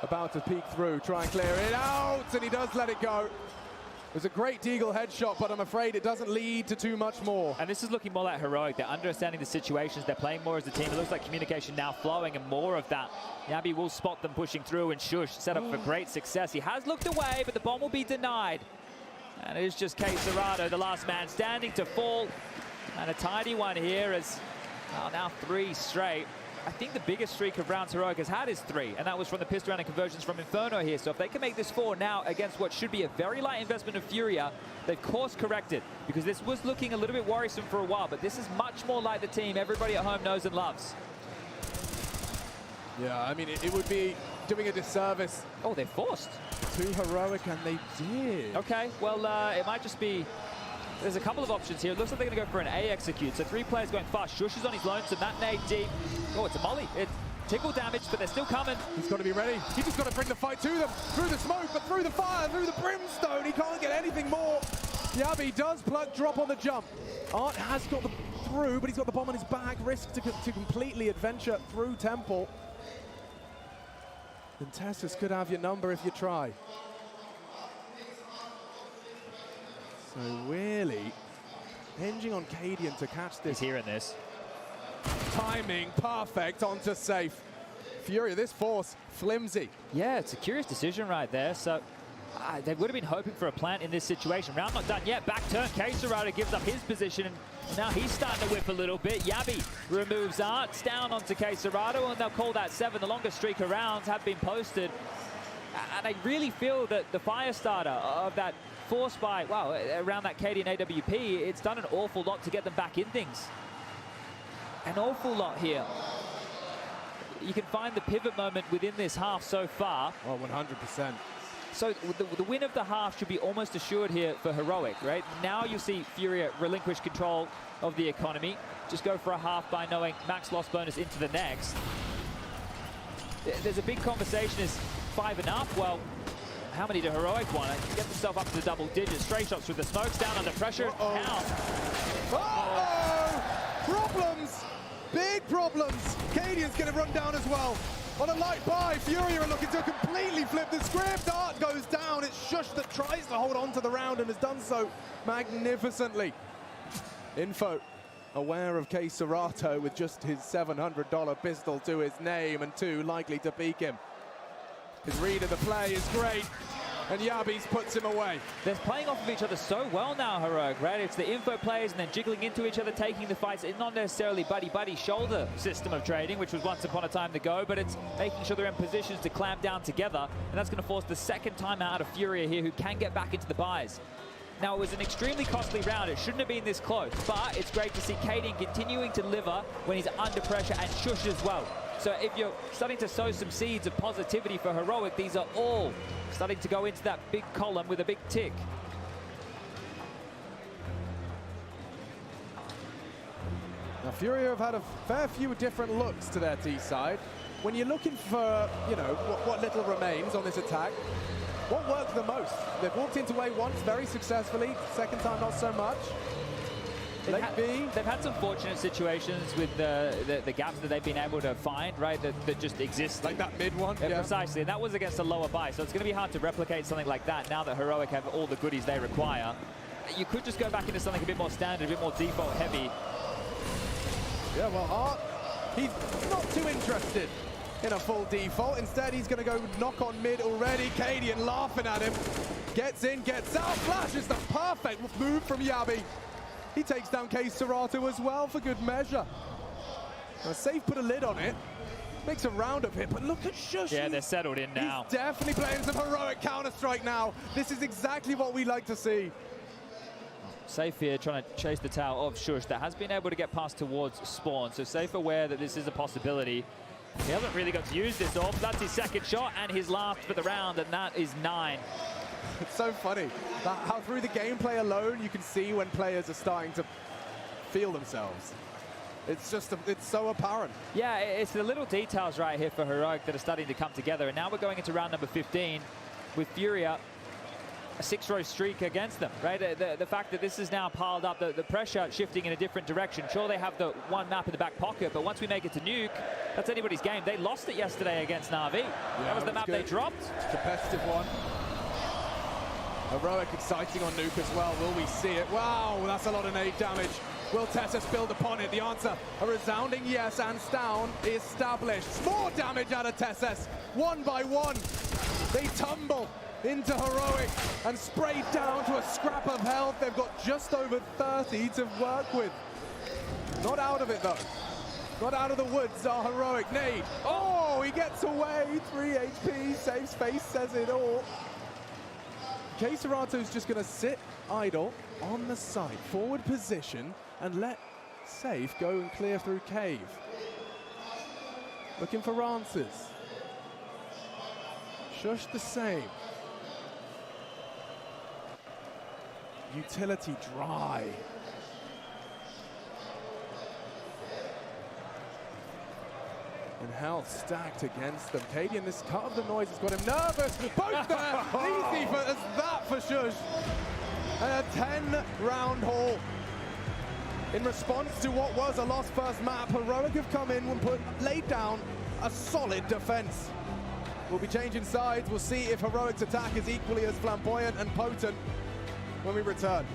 about to peek through, try and clear it out, and he does let it go. It was a great Deagle headshot, but I'm afraid it doesn't lead to too much more. And this is looking more like Heroic. They're understanding the situations. They're playing more as a team. It looks like communication now flowing, and more of that. Yabi will spot them pushing through, and Shush set up for great success. He has looked away, but the bomb will be denied. And it is just qWiNt22, the last man standing to fall. And a tidy one here as, well, now 3 straight. I think the biggest streak of rounds Heroic has had is 3, and that was from the pistol round and conversions from Inferno here. So if they can make this 4 now against what should be a very light investment of Furia, they've course corrected, because this was looking a little bit worrisome for a while, but this is much more like the team everybody at home knows and loves. Yeah, I mean, it would be doing a disservice. Oh, they're forced. To Heroic, and they did. Okay, well, it might just be... There's a couple of options here. It looks like they're going to go for an A execute. So 3 players going fast. Shush is on his lonesome. That nade deep. Oh, it's a molly. It's tickle damage, but they're still coming. He's got to be ready. He's just got to bring the fight to them. Through the smoke, but through the fire, through the brimstone. He can't get anything more. Yabi does pluck drop on the jump. Art has got the through, but he's got the bomb on his back. Risk to completely adventure through Temple. And Tesses could have your number if you try. So really, hinging on Cadian to catch this. He's hearing this. Timing perfect onto Safe. Furia, this force, flimsy. Yeah, it's a curious decision right there. So they would have been hoping for a plant in this situation. Round not done yet. Back turn. qWiNt22 gives up his position, and now he's starting to whip a little bit. Yabi removes Arts down onto qWiNt22, and they'll call that 7. The longest streak of rounds have been posted. And I really feel that the fire starter of that force by, wow, around that KD and AWP, it's done an awful lot to get them back in things. An awful lot here. You can find the pivot moment within this half so far. Oh, 100%. So the win of the half should be almost assured here for Heroic, right? Now you see Furia relinquish control of the economy. Just go for a half by knowing max loss bonus into the next. There's a big conversation, is 5 enough? Well, how many do Heroic want? Get themselves up to the double digits. Stray shots through the smokes, down under pressure. Problems! Big problems! Cadian's going to run down as well. On a light buy, Furia are looking to completely flip the script. Art goes down. It's Shush that tries to hold on to the round and has done so magnificently. Info aware of qWiNt22 with just his $700 pistol to his name, and 2 likely to peek him. His read of the play is great. And Yabis puts him away. They're playing off of each other so well now, Heroic, right? It's the info plays and then jiggling into each other, taking the fights. It's not necessarily buddy-buddy shoulder system of trading, which was once upon a time to go, but it's making sure they're in positions to clamp down together, and that's going to force the second time out of Furia here, who can get back into the buys. Now, it was an extremely costly round. It shouldn't have been this close, but it's great to see Kaden continuing to deliver when he's under pressure, and Shush as well. So if you're starting to sow some seeds of positivity for Heroic, these are all starting to go into that big column with a big tick. Now, Furia have had a fair few different looks to their T side. When you're looking for, you know, what little remains on this attack, what worked the most? They've walked into A once very successfully, second time not so much. They've had some fortunate situations with the gaps that they've been able to find, right, that just exist. Like that mid one? Yeah. Precisely, and that was against a lower buy, so it's going to be hard to replicate something like that now that Heroic have all the goodies they require. You could just go back into something a bit more standard, a bit more default heavy. Yeah, well, Hart, he's not too interested in a full default. Instead, he's going to go knock on mid already. Cadian laughing at him. Gets in, gets out. Flash is the perfect move from Yabi. He takes down qWiNT22 as well for good measure. Now, Safe put a lid on it. Makes a round of it, but look at Shush. Yeah, they're settled in now. He's definitely playing some heroic Counter-Strike now. This is exactly what we like to see. Safe here trying to chase the tower of Shush that has been able to get past towards spawn. So Safe aware that this is a possibility. He hasn't really got to use this off. That's his second shot and his last for the round, and that is 9. It's so funny how through the gameplay alone you can see when players are starting to feel themselves. It's just, it's so apparent. Yeah, it's the little details right here for Heroic that are starting to come together. And now we're going into round number 15 with Furia, a 6-row streak against them, right? The fact that this is now piled up, the pressure shifting in a different direction. Sure, they have the one map in the back pocket, but once we make it to Nuke, that's anybody's game. They lost it yesterday against Na'Vi. Yeah, that was the map good. they dropped. Competitive one. Heroic exciting on Nuke as well. Will we see it? Wow, that's a lot of nade damage. Will Tessus build upon it? The answer, a resounding yes, and down established. More damage out of Tessus, one by one. They tumble into Heroic and sprayed down to a scrap of health. They've got just over 30 to work with. Not out of it though. Not out of the woods are Heroic. Nade. Oh, he gets away. 3 HP. Safe's face says it all. qWiNT22's just going to sit idle on the side, forward position, and let Safe go and clear through cave. Looking for answers. Shush the same. Utility dry. And health stacked against them. Cadian, this cut of the noise has got him nervous. Both there. Easy for that for Shush. And a 10-round haul. In response to what was a lost first map, Heroic have come in and laid down a solid defense. We'll be changing sides. We'll see if Heroic's attack is equally as flamboyant and potent when we return.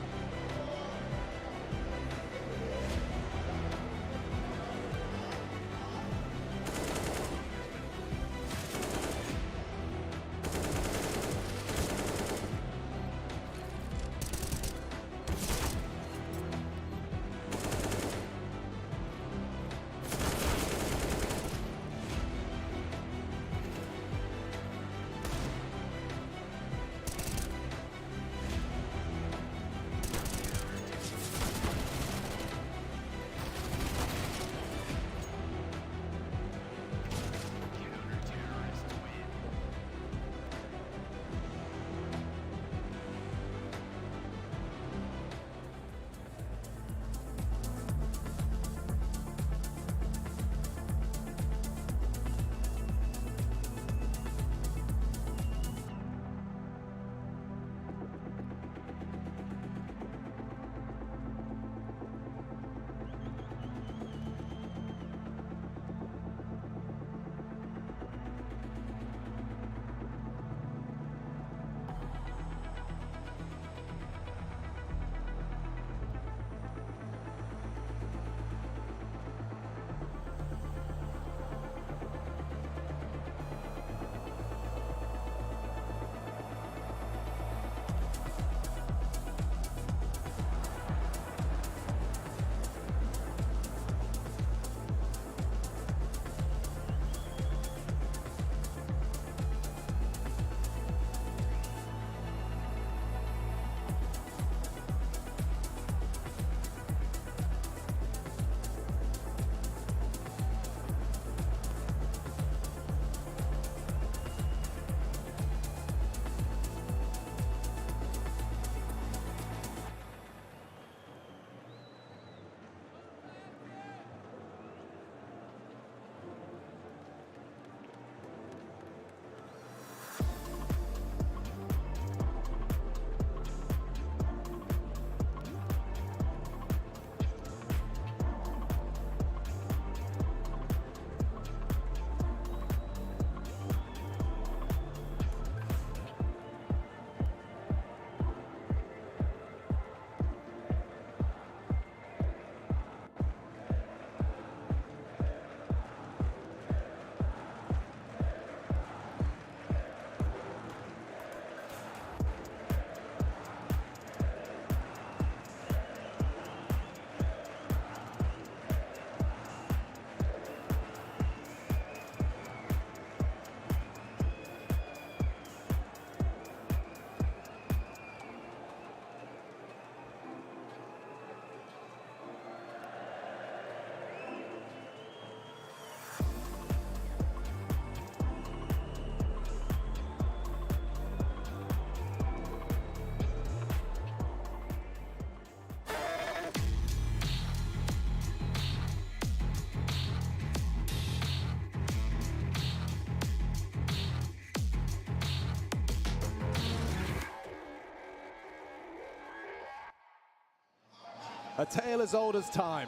A tale as old as time.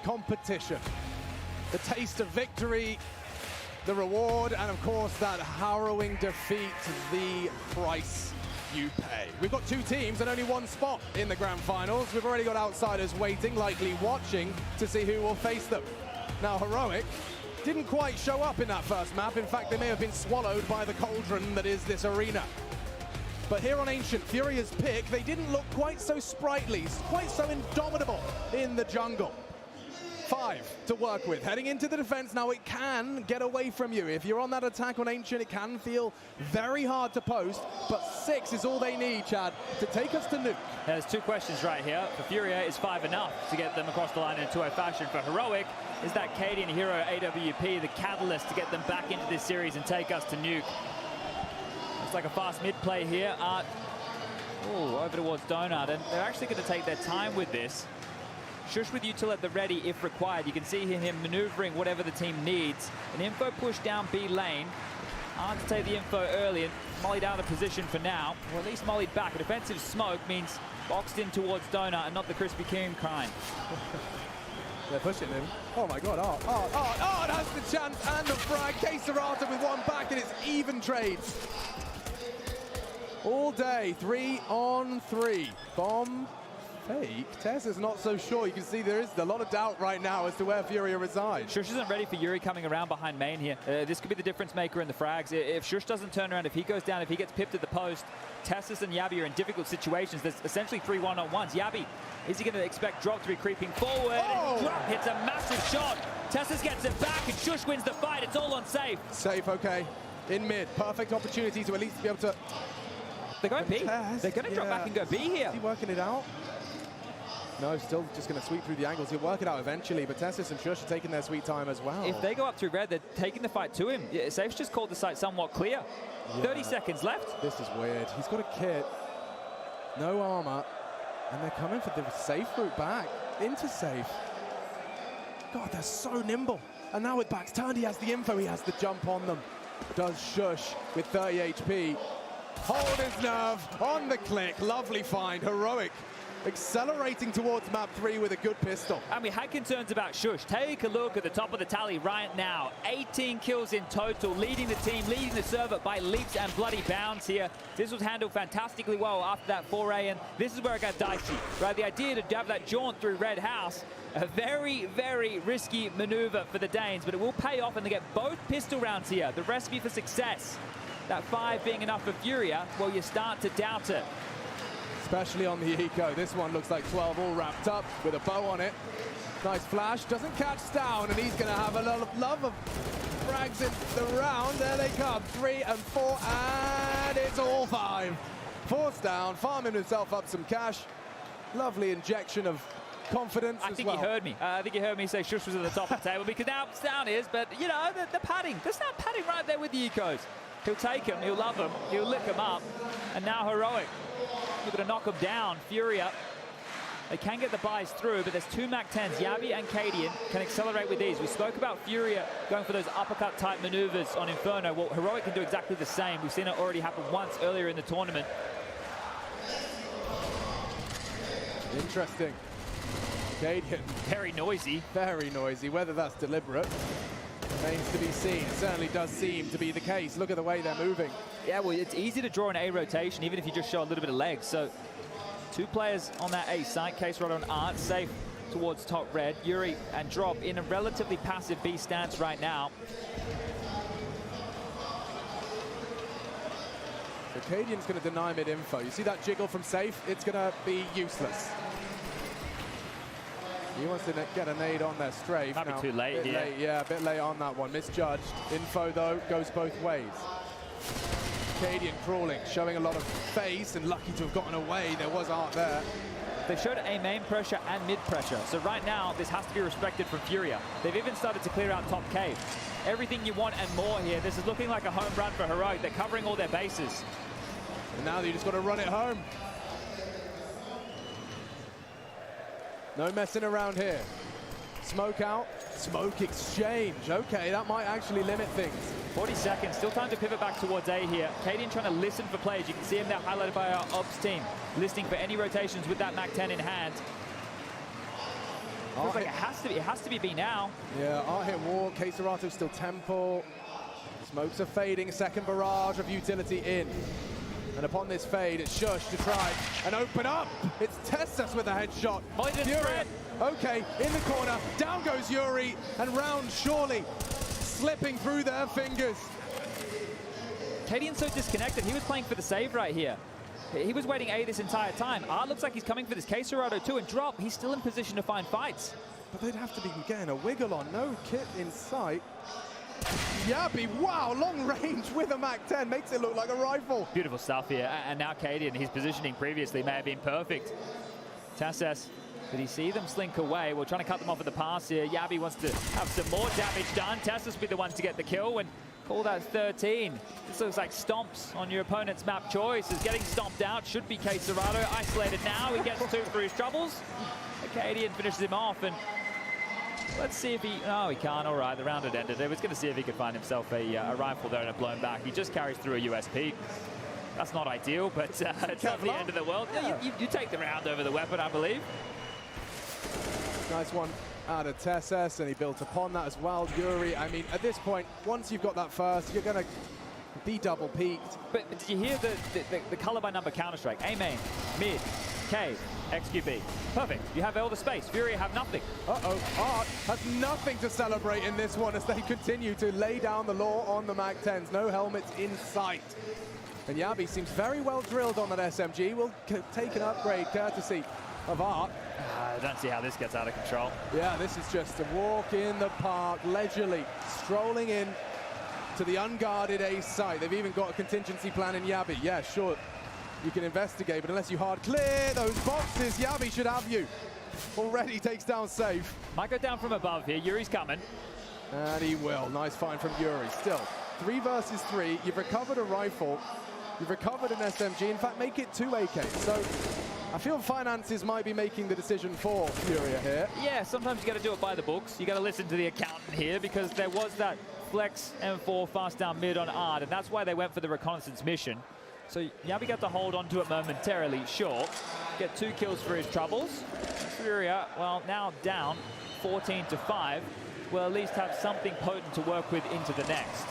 Competition. The taste of victory, the reward, and of course that harrowing defeat, the price you pay. We've got 2 teams and only 1 spot in the grand finals. We've already got outsiders waiting, likely watching to see who will face them. Now, Heroic didn't quite show up in that first map. In fact, they may have been swallowed by the cauldron that is this arena. But here on Ancient, Furia's pick, they didn't look quite so sprightly, quite so indomitable in the jungle. 5 to work with. Heading into the defense now, it can get away from you. If you're on that attack on Ancient, it can feel very hard to post, but 6 is all they need, Chad, to take us to nuke. There's 2 questions right here. For Furia, is 5 enough to get them across the line in a 2-0 fashion? For Heroic, is that Cadian hero AWP the catalyst to get them back into this series and take us to nuke? It's like a fast mid play here. Art, over towards Donut, and they're actually going to take their time with this. Shush with util at the ready if required. You can see him maneuvering whatever the team needs. An info push down B lane. Art to take the info early and molly down the position for now, or at least mollied back. A defensive smoke means boxed in towards Donut and not the Krispy Kreme kind. They're pushing him. Oh my god, Art has the chance and the frag. K-Serata with 1 back, and it's even trades. All day, 3 on 3. Bomb fake. Tess is not so sure. You can see there is a lot of doubt right now as to where Furia resides. Shush isn't ready for Yuri coming around behind main here. This could be the difference maker in the frags. If Shush doesn't turn around, if he goes down, if he gets pipped at the post, Tessus and Yabi are in difficult situations. There's essentially 3 1-on-1s. Yabi, is he going to expect Drop to be creeping forward? Oh! And Drop hits a massive shot. Tessus gets it back, and Shush wins the fight. It's all on safe. Safe, okay. In mid, perfect opportunity to at least be able to... They're going B. They're going to drop back and go B here. Is he working it out? No, still just going to sweep through the angles. He'll work it out eventually, but Tessus and Shush are taking their sweet time as well. If they go up through red, they're taking the fight to him. Yeah, Safe's just called the site somewhat clear. Yeah. 30 seconds left. This is weird. He's got a kit, no armor, and they're coming for the safe route back into safe. God, they're so nimble. And now with backs turned, he has the info, he has the jump on them. Does Shush with 30 HP. Hold his nerve on the click. Lovely find. Heroic accelerating towards map 3 with a good pistol. And we had concerns about Shush. Take a look at the top of the tally right now. 18 kills in total, leading the team, leading the server by leaps and bloody bounds here. This was handled fantastically well after that foray, and this is where it got dicey, right? The idea to have that jaunt through Red House, a very, very risky maneuver for the Danes, but it will pay off, and they get both pistol rounds here. The recipe for success. That 5 being enough for Furia, well, you start to doubt it. Especially on the eco. This one looks like 12 all wrapped up with a bow on it. Nice flash, doesn't catch down, and he's going to have a lot of love of frags in the round. There they come, 3 and 4, and it's all 5. Forced down, farming himself up some cash. Lovely injection of confidence I think he heard me. I think he heard me say Shush was at the top of the table, because now down is, but you know, the padding. There's that padding right there with the ecos. He'll take him, he'll love him, he'll lick him up, and now Heroic. You're going to knock him down. Furia, they can get the buys through, but there's 2 MAC-10s. Yabi and Cadian can accelerate with these. We spoke about Furia going for those uppercut type maneuvers on Inferno. Well, Heroic can do exactly the same. We've seen it already happen once earlier in the tournament. Interesting. Cadian. Very noisy. Very noisy. Whether that's deliberate remains to be seen. It certainly does seem to be the case. Look at the way they're moving. Yeah, well, it's easy to draw an A rotation, even if you just show a little bit of legs. So 2 players on that A site. K-Serata and Art safe towards top red. Yuri and Drop in a relatively passive B stance right now. So Cadian's going to deny mid-info. You see that jiggle from safe? It's going to be useless. He wants to get a nade on there strafe. Might be too late here. Yeah, a bit late on that one. Misjudged. Info, though, goes both ways. Cadian crawling, showing a lot of face, and lucky to have gotten away. There was Art there. They showed A main pressure and mid pressure. So right now, this has to be respected from Furia. They've even started to clear out top cave. Everything you want and more here. This is looking like a home run for Heroic. They're covering all their bases. And now you just got to run it home. No messing around here. Smoke out, smoke exchange. Okay, that might actually limit things. 40 seconds, still time to pivot back towards A here. Cadian trying to listen for plays. You can see him there highlighted by our ops team, listening for any rotations with that MAC-10 in hand. Feels like it has to be B now. Yeah, Art hit Walk, qWiNt22 still Temple. Smokes are fading, second barrage of utility in. And upon this fade, it's Shush to try and open up. It's Tessus with a headshot. Furia, okay, in the corner, down goes Yuri, and Round surely slipping through their fingers. qWiNt's so disconnected. He was playing for the save right here. He was waiting A this entire time. Art looks like he's coming for this qWiNt22 too, and Drop, he's still in position to find fights. But they'd have to be getting a wiggle on. No kit in sight. Yabi, wow, long range with a MAC-10, makes it look like a rifle. Beautiful stuff here, and now qWiNt, his positioning previously may have been perfect. Tessus, did he see them slink away? We're trying to cut them off at the pass here. Yabi wants to have some more damage done. Tessus will be the one to get the kill, and call that 13. This looks like stomps on your opponent's map choice. Is getting stomped out, should be qWiNt, isolated now. He gets 2 through his troubles. qWiNt finishes him off, and let's see if he... Oh, he can't. All right, the round had ended. I was going to see if he could find himself a rifle there and a blown back. He just carries through a USP. That's not ideal, but it's not the end of the world. Yeah. You take the round over the weapon, I believe. Nice one out of Tessus, and he built upon that as well. Yuri, I mean, at this point, once you've got that first, you're going to be double peaked. But did you hear the color by number Counter-Strike? A main, mid, K, XQB. Perfect. You have all the space. Furia have nothing. Uh-oh. Art has nothing to celebrate in this one as they continue to lay down the law on the MAC-10s. No helmets in sight. And Yabi seems very well drilled on that SMG. Will take an upgrade courtesy of Art. I don't see how this gets out of control. Yeah, this is just a walk in the park, leisurely, strolling in to the unguarded A site. They've even got a contingency plan in Yabi. Yeah, sure, you can investigate, but unless you hard clear those boxes, Yabi should have you. Already takes down safe. Might go down from above here. Yuri's coming. And he will. Nice find from Yuri. Still, 3 versus 3. You've recovered a rifle. You've recovered an SMG. In fact, make it 2 AKs. So I feel finances might be making the decision for Furia here. Yeah, sometimes you got to do it by the books. You got to listen to the accountant here, because there was that flex M4 fast down mid on Art, and that's why they went for the reconnaissance mission. So Yabi got to hold on to it momentarily, sure. Get 2 kills for his troubles. Furia, well, now down 14-5. Will at least have something potent to work with into the next.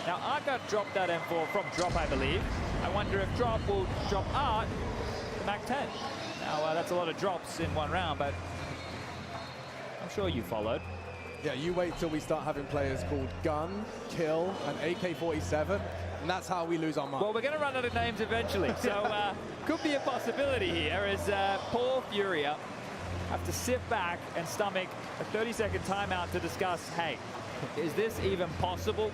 Now, Art got dropped that M4 from Drop, I believe. I wonder if Drop will drop Art the MAC-10. Now, that's a lot of drops in one round, but I'm sure you followed. Yeah, you wait till we start having players called Gun, Kill, and AK-47, and that's how we lose our mind. Well, we're going to run out of names eventually, so could be a possibility here as poor Furia have to sit back and stomach a 30-second timeout to discuss, hey, is this even possible?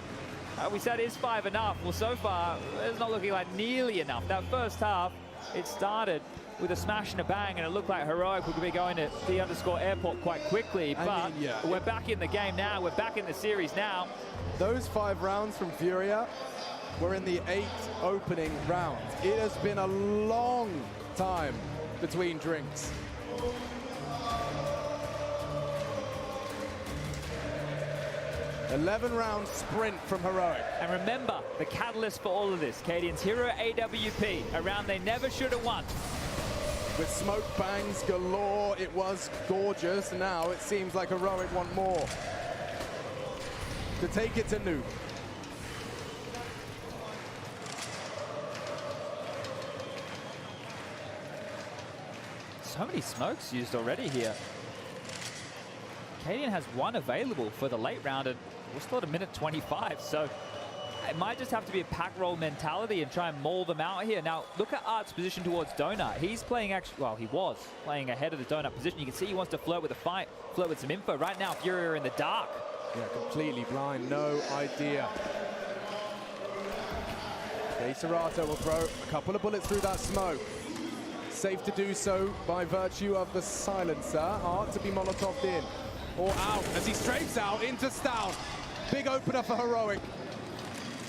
We said, is 5 enough? Well, so far, it's not looking like nearly enough. That first half, it started with a smash and a bang, and it looked like Heroic would be going to D_airport quite quickly, but we're back in the game now. We're back in the series now. Those 5 rounds from Furia were in the 8 opening rounds. It has been a long time between drinks. $11-round sprint from Heroic. And remember, the catalyst for all of this, qWiNT's hero AWP, a round they never should have won. With smoke bangs galore, it was gorgeous. Now it seems like Heroic want more to take it to Nuke. So many smokes used already here. qWiNT has 1 available for the late round, and we're still at 1:25, so it might just have to be a pack roll mentality and try and maul them out here. Now, look at Art's position towards Donut. He's playing well, he was playing ahead of the Donut position. You can see he wants to flirt with a fight, flirt with some info. Right now, Furia are in the dark. Yeah, completely blind, no idea. qWiNT will throw a couple of bullets through that smoke. Safe to do so by virtue of the silencer. Art to be Molotov'd in. Or out as he strafes out into Stout. Big opener for Heroic.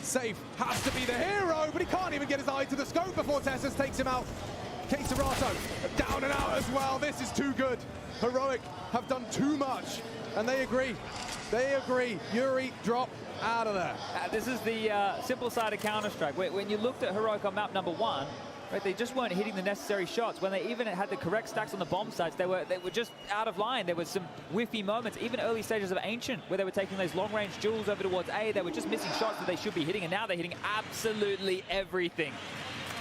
Safe has to be the hero, but he can't even get his eye to the scope before Tessus takes him out. qWiNT down and out as well. This is too good. Heroic have done too much, and they agree. They agree. Yuri, drop out of there. This is the simple side of Counter-Strike. When you looked at Heroic on map number 1, Right, they just weren't hitting the necessary shots. When they even had the correct stacks on the bomb sites, they were just out of line. There was some whiffy moments, even early stages of Ancient, where they were taking those long-range duels over towards A. They were just missing shots that they should be hitting, and now they're hitting absolutely everything.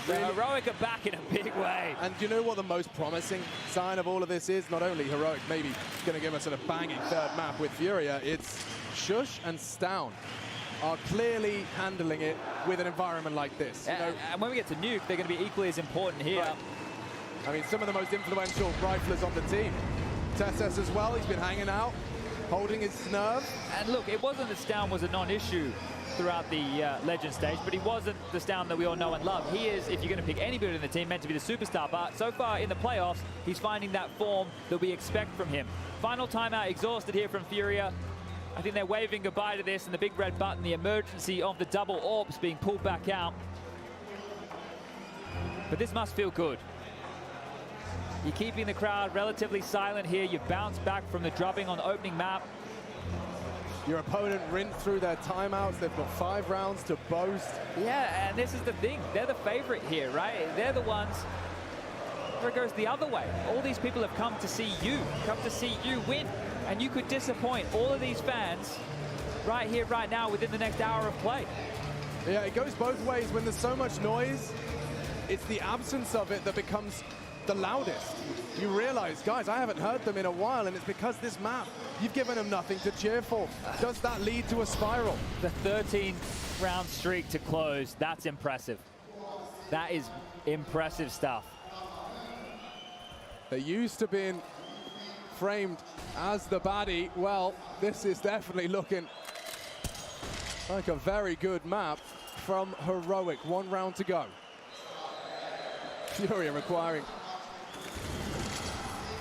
The Heroic are back in a big way. And do you know what the most promising sign of all of this is? Not only Heroic maybe going to give us a banging third map with Furia, it's Shush and Stown are clearly handling it with an environment like this. You know, and when we get to Nuke, they're going to be equally as important here. Right. I mean, some of the most influential riflers on the team. Tesses as well, he's been hanging out, holding his nerve. And look, it wasn't that Stown was a non-issue throughout the Legend stage, but he wasn't the Stown that we all know and love. He is, if you're going to pick anybody in the team, meant to be the superstar, but so far in the playoffs, he's finding that form that we expect from him. Final timeout exhausted here from Furia. I think they're waving goodbye to this, and the big red button, the emergency of the double orbs being pulled back out. But this must feel good. You're keeping the crowd relatively silent here. You've bounced back from the drubbing on the opening map. Your opponent rinsed through their timeouts. They've got 5 rounds to boast. Yeah, and this is the thing. They're the favorite here, right? They're the ones where it goes the other way. All these people have come to see you win. And you could disappoint all of these fans right here, right now, within the next hour of play. Yeah, it goes both ways. When there's so much noise, it's the absence of it that becomes the loudest. You realize, guys, I haven't heard them in a while, and it's because this map, you've given them nothing to cheer for. Does that lead to a spiral? The 13-round streak to close, that's impressive. That is impressive stuff. They used to being framed as the baddie. Well, this is definitely looking like a very good map from Heroic. 1 round to go. Furia requiring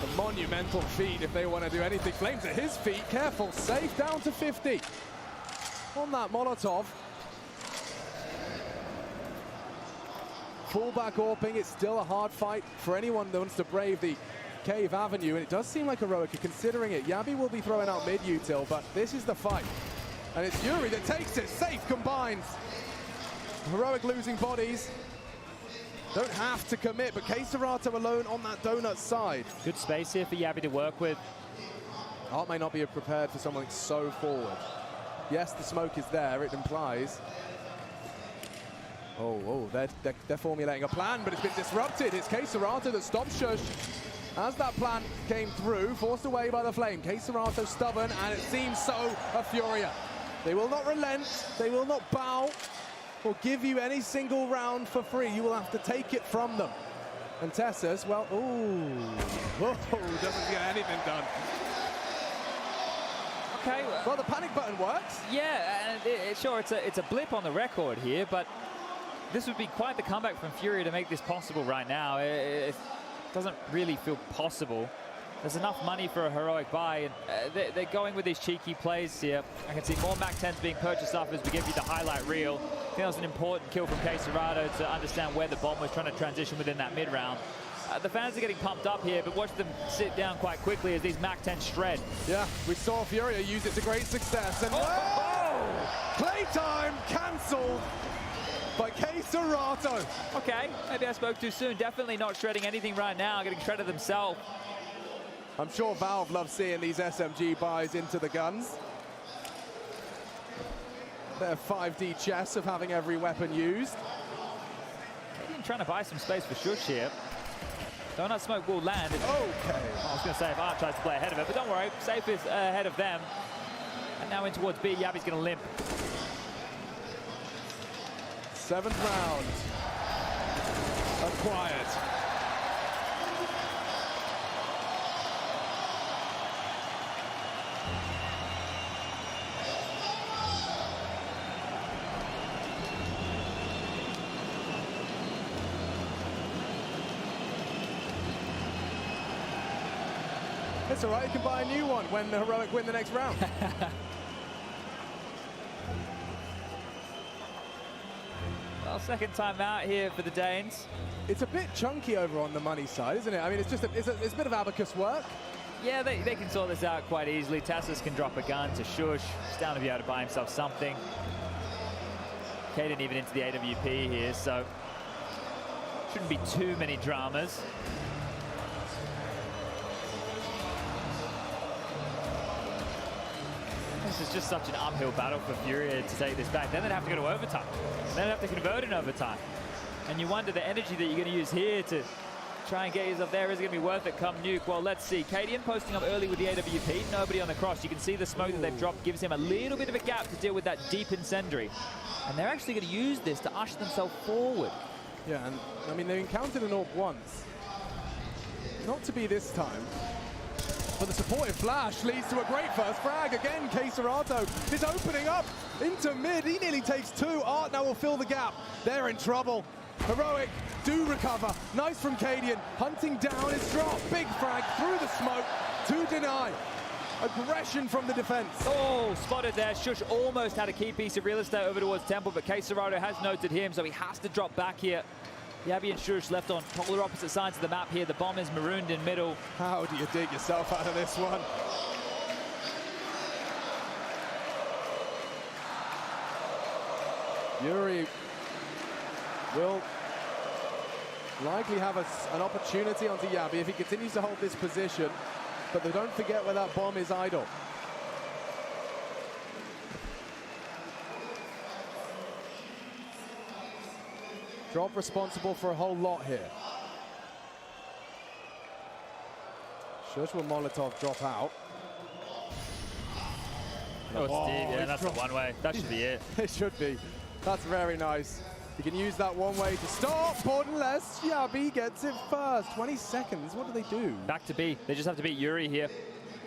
a monumental feat if they want to do anything. Flames at his feet, careful, safe, down to 50. On that Molotov. Fullback AWPing, it's still a hard fight for anyone that wants to brave the Cave Avenue, and it does seem like Heroic are considering it. Yabi will be throwing out mid-util, but this is the fight. And it's Yuri that takes it, safe combines. Heroic losing bodies. Don't have to commit, but qWiNt22 alone on that donut side. Good space here for Yabi to work with. Art may not be prepared for something so forward. Yes, the smoke is there, it implies. Oh, they're formulating a plan, but it's been disrupted. It's qWiNt22 that stops Shush. As that plan came through, forced away by the flame. qWiNt22 stubborn, and it seems so of Furia. They will not relent, they will not bow, or give you any single round for free. You will have to take it from them. And Tessus, well, doesn't get anything done. Okay. Well, the panic button works. Yeah, and sure, it's a blip on the record here, but this would be quite the comeback from Furia to make this possible right now. It doesn't really feel possible. There's enough money for a Heroic buy, and they're going with these cheeky plays here. I can see more MAC-10s being purchased up as we give you the highlight reel. I think that was an important kill from qWiNt22 to understand where the bomb was trying to transition within that mid-round. The fans are getting pumped up here, but watch them sit down quite quickly as these MAC-10s shred. Yeah, we saw Furia use it to great success, and playtime cancelled by qWiNt22. Okay, maybe I spoke too soon. Definitely not shredding anything right now, getting shredded themselves. I'm sure Valve loves seeing these SMG buys into the guns. Their 5D chess of having every weapon used. Maybe trying to buy some space for Shush here. Donut smoke will land. Okay. I was going to say if Art tries to play ahead of it, but don't worry, safe is ahead of them. And now in towards B, Yabi's going to limp. 7th round. Acquired. It's all right, you can buy a new one when the Heroic win the next round. Well, second time out here for the Danes. It's a bit chunky over on the money side, isn't it? I mean, it's just it's a bit of abacus work. Yeah, they can sort this out quite easily. Tassus can drop a gun to Shush. He's down to be able to buy himself something. Caden even into the AWP here, so Shouldn't be too many dramas. This is just such an uphill battle for Furia to take this back. Then they'd have to go to overtime. Then they'd have to convert in overtime. And you wonder the energy that you're going to use here to try and get yourself there. Is it going to be worth it come nuke? Well, let's see. qWiNt posting up early with the AWP. Nobody on the cross. You can see the smoke that they've dropped gives him a little bit of a gap to deal with that deep incendiary. And they're actually going to use this to usher themselves forward. Yeah, and I mean, they encountered an AWP once. Not to be this time. But the supportive flash leads to a great first frag. Again, qWiNt22 is opening up into mid. He nearly takes two. Art now will fill the gap. They're in trouble. Heroic do recover. Nice from qWiNt, hunting down his drop. Big frag through the smoke to deny. Aggression from the defense. Oh, spotted there. Shush almost had a key piece of real estate over towards Temple, but qWiNt22 has noted him, so he has to drop back here. Yabi and Shush left on polar opposite sides of the map here. The bomb is marooned in middle. How do you dig yourself out of this one? Yuri will likely have an opportunity onto Yabi if he continues to hold this position. But they don't forget where that bomb is idle. Drop responsible for a whole lot here. Shush will Molotov drop out. Oh, Steve, yeah, that's the one way. That should be it. It should be. That's very nice. You can use that one way to stop. Unless Yabi gets it first. 20 seconds. What do they do? Back to B. They just have to beat Yuri here.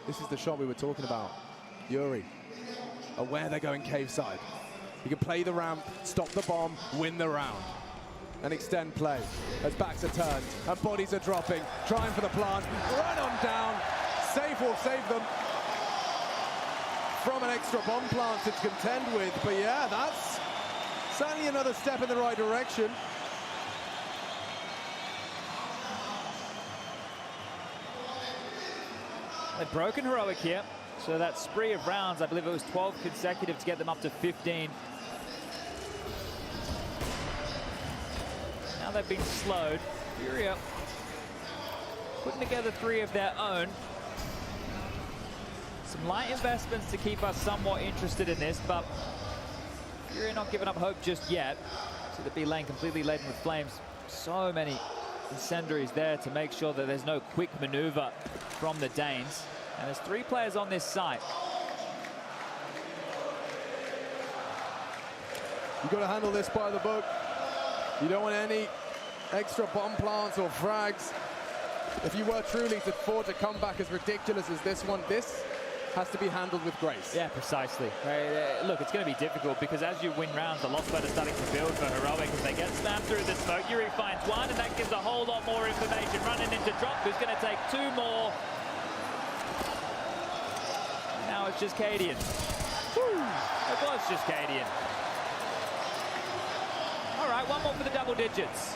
This is the shot we were talking about. Yuri, aware they're going cave side. You can play the ramp, stop the bomb, win the round. And extend play as backs are turned and bodies are dropping. Trying for the plant. Run on down. Safe will save them from an extra bomb plant to contend with. But yeah, that's certainly another step in the right direction. They've broken Heroic here. So that spree of rounds, I believe it was 12 consecutive to get them up to 15. Now they've been slowed. Furia putting together 3 of their own. Some light investments to keep us somewhat interested in this, but Furia not giving up hope just yet. See the B lane completely laden with flames. So many incendiaries there to make sure that there's no quick maneuver from the Danes. And there's 3 players on this site. You've got to handle this by the book. You don't want any extra bomb plants or frags. If you were truly to forge a comeback as ridiculous as this one, this has to be handled with grace. Yeah, precisely. Look, it's going to be difficult because as you win rounds, the loss are starting to build for Heroic as they get slammed through the smoke. Yuri finds one, and that gives a whole lot more information. Running into Drop, who's going to take 2 more. Now it's just qWiNt. It was just qWiNt. All right, one more for the double digits.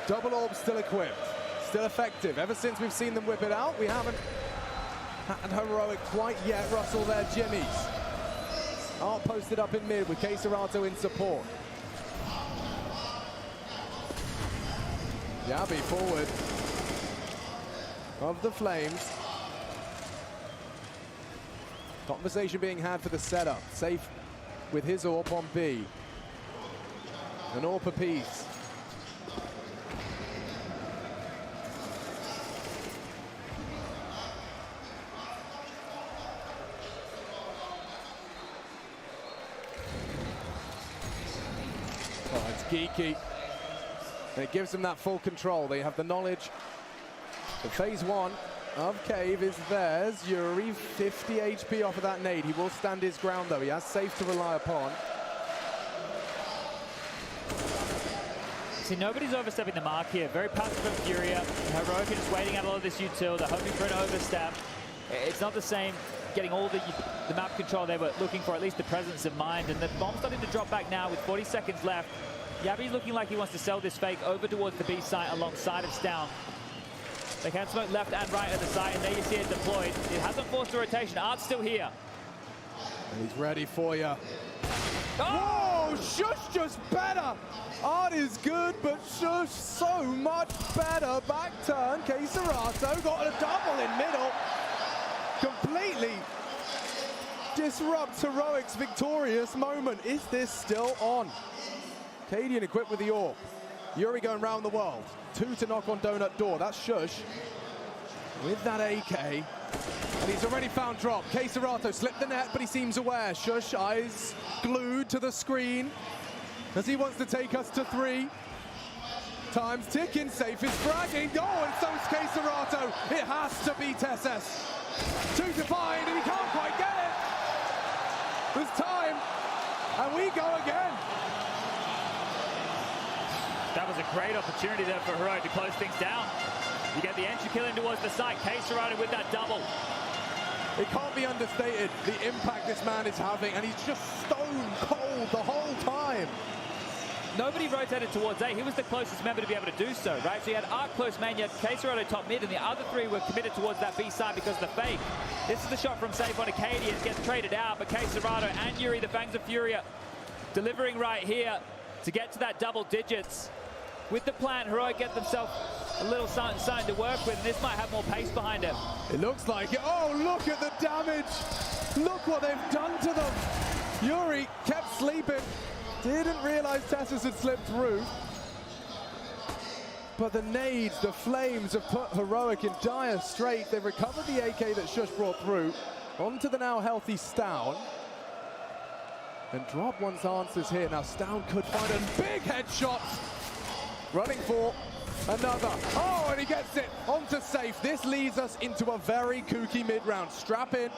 Double orb still equipped, still effective. Ever since we've seen them whip it out, we haven't had Heroic quite yet rustle their jimmies. Art posted up in mid with qWiNt22 in support. Yabi forward of the Flames. Conversation being had for the setup. Safe with his AWP on B. An AWP apiece. Oh, it's geeky. And it gives them that full control. They have the knowledge. The phase 1 of Cave is theirs. Yuri, 50 HP off of that nade. He will stand his ground, though. He has safe to rely upon. See, nobody's overstepping the mark here. Very passive from Furia. Heroic is just waiting out a lot of this util. They're hoping for an overstep. It's not the same getting all the map control they were looking for, at least the presence of mind. And the bomb's starting to drop back now with 40 seconds left. Yabi's looking like he wants to sell this fake over towards the B site alongside of Stown. They can smoke left and right at the site, and there you see it deployed. It hasn't forced a rotation. Art's still here. And he's ready for you. Oh! Whoa! Shush just better! Art is good, but Shush so much better. Back turn, qWiNt22 got a double in middle. Completely disrupts Heroic's victorious moment. Is this still on? Cadian equipped with the AWP. Yuri going round the world. 2 to knock on Donut Door. That's Shush with that AK. And he's already found drop. qWiNt22 slipped the net, but he seems aware. Shush, eyes glued to the screen as he wants to take us to 3. Time's ticking, safe is fragging. Oh, and so's qWiNt22. It has to be Tesses. 2 to find, and he can't quite get it. There's time, and we go again. That was a great opportunity there for Heroic to close things down. You get the entry kill in towards the site. qWiNt22 with that double. It can't be understated, the impact this man is having, and he's just stone cold the whole time. Nobody rotated towards A. He was the closest member to be able to do so, right? So you had Arc close main, you had qWiNt22 top mid, and the other 3 were committed towards that B side because of the fake. This is the shot from safe on Acadian. Gets traded out, but qWiNt22 and Yuri, the Fangs of Furia, delivering right here to get to that double digits. With the plan, Heroic get themselves a little something to work with, and this might have more pace behind it. It looks like it. Oh, look at the damage. Look what they've done to them. Yuri kept sleeping. Didn't realize Tesses had slipped through. But the nades, the flames have put Heroic in dire straits. They've recovered the AK that Shush brought through. Onto the now healthy Stown. And Drop wants answers here. Now Stown could find a big headshot. Running for another. Oh, and he gets it onto safe. This leads us into a very kooky mid-round. Strap in.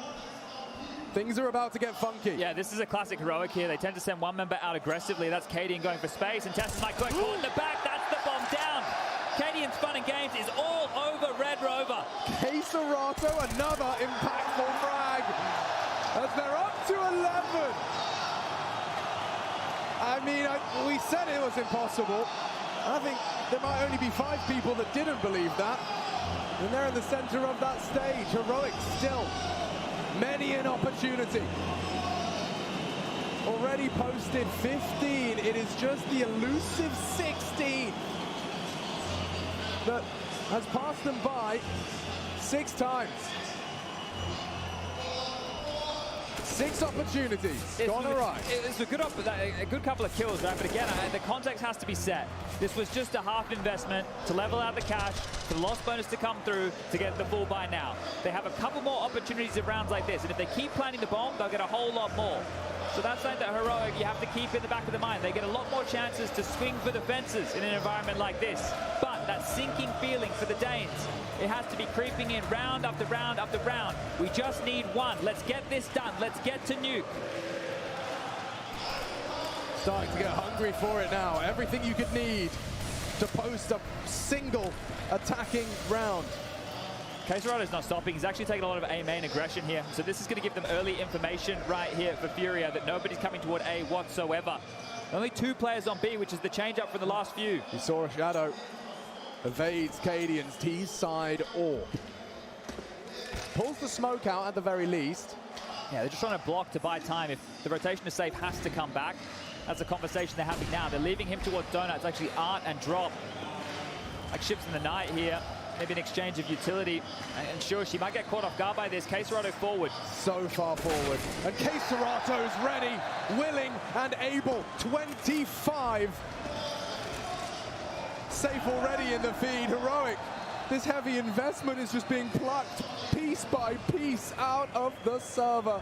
Things are about to get funky. Yeah, this is a classic Heroic here. They tend to send one member out aggressively. That's Cadian going for space, and Tesses might quick caught in the back. That's the bomb down. Cadian's fun and games is all over Red Rover. qWiNt22, another impactful frag. As they're up to 11. I mean, we said it was impossible. I think there might only be 5 people that didn't believe that. And they're in the center of that stage. Heroic still. Many an opportunity. Already posted 15. It is just the elusive 16 that has passed them by 6 times. 6 opportunities. Gone awry. It's a good couple of kills, right? But again, the context has to be set. This was just a half investment to level out the cash, for the loss bonus to come through to get the full buy now. They have a couple more opportunities in rounds like this, and if they keep planting the bomb, they'll get a whole lot more. So that's something that Heroic you have to keep in the back of the mind. They get a lot more chances to swing for the fences in an environment like this. But that sinking feeling for the Danes, it has to be creeping in round after round after round. We just need one. Let's get this done. Let's get to nuke. Starting to get hungry for it now. Everything you could need to post a single attacking round. qWiNt22's not stopping. He's actually taking a lot of A main aggression here. So this is going to give them early information right here for Furia that nobody's coming toward A whatsoever. Only 2 players on B, which is the change up from the last few. You saw a shadow. Evades Cadian's T side AWP. Pulls the smoke out at the very least. Yeah, they're just trying to block to buy time. If the rotation is safe, has to come back. That's a conversation they're having now. They're leaving him towards Donut. It's actually Art and Drop. Like ships in the night here. Maybe an exchange of utility. And sure, she might get caught off guard by this. qWiNt22 forward. So far forward. And qWiNt22's ready, willing, and able. 25. Safe already in the feed. Heroic. This heavy investment is just being plucked piece by piece out of the server.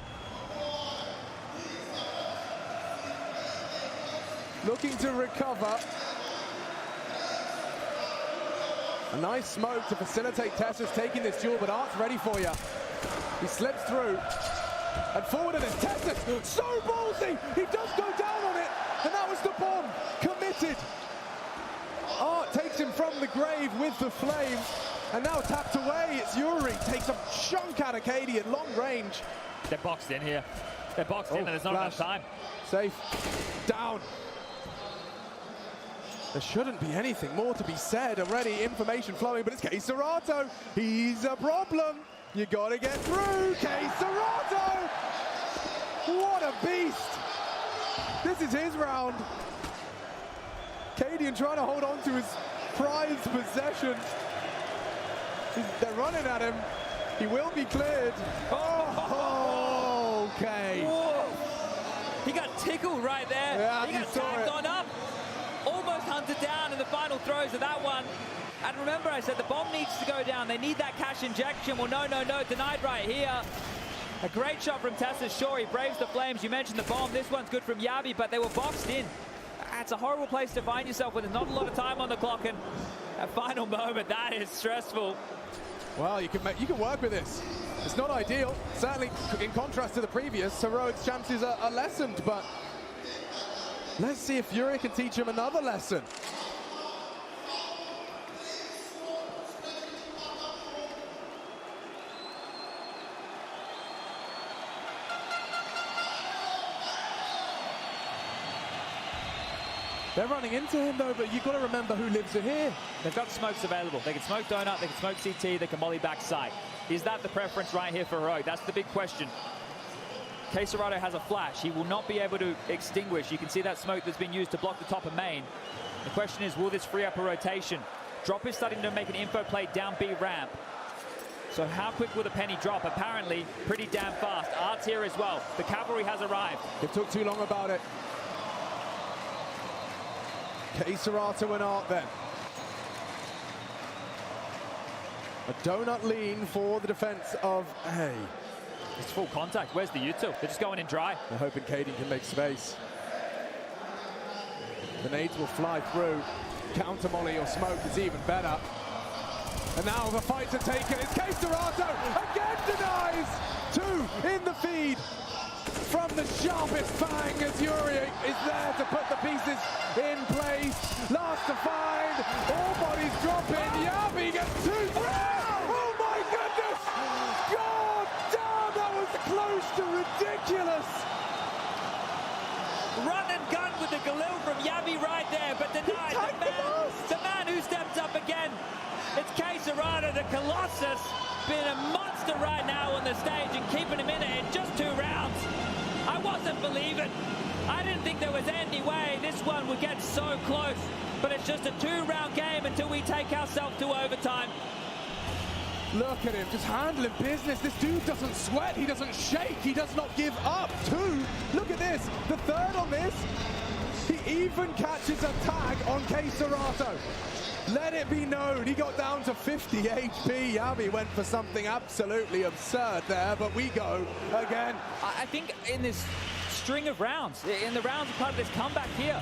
Looking to recover. A nice smoke to facilitate Tesses taking this duel, but Art's ready for you. He slips through. And forward it is Tesses. So ballsy! He does go down on it. And that was the bomb. Committed. Art takes him from the grave with the flame. And now tapped away, it's Yuri, takes a chunk out of Katie at long range. They're boxed in here. They're boxed in and there's not enough time. Safe. Down. There shouldn't be anything more to be said already. Information flowing, but it's qWiNt22. He's a problem. You gotta get through. qWiNt22. What a beast. This is his round. Cadian trying to hold on to his prized possession. They're running at him. He will be cleared. Oh, okay. Whoa. He got tickled right there. Yeah, he got tagged on up. Almost hunted down in the final throws of that one. And remember, I said the bomb needs to go down. They need that cash injection. Well, no, denied right here. A great shot from Tessa's Shore. He braves the flames. You mentioned the bomb. This one's good from Yabi, but they were boxed in. It's a horrible place to find yourself when there's not a lot of time on the clock. And a final moment, that is stressful. Well, you can work with this. It's not ideal. Certainly, in contrast to the previous, Heroic's chances are lessened, but let's see if Fury can teach him another lesson. They're running into him though, but you've got to remember who lives here. They've got smokes available. They can smoke Donut, they can smoke CT, they can molly back site. Is that the preference right here for Heroic? That's the big question. qWiNt22 has a flash. He will not be able to extinguish. You can see that smoke that's been used to block the top of main. The question is, will this free up a rotation? Drop is starting to make an info play down B ramp. So how quick will the penny drop? Apparently, pretty damn fast. Art's here as well. The cavalry has arrived. It took too long about it. qWiNt22 and Art then. A donut lean for the defense of A. It's full contact. Where's the U2? They're just going in dry. They're hoping Kaden can make space. The nades will fly through. Counter molly or smoke is even better. And now the fights are taken. It's qWiNt22 again denies. 2 in the feed. From the sharpest bang as Yuri is there to put the pieces in place. Last to find. All bodies dropping. Yabi gets 2. Oh my goodness! God damn, that was close to ridiculous. Run and gun with the Galil from Yabi right there, but denied. The man who steps up again. It's qWiNt22, the Colossus, being a monster right now on the stage and keeping him in it in just 2 rounds. I wasn't believing. I didn't think there was any way this one would get so close, but it's just a 2-round game until we take ourselves to overtime. Look at him, just handling business. This dude doesn't sweat, he doesn't shake, he does not give up. 2, look at this, the 3rd on this. He even catches a tag on qWiNt22. Let it be known, he got down to 50 HP. Yabi went for something absolutely absurd there, but we go again. I think in this string of rounds, in the rounds of part of this comeback here,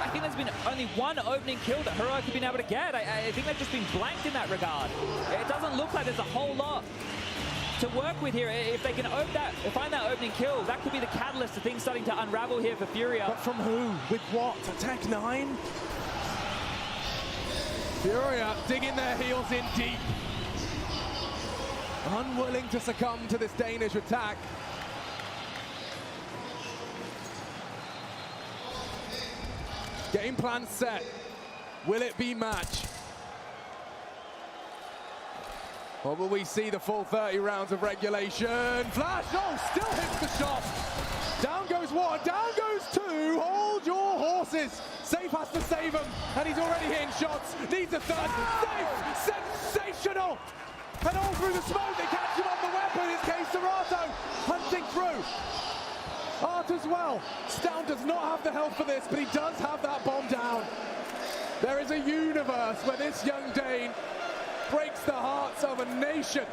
I think there's been only 1 opening kill that Heroic have been able to get. I think they've just been blanked in that regard. It doesn't look like there's a whole lot to work with here. If they can find that opening kill, that could be the catalyst to things starting to unravel here for Furia. But from who? With what? Tech 9? Furia digging their heels in deep. Unwilling to succumb to this Danish attack. Game plan set. Will it be match? Or will we see the full 30 rounds of regulation? Flash, oh, still hits the shot. Down goes 1, down goes 2. Hold your horses. Safe has to save him, and he's already hitting shots. Needs a 3rd. Safe, sensational. And all through the smoke, they catch him on the weapon. It's qWiNt22 hunting through. Art as well. Stown does not have the health for this, but he does have that bomb down. There is a universe where this young Dane breaks the hearts of a nation.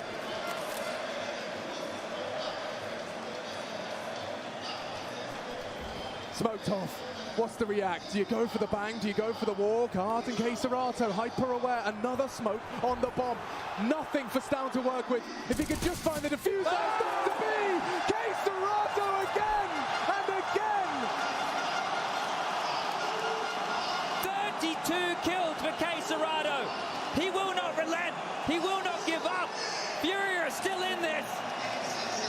Smoked off. What's the react? Do you go for the bang? Do you go for the walk? Art and qWiNt22 hyper aware. Another smoke on the bomb. Nothing for Stown to work with. If he could just find the diffuser, it's got to be qWiNt22 again and again. 32 kills for qWiNt22. He will not relent. He will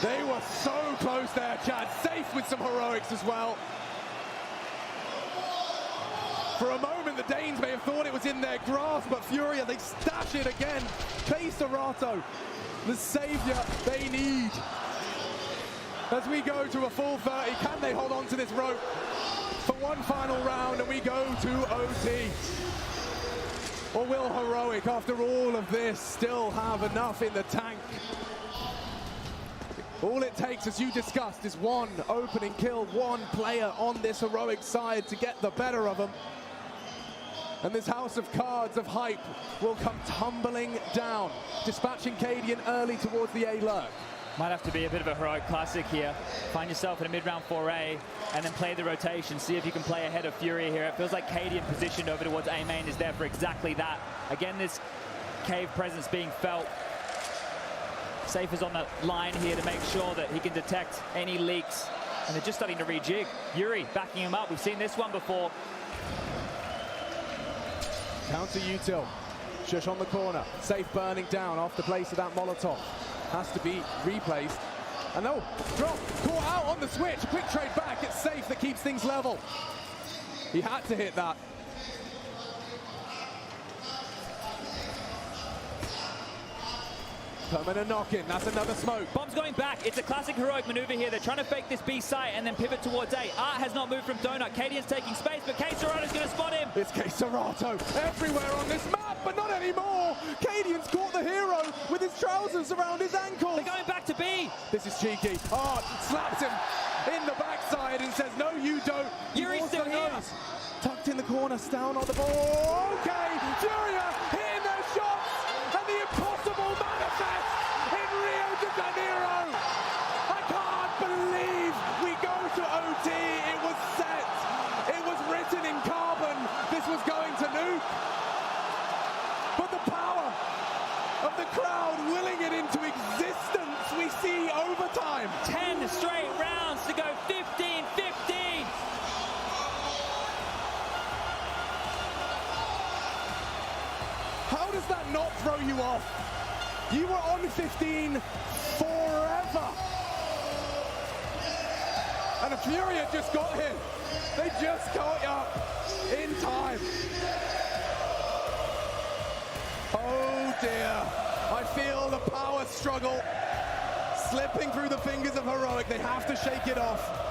They were so close there, Chad. Safe with some heroics as well. For a moment, the Danes may have thought it was in their grasp, but Furia, they stash it again. Serato, the savior they need. As we go to a full 30, can they hold on to this rope for one final round, and we go to OT? Or will Heroic, after all of this, still have enough in the tank? All it takes, as you discussed, is one opening kill, one player on this Heroic side to get the better of them. And this house of cards of hype will come tumbling down, dispatching qWiNT early towards the A lurk. Might have to be a bit of a heroic classic here. Find yourself in a mid-round 4A and then play the rotation. See if you can play ahead of Furia here. It feels like qWiNT positioned over towards A main is there for exactly that. Again, this cave presence being felt. Safe is on the line here to make sure that he can detect any leaks. And they're just starting to rejig. Yuri backing him up. We've seen this one before. Counter util. Shush on the corner. Safe burning down off the place of that Molotov. Has to be replaced. And no, drop. Caught out on the switch. Quick trade back. It's Safe that keeps things level. He had to hit that. Permanent knock-in, that's another smoke. Bomb's going back. It's a classic heroic maneuver here. They're trying to fake this B site and then pivot towards A. Art has not moved from Donut. qWiNT's taking space, but Serato's going to spot him. It's Serato everywhere on this map, but not anymore. qWiNT's caught the hero with his trousers around his ankles. They're going back to B. This is cheeky. Art slaps him in the backside and says, no, you don't. Yuri's still here. Tucked in the corner, down on the ball. Okay, Furia hitting their shots, and the impossible manifests in Rio de Janeiro. I can't believe we go to OT. It was set. It was written in carbon. This was going to nuke. But the power of the crowd willing it into existence, we see overtime. 10 straight rounds to go 15-15. How does that not throw you off? You were on 15 forever. And Furia just got him. They just caught up in time. Oh dear. I feel the power struggle slipping through the fingers of Heroic. They have to shake it off.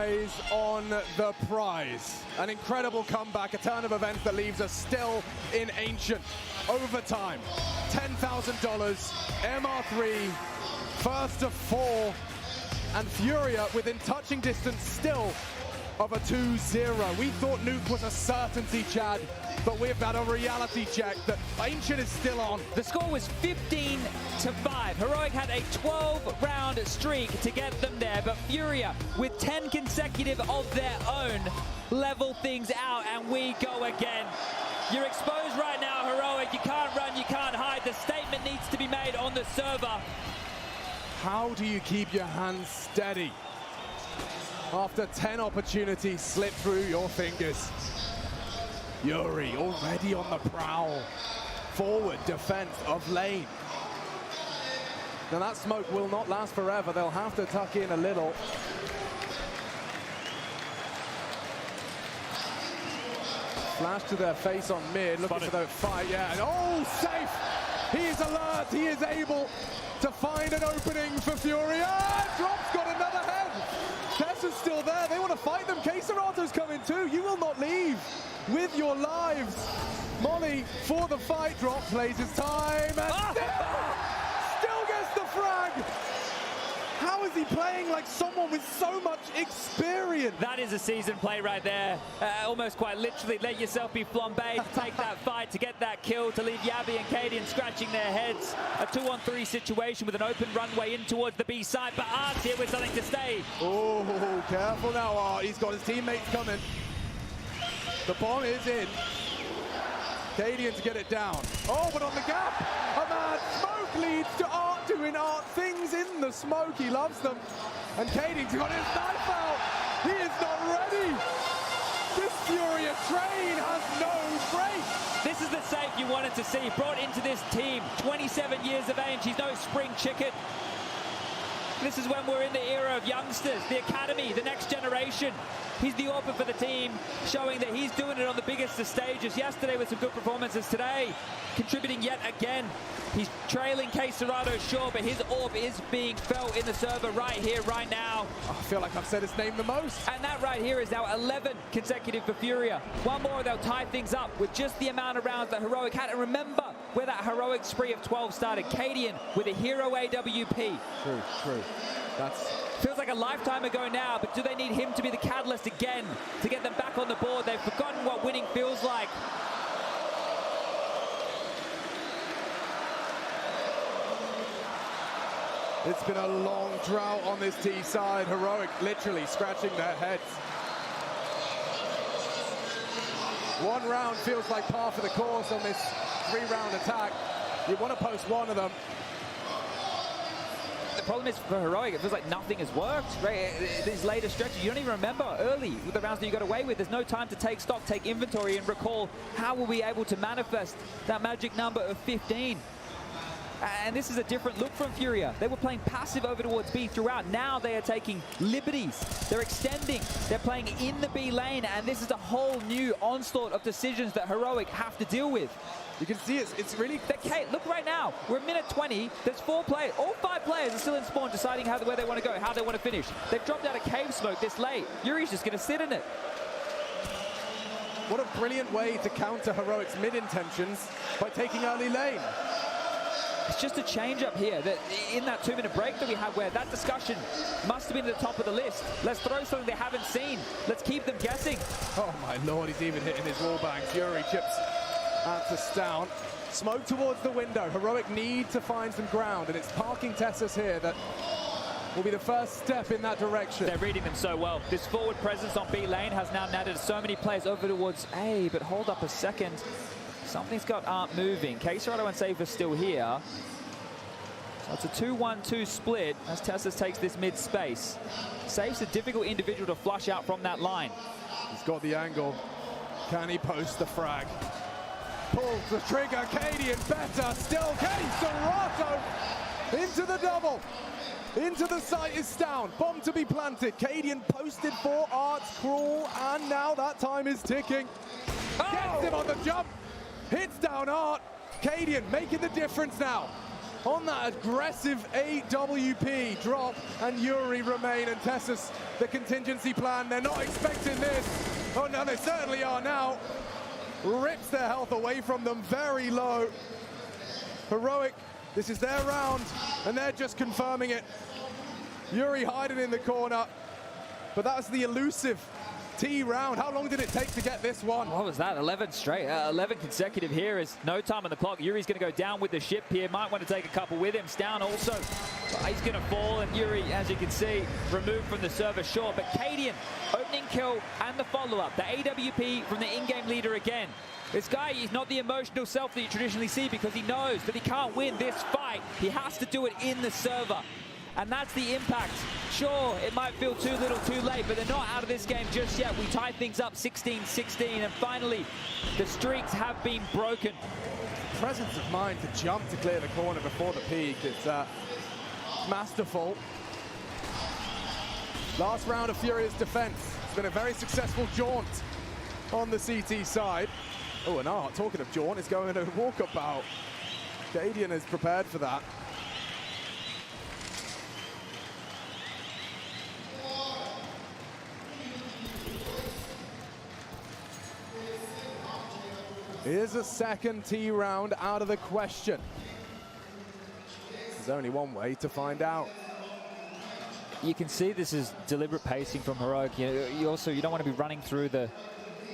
eyes on the prize. An incredible comeback, a turn of events that leaves us still in Ancient. Overtime, $10,000, MR3, first to 4, and Furia within touching distance still of a 2-0. We thought Nuke was a certainty, Chad, but we've had a reality check that Ancient is still on. The score was 15-5. Heroic had a 12-round streak to get them there, but Furia, with 10 consecutive of their own, level things out, and we go again. You're exposed right now, Heroic. You can't run, you can't hide. The statement needs to be made on the server. How do you keep your hands steady after 10 opportunities slip through your fingers? Yuri already on the prowl. Forward defense of lane. Now that smoke will not last forever. They'll have to tuck in a little. Flash to their face on mid, looking for the fight, yeah, and oh, safe! He is alert, he is able to find an opening for Furia. Drop's got another head. Tessa's still there, they want to fight them. K-Serato's coming too, you will not leave with your lives. Molly for the fight, Drop plays his time, and still gets the frag. How is he playing like someone with so much experience? That is a seasoned play right there. Almost quite literally, let yourself be flambéed to take that fight, to get that kill, to leave Yabby and Cadian scratching their heads. A 2-on-3 situation with an open runway in towards the B side, but Art's here with something to stay. Oh, careful now, Art. He's got his teammates coming. The bomb is in. Cadian to get it down. Oh, but on the gap, a mad smoke leads to Art doing Art things in the smoke. He loves them. And Cadian's got his knife out. He is not ready. This Furia train has no brakes. This is the save you wanted to see. Brought into this team, 27 years of age. He's no spring chicken. This is when we're in the era of youngsters, the academy, the next generation. He's the AWPer for the team, showing that he's doing it on the biggest of stages. Yesterday with some good performances, today contributing yet again. He's trailing K-Serato, sure, but his AWP is being felt in the server right here, right now. I feel like I've said his name the most. And that right here is now 11 consecutive for Furia. One more, they'll tie things up with just the amount of rounds that Heroic had. And remember where that Heroic spree of 12 started. Cadian with a hero AWP. True. Feels like a lifetime ago now, but do they need him to be the catalyst again to get them back on the board? They've forgotten what winning feels like. It's been a long drought on this T side. Heroic literally scratching their heads. One round feels like par for the course on this 3-round attack. You want to post one of them. The problem is for Heroic, it feels like nothing has worked. Right? These later stretches, you don't even remember early with the rounds that you got away with. There's no time to take stock, take inventory, and recall how we'll be able to manifest that magic number of 15. And this is a different look from Furia. They were playing passive over towards B throughout. Now they are taking liberties. They're extending. They're playing in the B lane, and this is a whole new onslaught of decisions that Heroic have to deal with. You can see it's really... Look right now, we're at minute 20, there's 4 players, all 5 players are still in spawn deciding where they want to go, how they want to finish. They've dropped out of cave smoke this late. Yuri's just going to sit in it. What a brilliant way to counter Heroic's mid-intentions by taking early lane. It's just a change up here that in that 2-minute break that we had where that discussion must have been at the top of the list. Let's throw something they haven't seen. Let's keep them guessing. Oh my lord, he's even hitting his wall bang. Fury chips Antus down. Smoke towards the window. Heroic need to find some ground, and it's parking Tessus here that will be the first step in that direction. They're reading them so well. This forward presence on B lane has now netted so many players over towards A, but hold up a second. Something's got Art moving. K-Serato and Safe are still here. So it's a 2-1-2 split as Tessus takes this mid space. Safe's a difficult individual to flush out from that line. He's got the angle. Can he post the frag? Pulls the trigger. Cadian better still. K-Serato into the double. Into the site is down. Bomb to be planted. Cadian posted for Art's crawl, and now that time is ticking. Gets him on the jump. Hits down Art. Cadian making the difference now. on that aggressive AWP drop, and Yuri remain, and Tessus, the contingency plan, they're not expecting this. Oh no, they certainly are now. Rips their health away from them, very low. Heroic, this is their round, and they're just confirming it. Yuri hiding in the corner, but that's the elusive T round. How long did it take to get this one? What was that? 11 straight. 11 consecutive here is no time on the clock. Yuri's going to go down with the ship here. Might want to take a couple with him. Down also. He's going to fall, and Yuri, as you can see, removed from the server short. But qWiNT, opening kill and the follow-up. The AWP from the in-game leader again. This guy is not the emotional self that you traditionally see, because he knows that he can't win this fight. He has to do it in the server. And that's the impact. Sure, it might feel too little too late, but they're not out of this game just yet. We tie things up 16-16, and finally, the streaks have been broken. Presence of mind to jump to clear the corner before the peak is masterful. Last round of Furia's defense. It's been a very successful jaunt on the CT side. Oh, and Art, talking of jaunt, is going to walkabout. qWiNT is prepared for that. Is a second T round out of the question? There's only one way to find out. You can see this is deliberate pacing from Heroic. You don't want to be running through the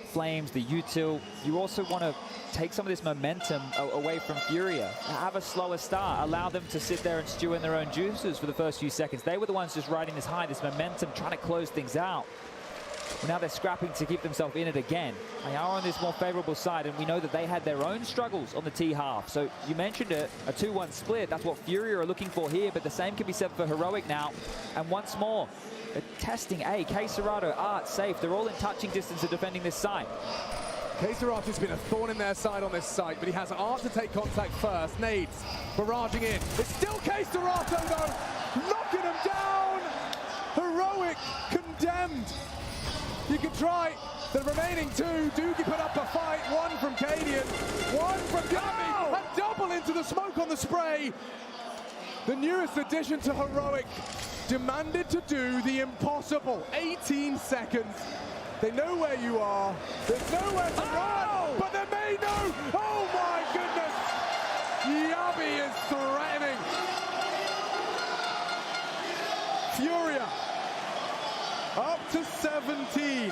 flames, the util. You also want to take some of this momentum away from Furia. Have a slower start. Allow them to sit there and stew in their own juices for the first few seconds. They were the ones just riding this high, this momentum, trying to close things out. Well, now they're scrapping to keep themselves in it again. They are on this more favorable side, and we know that they had their own struggles on the T half. So you mentioned it, a 2-1 split. That's what Furia are looking for here, but the same can be said for Heroic now. And once more, they're testing A. K-Serato, Art, Safe. They're all in touching distance of defending this side. K-Serato's been a thorn in their side on this site, but he has Art to take contact first. Nades barraging in. It's still K-Serato though, knocking him down. Heroic condemned. You can try the remaining two. Doogie put up a fight. One from qWiNT, one from Gabby. A double into the smoke on the spray. The newest addition to Heroic demanded to do the impossible. 18 seconds. They know where you are. There's nowhere to run, but they may know. Oh my goodness. Yabi is threatening. Furia up to 17.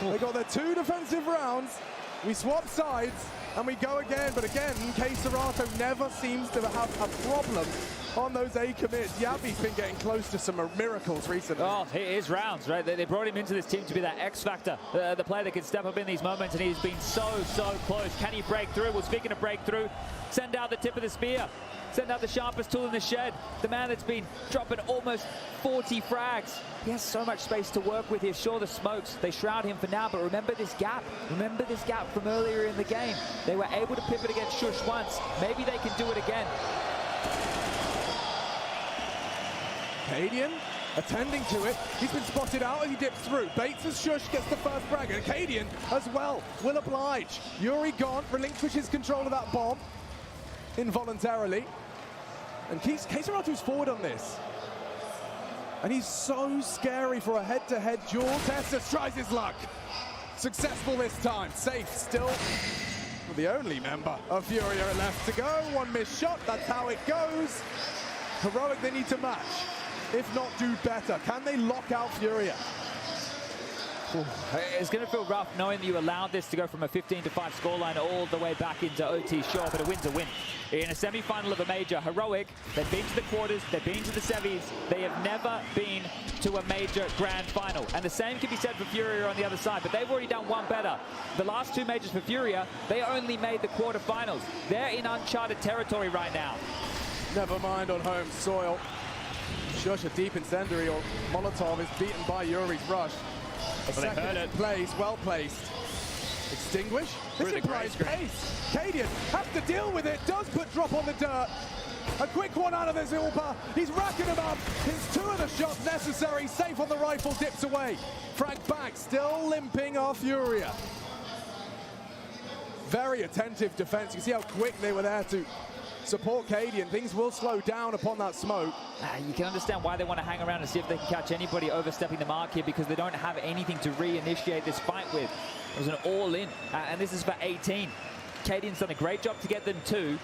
They got their 2 defensive rounds. We swap sides and we go again. But again, K-Serato never seems to have a problem on those A commits. Yabi's been getting close to some miracles recently. Oh, his rounds, right? They brought him into this team to be that X factor, the player that can step up in these moments, and he's been so close. Can he break through? Well, speaking of breakthrough, send out the tip of the spear. Send out the sharpest tool in the shed. The man that's been dropping almost 40 frags. He has so much space to work with here. Sure, the smokes, they shroud him for now, but remember this gap. Remember this gap from earlier in the game. They were able to pivot against Shush once. Maybe they can do it again. qWiNT attending to it. He's been spotted out and he dips through. Bates as Shush gets the first frag, and qWiNT as well will oblige. Yuri gone, relinquishes control of that bomb involuntarily. And K-Serato's forward on this. And he's so scary for a head-to-head duel. Tessus tries his luck. Successful this time. Safe still the only member of Furia left to go. One missed shot, that's how it goes. Heroic, they need to match, if not do better. Can they lock out Furia? It's going to feel rough knowing that you allowed this to go from a 15-5 scoreline all the way back into OT. Sure, but a win's a win. In a semi-final of a major, Heroic, they've been to the quarters, they've been to the semis, they have never been to a major grand final. And the same can be said for Furia on the other side, but they've already done one better. The last 2 majors for Furia, they only made the quarterfinals. They're in uncharted territory right now. Never mind on home soil. Shush, a deep incendiary or Molotov is beaten by Yuri's rush. A second in place, well placed. Extinguish? This implies pace. qWiNT has to deal with it, does put drop on the dirt. A quick one out of the Zilpa. He's racking him up. His 2 of the shots necessary. Safe on the rifle, dips away. Frag back, still limping off Furia. Very attentive defense. You see how quick they were there to support qWiNT. Things will slow down upon that smoke. You can understand why they want to hang around and see if they can catch anybody overstepping the mark here, because they don't have anything to reinitiate this fight with. It was an all-in, and this is for 18. qWiNT's done a great job to get them 2.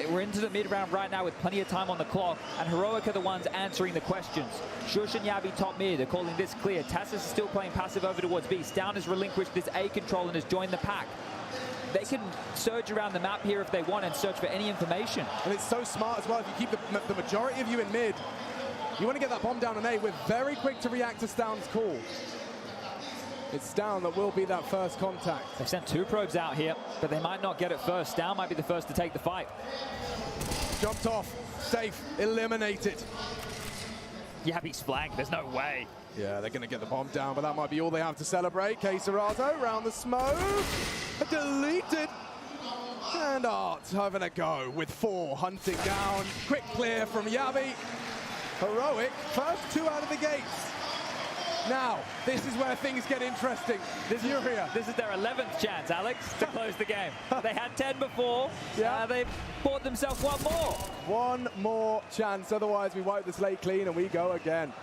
We're into the mid-round right now with plenty of time on the clock, and Heroic are the ones answering the questions. Shush and Yabi top mid are calling this clear. Tassus is still playing passive over towards B. Stown has relinquished this A control and has joined the pack. They can surge around the map here if they want and search for any information. And it's so smart as well. If you keep the majority of you in mid, you want to get that bomb down on A. We're very quick to react to Stown's call. It's Stown that will be that first contact. They've sent 2 probes out here, but they might not get it first. Stown might be the first to take the fight. Jumped off, safe, eliminated. Yabi's flanked, there's no way. Yeah, they're going to get the bomb down, but that might be all they have to celebrate. Queserato round the smoke, deleted. And Art having a go with 4, hunting down. Quick clear from Yabi. Heroic, first 2 out of the gates. Now, this is where things get interesting. This is their 11th chance, Alex, to close the game. They had 10 before. Yeah. They bought themselves 1 more. 1 more chance, otherwise we wipe the slate clean and we go again.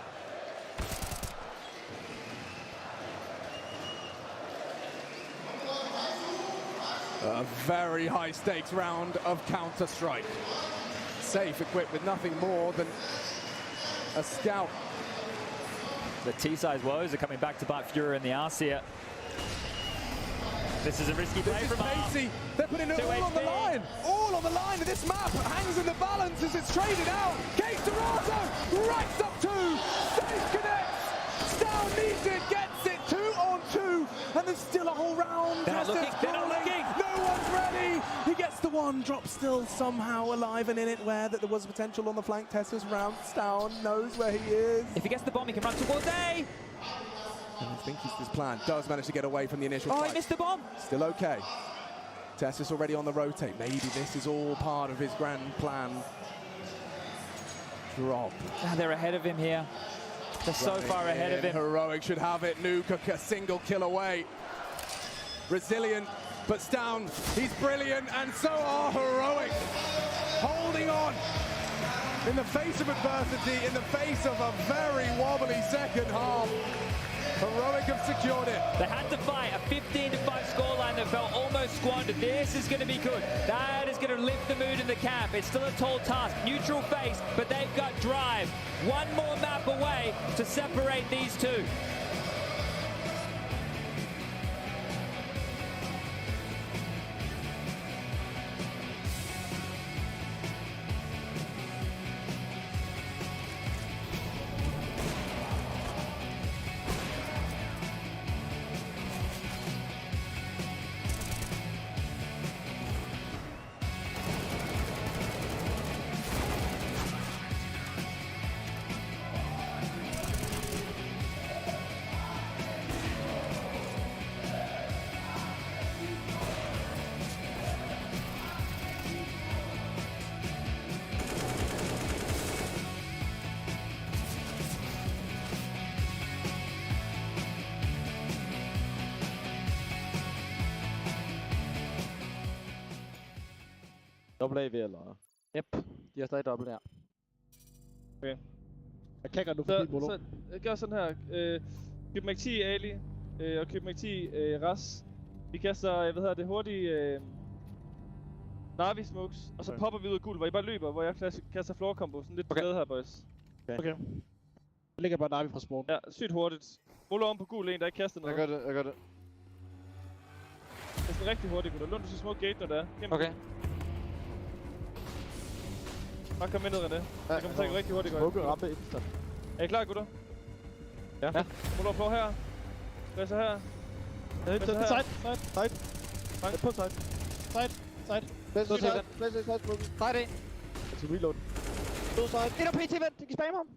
A very high stakes round of Counter-Strike. Safe, equipped with nothing more than a scout. The T-size woes are coming back to bite Fury in the arse here. This is a risky play from Pacey. They're putting it all on the line. All on the line. And this map hangs in the balance as it's traded out. qWiNT22 racks up 2. Safe connects. Stown needs it. Gets it. 2 on 2. And there's still a whole round. They're not looking. They're not looking. No one's ready. He gets the 1. Drop still somehow alive and in it, where that there was potential on the flank. Tessa's round. Stown knows where he is. If he gets the bomb, he can run towards A. I think he's this plan. Does manage to get away from the initial fight. He missed the bomb. Still okay. Tessa's already on the rotate. Maybe this is all part of his grand plan. Drop. They're ahead of him here. They're so far ahead of him. Heroic should have it. Nuke a single kill away. Resilient, but Stown, he's brilliant, and so are Heroic. Holding on in the face of adversity, in the face of a very wobbly second half. Heroic have secured it. They had to fight a 15-5 scoreline that felt almost squandered. This is going to be good. That is going to lift the mood in the camp. It's still a tall task. Neutral face, but they've got drive. 1 more map away to separate these 2. Dobbelt A ved, eller? Yep, de har stadig dobbelt her. Okay. Jeg kan nu forbi Molo. Så gør sådan her. Køb mig 10 Ali, og køb mig 10 Ras. Vi kaster, hurtigt Navi smokes, og så popper vi ud af guld, hvor I bare løber, hvor jeg kaster floor combo. Sådan lidt på her, boys. Okay. Jeg ligger bare Navi fra smoke. Ja, sygt hurtigt. Ruller om på gul, en der ikke kaster noget. Jeg gør det. Det er rigtig hurtigt, gutter. Lund, du skal smoke gate, når det er. Gennem. Okay. Bare kom med ned, René. Jeg kommer til at gå rigtig hurtigt, Smoke rampe instant. Er I klar, gutter? Ja. Ruller floor her. Presser her. Side. På side. Side. Side A. Jeg skal reload. To side. En OP til vent, de kan spamme ham.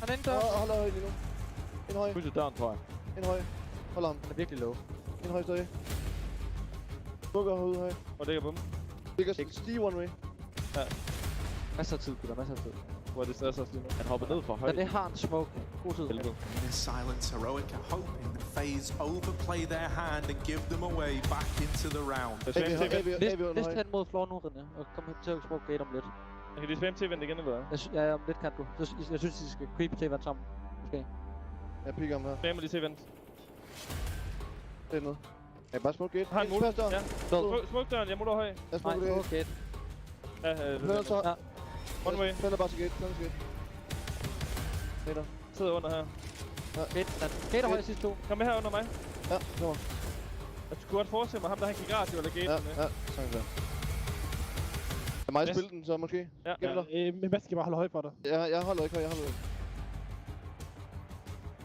Han er inde dør. Hold høj lige nu. En høj. Kryds døren, tror jeg. En høj. Hold ham. Han er virkelig low. En høj stadig. Smukker hovedet høj. Og det er bum. Det kan stige one way. Ja. Masser af tid, gutter. Masser af tid. Hvor er det stresser os lige nu? Han hopper ned fra højt. Men det har en smoke. God tid. Helvede. In this silence, Heroic are hoping the FaZe overplay their hand and give them away back into the round. List hen mod floor nu, René, og kom hen til at smoke gate om lidt. Kan de spam til event igen, eller hvad? Ja, om lidt kan du. Jeg synes, de skal creep til event sammen, måske. Jeg picker ham her. Spammer lige til event. Det er noget. Jeg bare smoke gate. Har en mulighed. Ja. Smoke døren, jeg må da høj. Jeg smoke gate. Ja, Hører så. Ja. One way. Fælder bare til gate. Fælder til gate. Peter. Sidder under her. Ja. Gate høj sidste to. Kom med her under mig. Ja, kommer. Jeg skulle godt forestille mig ham, der han gik radio eller gate. Ja, sådan der. Jeg må spille den så måske. Ja. Men Mads skal bare holde højt for dig. Ja, jeg holder ikke højt, jeg holder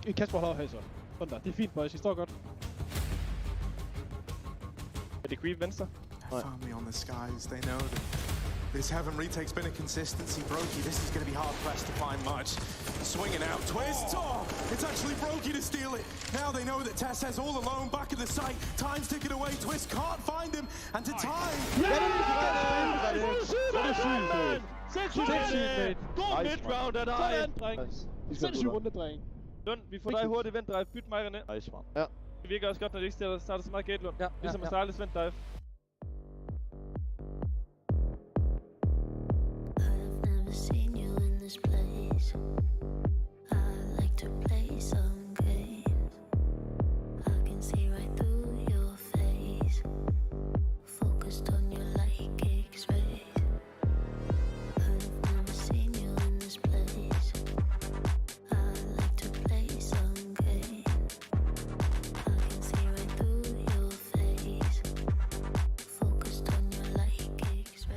ikke. Kasper holder højt så. Sådan der. Det er fint, boys. I står godt. Er det creep venstre? Found me on the skies. They know that this Heaven retake's been a consistency. Brokey, this is going to be hard pressed to find much. Swinging out, twist. Oh, it's actually Brokey to steal it. Now they know that Tess has all alone back at the site. Time's ticking away. Twist can't find him. And to time. Sindssygt, god mid-round af dig. Sindssygt runde, dreng. Lund, vi får dig hurtigt vent dive. Byt mig, René. Nice, man. Ja. Det virker også godt, når de ikke starter så meget gate, Lund. Ja, ligesom at starte vent dive. Seen you in this place. I like to play some games. I can see right through your face. Focused on you like X-rays. I've never seen you in this place. I like to play some games. I can see right through your face. Focused on you like X-rays.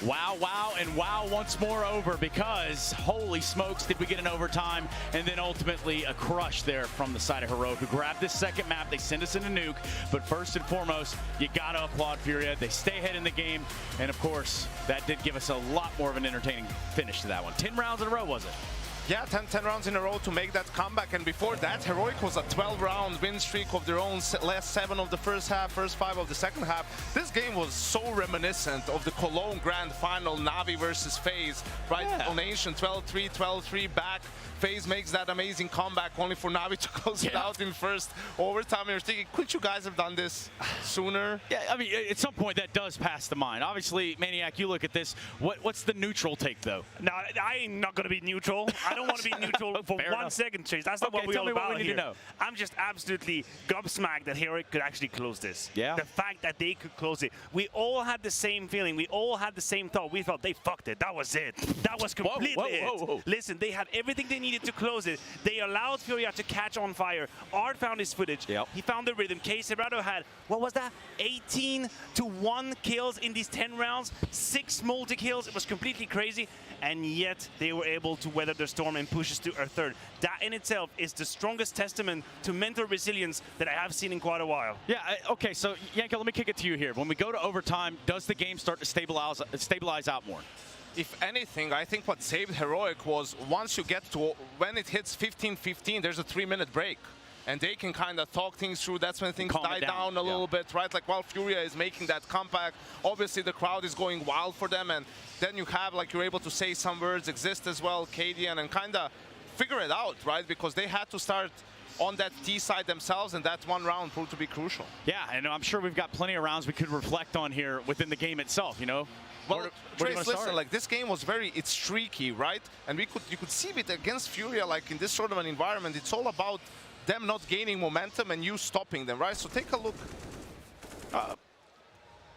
Wow, wow, and wow once more over, because holy smokes did we get an overtime and then ultimately a crush there from the side of Heroic, who grabbed this second map. They send us in a nuke, but first and foremost, you gotta applaud Furia. They stay ahead in the game, and of course, that did give us a lot more of an entertaining finish to that one. 10 rounds in a row, was it? Yeah, 10 rounds in a row to make that comeback, and before that, Heroic was a 12-round win streak of their own, last 7 of the first half, first 5 of the second half. This game was so reminiscent of the Cologne Grand Final, Navi versus FaZe, right? Yeah. On Ancient, 12-3, 12-3 back. FaZe makes that amazing comeback, only for Navi to close it out in first overtime. And you're thinking, couldn't you guys have done this sooner? Yeah, I mean, at some point that does pass the mind. Obviously, Maniac, you look at this. What's the neutral take, though? No, I ain't not going to be neutral. I don't want to be neutral for one second, Chase. That's not what we're all about here. Need to know. I'm just absolutely gobsmacked that Heroic could actually close this. Yeah. The fact that they could close it. We all had the same feeling. We all had the same thought. We thought they fucked it. That was it. That was completely it. Listen, they had everything they needed to close it. They allowed Furia to catch on fire. Art found his footage. Yep. He found the rhythm. Cerrado had, what was that? 18-1 kills in these 10 rounds. 6 multi-kills. It was completely crazy. And yet they were able to weather the storm and push us to our third. That in itself is the strongest testament to mental resilience that I have seen in quite a while. Yeah, okay, so Yanko, let me kick it to you here. When we go to overtime, does the game start to stabilize out more? If anything, I think what saved Heroic was once you get to, when it hits 15-15, there's a 3-minute break. And they can kind of talk things through. That's when things die down a little bit, right? Like while Furia is making that comeback, obviously the crowd is going wild for them. And then you have, like, you're able to say some words, exist as well, Cadian, and kind of figure it out, right? Because they had to start on that T side themselves, and that one round proved to be crucial. Yeah, and I'm sure we've got plenty of rounds we could reflect on here within the game itself, you know? Well, Trace, listen, like this game was it's streaky, right? And you could see it against Furia, like in this sort of an environment. It's all about them not gaining momentum and you stopping them, right? So take a look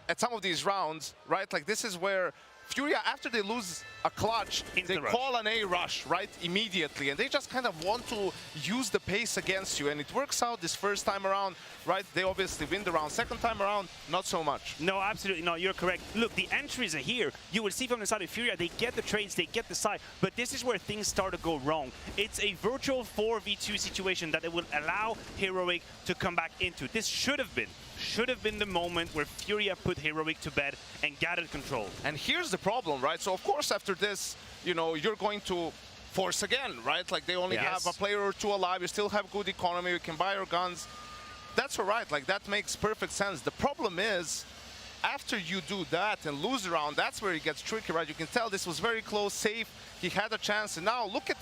at some of these rounds, right? Like this is where Furia, after they lose a clutch, they call an A rush, right, immediately. And they just kind of want to use the pace against you. And it works out this first time around, right? They obviously win the round. Second time around, not so much. No, absolutely not. You're correct. Look, the entries are here. You will see from the side of Furia, they get the trades, they get the side. But this is where things start to go wrong. It's a virtual 4v2 situation that it will allow Heroic to come back into. This should have been the moment where Furia put Heroic to bed and gathered control. And here's the problem, right? So of course after this, you know, you're going to force again, right? Like they only have a player or two alive, you still have good economy, you can buy your guns. That's all right, like that makes perfect sense. The problem is, after you do that and lose the round, that's where it gets tricky, right? You can tell this was very close, safe. He had a chance, and now look at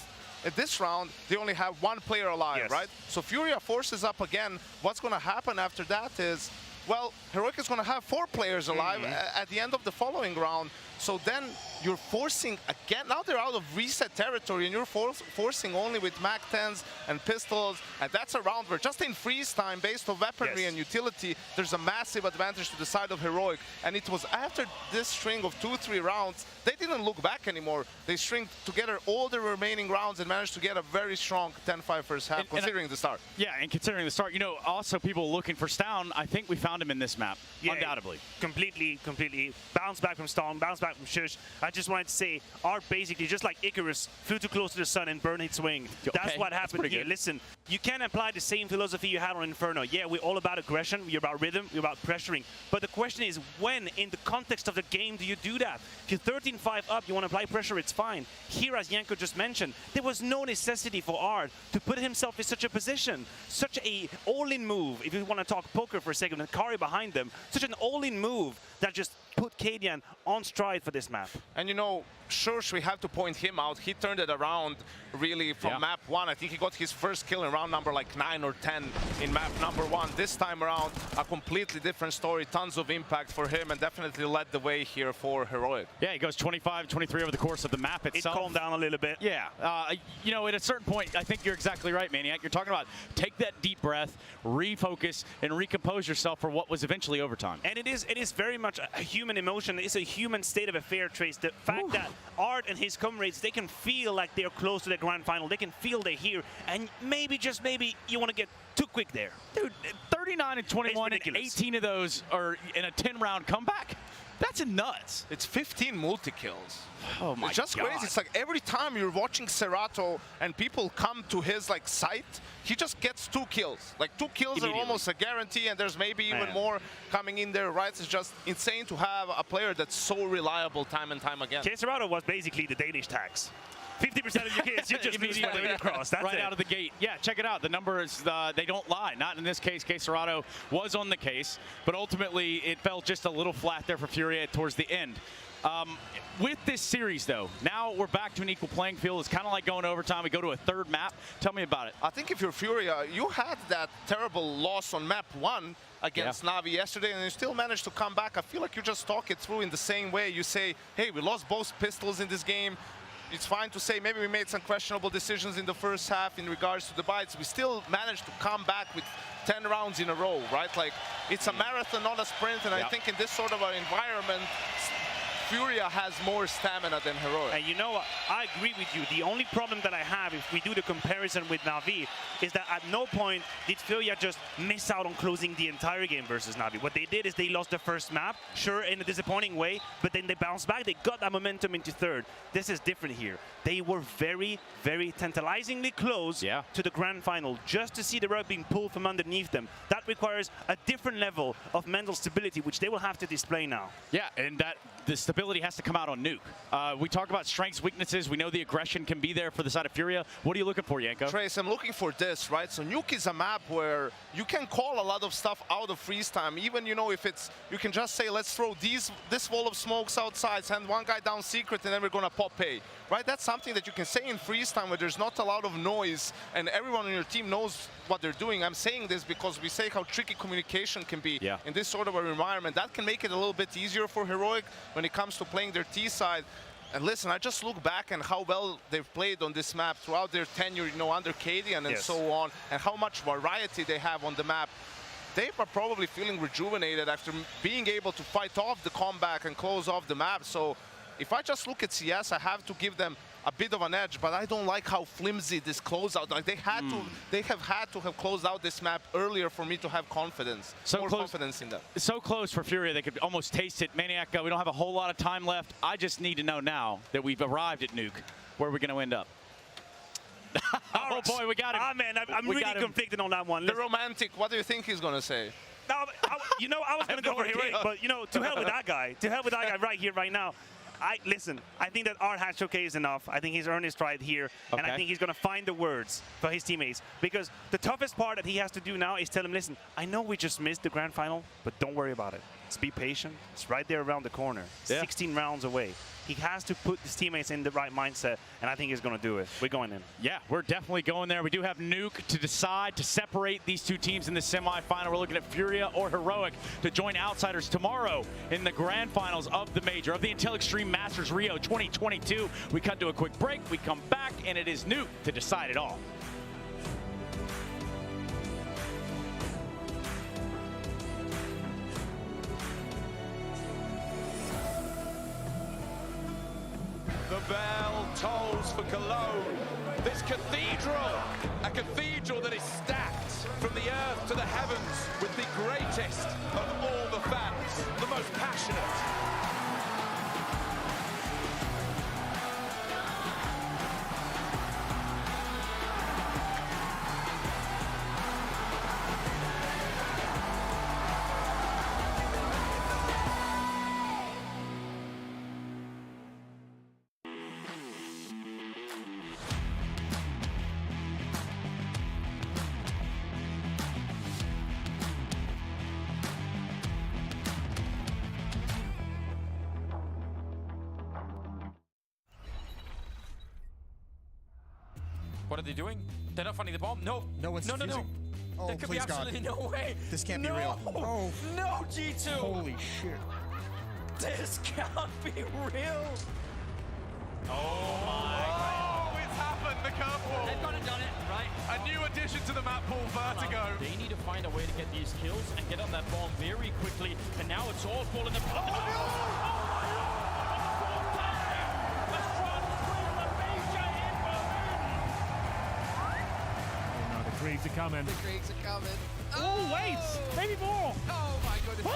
this round, they only have one player alive, right? So Furia forces up again. What's going to happen after that is, well, Heroic is going to have 4 players alive at the end of the following round. So then you're forcing again, now they're out of reset territory, and you're forcing only with MAC-10s and pistols, and that's a round where just in freeze time, based on weaponry and utility, there's a massive advantage to the side of Heroic. And it was after this string of 2-3 rounds, they didn't look back anymore. They stringed together all the remaining rounds and managed to get a very strong 10-5 first half, considering the start. Yeah, and considering the start, you know, also people looking for Stown, I think we found him in this map, undoubtedly. Completely. Bounce back from Stown, bounce back from Shush. I just wanted to say, Art basically, just like Icarus, flew too close to the sun and burned its wing. That's what happened here. Listen, you can apply the same philosophy you had on Inferno. Yeah, we're all about aggression, we're about rhythm, we're about pressuring. But the question is, when, in the context of the game, do you do that? If you're 13-5 up, you want to apply pressure, it's fine. Here, as Janko just mentioned, there was no necessity for Art to put himself in such a position. Such a all-in move, if you want to talk poker for a second, and Kari behind them, such an all-in move that just put qWiNT on stride for this map. And you know, Shush, we have to point him out. He turned it around really from map 1. I think he got his first kill in round number like 9 or 10 in map number 1. This time around, a completely different story. Tons of impact for him, and definitely led the way here for Heroic. Yeah, he goes 25, 23 over the course of the map itself. It calmed down a little bit. Yeah, you know, at a certain point, I think you're exactly right, Maniac. You're talking about take that deep breath, refocus, and recompose yourself for what was eventually overtime. And it is very much a human emotion. It's a human state of affair, Trace. The fact that Art and his comrades, they can feel like they're close to the grand final. They can feel they're here. And maybe, just maybe, you want to get too quick there. Dude, 39 and 21, and 18 of those are in a 10-round comeback? That's nuts. It's 15 multi-kills. Oh my It's just God. crazy. It's like every time you're watching Serato and people come to his like site, he just gets 2 kills. Like 2 kills are almost a guarantee, and there's maybe even more coming in there, right? It's just insane to have a player that's so reliable time and time again. Serato was basically the Danish tax. 50% of your kids, you just lose when you cross. That's right out of the gate. Yeah, check it out. The numbers, they don't lie. Not in this case. Serato was on the case, but ultimately it fell just a little flat there for Furia towards the end. With this series, though, now we're back to an equal playing field. It's kind of like going overtime. We go to a 3rd map. Tell me about it. I think if you're Furia, you had that terrible loss on map 1 against Na'Vi yesterday, and you still managed to come back. I feel like you just talk it through in the same way. You say, hey, we lost both pistols in this game. It's fine to say maybe we made some questionable decisions in the first half in regards to the bites. We still managed to come back with 10 rounds in a row, right? Like, it's a marathon, not a sprint, and I think in this sort of an environment, Furia has more stamina than Heroic. And you know what? I agree with you. The only problem that I have, if we do the comparison with Na'Vi, is that at no point did Furia just miss out on closing the entire game versus Na'Vi. What they did is they lost the first map, sure, in a disappointing way, but then they bounced back. They got that momentum into 3rd. This is different here. They were very, very tantalizingly close to the grand final, just to see the rug being pulled from underneath them. That requires a different level of mental stability, which they will have to display now. Yeah, and that the stability has to come out on Nuke. We talked about strengths, weaknesses. We know the aggression can be there for the side of Furia. What are you looking for, Janko? Trace, I'm looking for this, right? So Nuke is a map where you can call a lot of stuff out of freeze time. Even, you know, if it's, you can just say, let's throw this wall of smokes outside, send one guy down secret, and then we're going to pop A, right? That's something that you can say in freeze time where there's not a lot of noise and everyone on your team knows what they're doing. I'm saying this because we say how tricky communication can be in this sort of an environment. That can make it a little bit easier for Heroic when it comes to playing their T side. And listen, I just look back and how well they've played on this map throughout their tenure, you know, under qWiNT and so on, and how much variety they have on the map. They are probably feeling rejuvenated after being able to fight off the comeback and close off the map. So if I just look at CS, I have to give them a bit of an edge, but I don't like how flimsy this closeout. Like they have had to have closed out this map earlier for me to have confidence, more confidence in them. So close for Furia, they could almost taste it. Maniac, we don't have a whole lot of time left. I just need to know now that we've arrived at Nuke, where are we going to end up? Oh boy, we got him. Ah man, I'm really conflicted on that one. The romantic, what do you think he's going to say? No, you know, I was going to go for Heroic, but you know, to hell with that guy. To hell with that guy right here, right now. Listen, I think that Art has showcased enough. I think he's earned his stride here, and I think he's going to find the words for his teammates. Because the toughest part that he has to do now is tell them, listen, I know we just missed the grand final, but don't worry about it. Let's be patient. It's right there around the corner. Yeah. 16 rounds away. He has to put his teammates in the right mindset, and I think he's going to do it. We're going in. Yeah, we're definitely going there. We do have Nuke to decide to separate these two teams in the semifinal. We're looking at Furia or Heroic to join Outsiders tomorrow in the grand finals of the major, of the Intel Extreme Masters Rio 2022. We cut to a quick break. We come back, and it is Nuke to decide it all. The bell tolls for Cologne. This cathedral, a cathedral that is stacked from the earth to the heavens with the greatest of all the fans, the most passionate. What are they doing? They're not finding the bomb? No. No one's No. defusing. Oh, there could be please, God. absolutely no way. This can't be real. Oh. No, G2. Holy shit. This can't be real. Oh my God. Oh, it's happened, the curveball. They've gone and done it, right? A new addition to the map pool, Vertigo. They need to find a way to get these kills and get on that bomb very quickly. And now it's all falling apart. Creeps are coming. The Greeks are coming. Oh, wait! Maybe more! Oh my goodness.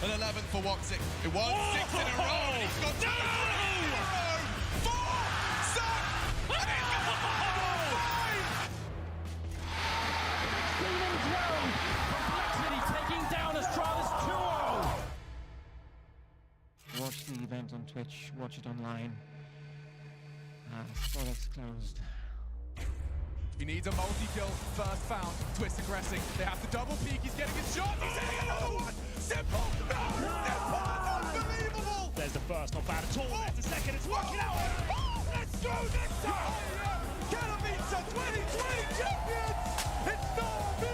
An 11th for Woxic. It was 6 in a row, and he's got 2 in a row. 4, 6, and he's got 5! Freedom drone. Complexity taking down Astralis 2-0. Watch the event on Twitch. Watch it online. Spoilers closed. He needs a multi-kill. First found. Twist aggressing. They have to double peek. He's getting his shot. He's hitting another one. Simple. No. Simple. Unbelievable. There's the first, not bad at all. There's the second, it's working out. Let's go next time. qWiNT22 champions. It's not me.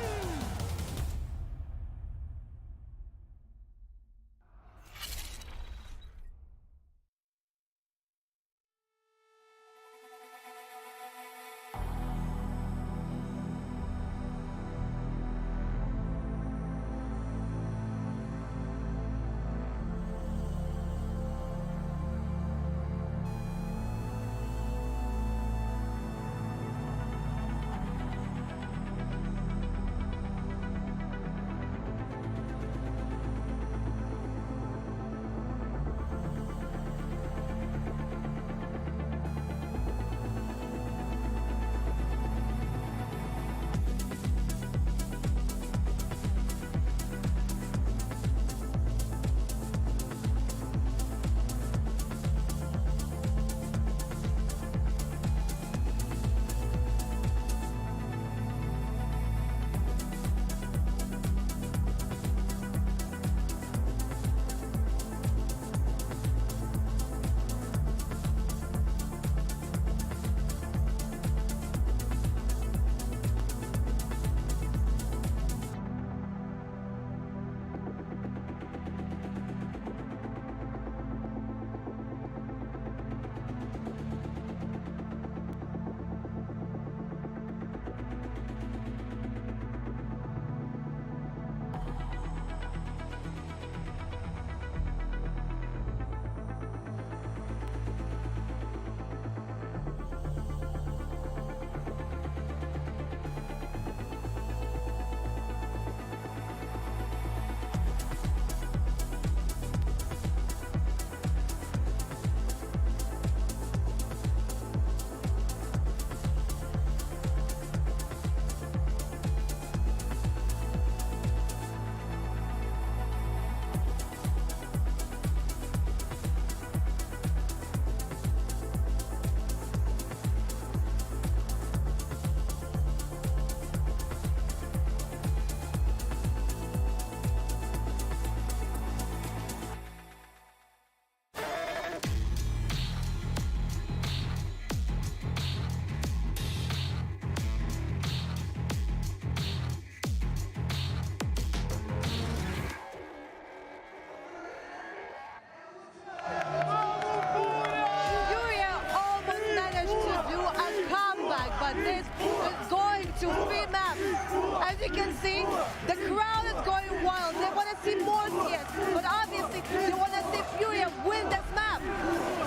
you can see, the crowd is going wild. They want to see more CS, but obviously they want to see Furia win this map.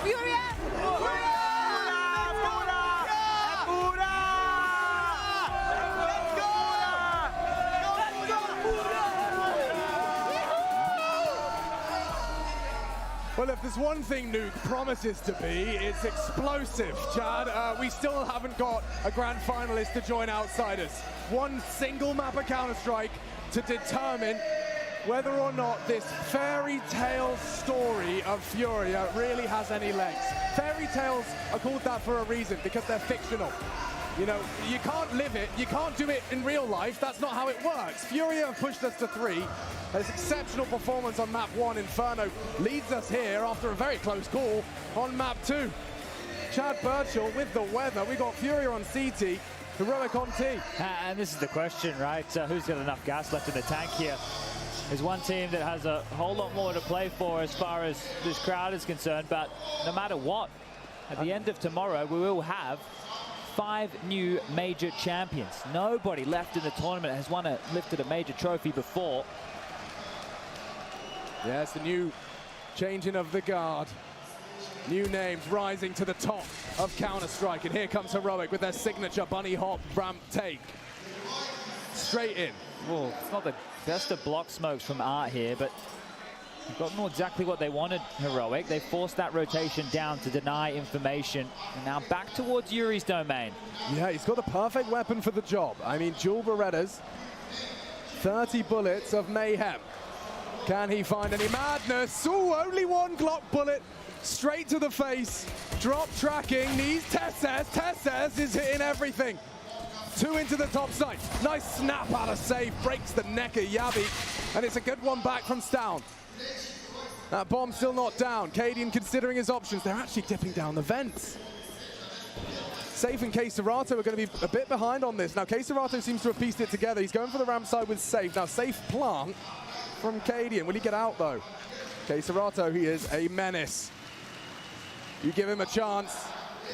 Furia! Furia! Well, if there's one thing Nuke promises to be, it's explosive, Chad. We still haven't got a grand finalist to join Outsiders. One single map of Counter-Strike to determine whether or not this fairy tale story of Furia really has any legs. Fairy tales are called that for a reason, because they're fictional. You know, you can't live it, you can't do it in real life, that's not how it works. Furia have pushed us to 3. This exceptional performance on map 1, Inferno, leads us here after a very close call on map 2. Chad Birchall with the weather, we got Furia on CT, Heroic on T. And this is the question, right? Who's got enough gas left in the tank here? There's one team that has a whole lot more to play for as far as this crowd is concerned, but no matter what, at the end of tomorrow, we will have 5 new major champions. Nobody left in the tournament has lifted a major trophy before. Yeah, it's the new changing of the guard. New names rising to the top of Counter-Strike. And here comes Heroic with their signature bunny hop ramp take. Straight in. Well, it's not the best of block smokes from Art here, but you've got exactly what they wanted, Heroic. They forced that rotation down to deny information. And now back towards Yuri's domain. Yeah, he's got the perfect weapon for the job. I mean, dual Berettas, 30 bullets of mayhem. Can he find any madness? Ooh, only one Glock bullet. Straight to the face. Drop tracking. Needs Tesses. Tesses is hitting everything. 2 into the top side. Nice snap out of save. Breaks the neck of Yabi. And it's a good one back from Stown. That bomb still not down. qWiNT considering his options. They're actually dipping down the vents. Safe and qSerato are going to be a bit behind on this. Now, qSerato seems to have pieced it together. He's going for the ramp side with Safe. Now, Safe plant from qWiNT. Will he get out, though? qSerato, he is a menace. You give him a chance,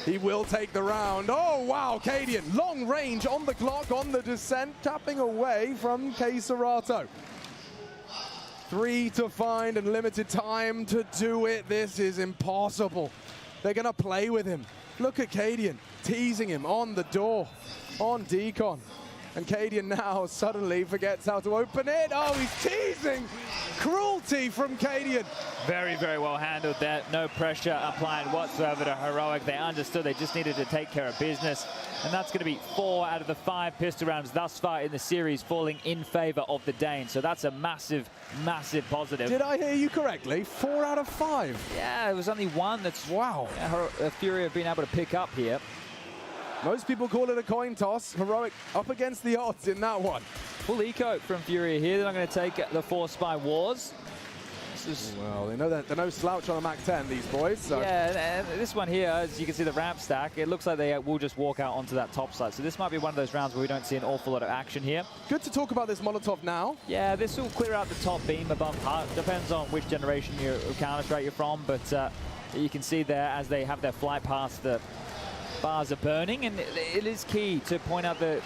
he will take the round. Oh, wow, qWiNT, long range on the Glock, on the descent, tapping away from qSerato. 3 to find and limited time to do it. This is impossible. They're going to play with him. Look at qWiNT, teasing him on the door, on Decon. And qWiNT now suddenly forgets how to open it. Oh, he's teasing! Cruelty from qWiNT. Very, very well handled there. No pressure applied whatsoever to Heroic. They understood they just needed to take care of business. And that's going to be 4 out of the 5 pistol rounds thus far in the series falling in favor of the Danes. So that's a massive, massive positive. Did I hear you correctly? 4 out of 5? Yeah, it was only 1 that's, wow, Fury have been able to pick up here. Most people call it a coin toss. Heroic up against the odds in that one. Full eco from Fury here. They're not going to take the force by Wars. Well, they know that they're no slouch on a Mac 10, these boys. So. Yeah, and this one here, as you can see the ramp stack, it looks like they will just walk out onto that top side. So this might be one of those rounds where we don't see an awful lot of action here. Good to talk about this Molotov now. Yeah, this will clear out the top beam above Hut. Depends on which generation Counter-Strike you're from, but you can see there as they have their flight past the bars are burning, and it is key to point out the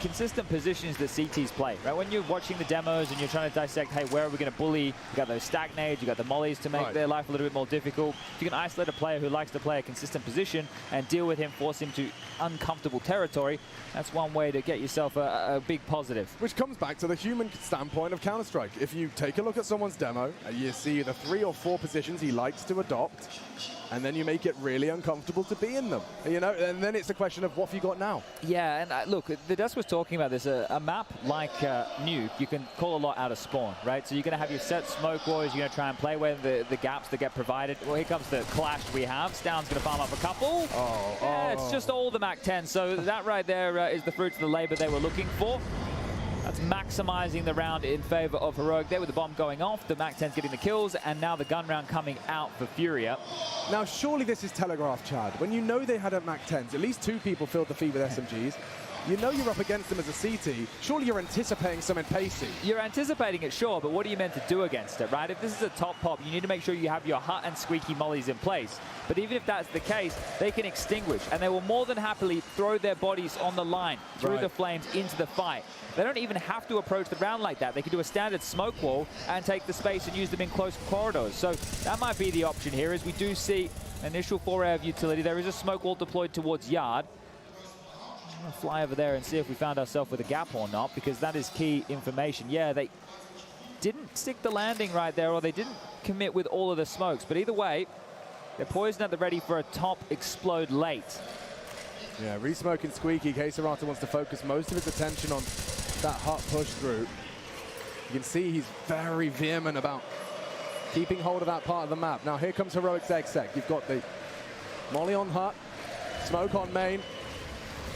consistent positions that CTs play, right? When you're watching the demos and you're trying to dissect, hey, where are we going to bully? You got those stack nades, you got the mollies to make their life a little bit more difficult. If you can isolate a player who likes to play a consistent position and deal with him, force him to uncomfortable territory, that's one way to get yourself a big positive. Which comes back to the human standpoint of Counter-Strike. If you take a look at someone's demo, and you see the 3 or 4 positions he likes to adopt, and then you make it really uncomfortable to be in them, you know, and then it's a question of what have you got now? Yeah, and look, the Dust was talking about this, a map like Nuke, you can call a lot out of spawn, right? So you're going to have your set smoke wars, you're going to try and play where the gaps that get provided. Well, here comes the clash we have. Stown's going to farm up a couple. It's just all the Mac 10, so that right there is the fruits of the labor they were looking for. That's maximizing the round in favor of Heroic there with the bomb going off, the Mac 10's getting the kills, and now the gun round coming out for Furia. Now, surely this is telegraphed, Chad. When you know they had a Mac 10s, at least 2 people filled the feed with SMGs. you know you're up against them as a CT. Surely you're anticipating something pacey. You're anticipating it, sure, but what are you meant to do against it, right? If this is a top pop, you need to make sure you have your hut and squeaky mollies in place. But even if that's the case, they can extinguish, and they will more than happily throw their bodies on the line through the flames into the fight. They don't even have to approach the round like that. They can do a standard smoke wall and take the space and use them in close corridors. So that might be the option here, as we do see initial foray of utility. There is a smoke wall deployed towards Yard. I'm going to fly over there and see if we found ourselves with a gap or not, because that is key information. Yeah, they didn't stick the landing right there, or they didn't commit with all of the smokes. But either way, they're poised at the ready for a top explode late. Yeah, re-smoking Squeaky. qWiNt22 wants to focus most of his attention on that hut push through. You can see he's very vehement about keeping hold of that part of the map. Now here comes Heroic's exec. You've got the molly on hut, smoke on main,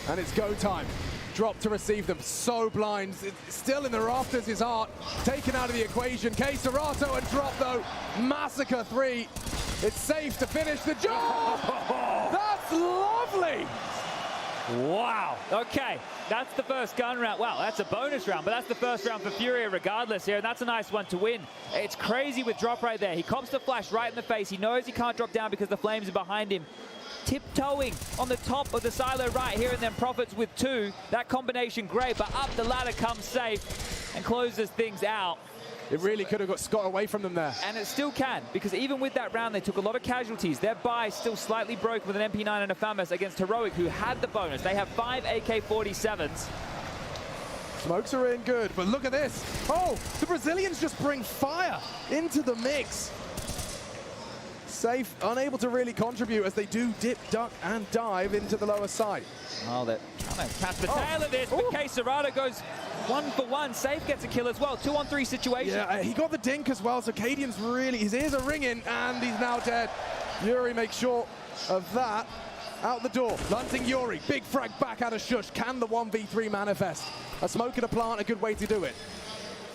and it's go time. Drop to receive them. So blind. It's still in the rafters is Art. Taken out of the equation. qWiNt22 and drop though. Massacre 3. It's safe to finish the job. That's lovely. Wow. Okay, that's the first gun round. Wow, that's a bonus round, but that's the first round for Furia regardless here, and that's a nice one to win. It's crazy with drop right there. He cops the flash right in the face. He knows he can't drop down because the flames are behind him. Tiptoeing on the top of the silo right here, and then profits with 2. That combination great, but up the ladder comes safe and closes things out. It really could have got away from them there. And it still can, because even with that round, they took a lot of casualties. Their buy still slightly broken with an MP9 and a FAMAS against Heroic, who had the bonus. They have 5 AK-47s. Smokes are in good, but look at this. Oh, the Brazilians just bring fire into the mix. Safe, unable to really contribute as they do dip, duck, and dive into the lower side. Oh, they're trying to catch the tail of this, but qWiNt22 goes 1 for 1. Safe gets a kill as well. 2-on-3 situation. Yeah, he got the dink as well, so Cadian's really, his ears are ringing, and he's now dead. Yuri makes sure of that. Out the door, Lunting Yuri, big frag back out of Shush. Can the 1v3 manifest? A smoke at a plant, a good way to do it.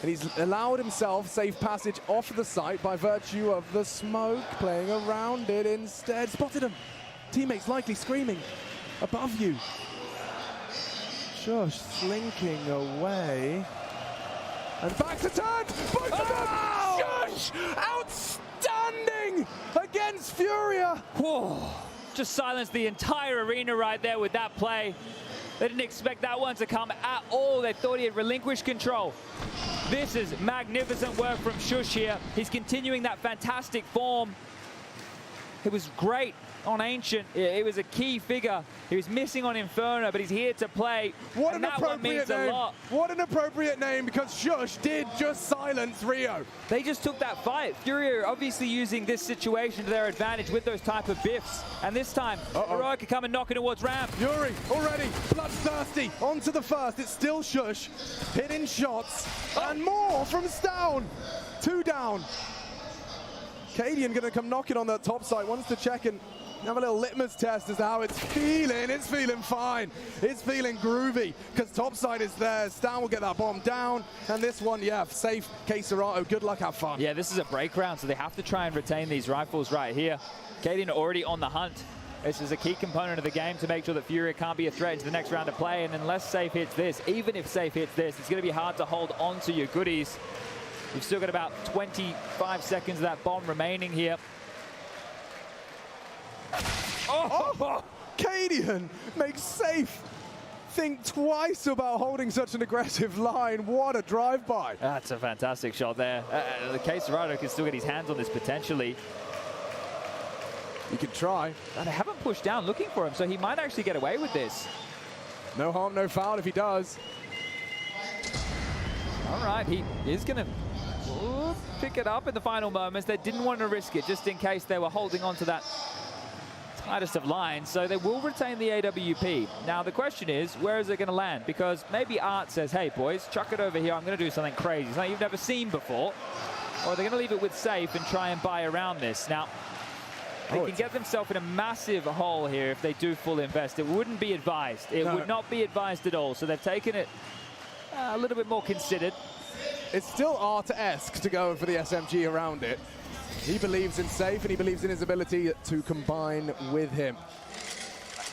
And he's allowed himself safe passage off the site by virtue of the smoke, playing around it instead. Spotted him. Teammates likely screaming above you. Shush slinking away. And back to turn. Both of them. Shush! Outstanding against Furia. Whoa. Just silenced the entire arena right there with that play. They didn't expect that one to come at all. They thought he had relinquished control. This is magnificent work from Shush here. He's continuing that fantastic form. It was great on Ancient. It was a key figure. He was missing on Inferno, but he's here to play. What an appropriate name. What an appropriate name, because Shush did just silence Rio. They just took that fight. Furia are obviously using this situation to their advantage with those type of biffs. And this time, Heroic are coming knocking towards ramp. Yuri already bloodthirsty onto the first. It's still Shush. Hitting shots and more from Stown. 2 down. Cadian going to come knocking on that top side. Wants to check and have a little litmus test as to how it's feeling. It's feeling fine. It's feeling groovy because topside is there. Stan will get that bomb down. And this one, yeah, safe. qWiNt22, good luck, have fun. Yeah, this is a break round, so they have to try and retain these rifles right here. Cadian already on the hunt. This is a key component of the game to make sure that Furia can't be a threat into the next round of play. And unless Safe hits this, even if Safe hits this, it's going to be hard to hold on to your goodies. You've still got about 25 seconds of that bomb remaining here. Oh, Cadian makes Safe think twice about holding such an aggressive line. What a drive-by. That's a fantastic shot there. The qWiNt22 can still get his hands on this potentially. He can try. And they haven't pushed down looking for him, so he might actually get away with this. No harm, no foul if he does. All right, he is going to pick it up in the final moments. They didn't want to risk it, just in case they were holding on to that tightest of lines, so they will retain the AWP. Now, the question is, where is it going to land? Because maybe Art says, hey, boys, chuck it over here. I'm going to do something crazy, something you've never seen before. Or they're going to leave it with Safe and try and buy around this. Now, they can get themselves in a massive hole here if they do full invest. It wouldn't be advised. It would not be advised at all. So they've taken it a little bit more considered. It's still Art-esque to go for the SMG around it. He believes in Safe and he believes in his ability to combine with him.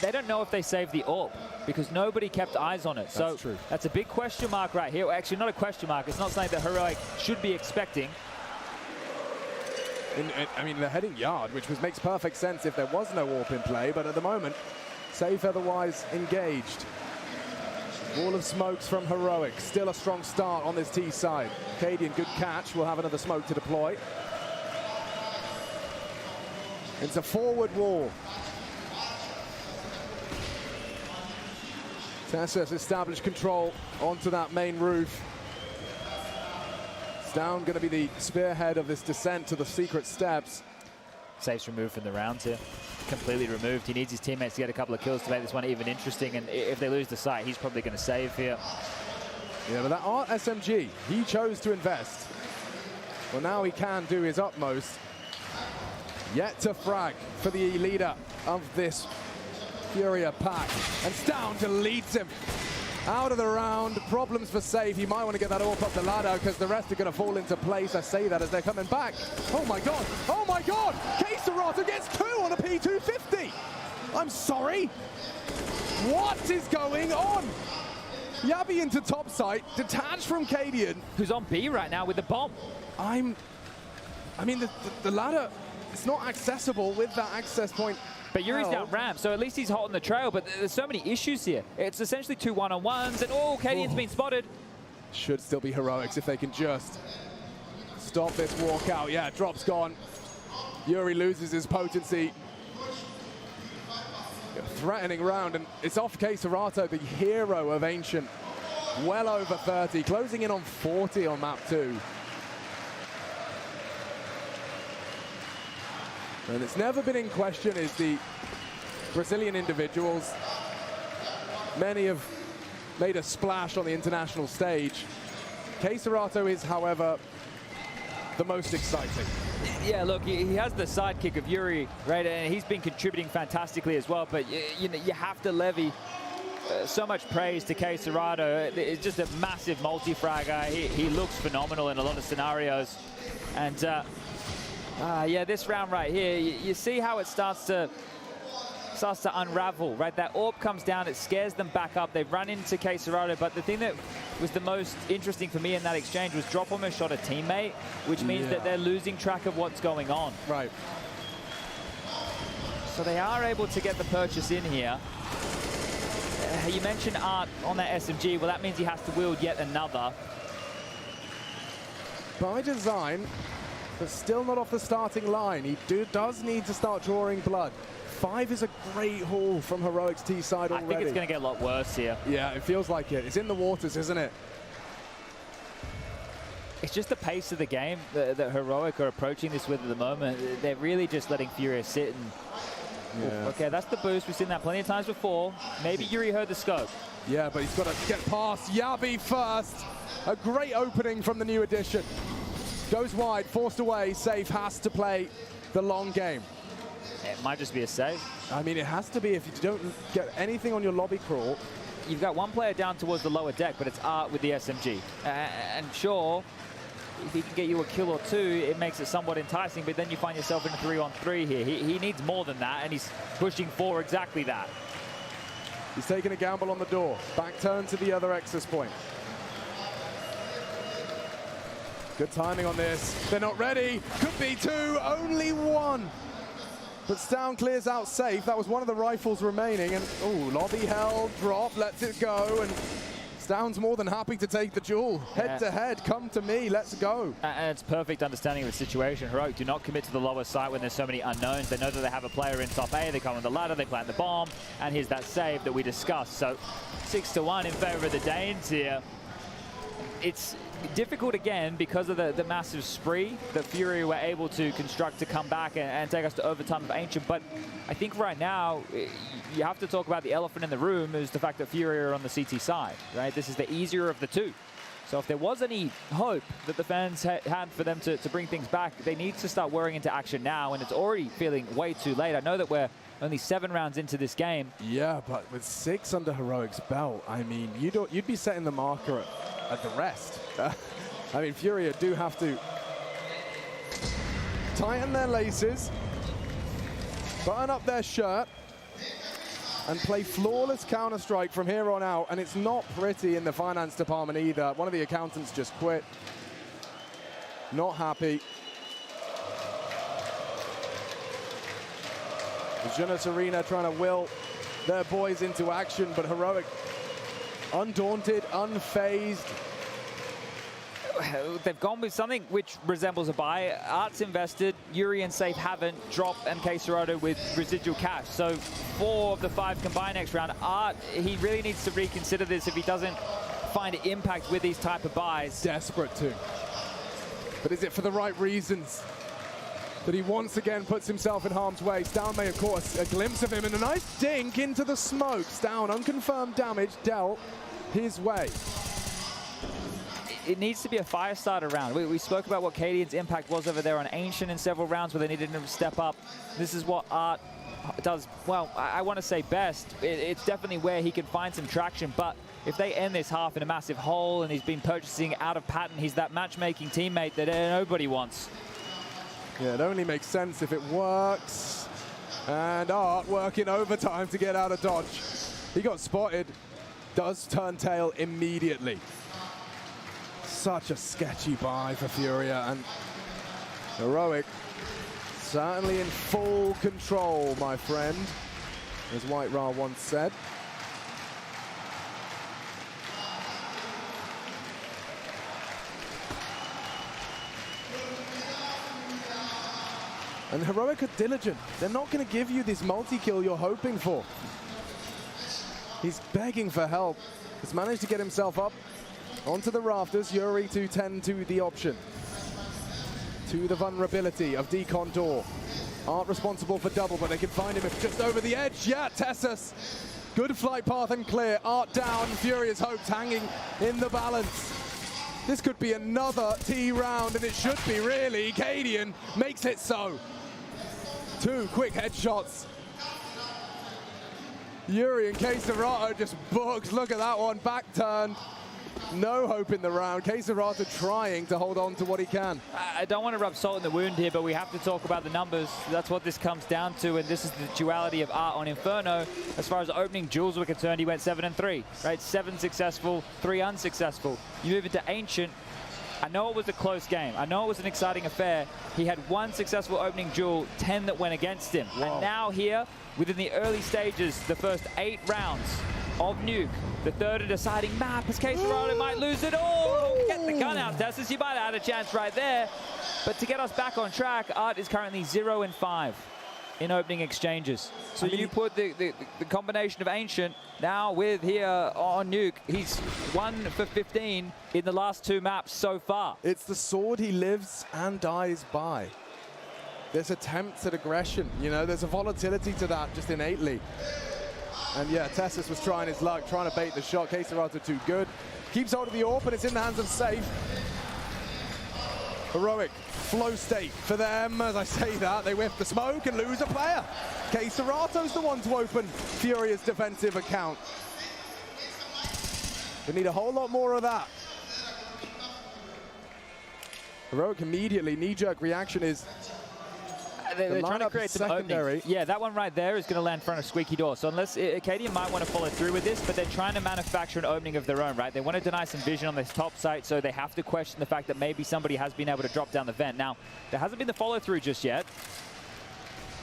they don't know if they saved the AWP because nobody kept eyes on it. So true. That's a big question mark right here. Actually, not a question mark. It's not something that Heroic should be expecting. I mean, they're heading yard, which makes perfect sense if there was no AWP in play, but at the moment, safe otherwise engaged. Wall of smokes from Heroic. Still a strong start on this T side. qWiNT, good catch. We'll have another smoke to deploy. It's a forward wall. TeS's established control onto that main roof. Down going to be the spearhead of this descent to the secret steps. Safe's removed from the round here. Completely removed. He needs his teammates to get a couple of kills to make this one even interesting. And if they lose the site, he's probably going to save here. Yeah, but that Art SMG, he chose to invest. Well, now he can do his utmost. Yet to frag for the leader of this Furia pack. And Down deletes him. Out of the round, problems for Safe. He might want to get that AWP up the ladder because the rest are going to fall into place. I say that as they're coming back. Oh my god! Oh my god! qWiNT22 gets 2 on a P250! I'm sorry? What is going on? Yabi into top site, detached from qWiNT. Who's on B right now with the bomb. I mean, the ladder, it's not accessible with that access point. But Yuri's down ramp, so at least he's hot on the trail, but there's so many issues here. It's essentially 2 one-on-ones, and qWiNT's been spotted. Should still be Heroics if they can just stop this walkout. Yeah, drop's gone. Yuri loses his potency. Threatening round, and it's off qWiNT22, the hero of Ancient. Well over 30, closing in on 40 on map 2. And it's never been in question is the Brazilian individuals. Many have made a splash on the international stage. qWiNT22 is, however, the most exciting. Yeah, look, he has the sidekick of Yuri, right? And he's been contributing fantastically as well, but you have to levy so much praise to qWiNT22. It's just a massive multi-fragger. He looks phenomenal in a lot of scenarios. And yeah, this round right here, you see how it starts to unravel, right? That AWP comes down, it scares them back up. They've run into qWiNT22, but the thing that was the most interesting for me in that exchange was Drop almost shot a teammate, which means that they're losing track of what's going on. Right. So they are able to get the purchase in here. You mentioned Art on that SMG. Well, that means he has to wield yet another. By design, but still not off the starting line. He does need to start drawing blood. 5 is a great haul from Heroic's T side already. I think it's going to get a lot worse here. Yeah, it feels like it. It's in the waters, isn't it? It's just the pace of the game that Heroic are approaching this with at the moment. They're really just letting Furia sit and... Yeah. Okay, that's the boost. We've seen that plenty of times before. Maybe Yuri heard the scope. Yeah, but he's got to get past Yabi first. A great opening from the new addition. Goes wide, forced away. Safe has to play the long game. It might just be a save. I mean, it has to be if you don't get anything on your lobby crawl. You've got one player down towards the lower deck, but it's Art with the SMG. And sure, if he can get you a kill or 2, it makes it somewhat enticing, but then you find yourself in a 3-on-3 here. He needs more than that, and he's pushing for exactly that. He's taking a gamble on the door. Back turn to the other access point. Good timing on this. They're not ready. Could be 2, only 1. But Stown clears out safe. That was one of the rifles remaining. And, oh, lobby held, drop, lets it go. And Stown's more than happy to take the duel. Head to head, come to me, let's go. And it's perfect understanding of the situation. Heroic do not commit to the lower site when there's so many unknowns. They know that they have a player in top A. They come on the ladder, they plant the bomb. And here's that save that we discussed. So 6-1 in favor of the Danes here. It's difficult again because of the massive spree that Fury were able to construct to come back and take us to overtime of Ancient. But I think right now you have to talk about the elephant in the room is the fact that Fury are on the CT side, right? This is the easier of the two. So if there was any hope that the fans had for them to bring things back, they need to start whirring into action now, and it's already feeling way too late. I know that we're only 7 rounds into this game. Yeah, but with 6 under Heroic's belt, I mean, you'd be setting the marker at the rest. I mean, Furia do have to tighten their laces, button up their shirt, and play flawless Counter-Strike from here on out, and it's not pretty in the finance department either. One of the accountants just quit. Not happy. Jeunesse Arena trying to will their boys into action, but Heroic undaunted, unfazed. They've gone with something which resembles a buy. Art's invested, Yuri and Safe haven't, Drop and qWiNt22 with residual cash. So 4 of the 5 combined next round. Art, he really needs to reconsider this if he doesn't find impact with these type of buys. Desperate to. But is it for the right reasons? That he once again puts himself in harm's way. Stavnmay, of course, a glimpse of him and a nice dink into the smoke. Down, unconfirmed damage dealt his way. It needs to be a fire starter round. We spoke about what Cadian's impact was over there on Ancient in several rounds where they needed him to step up. This is what Art does, well, I want to say best. It's definitely where he can find some traction, but if they end this half in a massive hole and he's been purchasing out of pattern, he's that matchmaking teammate that nobody wants. Yeah, it only makes sense if it works. And Art working overtime to get out of dodge. He got spotted, does turn tail immediately. Such a sketchy buy for Furia, and Heroic certainly in full control, my friend, as White Ra once said. And Heroic are diligent. They're not going to give you this multi-kill you're hoping for. He's begging for help. He's managed to get himself up onto the rafters. Yuri to tend to the option. To the vulnerability of Decon Door. Art responsible for double, but they can find him if just over the edge. Yeah, Tessus. Good flight path and clear. Art down. Furious hopes hanging in the balance. This could be another T round, and it should be, really. Cadian makes it so. 2 quick headshots. Yuri and qWiNt22 just booked. Look at that one, back turned. No hope in the round. qWiNt22 trying to hold on to what he can. I don't want to rub salt in the wound here, but we have to talk about the numbers. That's what this comes down to, and this is the duality of Art on Inferno. As far as opening duels were concerned, he went 7-3, right? 7 successful, 3 unsuccessful. You move into Ancient. I know it was a close game. I know it was an exciting affair. He had 1 successful opening duel, 10 that went against him. Whoa. And now here, within the early stages, the first 8 rounds of Nuke, the third and deciding map, as qWiNt22 might lose it all. Get the gun out, Tessus. You might have had a chance right there. But to get us back on track, Art is currently 0-5 in opening exchanges. So you put the combination of Ancient now with here on Nuke. He's 1 for 15 in the last 2 maps so far. It's the sword he lives and dies by. There's attempts at aggression, you know, there's a volatility to that just innately. And yeah, Tessus was trying his luck, trying to bait the shot. qWiNt22 too good. Keeps hold of the AWP, and it's in the hands of Safe. Heroic flow state for them. As I say that, they whiff the smoke and lose a player. qWiNt22's the one to open Furia's defensive account. We need a whole lot more of that. Heroic immediately, knee-jerk reaction is they're trying to create some openings. Yeah, that one right there is going to land in front of Squeaky Door. So unless Cadian might want to follow through with this, but they're trying to manufacture an opening of their own, right? They want to deny some vision on this top site, so they have to question the fact that maybe somebody has been able to drop down the vent. Now, there hasn't been the follow-through just yet.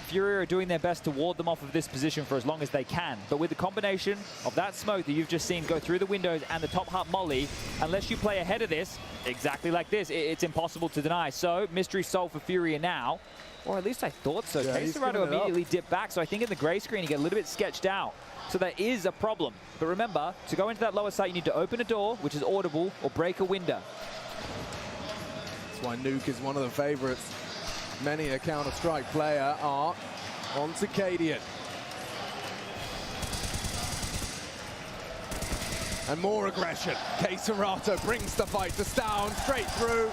Fury are doing their best to ward them off of this position for as long as they can. But with the combination of that smoke that you've just seen go through the windows and the top hut molly, unless you play ahead of this, exactly like this, it's impossible to deny. So, mystery solved for Fury now. Or at least I thought so. Yeah, qWiNt22 immediately dipped back, so I think in the gray screen you get a little bit sketched out. So there is a problem. But remember, to go into that lower site, you need to open a door, which is audible, or break a window. That's why Nuke is one of the favorites. Many a Counter-Strike player are onto Cadian. And more aggression. qWiNt22 brings the fight to Stown, straight through.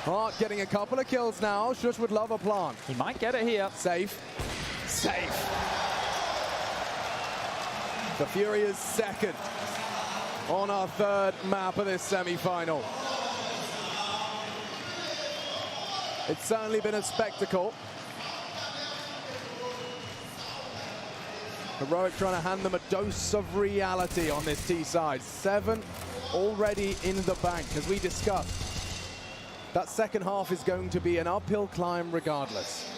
Art getting a couple of kills now. Shush would love a plant. He might get it here. Safe. Safe. The Furious second on our 3rd map of this semi-final. It's certainly been a spectacle. Heroic trying to hand them a dose of reality on this T side. 7 already in the bank, as we discussed. That second half is going to be an uphill climb regardless.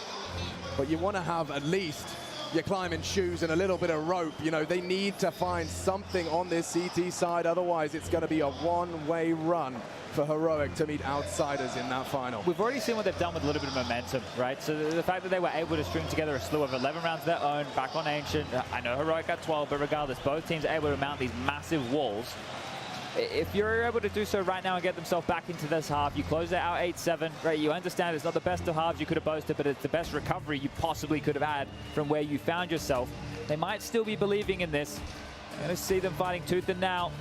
But you want to have at least your climbing shoes and a little bit of rope. You know, they need to find something on this CT side, otherwise it's going to be a one-way run for Heroic to meet outsiders in that final. We've already seen what they've done with a little bit of momentum, right? So the fact that they were able to string together a slew of 11 rounds of their own, back on Ancient. I know Heroic got 12, but regardless, both teams are able to mount these massive walls. If you're able to do so right now and get themselves back into this half, you close it out 8-7, right? You understand it's not the best of halves you could have boasted, but it's the best recovery you possibly could have had from where you found yourself. They might still be believing in this. I'm going to see them fighting tooth and nail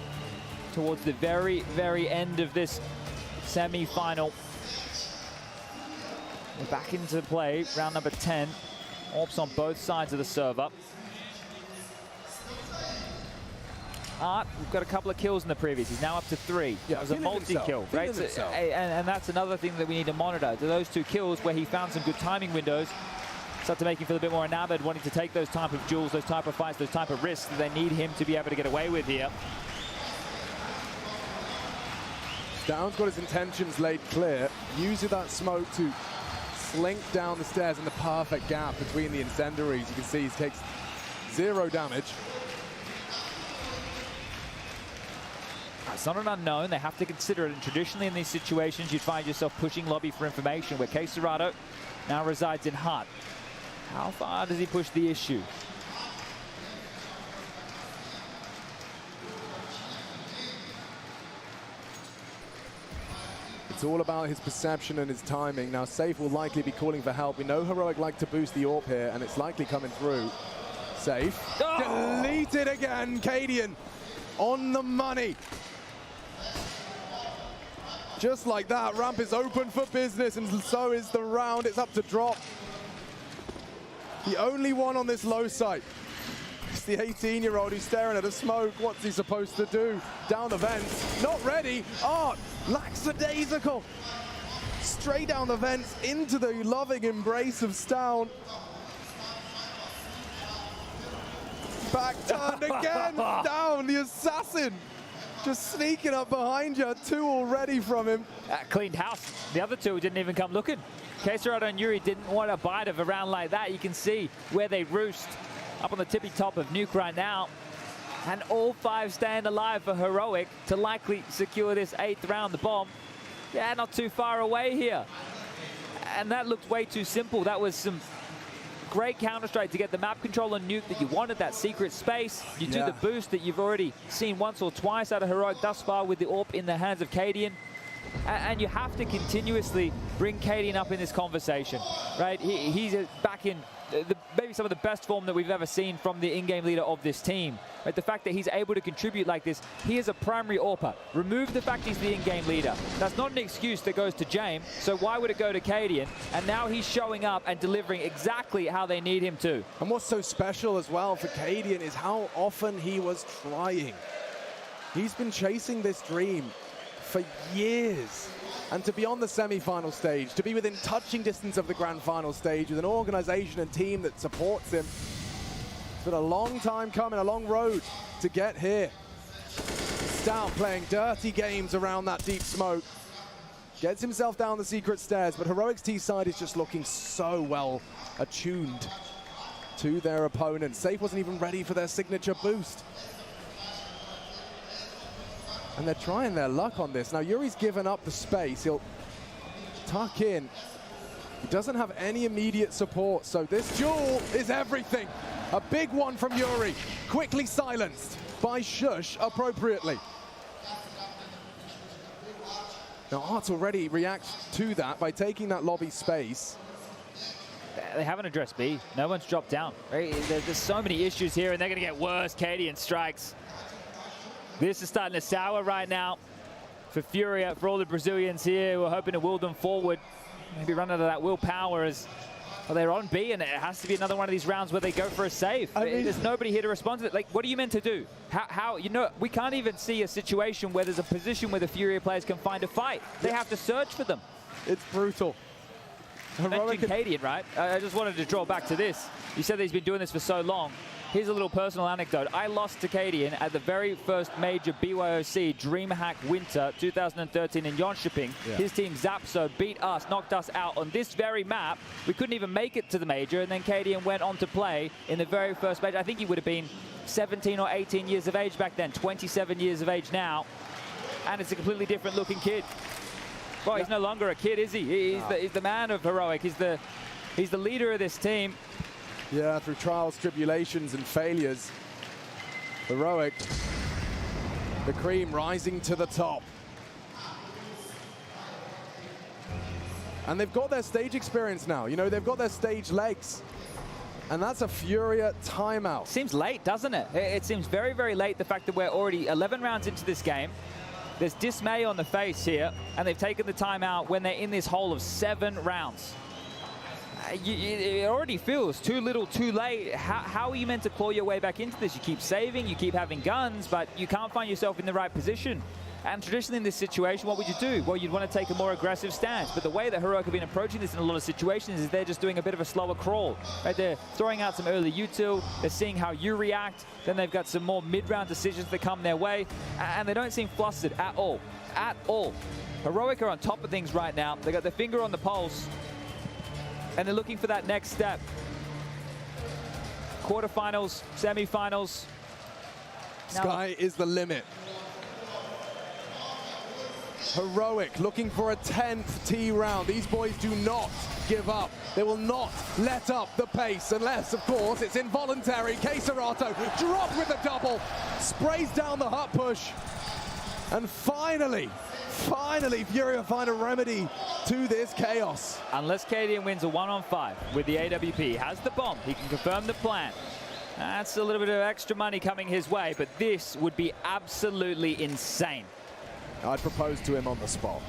towards the very, very end of this semi-final. We're back into play, round number 10. Orbs on both sides of the server. We've got a couple of kills in the previous. He's now up to 3. Yeah, that was a multi-kill, right? So, and that's another thing that we need to monitor. Do those 2 kills where he found some good timing windows start to make him feel a bit more enamored, wanting to take those type of duels, those type of fights, those type of risks that they need him to be able to get away with here. Down's got his intentions laid clear, using that smoke to slink down the stairs in the perfect gap between the incendiaries. You can see he takes 0 damage. It's not an unknown. They have to consider it. And traditionally in these situations, you'd find yourself pushing lobby for information, where qWiNt22 now resides in Hut. How far does he push the issue? It's all about his perception and his timing. Now, Safe will likely be calling for help. We know Heroic like to boost the AWP here, and it's likely coming through. Safe. Oh! Deleted again, qWiNt22 on the money. Just like that, ramp is open for business, and so is the round. It's up to drop. The only one on this low site. It's the 18-year-old who's staring at a smoke. What's he supposed to do? Down the vents. Not ready. Art, lackadaisical. Straight down the vents into the loving embrace of Stown. Back turned again. Down, the assassin. Just sneaking up behind you. 2 already from him. Cleaned house. The other 2 didn't even come looking. qWiNt22 and Yuri didn't want a bite of a round like that. You can see where they roost up on the tippy top of Nuke right now. And all 5 stand alive for Heroic to likely secure this 8th round. The bomb, yeah, not too far away here. And that looked way too simple. That was some great Counter-Strike to get the map control on Nuke that you wanted, that secret space. You do the boost that you've already seen once or twice out of Heroic thus far with the AWP in the hands of qWiNt22. And you have to continuously bring qWiNt22 up in this conversation, right? He's back in maybe some of the best form that we've ever seen from the in-game leader of this team. Right? The fact that he's able to contribute like this, he is a primary AWPer. Remove the fact he's the in-game leader. That's not an excuse that goes to James, so why would it go to qWiNt22? And now he's showing up and delivering exactly how they need him to. And what's so special as well for qWiNt22 is how often he was trying. He's been chasing this dream for years. And to be on the semi-final stage, to be within touching distance of the grand final stage with an organization and team that supports him, it's been a long time coming, a long road to get here. Stown playing dirty games around that deep smoke. Gets himself down the secret stairs, but Heroic's T-side is just looking so well attuned to their opponent. Safe wasn't even ready for their signature boost. And they're trying their luck on this. Now, Yuri's given up the space. He'll tuck in. He doesn't have any immediate support, so this duel is everything. A big one from Yuri, quickly silenced by Shush appropriately. Now, Art already reacts to that by taking that lobby space. They haven't addressed B. No one's dropped down. Right? There's so many issues here, and they're going to get worse. qWiNt22 strikes. This is starting to sour right now for Furia, for all the Brazilians here who are hoping to will them forward. Maybe run out of that willpower as well, they're on B, and it has to be another one of these rounds where they go for a save. I mean, there's nobody here to respond to it. Like, what are you meant to do? How you know, we can't even see a situation where there's a position where the Furia players can find a fight. They have to search for them. It's brutal. You mentioned qWiNt22, right? I just wanted to draw back to this. You said that he's been doing this for so long. Here's a little personal anecdote. I lost to qWiNt at the very first major BYOC DreamHack Winter 2013 in Jönköping. Yeah. His team Zapso beat us, knocked us out on this very map. We couldn't even make it to the major, and then qWiNt went on to play in the very first major. I think he would have been 17 or 18 years of age back then, 27 years of age now. And it's a completely different looking kid. Well, he's no longer a kid, is he? He's the man of Heroic. He's the leader of this team. Yeah, through trials, tribulations, and failures, Heroic, the cream rising to the top. And they've got their stage experience now. You know, they've got their stage legs. And that's a Furia timeout. Seems late, doesn't it? It seems very, very late, the fact that we're already 11 rounds into this game. There's dismay on the face here, and they've taken the timeout when they're in this hole of 7 rounds. It already feels too little, too late. How are you meant to claw your way back into this? You keep saving, you keep having guns, but you can't find yourself in the right position. And traditionally in this situation, what would you do? Well, you'd want to take a more aggressive stance. But the way that Heroic have been approaching this in a lot of situations is they're just doing a bit of a slower crawl. Right? They're throwing out some early util, they're seeing how you react, then they've got some more mid-round decisions that come their way, and they don't seem flustered at all. At all. Heroic are on top of things right now. They got their finger on the pulse, and they're looking for that next step. Quarterfinals, semifinals. Sky is the limit. Heroic looking for a 10th T round. These boys do not give up. They will not let up the pace unless, of course, it's involuntary. Keserato dropped with the double, sprays down the hut push. And finally, Furia find a remedy to this chaos. Unless qWiNt wins a 1-on-5 with the AWP, has the bomb, he can confirm the plan. That's a little bit of extra money coming his way, but this would be absolutely insane. I'd propose to him on the spot.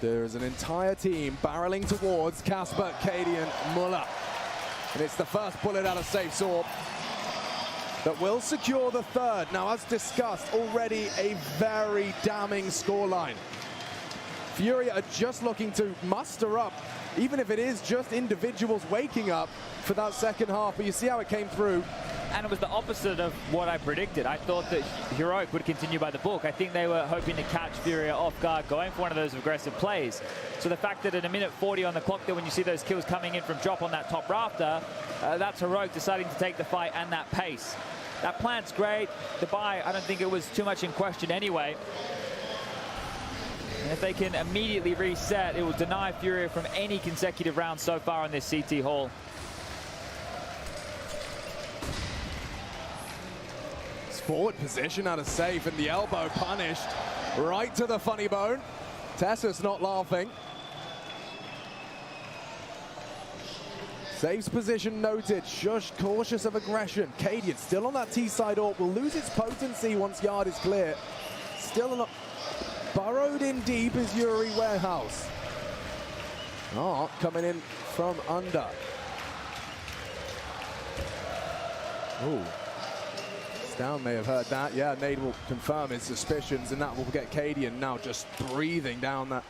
There is an entire team barreling towards Casper, qWiNt, Muller. And it's the first bullet out of Safe Sword that will secure the third. Now, as discussed, already a very damning scoreline. Furia are just looking to muster up, even if it is just individuals waking up for that second half. But you see how it came through. And it was the opposite of what I predicted. I thought that Heroic would continue by the book. I think they were hoping to catch Furia off guard, going for one of those aggressive plays. So the fact that at a minute 40 on the clock there, when you see those kills coming in from drop on that top rafter, that's Heroic deciding to take the fight and that pace. That plant's great. The buy, I don't think it was too much in question anyway. And if they can immediately reset, it will deny Furia from any consecutive rounds so far in this CT Hall. Forward position out of Safe, and the elbow punished right to the funny bone. Tessa's not laughing. Safe's position noted. Shush, cautious of aggression. qWiNt still on that T-side AWP, will lose its potency once yard is clear. Still not burrowed in deep is Yuri Warehouse. Oh, coming in from under. Ooh. Down may have heard that. Yeah, Nade will confirm his suspicions, and that will get qWiNt now just breathing down that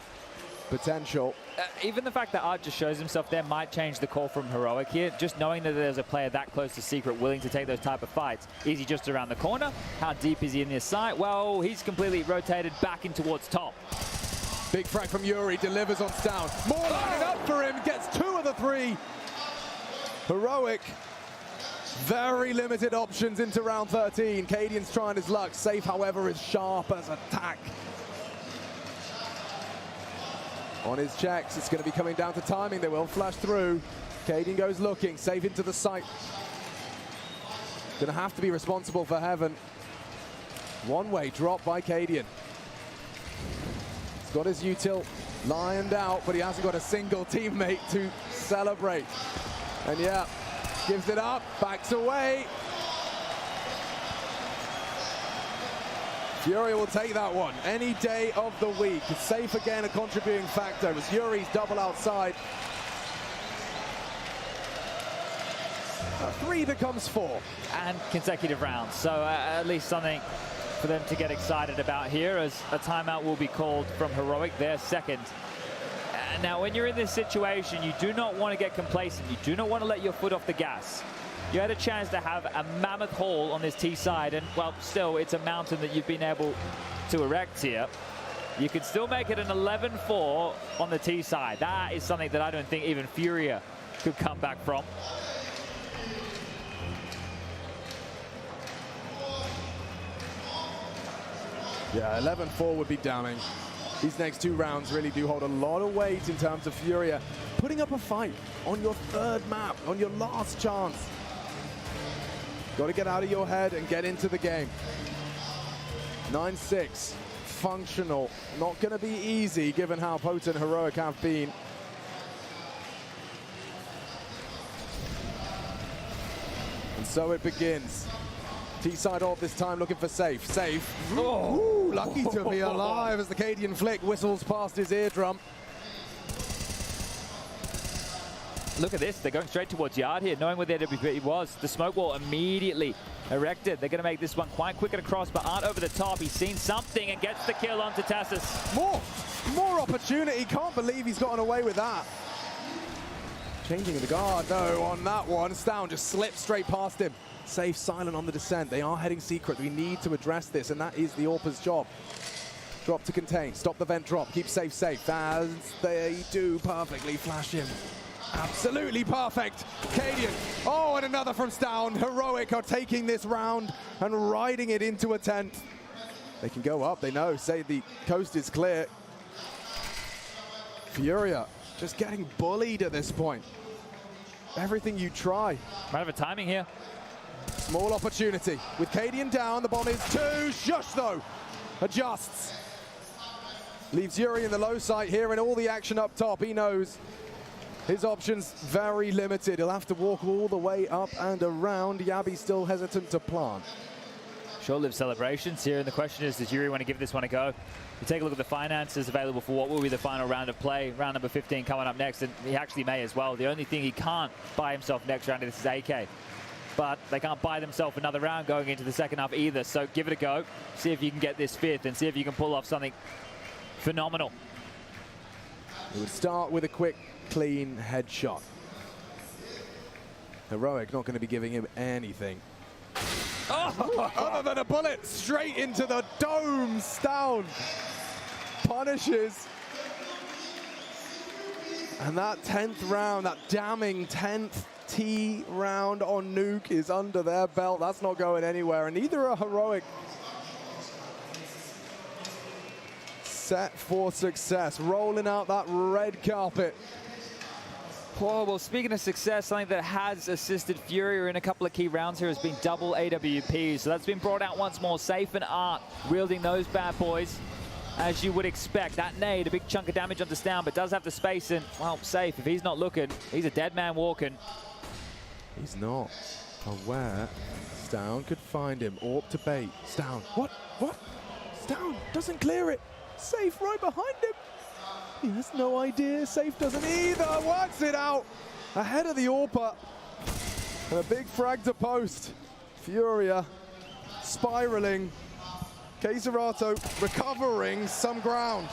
potential. Even the fact that Art just shows himself there might change the call from Heroic here. Just knowing that there's a player that close to Secret willing to take those type of fights. Is he just around the corner? How deep is he in this site? Well, he's completely rotated back in towards top. Big frag from Yuri, delivers on Down. More lining up for him, gets 2 of the 3. Heroic. Very limited options into round 13. qWiNt's trying his luck. Safe, however, is sharp as attack. On his checks, it's going to be coming down to timing. They will flash through. qWiNt goes looking. Safe into the site. Going to have to be responsible for Heaven. One-way drop by qWiNt. He's got his util lined out, but he hasn't got a single teammate to celebrate. And yeah, gives it up, backs away. Furia will take that one any day of the week. Safe again, a contributing factor. It was Yuri's double outside. 3 becomes 4. And consecutive rounds. So at least something for them to get excited about here, as a timeout will be called from Heroic, their second. Now, when you're in this situation, you do not want to get complacent. You do not want to let your foot off the gas. You had a chance to have a mammoth haul on this T side, and, well, still, it's a mountain that you've been able to erect here. You can still make it an 11-4 on the T side. That is something that I don't think even Furia could come back from. Yeah, 11-4 would be damning. These next 2 rounds really do hold a lot of weight in terms of Furia putting up a fight on your 3rd map, on your last chance. Got to get out of your head and get into the game. 9-6, functional. Not going to be easy given how potent Heroic have been. And so it begins. T-side off this time, looking for Safe. Safe. Ooh, lucky to be alive as the Cadian flick whistles past his eardrum. Look at this. They're going straight towards Yard here, knowing where their WP was. The smoke wall immediately erected. They're going to make this one quite quick and across, but aren't over the top. He's seen something and gets the kill onto Tassus. More opportunity. Can't believe he's gotten away with that. Changing the guard, though, on that one. Stown just slipped straight past him. Safe, silent on the descent. They are heading secret. We need to address this, and that is the AWP's job. Drop to contain. Stop the vent drop. Keep Safe safe. As they do perfectly. Flash him. Absolutely perfect. Cadian. Oh, and another from Stown. Heroic are taking this round and riding it into a 10th. They can go up. They know. Say the coast is clear. Furia just getting bullied at this point. Everything you try. Matter of timing here. Small opportunity. With Cadian down, the bomb is 2. Shush, though. Adjusts. Leaves Yuri in the low site here and all the action up top. He knows his options very limited. He'll have to walk all the way up and around. Yabi still hesitant to plant. Short-lived celebrations here, and the question is, does Yuri want to give this one a go? You take a look at the finances available for what will be the final round of play. Round number 15 coming up next, and he actually may as well. The only thing he can't buy himself next round is AK. But they can't buy themselves another round going into the second half either. So give it a go. See if you can get this 5th and see if you can pull off something phenomenal. It would start with a quick, clean headshot. Heroic not going to be giving him anything. Oh, other than a bullet straight into the dome. Stown punishes. And that 10th round, that damning 10th T round on Nuke is under their belt. That's not going anywhere, and neither are Heroic. Set for success, rolling out that red carpet. Oh, well, speaking of success, something that has assisted Furia in a couple of key rounds here has been double AWPs. So that's been brought out once more. Safe and Art wielding those bad boys, as you would expect. That nade, a big chunk of damage onto Stown, but does have the space, and, well, Safe, if he's not looking, he's a dead man walking. He's not aware. Stown could find him. AWP to bait. Stown. What? Stown doesn't clear it. Safe right behind him. He has no idea. Safe doesn't either. Works it out. Ahead of the AWPer. And a big frag to post. Furia spiraling. QwINT22 recovering some ground.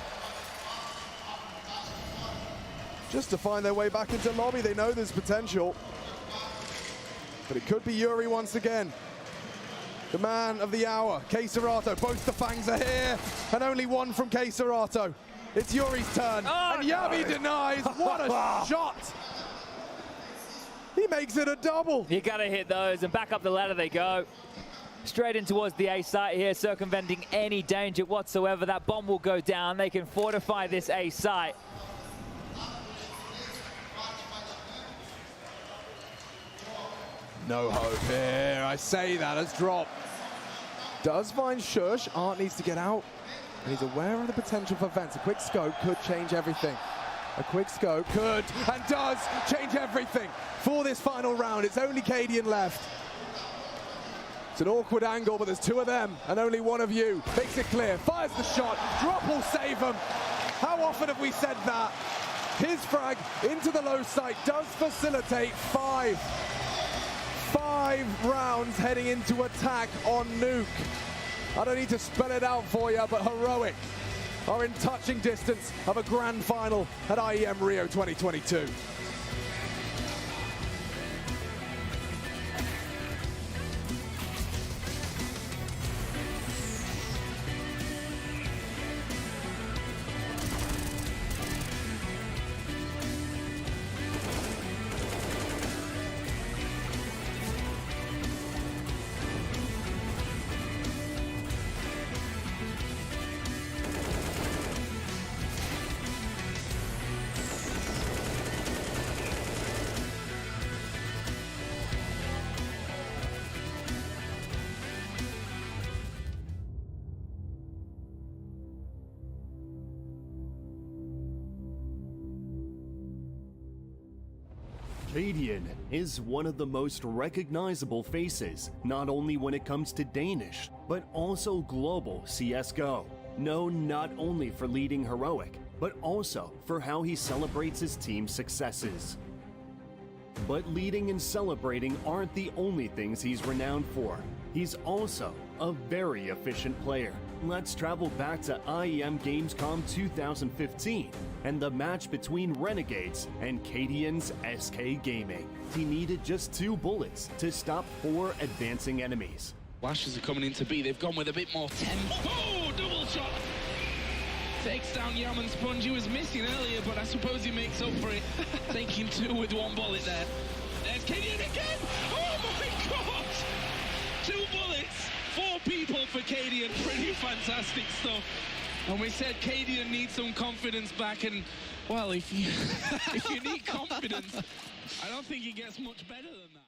Just to find their way back into lobby. They know there's potential. But it could be Yuri once again. The man of the hour, qWiNT22. Both the fangs are here, and only one from qWiNT22. It's Yuri's turn, and Yabi denies. What a shot! He makes it a double. You gotta hit those, and back up the ladder they go. Straight in towards the A site here, circumventing any danger whatsoever. That bomb will go down. They can fortify this A site. No hope here. I say that as drop. Does find Shush. Art needs to get out. And he's aware of the potential for vents. A quick scope could change everything. A quick scope could and does change everything for this final round. It's only Cadian left. It's an awkward angle, but there's 2 of them and only one of you. Makes it clear. Fires the shot. Drop will save him. How often have we said that? His frag into the low site does facilitate 5 rounds heading into attack on Nuke. I don't need to spell it out for you, but Heroic are in touching distance of a grand final at IEM Rio 2022. qWiNT22 is one of the most recognizable faces, not only when it comes to Danish, but also global CSGO. Known not only for leading Heroic, but also for how he celebrates his team's successes. But leading and celebrating aren't the only things he's renowned for. He's also a very efficient player. Let's travel back to IEM Gamescom 2015 and the match between Renegades and qWiNT's SK Gaming. He needed just 2 bullets to stop 4 advancing enemies. Lashes are coming into B. They've gone with a bit more tempo. Oh, double shot! Takes down Yaman Sponge. He was missing earlier, but I suppose he makes up for it. Taking 2 with 1 bullet there. There's qWiNT again! Oh my god! 2 bullets, 4 people for qWiNT. Pretty fantastic stuff. And we said qWiNT needs some confidence back, and well, if you if you need confidence, I don't think it gets much better than that.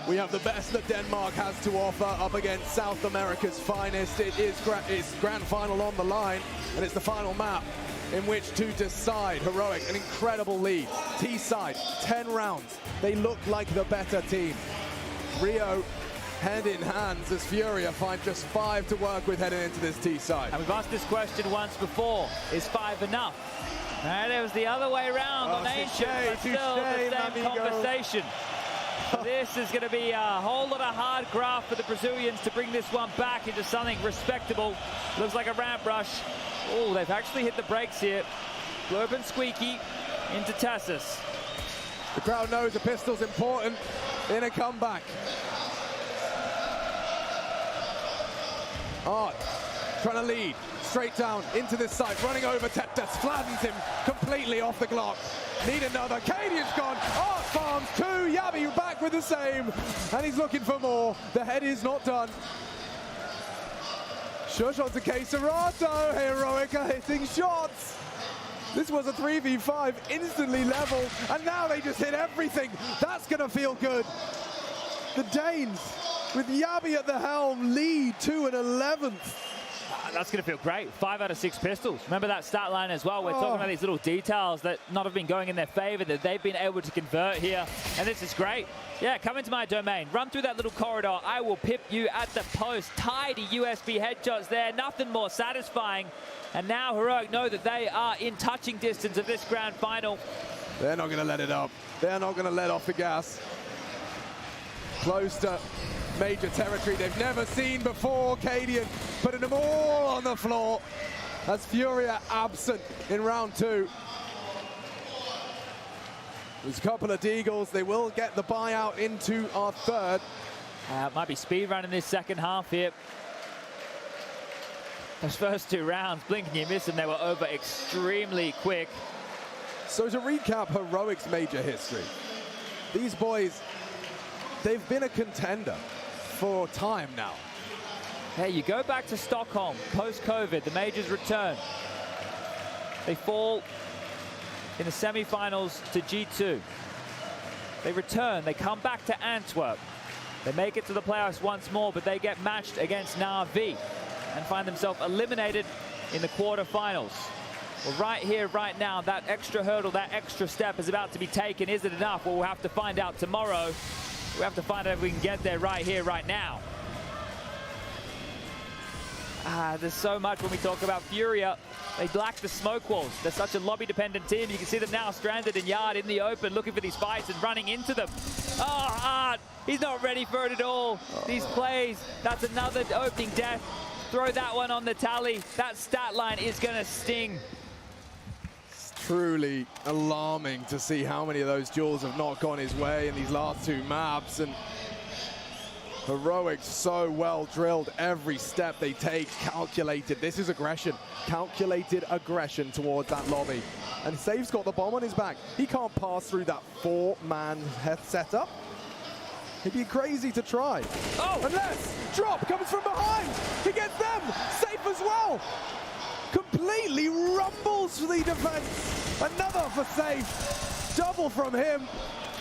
We have the best that Denmark has to offer up against South America's finest. It's grand final on the line, and it's the final map in which to decide. Heroic, an incredible lead. T-side, 10 rounds. They look like the better team. Rio hand in hands as Furia find just 5 to work with heading into this T-side. And we've asked this question once before. Is 5 enough? And it was the other way around on Ancient, but still the same conversation. This is going to be a whole lot of hard graft for the Brazilians to bring this one back into something respectable. Looks like a ramp rush. Oh, they've actually hit the brakes here. Glurb and Squeaky into Tassus. The crowd knows the pistol's important in a comeback. Art trying to lead straight down into this site, running over Tettas, flattens him completely off the Glock. Need another. qWiNT's gone. Art farms 2. Yabi back with the same, and he's looking for more. The head is not done. Shush onto Serato. Heroic are hitting shots. This was a 3v5, instantly level, and now they just hit everything. That's gonna feel good. The Danes, with Yabi at the helm, lead 2 and 11th. That's going to feel great. 5 out of 6 pistols. Remember that stat line as well. We're talking about these little details that not have been going in their favor, that they've been able to convert here. And this is great. Yeah, come into my domain. Run through that little corridor. I will pip you at the post. Tidy USB headshots there. Nothing more satisfying. And now Heroic know that they are in touching distance of this grand final. They're not going to let it up. They're not going to let off the gas. Close to major territory they've never seen before. qWiNT22 putting them all on the floor. That's Furia absent in round 2. There's a couple of Deagles. They will get the buyout into our third. Might be speed run in this second half here. Those first 2 rounds, blink and you miss them, they were over extremely quick. So to recap Heroic's major history, these boys, they've been a contender for time now. Hey, you go back to Stockholm, post-COVID, the majors return. They fall in the semi-finals to G2. They return, they come back to Antwerp. They make it to the playoffs once more, but they get matched against Na'Vi and find themselves eliminated in the quarterfinals. Well, right here, right now, that extra hurdle, that extra step is about to be taken. Is it enough? Well, we'll have to find out tomorrow. We have to find out if we can get there right here, right now. There's so much when we talk about Furia. They lack the smoke walls. They're such a lobby-dependent team. You can see them now stranded in yard in the open, looking for these fights and running into them. Oh, Art, he's not ready for it at all. These plays, that's another opening death. Throw that one on the tally. That stat line is going to sting. It's truly alarming to see how many of those duels have not gone his way in these last 2 maps. And Heroic so well drilled. Every step they take calculated. This is aggression. Calculated aggression towards that lobby. And Save's got the bomb on his back. He can't pass through that 4-man setup. It'd be crazy to try. Oh! Unless drop comes from behind. He gets them. Safe as well. Completely rumbles for the defense. Another for Safe. Double from him.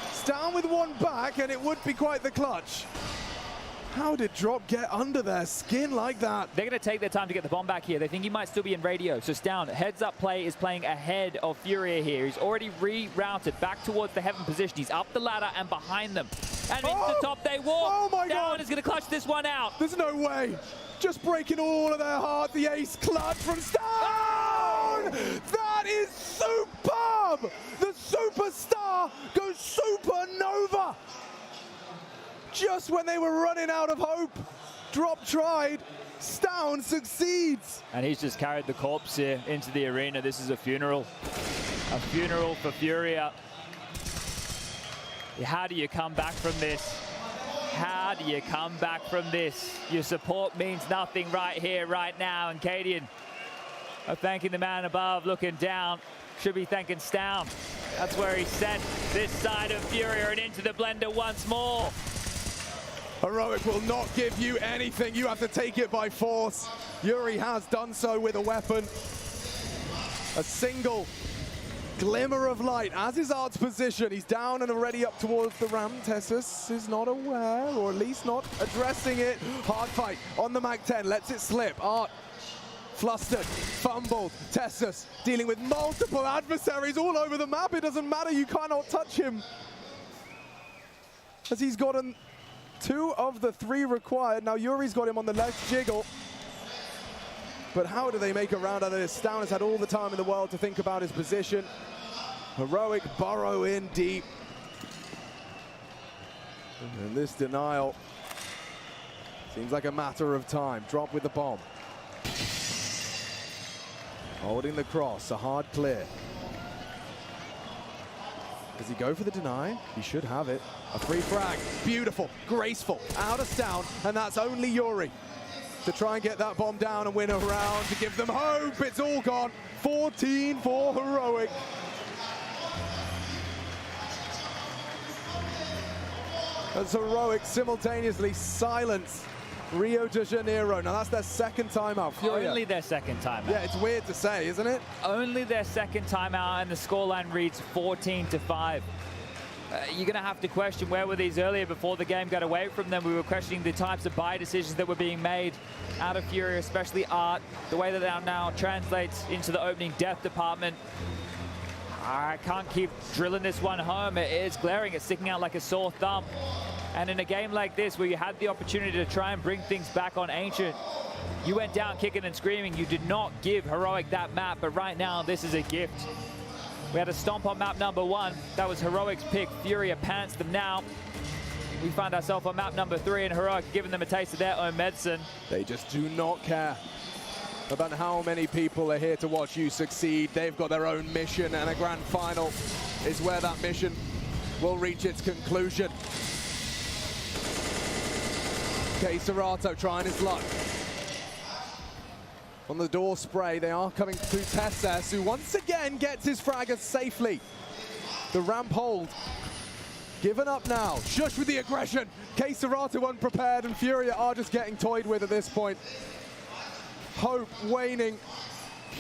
It's down with 1 back, and it would be quite the clutch. How did Drop get under their skin like that? They're going to take their time to get the bomb back here. They think he might still be in radio. So Stown, heads-up play is playing ahead of Furia here. He's already rerouted back towards the heaven position. He's up the ladder and behind them. And into the top they walk. Oh my Stown God. is going to clutch this one out. There's no way. Just breaking all of their heart. The ace clutch from Stown. Oh! That is superb. The superstar goes supernova. Just when they were running out of hope, Drop tried, Stown succeeds. And he's just carried the corpse here into the arena. This is a funeral for Furia. How do you come back from this? How do you come back from this? Your support means nothing right here, right now. And qWiNT22 are thanking the man above, looking down. Should be thanking Stown. That's where he sent this side of Furia and into the blender once more. Heroic will not give you anything. You have to take it by force. Yuri has done so with a weapon. A single glimmer of light, as is Art's position. He's down and already up towards the ramp. Tessus is not aware, or at least not addressing it. Hard fight on the Mag-10, lets it slip. Art flustered, fumbled. Tessus dealing with multiple adversaries all over the map. It doesn't matter, you cannot touch him. As he's gotten 2 of the 3 required. Now Yuri's got him on the left jiggle. But how do they make a round out of this? Stown has had all the time in the world to think about his position. Heroic burrow in deep. And this denial seems like a matter of time. Drop with the bomb. Holding the cross, a hard clear. Does he go for the deny? He should have it. A free frag, beautiful, graceful, out of Stown, and that's only Yuri to try and get that bomb down and win a round to give them hope. It's all gone. 14 for Heroic. As Heroic simultaneously silence Rio de Janeiro. Now that's their second timeout. Only their second timeout. Yeah, it's weird to say, isn't it? Only their second timeout, and the scoreline reads 14-5. You're going to have to question where were these earlier before the game got away from them. We were questioning the types of buy decisions that were being made. out of Furia, especially Art, the way that that now translates into the opening death department. I can't keep drilling this one home. It is glaring. It's sticking out like a sore thumb. And in a game like this, where you had the opportunity to try and bring things back on Ancient, you went down kicking and screaming. You did not give Heroic that map, but right now, this is a gift. We had a stomp on map number 1. That was Heroic's pick. Furia pants them now. We find ourselves on map number 3, and Heroic giving them a taste of their own medicine. They just do not care about how many people are here to watch you succeed. They've got their own mission, and a grand final is where that mission will reach its conclusion. qWiNt22 trying his luck. On the door spray, they are coming through Tesses, who once again gets his fraggers safely. The ramp hold given up now. Shush with the aggression. qWiNt22 unprepared, and Furia are just getting toyed with at this point. Hope waning.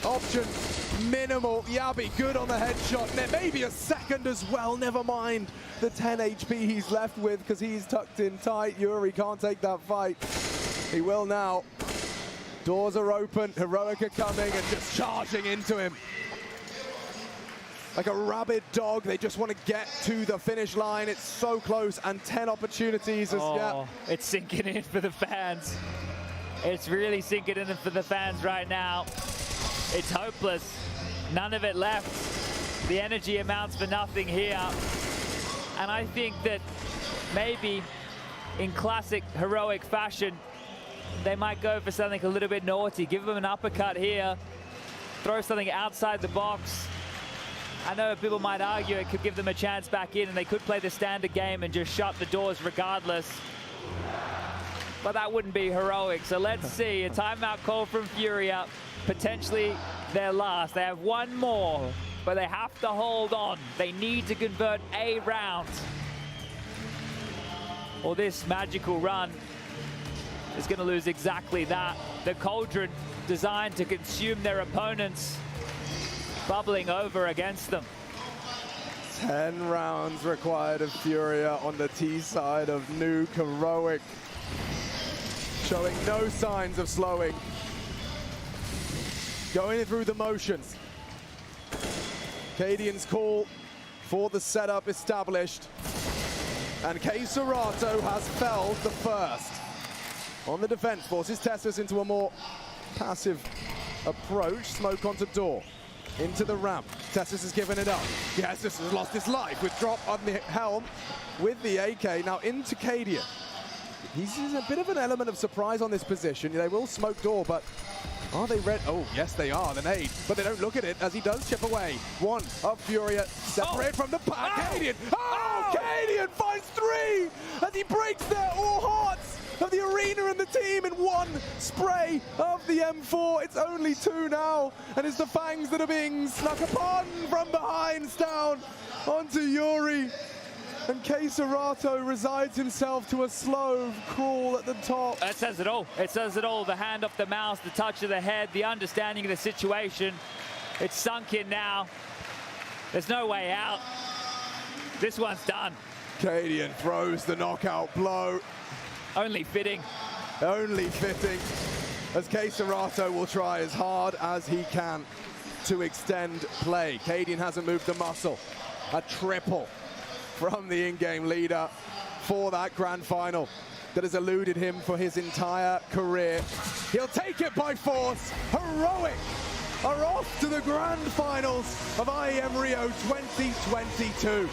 Options minimal. Yabi good on the headshot. Maybe a second as well. Never mind the 10 HP he's left with, because he's tucked in tight. Yuri can't take that fight. He will now. Doors are open. Heroic are coming and just charging into him. Like a rabid dog, they just want to get to the finish line. It's so close, and 10 opportunities. It's sinking in for the fans. It's really sinking in for the fans right now. It's hopeless. None of it left. The energy amounts for nothing here. And I think that maybe in classic Heroic fashion, they might go for something a little bit naughty. Give them an uppercut here. Throw something outside the box. I know people might argue it could give them a chance back in, and they could play the standard game and just shut the doors regardless. But that wouldn't be Heroic. So let's see. A timeout call from Furia. Potentially their last. They have one more, but they have to hold on. They need to convert a round, or this magical run is going to lose exactly that. The cauldron designed to consume their opponents, bubbling over against them. 10 rounds required of Furia on the T side of Nuke. Heroic showing no signs of slowing. Going through the motions. Cadian's call for the setup established. And qWiNt22 has felled the first. On the defense, forces Tessus into a more passive approach. Smoke onto door. Into the ramp. Tessus has given it up. Yes, this has lost his life with drop on the helm with the AK. Now into Cadian. He's a bit of an element of surprise on this position. They will smoke door, but are they ready? Oh, yes, they are. The nade. But they don't look at it as he does chip away. One of Furia separate from the pack. Cadian! Oh, Cadian finds 3 as he breaks their all hearts of the arena and the team in one spray of the M4. It's only 2 now, and it's the Fangs that are being snuck upon from behind, down onto Yuri. And qWiNt22 resides himself to a slow crawl at the top. That says it all. It says it all. The hand off the mouse, the touch of the head, the understanding of the situation. It's sunk in now. There's no way out. This one's done. Cadian throws the knockout blow. Only fitting. Only fitting. As qWiNt22 will try as hard as he can to extend play. Cadian hasn't moved the muscle. A triple from the in-game leader for that grand final that has eluded him for his entire career. He'll take it by force. Heroic are off to the grand finals of IEM Rio 2022.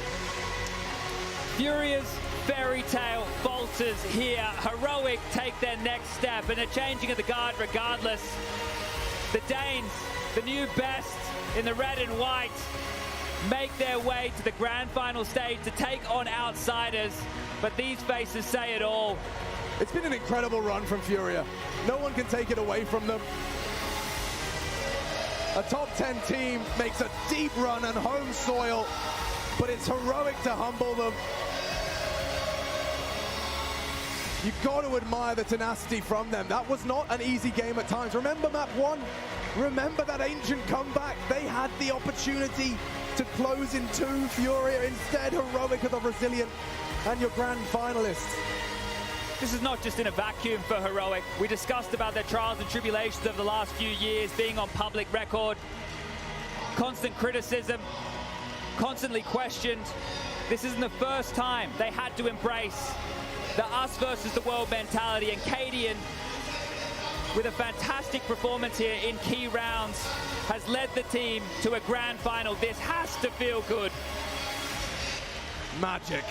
Furia's fairy tale falters here. Heroic take their next step, and a changing of the guard regardless. The Danes, the new best in the red and white, make their way to the grand final stage to take on outsiders, but these faces say it all. It's been an incredible run from Furia. No one can take it away from them. A top 10 team makes a deep run on home soil, but it's Heroic to humble them. You've got to admire the tenacity from them. That was not an easy game at times. Remember map 1? Remember that ancient comeback? They had the opportunity to close in 2. Furia instead. Heroic are the resilient and your grand finalists. This is not just in a vacuum for Heroic. We discussed about their trials and tribulations over the last few years, being on public record, constant criticism, constantly questioned. This isn't the first time they had to embrace the us versus the world mentality, and qWiNT22, with a fantastic performance here in key rounds, has led the team to a grand final. This has to feel good. Magic.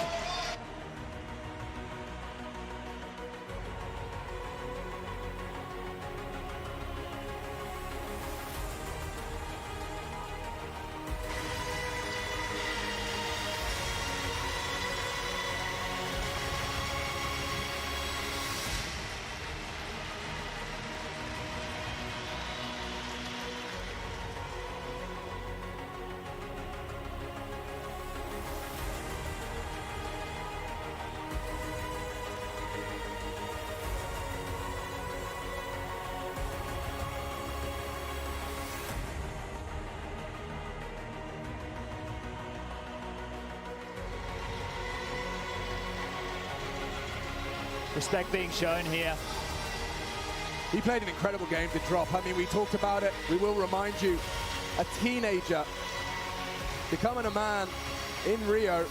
Respect being shown here. He played an incredible game to drop. I mean, we talked about it. We will remind you, a teenager becoming a man in Rio.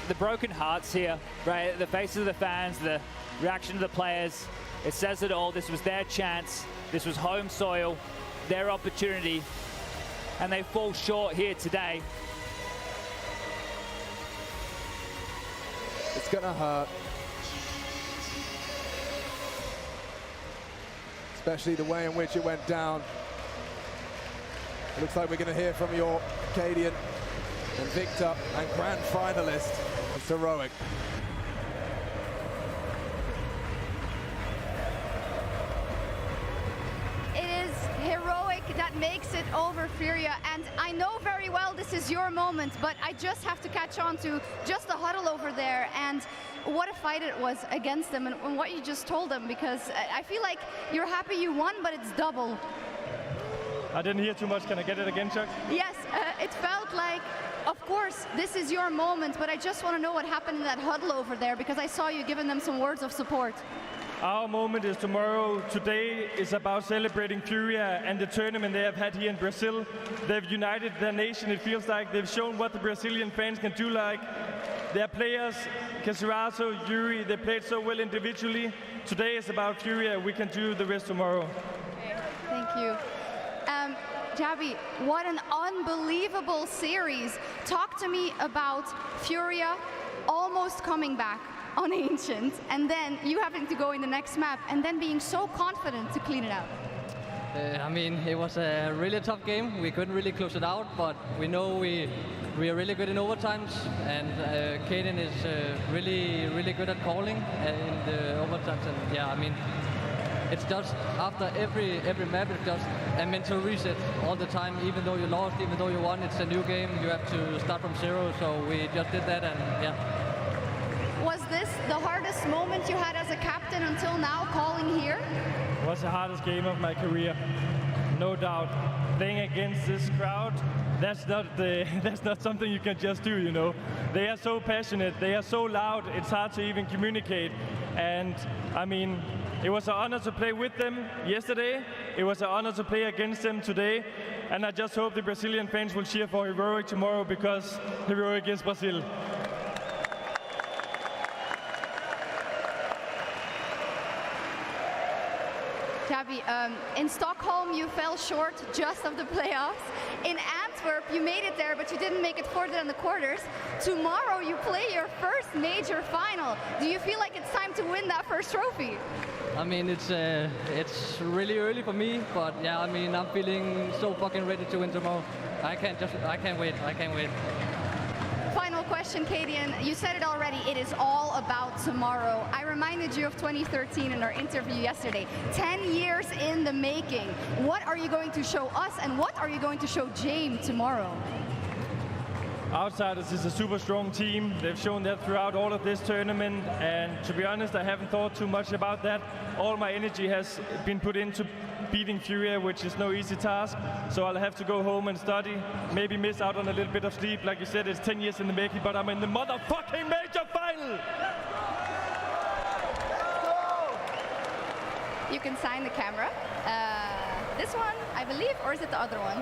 The broken hearts here, right? The faces of the fans, the reaction of the players. It says it all. This was their chance. This was home soil, their opportunity, and they fall short here today. It's gonna hurt. Especially the way in which it went down. It looks like we're going to hear from your qWiNT and Victor and grand finalist, it's Heroic. It is Heroic that makes it over Furia, and I know very well this is your moment, but I just have to catch on to just the huddle over there and what a fight it was against them and what you just told them, because I feel like you're happy you won, but it's double. I didn't hear too much. Can I get it again, Chuck? Yes, it felt like, of course, this is your moment, but I just want to know what happened in that huddle over there, because I saw you giving them some words of support. Our moment is tomorrow. Today is about celebrating Furia and the tournament they have had here in Brazil. They've united their nation. It feels like they've shown what the Brazilian fans can do. Like their players, Caserato, Yuri, they played so well individually. Today is about Furia. We can do the rest tomorrow. Okay, thank you. Javi, what an unbelievable series. Talk to me about Furia almost coming back on Ancient, and then you having to go in the next map, and then being so confident to clean it out. I mean, it was a really tough game. We couldn't really close it out, but we know we are really good in overtimes, and qWiNT is really good at calling in the overtimes. And yeah, I mean, it's just after every map, it's just a mental reset all the time. Even though you lost, even though you won, it's a new game. You have to start from zero. So we just did that, and yeah. Was this the hardest moment you had as a captain until now, calling here? It was the hardest game of my career, no doubt. Playing against this crowd, that's not something you can just do, you know. They are so passionate, they are so loud, it's hard to even communicate. And I mean, it was an honor to play with them yesterday. It was an honor to play against them today. And I just hope the Brazilian fans will cheer for Heroic tomorrow, because Heroic is Brazil. Javi, in Stockholm you fell short just of the playoffs. In Antwerp you made it there, but you didn't make it further than the quarters. Tomorrow you play your first major final. Do you feel like it's time to win that first trophy? I mean, it's really early for me, but yeah, I mean, I'm feeling so fucking ready to win tomorrow. I can't wait. Final question, qWiNT. You said it already, it is all about tomorrow. I reminded you of 2013 in our interview yesterday. 10 years in the making. What are you going to show us, and what are you going to show James tomorrow? Outsiders is a super strong team. They've shown that throughout all of this tournament, and to be honest, I haven't thought too much about that. All my energy has been put into beating Furia, which is no easy task, so I'll have to go home and study, maybe miss out on a little bit of sleep. Like you said, it's 10 years in the making, but I'm in the motherfucking major final! you can sign the camera. This one, I believe, or is it the other one?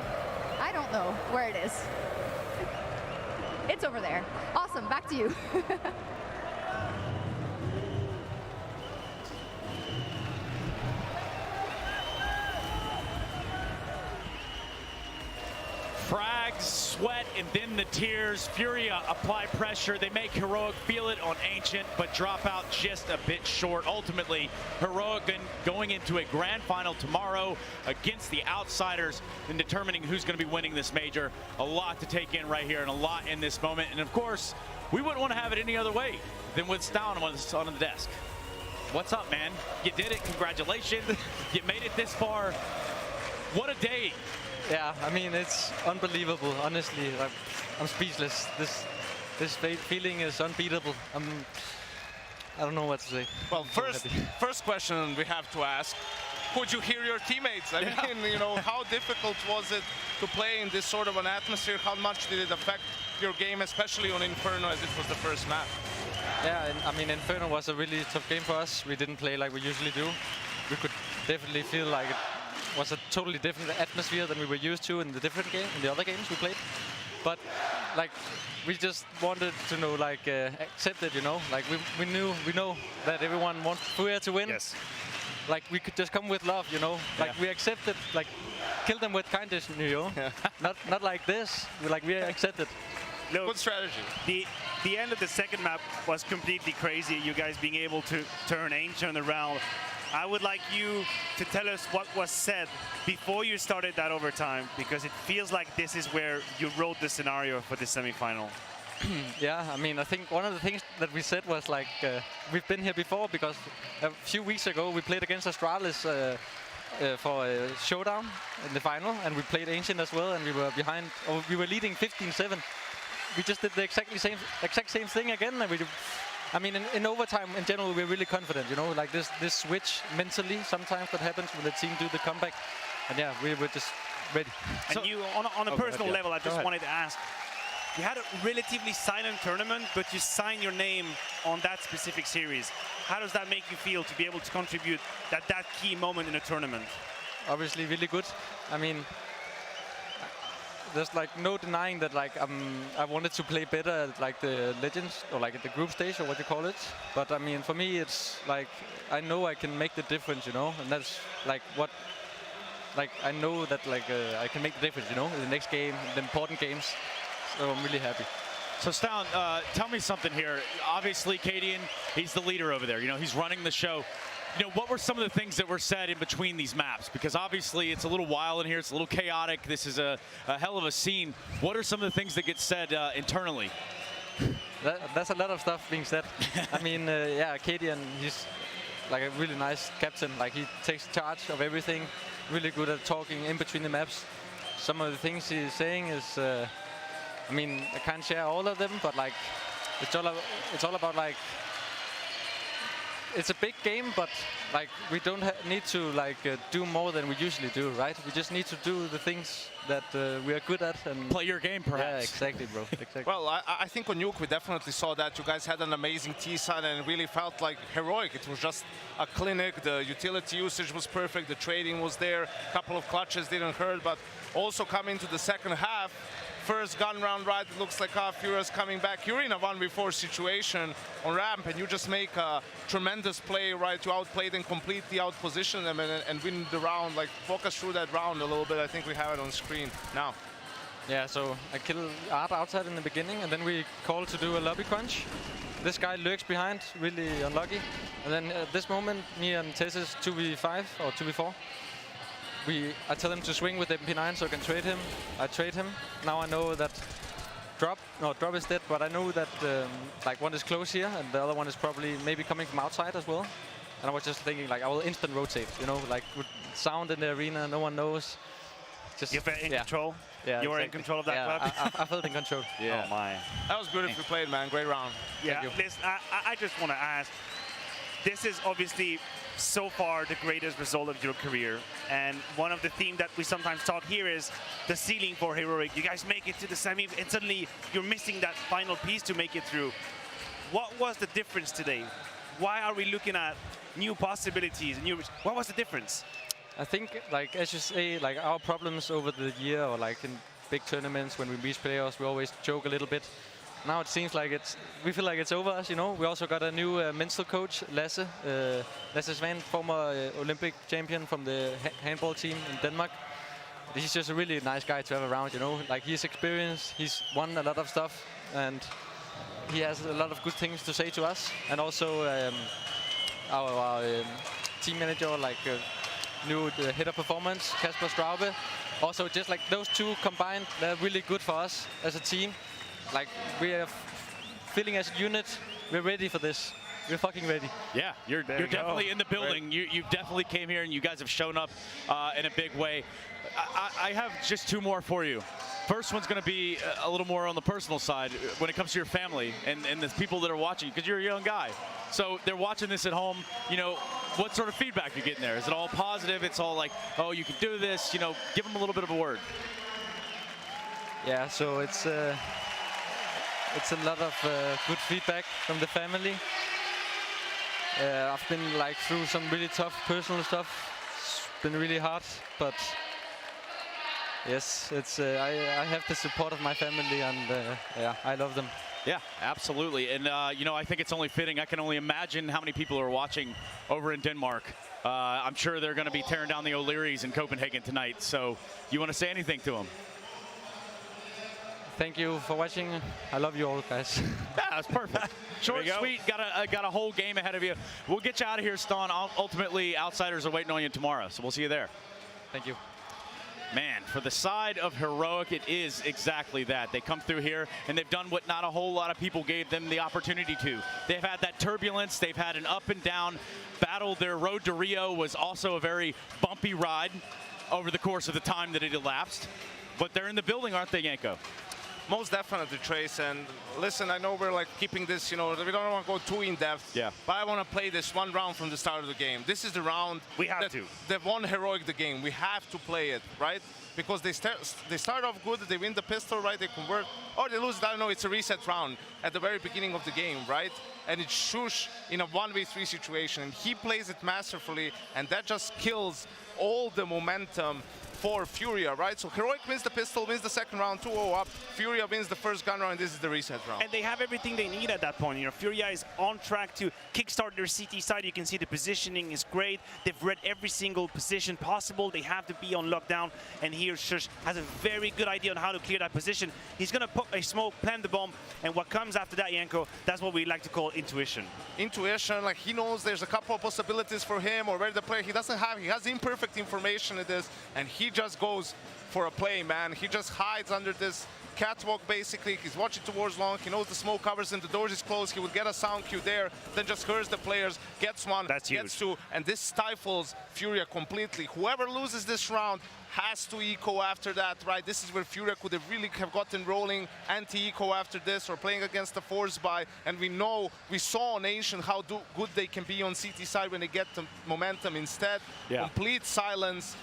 I don't know where it is. It's over there. Awesome, back to you. Frags, sweat, and then the tears. Furia apply pressure. They make Heroic feel it on Ancient, but drop out just a bit short. Ultimately, Heroic going into a grand final tomorrow against the Outsiders and determining who's going to be winning this major. A lot to take in right here and a lot in this moment. And of course, we wouldn't want to have it any other way than with Stown on the desk. What's up, man? You did it. Congratulations. You made it this far. What a day. Yeah, I mean, it's unbelievable, honestly. I'm speechless. This feeling is unbeatable. I don't know what to say. Well, first question we have to ask, could you hear your teammates? I mean, you know, how difficult was it to play in this sort of an atmosphere? How much did it affect your game, especially on Inferno, as it was the first map? Yeah, I mean, Inferno was a really tough game for us. We didn't play like we usually do. We could definitely feel like it was a totally different atmosphere than we were used to in the other games we played. But like, we just wanted to know, like, accept it, you know. Like we know that everyone wants Furia to win. Yes. Like, we could just come with love, you know. Like, we accept it. Like, kill them with kindness, you know. Not like this. We accept it. Look, good strategy. The end of the second map was completely crazy. You guys being able to turn Ancient around. I would like you to tell us what was said before you started that overtime, because it feels like this is where you wrote the scenario for the semifinal. Yeah, I mean, I think one of the things that we said was like, we've been here before, because a few weeks ago we played against Astralis for a showdown in the final, and we played Ancient as well, and we were behind, or we were leading 15-7. We just did the exact same thing again, and I mean, in overtime, in general, we're really confident, you know, like this switch mentally sometimes that happens when the team do the comeback. And yeah, we were just ready. And so, you, on a personal level, I just wanted to ask, you had a relatively silent tournament, but you signed your name on that specific series. How does that make you feel to be able to contribute at that key moment in a tournament? Obviously, really good. I mean, there's like no denying that like I wanted to play better at like the Legends or like at the group stage or what you call it. But I mean, for me, it's like I know I can make the difference, you know, and that's like what, like I know that like I can make the difference, you know, in the next game, in the important games. So I'm really happy. So Stown, tell me something here. Obviously, qWiNt22, he's the leader over there. You know, he's running the show. You know, what were some of the things that were said in between these maps? Because obviously it's a little wild in here, it's a little chaotic. This is a hell of a scene. What are some of the things that get said internally? That's a lot of stuff being said. I mean, yeah, qWiNT22, he's like a really nice captain. Like, he takes charge of everything. Really good at talking in between the maps. Some of the things he's saying is, I mean, I can't share all of them, but like, it's all about like, it's a big game, but like we don't need to like do more than we usually do, right? We just need to do the things that we are good at and play your game, perhaps. Yeah, exactly, bro. Exactly. Well, I think on Nuke we definitely saw that. You guys had an amazing T-side and it really felt like heroic. It was just a clinic. The utility usage was perfect. The trading was there. A couple of clutches didn't hurt, but also coming to the second half. First gun round right, it looks like Furia's coming back. You're in a 1v4 situation on ramp and you just make a tremendous play, right? You outplayed and completely outposition them and win the round. Like, walk us through that round a little bit. I think we have it on screen now. Yeah, so I killed Art outside in the beginning and then we called to do a lobby crunch. This guy lurks behind, really unlucky. And then at this moment, me and Tessis 2v5 or 2v4. I tell him to swing with the MP9 so I can trade him. I trade him. Now I know that Drop is dead, but I know that like one is close here and the other one is probably maybe coming from outside as well. And I was just thinking like I will instant rotate, you know, like with sound in the arena, no one knows. Just you're in control. Yeah, you were in control of that club. I felt in control. Yeah. Oh my. That was beautifully played, man. Great round. Yeah. Listen, I just want to ask. This is obviously so far the greatest result of your career, and one of the themes that we sometimes talk here is the ceiling for heroic. You guys make it to the semi and suddenly you're missing that final piece to make it through. What was the difference today? Why are we looking at new possibilities. What was the difference? I think, like as you say, like our problems over the year, or like in big tournaments when we meet players, we always joke a little bit. Now it seems like we feel like it's over us, you know. We also got a new mental coach, Lasse Svan, former Olympic champion from the handball team in Denmark. He's just a really nice guy to have around, you know. Like he's experienced, he's won a lot of stuff, and he has a lot of good things to say to us. And also our team manager, like new head of performance, Kasper Straube. Also, just like those two combined, they're really good for us as a team. Like, we are feeling as a unit, we're ready for this. We're fucking ready. Yeah, you're definitely in the building. Right. You definitely came here, and you guys have shown up in a big way. I have just two more for you. First one's going to be a little more on the personal side when it comes to your family and the people that are watching, because you're a young guy. So they're watching this at home. You know, what sort of feedback you're getting there? Is it all positive? It's all like, oh, you can do this. You know, give them a little bit of a word. Yeah, so it's a lot of good feedback from the family. I've been like through some really tough personal stuff. It's been really hard, but yes, it's I have the support of my family, and yeah, I love them. Yeah, absolutely. And, you know, I think it's only fitting. I can only imagine how many people are watching over in Denmark. I'm sure they're going to be tearing down the O'Learys in Copenhagen tonight. So you want to say anything to them? Thank you for watching. I love you all, guys. Yeah, that's perfect. Short, sweet, got a whole game ahead of you. We'll get you out of here, Ston. Ultimately, Outsiders are waiting on you tomorrow, so we'll see you there. Thank you. Man, for the side of Heroic, it is exactly that. They come through here, and they've done what not a whole lot of people gave them the opportunity to. They've had that turbulence. They've had an up and down battle. Their road to Rio was also a very bumpy ride over the course of the time that it elapsed. But they're in the building, aren't they, Janko? Most definitely, Trace. And listen, I know we're like keeping this, you know, we don't want to go too in depth. Yeah. But I want to play this one round from the start of the game. This is the round we have to. They've won Heroic the game. We have to play it, right? Because they start off good, they win the pistol, right? They convert, or they lose. I don't know. It's a reset round at the very beginning of the game, right? And it's Shush in a 1v3 situation, and he plays it masterfully, and that just kills all the momentum for Furia, right? So Heroic wins the pistol, wins the second round, 2-0 up. Furia wins the first gun round, and this is the reset round. And they have everything they need at that point. You know, Furia is on track to kickstart their CT side. You can see the positioning is great. They've read every single position possible. They have to be on lockdown. And here Shush has a very good idea on how to clear that position. He's going to put a smoke, plant the bomb, and what comes after that, Janko, that's what we like to call intuition. Intuition, like he knows there's a couple of possibilities for him, or where the player he has imperfect information in this, and he just goes for a play, man. He just hides under this catwalk, basically. He's watching towards long. He knows the smoke covers him. The doors is closed. He would get a sound cue there, then just hears the players, gets one, gets two, and this stifles Furia completely. Whoever loses this round has to eco after that, right? This is where Furia could have really have gotten rolling anti-eco after this, or playing against the force buy. And we saw on Nation how good they can be on CT side when they get the momentum. Instead, complete silence.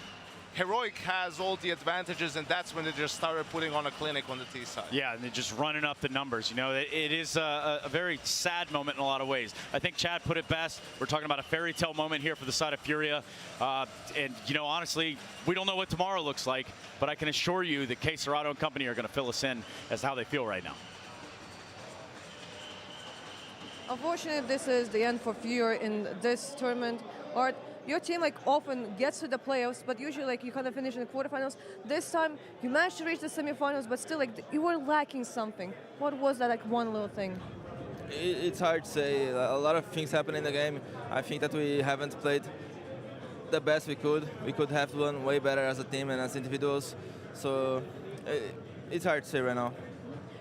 Heroic has all the advantages, and that's when they just started putting on a clinic on the T side. Yeah, and they're just running up the numbers. You know, it is a very sad moment in a lot of ways. I think Chad put it best. We're talking about a fairy tale moment here for the side of Furia. And, you know, honestly, we don't know what tomorrow looks like, but I can assure you that K Serato and company are going to fill us in as to how they feel right now. Unfortunately, this is the end for Furia in this tournament. Art, your team often gets to the playoffs, but usually you kind of finish in the quarterfinals. This time you managed to reach the semifinals, but still you were lacking something. What was that one little thing? It's hard to say. A lot of things happen in the game. I think that we haven't played the best we could. We could have done way better as a team and as individuals. So it's hard to say right now.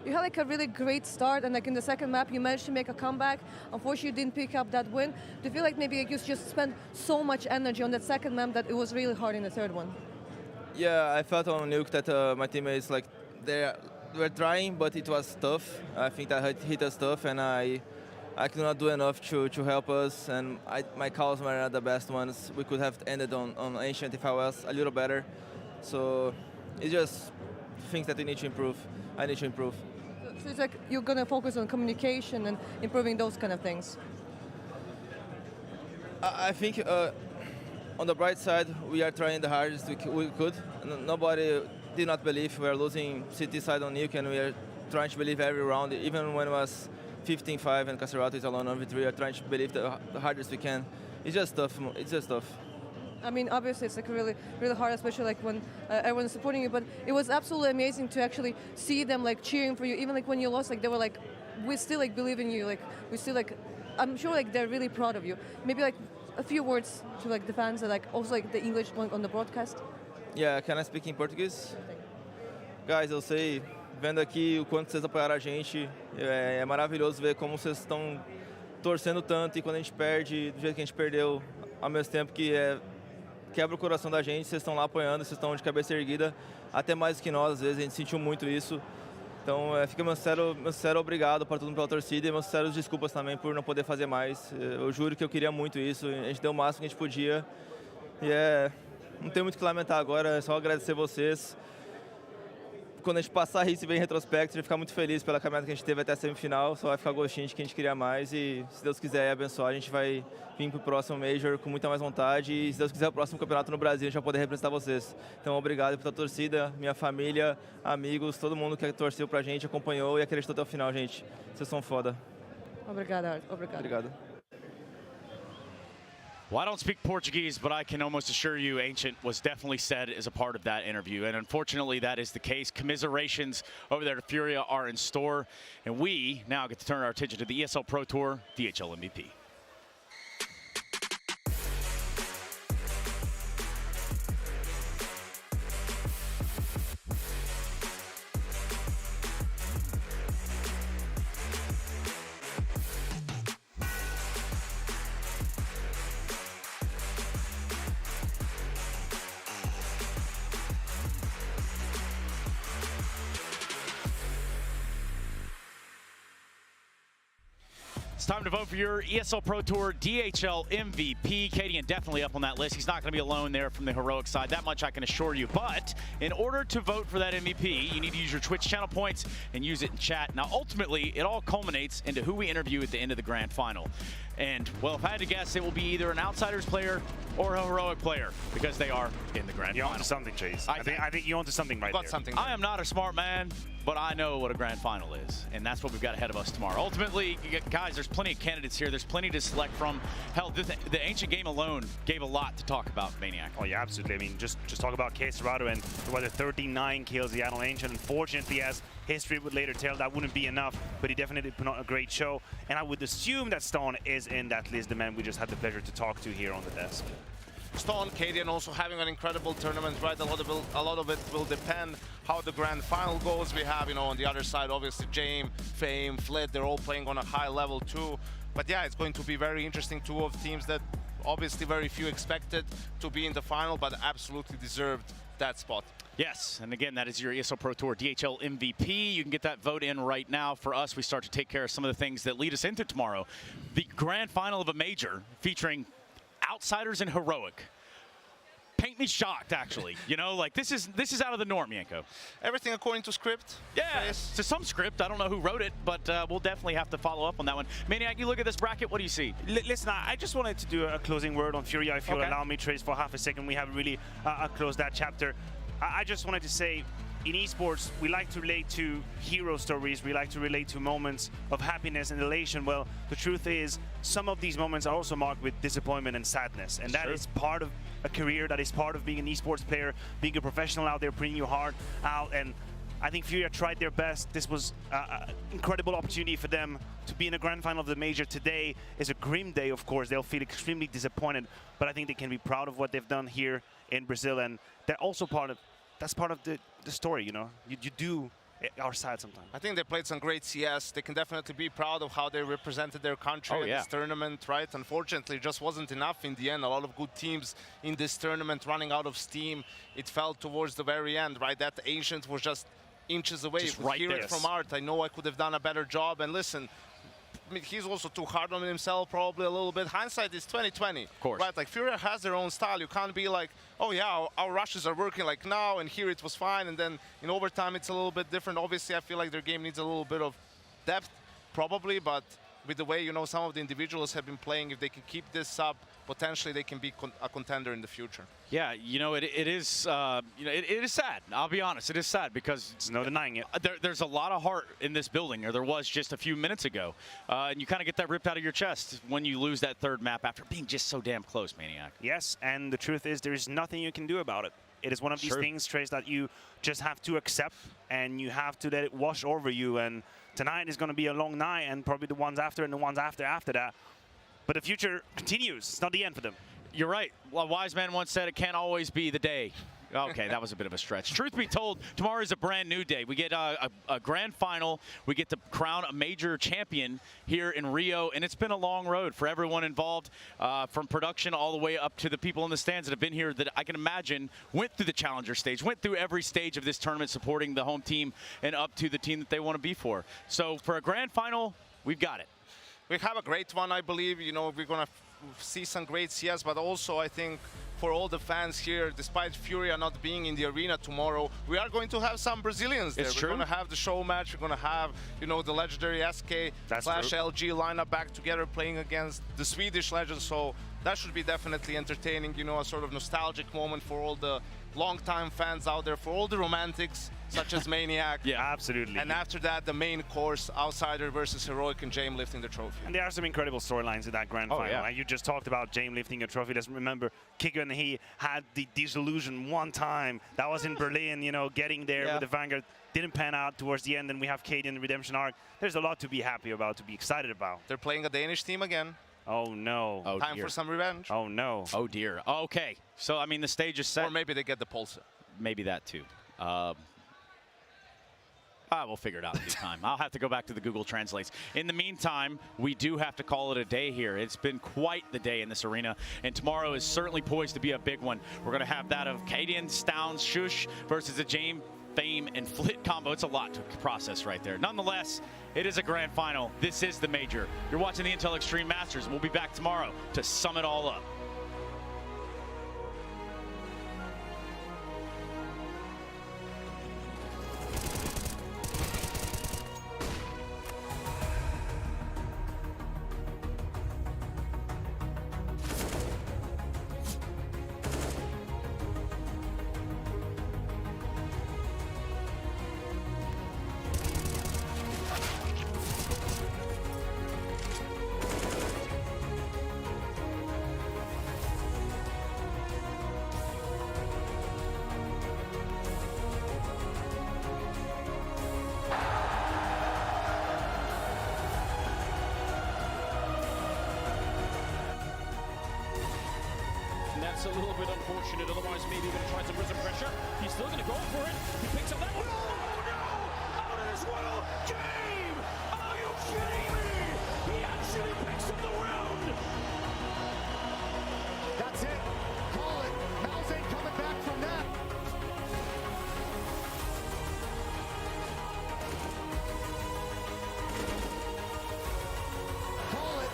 You had a really great start, and in the second map you managed to make a comeback. Unfortunately, you didn't pick up that win. Do you feel like maybe you just spent so much energy on that second map that it was really hard in the third one? Yeah, I felt on Nuke that my teammates they were trying, but it was tough. I think that hit us tough, and I could not do enough to help us. And my calls were not the best ones. We could have ended on Ancient if I was a little better. So it's just things that we need to improve. I need to improve. So it's you're going to focus on communication and improving those kind of things. I think on the bright side, we are trying the hardest we could. Nobody did not believe we were losing CT side on Nuke, and we are trying to believe every round, even when it was 15-5 and Caserato is alone on V3, we are trying to believe the hardest we can. It's just tough. It's just tough. I mean, obviously it's like really, really hard, especially like when everyone's supporting you. But it was absolutely amazing to actually see them like cheering for you, even like when you lost. Like they were like, we still like believe in you. Like we still like, I'm sure like they're really proud of you. Maybe like a few words to like the fans and like also like the English one on the broadcast. Yeah, can I speak in Portuguese? Guys, eu sei, vendo aqui o quanto vocês apoiaram a gente, é maravilhoso ver como vocês estão torcendo tanto e quando a gente perde, do jeito que a gente perdeu, ao mesmo tempo que quebra o coração da gente, vocês estão lá apoiando, vocês estão de cabeça erguida, até mais do que nós, às vezes a gente sentiu muito isso. Então fica meu sincero obrigado para todo mundo pela torcida e meus sinceros desculpas também por não poder fazer mais. Eu juro que eu queria muito isso, a gente deu o máximo que a gente podia e não tem muito o que lamentar agora, é só agradecer vocês. Quando a gente passar isso e ver em retrospecto, a gente vai ficar muito feliz pela caminhada que a gente teve até a semifinal, só vai ficar gostinho de que a gente queria mais e se Deus quiser abençoar, a gente vai vir para o próximo Major com muita mais vontade e se Deus quiser o próximo campeonato no Brasil, a gente vai poder representar vocês. Então obrigado pela torcida, minha família, amigos, todo mundo que torceu pra gente, acompanhou e acreditou até o final, gente. Vocês são foda. Obrigado, obrigado. Obrigado. Well, I don't speak Portuguese, but I can almost assure you qWiNT was definitely said as a part of that interview. And unfortunately, that is the case. Commiserations over there to Furia are in store. And we now get to turn our attention to the ESL Pro Tour DHL MVP. It's time to vote for your ESL Pro Tour DHL MVP. qWiNT definitely up on that list. He's not going to be alone there from the heroic side. That much I can assure you. But in order to vote for that MVP, you need to use your Twitch channel points and use it in chat. Now, ultimately, it all culminates into who we interview at the end of the grand final. And, well, if I had to guess, it will be either an Outsiders player or a heroic player because they are in the grand final. You're onto something, Chase. I think you're onto something right there. I am not a smart man, but I know what a grand final is, and that's what we've got ahead of us tomorrow. Ultimately, guys, there's plenty of candidates here. There's plenty to select from. Hell, the Ancient game alone gave a lot to talk about, Maniac. Oh, yeah, absolutely. I mean, just talk about Caserato and the 39 kills he had on Ancient. Unfortunately, as history would later tell, that wouldn't be enough, but he definitely put on a great show. And I would assume that Stone is in that list, the man we just had the pleasure to talk to here on the desk. Stone, Cadian also having an incredible tournament, right? A lot of it will depend how the grand final goes. We have, on the other side, obviously, Jame, Fame, Flit, they're all playing on a high level too. But yeah, it's going to be very interesting. Two of teams that obviously very few expected to be in the final, but absolutely deserved that spot. Yes, and again, that is your ESL Pro Tour DHL MVP. You can get that vote in right now. For us, we start to take care of some of the things that lead us into tomorrow. The grand final of a major featuring Outsiders and Heroic. Paint me shocked, actually. This is out of the norm, Yanko. Everything according to script? Yeah, to some script. I don't know who wrote it, but we'll definitely have to follow up on that one. Maniac, you look at this bracket, what do you see? Listen, I just wanted to do a closing word on Furia, if you'll allow me, Trace, for half a second. We haven't really closed that chapter. I just wanted to say, in esports, we like to relate to hero stories. We like to relate to moments of happiness and elation. Well, the truth is, some of these moments are also marked with disappointment and sadness. And that is part of a career, that is part of being an esports player, being a professional out there, putting your heart out. And I think Furia tried their best. This was an incredible opportunity for them to be in the grand final of the major. Today is a grim day, of course. They'll feel extremely disappointed, but I think they can be proud of what they've done here in Brazil. And they're also that's part of the story, You do are sad sometimes. I think they played some great CS. They can definitely be proud of how they represented their country in this tournament, right? Unfortunately, it just wasn't enough in the end. A lot of good teams in this tournament running out of steam. It fell towards the very end, right? That Ancient was just inches away. Just right hear there. it from Art. I know I could have done a better job. And listen, I mean, he's also too hard on himself, probably a little bit. Hindsight is 2020. Of course. Right, like Furia has their own style. You can't be like, oh yeah, our rushes are working like now, and here it was fine, and then in overtime it's a little bit different. Obviously, I feel like their game needs a little bit of depth, probably, but with the way, you know, some of the individuals have been playing, if they can keep this up, potentially they can be a contender in the future. Yeah, you know, it is, you know, it is sad. I'll be honest, it is sad because there's no denying it. There's a lot of heart in this building, or there was just a few minutes ago, and you kind of get that ripped out of your chest when you lose that third map after being just so damn close, Maniac. Yes, and the truth is there is nothing you can do about it. It is one of these things, Trace, that you just have to accept, and you have to let it wash over you. And tonight is going to be a long night, and probably the ones after and the ones after that. But the future continues. It's not the end for them. You're right. Well, a wise man once said it can't always be the day. Okay, that was a bit of a stretch. Truth be told, tomorrow is a brand new day. We get a grand final. We get to crown a major champion here in Rio, and it's been a long road for everyone involved, from production all the way up to the people in the stands that have been here that I can imagine went through the challenger stage, went through every stage of this tournament supporting the home team and up to the team that they want to be for. So for a grand final, we've got it. We have a great one, I believe. You know, we're going to see some great CS, but also I think for all the fans here, despite Furia not being in the arena tomorrow, we are going to have some Brazilians there. We're going to have the show match. We're going to have, you know, the legendary SK slash LG lineup back together playing against the Swedish legends. So that should be definitely entertaining, you know, a sort of nostalgic moment for all the long-time fans out there, for all the romantics, such as Maniac. Yeah, absolutely. And after that, the main course, Outsider versus Heroic and Jame lifting the trophy. And there are some incredible storylines in that grand final. Yeah. And you just talked about Jame lifting a trophy. Let's remember, Kiko and he had the disillusion one time. That was in Berlin, you know, getting there with the Vanguard. Didn't pan out towards the end, and we have Katie in the redemption arc. There's a lot to be happy about, to be excited about. They're playing a Danish team again. Oh, no. Oh, Time for some revenge. Oh, no. Oh, dear. Okay. So, I mean, the stage is set. Or maybe they get the pulse. Maybe that, too. We'll figure it out in due time. I'll have to go back to the Google Translates. In the meantime, we do have to call it a day here. It's been quite the day in this arena, and tomorrow is certainly poised to be a big one. We're going to have that of Cadian, Stowns, Shush versus the Jame, Fame, and Flit combo. It's a lot to process right there. Nonetheless, it is a grand final. This is the major. You're watching the Intel Extreme Masters, and we'll be back tomorrow to sum it all up. That's a little bit unfortunate, otherwise maybe he would have tried to put some pressure. He's still going to go for it. He picks up that one. Oh, no! Out of this world! Game! Are you kidding me? He actually picks up the round! That's it. Call it. MOUZ ain't coming back from that. Call it.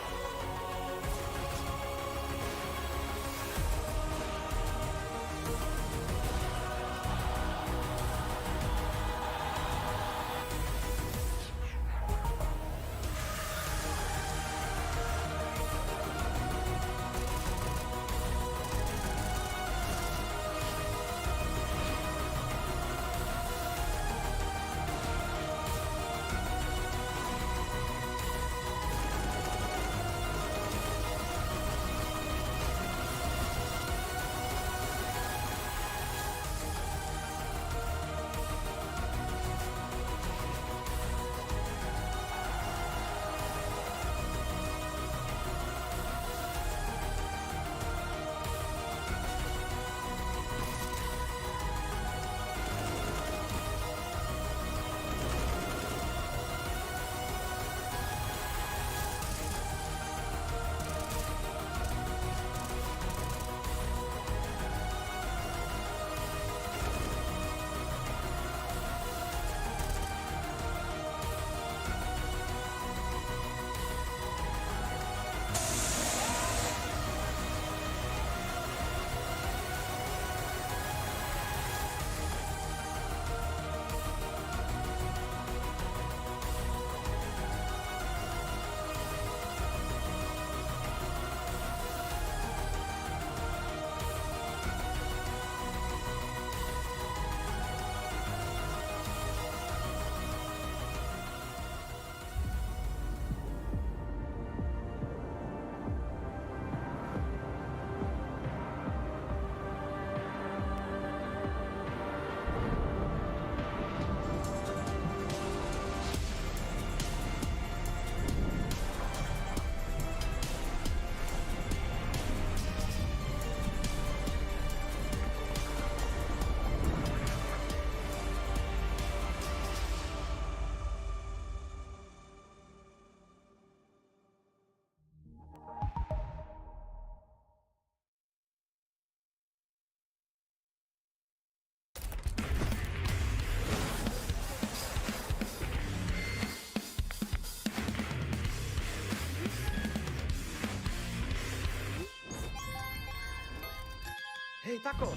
tackle.